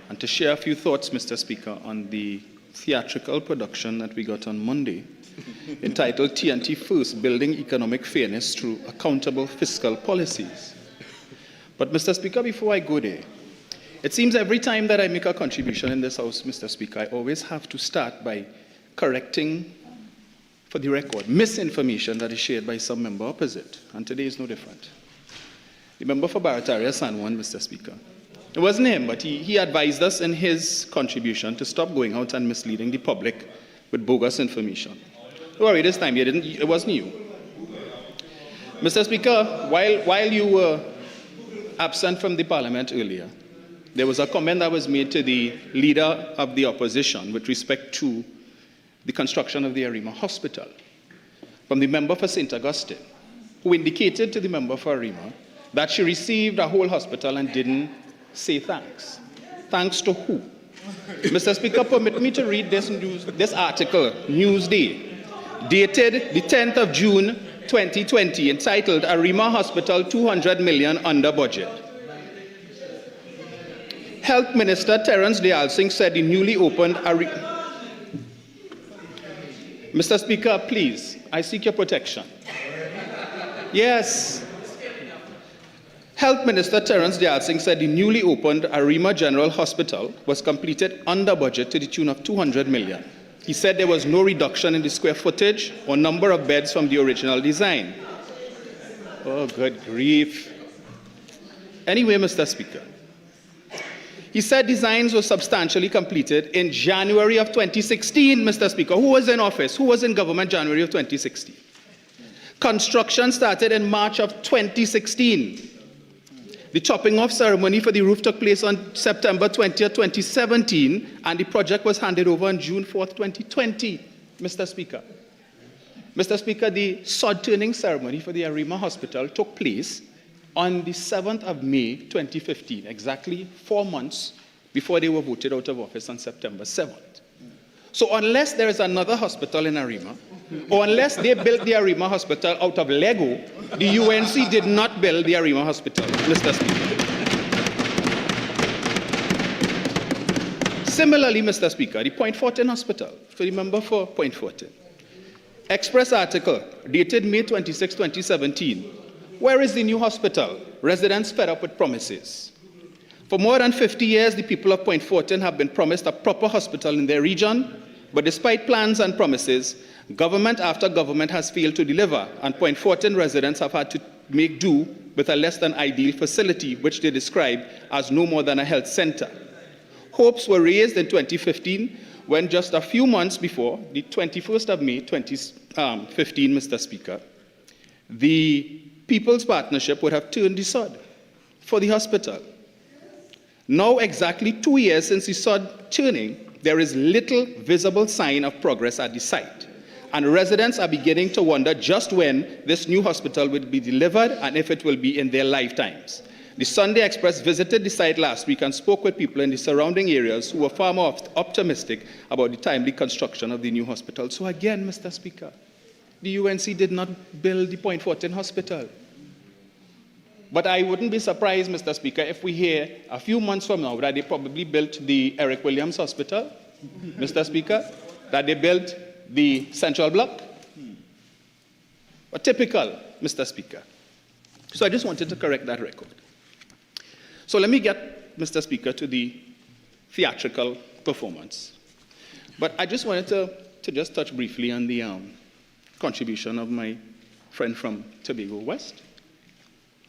and to share a few thoughts, Mr. Speaker, on the theatrical production that we got on Monday entitled TNT First, Building Economic Fairness Through Accountable Fiscal Policies. But, Mr. Speaker, before I go there, it seems every time that I make a contribution in this House, Mr. Speaker, I always have to start by correcting, for the record, misinformation that is shared by some member opposite, and today is no different. The member for Barataria San Juan, Mr. Speaker. It wasn't him, but he advised us in his contribution to stop going out and misleading the public with bogus information. Don't worry, this time it wasn't you. Mr. Speaker, while you were absent from the Parliament earlier, there was a comment that was made to the leader of the opposition with respect to the construction of the Arima Hospital from the member for St. Augustine, who indicated to the member for Arima that she received a whole hospital and didn't say thanks. Thanks to who? Mr. Speaker, permit me to read this article, Newsday, dated the 10th of June, 2020, entitled Arima Hospital 200 million under budget. Health Minister Terence Dayal Singh said the newly opened Mr. Speaker, please, I seek your protection. Yes. Health Minister Terence Dayal Singh said the newly opened Arima General Hospital was completed under budget to the tune of 200 million. He said there was no reduction in the square footage or number of beds from the original design. Oh, good grief. Anyway, Mr. Speaker, he said designs were substantially completed in January of 2016, Mr. Speaker. Who was in office? Who was in government January of 2016? Construction started in March of 2016. The chopping off ceremony for the roof took place on September 20th, 2017, and the project was handed over on June 4th, 2020, Mr. Speaker. Mr. Speaker, the sod turning ceremony for the Arima Hospital took place on the 7th of May, 2015, exactly 4 months before they were voted out of office on September 7th. So unless there is another hospital in Arima, or unless they built the Arima Hospital out of Lego, the UNC did not build the Arima Hospital, Mr. Speaker. Similarly, Mr. Speaker, the Point Fortin Hospital, for the member for Point Fortin. Express article dated May 26, 2017. Where is the new hospital? Residents fed up with promises. For more than 50 years, the people of Point Fortin have been promised a proper hospital in their region, but despite plans and promises, government after government has failed to deliver, and Point Fortin residents have had to make do with a less than ideal facility, which they describe as no more than a health center. Hopes were raised in 2015 when just a few months before, the 21st of May 2015, Mr. Speaker, the People's Partnership would have turned the sod for the hospital. Now, exactly 2 years since the sod turning, there is little visible sign of progress at the site. And residents are beginning to wonder just when this new hospital will be delivered and if it will be in their lifetimes. The Sunday Express visited the site last week and spoke with people in the surrounding areas who were far more optimistic about the timely construction of the new hospital. So again, Mr. Speaker, the UNC did not build the Point Fortin Hospital. But I wouldn't be surprised, Mr. Speaker, if we hear a few months from now that they probably built the Eric Williams Hospital, Mr. Speaker, that they built the Central Block. But typical, Mr. Speaker. So I just wanted to correct that record. So let me get, Mr. Speaker, to the theatrical performance. But I just wanted to just touch briefly on the contribution of my friend from Tobago West.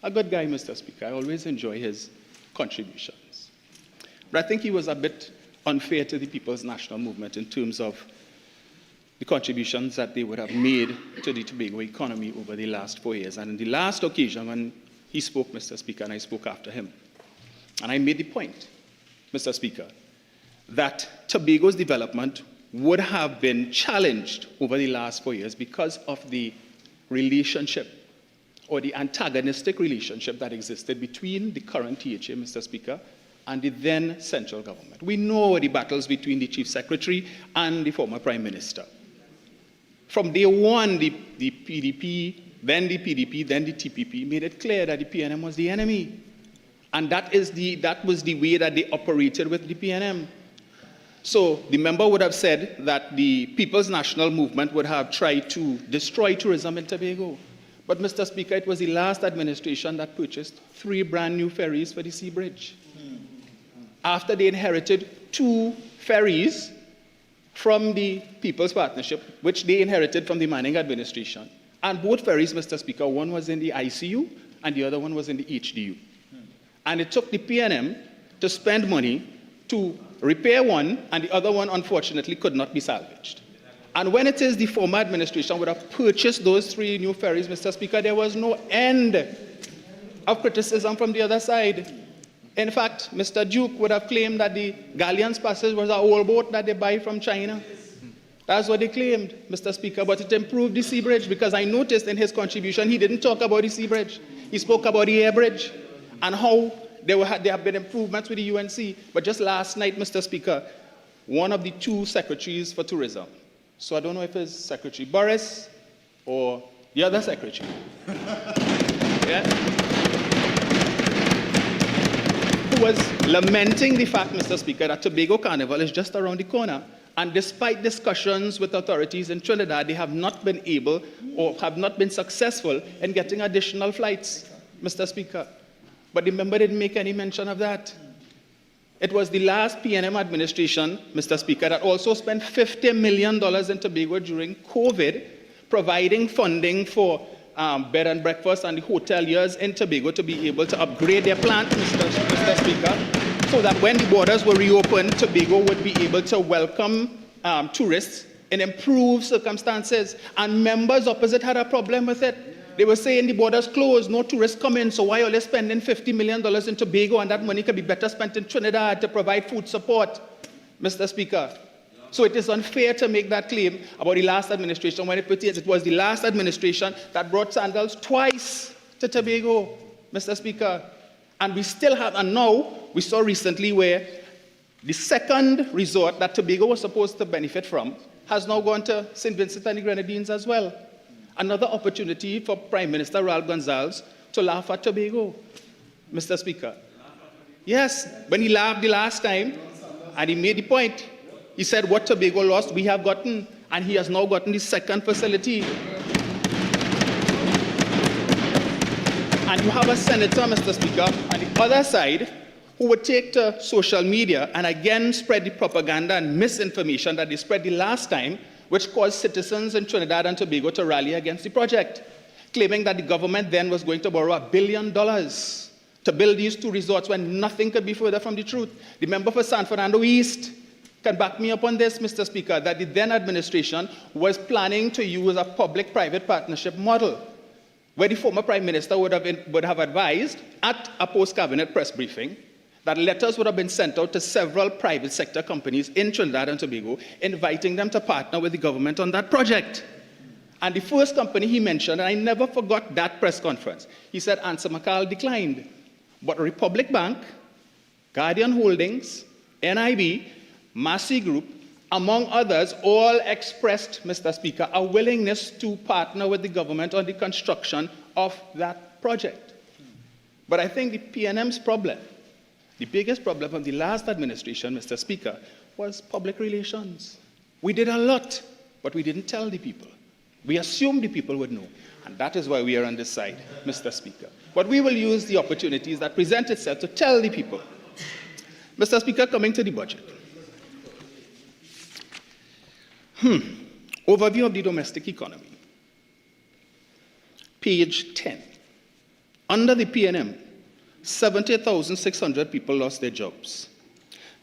A good guy, Mr. Speaker. I always enjoy his contributions. But I think he was a bit unfair to the People's National Movement in terms of the contributions that they would have made to the Tobago economy over the last 4 years. And in the last occasion when he spoke, Mr. Speaker, and I spoke after him, and I made the point, Mr. Speaker, that Tobago's development would have been challenged over the last 4 years because of the relationship or the antagonistic relationship that existed between the current THA, Mr. Speaker, and the then central government. We know the battles between the Chief Secretary and the former Prime Minister. From day one, the PDP, then the PDP, then the TPP made it clear that the PNM was the enemy. And that was the way that they operated with the PNM. So the member would have said that the People's National Movement would have tried to destroy tourism in Tobago. But, Mr. Speaker, it was the last administration that purchased 3 brand new ferries for the Sea Bridge. After they inherited 2 ferries from the People's Partnership, which they inherited from the Manning administration. And both ferries, Mr. Speaker, one was in the ICU and the other one was in the HDU. And it took the PNM to spend money to repair one, and the other one, unfortunately, could not be salvaged. And when it is the former administration would have purchased those 3 new ferries, Mr. Speaker, there was no end of criticism from the other side. In fact, Mr. Duke would have claimed that the Galleon's Passage was an old boat that they buy from China. That's what they claimed, Mr. Speaker, but it improved the Sea Bridge, because I noticed in his contribution he didn't talk about the Sea Bridge. He spoke about the Air Bridge and how there have been improvements with the UNC. But just last night, Mr. Speaker, one of the 2 secretaries for tourism, so I don't know if it's Secretary Boris or the other secretary, yeah, who was lamenting the fact, Mr. Speaker, that Tobago Carnival is just around the corner. And despite discussions with authorities in Trinidad, they have not been able or have not been successful in getting additional flights, Mr. Speaker. But the member didn't make any mention of that. It was the last PNM administration, Mr. Speaker, that also spent $50 million in Tobago during COVID, providing funding for bed and breakfast and the hoteliers in Tobago to be able to upgrade their plant, Mr. Speaker, so that when the borders were reopened, Tobago would be able to welcome tourists in improved circumstances. And members opposite had a problem with it. They were saying the borders closed, no tourists come in, so why are they spending $50 million in Tobago, and that money could be better spent in Trinidad to provide food support, Mr. Speaker? So it is unfair to make that claim about the last administration when it was the last administration that brought sandals twice to Tobago, Mr. Speaker. And we still have, and now we saw recently where the second resort that Tobago was supposed to benefit from has now gone to St. Vincent and the Grenadines as well. Another opportunity for Prime Minister Raul Gonzalez to laugh at Tobago, Mr. Speaker. Yes, when he laughed the last time, and he made the point, he said what Tobago lost, we have gotten, and he has now gotten the second facility. And you have a senator, Mr. Speaker, on the other side, who would take to social media and again spread the propaganda and misinformation that they spread the last time, which caused citizens in Trinidad and Tobago to rally against the project, claiming that the government then was going to borrow $1 billion to build these two resorts when nothing could be further from the truth. The member for San Fernando East can back me up on this, Mr. Speaker, that the then administration was planning to use a public-private partnership model, where the former Prime Minister would have advised at a post-cabinet press briefing that letters would have been sent out to several private sector companies in Trinidad and Tobago, inviting them to partner with the government on that project. And the first company he mentioned, and I never forgot that press conference, he said Answer McCall declined. But Republic Bank, Guardian Holdings, NIB, Massey Group, among others, all expressed, Mr. Speaker, a willingness to partner with the government on the construction of that project. But I think the PNM's problem, the biggest problem of the last administration, Mr. Speaker, was public relations. We did a lot, but we didn't tell the people. We assumed the people would know, and that is why we are on this side, Mr. Speaker. But we will use the opportunities that present itself to tell the people. Mr. Speaker, coming to the budget. Overview of the domestic economy. Page 10. Under the PNM, 70,600 people lost their jobs.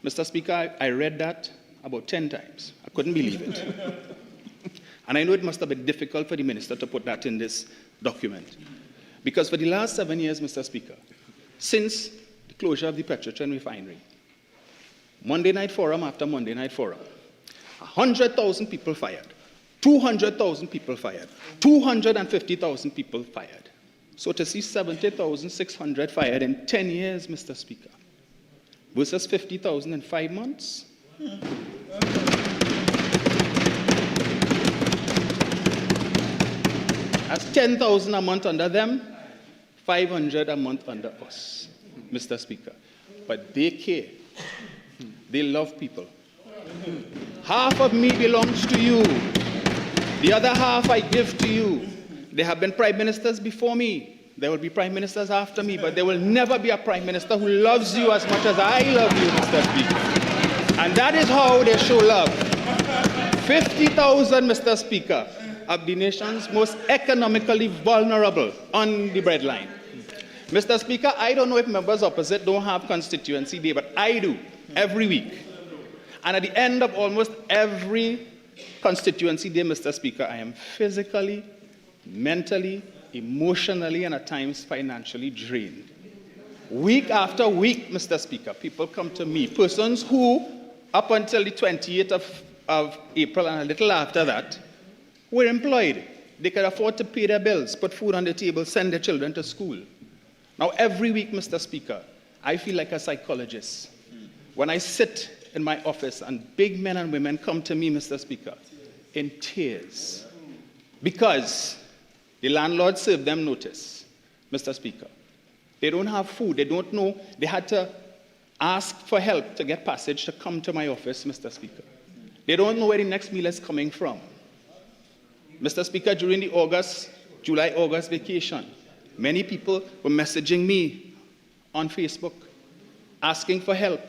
Mr. Speaker, I read that about 10 times. I couldn't believe it. And I know it must have been difficult for the minister to put that in this document. Because for the last 7 years, Mr. Speaker, since the closure of the Petrotrin refinery, Monday night forum after Monday night forum, 100,000 people fired, 200,000 people fired, 250,000 people fired. So to see 70,600 fired in 10 years, Mr. Speaker, versus 50,000 in 5 months. That's 10,000 a month under them, 500 a month under us, Mr. Speaker. But they care. They love people. Half of me belongs to you. The other half I give to you. There have been prime ministers before me. There will be prime ministers after me, but there will never be a prime minister who loves you as much as I love you, Mr. Speaker. And that is how they show love. 50,000, Mr. Speaker, of the nation's most economically vulnerable on the breadline. Mr. Speaker, I don't know if members opposite don't have constituency day, but I do, every week. And at the end of almost every constituency day, Mr. Speaker, I am physically, mentally, emotionally, and at times financially drained. Week after week, Mr. Speaker, people come to me, persons who, up until the 28th of April and a little after that, were employed. They could afford to pay their bills, put food on the table, send their children to school. Now, every week, Mr. Speaker, I feel like a psychologist. When I sit in my office and big men and women come to me, Mr. Speaker, in tears, because The landlord served them notice, Mr. Speaker. They don't have food. They don't know. They had to ask for help to get passage to come to my office, Mr. Speaker. They don't know where the next meal is coming from. Mr. Speaker, during the July-August vacation, many people were messaging me on Facebook, asking for help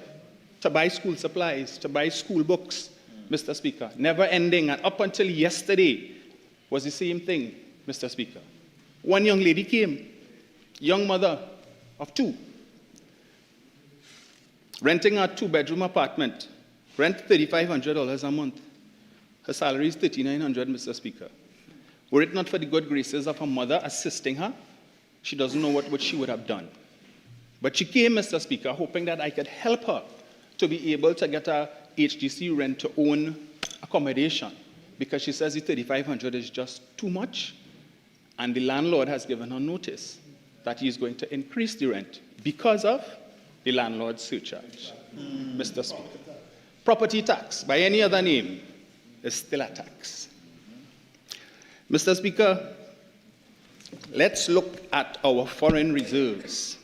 to buy school supplies, to buy school books, Mr. Speaker. Never ending. And up until yesterday was the same thing, Mr. Speaker. One young lady came, young mother of 2, renting a 2-bedroom apartment, rent $3,500 a month. Her salary is $3,900, Mr. Speaker. Were it not for the good graces of her mother assisting her, she doesn't know what she would have done. But she came, Mr. Speaker, hoping that I could help her to be able to get a HDC rent-to-own accommodation, because she says the $3,500 is just too much, and the landlord has given her notice that he is going to increase the rent because of the landlord's surcharge, Mr. Speaker. Property tax, by any other name, is still a tax. Mr. Speaker, let's look at our foreign reserves.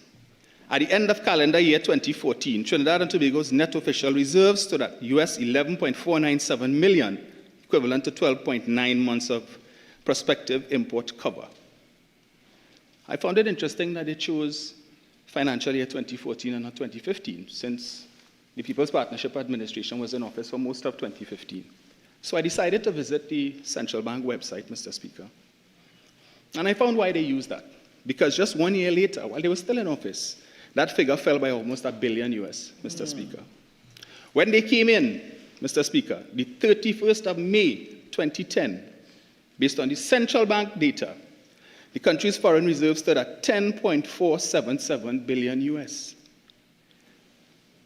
At the end of calendar year 2014, Trinidad and Tobago's net official reserves stood at US $11.497 million, equivalent to 12.9 months of prospective import cover. I found it interesting that they chose financial year 2014 and not 2015, since the People's Partnership Administration was in office for most of 2015. So I decided to visit the Central Bank website, Mr. Speaker. And I found why they used that. Because just 1 year later, while they were still in office, that figure fell by almost $1 billion, Mr. Speaker. When they came in, Mr. Speaker, the 31st of May 2010, based on the Central Bank data, the country's foreign reserves stood at $10.477 billion.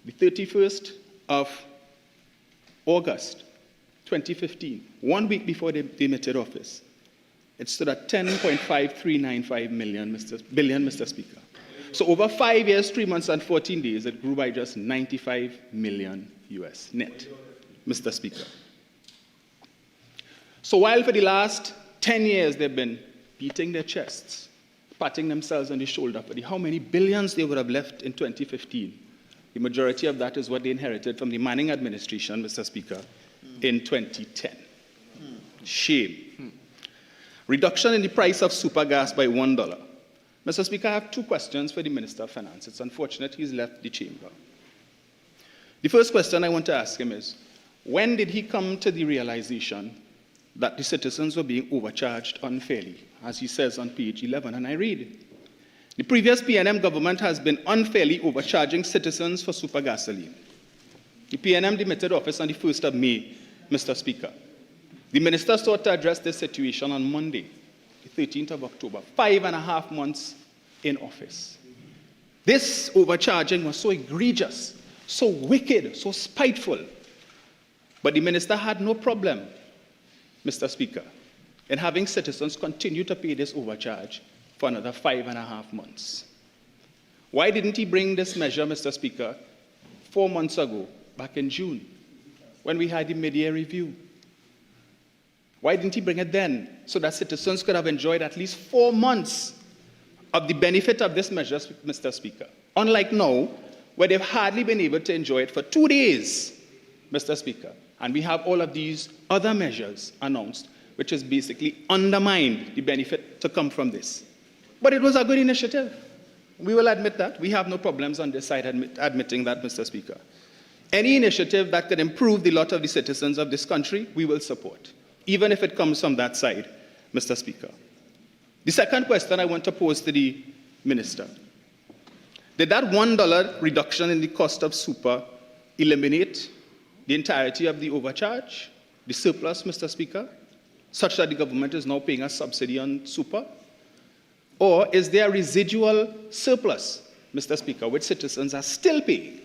The 31st of August 2015, 1 week before they emitted office, it stood at $10.5395 billion, Mr. Speaker. So over 5 years, 3 months, and 14 days, it grew by just $95 million net, Mr. Speaker. So while for the last 10 years they've been beating their chests, patting themselves on the shoulder for how many billions they would have left in 2015, the majority of that is what they inherited from the Manning administration, Mr. Speaker, in 2010. Shame. Reduction in the price of super gas by $1. Mr. Speaker, I have 2 questions for the Minister of Finance. It's unfortunate he's left the chamber. The first question I want to ask him is, when did he come to the realization that the citizens were being overcharged unfairly, as he says on page 11, and I read, the previous PNM government has been unfairly overcharging citizens for super gasoline. The PNM demitted office on the 1st of May, Mr. Speaker. The minister sought to address this situation on Monday, the 13th of October, 5.5 months in office. This overcharging was so egregious, so wicked, so spiteful, but the minister had no problem, Mr. Speaker, in having citizens continue to pay this overcharge for another 5.5 months. Why didn't he bring this measure, Mr. Speaker, 4 months ago, back in June, when we had the mid-year review? Why didn't he bring it then, so that citizens could have enjoyed at least 4 months of the benefit of this measure, Mr. Speaker? Unlike now, where they've hardly been able to enjoy it for 2 days, Mr. Speaker. And we have all of these other measures announced, which has basically undermined the benefit to come from this. But it was a good initiative. We will admit that. We have no problems on this side admitting that, Mr. Speaker. Any initiative that could improve the lot of the citizens of this country, we will support, even if it comes from that side, Mr. Speaker. The second question I want to pose to the minister. Did that $1 reduction in the cost of super eliminate the entirety of the overcharge, the surplus, Mr. Speaker, such that the government is now paying a subsidy on super? Or is there a residual surplus, Mr. Speaker, which citizens are still paying,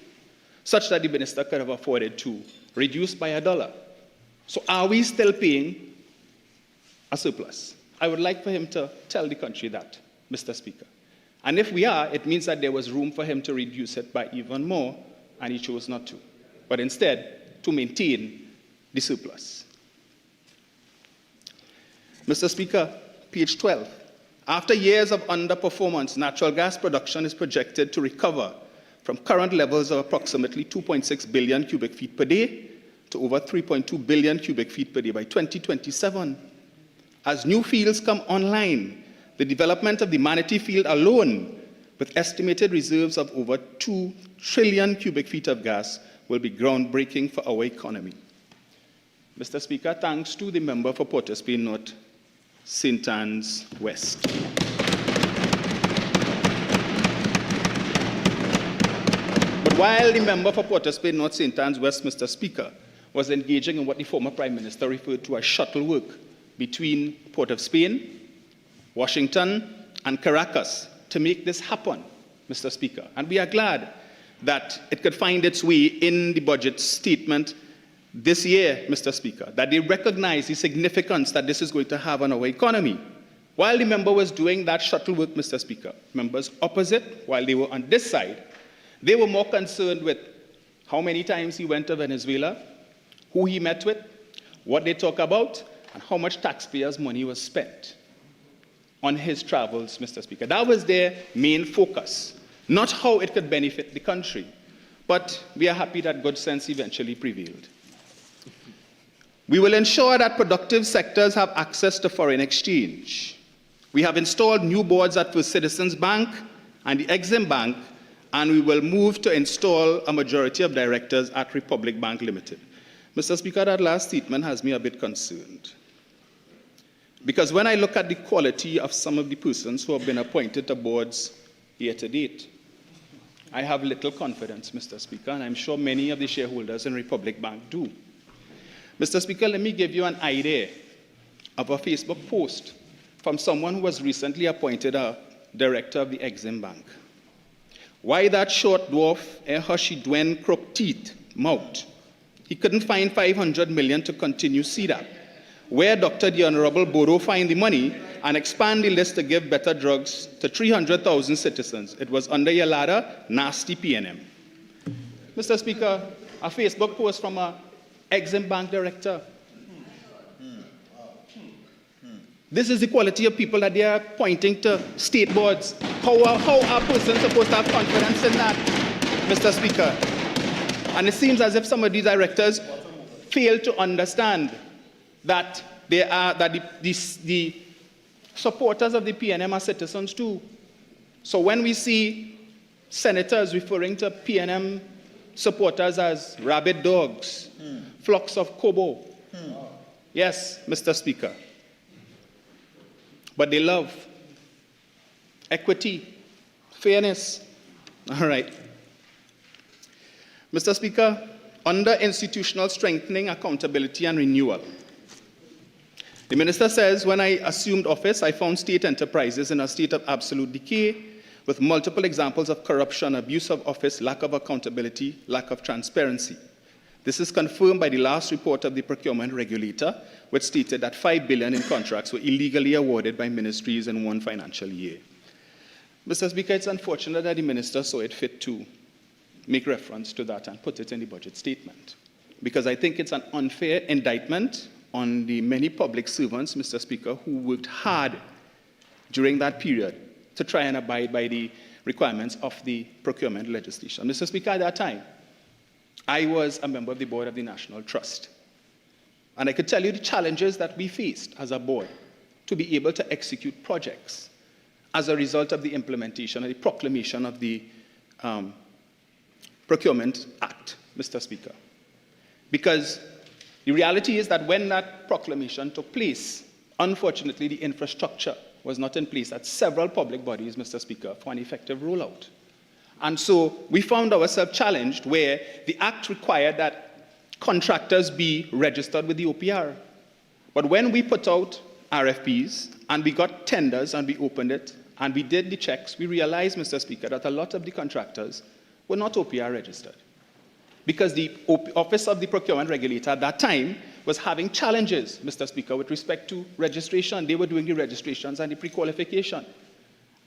such that the minister could have afforded to reduce by $1? So are we still paying a surplus? I would like for him to tell the country that, Mr. Speaker. And if we are, it means that there was room for him to reduce it by even more, and he chose not to, but instead to maintain the surplus. Mr. Speaker, page 12, After years of underperformance, natural gas production is projected to recover from current levels of approximately 2.6 billion cubic feet per day to over 3.2 billion cubic feet per day by 2027. As new fields come online, the development of the Manatee field alone, with estimated reserves of over 2 trillion cubic feet of gas, will be groundbreaking for our economy. Mr. Speaker, thanks to the member for Port of Spain North, St. Anne's West. But while the member for Port of Spain North, St. Anne's West, Mr. Speaker, was engaging in what the former Prime Minister referred to as shuttle work between Port of Spain, Washington, and Caracas to make this happen, Mr. Speaker. And we are glad that it could find its way in the budget statement this year, Mr. Speaker, that they recognize the significance that this is going to have on our economy. While the member was doing that shuttle work, Mr. Speaker, members opposite, while they were on this side, they were more concerned with how many times he went to Venezuela, who he met with, what they talk about, and how much taxpayers' money was spent on his travels, Mr. Speaker. That was their main focus, not how it could benefit the country. But we are happy that good sense eventually prevailed. We will ensure that productive sectors have access to foreign exchange. We have installed new boards at First Citizens Bank and the Exim Bank, and we will move to install a majority of directors at Republic Bank Limited. Mr. Speaker, that last statement has me a bit concerned. Because when I look at the quality of some of the persons who have been appointed to boards year to date, I have little confidence, Mr. Speaker, and I'm sure many of the shareholders in Republic Bank do. Mr. Speaker, let me give you an idea of a Facebook post from someone who was recently appointed a director of the Exim Bank. Why that short dwarf, Hershey Dwen crook teeth, mouth? He couldn't find 500 million to continue CDAP. Where Dr. the Honorable Bodo find the money and expand the list to give better drugs to 300,000 citizens. It was under your ladder, nasty PNM. Mr. Speaker, a Facebook post from a Exim Bank director. This is the quality of people that they are pointing to state boards. How are persons supposed to have confidence in that, Mr. Speaker? And it seems as if some of these directors fail to understand that the supporters of the PNM are citizens too. So when we see senators referring to PNM supporters as rabid dogs, flocks of kobo, yes, Mr. Speaker, but they love equity, fairness. All right. Mr. Speaker, under institutional strengthening, accountability, and renewal, the minister says, when I assumed office, I found state enterprises in a state of absolute decay, with multiple examples of corruption, abuse of office, lack of accountability, lack of transparency. This is confirmed by the last report of the procurement regulator, which stated that 5 billion in contracts were illegally awarded by ministries in one financial year. Mr. Speaker, it's unfortunate that the minister saw it fit to make reference to that and put it in the budget statement, because I think it's an unfair indictment on the many public servants, Mr. Speaker, who worked hard during that period to try and abide by the requirements of the procurement legislation. Mr. Speaker, at that time, I was a member of the board of the National Trust. And I could tell you the challenges that we faced as a board to be able to execute projects as a result of the implementation of the proclamation of the Procurement Act, Mr. Speaker. Because the reality is that when that proclamation took place, unfortunately, the infrastructure was not in place at several public bodies, Mr. Speaker, for an effective rollout. And so we found ourselves challenged where the Act required that contractors be registered with the OPR. But when we put out RFPs and we got tenders and we opened it and we did the checks, we realized, Mr. Speaker, that a lot of the contractors were not OPR registered, because the Office of the Procurement Regulator at that time was having challenges, Mr. Speaker, with respect to registration. They were doing the registrations and the pre-qualification.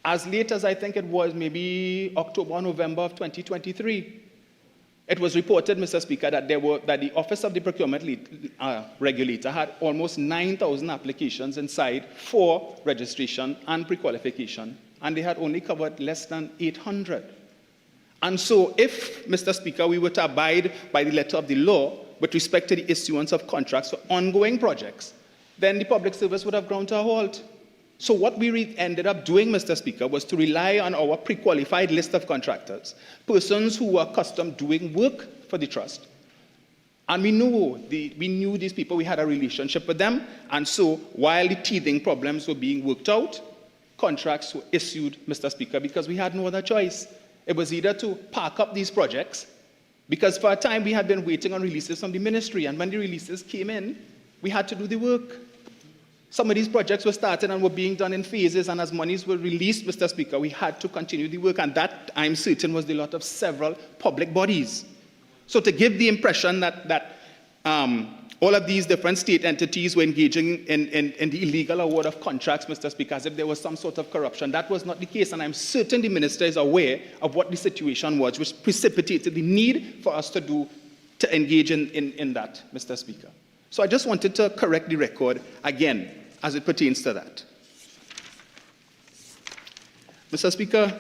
As late as I think it was maybe October, November of 2023, It was reported, Mr. Speaker, that the Office of the Procurement Regulator had almost 9,000 applications inside for registration and pre-qualification, and they had only covered less than 800. And so if, Mr. Speaker, we were to abide by the letter of the law with respect to the issuance of contracts for ongoing projects, then the public service would have ground to a halt. So what we ended up doing, Mr. Speaker, was to rely on our pre-qualified list of contractors, persons who were accustomed doing work for the trust. And we knew these people, we had a relationship with them, and so while the teething problems were being worked out, contracts were issued, Mr. Speaker, because we had no other choice. It was either to park up these projects, because for a time we had been waiting on releases from the ministry, and when the releases came in, we had to do the work. Some of these projects were started and were being done in phases, and as monies were released, Mr. Speaker, we had to continue the work, and that, I'm certain, was the lot of several public bodies. So to give the impression that all of these different state entities were engaging in the illegal award of contracts, Mr. Speaker, as if there was some sort of corruption, that was not the case, and I'm certain the minister is aware of what the situation was, which precipitated the need for us to engage in that, Mr. Speaker. So I just wanted to correct the record again, as it pertains to that. Mr. Speaker,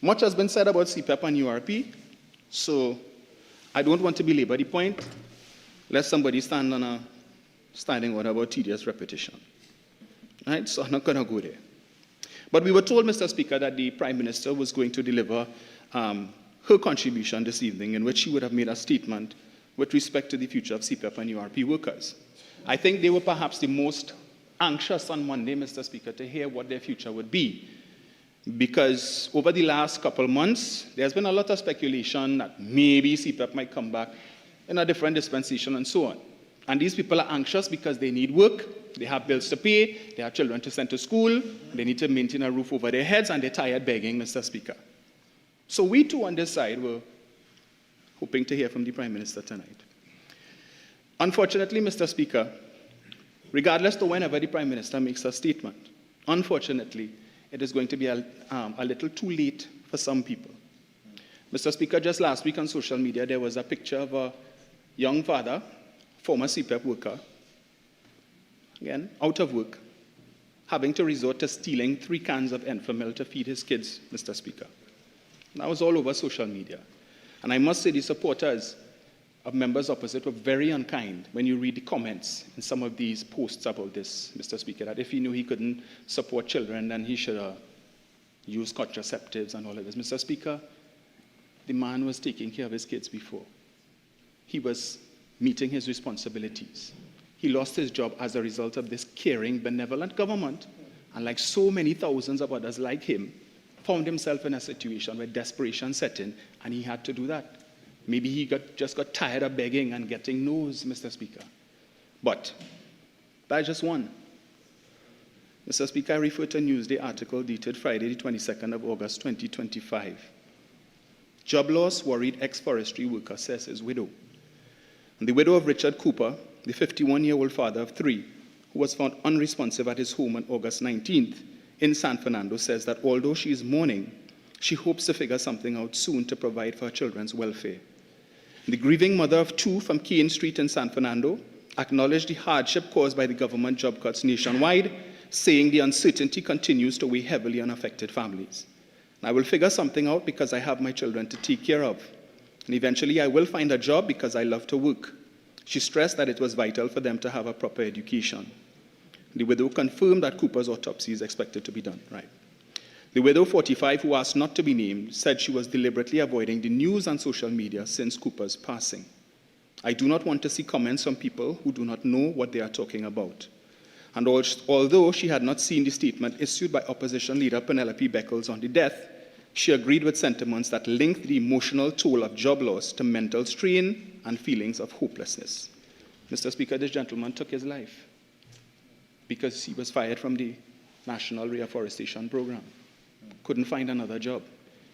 much has been said about CPEP and URP, so I don't want to belabor the point, lest somebody stand on a standing order about tedious repetition. Right? So I'm not going to go there. But we were told, Mr. Speaker, that the Prime Minister was going to deliver her contribution this evening, in which she would have made a statement with respect to the future of CPEP and URP workers. I think they were perhaps the most anxious on Monday, Mr. Speaker, to hear what their future would be. Because over the last couple months, there's been a lot of speculation that maybe CPEP might come back in a different dispensation and so on. And these people are anxious because they need work, they have bills to pay, they have children to send to school, they need to maintain a roof over their heads, and they're tired begging, Mr. Speaker. So we too on this side were hoping to hear from the Prime Minister tonight. Unfortunately, Mr. Speaker, regardless of whenever the Prime Minister makes a statement, unfortunately, it is going to be a little too late for some people. Mr. Speaker, just last week on social media, there was a picture of a young father, former CPEP worker, again, out of work, having to resort to stealing 3 cans of Enfamil to feed his kids, Mr. Speaker. That was all over social media. And I must say the supporters of members opposite were very unkind when you read the comments in some of these posts about this, Mr. Speaker, that if he knew he couldn't support children, then he should use contraceptives and all of this. Mr. Speaker, the man was taking care of his kids before. He was meeting his responsibilities. He lost his job as a result of this caring, benevolent government, and like so many thousands of others like him, found himself in a situation where desperation set in, and he had to do that. Maybe he just got tired of begging and getting no's, Mr. Speaker. But that's just one. Mr. Speaker, I refer to a Newsday article dated Friday, the 22nd of August, 2025. Job loss worried ex-forestry worker, says his widow. And the widow of Richard Cooper, the 51-year-old father of 3, who was found unresponsive at his home on August 19th in San Fernando, says that although she is mourning, she hopes to figure something out soon to provide for her children's welfare. The grieving mother of 2 from Kane Street in San Fernando acknowledged the hardship caused by the government job cuts nationwide, saying the uncertainty continues to weigh heavily on affected families. And I will figure something out because I have my children to take care of. And eventually I will find a job because I love to work. She stressed that it was vital for them to have a proper education. The widow confirmed that Cooper's autopsy is expected to be done. Right. The widow, 45, who asked not to be named, said she was deliberately avoiding the news on social media since Cooper's passing. I do not want to see comments from people who do not know what they are talking about. And although she had not seen the statement issued by opposition leader Pennelope Beckles on the death, she agreed with sentiments that linked the emotional toll of job loss to mental strain and feelings of hopelessness. Mr. Speaker, this gentleman took his life because he was fired from the National Reforestation Program. Couldn't find another job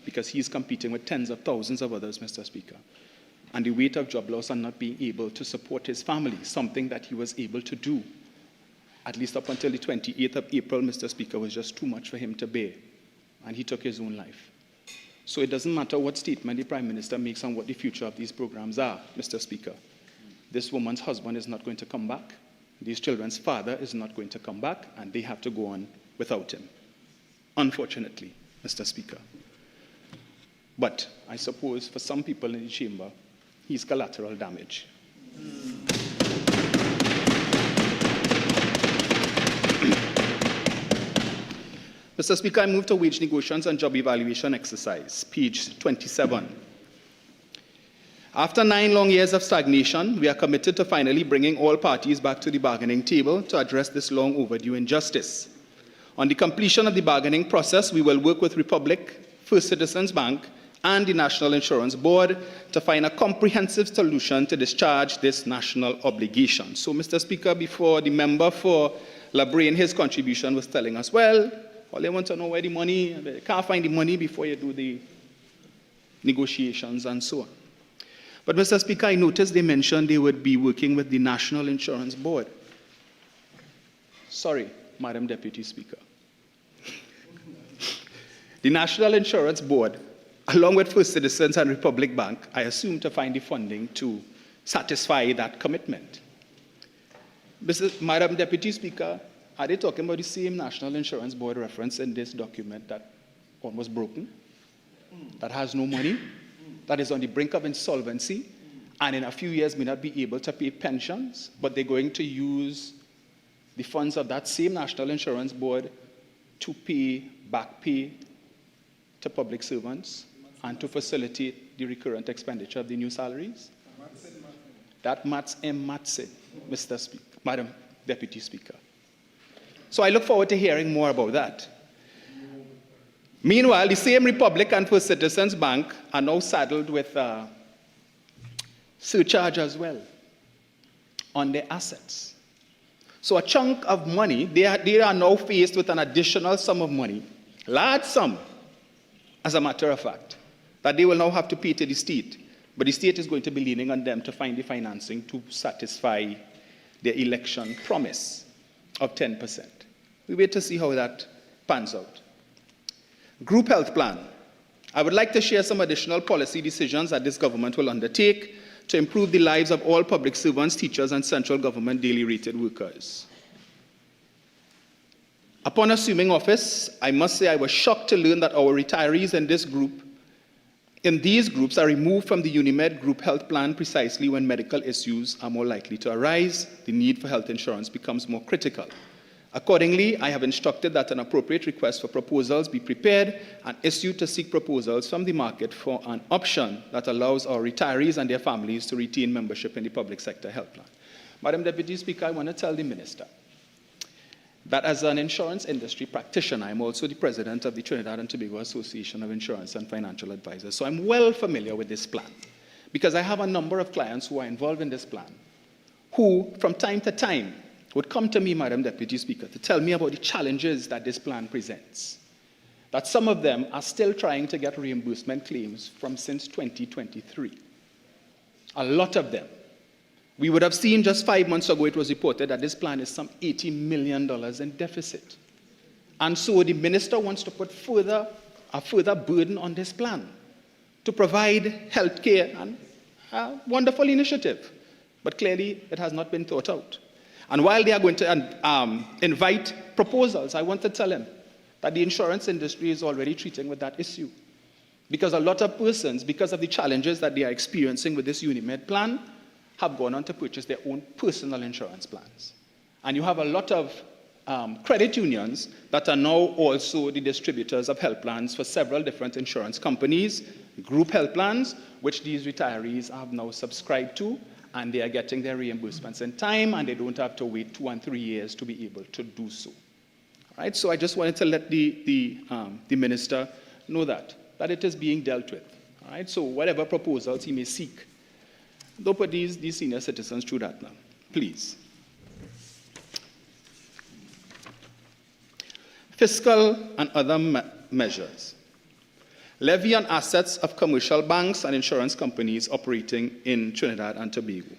because he's competing with tens of thousands of others, Mr. Speaker. And the weight of job loss and not being able to support his family, something that he was able to do, at least up until the 28th of April, Mr. Speaker, was just too much for him to bear. And he took his own life. So it doesn't matter what statement the Prime Minister makes on what the future of these programs are, Mr. Speaker. This woman's husband is not going to come back. These children's father is not going to come back, and they have to go on without him. Unfortunately, Mr. Speaker. But I suppose for some people in the chamber, he's collateral damage. Mr. Speaker, I move to wage negotiations and job evaluation exercise, page 27. After 9 long years of stagnation, we are committed to finally bringing all parties back to the bargaining table to address this long overdue injustice. On the completion of the bargaining process, we will work with Republic, First Citizens Bank, and the National Insurance Board to find a comprehensive solution to discharge this national obligation. So, Mr. Speaker, before the member for Labre in his contribution was telling us, well, all they want to know where the money, they can't find the money before you do the negotiations and so on. But, Mr. Speaker, I noticed they mentioned they would be working with the National Insurance Board. Sorry, Madam Deputy Speaker. The National Insurance Board, along with First Citizens and Republic Bank, I assume to find the funding to satisfy that commitment. Madam Deputy Speaker, are they talking about the same National Insurance Board reference in this document that almost broken, that has no money, that is on the brink of insolvency, and in a few years may not be able to pay pensions, but they're going to use the funds of that same National Insurance Board to pay back pay to public servants and to facilitate the recurrent expenditure of the new salaries? That maths and maths, Mr. Speaker, Madam Deputy Speaker. So I look forward to hearing more about that. Meanwhile, the same Republic and First Citizens Bank are now saddled with surcharge as well on their assets. So a chunk of money, they are now faced with an additional sum of money, large sum, as a matter of fact, that they will now have to pay to the state. But the state is going to be leaning on them to find the financing to satisfy their election promise of 10%. We wait to see how that pans out. Group health plan. I would like to share some additional policy decisions that this government will undertake to improve the lives of all public servants, teachers, and central government daily rated workers. Upon assuming office, I must say I was shocked to learn that our retirees in these groups are removed from the UNIMED group health plan precisely when medical issues are more likely to arise. The need for health insurance becomes more critical. Accordingly, I have instructed that an appropriate request for proposals be prepared and issued to seek proposals from the market for an option that allows our retirees and their families to retain membership in the public sector health plan. Madam Deputy Speaker, I want to tell the Minister that as an insurance industry practitioner, I'm also the president of the Trinidad and Tobago Association of Insurance and Financial Advisors. So I'm well familiar with this plan because I have a number of clients who are involved in this plan who, from time to time, would come to me, Madam Deputy Speaker, to tell me about the challenges that this plan presents. That some of them are still trying to get reimbursement claims from since 2023. A lot of them. We would have seen just 5 months ago, it was reported that this plan is some $80 million in deficit. And so the minister wants to put a further burden on this plan to provide health care, and a wonderful initiative. But clearly, it has not been thought out. And while they are going to invite proposals, I want to tell him that the insurance industry is already treating with that issue. Because a lot of persons, because of the challenges that they are experiencing with this UNIMED plan, have gone on to purchase their own personal insurance plans. And you have a lot of credit unions that are now also the distributors of health plans for several different insurance companies, group health plans, which these retirees have now subscribed to, and they are getting their reimbursements in time, and they don't have to wait 2 and 3 years to be able to do so. All right, so I just wanted to let the minister know that it is being dealt with. All right, so whatever proposals he may seek, don't put these senior citizens through that now, please. Fiscal and other measures. Levy on assets of commercial banks and insurance companies operating in Trinidad and Tobago.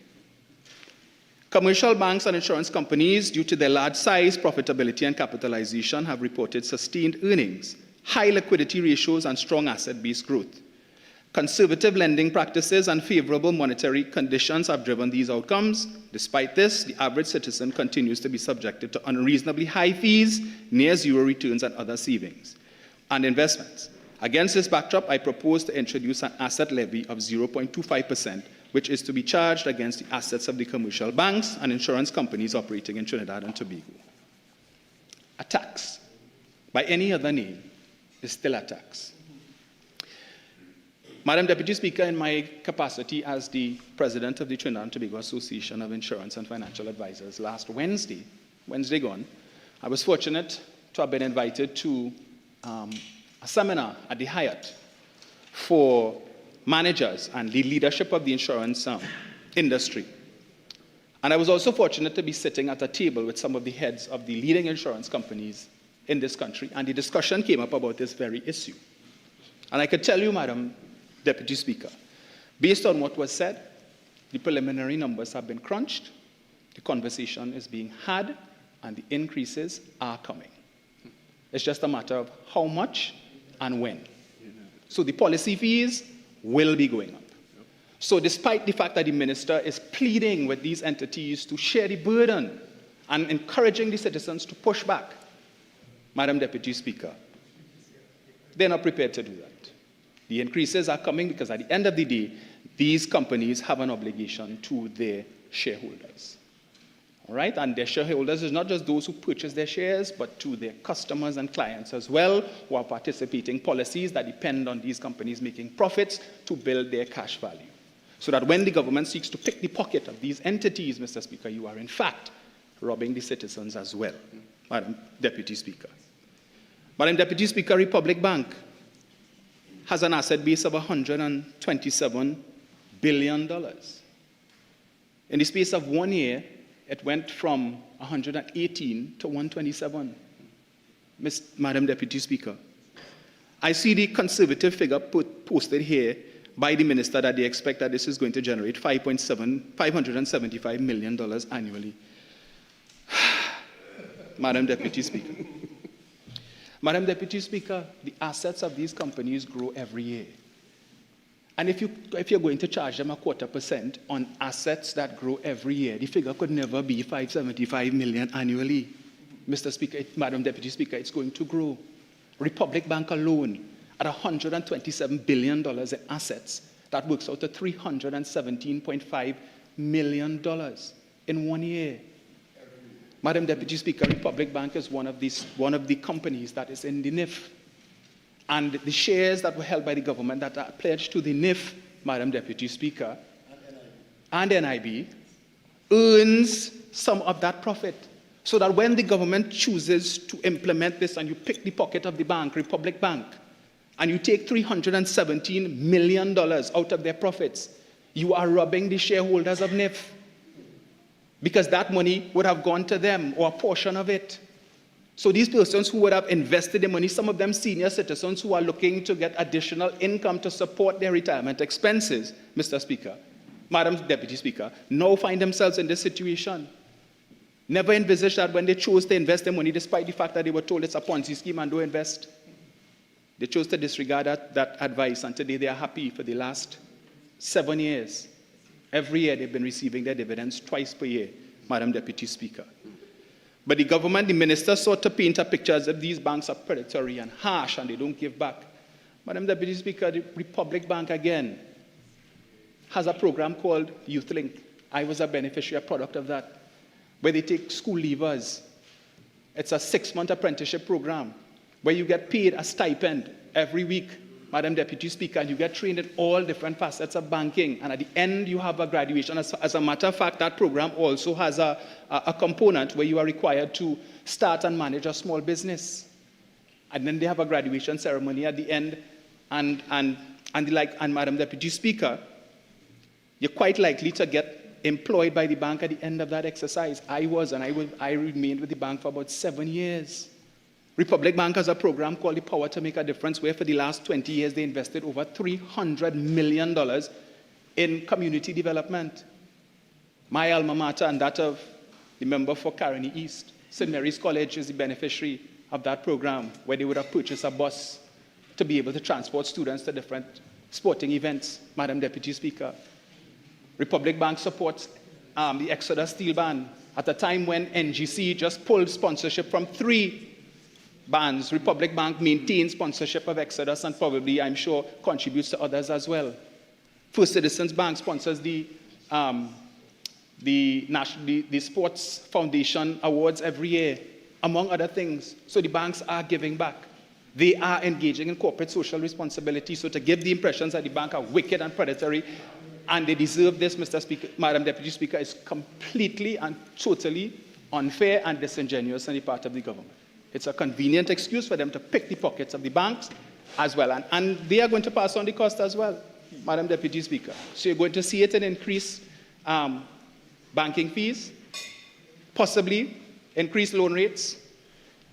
Commercial banks and insurance companies, due to their large size, profitability, and capitalization, have reported sustained earnings high liquidity ratios, and strong asset-based growth. Conservative lending practices and favorable monetary conditions have driven these outcomes. Despite this, the average citizen continues to be subjected to unreasonably high fees, near zero returns on other savings and investments. Against this backdrop, I propose to introduce an asset levy of 0.25%, which is to be charged against the assets of the commercial banks and insurance companies operating in Trinidad and Tobago. A tax, by any other name, is still a tax. Madam Deputy Speaker, in my capacity as the President of the Trinidad and Tobago Association of Insurance and Financial Advisors, last Wednesday gone, I was fortunate to have been invited to a seminar at the Hyatt for managers and the leadership of the insurance industry. And I was also fortunate to be sitting at a table with some of the heads of the leading insurance companies in this country, and the discussion came up about this very issue. And I could tell you, Madam Deputy Speaker, based on what was said, the preliminary numbers have been crunched, the conversation is being had, and the increases are coming. It's just a matter of how much and when. So the policy fees will be going up. So despite the fact that the minister is pleading with these entities to share the burden and encouraging the citizens to push back, Madam Deputy Speaker, they're not prepared to do that. The increases are coming because at the end of the day, these companies have an obligation to their shareholders. All right? And their shareholders is not just those who purchase their shares, but to their customers and clients as well, who are participating policies that depend on these companies making profits to build their cash value. So that when the government seeks to pick the pocket of these entities, Mr. Speaker, you are in fact robbing the citizens as well, Madam Deputy Speaker. Madam Deputy Speaker, Republic Bank has an asset base of $127 billion. In the space of 1 year, it went from 118 to 127. Madam Deputy Speaker, I see the conservative figure posted here by the minister that they expect that this is going to generate $575 million annually. Madam Deputy Speaker. Madam Deputy Speaker, the assets of these companies grow every year. And if you're going to charge them 0.25% on assets that grow every year, the figure could never be $575 million annually. Mr. Speaker, Madam Deputy Speaker, it's going to grow. Republic Bank alone, at $127 billion in assets, that works out to $317.5 million in 1 year. Madam Deputy Speaker, Republic Bank is one of the companies that is in the NIF. And the shares that were held by the government that are pledged to the NIF, Madam Deputy Speaker, and NIB, earns some of that profit. So that when the government chooses to implement this and you pick the pocket of the bank, Republic Bank, and you take $317 million out of their profits, you are robbing the shareholders of NIF. Because that money would have gone to them, or a portion of it. So these persons who would have invested the money, some of them senior citizens who are looking to get additional income to support their retirement expenses, Mr. Speaker, Madam Deputy Speaker, now find themselves in this situation. Never envisaged that when they chose to invest their money, despite the fact that they were told it's a Ponzi scheme and don't invest. They chose to disregard that advice, and today they are happy for the last 7 years. Every year they've been receiving their dividends twice per year, Madam Deputy Speaker. But the government, the minister, sought to paint a picture as if these banks are predatory and harsh and they don't give back. Madam Deputy Speaker, the Republic Bank, again, has a program called Youth Link. I was a beneficiary, a product of that, where they take school leavers. It's a 6-month apprenticeship program where you get paid a stipend every week, Madam Deputy Speaker, and you get trained in all different facets of banking. And at the end, you have a graduation. As a matter of fact, that program also has a component where you are required to start and manage a small business. And then they have a graduation ceremony at the end. And Madam Deputy Speaker, you're quite likely to get employed by the bank at the end of that exercise. I remained with the bank for about 7 years. Republic Bank has a program called the Power to Make a Difference, where for the last 20 years they invested over $300 million in community development. My alma mater and that of the member for Caroni East, St. Mary's College, is the beneficiary of that program, where they would have purchased a bus to be able to transport students to different sporting events, Madam Deputy Speaker. Republic Bank supports the Exodus Steel Band at a time when NGC just pulled sponsorship from 3 bands. Republic Bank maintains sponsorship of Exodus and probably, I'm sure, contributes to others as well. First Citizens Bank sponsors the Sports Foundation Awards every year, among other things. So the banks are giving back. They are engaging in corporate social responsibility. So to give the impressions that the bank are wicked and predatory, and they deserve this, Mr. Speaker, Madam Deputy Speaker, is completely and totally unfair and disingenuous on the part of the government. It's a convenient excuse for them to pick the pockets of the banks as well. And they are going to pass on the cost as well, Madam Deputy Speaker. So you're going to see it in increased banking fees, possibly increased loan rates,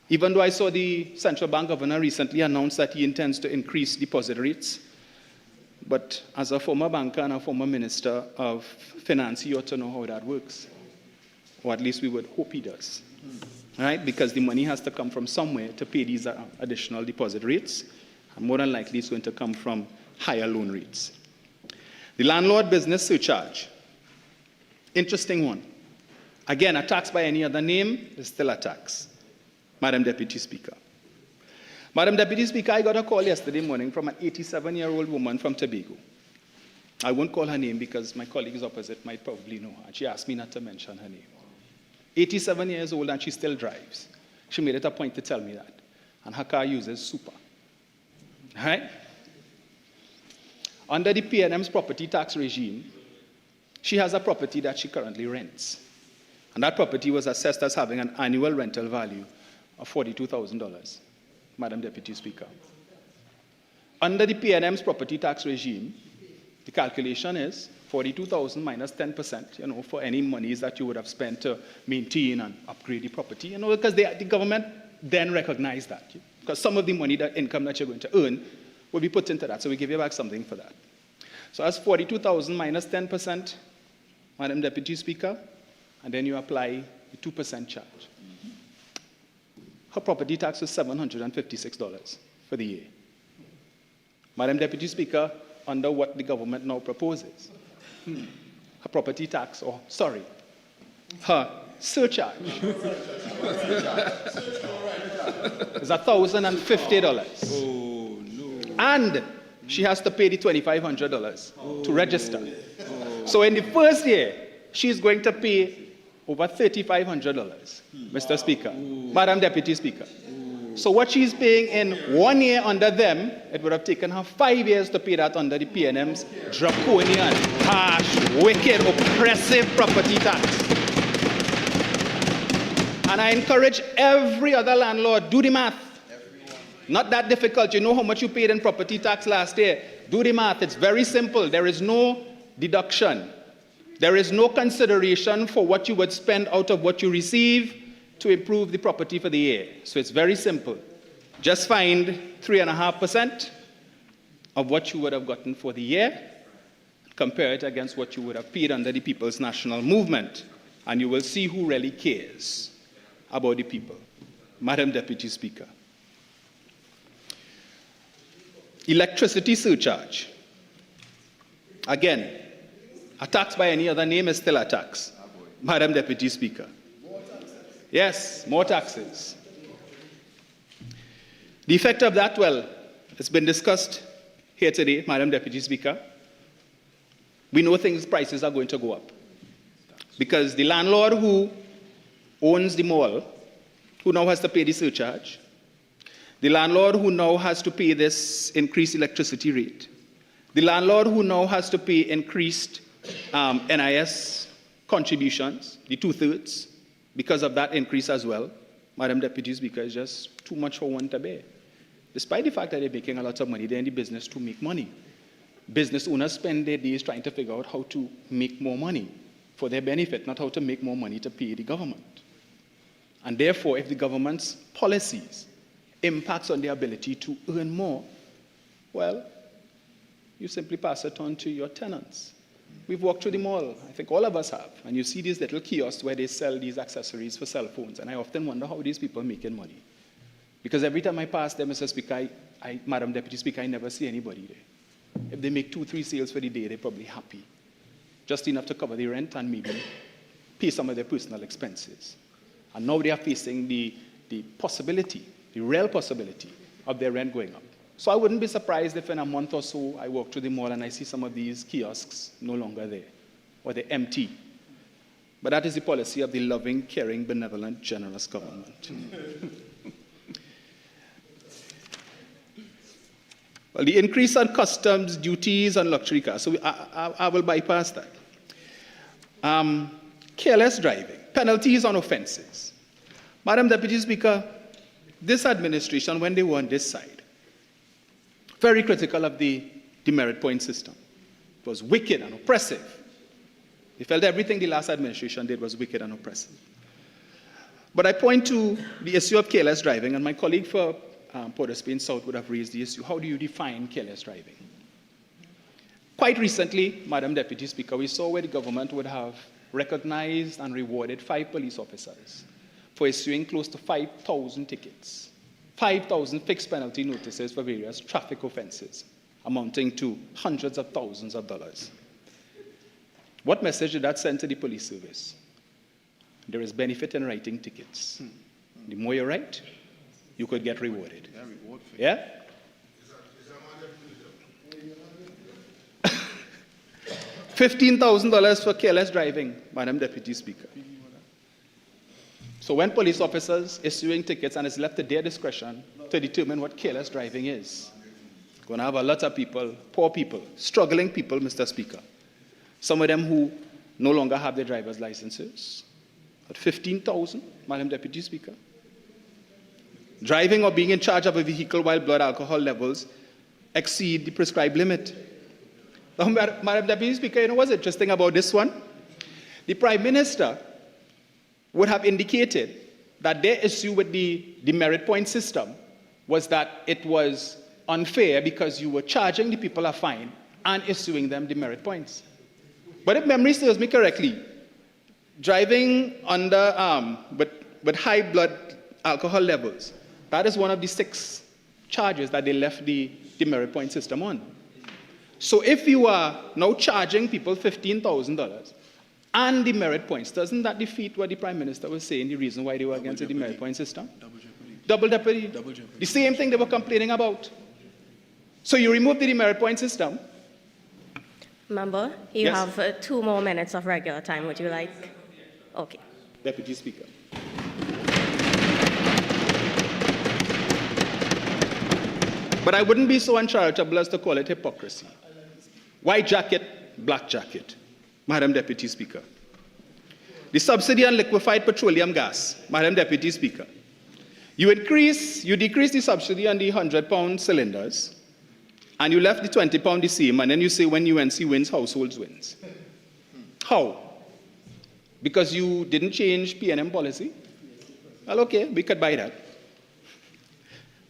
even though I saw the central bank governor recently announce that he intends to increase deposit rates. But as a former banker and a former minister of finance, he ought to know how that works. Or at least we would hope he does. Right? Because the money has to come from somewhere to pay these additional deposit rates. And more than likely, it's going to come from higher loan rates. The landlord business surcharge. Interesting one. Again, a tax by any other name is still a tax. Madam Deputy Speaker. Madam Deputy Speaker, I got a call yesterday morning from an 87-year-old woman from Tobago. I won't call her name because my colleagues opposite might probably know her. She asked me not to mention her name. 87 years old and she still drives. She made it a point to tell me that. And her car uses super. All right? Under the PNM's property tax regime, she has a property that she currently rents. And that property was assessed as having an annual rental value of $42,000, Madam Deputy Speaker. Under the PNM's property tax regime, the calculation is $42,000 minus 10%, for any monies that you would have spent to maintain and upgrade the property, because the government then recognized that. Because some of the money, that income that you're going to earn, will be put into that, so we give you back something for that. So that's $42,000 minus 10%, Madam Deputy Speaker, and then you apply the 2% charge. Her property tax was $756 for the year. Madam Deputy Speaker, under what the government now proposes, her property tax, her surcharge is $1,050. Oh, no. And she has to pay the $2,500 to register. So in the first year, she's going to pay over $3,500, Mr. Speaker, Madam Deputy Speaker. So what she's paying in 1 year under them, it would have taken her 5 years to pay that under the PNM's draconian, harsh, wicked, oppressive property tax. And I encourage every other landlord, do the math. Not that difficult. You know how much you paid in property tax last year. Do the math. It's very simple. There is no deduction. There is no consideration for what you would spend out of what you receive to improve the property for the year. So it's very simple. Just find 3.5% of what you would have gotten for the year, compare it against what you would have paid under the People's National Movement, and you will see who really cares about the people. Madam Deputy Speaker. Electricity surcharge. Again, a tax by any other name is still a tax. Madam Deputy Speaker. Yes, more taxes. The effect of that, well, it's been discussed here today, Madam Deputy Speaker. We know prices are going to go up. Because the landlord who owns the mall, who now has to pay the surcharge, the landlord who now has to pay this increased electricity rate, the landlord who now has to pay increased NIS contributions, the 2/3, because of that increase as well, Madam Deputy Speaker, is just too much for one to bear. Despite the fact that they're making a lot of money, they're in the business to make money. Business owners spend their days trying to figure out how to make more money for their benefit, not how to make more money to pay the government. And therefore, if the government's policies impacts on their ability to earn more, well, you simply pass it on to your tenants. We've walked through the mall, I think all of us have, and you see these little kiosks where they sell these accessories for cell phones, and I often wonder how these people are making money. Because every time I pass there, Mr. Speaker, Madam Deputy Speaker, I never see anybody there. If they make 2-3 sales for the day, they're probably happy. Just enough to cover the rent and maybe pay some of their personal expenses. And now they are facing the possibility, the real possibility of their rent going up. So I wouldn't be surprised if in a month or so I walk through the mall and I see some of these kiosks no longer there, or they're empty. But that is the policy of the loving, caring, benevolent, generous government. Well, the increase on customs duties on luxury cars, so I will bypass that. Careless driving, penalties on offenses. Madam Deputy Speaker, this administration, when they were on this side, very critical of the demerit point system. It was wicked and oppressive. They felt everything the last administration did was wicked and oppressive. But I point to the issue of careless driving, and my colleague for Port of Spain South would have raised the issue. How do you define careless driving? Quite recently, Madam Deputy Speaker, we saw where the government would have recognized and rewarded 5 police officers for issuing close to 5,000 tickets, 5,000 fixed penalty notices for various traffic offenses, amounting to hundreds of thousands of dollars. What message did that send to the police service? There is benefit in writing tickets. The more you write, you could get rewarded. Yeah? $15,000 for careless driving, Madam Deputy Speaker. So when police officers issuing tickets, and it's left to their discretion to determine what careless driving is, going to have a lot of people, poor people, struggling people, Mr. Speaker. Some of them who no longer have their driver's licenses. At $15,000, Madam Deputy Speaker. Driving or being in charge of a vehicle while blood alcohol levels exceed the prescribed limit. Now, Madam Deputy Speaker, you know what's interesting about this one? The Prime Minister would have indicated that their issue with the demerit point system was that it was unfair because you were charging the people a fine and issuing them demerit points. But if memory serves me correctly, driving under with high blood alcohol levels, that is one of the 6 charges that they left the demerit point system on. So if you are now charging people $15,000 and demerit points, doesn't that defeat what the Prime Minister was saying, the reason why they were against the demerit point system? Double jeopardy. Double jeopardy. The same thing they were complaining about. So you remove the demerit point system. Member, you Yes. have 2 more minutes of regular time. Would you like? Okay. Deputy Speaker. But I wouldn't be so uncharitable as to call it hypocrisy. White jacket, black jacket, Madam Deputy Speaker. The subsidy on liquefied petroleum gas, Madam Deputy Speaker. You decrease the subsidy on the 100-pound cylinders, and you left the 20-pound the same, and then you say when UNC wins, households wins. How? Because you didn't change P&M policy? Well, okay, we could buy that.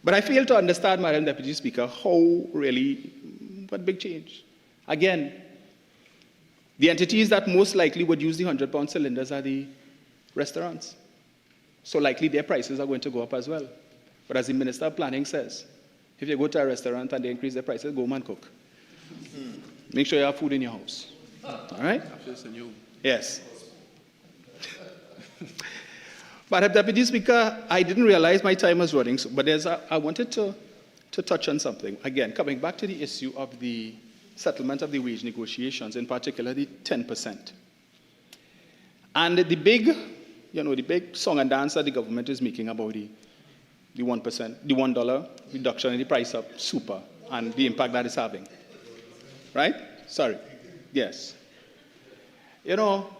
But I fail to understand, Madam Deputy Speaker, how really, what big change? Again, the entities that most likely would use the 100-pound cylinders are the restaurants. So likely their prices are going to go up as well. But as the Minister of Planning says, if you go to a restaurant and they increase their prices, go home and cook. Make sure you have food in your house. All right? Yes. But Deputy Speaker, I didn't realize my time was running, but I wanted to touch on something. Again, coming back to the issue of the settlement of the wage negotiations, in particular the 10%. And the big song and dance that the government is making about the 1%, the $1 reduction in the price of super and the impact that is having. Right? Sorry. Yes. You know,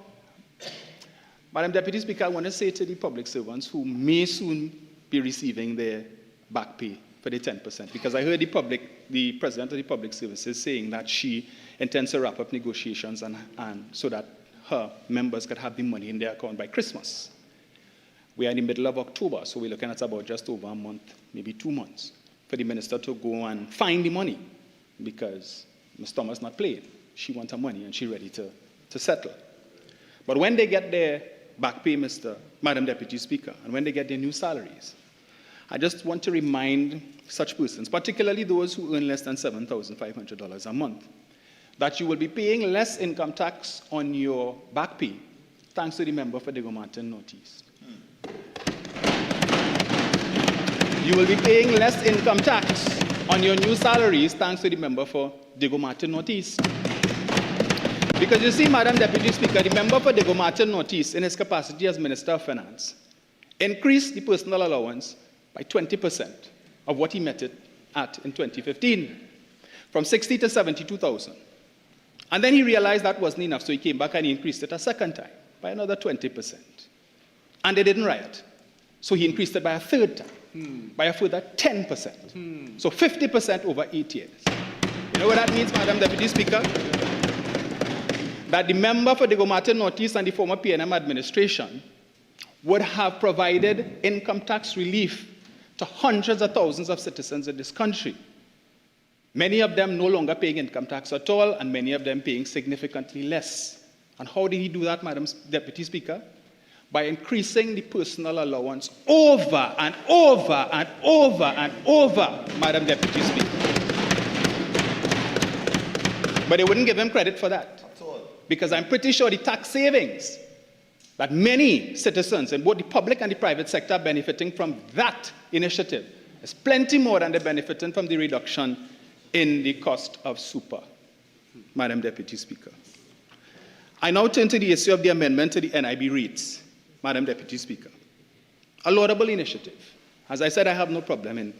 Madam Deputy Speaker, I want to say to the public servants who may soon be receiving their back pay for the 10%, because I heard the President of the Public Services saying that she intends to wrap up negotiations and so that her members could have the money in their account by Christmas. We are in the middle of October, so we're looking at about just over a month, maybe 2 months, for the minister to go and find the money, because Ms. Thomas not playing. She wants her money and she's ready to settle. But when they get their back pay, Madam Deputy Speaker, and when they get their new salaries, I just want to remind such persons, particularly those who earn less than $7,500 a month, that you will be paying less income tax on your back pay thanks to the member for Diego Martin Northeast. You will be paying less income tax on your new salaries thanks to the member for Diego Martin Northeast. Because you see, Madam Deputy Speaker, the member for Diego Martin Northeast, in his capacity as Minister of Finance, increased the personal allowance by 20% of what he met it at in 2015, from 60 to 72,000. And then he realized that wasn't enough, so he came back and he increased it a second time by another 20%. And they didn't riot. So he increased it by a third time, by a further 10%. So 50% over 8 years. You know what that means, Madam Deputy Speaker? That the member for Diego Martin Northeast and the former PNM administration would have provided income tax relief to hundreds of thousands of citizens in this country. Many of them no longer paying income tax at all, and many of them paying significantly less. And how did he do that, Madam Deputy Speaker? By increasing the personal allowance over and over and over and over, Madam Deputy Speaker. But they wouldn't give him credit for that. Because I'm pretty sure the tax savings that many citizens in both the public and the private sector are benefiting from that initiative is plenty more than they're benefiting from the reduction in the cost of super, Madam Deputy Speaker. I now turn to the issue of the amendment to the NIB rates, Madam Deputy Speaker. A laudable initiative. As I said, I have no problem in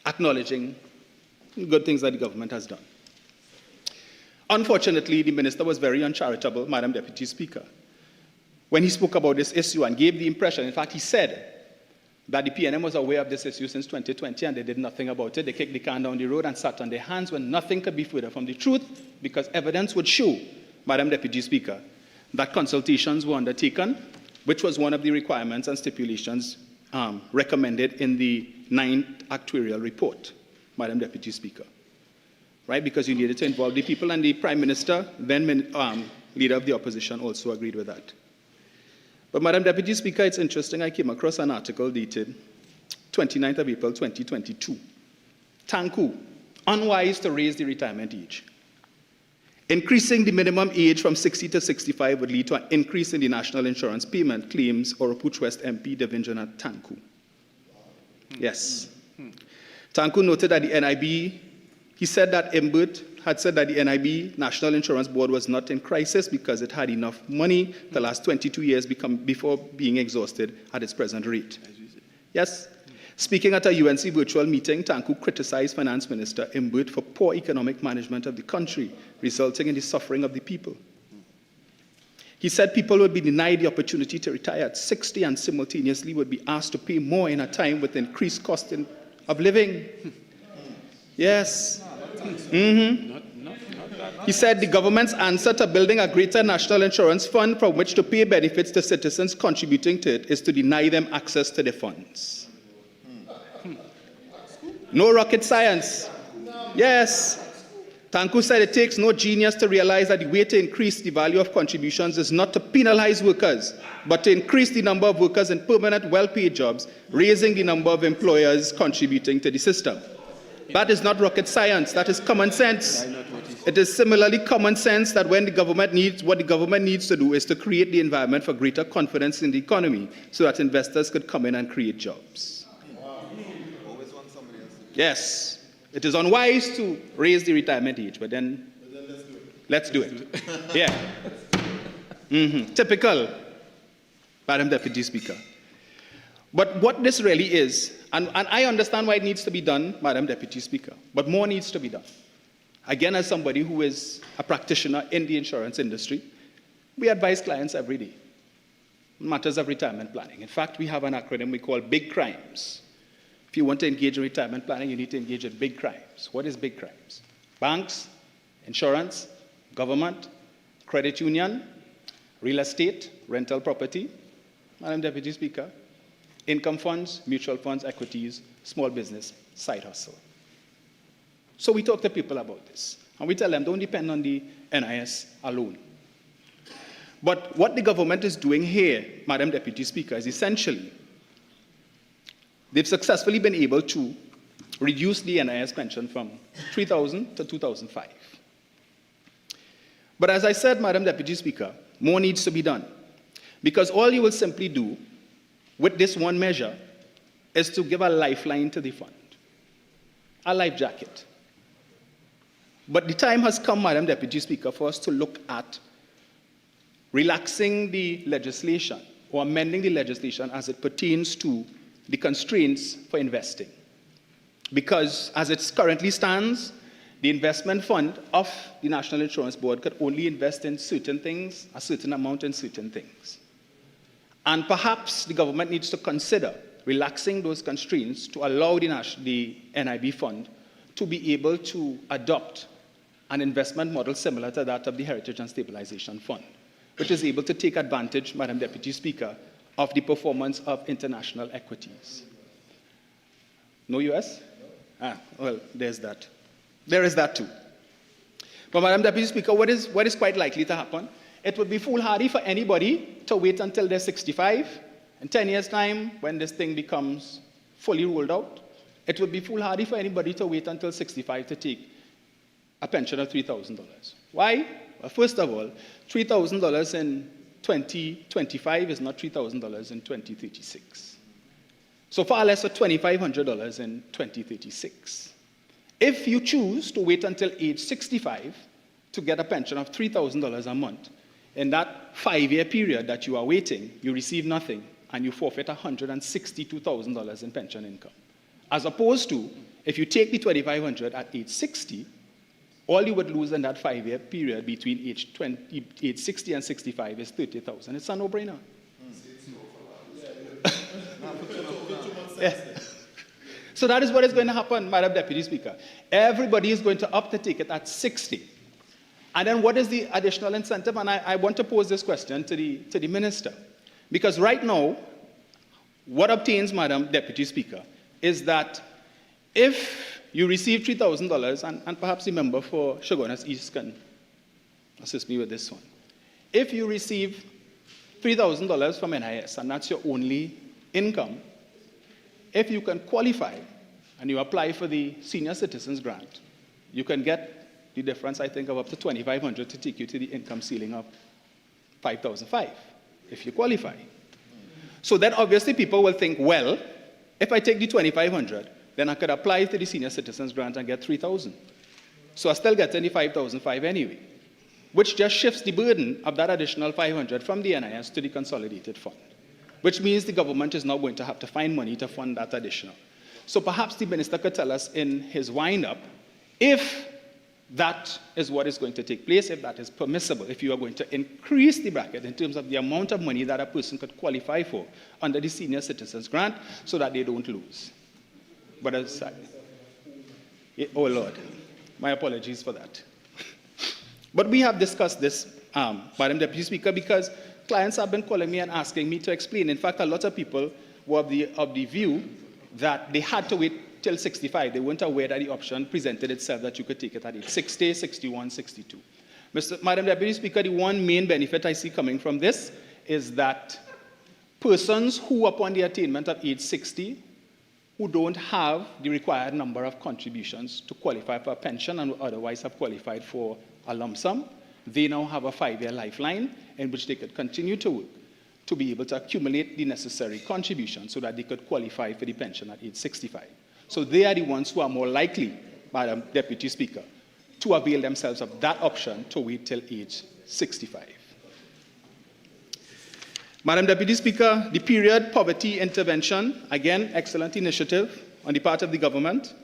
acknowledging good things that the government has done. Unfortunately, the minister was very uncharitable, Madam Deputy Speaker, when he spoke about this issue and gave the impression, in fact, he said that the PNM was aware of this issue since 2020 and they did nothing about it. They kicked the can down the road and sat on their hands when nothing could be further from the truth, because evidence would show, Madam Deputy Speaker, that consultations were undertaken, which was one of the requirements and stipulations recommended in the 9th actuarial report, Madam Deputy Speaker. Right, because you needed to involve the people, and the Prime Minister, then Leader of the Opposition, also agreed with that. But Madam Deputy Speaker, it's interesting, I came across an article dated 29th of April 2022. Tanku, unwise to raise the retirement age. Increasing the minimum age from 60 to 65 would lead to an increase in the national insurance payment, claims Oropuch West MP Devinjana Tanku. Yes. Tanku noted that the NIB, he said that Imbert had said that the NIB, National Insurance Board, was not in crisis because it had enough money the last 22 years before being exhausted at its present rate. Yes. Speaking at a UNC virtual meeting, Tanku criticized Finance Minister Imbert for poor economic management of the country, resulting in the suffering of the people. He said people would be denied the opportunity to retire at 60 and simultaneously would be asked to pay more in a time with increased cost of living. Yes. He said the government's answer to building a greater national insurance fund from which to pay benefits to citizens contributing to it is to deny them access to the funds. No rocket science. Yes. Tanku said it takes no genius to realize that the way to increase the value of contributions is not to penalize workers, but to increase the number of workers in permanent, well-paid jobs, raising the number of employers contributing to the system. That is not rocket science, that is common sense. It is similarly common sense that what the government needs to do is to create the environment for greater confidence in the economy so that investors could come in and create jobs. Yes, it is unwise to raise the retirement age, but then let's do it. Yeah. Typical, Madam Deputy Speaker. But what this really is, and I understand why it needs to be done, Madam Deputy Speaker, but more needs to be done. Again, as somebody who is a practitioner in the insurance industry, we advise clients every day on matters of retirement planning. In fact, we have an acronym we call BIG CRIMES. If you want to engage in retirement planning, you need to engage in big crimes. What is big crimes? Banks, insurance, government, credit union, real estate, rental property, Madam Deputy Speaker, income funds, mutual funds, equities, small business, side hustle. So we talk to people about this, and we tell them, don't depend on the NIS alone. But what the government is doing here, Madam Deputy Speaker, is essentially, they've successfully been able to reduce the NIS pension from 3,000 to 2,005. But as I said, Madam Deputy Speaker, more needs to be done. Because all you will simply do with this one measure is to give a lifeline to the fund, a life jacket. But the time has come, Madam Deputy Speaker, for us to look at relaxing the legislation or amending the legislation as it pertains to the constraints for investing. Because as it currently stands, the investment fund of the National Insurance Board could only invest in certain things, a certain amount in certain things. And perhaps the government needs to consider relaxing those constraints to allow the NIB fund to be able to adopt an investment model similar to that of the Heritage and Stabilization Fund, which is able to take advantage, Madam Deputy Speaker, of the performance of international equities. No US? Well, there's that. There is that too. But Madam Deputy Speaker, what is quite likely to happen? It would be foolhardy for anybody to wait until they're 65. In 10 years' time, when this thing becomes fully rolled out, it would be foolhardy for anybody to wait until 65 to take a pension of $3,000. Why? Well, first of all, $3,000 in 2025 is not $3,000 in 2036. So far less than $2,500 in 2036. If you choose to wait until age 65 to get a pension of $3,000 a month, in that 5-year period that you are waiting, you receive nothing and you forfeit $162,000 in pension income. As opposed to, if you take the $2,500 at age 60, all you would lose in that 5-year period between age 60 and 65 is $30,000. It's a no-brainer. Yeah. So that is what is going to happen, Madam Deputy Speaker. Everybody is going to opt to take it at 60. And then what is the additional incentive? And I want to pose this question to the Minister. Because right now, what obtains, Madam Deputy Speaker, is that if you receive $3,000, and perhaps the member for Chaguanas East can assist me with this one. If you receive $3,000 from NIS, and that's your only income, if you can qualify and you apply for the Senior Citizens Grant, you can get the difference, I think, of up to $2,500 to take you to the income ceiling of $5,500 if you qualify. So then obviously people will think, well, if I take the $2,500, then I could apply to the Senior Citizens Grant and get $3,000. So I still get the $5,500 anyway, which just shifts the burden of that additional $500 from the NIS to the consolidated fund, which means the government is now going to have to find money to fund that additional. So perhaps the Minister could tell us in his wind-up if that is what is going to take place, if that is permissible, if you are going to increase the bracket in terms of the amount of money that a person could qualify for under the Senior Citizens Grant so that they don't lose. But as I said, oh Lord, my apologies for that. But we have discussed this, Madam Deputy Speaker, because clients have been calling me and asking me to explain. In fact, a lot of people were of the view that they had to wait till 65. They weren't aware that the option presented itself that you could take it at age 60, 61, 62. Madam Deputy Speaker, the one main benefit I see coming from this is that persons who, upon the attainment of age 60, who don't have the required number of contributions to qualify for a pension and otherwise have qualified for a lump sum, they now have a 5-year lifeline in which they could continue to work to be able to accumulate the necessary contributions so that they could qualify for the pension at age 65. So they are the ones who are more likely, Madam Deputy Speaker, to avail themselves of that option to wait till age 65. Madam Deputy Speaker, the period poverty intervention, again, excellent initiative on the part of the government.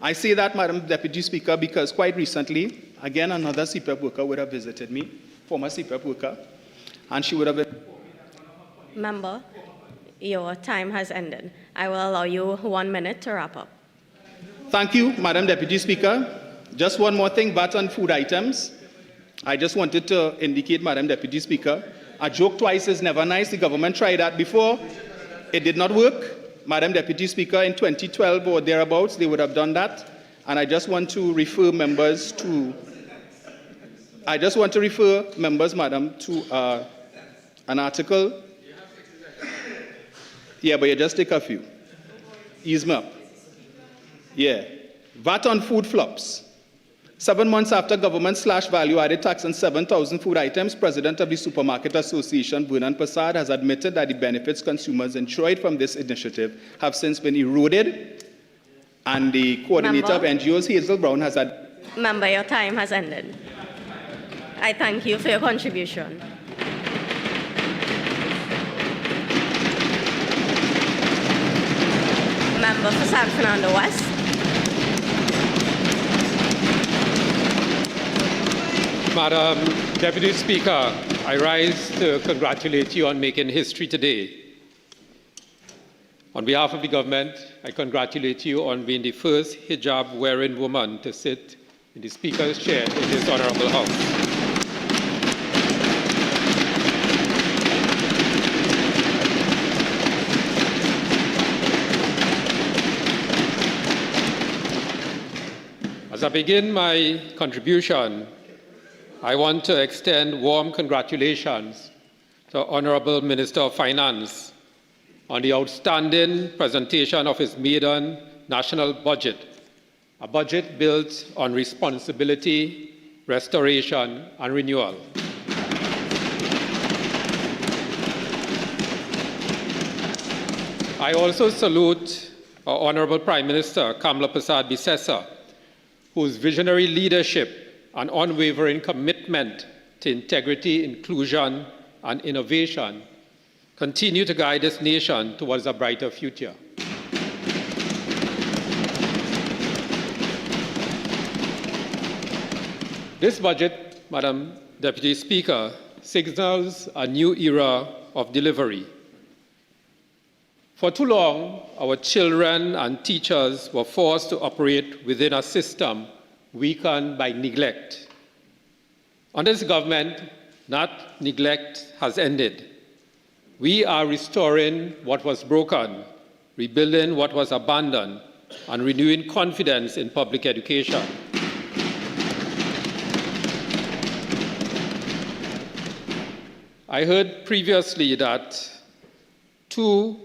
I say that, Madam Deputy Speaker, because quite recently, again, another CPEP worker would have visited me, former CPEP worker, and she would have been... Member, your time has ended. I will allow you 1 minute to wrap up. Thank you, Madam Deputy Speaker. Just one more thing, VAT on food items. I just wanted to indicate, Madam Deputy Speaker, a joke twice is never nice. The government tried that before. It did not work. Madam Deputy Speaker, in 2012 or thereabouts, they would have done that. And I just want to refer members to... Madam, to an article. Yeah, but you just take a few. Ease me up. Yeah. VAT on food flops. 7 months after government slashed value-added tax on 7,000 food items, President of the Supermarket Association, Vernon Prasad, has admitted that the benefits consumers enjoyed from this initiative have since been eroded, and the coordinator of NGOs, Hazel Brown, has Member, your time has ended. I thank you for your contribution. Member for San Fernando West. Madam Deputy Speaker, I rise to congratulate you on making history today. On behalf of the government, I congratulate you on being the first hijab-wearing woman to sit in the Speaker's chair in this honorable House. As I begin my contribution, I want to extend warm congratulations to Honorable Minister of Finance on the outstanding presentation of his maiden national budget, a budget built on responsibility, restoration, and renewal. I also salute our Honorable Prime Minister, Kamla Persad-Bissessar, whose visionary leadership and unwavering commitment to integrity, inclusion, and innovation continue to guide this nation towards a brighter future. This budget, Madam Deputy Speaker, signals a new era of delivery. For too long, our children and teachers were forced to operate within a system weakened by neglect. Under this government, that neglect has ended. We are restoring what was broken, rebuilding what was abandoned, and renewing confidence in public education. I heard previously that 2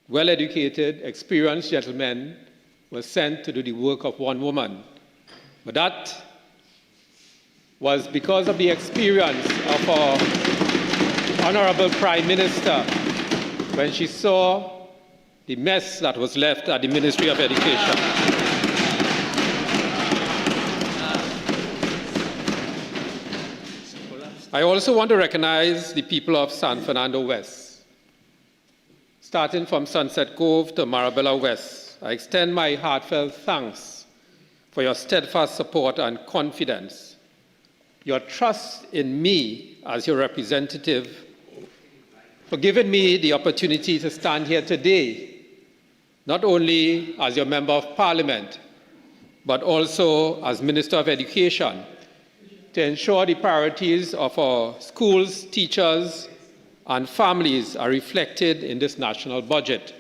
well-educated, experienced gentlemen were sent to do the work of 1 woman. But that was because of the experience of our Honorable Prime Minister when she saw the mess that was left at the Ministry of Education. I also want to recognize the people of San Fernando West. Starting from Sunset Cove to Marabella West, I extend my heartfelt thanks for your steadfast support and confidence, your trust in me as your representative, for giving me the opportunity to stand here today, not only as your Member of Parliament, but also as Minister of Education, to ensure the priorities of our schools, teachers, and families are reflected in this national budget.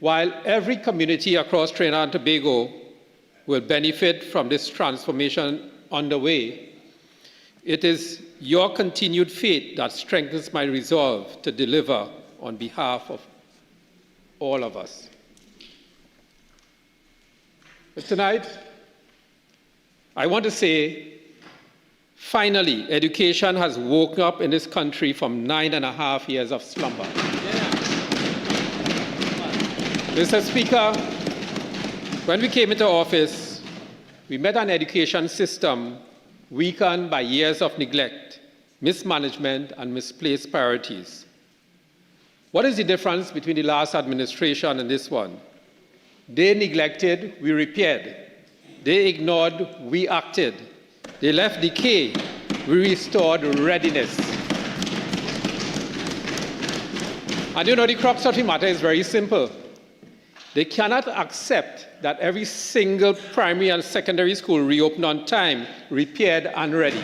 While every community across Trinidad and Tobago will benefit from this transformation underway, it is your continued faith that strengthens my resolve to deliver on behalf of all of us. But tonight, I want to say, finally, education has woken up in this country from 9.5 years of slumber. Mr. Speaker, when we came into office, we met an education system weakened by years of neglect, mismanagement, and misplaced priorities. What is the difference between the last administration and this one? They neglected, we repaired. They ignored, we acted. They left decay, we restored readiness. And you know, the crux of the matter is very simple. They cannot accept that every single primary and secondary school reopened on time, repaired, and ready.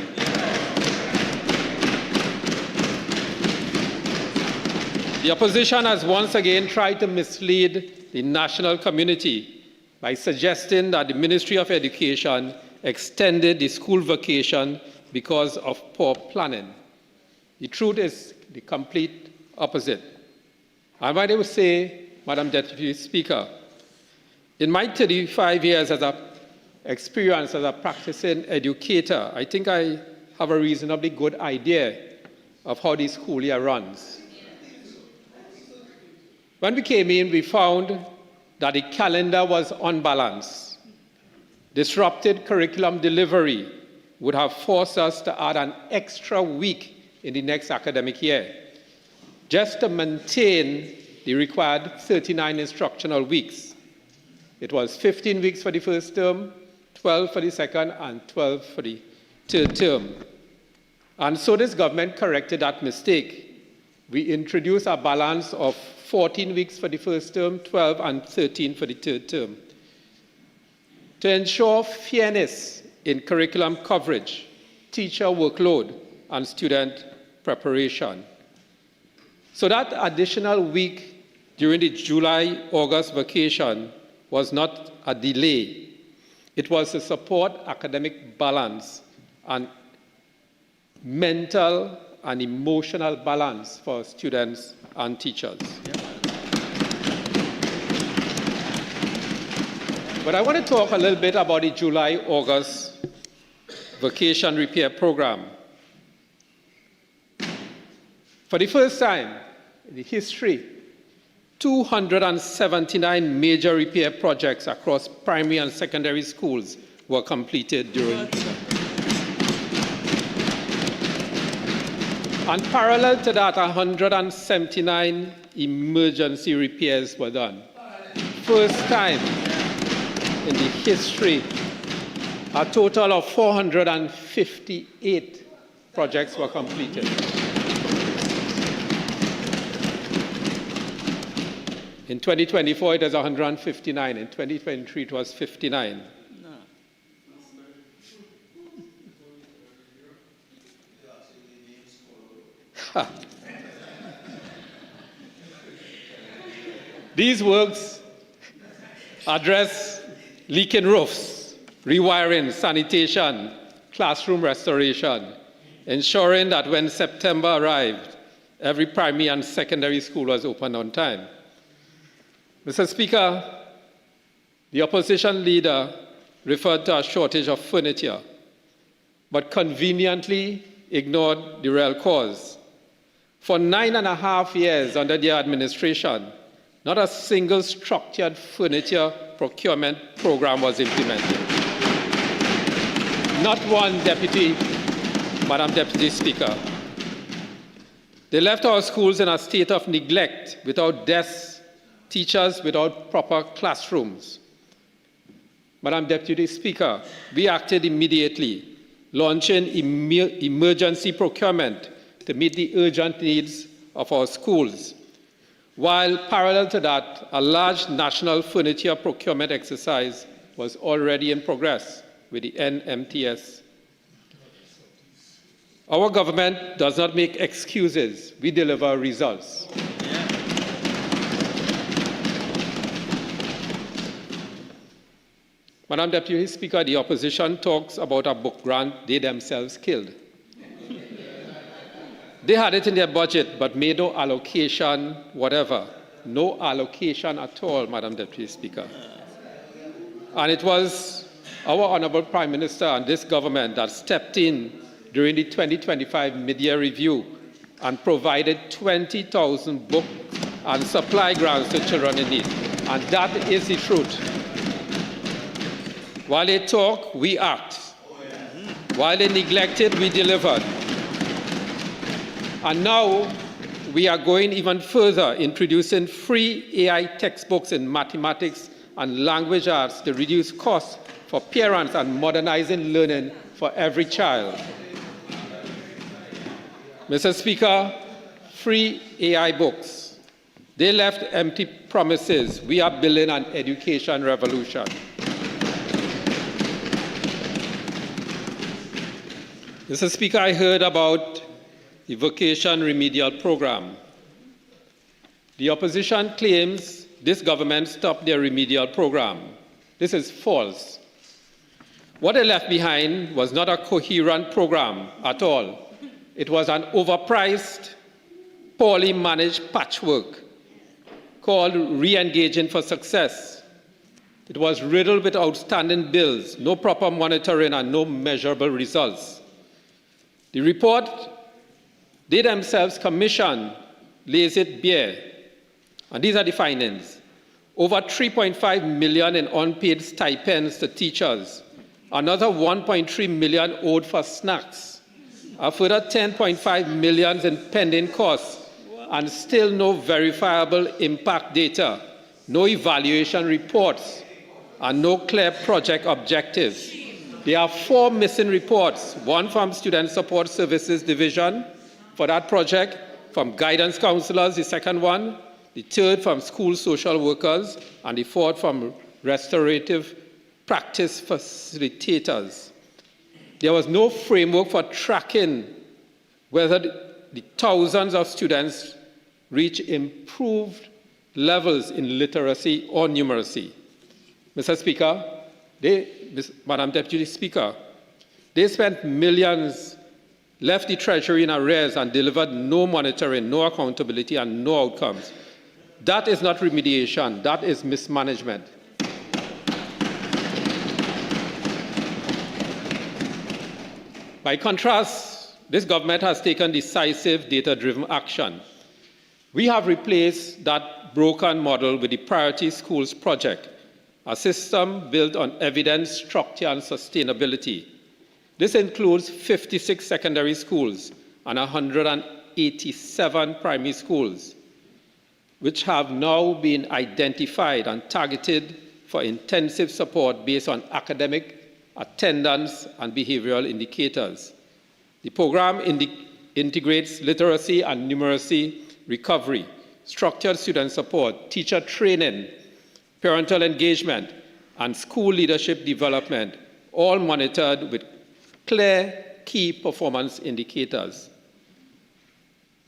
The opposition has once again tried to mislead the national community by suggesting that the Ministry of Education extended the school vacation because of poor planning. The truth is the complete opposite. And when they would say Madam Deputy Speaker, in my 35 years as experience as a practicing educator, I think I have a reasonably good idea of how the school year runs. When we came in, we found that the calendar was unbalanced. Disrupted curriculum delivery would have forced us to add an extra week in the next academic year, just to maintain the required 39 instructional weeks. It was 15 weeks for the first term, 12 for the second, and 12 for the third term. And so this government corrected that mistake. We introduced a balance of 14 weeks for the first term, 12 and 13 for the third term. To ensure fairness in curriculum coverage, teacher workload, and student preparation. So that additional week during the July-August vacation was not a delay. It was to support academic balance and mental and emotional balance for students and teachers. But I want to talk a little bit about the July-August vacation repair program. For the first time in the history, 279 major repair projects across primary and secondary schools were completed during July. And parallel to that, 179 emergency repairs were done. First time in the history, a total of 458 projects were completed. In 2024, it was 159. In 2023, it was 59. These works address leaking roofs, rewiring, sanitation, classroom restoration, ensuring that when September arrived, every primary and secondary school was open on time. Mr. Speaker, the opposition leader referred to a shortage of furniture, but conveniently ignored the real cause. For 9.5 years under their administration, not a single structured furniture procurement program was implemented. Not one, Madam Deputy Speaker. They left our schools in a state of neglect, without desks, teachers without proper classrooms. Madam Deputy Speaker, we acted immediately, launching emergency procurement to meet the urgent needs of our schools. While parallel to that, a large national furniture procurement exercise was already in progress with the NMTS. Our government does not make excuses, we deliver results. Madam Deputy Speaker, the opposition talks about a book grant they themselves killed. They had it in their budget, but made no allocation, whatever. No allocation at all, Madam Deputy Speaker. And it was our Honourable Prime Minister and this government that stepped in during the 2025 mid-year review and provided 20,000 book and supply grants to children in need. And that is the truth. While they talk, we act. While they neglected, we delivered. And now we are going even further, introducing free AI textbooks in mathematics and language arts to reduce costs for parents and modernizing learning for every child. Mr. Speaker, free AI books. They left empty promises. We are building an education revolution. Mr. Speaker, I heard about the vocation remedial program. The opposition claims this government stopped their remedial program. This is false. What they left behind was not a coherent program at all. It was an overpriced, poorly managed patchwork called Re-engaging for Success. It was riddled with outstanding bills, no proper monitoring, and no measurable results. The report they themselves commissioned lays it bare, and these are the findings. Over 3.5 million in unpaid stipends to teachers, another 1.3 million owed for snacks, a further 10.5 million in pending costs, and still no verifiable impact data, no evaluation reports, and no clear project objectives. There are 4 missing reports, one from Student Support Services Division for that project, from guidance counselors, the second one, the third from school social workers, and the fourth from restorative practice facilitators. There was no framework for tracking whether the thousands of students reach improved levels in literacy or numeracy. Mr. Speaker, Madam Deputy Speaker, they spent millions, left the Treasury in arrears, and delivered no monitoring, no accountability, and no outcomes. That is not remediation, that is mismanagement. By contrast, this government has taken decisive data-driven action. We have replaced that broken model with the Priority Schools Project, a system built on evidence, structure, and sustainability. This includes 56 secondary schools and 187 primary schools, which have now been identified and targeted for intensive support based on academic, attendance, and behavioral indicators. The program integrates literacy and numeracy recovery, structured student support, teacher training, parental engagement, and school leadership development, all monitored with clear key performance indicators.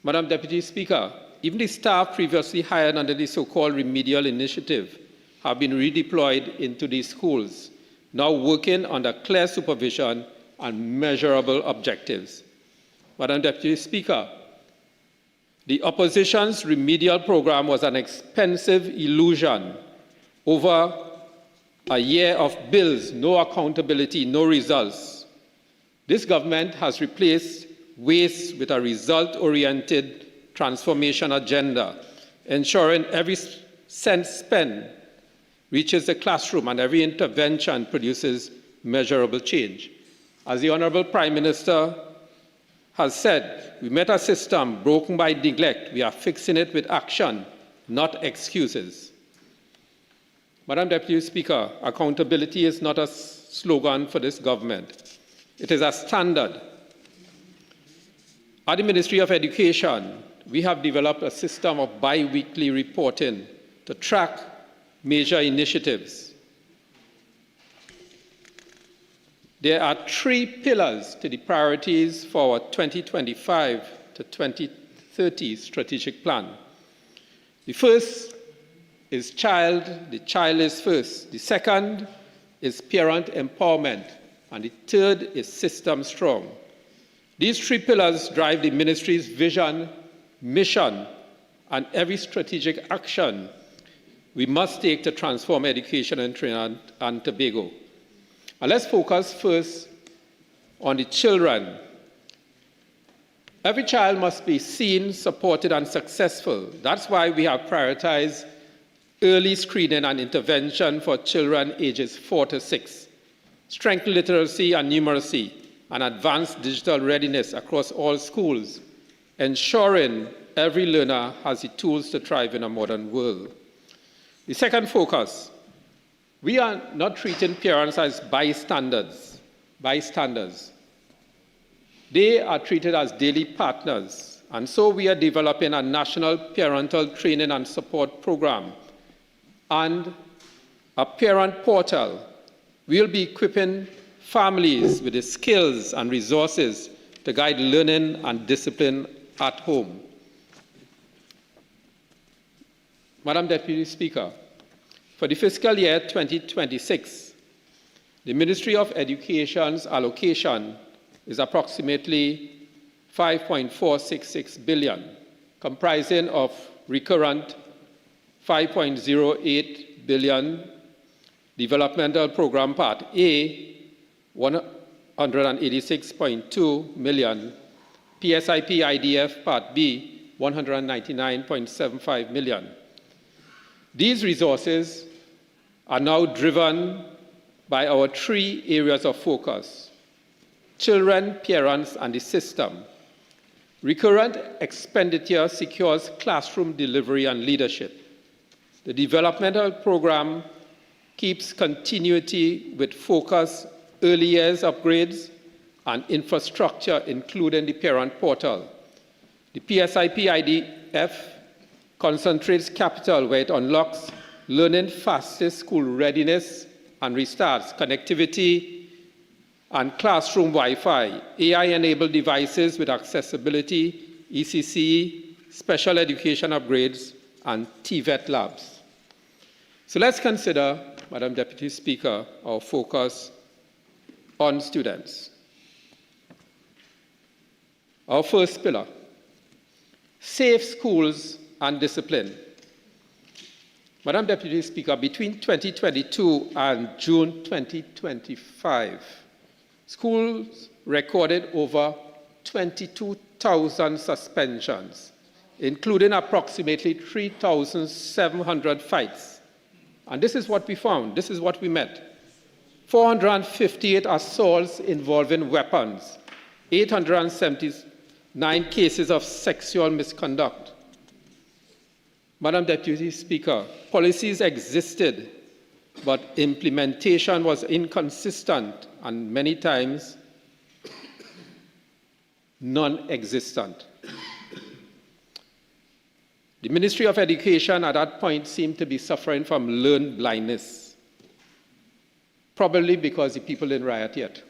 Madam Deputy Speaker, even the staff previously hired under the so-called remedial initiative have been redeployed into these schools, now working under clear supervision and measurable objectives. Madam Deputy Speaker, the opposition's remedial program was an expensive illusion over a year of bills, no accountability, no results. This government has replaced waste with a result-oriented transformation agenda, ensuring every cent spent reaches the classroom and every intervention produces measurable change. As the Honourable Prime Minister has said, we met a system broken by neglect. We are fixing it with action, not excuses. Madam Deputy Speaker, accountability is not a slogan for this government. It is a standard. At the Ministry of Education, we have developed a system of bi-weekly reporting to track major initiatives. There are 3 pillars to the priorities for our 2025 to 2030 strategic plan. The first is the child is first. The second is parent empowerment. And the third is system strong. These 3 pillars drive the ministry's vision, mission, and every strategic action we must take to transform education in Trinidad and Tobago. And let's focus first on the children. Every child must be seen, supported, and successful. That's why we have prioritized early screening and intervention for children ages 4 to 6, strengthen literacy and numeracy, and advance digital readiness across all schools, ensuring every learner has the tools to thrive in a modern world. The second focus, we are not treating parents as bystanders. They are treated as daily partners, and so we are developing a national parental training and support program and a parent portal. We'll be equipping families with the skills and resources to guide learning and discipline at home. Madam Deputy Speaker, for the fiscal year 2026, the Ministry of Education's allocation is approximately 5.466 billion, comprising of recurrent 5.08 billion. Developmental Program Part A, 186.2 million. PSIP IDF Part B, 199.75 million. These resources are now driven by our three areas of focus: children, parents, and the system. Recurrent expenditure secures classroom delivery and leadership. The developmental program keeps continuity with focus, early years upgrades, and infrastructure, including the parent portal. The PSIP IDF concentrates capital where it unlocks learning fastest school readiness and restarts connectivity and classroom Wi-Fi, AI-enabled devices with accessibility, ECCE, special education upgrades, and TVET labs. So let's consider, Madam Deputy Speaker, our focus on students. Our first pillar, safe schools and discipline. Madam Deputy Speaker, between 2022 and June 2025, schools recorded over 22,000 suspensions, including approximately 3,700 fights. And this is what we found, this is what we met. 458 assaults involving weapons, 879 cases of sexual misconduct. Madam Deputy Speaker, policies existed, but implementation was inconsistent and many times non-existent. The Ministry of Education at that point seemed to be suffering from learned blindness, probably because the people didn't riot yet.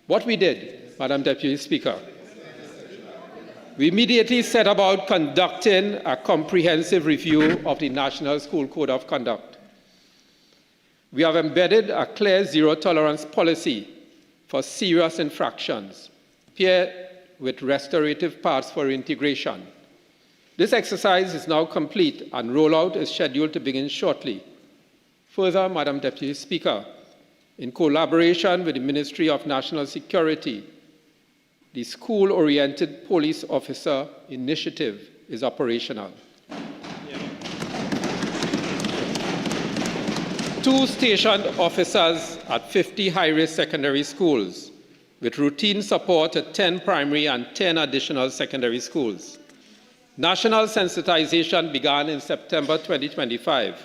What we did, Madam Deputy Speaker, we immediately set about conducting a comprehensive review of the National School Code of Conduct. We have embedded a clear zero-tolerance policy for serious infractions, paired with restorative paths for integration. This exercise is now complete and rollout is scheduled to begin shortly. Further, Madam Deputy Speaker, in collaboration with the Ministry of National Security, the School-Oriented Police Officer Initiative is operational. Two stationed officers at 50 high-risk secondary schools, with routine support at 10 primary and 10 additional secondary schools. National sensitization began in September 2025.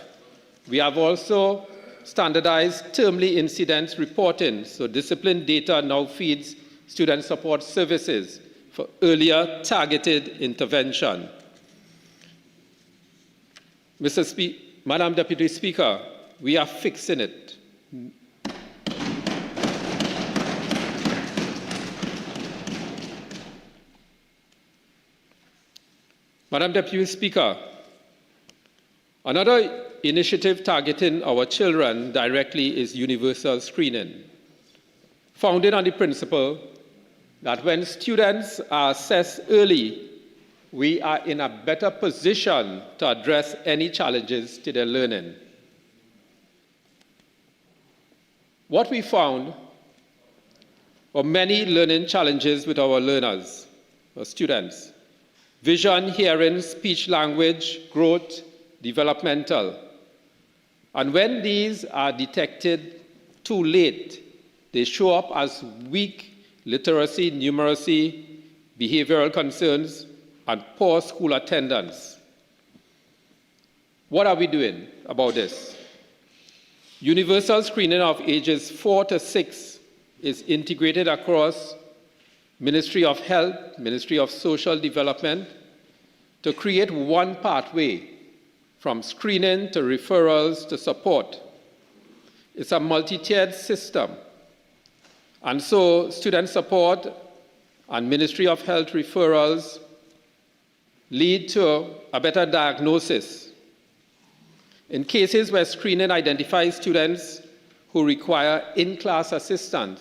We have also standardized termly incidents reporting, so discipline data now feeds student support services for earlier targeted intervention. Madam Deputy Speaker, we are fixing it. Madam Deputy Speaker, another initiative targeting our children directly is universal screening, founded on the principle that when students are assessed early, we are in a better position to address any challenges to their learning. What we found were many learning challenges with our learners, our students: vision, hearing, speech, language, growth, developmental. And when these are detected too late, they show up as weak literacy, numeracy, behavioral concerns, and poor school attendance. What are we doing about this? Universal screening of ages 4 to 6 is integrated across Ministry of Health, Ministry of Social Development, to create one pathway from screening to referrals to support. It's a multi-tiered system. And so student support and Ministry of Health referrals lead to a better diagnosis. In cases where screening identifies students who require in-class assistance,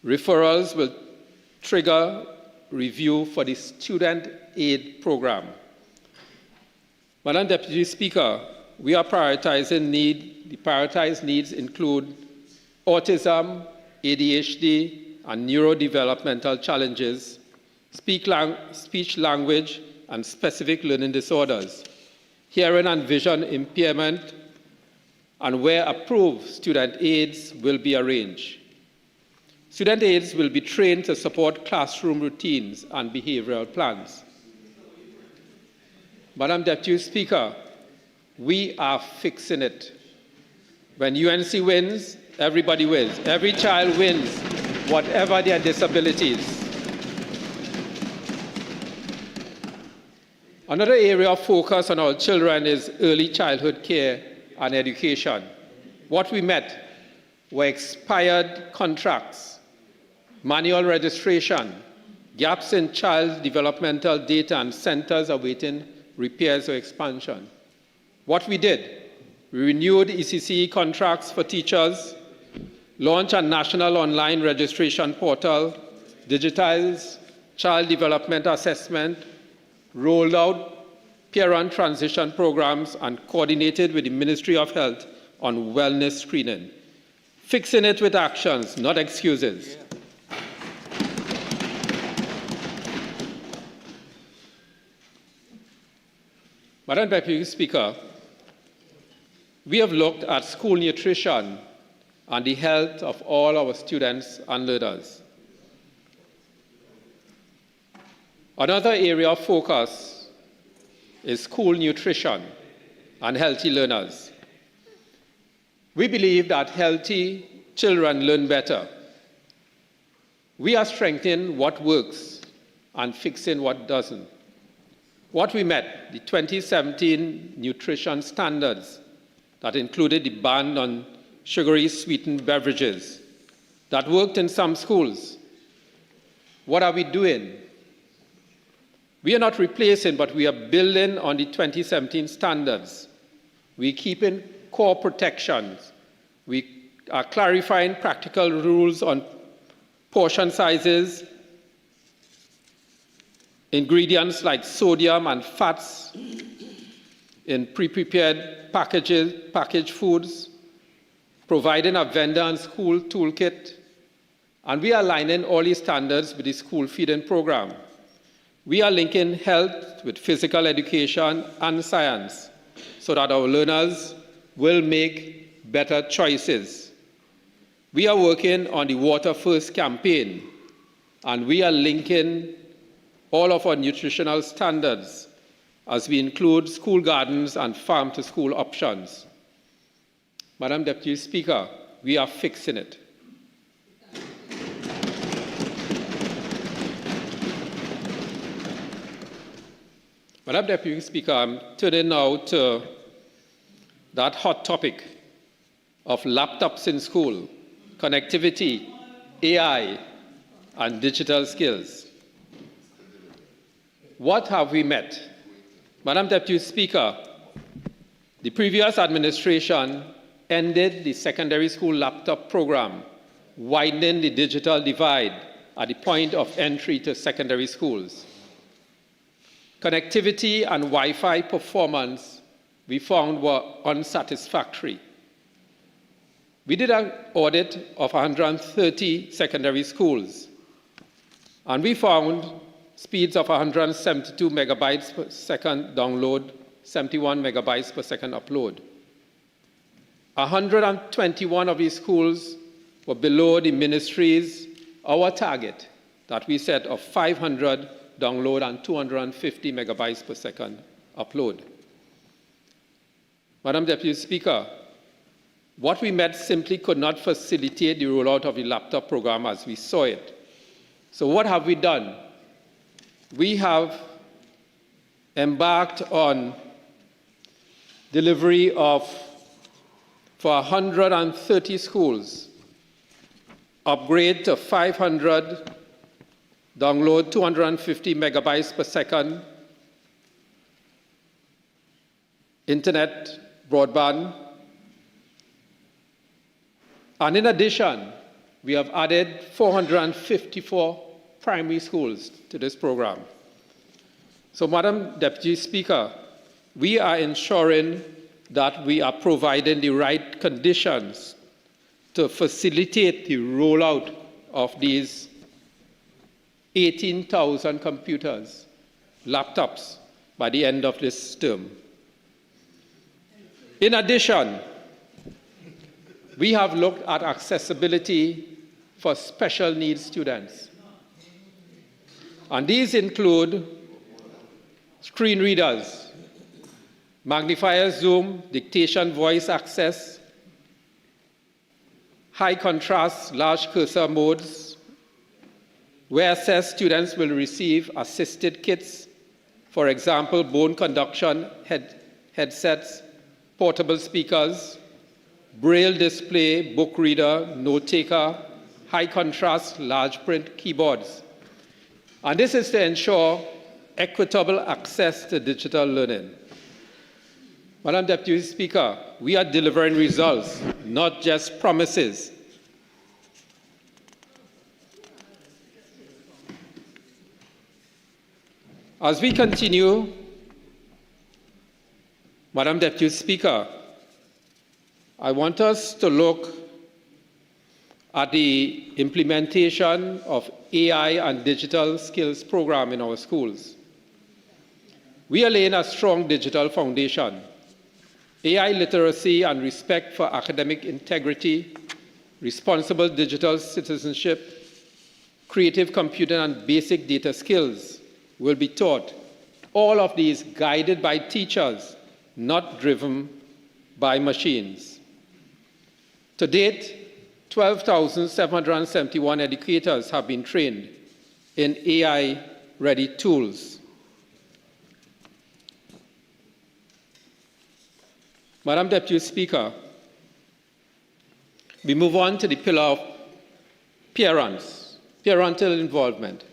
referrals will trigger review for the student aid program. Madam Deputy Speaker, we are prioritizing the prioritized needs include autism, ADHD, and neurodevelopmental challenges, speech language, and specific learning disorders, hearing and vision impairment, and where approved, student aides will be arranged. Student aides will be trained to support classroom routines and behavioral plans. Madam Deputy Speaker, we are fixing it. When UNC wins, everybody wins. Every child wins, whatever their disabilities. Another area of focus on our children is early childhood care and education. What we met were expired contracts, manual registration, gaps in child developmental data, and centers awaiting repairs or expansion. What we did, we renewed ECCE contracts for teachers, launched a national online registration portal, digitized child development assessment, rolled out parent transition programs, and coordinated with the Ministry of Health on wellness screening. Fixing it with actions, not excuses. Madam Deputy Speaker, we have looked at school nutrition and the health of all our students and learners. Another area of focus is school nutrition and healthy learners. We believe that healthy children learn better. We are strengthening what works and fixing what doesn't. What we met, the 2017 nutrition standards that included the ban on sugary sweetened beverages, that worked in some schools. What are we doing? We are not replacing, but we are building on the 2017 standards. We're keeping core protections. We are clarifying practical rules on portion sizes, ingredients like sodium and fats in pre-prepared packaged foods, providing a vendor and school toolkit, and we are aligning all these standards with the school feeding program. We are linking health with physical education and science so that our learners will make better choices. We are working on the Water First campaign, and we are linking all of our nutritional standards as we include school gardens and farm-to-school options. Madam Deputy Speaker, we are fixing it. Madam Deputy Speaker, I'm turning now to that hot topic of laptops in school, connectivity, AI, and digital skills. What have we met? Madam Deputy Speaker, the previous administration ended the secondary school laptop program, widening the digital divide at the point of entry to secondary schools. Connectivity and Wi-Fi performance we found were unsatisfactory. We did an audit of 130 secondary schools, and we found speeds of 172 megabytes per second download, 71 megabytes per second upload. 121 of these schools were below the ministry's, our target that we set of 500 download and 250 megabytes per second upload. Madam Deputy Speaker, what we met simply could not facilitate the rollout of the laptop program as we saw it. So what have we done? We have embarked on delivery of, for 130 schools, upgrade to 500, download 250 megabytes per second, internet, broadband. And in addition, we have added 454 primary schools to this program. So, Madam Deputy Speaker, we are ensuring that we are providing the right conditions to facilitate the rollout of these 18,000 computers, laptops, by the end of this term. In addition, we have looked at accessibility for special needs students. And these include screen readers, magnifier zoom, dictation voice access, high contrast large cursor modes, where assessed students will receive assisted kits, for example, bone conduction headsets, portable speakers, braille display, book reader, note taker, high contrast large print keyboards. And this is to ensure equitable access to digital learning. Madam Deputy Speaker, we are delivering results, not just promises. As we continue, Madam Deputy Speaker, I want us to look at the implementation of AI and digital skills program in our schools. We are laying a strong digital foundation. AI literacy and respect for academic integrity, responsible digital citizenship, creative computing and basic data skills will be taught. All of these guided by teachers, not driven by machines. To date, 12,771 educators have been trained in AI-ready tools. Madam Deputy Speaker, we move on to the pillar of parents, parental involvement.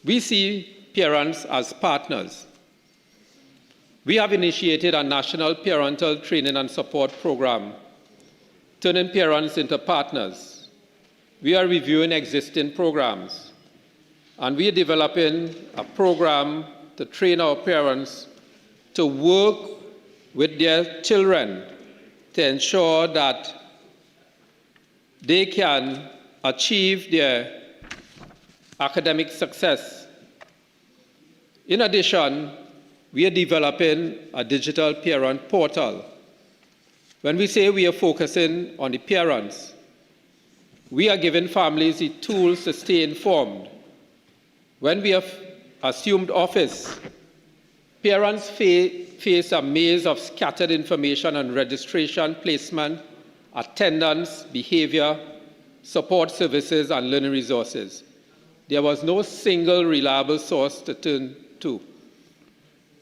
We see parents as partners. We have initiated a national parental training and support program, turning parents into partners. We are reviewing existing programs, and we are developing a program to train our parents to work with their children to ensure that they can achieve their academic success. In addition, we are developing a digital parent portal. When we say we are focusing on the parents, we are giving families the tools to stay informed. When we have assumed office, parents face a maze of scattered information on registration, placement, attendance, behavior, support services, and learning resources. There was no single reliable source to turn to.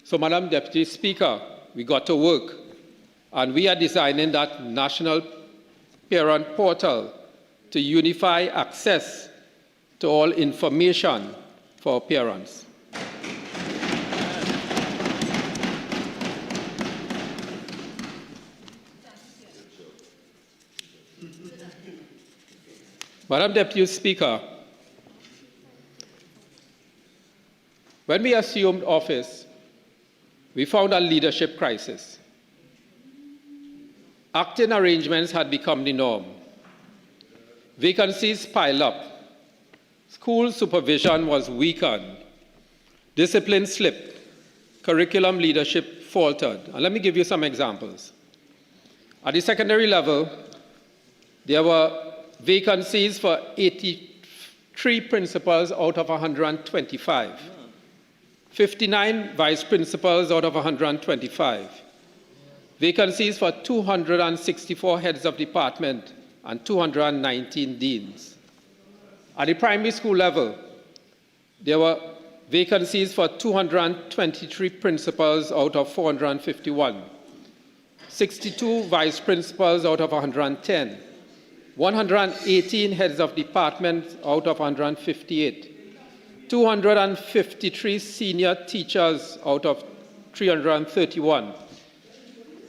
So, Madam Deputy Speaker, we got to work, and we are designing that national parent portal to unify access to all information for parents. Madam Deputy Speaker, when we assumed office, we found a leadership crisis. Acting arrangements had become the norm. Vacancies piled up. School supervision was weakened. Discipline slipped. Curriculum leadership faltered. And let me give you some examples. At the secondary level, there were vacancies for 83 principals out of 125. 59 vice principals out of 125. Vacancies for 264 heads of department and 219 deans. At the primary school level, there were vacancies for 223 principals out of 451, 62 vice principals out of 110, 118 heads of departments out of 158, 253 senior teachers out of 331,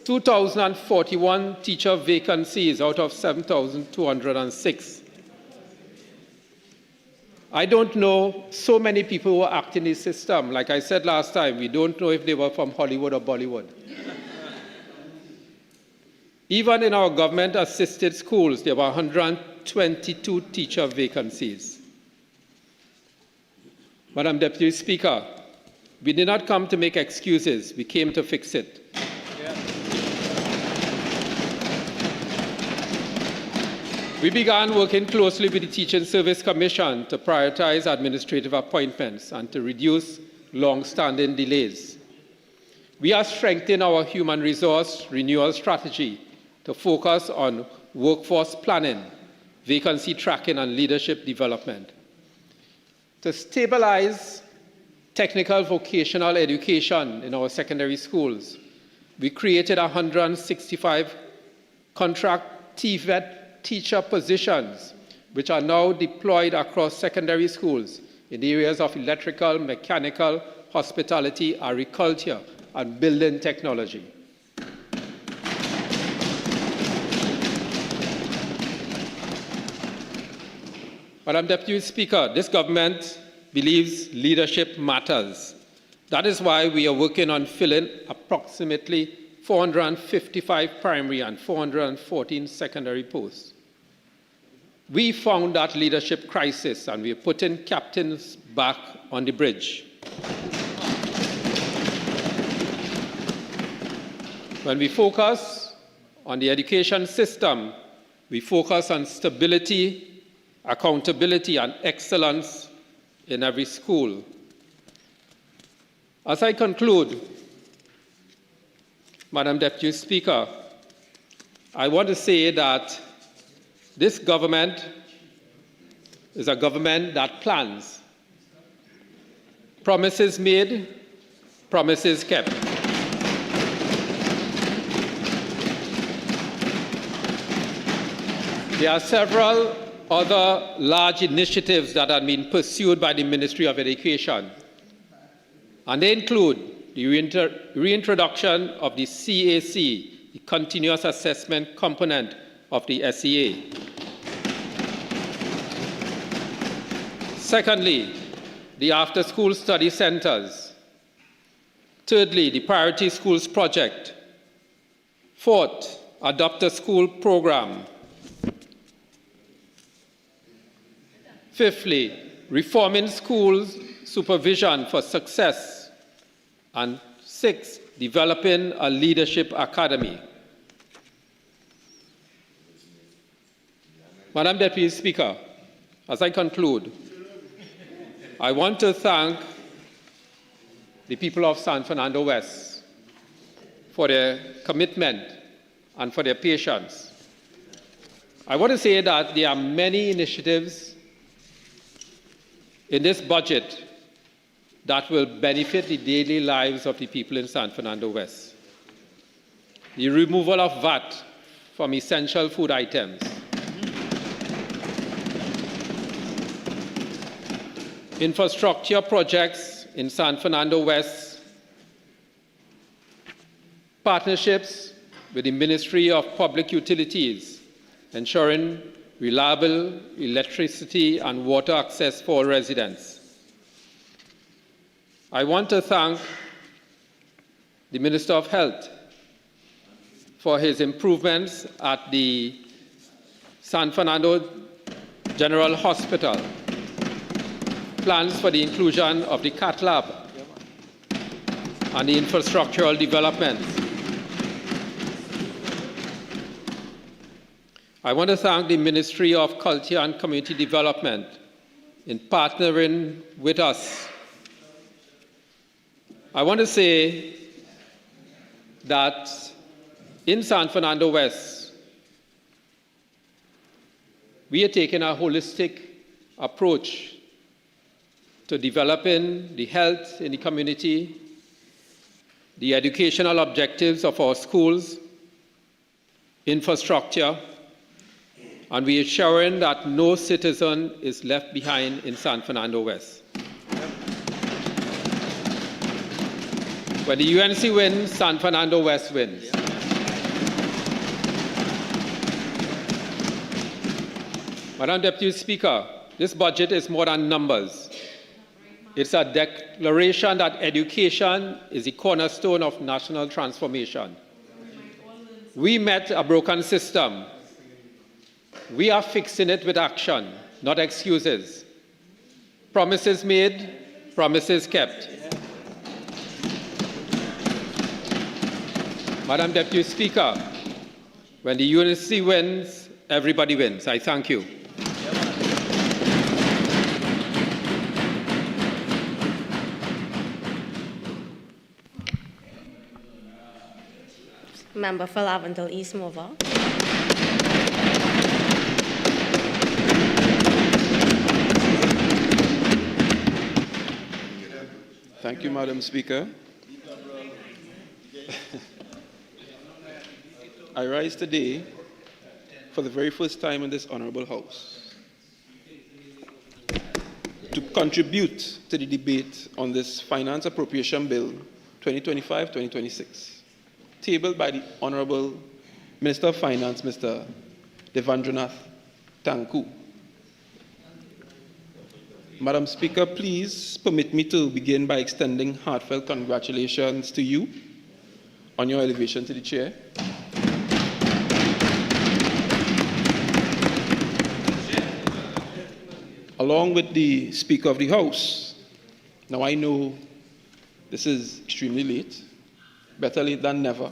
2,041 teacher vacancies out of 7,206. I don't know so many people who are acting in the system. Like I said last time, we don't know if they were from Hollywood or Bollywood. Even in our government-assisted schools, there were 122 teacher vacancies. Madam Deputy Speaker, we did not come to make excuses. We came to fix it. We began working closely with the Teaching Service Commission to prioritize administrative appointments and to reduce long-standing delays. We are strengthening our human resource renewal strategy to focus on workforce planning, vacancy tracking, and leadership development. To stabilize technical vocational education in our secondary schools, we created 165 contract TVET teacher positions, which are now deployed across secondary schools in the areas of electrical, mechanical, hospitality, agriculture, and building technology. Madam Deputy Speaker, this government believes leadership matters. That is why we are working on filling approximately 455 primary and 414 secondary posts. We found that leadership crisis and we are putting captains back on the bridge. When we focus on the education system, we focus on stability, accountability, and excellence in every school. As I conclude, Madam Deputy Speaker, I want to say that this government is a government that plans. Promises made, promises kept. There are several other large initiatives that are being pursued by the Ministry of Education, and they include the reintroduction of the CAC, the Continuous Assessment Component of the SEA. Secondly, the after-school study centers. Thirdly, the Priority Schools Project. Fourth, Adopt a School program. Fifthly, reforming schools supervision for success. And sixth, developing a leadership academy. Madam Deputy Speaker, as I conclude, I want to thank the people of San Fernando West for their commitment and for their patience. I want to say that there are many initiatives in this budget that will benefit the daily lives of the people in San Fernando West. The removal of VAT from essential food items, infrastructure projects in San Fernando West, partnerships with the Ministry of Public Utilities, ensuring reliable electricity and water access for all residents. I want to thank the Minister of Health for his improvements at the San Fernando General Hospital, plans for the inclusion of the cath lab, and the infrastructural developments. I want to thank the Ministry of Culture and Community Development in partnering with us. I want to say that in San Fernando West, we are taking a holistic approach to developing the health in the community, the educational objectives of our schools, infrastructure, and we are ensuring that no citizen is left behind in San Fernando West. When the UNC wins, San Fernando West wins. Madam Deputy Speaker, This budget is more than numbers. It's a declaration that education is the cornerstone of national transformation. We met a broken system. We are fixing it with action, not excuses. Promises made, promises kept. Madam Deputy Speaker, when the unity wins, everybody wins. I thank you. Member for Lavendale East Mover. Thank you, Madam Speaker. I rise today for the very first time in this honorable House to contribute to the debate on this Finance Appropriation Bill 2025-2026, tabled by the Honorable Minister of Finance, Mr. Devandranath Tanku. Madam Speaker, please permit me to begin by extending heartfelt congratulations to you on your elevation to the chair. Along with the Speaker of the House. Now I know this is extremely late, better late than never.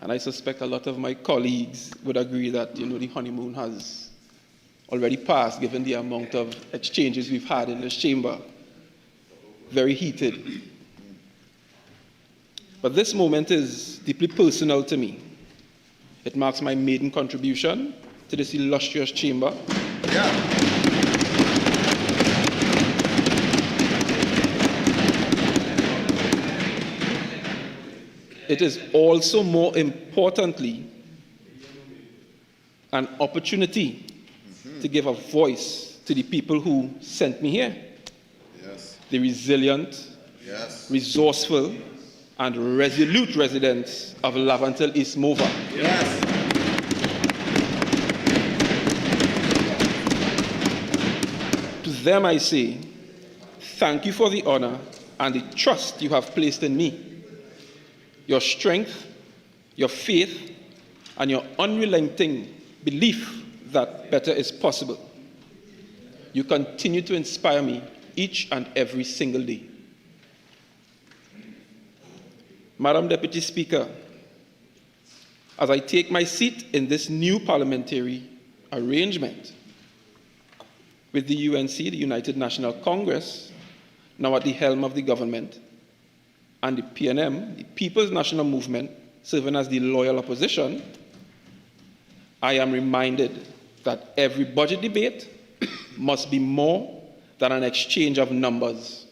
And I suspect a lot of my colleagues would agree that, the honeymoon has already passed, given the amount of exchanges we've had in this chamber. Very heated. But this moment is deeply personal to me. It marks my maiden contribution to this illustrious chamber. It is also, more importantly, an opportunity to give a voice to the people who sent me here. Yes. The resilient, Yes. resourceful, and resolute residents of Lavendale East Mover. Yes. To them I say, thank you for the honor and the trust you have placed in me. Your strength, your faith, and your unrelenting belief that better is possible. You continue to inspire me each and every single day. Madam Deputy Speaker, as I take my seat in this new parliamentary arrangement with the UNC, the United National Congress, now at the helm of the government, and the PNM, the People's National Movement, serving as the loyal opposition, I am reminded that every budget debate must be more than an exchange of numbers.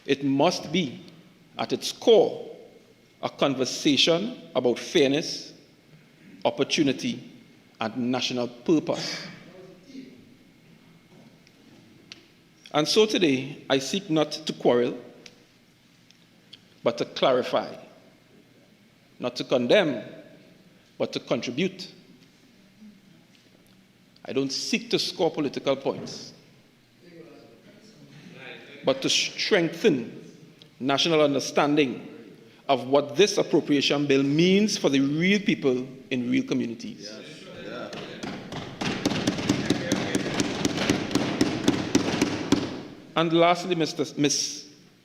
It must be, at its core, a conversation about fairness, opportunity, and national purpose. And so today, I seek not to quarrel, but to clarify, not to condemn, but to contribute. I don't seek to score political points, but to strengthen national understanding of what this appropriation bill means for the real people in real communities. Yeah. And lastly,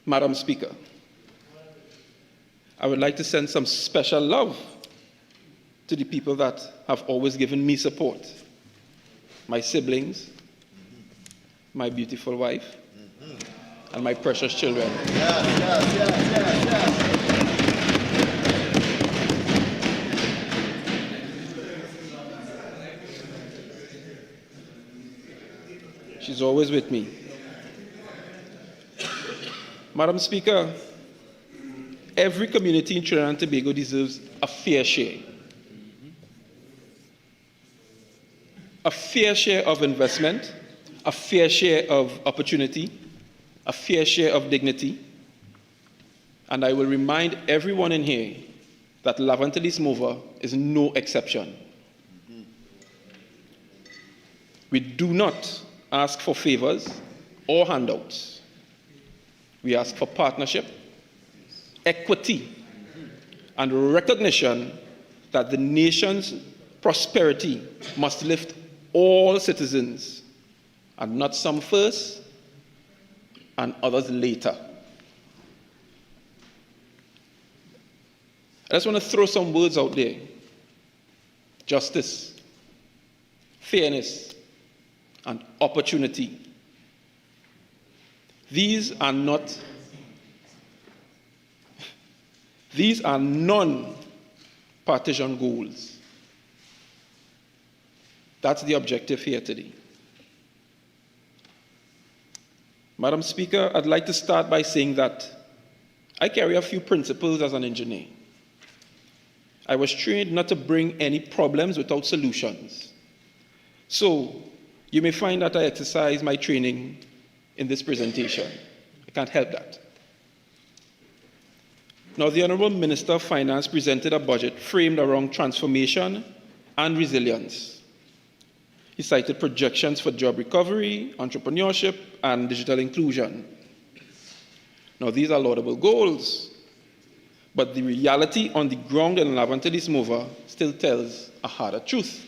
Madam Speaker, I would like to send some special love to the people that have always given me support. My siblings, my beautiful wife, and my precious children. She's always with me. Madam Speaker, every community in Trinidad and Tobago deserves a fair share. A fair share of investment, a fair share of opportunity, a fair share of dignity. And I will remind everyone in here that Lavendale East Mover is no exception. We do not ask for favors or handouts. We ask for partnership, equity, and recognition that the nation's prosperity must lift all citizens, and not some first and others later. I just want to throw some words out there. Justice, fairness, and opportunity. These are non-partisan goals. That's the objective here today. Madam Speaker, I'd like to start by saying that I carry a few principles as an engineer. I was trained not to bring any problems without solutions. So, you may find that I exercise my training in this presentation. I can't help that. Now, the Honourable Minister of Finance presented a budget framed around transformation and resilience. He cited projections for job recovery, entrepreneurship, and digital inclusion. Now, these are laudable goals, but the reality on the ground in Laventadis Mover still tells a harder truth.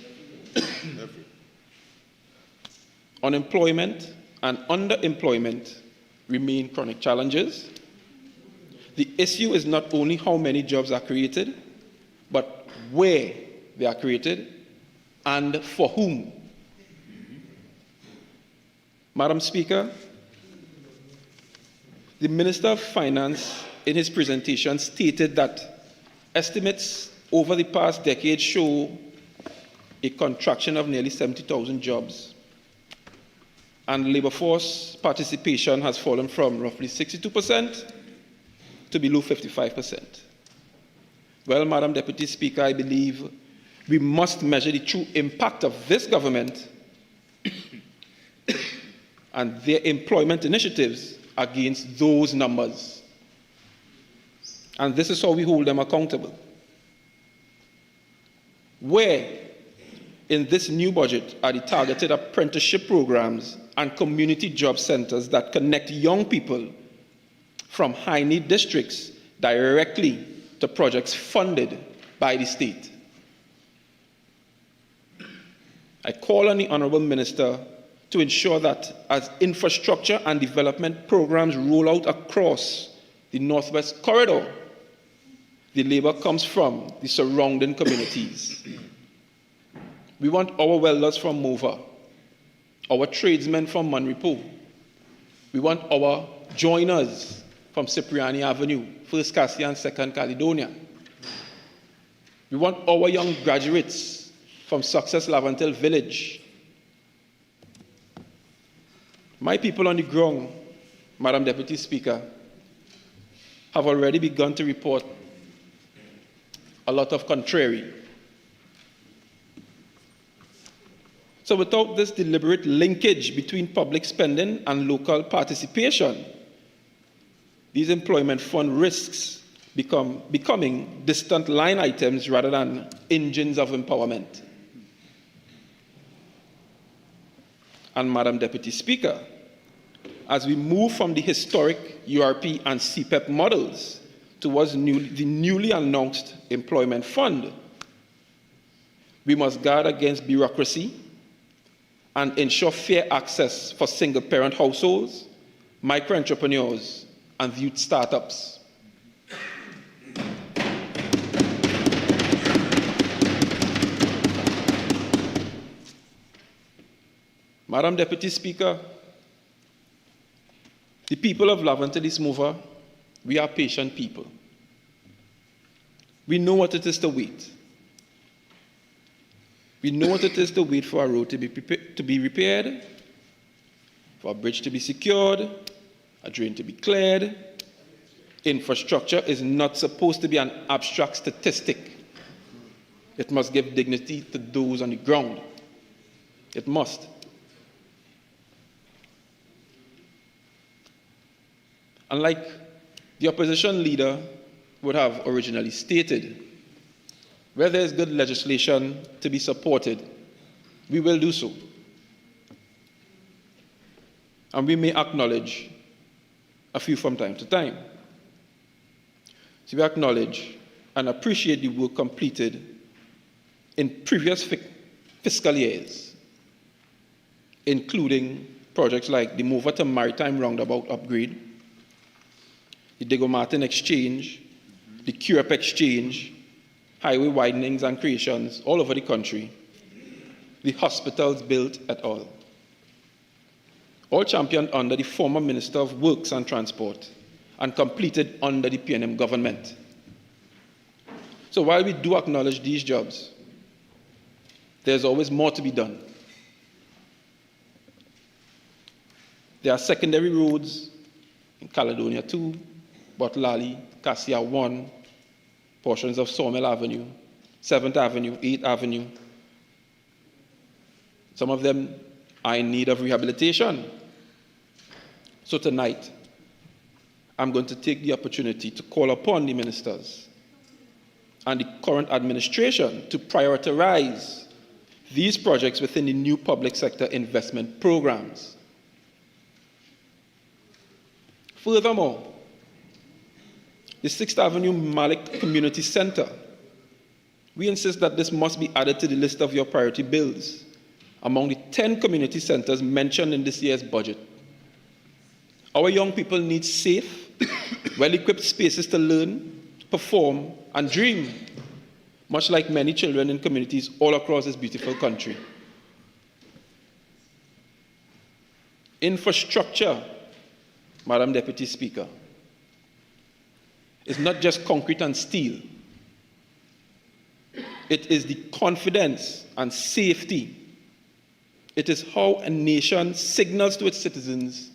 Unemployment and underemployment remain chronic challenges. The issue is not only how many jobs are created, but where they are created and for whom. Madam Speaker, the Minister of Finance in his presentation stated that estimates over the past decade show a contraction of nearly 70,000 jobs, and labour force participation has fallen from roughly 62% to below 55%. Well, Madam Deputy Speaker, I believe we must measure the true impact of this government and their employment initiatives against those numbers. And this is how we hold them accountable. Where in this new budget are the targeted apprenticeship programs and community job centers that connect young people from high-need districts directly to projects funded by the state? I call on the Honourable Minister to ensure that as infrastructure and development programs roll out across the Northwest Corridor, the labour comes from the surrounding communities. We want our welders from Mova, our tradesmen from Manripo. We want our joiners from Cipriani Avenue, 1st Cassia and 2nd Caledonia. We want our young graduates from Success Lavantel Village. My people on the ground, Madam Deputy Speaker, have already begun to report a lot of contrary. So without this deliberate linkage between public spending and local participation, these employment fund risks becoming distant line items rather than engines of empowerment. And Madam Deputy Speaker, as we move from the historic URP and CPEP models towards the newly announced employment fund, we must guard against bureaucracy and ensure fair access for single-parent households, micro-entrepreneurs, and youth startups. Madam Deputy Speaker, the people of Laventadis Mover, we are patient people. We know what it is to wait. We know what it is to wait for a road to be repaired, for a bridge to be secured, a drain to be cleared. Infrastructure is not supposed to be an abstract statistic. It must give dignity to those on the ground. It must. Unlike the opposition leader would have originally stated, where there is good legislation to be supported, we will do so. and we may acknowledge a few from time to time. So we acknowledge and appreciate the work completed in previous fiscal years, including projects like the Moverton Maritime Roundabout upgrade, the Diego Martin Exchange, the Curep Exchange, highway widenings and creations all over the country, the hospitals built et al. All championed under the former Minister of Works and Transport and completed under the PNM government. So while we do acknowledge these jobs, there's always more to be done. There are secondary roads in Caledonia 2, Botlali, Cassia 1, portions of Sawmill Avenue, 7th Avenue, 8th Avenue. Some of them are in need of rehabilitation. So tonight, I'm going to take the opportunity to call upon the ministers and the current administration to prioritize these projects within the new public sector investment programs. Furthermore, the 6th Avenue Malik Community Center, we insist that this must be added to the list of your priority bills among the 10 community centers mentioned in this year's budget. Our young people need safe, well-equipped spaces to learn, perform, and dream, much like many children in communities all across this beautiful country. Infrastructure, Madam Deputy Speaker, is not just concrete and steel. It is the confidence and safety. It is how a nation signals to its citizens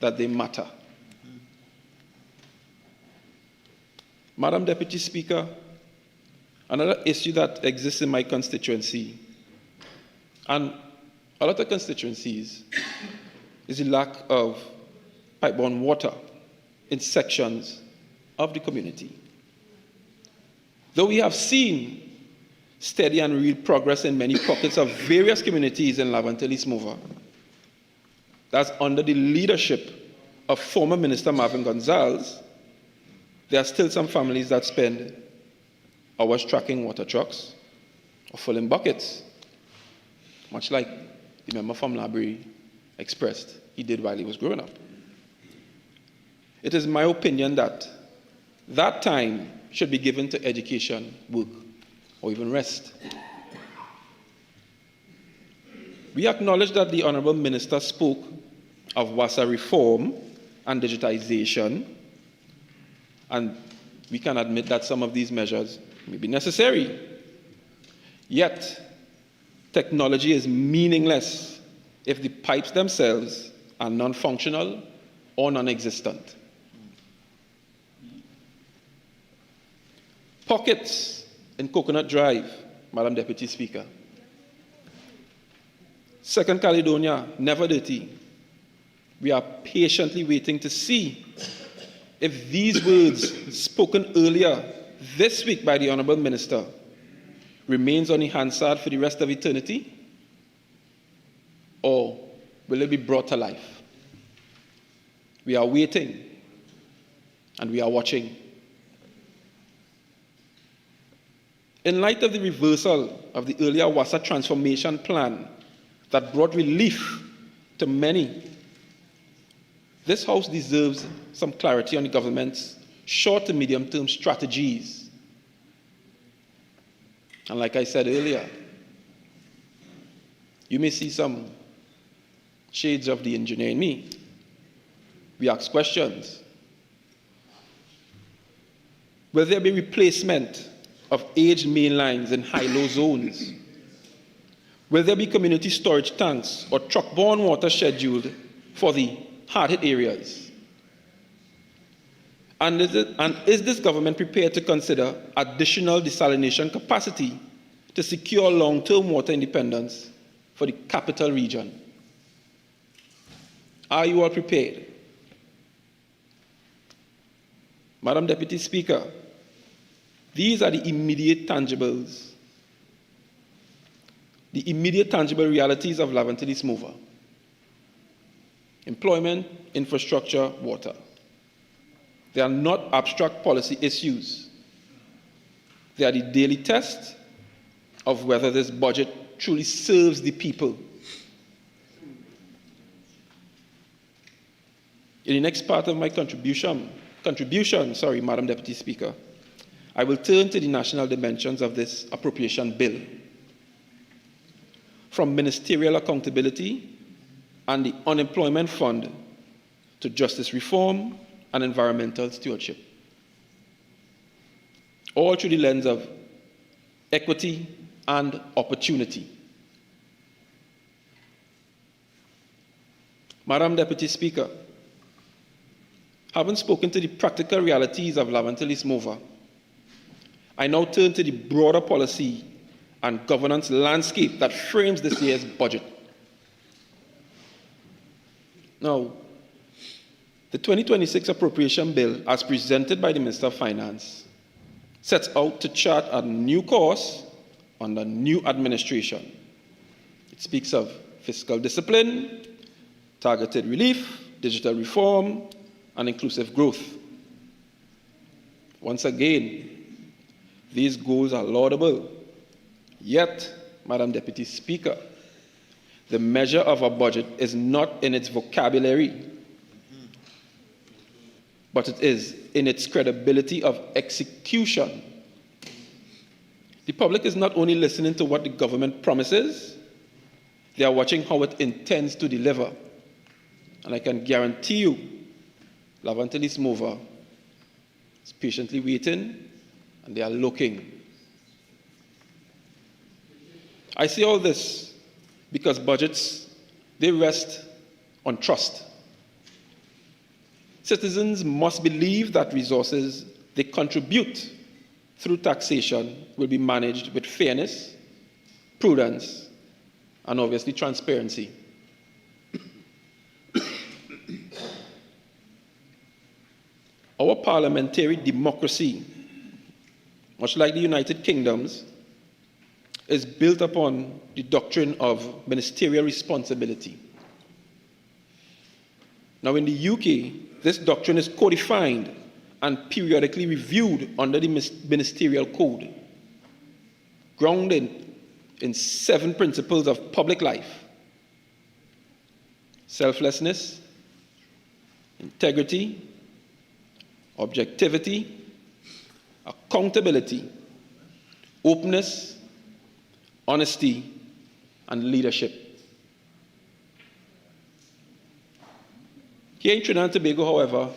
that they matter. Madam Deputy Speaker, another issue that exists in my constituency and a lot of constituencies is the lack of pipe-borne water in sections of the community. Though we have seen steady and real progress in many pockets of various communities in Lavantelli-Smoova, that's under the leadership of former Minister Marvin Gonzalez, there are still some families that spend hours tracking water trucks or filling buckets, much like the member from Labrie expressed he did while he was growing up. It is my opinion that that time should be given to education, work, or even rest. We acknowledge that the Honourable Minister spoke of WASA reform and digitization, and we can admit that some of these measures may be necessary. Yet, technology is meaningless if the pipes themselves are non-functional or non-existent. Pockets in Coconut Drive, Madam Deputy Speaker. Second Caledonia, never dirty. We are patiently waiting to see if these words spoken earlier this week by the Honourable Minister remains on the Hansard for the rest of eternity, or will it be brought to life? We are waiting and we are watching. In light of the reversal of the earlier WASA transformation plan that brought relief to many, this House deserves some clarity on the government's short to medium-term strategies. And like I said earlier, you may see some shades of the engineer in me. We ask questions. Will there be replacement of aged main lines in high-low zones? Will there be community storage tanks or truck-borne water scheduled for the hard-hit areas? And is this government prepared to consider additional desalination capacity to secure long-term water independence for the capital region? Are you all prepared? Madam Deputy Speaker, these are the immediate tangibles, the immediate tangible realities of Lavantelli-Smoova. employment, infrastructure, water. They are not abstract policy issues. They are the daily test of whether this budget truly serves the people. In the next part of my contribution, Madam Deputy Speaker, I will turn to the national dimensions of this appropriation bill, from ministerial accountability and the unemployment fund to justice reform and environmental stewardship, all through the lens of equity and opportunity. Madam Deputy Speaker, having spoken to the practical realities of Lavantelis-Mova, I now turn to the broader policy and governance landscape that frames this year's budget. Now, the 2026 appropriation bill, as presented by the Minister of Finance, sets out to chart a new course under new administration. It speaks of fiscal discipline, targeted relief, digital reform, and inclusive growth. Once again, these goals are laudable. Yet, Madam Deputy Speaker, the measure of a budget is not in its vocabulary, but it is in its credibility of execution. The public is not only listening to what the government promises, they are watching how it intends to deliver. And I can guarantee you, Lavantelis-Mova is patiently waiting, and they are looking. I say all this because budgets, they rest on trust. Citizens must believe that resources they contribute through taxation will be managed with fairness, prudence, and obviously transparency. Our parliamentary democracy, much like the United Kingdom's, is built upon the doctrine of ministerial responsibility. Now, in the UK, this doctrine is codified and periodically reviewed under the ministerial code, grounded in 7 principles of public life: selflessness, integrity, objectivity, accountability, openness, honesty, and leadership. Here in Trinidad and Tobago, however,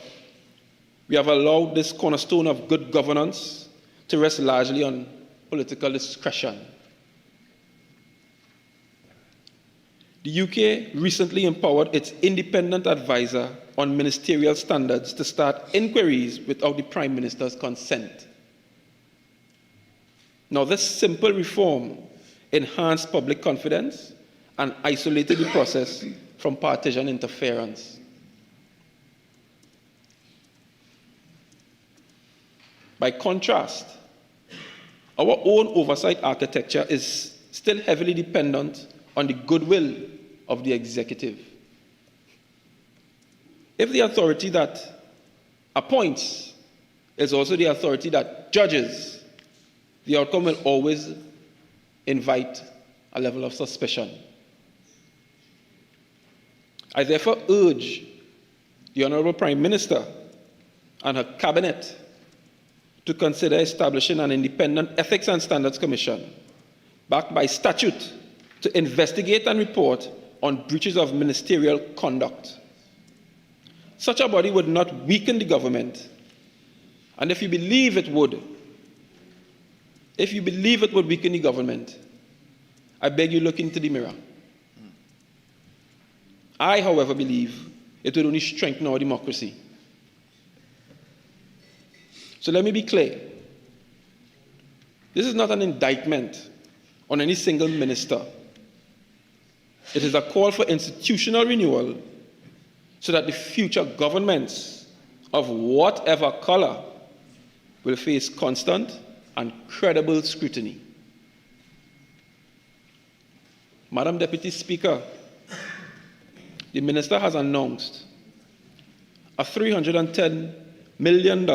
we have allowed this cornerstone of good governance to rest largely on political discretion. The UK recently empowered its independent advisor on ministerial standards to start inquiries without the Prime Minister's consent. Now, this simple reform enhanced public confidence and isolated the process from partisan interference. By contrast, our own oversight architecture is still heavily dependent on the goodwill of the executive. If the authority that appoints is also the authority that judges, the outcome will always invite a level of suspicion. I therefore urge the Honourable Prime Minister and her Cabinet to consider establishing an independent Ethics and Standards Commission backed by statute to investigate and report on breaches of ministerial conduct. Such a body would not weaken the government, and if you believe it would weaken the government, I beg you look into the mirror. I, however, believe it would only strengthen our democracy. So let me be clear. This is not an indictment on any single minister. It is a call for institutional renewal so that the future governments of whatever color will face constant and credible scrutiny. Madam Deputy Speaker, the minister has announced a $310 million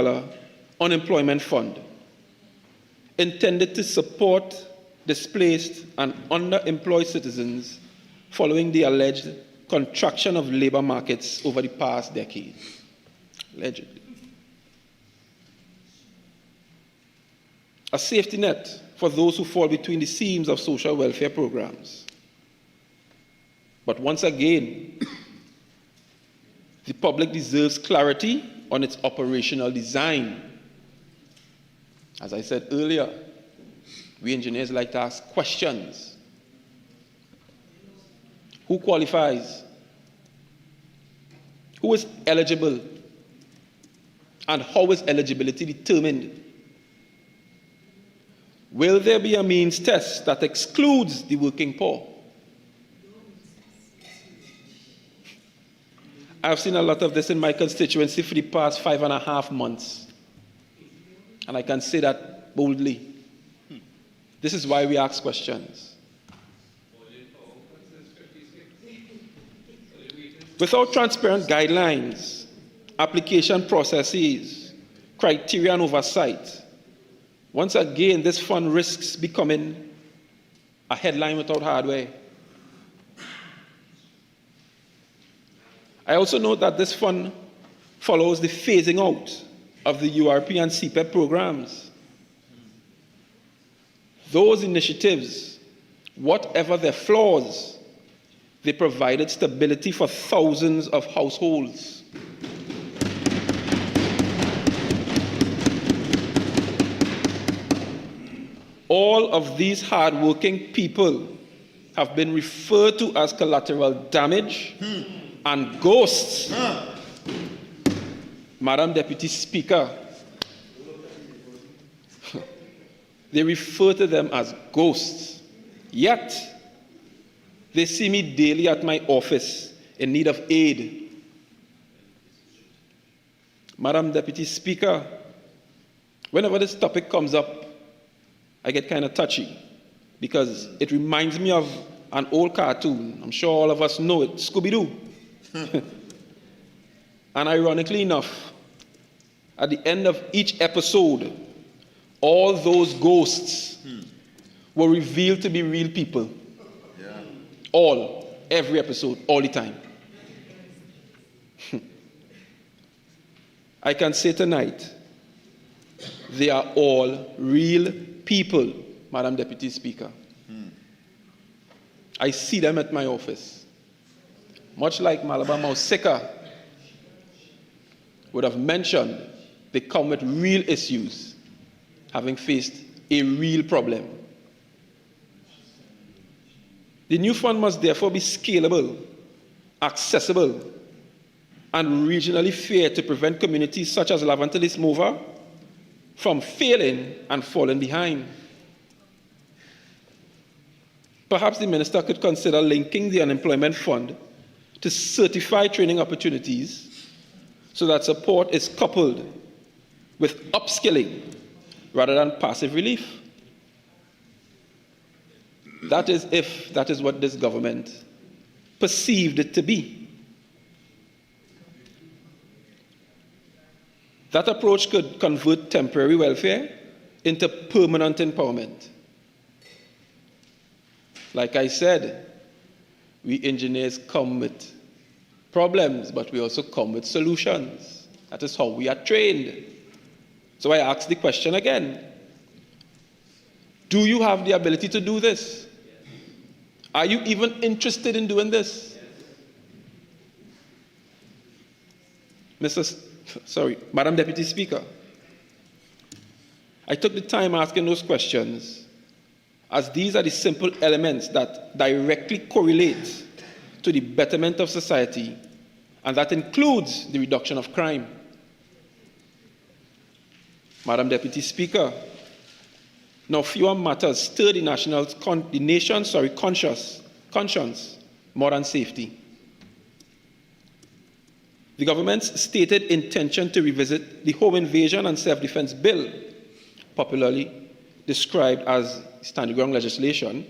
unemployment fund intended to support displaced and underemployed citizens following the alleged contraction of labor markets over the past decade. Allegedly. A safety net for those who fall between the seams of social welfare programs. But once again, the public deserves clarity on its operational design. As I said earlier, we engineers like to ask questions. Who qualifies? Who is eligible? And how is eligibility determined? Will there be a means test that excludes the working poor? I've seen a lot of this in my constituency for the past 5.5 months. And I can say that boldly. This is why we ask questions. Without transparent guidelines, application processes, criteria and oversight, once again, this fund risks becoming a headline without hardware. I also note that this fund follows the phasing out of the URP and CPEP programs. Those initiatives, whatever their flaws, they provided stability for thousands of households. All of these hardworking people have been referred to as collateral damage and ghosts. Madam Deputy Speaker, they refer to them as ghosts. Yet, they see me daily at my office in need of aid. Madam Deputy Speaker, whenever this topic comes up, I get kind of touchy because it reminds me of an old cartoon. I'm sure all of us know it, Scooby-Doo. And ironically enough, at the end of each episode, all those ghosts were revealed to be real people. All, every episode, all the time. I can say tonight, they are all real people, Madam Deputy Speaker. I see them at my office. Much like Malabar Mausika would have mentioned, they come with real issues, having faced a real problem. The new fund must therefore be scalable, accessible, and regionally fair to prevent communities such as Lavantalis Mova from failing and falling behind. Perhaps the minister could consider linking the unemployment fund to certified training opportunities so that support is coupled with upskilling rather than passive relief. That is if that is what this government perceived it to be. That approach could convert temporary welfare into permanent empowerment. Like I said, we engineers come with problems, but we also come with solutions. That is how we are trained. So I ask the question again. Do you have the ability to do this? Are you even interested in doing this? Madam Deputy Speaker, I took the time asking those questions as these are the simple elements that directly correlate to the betterment of society, and that includes the reduction of crime. Madam Deputy Speaker, now fewer matters stir the nation's conscience more than safety. The government's stated intention to revisit the Home Invasion and Self-Defense Bill, popularly described as standing ground legislation,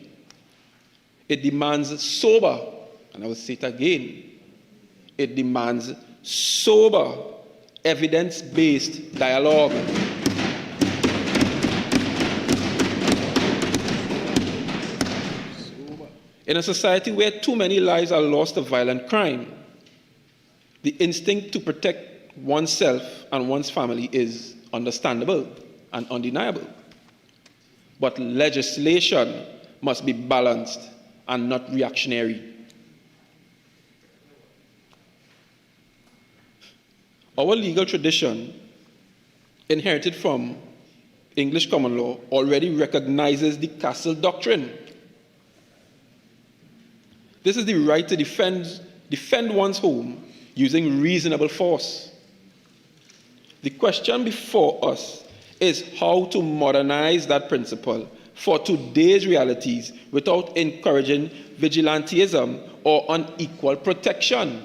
it demands sober, and I will say it again, It demands sober, evidence-based dialogue. In a society where too many lives are lost to violent crime, the instinct to protect oneself and one's family is understandable and undeniable. But legislation must be balanced and not reactionary. Our legal tradition, inherited from English common law, already recognizes the castle doctrine. This is the right to defend one's home using reasonable force. The question before us is how to modernize that principle for today's realities without encouraging vigilantism or unequal protection.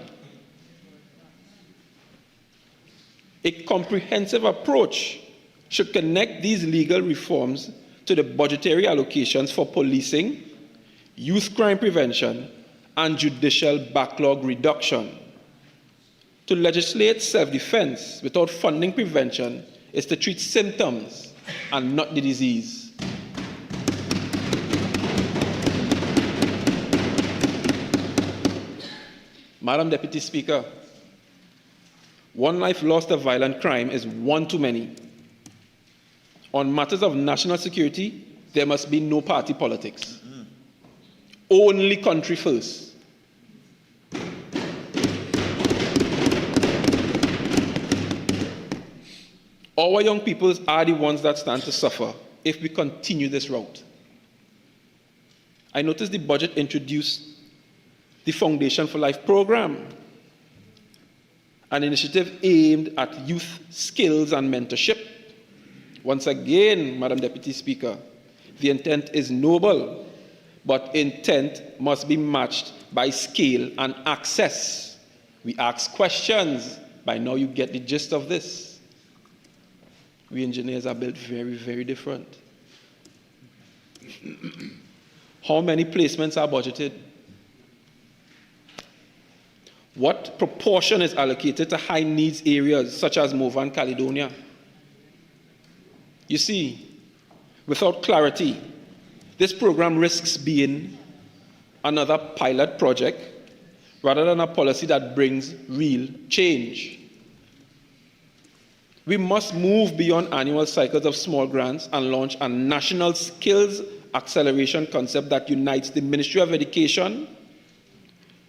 A comprehensive approach should connect these legal reforms to the budgetary allocations for policing, youth crime prevention, and judicial backlog reduction. To legislate self-defense without funding prevention is to treat symptoms and not the disease. Madam Deputy Speaker, one life lost to violent crime is one too many. On matters of national security, there must be no party politics. Only country first. Our young people are the ones that stand to suffer if we continue this route. I noticed the budget introduced the Foundation for Life program, an initiative aimed at youth skills and mentorship. Once again, Madam Deputy Speaker, the intent is noble, but intent must be matched by scale and access. We ask questions. By now you get the gist of this. We engineers are built very, very different. How many placements are budgeted? What proportion is allocated to high needs areas such as Mova and Caledonia? You see, without clarity, this program risks being another pilot project rather than a policy that brings real change. We must move beyond annual cycles of small grants and launch a national skills acceleration concept that unites the Ministry of Education,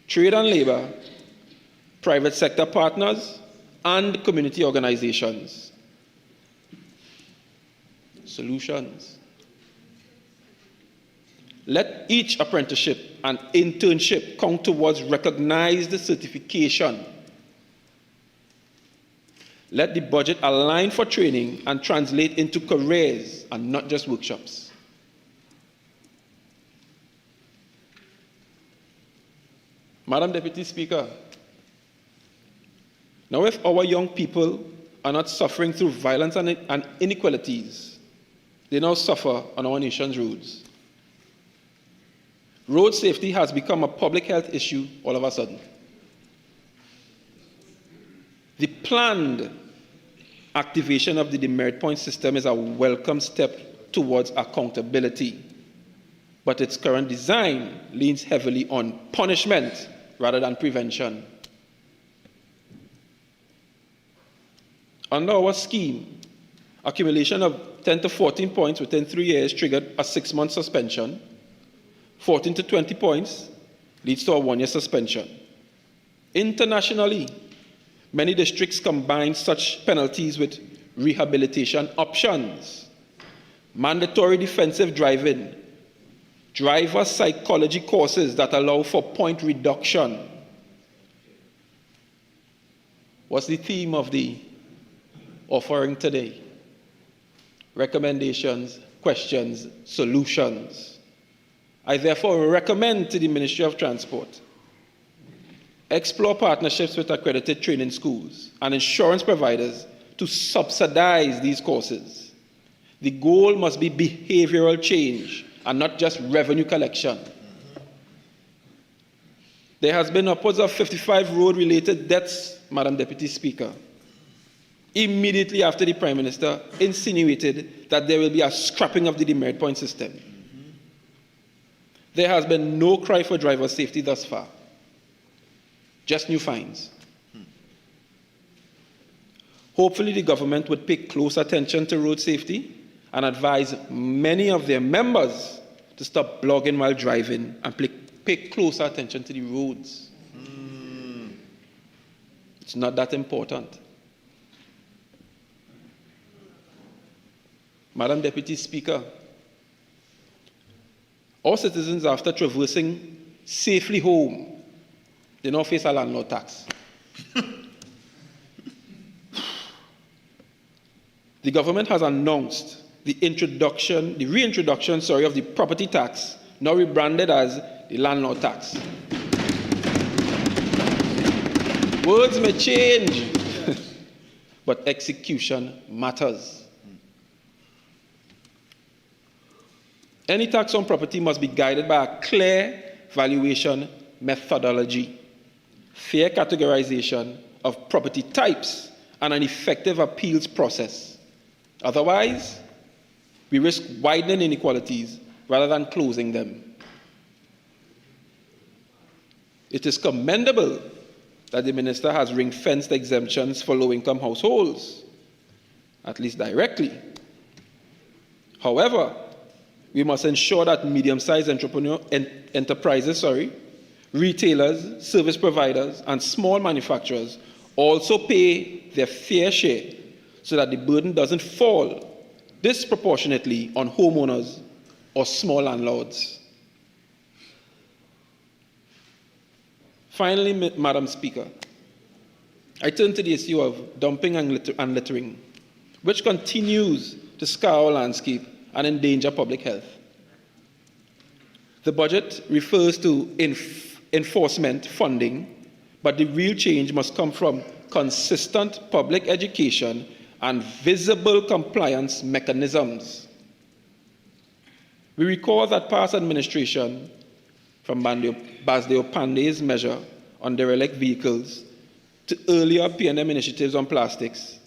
Trade and Labor, private sector partners, and community organizations. Solutions. Let each apprenticeship and internship count towards recognized certification. Let the budget align for training and translate into careers and not just workshops. Madam Deputy Speaker, now if our young people are not suffering through violence and inequalities, they now suffer on our nation's roads. Road safety has become a public health issue all of a sudden. The planned activation of the demerit point system is a welcome step towards accountability, but its current design leans heavily on punishment rather than prevention. Under our scheme, accumulation of 10 to 14 points within 3 years triggered a 6-month suspension. 14 to 20 points leads to a 1-year suspension. Internationally, many districts combine such penalties with rehabilitation options, mandatory defensive driving, driver psychology courses that allow for point reduction. What's the theme of the offering today? Recommendations, questions, solutions. I therefore recommend to the Ministry of Transport explore partnerships with accredited training schools and insurance providers to subsidize these courses. The goal must be behavioral change and not just revenue collection. There has been upwards of 55 road-related deaths, Madam Deputy Speaker, immediately after the Prime Minister insinuated that there will be a scrapping of the demerit point system. There has been no cry for driver safety thus far, just new fines. Hopefully the government would pay close attention to road safety and advise many of their members to stop blogging while driving and pay closer attention to the roads. It's not that important. Madam Deputy Speaker, all citizens, after traversing safely home, they now face a landlord tax. The government has announced the reintroduction of the property tax, now rebranded as the landlord tax. Words may change, but execution matters. Any tax on property must be guided by a clear valuation methodology, fair categorization of property types, and an effective appeals process. Otherwise, we risk widening inequalities rather than closing them. It is commendable that the Minister has ring-fenced exemptions for low-income households, at least directly. However, we must ensure that medium-sized enterprises, retailers, service providers, and small manufacturers also pay their fair share so that the burden doesn't fall disproportionately on homeowners or small landlords. Finally, Madam Speaker, I turn to the issue of dumping and littering, which continues to scour our landscape and endanger public health. The budget refers to enforcement funding, but the real change must come from consistent public education and visible compliance mechanisms. We recall that past administration, from Basdeo Pandey's measure on derelict vehicles to earlier PNM initiatives on plastics,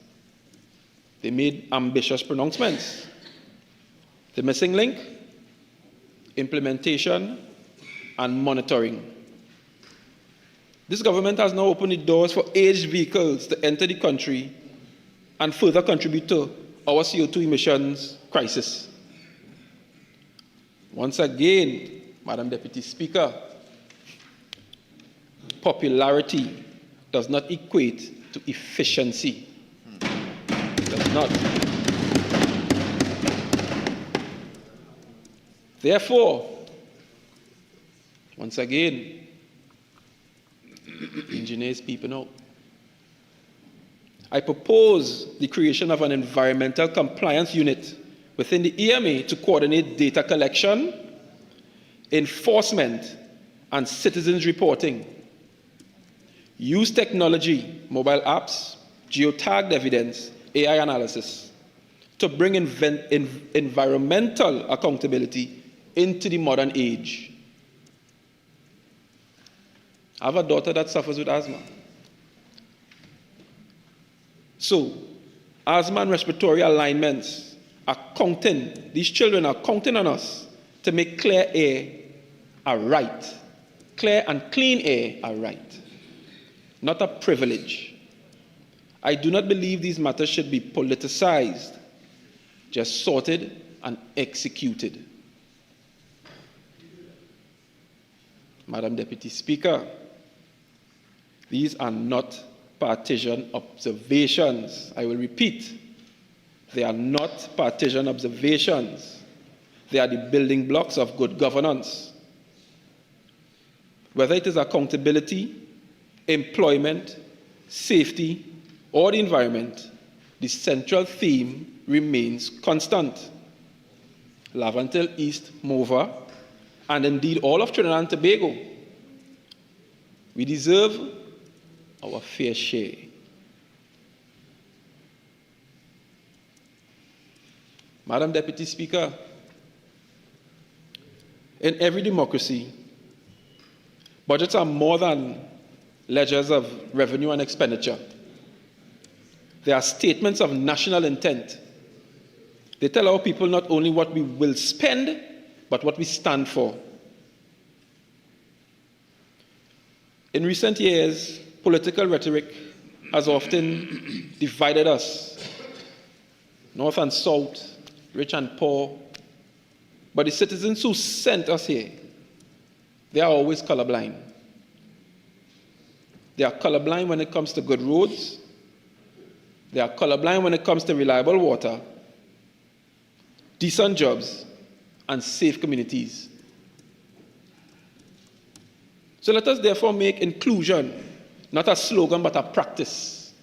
they made ambitious pronouncements. The missing link, implementation, and monitoring. This government has now opened the doors for aged vehicles to enter the country and further contribute to our CO2 emissions crisis. Once again, Madam Deputy Speaker, popularity does not equate to efficiency. It does not. Therefore, once again, engineers peeping out. I propose the creation of an environmental compliance unit within the EMA to coordinate data collection, enforcement, and citizens reporting. Use technology, mobile apps, geotagged evidence, AI analysis to bring environmental accountability into the modern age. I have a daughter that suffers with asthma. So, asthma and respiratory alignments are counting, these children are counting on us to make clear air a right. Clear and clean air a right, not a privilege. I do not believe these matters should be politicized, just sorted and executed. Madam Deputy Speaker, these are not partisan observations. I will repeat, they are not partisan observations. They are the building blocks of good governance. Whether it is accountability, employment, safety, or the environment, the central theme remains constant. Lavantil East, Mova, and indeed all of Trinidad and Tobago. We deserve our fair share. Madam Deputy Speaker, in every democracy, Budgets are more than ledgers of revenue and expenditure. They are statements of national intent. They tell our people not only what we will spend, but what we stand for. In recent years, political rhetoric has often divided us, north and south, rich and poor. But the citizens who sent us here, they are always colorblind. They are colorblind when it comes to good roads. They are colorblind when it comes to reliable water, decent jobs, and safe communities. So let us therefore make inclusion not a slogan but a practice.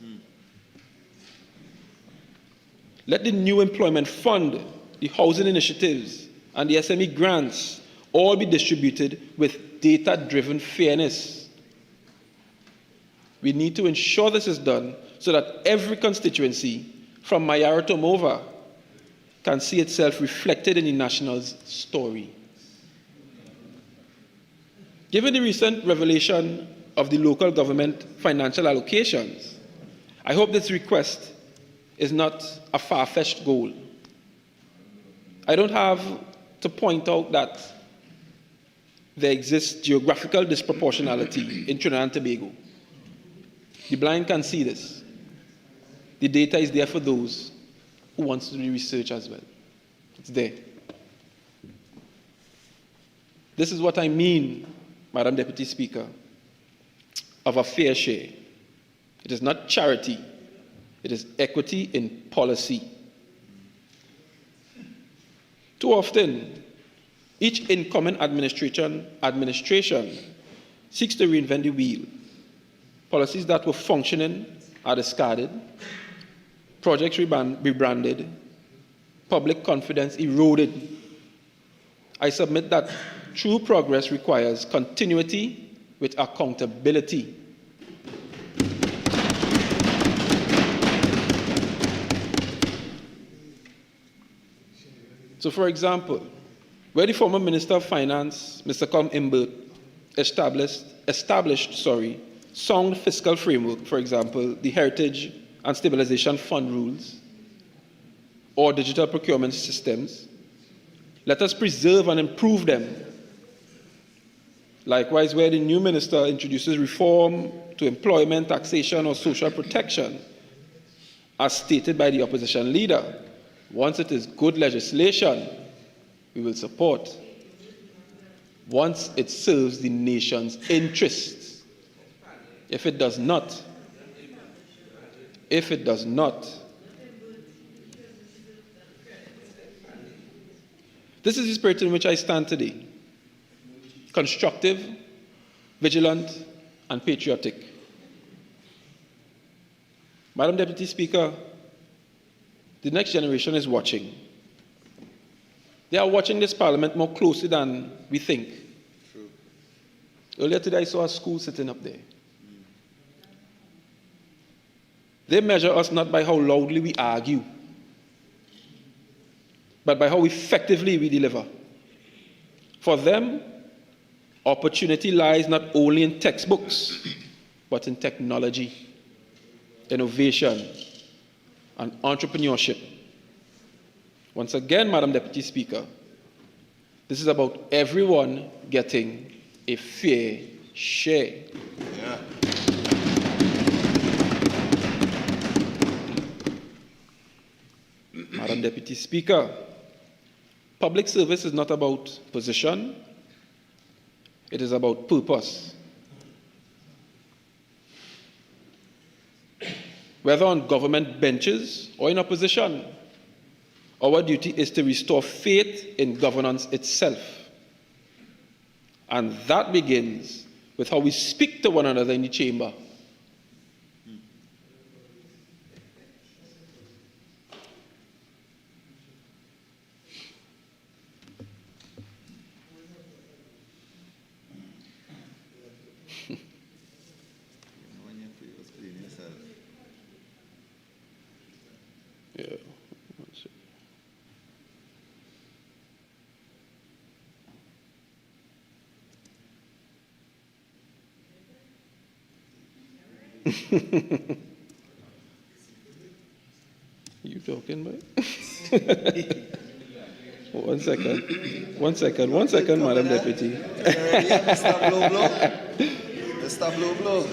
Let the new employment fund, the housing initiatives, and the SME grants all be distributed with data-driven fairness. We need to ensure this is done so that every constituency, from Mayara to Mova, can see itself reflected in the National's story. Given the recent revelation of the local government financial allocations, I hope this request is not a far-fetched goal. I don't have to point out that there exists geographical disproportionality in Trinidad and Tobago. The blind can see this. The data is there for those who want to do the research as well. It's there. This is what I mean, Madam Deputy Speaker, of a fair share. It is not charity. It is equity in policy. Too often, each incoming administration seeks to reinvent the wheel. Policies that were functioning are discarded, projects rebranded, public confidence eroded. I submit that true progress requires continuity with accountability. So, for example, where the former Minister of Finance, Mr. Com Imbert, established sound fiscal framework, for example, the Heritage and Stabilization Fund rules, or digital procurement systems, let us preserve and improve them. Likewise, where the new minister introduces reform to employment, taxation, or social protection, as stated by the opposition leader, once it is good legislation, we will support. Once it serves the nation's interests. If it does not, this is the spirit in which I stand today. Constructive, vigilant, and patriotic. Madam Deputy Speaker, the next generation is watching. They are watching this parliament more closely than we think. True. Earlier today, I saw a school sitting up there. They measure us not by how loudly we argue, but by how effectively we deliver. For them, opportunity lies not only in textbooks, but in technology, innovation, and entrepreneurship. Once again, Madam Deputy Speaker, this is about everyone getting a fair share. Yeah. Madam Deputy Speaker, public service is not about position, it is about purpose. Whether on government benches or in opposition, our duty is to restore faith in governance itself. And that begins with how we speak to one another in the chamber. You talking, boy? One second, Madam Deputy. Mr. Blow Blow. Mr. Blow Blow.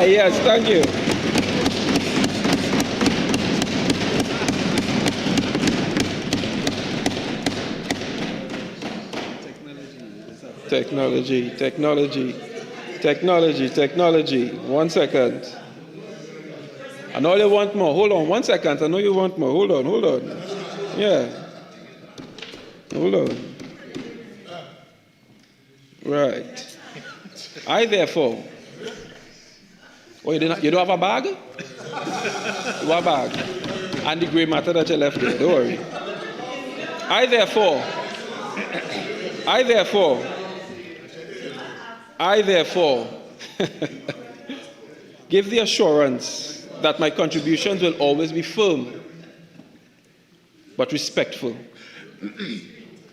Yes, thank you. Technology. 1 second. I know you want more. Hold on 1 second. I know you want more. Hold on. Yeah. Hold on. Right. I therefore. Oh, you don't have a bag? You have a bag. And the grey matter that you left there. Don't worry. I therefore give the assurance that my contributions will always be firm but respectful,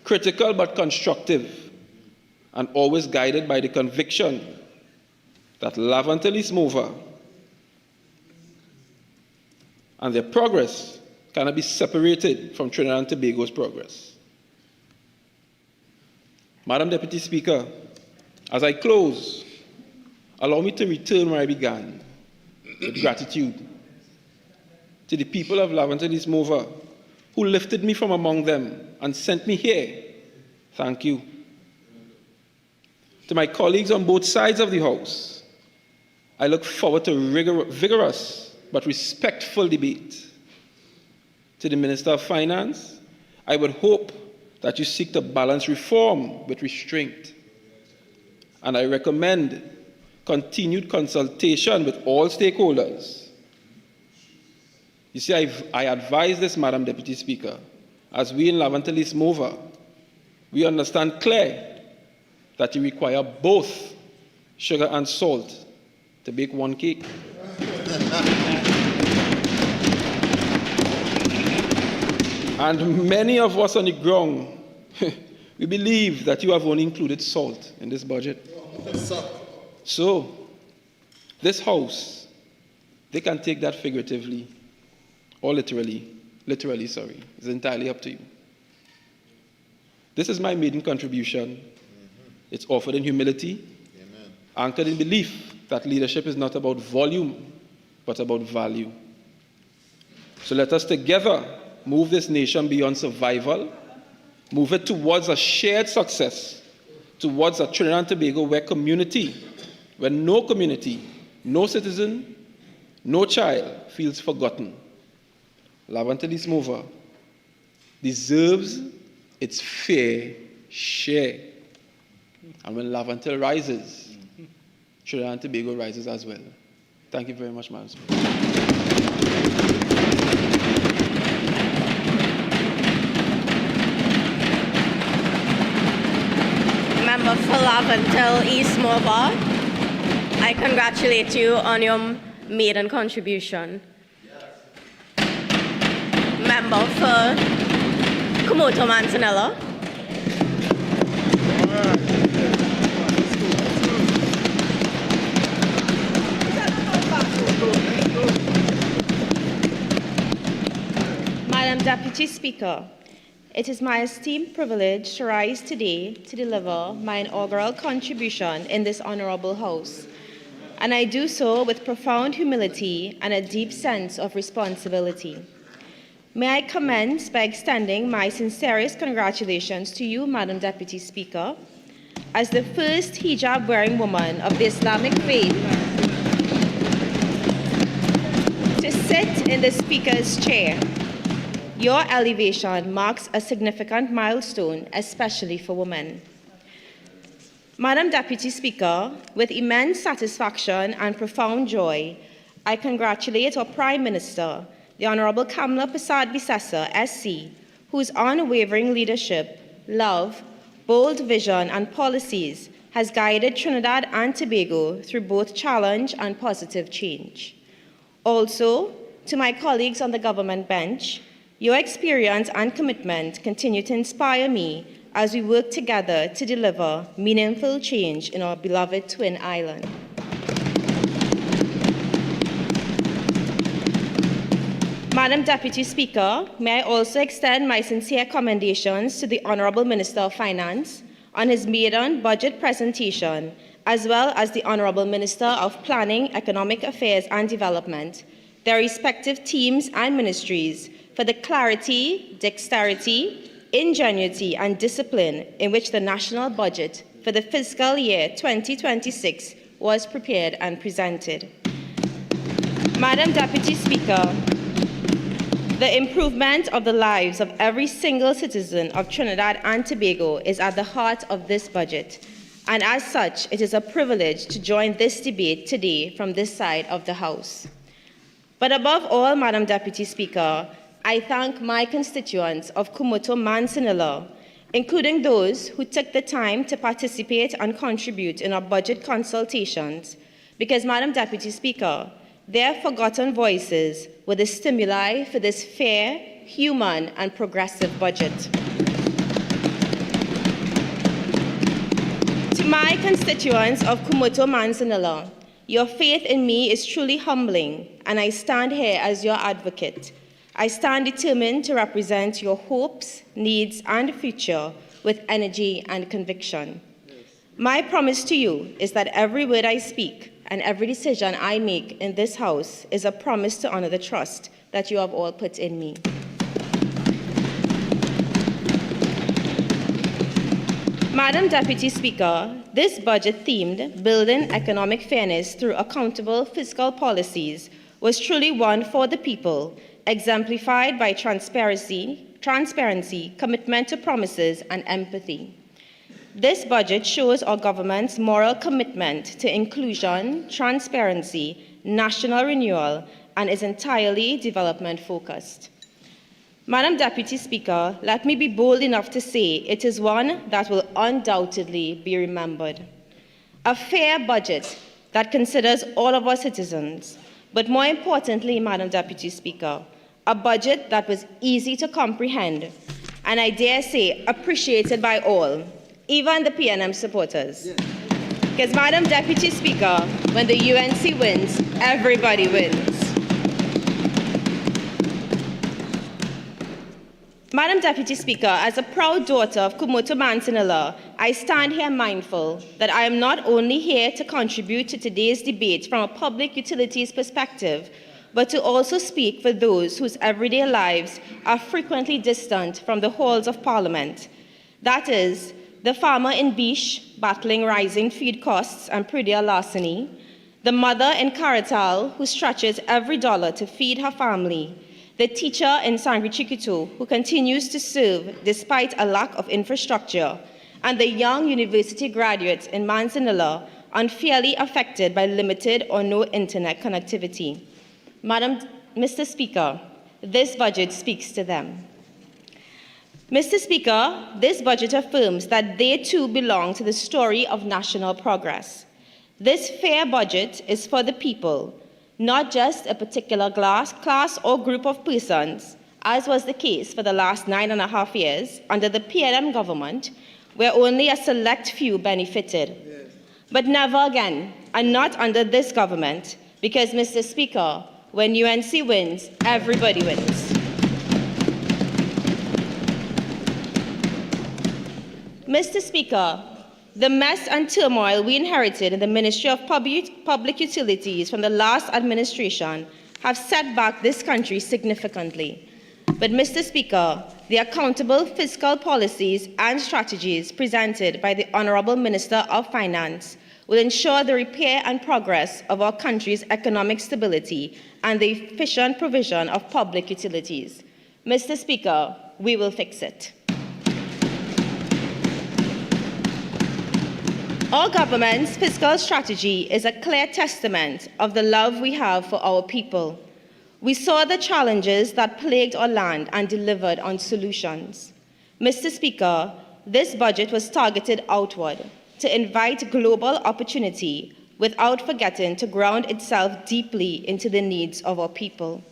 critical but constructive, and always guided by the conviction that Laventille's mover and their progress cannot be separated from Trinidad and Tobago's progress. Madam Deputy Speaker, as I close, allow me to return where I began, with gratitude to the people of Laventille's mover who lifted me from among them and sent me here. Thank you. To my colleagues on both sides of the House, I look forward to vigorous but respectful debate. To the Minister of Finance, I would hope that you seek to balance reform with restraint. And I recommend continued consultation with all stakeholders. You see, I advise this, Madam Deputy Speaker, as we in Laventille's mover, we understand clear that you require both sugar and salt to bake one cake. And many of us on the ground, we believe that you have only included salt in this budget. So, this House, they can take that figuratively or literally, sorry. It's entirely up to you. This is my maiden contribution. It's offered in humility, anchored in belief that leadership is not about volume, but about value. So let us together move this nation beyond survival, move it towards a shared success, towards a Trinidad and Tobago where no community, no citizen, no child feels forgotten. Laventille's mover deserves its fair share. And when Laventille rises, Trinidad and Tobago rises as well. Thank you very much, Madam Speaker. Member for Laventille East Morbar, I congratulate you on your maiden contribution. Member for Komoto Manzanella. Madam Deputy Speaker, it is my esteemed privilege to rise today to deliver my inaugural contribution in this honorable House, and I do so with profound humility and a deep sense of responsibility. May I commence by extending my sincerest congratulations to you, Madam Deputy Speaker, as the first hijab-wearing woman of the Islamic faith to sit in the Speaker's chair. Your elevation marks a significant milestone, especially for women. Madam Deputy Speaker, with immense satisfaction and profound joy, I congratulate our Prime Minister, the Honourable Kamla Persad-Bissessar, SC, whose unwavering leadership, love, bold vision and policies has guided Trinidad and Tobago through both challenge and positive change. Also, to my colleagues on the government bench, your experience and commitment continue to inspire me as we work together to deliver meaningful change in our beloved Twin Island. Madam Deputy Speaker, may I also extend my sincere commendations to the Honourable Minister of Finance on his maiden budget presentation, as well as the Honourable Minister of Planning, Economic Affairs and Development, their respective teams and ministries, for the clarity, dexterity, ingenuity and discipline in which the national budget for the fiscal year 2026 was prepared and presented. Madam Deputy Speaker, the improvement of the lives of every single citizen of Trinidad and Tobago is at the heart of this budget, and as such, it is a privilege to join this debate today from this side of the House. But above all, Madam Deputy Speaker, I thank my constituents of Kumoto Mansinila, including those who took the time to participate and contribute in our budget consultations, because, Madam Deputy Speaker, their forgotten voices were the stimuli for this fair, human, and progressive budget. To my constituents of Kumoto Mansinila, your faith in me is truly humbling, and I stand here as your advocate. I stand determined to represent your hopes, needs, and future with energy and conviction. My promise to you is that every word I speak and every decision I make in this House is a promise to honor the trust that you have all put in me. Madam Deputy Speaker, this budget themed Building Economic Fairness Through Accountable Fiscal Policies was truly one for the people, exemplified by transparency, commitment to promises, and empathy. This budget shows our government's moral commitment to inclusion, transparency, national renewal, and is entirely development-focused. Madam Deputy Speaker, let me be bold enough to say it is one that will undoubtedly be remembered. A fair budget that considers all of our citizens, but more importantly, Madam Deputy Speaker, a budget that was easy to comprehend, and I dare say appreciated by all, even the PNM supporters. Because, Madam Deputy Speaker, when the UNC wins, everybody wins. Madam Deputy Speaker, as a proud daughter of Kumoto Mansinila, I stand here mindful that I am not only here to contribute to today's debate from a public utilities perspective, but to also speak for those whose everyday lives are frequently distant from the halls of Parliament. That is, the farmer in Bish battling rising feed costs and Prudia larceny, the mother in Caratal who stretches every dollar to feed her family, the teacher in Sangre Chiquito who continues to serve despite a lack of infrastructure, and the young university graduates in Mansinila unfairly affected by limited or no internet connectivity. Mr. Speaker, this budget speaks to them. Mr. Speaker, this budget affirms that they too belong to the story of national progress. This fair budget is for the people, not just a particular class or group of persons, as was the case for the last 9.5 years under the PNM government, where only a select few benefited. Yes. But never again, and not under this government, because, Mr. Speaker, when UNC wins, everybody wins. Mr. Speaker, the mess and turmoil we inherited in the Ministry of Public Utilities from the last administration have set back this country significantly. But, Mr. Speaker, the accountable fiscal policies and strategies presented by the Honourable Minister of Finance will ensure the repair and progress of our country's economic stability and the efficient provision of public utilities. Mr. Speaker, we will fix it. Our government's fiscal strategy is a clear testament of the love we have for our people. We saw the challenges that plagued our land and delivered on solutions. Mr. Speaker, this budget was targeted outward to invite global opportunity without forgetting to ground itself deeply into the needs of our people.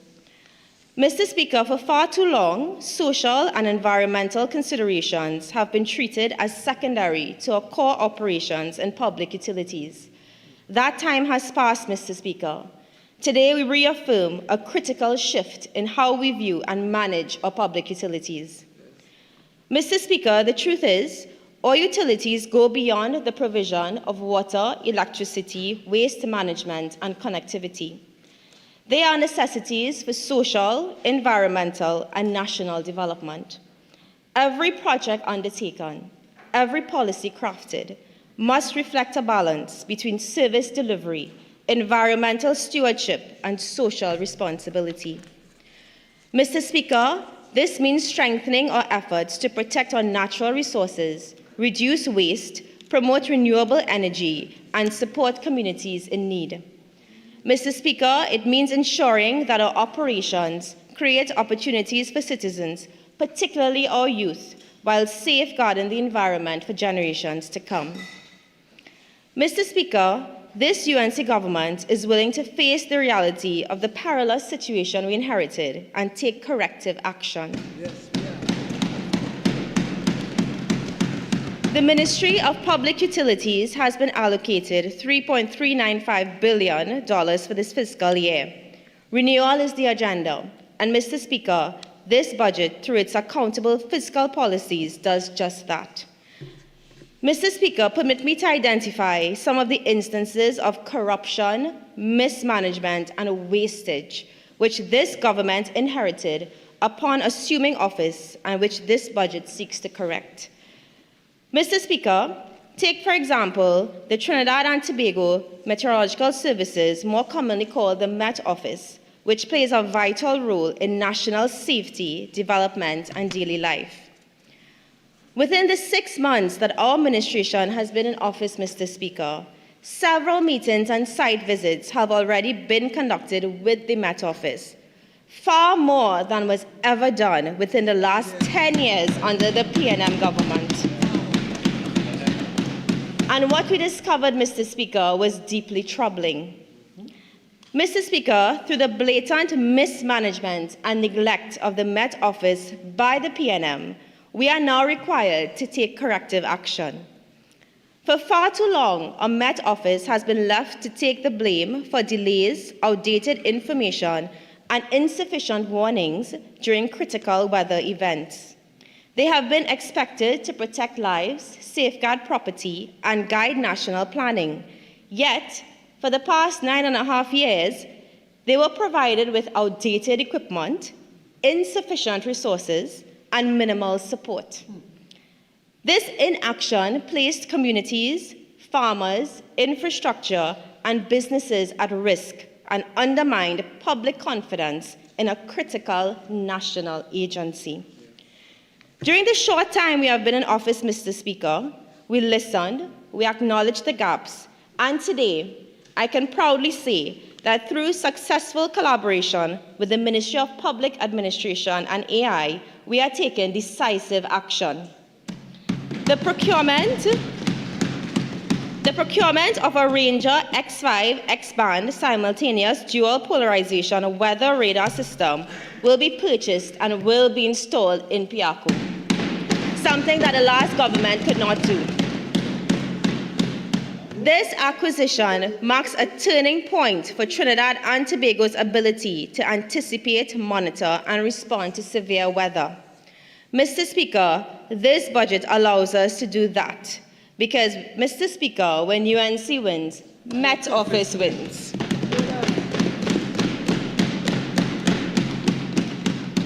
Mr. Speaker, for far too long, social and environmental considerations have been treated as secondary to our core operations in public utilities. That time has passed, Mr. Speaker. Today, we reaffirm a critical shift in how we view and manage our public utilities. Mr. Speaker, the truth is, our utilities go beyond the provision of water, electricity, waste management, and connectivity. They are necessities for social, environmental, and national development. Every project undertaken, every policy crafted, must reflect a balance between service delivery, environmental stewardship, and social responsibility. Mr. Speaker, this means strengthening our efforts to protect our natural resources, reduce waste, promote renewable energy, and support communities in need. Mr. Speaker, it means ensuring that our operations create opportunities for citizens, particularly our youth, while safeguarding the environment for generations to come. Mr. Speaker, this UNC government is willing to face the reality of the perilous situation we inherited and take corrective action. Yes, The Ministry of Public Utilities has been allocated $3.395 billion for this fiscal year. Renewal is the agenda, and Mr. Speaker, this budget, through its accountable fiscal policies, does just that. Mr. Speaker, permit me to identify some of the instances of corruption, mismanagement, and wastage which this government inherited upon assuming office and which this budget seeks to correct. Mr. Speaker, take, for example, the Trinidad and Tobago Meteorological Services, more commonly called the Met Office, which plays a vital role in national safety, development, and daily life. Within the 6 months that our administration has been in office, Mr. Speaker, several meetings and site visits have already been conducted with the Met Office, far more than was ever done within the last 10 years under the PNM government. And what we discovered, Mr. Speaker, was deeply troubling. Mr. Speaker, through the blatant mismanagement and neglect of the Met Office by the PNM, we are now required to take corrective action. For far too long, our Met Office has been left to take the blame for delays, outdated information, and insufficient warnings during critical weather events. They have been expected to protect lives, safeguard property, and guide national planning. Yet, for the past 9.5 years, they were provided with outdated equipment, insufficient resources, and minimal support. This inaction placed communities, farmers, infrastructure, and businesses at risk and undermined public confidence in a critical national agency. During the short time we have been in office, Mr. Speaker, we listened, we acknowledged the gaps, and today I can proudly say that through successful collaboration with the Ministry of Public Administration and AI, we are taking decisive action. The procurement of a Ranger X5 X-band simultaneous dual polarization weather radar system will be purchased and will be installed in Piaco, something that the last government could not do. This acquisition marks a turning point for Trinidad and Tobago's ability to anticipate, monitor, and respond to severe weather. Mr. Speaker, this budget allows us to do that because, Mr. Speaker, when UNC wins, Met Office wins.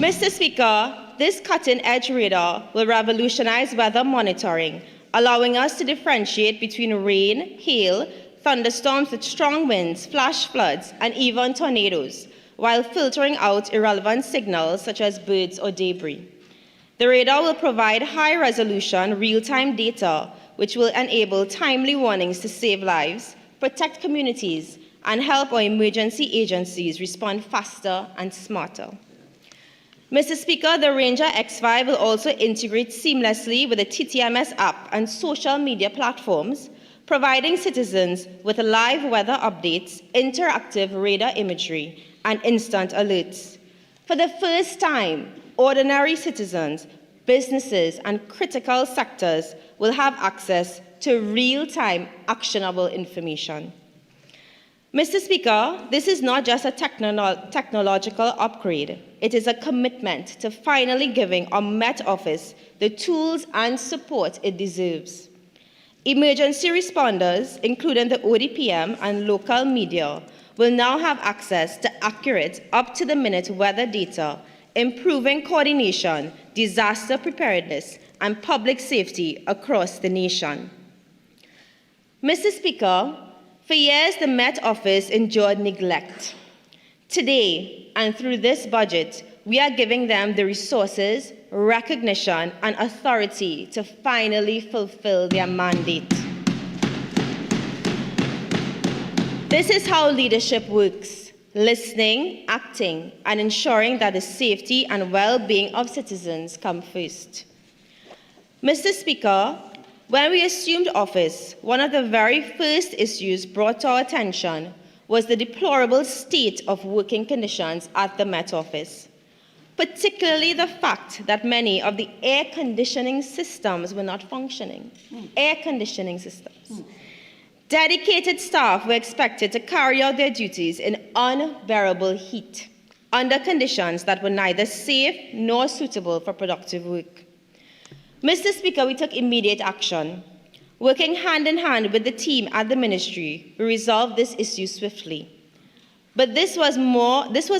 Mr. Speaker, this cutting-edge radar will revolutionize weather monitoring, allowing us to differentiate between rain, hail, thunderstorms with strong winds, flash floods, and even tornadoes, while filtering out irrelevant signals such as birds or debris. The radar will provide high-resolution, real-time data, which will enable timely warnings to save lives, protect communities, and help our emergency agencies respond faster and smarter. Mr. Speaker, the Ranger X5 will also integrate seamlessly with the TTMS app and social media platforms, providing citizens with live weather updates, interactive radar imagery, and instant alerts. For the first time, ordinary citizens, businesses, and critical sectors will have access to real-time actionable information. Mr. Speaker, this is not just a technological upgrade. It is a commitment to finally giving our Met Office the tools and support it deserves. Emergency responders, including the ODPM and local media, will now have access to accurate, up-to-the-minute weather data, improving coordination, disaster preparedness, and public safety across the nation. Mr. Speaker, for years the Met Office endured neglect. Today, and through this budget, we are giving them the resources, recognition, and authority to finally fulfill their mandate. This is how leadership works: listening, acting, and ensuring that the safety and well-being of citizens come first. Mr. Speaker, when we assumed office, one of the very first issues brought to our attention was the deplorable state of working conditions at the Met Office, particularly the fact that many of the air conditioning systems were not functioning. Air conditioning systems. Dedicated staff were expected to carry out their duties in unbearable heat, under conditions that were neither safe nor suitable for productive work. Mr. Speaker, we took immediate action. Working hand in hand with the team at the ministry, we resolved this issue swiftly. But this was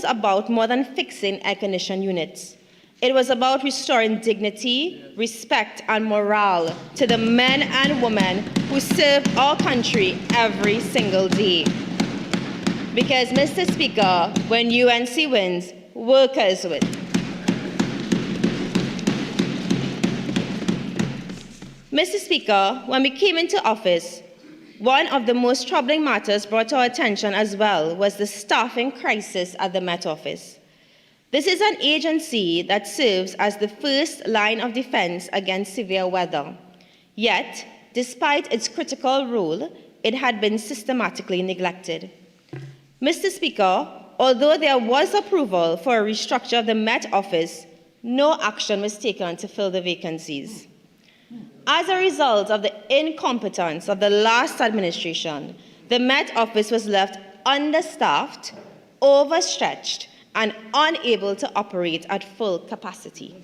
about more than fixing air conditioning units. It was about restoring dignity, respect, and morale to the men and women who serve our country every single day. Because, Mr. Speaker, when UNC wins, workers win. Mr. Speaker, when we came into office, one of the most troubling matters brought to our attention as well was the staffing crisis at the Met Office. This is an agency that serves as the first line of defense against severe weather. Yet, despite its critical role, it had been systematically neglected. Mr. Speaker, although there was approval for a restructure of the Met Office, no action was taken to fill the vacancies. As a result of the incompetence of the last administration, the Met Office was left understaffed, overstretched, and unable to operate at full capacity.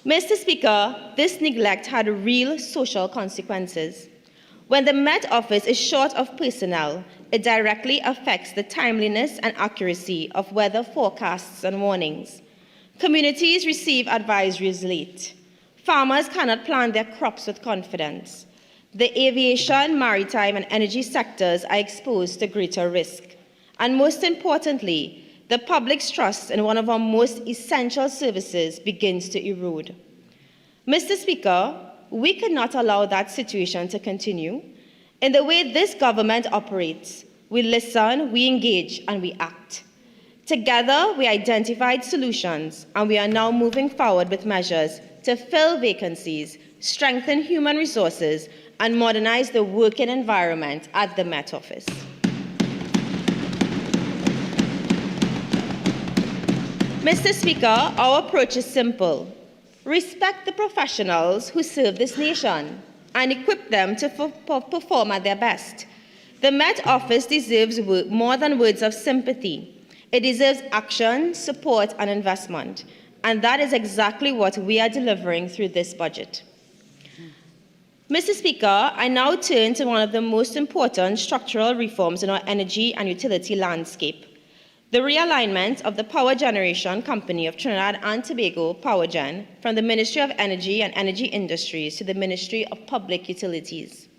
Mr. Speaker, this neglect had real social consequences. When the Met Office is short of personnel, it directly affects the timeliness and accuracy of weather forecasts and warnings. Communities receive advisories late. Farmers cannot plant their crops with confidence. The aviation, maritime, and energy sectors are exposed to greater risk. And most importantly, the public's trust in one of our most essential services begins to erode. Mr. Speaker, we cannot allow that situation to continue. In the way this government operates, we listen, we engage, and we act. Together, we identified solutions, and we are now moving forward with measures to fill vacancies, strengthen human resources, and modernize the working environment at the Met Office. Mr. Speaker, our approach is simple. Respect the professionals who serve this nation and equip them to perform at their best. The Met Office deserves more than words of sympathy. It deserves action, support, and investment. And that is exactly what we are delivering through this budget. Mr. Speaker, I now turn to one of the most important structural reforms in our energy and utility landscape, the realignment of the Power Generation Company of Trinidad and Tobago, PowerGen, from the Ministry of Energy and Energy Industries to the Ministry of Public Utilities.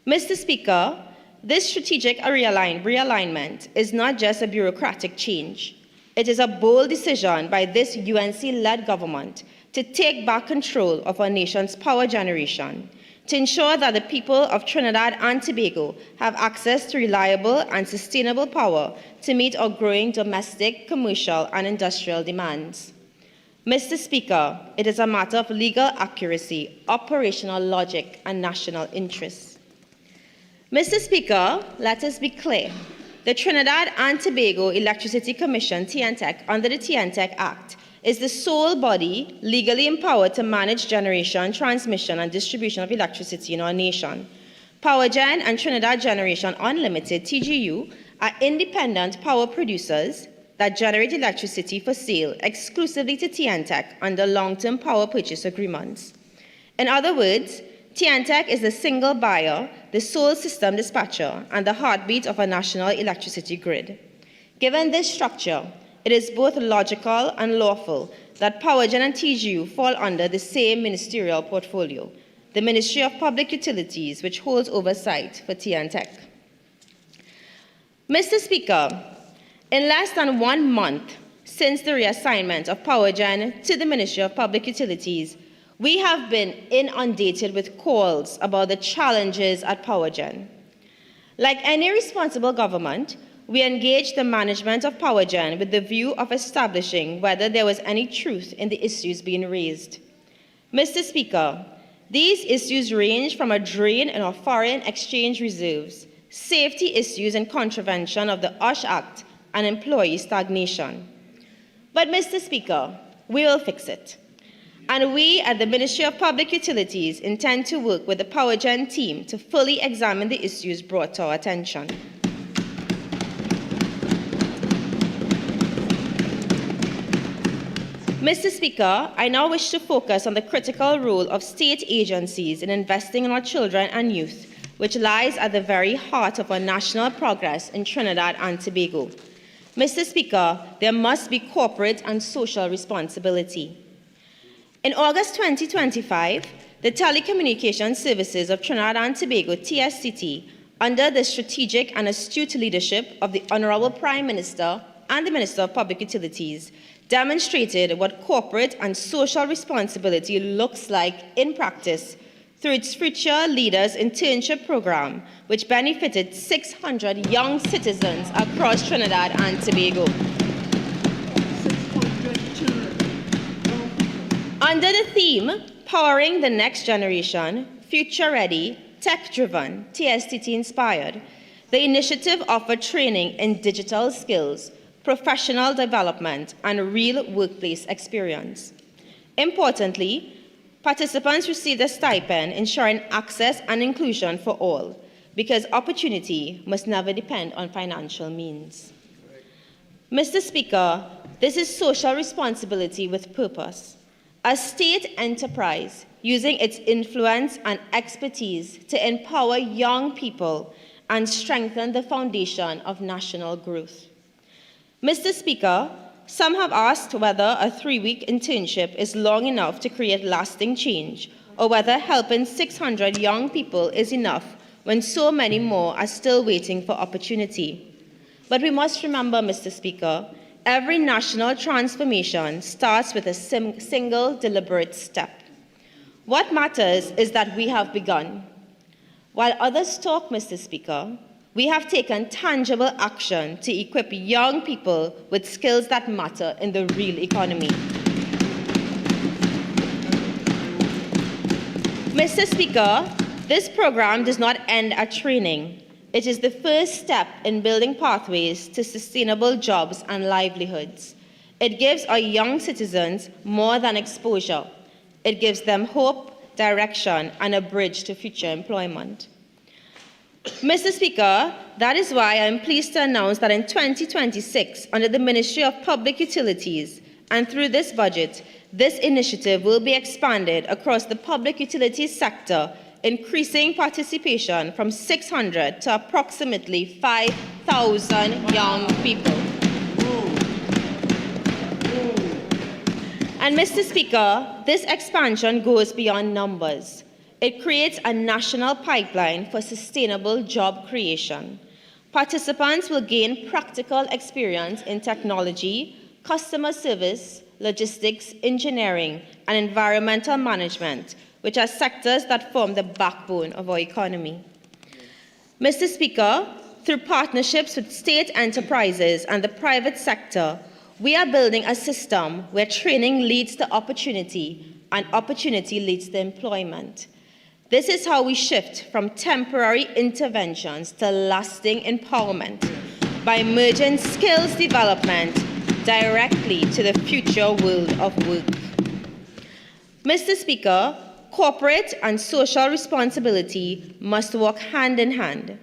Mr. Speaker, this strategic realignment is not just a bureaucratic change. It is a bold decision by this UNC-led government to take back control of our nation's power generation, to ensure that the people of Trinidad and Tobago have access to reliable and sustainable power to meet our growing domestic, commercial, and industrial demands. Mr. Speaker, it is a matter of legal accuracy, operational logic, and national interests. Mr. Speaker, let us be clear. The Trinidad and Tobago Electricity Commission, TNTEC, under the TNTEC Act, is the sole body legally empowered to manage generation, transmission, and distribution of electricity in our nation. PowerGen and Trinidad Generation Unlimited, TGU, are independent power producers that generate electricity for sale exclusively to TNTech under long-term power purchase agreements. In other words, TNTech is the single buyer, the sole system dispatcher, and the heartbeat of a national electricity grid. Given this structure, it is both logical and lawful that PowerGen and TGU fall under the same ministerial portfolio, the Ministry of Public Utilities, which holds oversight for TNTech. Mr. Speaker, in less than 1 month since the reassignment of PowerGen to the Ministry of Public Utilities, we have been inundated with calls about the challenges at PowerGen. Like any responsible government, we engaged the management of PowerGen with the view of establishing whether there was any truth in the issues being raised. Mr. Speaker, these issues range from a drain in our foreign exchange reserves, safety issues and contravention of the OSH Act, and employee stagnation. But, Mr. Speaker, we will fix it. And we at the Ministry of Public Utilities intend to work with the PowerGen team to fully examine the issues brought to our attention. Mr. Speaker, I now wish to focus on the critical role of state agencies in investing in our children and youth, which lies at the very heart of our national progress in Trinidad and Tobago. Mr. Speaker, there must be corporate and social responsibility. In August 2025, the Telecommunications Services of Trinidad and Tobago, TSCT, under the strategic and astute leadership of the Honorable Prime Minister and the Minister of Public Utilities, demonstrated what corporate and social responsibility looks like in practice through its Future Leaders Internship Program, which benefited 600 young citizens across Trinidad and Tobago. Under the theme, Powering the Next Generation, Future Ready, Tech-Driven, TSTT-inspired, the initiative offered training in digital skills, professional development, and real workplace experience. Importantly, participants received a stipend ensuring access and inclusion for all, because opportunity must never depend on financial means. Mr. Speaker, this is social responsibility with purpose. A state enterprise using its influence and expertise to empower young people and strengthen the foundation of national growth. Mr. Speaker, some have asked whether a 3-week internship is long enough to create lasting change, or whether helping 600 young people is enough when so many more are still waiting for opportunity. But we must remember, Mr. Speaker, every national transformation starts with a single deliberate step. What matters is that we have begun. While others talk, Mr. Speaker, we have taken tangible action to equip young people with skills that matter in the real economy. Mr. Speaker, this program does not end at training. It is the first step in building pathways to sustainable jobs and livelihoods. It gives our young citizens more than exposure. It gives them hope, direction, and a bridge to future employment. Mr. Speaker, that is why I am pleased to announce that in 2026, under the Ministry of Public Utilities and through this budget, this initiative will be expanded across the public utilities sector, increasing participation from 600 to approximately 5,000 young people. And Mr. Speaker, this expansion goes beyond numbers. It creates a national pipeline for sustainable job creation. Participants will gain practical experience in technology, customer service, logistics, engineering, and environmental management, which are sectors that form the backbone of our economy. Mr. Speaker, through partnerships with state enterprises and the private sector, we are building a system where training leads to opportunity and opportunity leads to employment. This is how we shift from temporary interventions to lasting empowerment by merging skills development directly to the future world of work. Mr. Speaker, corporate and social responsibility must work hand in hand.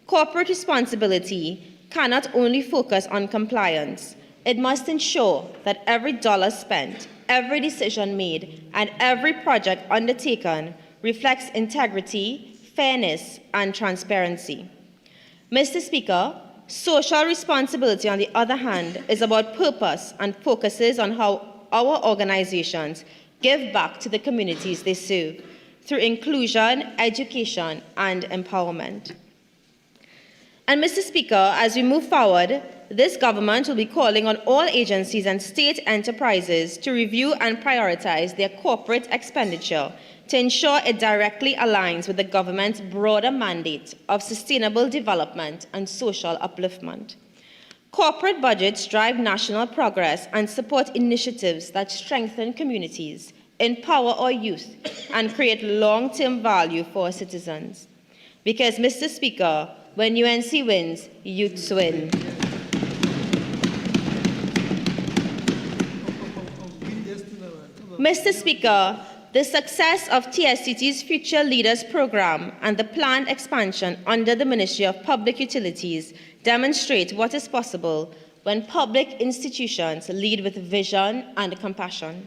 Corporate responsibility cannot only focus on compliance. It must ensure that every dollar spent, every decision made, and every project undertaken reflects integrity, fairness, and transparency. Mr. Speaker, social responsibility, on the other hand, is about purpose and focuses on how our organizations give back to the communities they serve through inclusion, education, and empowerment. And Mr. Speaker, as we move forward, this government will be calling on all agencies and state enterprises to review and prioritize their corporate expenditure to ensure it directly aligns with the government's broader mandate of sustainable development and social upliftment. Corporate budgets drive national progress and support initiatives that strengthen communities, empower our youth, and create long-term value for our citizens. Because, Mr. Speaker, when UNC wins, youths win. Mr. Speaker, the success of TSCT's Future Leaders Program and the planned expansion under the Ministry of Public Utilities demonstrate what is possible when public institutions lead with vision and compassion.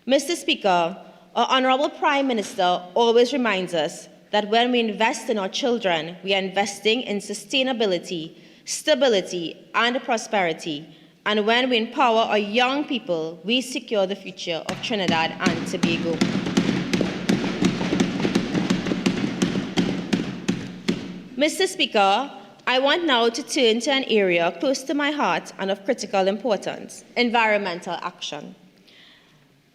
Mr. Speaker, our Honorable Prime Minister always reminds us that when we invest in our children, we are investing in sustainability, stability, and prosperity. And when we empower our young people, we secure the future of Trinidad and Tobago. Mr. Speaker, I want now to turn to an area close to my heart and of critical importance: environmental action.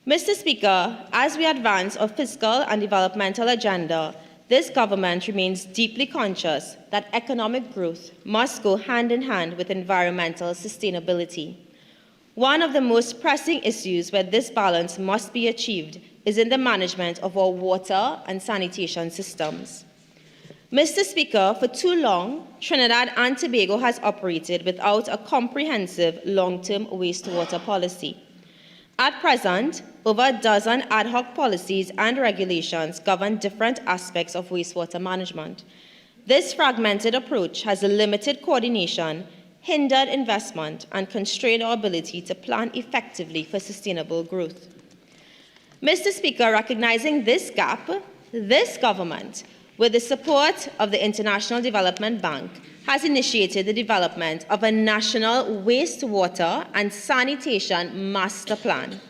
Mr. Speaker, as we advance our fiscal and developmental agenda, this government remains deeply conscious that economic growth must go hand in hand with environmental sustainability. One of the most pressing issues where this balance must be achieved is in the management of our water and sanitation systems. Mr. Speaker, for too long, Trinidad and Tobago has operated without a comprehensive long-term wastewater policy. At present, over a dozen ad hoc policies and regulations govern different aspects of wastewater management. This fragmented approach has limited coordination, hindered investment, and constrained our ability to plan effectively for sustainable growth. Mr. Speaker, recognizing this gap, this government, with the support of the International Development Bank, has initiated the development of a national wastewater and sanitation master plan.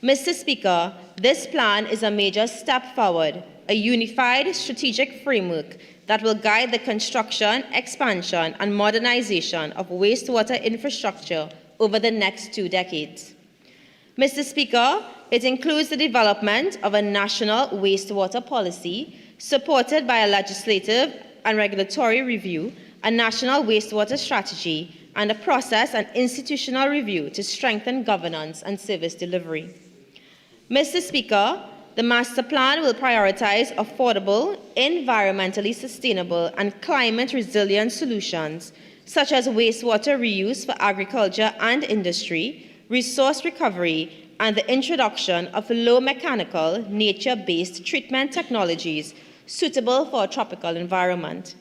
Mr. Speaker, this plan is a major step forward, a unified strategic framework that will guide the construction, expansion, and modernization of wastewater infrastructure over the next 2 decades. Mr. Speaker, it includes the development of a national wastewater policy supported by a legislative and regulatory review, a national wastewater strategy, and a process and institutional review to strengthen governance and service delivery. Mr. Speaker, the master plan will prioritize affordable, environmentally sustainable, and climate-resilient solutions, such as wastewater reuse for agriculture and industry, resource recovery, and the introduction of low mechanical, nature-based treatment technologies suitable for a tropical environment.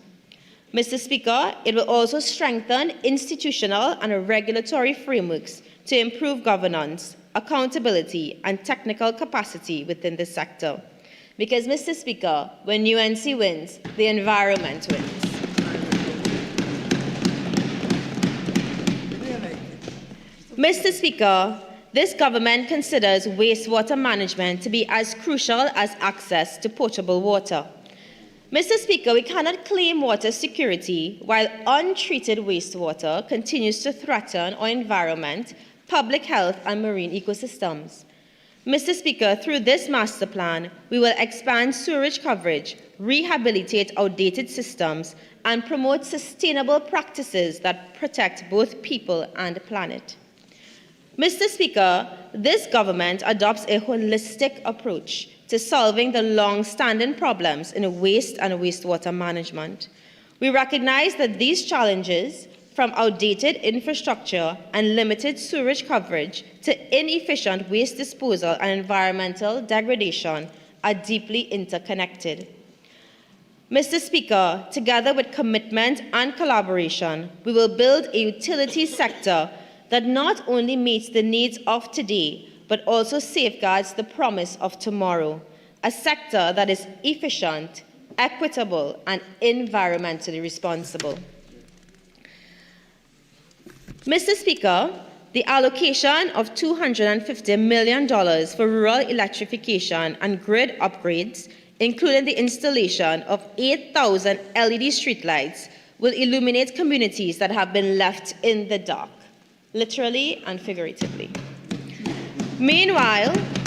Mr. Speaker, it will also strengthen institutional and regulatory frameworks to improve governance, accountability, and technical capacity within the sector. Because, Mr. Speaker, when UNC wins, the environment wins. Mr. Speaker, this government considers wastewater management to be as crucial as access to potable water. Mr. Speaker, we cannot claim water security while untreated wastewater continues to threaten our environment, public health, and marine ecosystems. Mr. Speaker, through this master plan, we will expand sewerage coverage, rehabilitate outdated systems, and promote sustainable practices that protect both people and the planet. Mr. Speaker, this government adopts a holistic approach to solving the long-standing problems in waste and wastewater management. We recognize that these challenges, from outdated infrastructure and limited sewerage coverage to inefficient waste disposal and environmental degradation, are deeply interconnected. Mr. Speaker, together with commitment and collaboration, we will build a utility sector that not only meets the needs of today, but also safeguards the promise of tomorrow, a sector that is efficient, equitable, and environmentally responsible. Mr. Speaker, the allocation of $250 million for rural electrification and grid upgrades, including the installation of 8,000 LED streetlights, will illuminate communities that have been left in the dark, literally and figuratively. Meanwhile,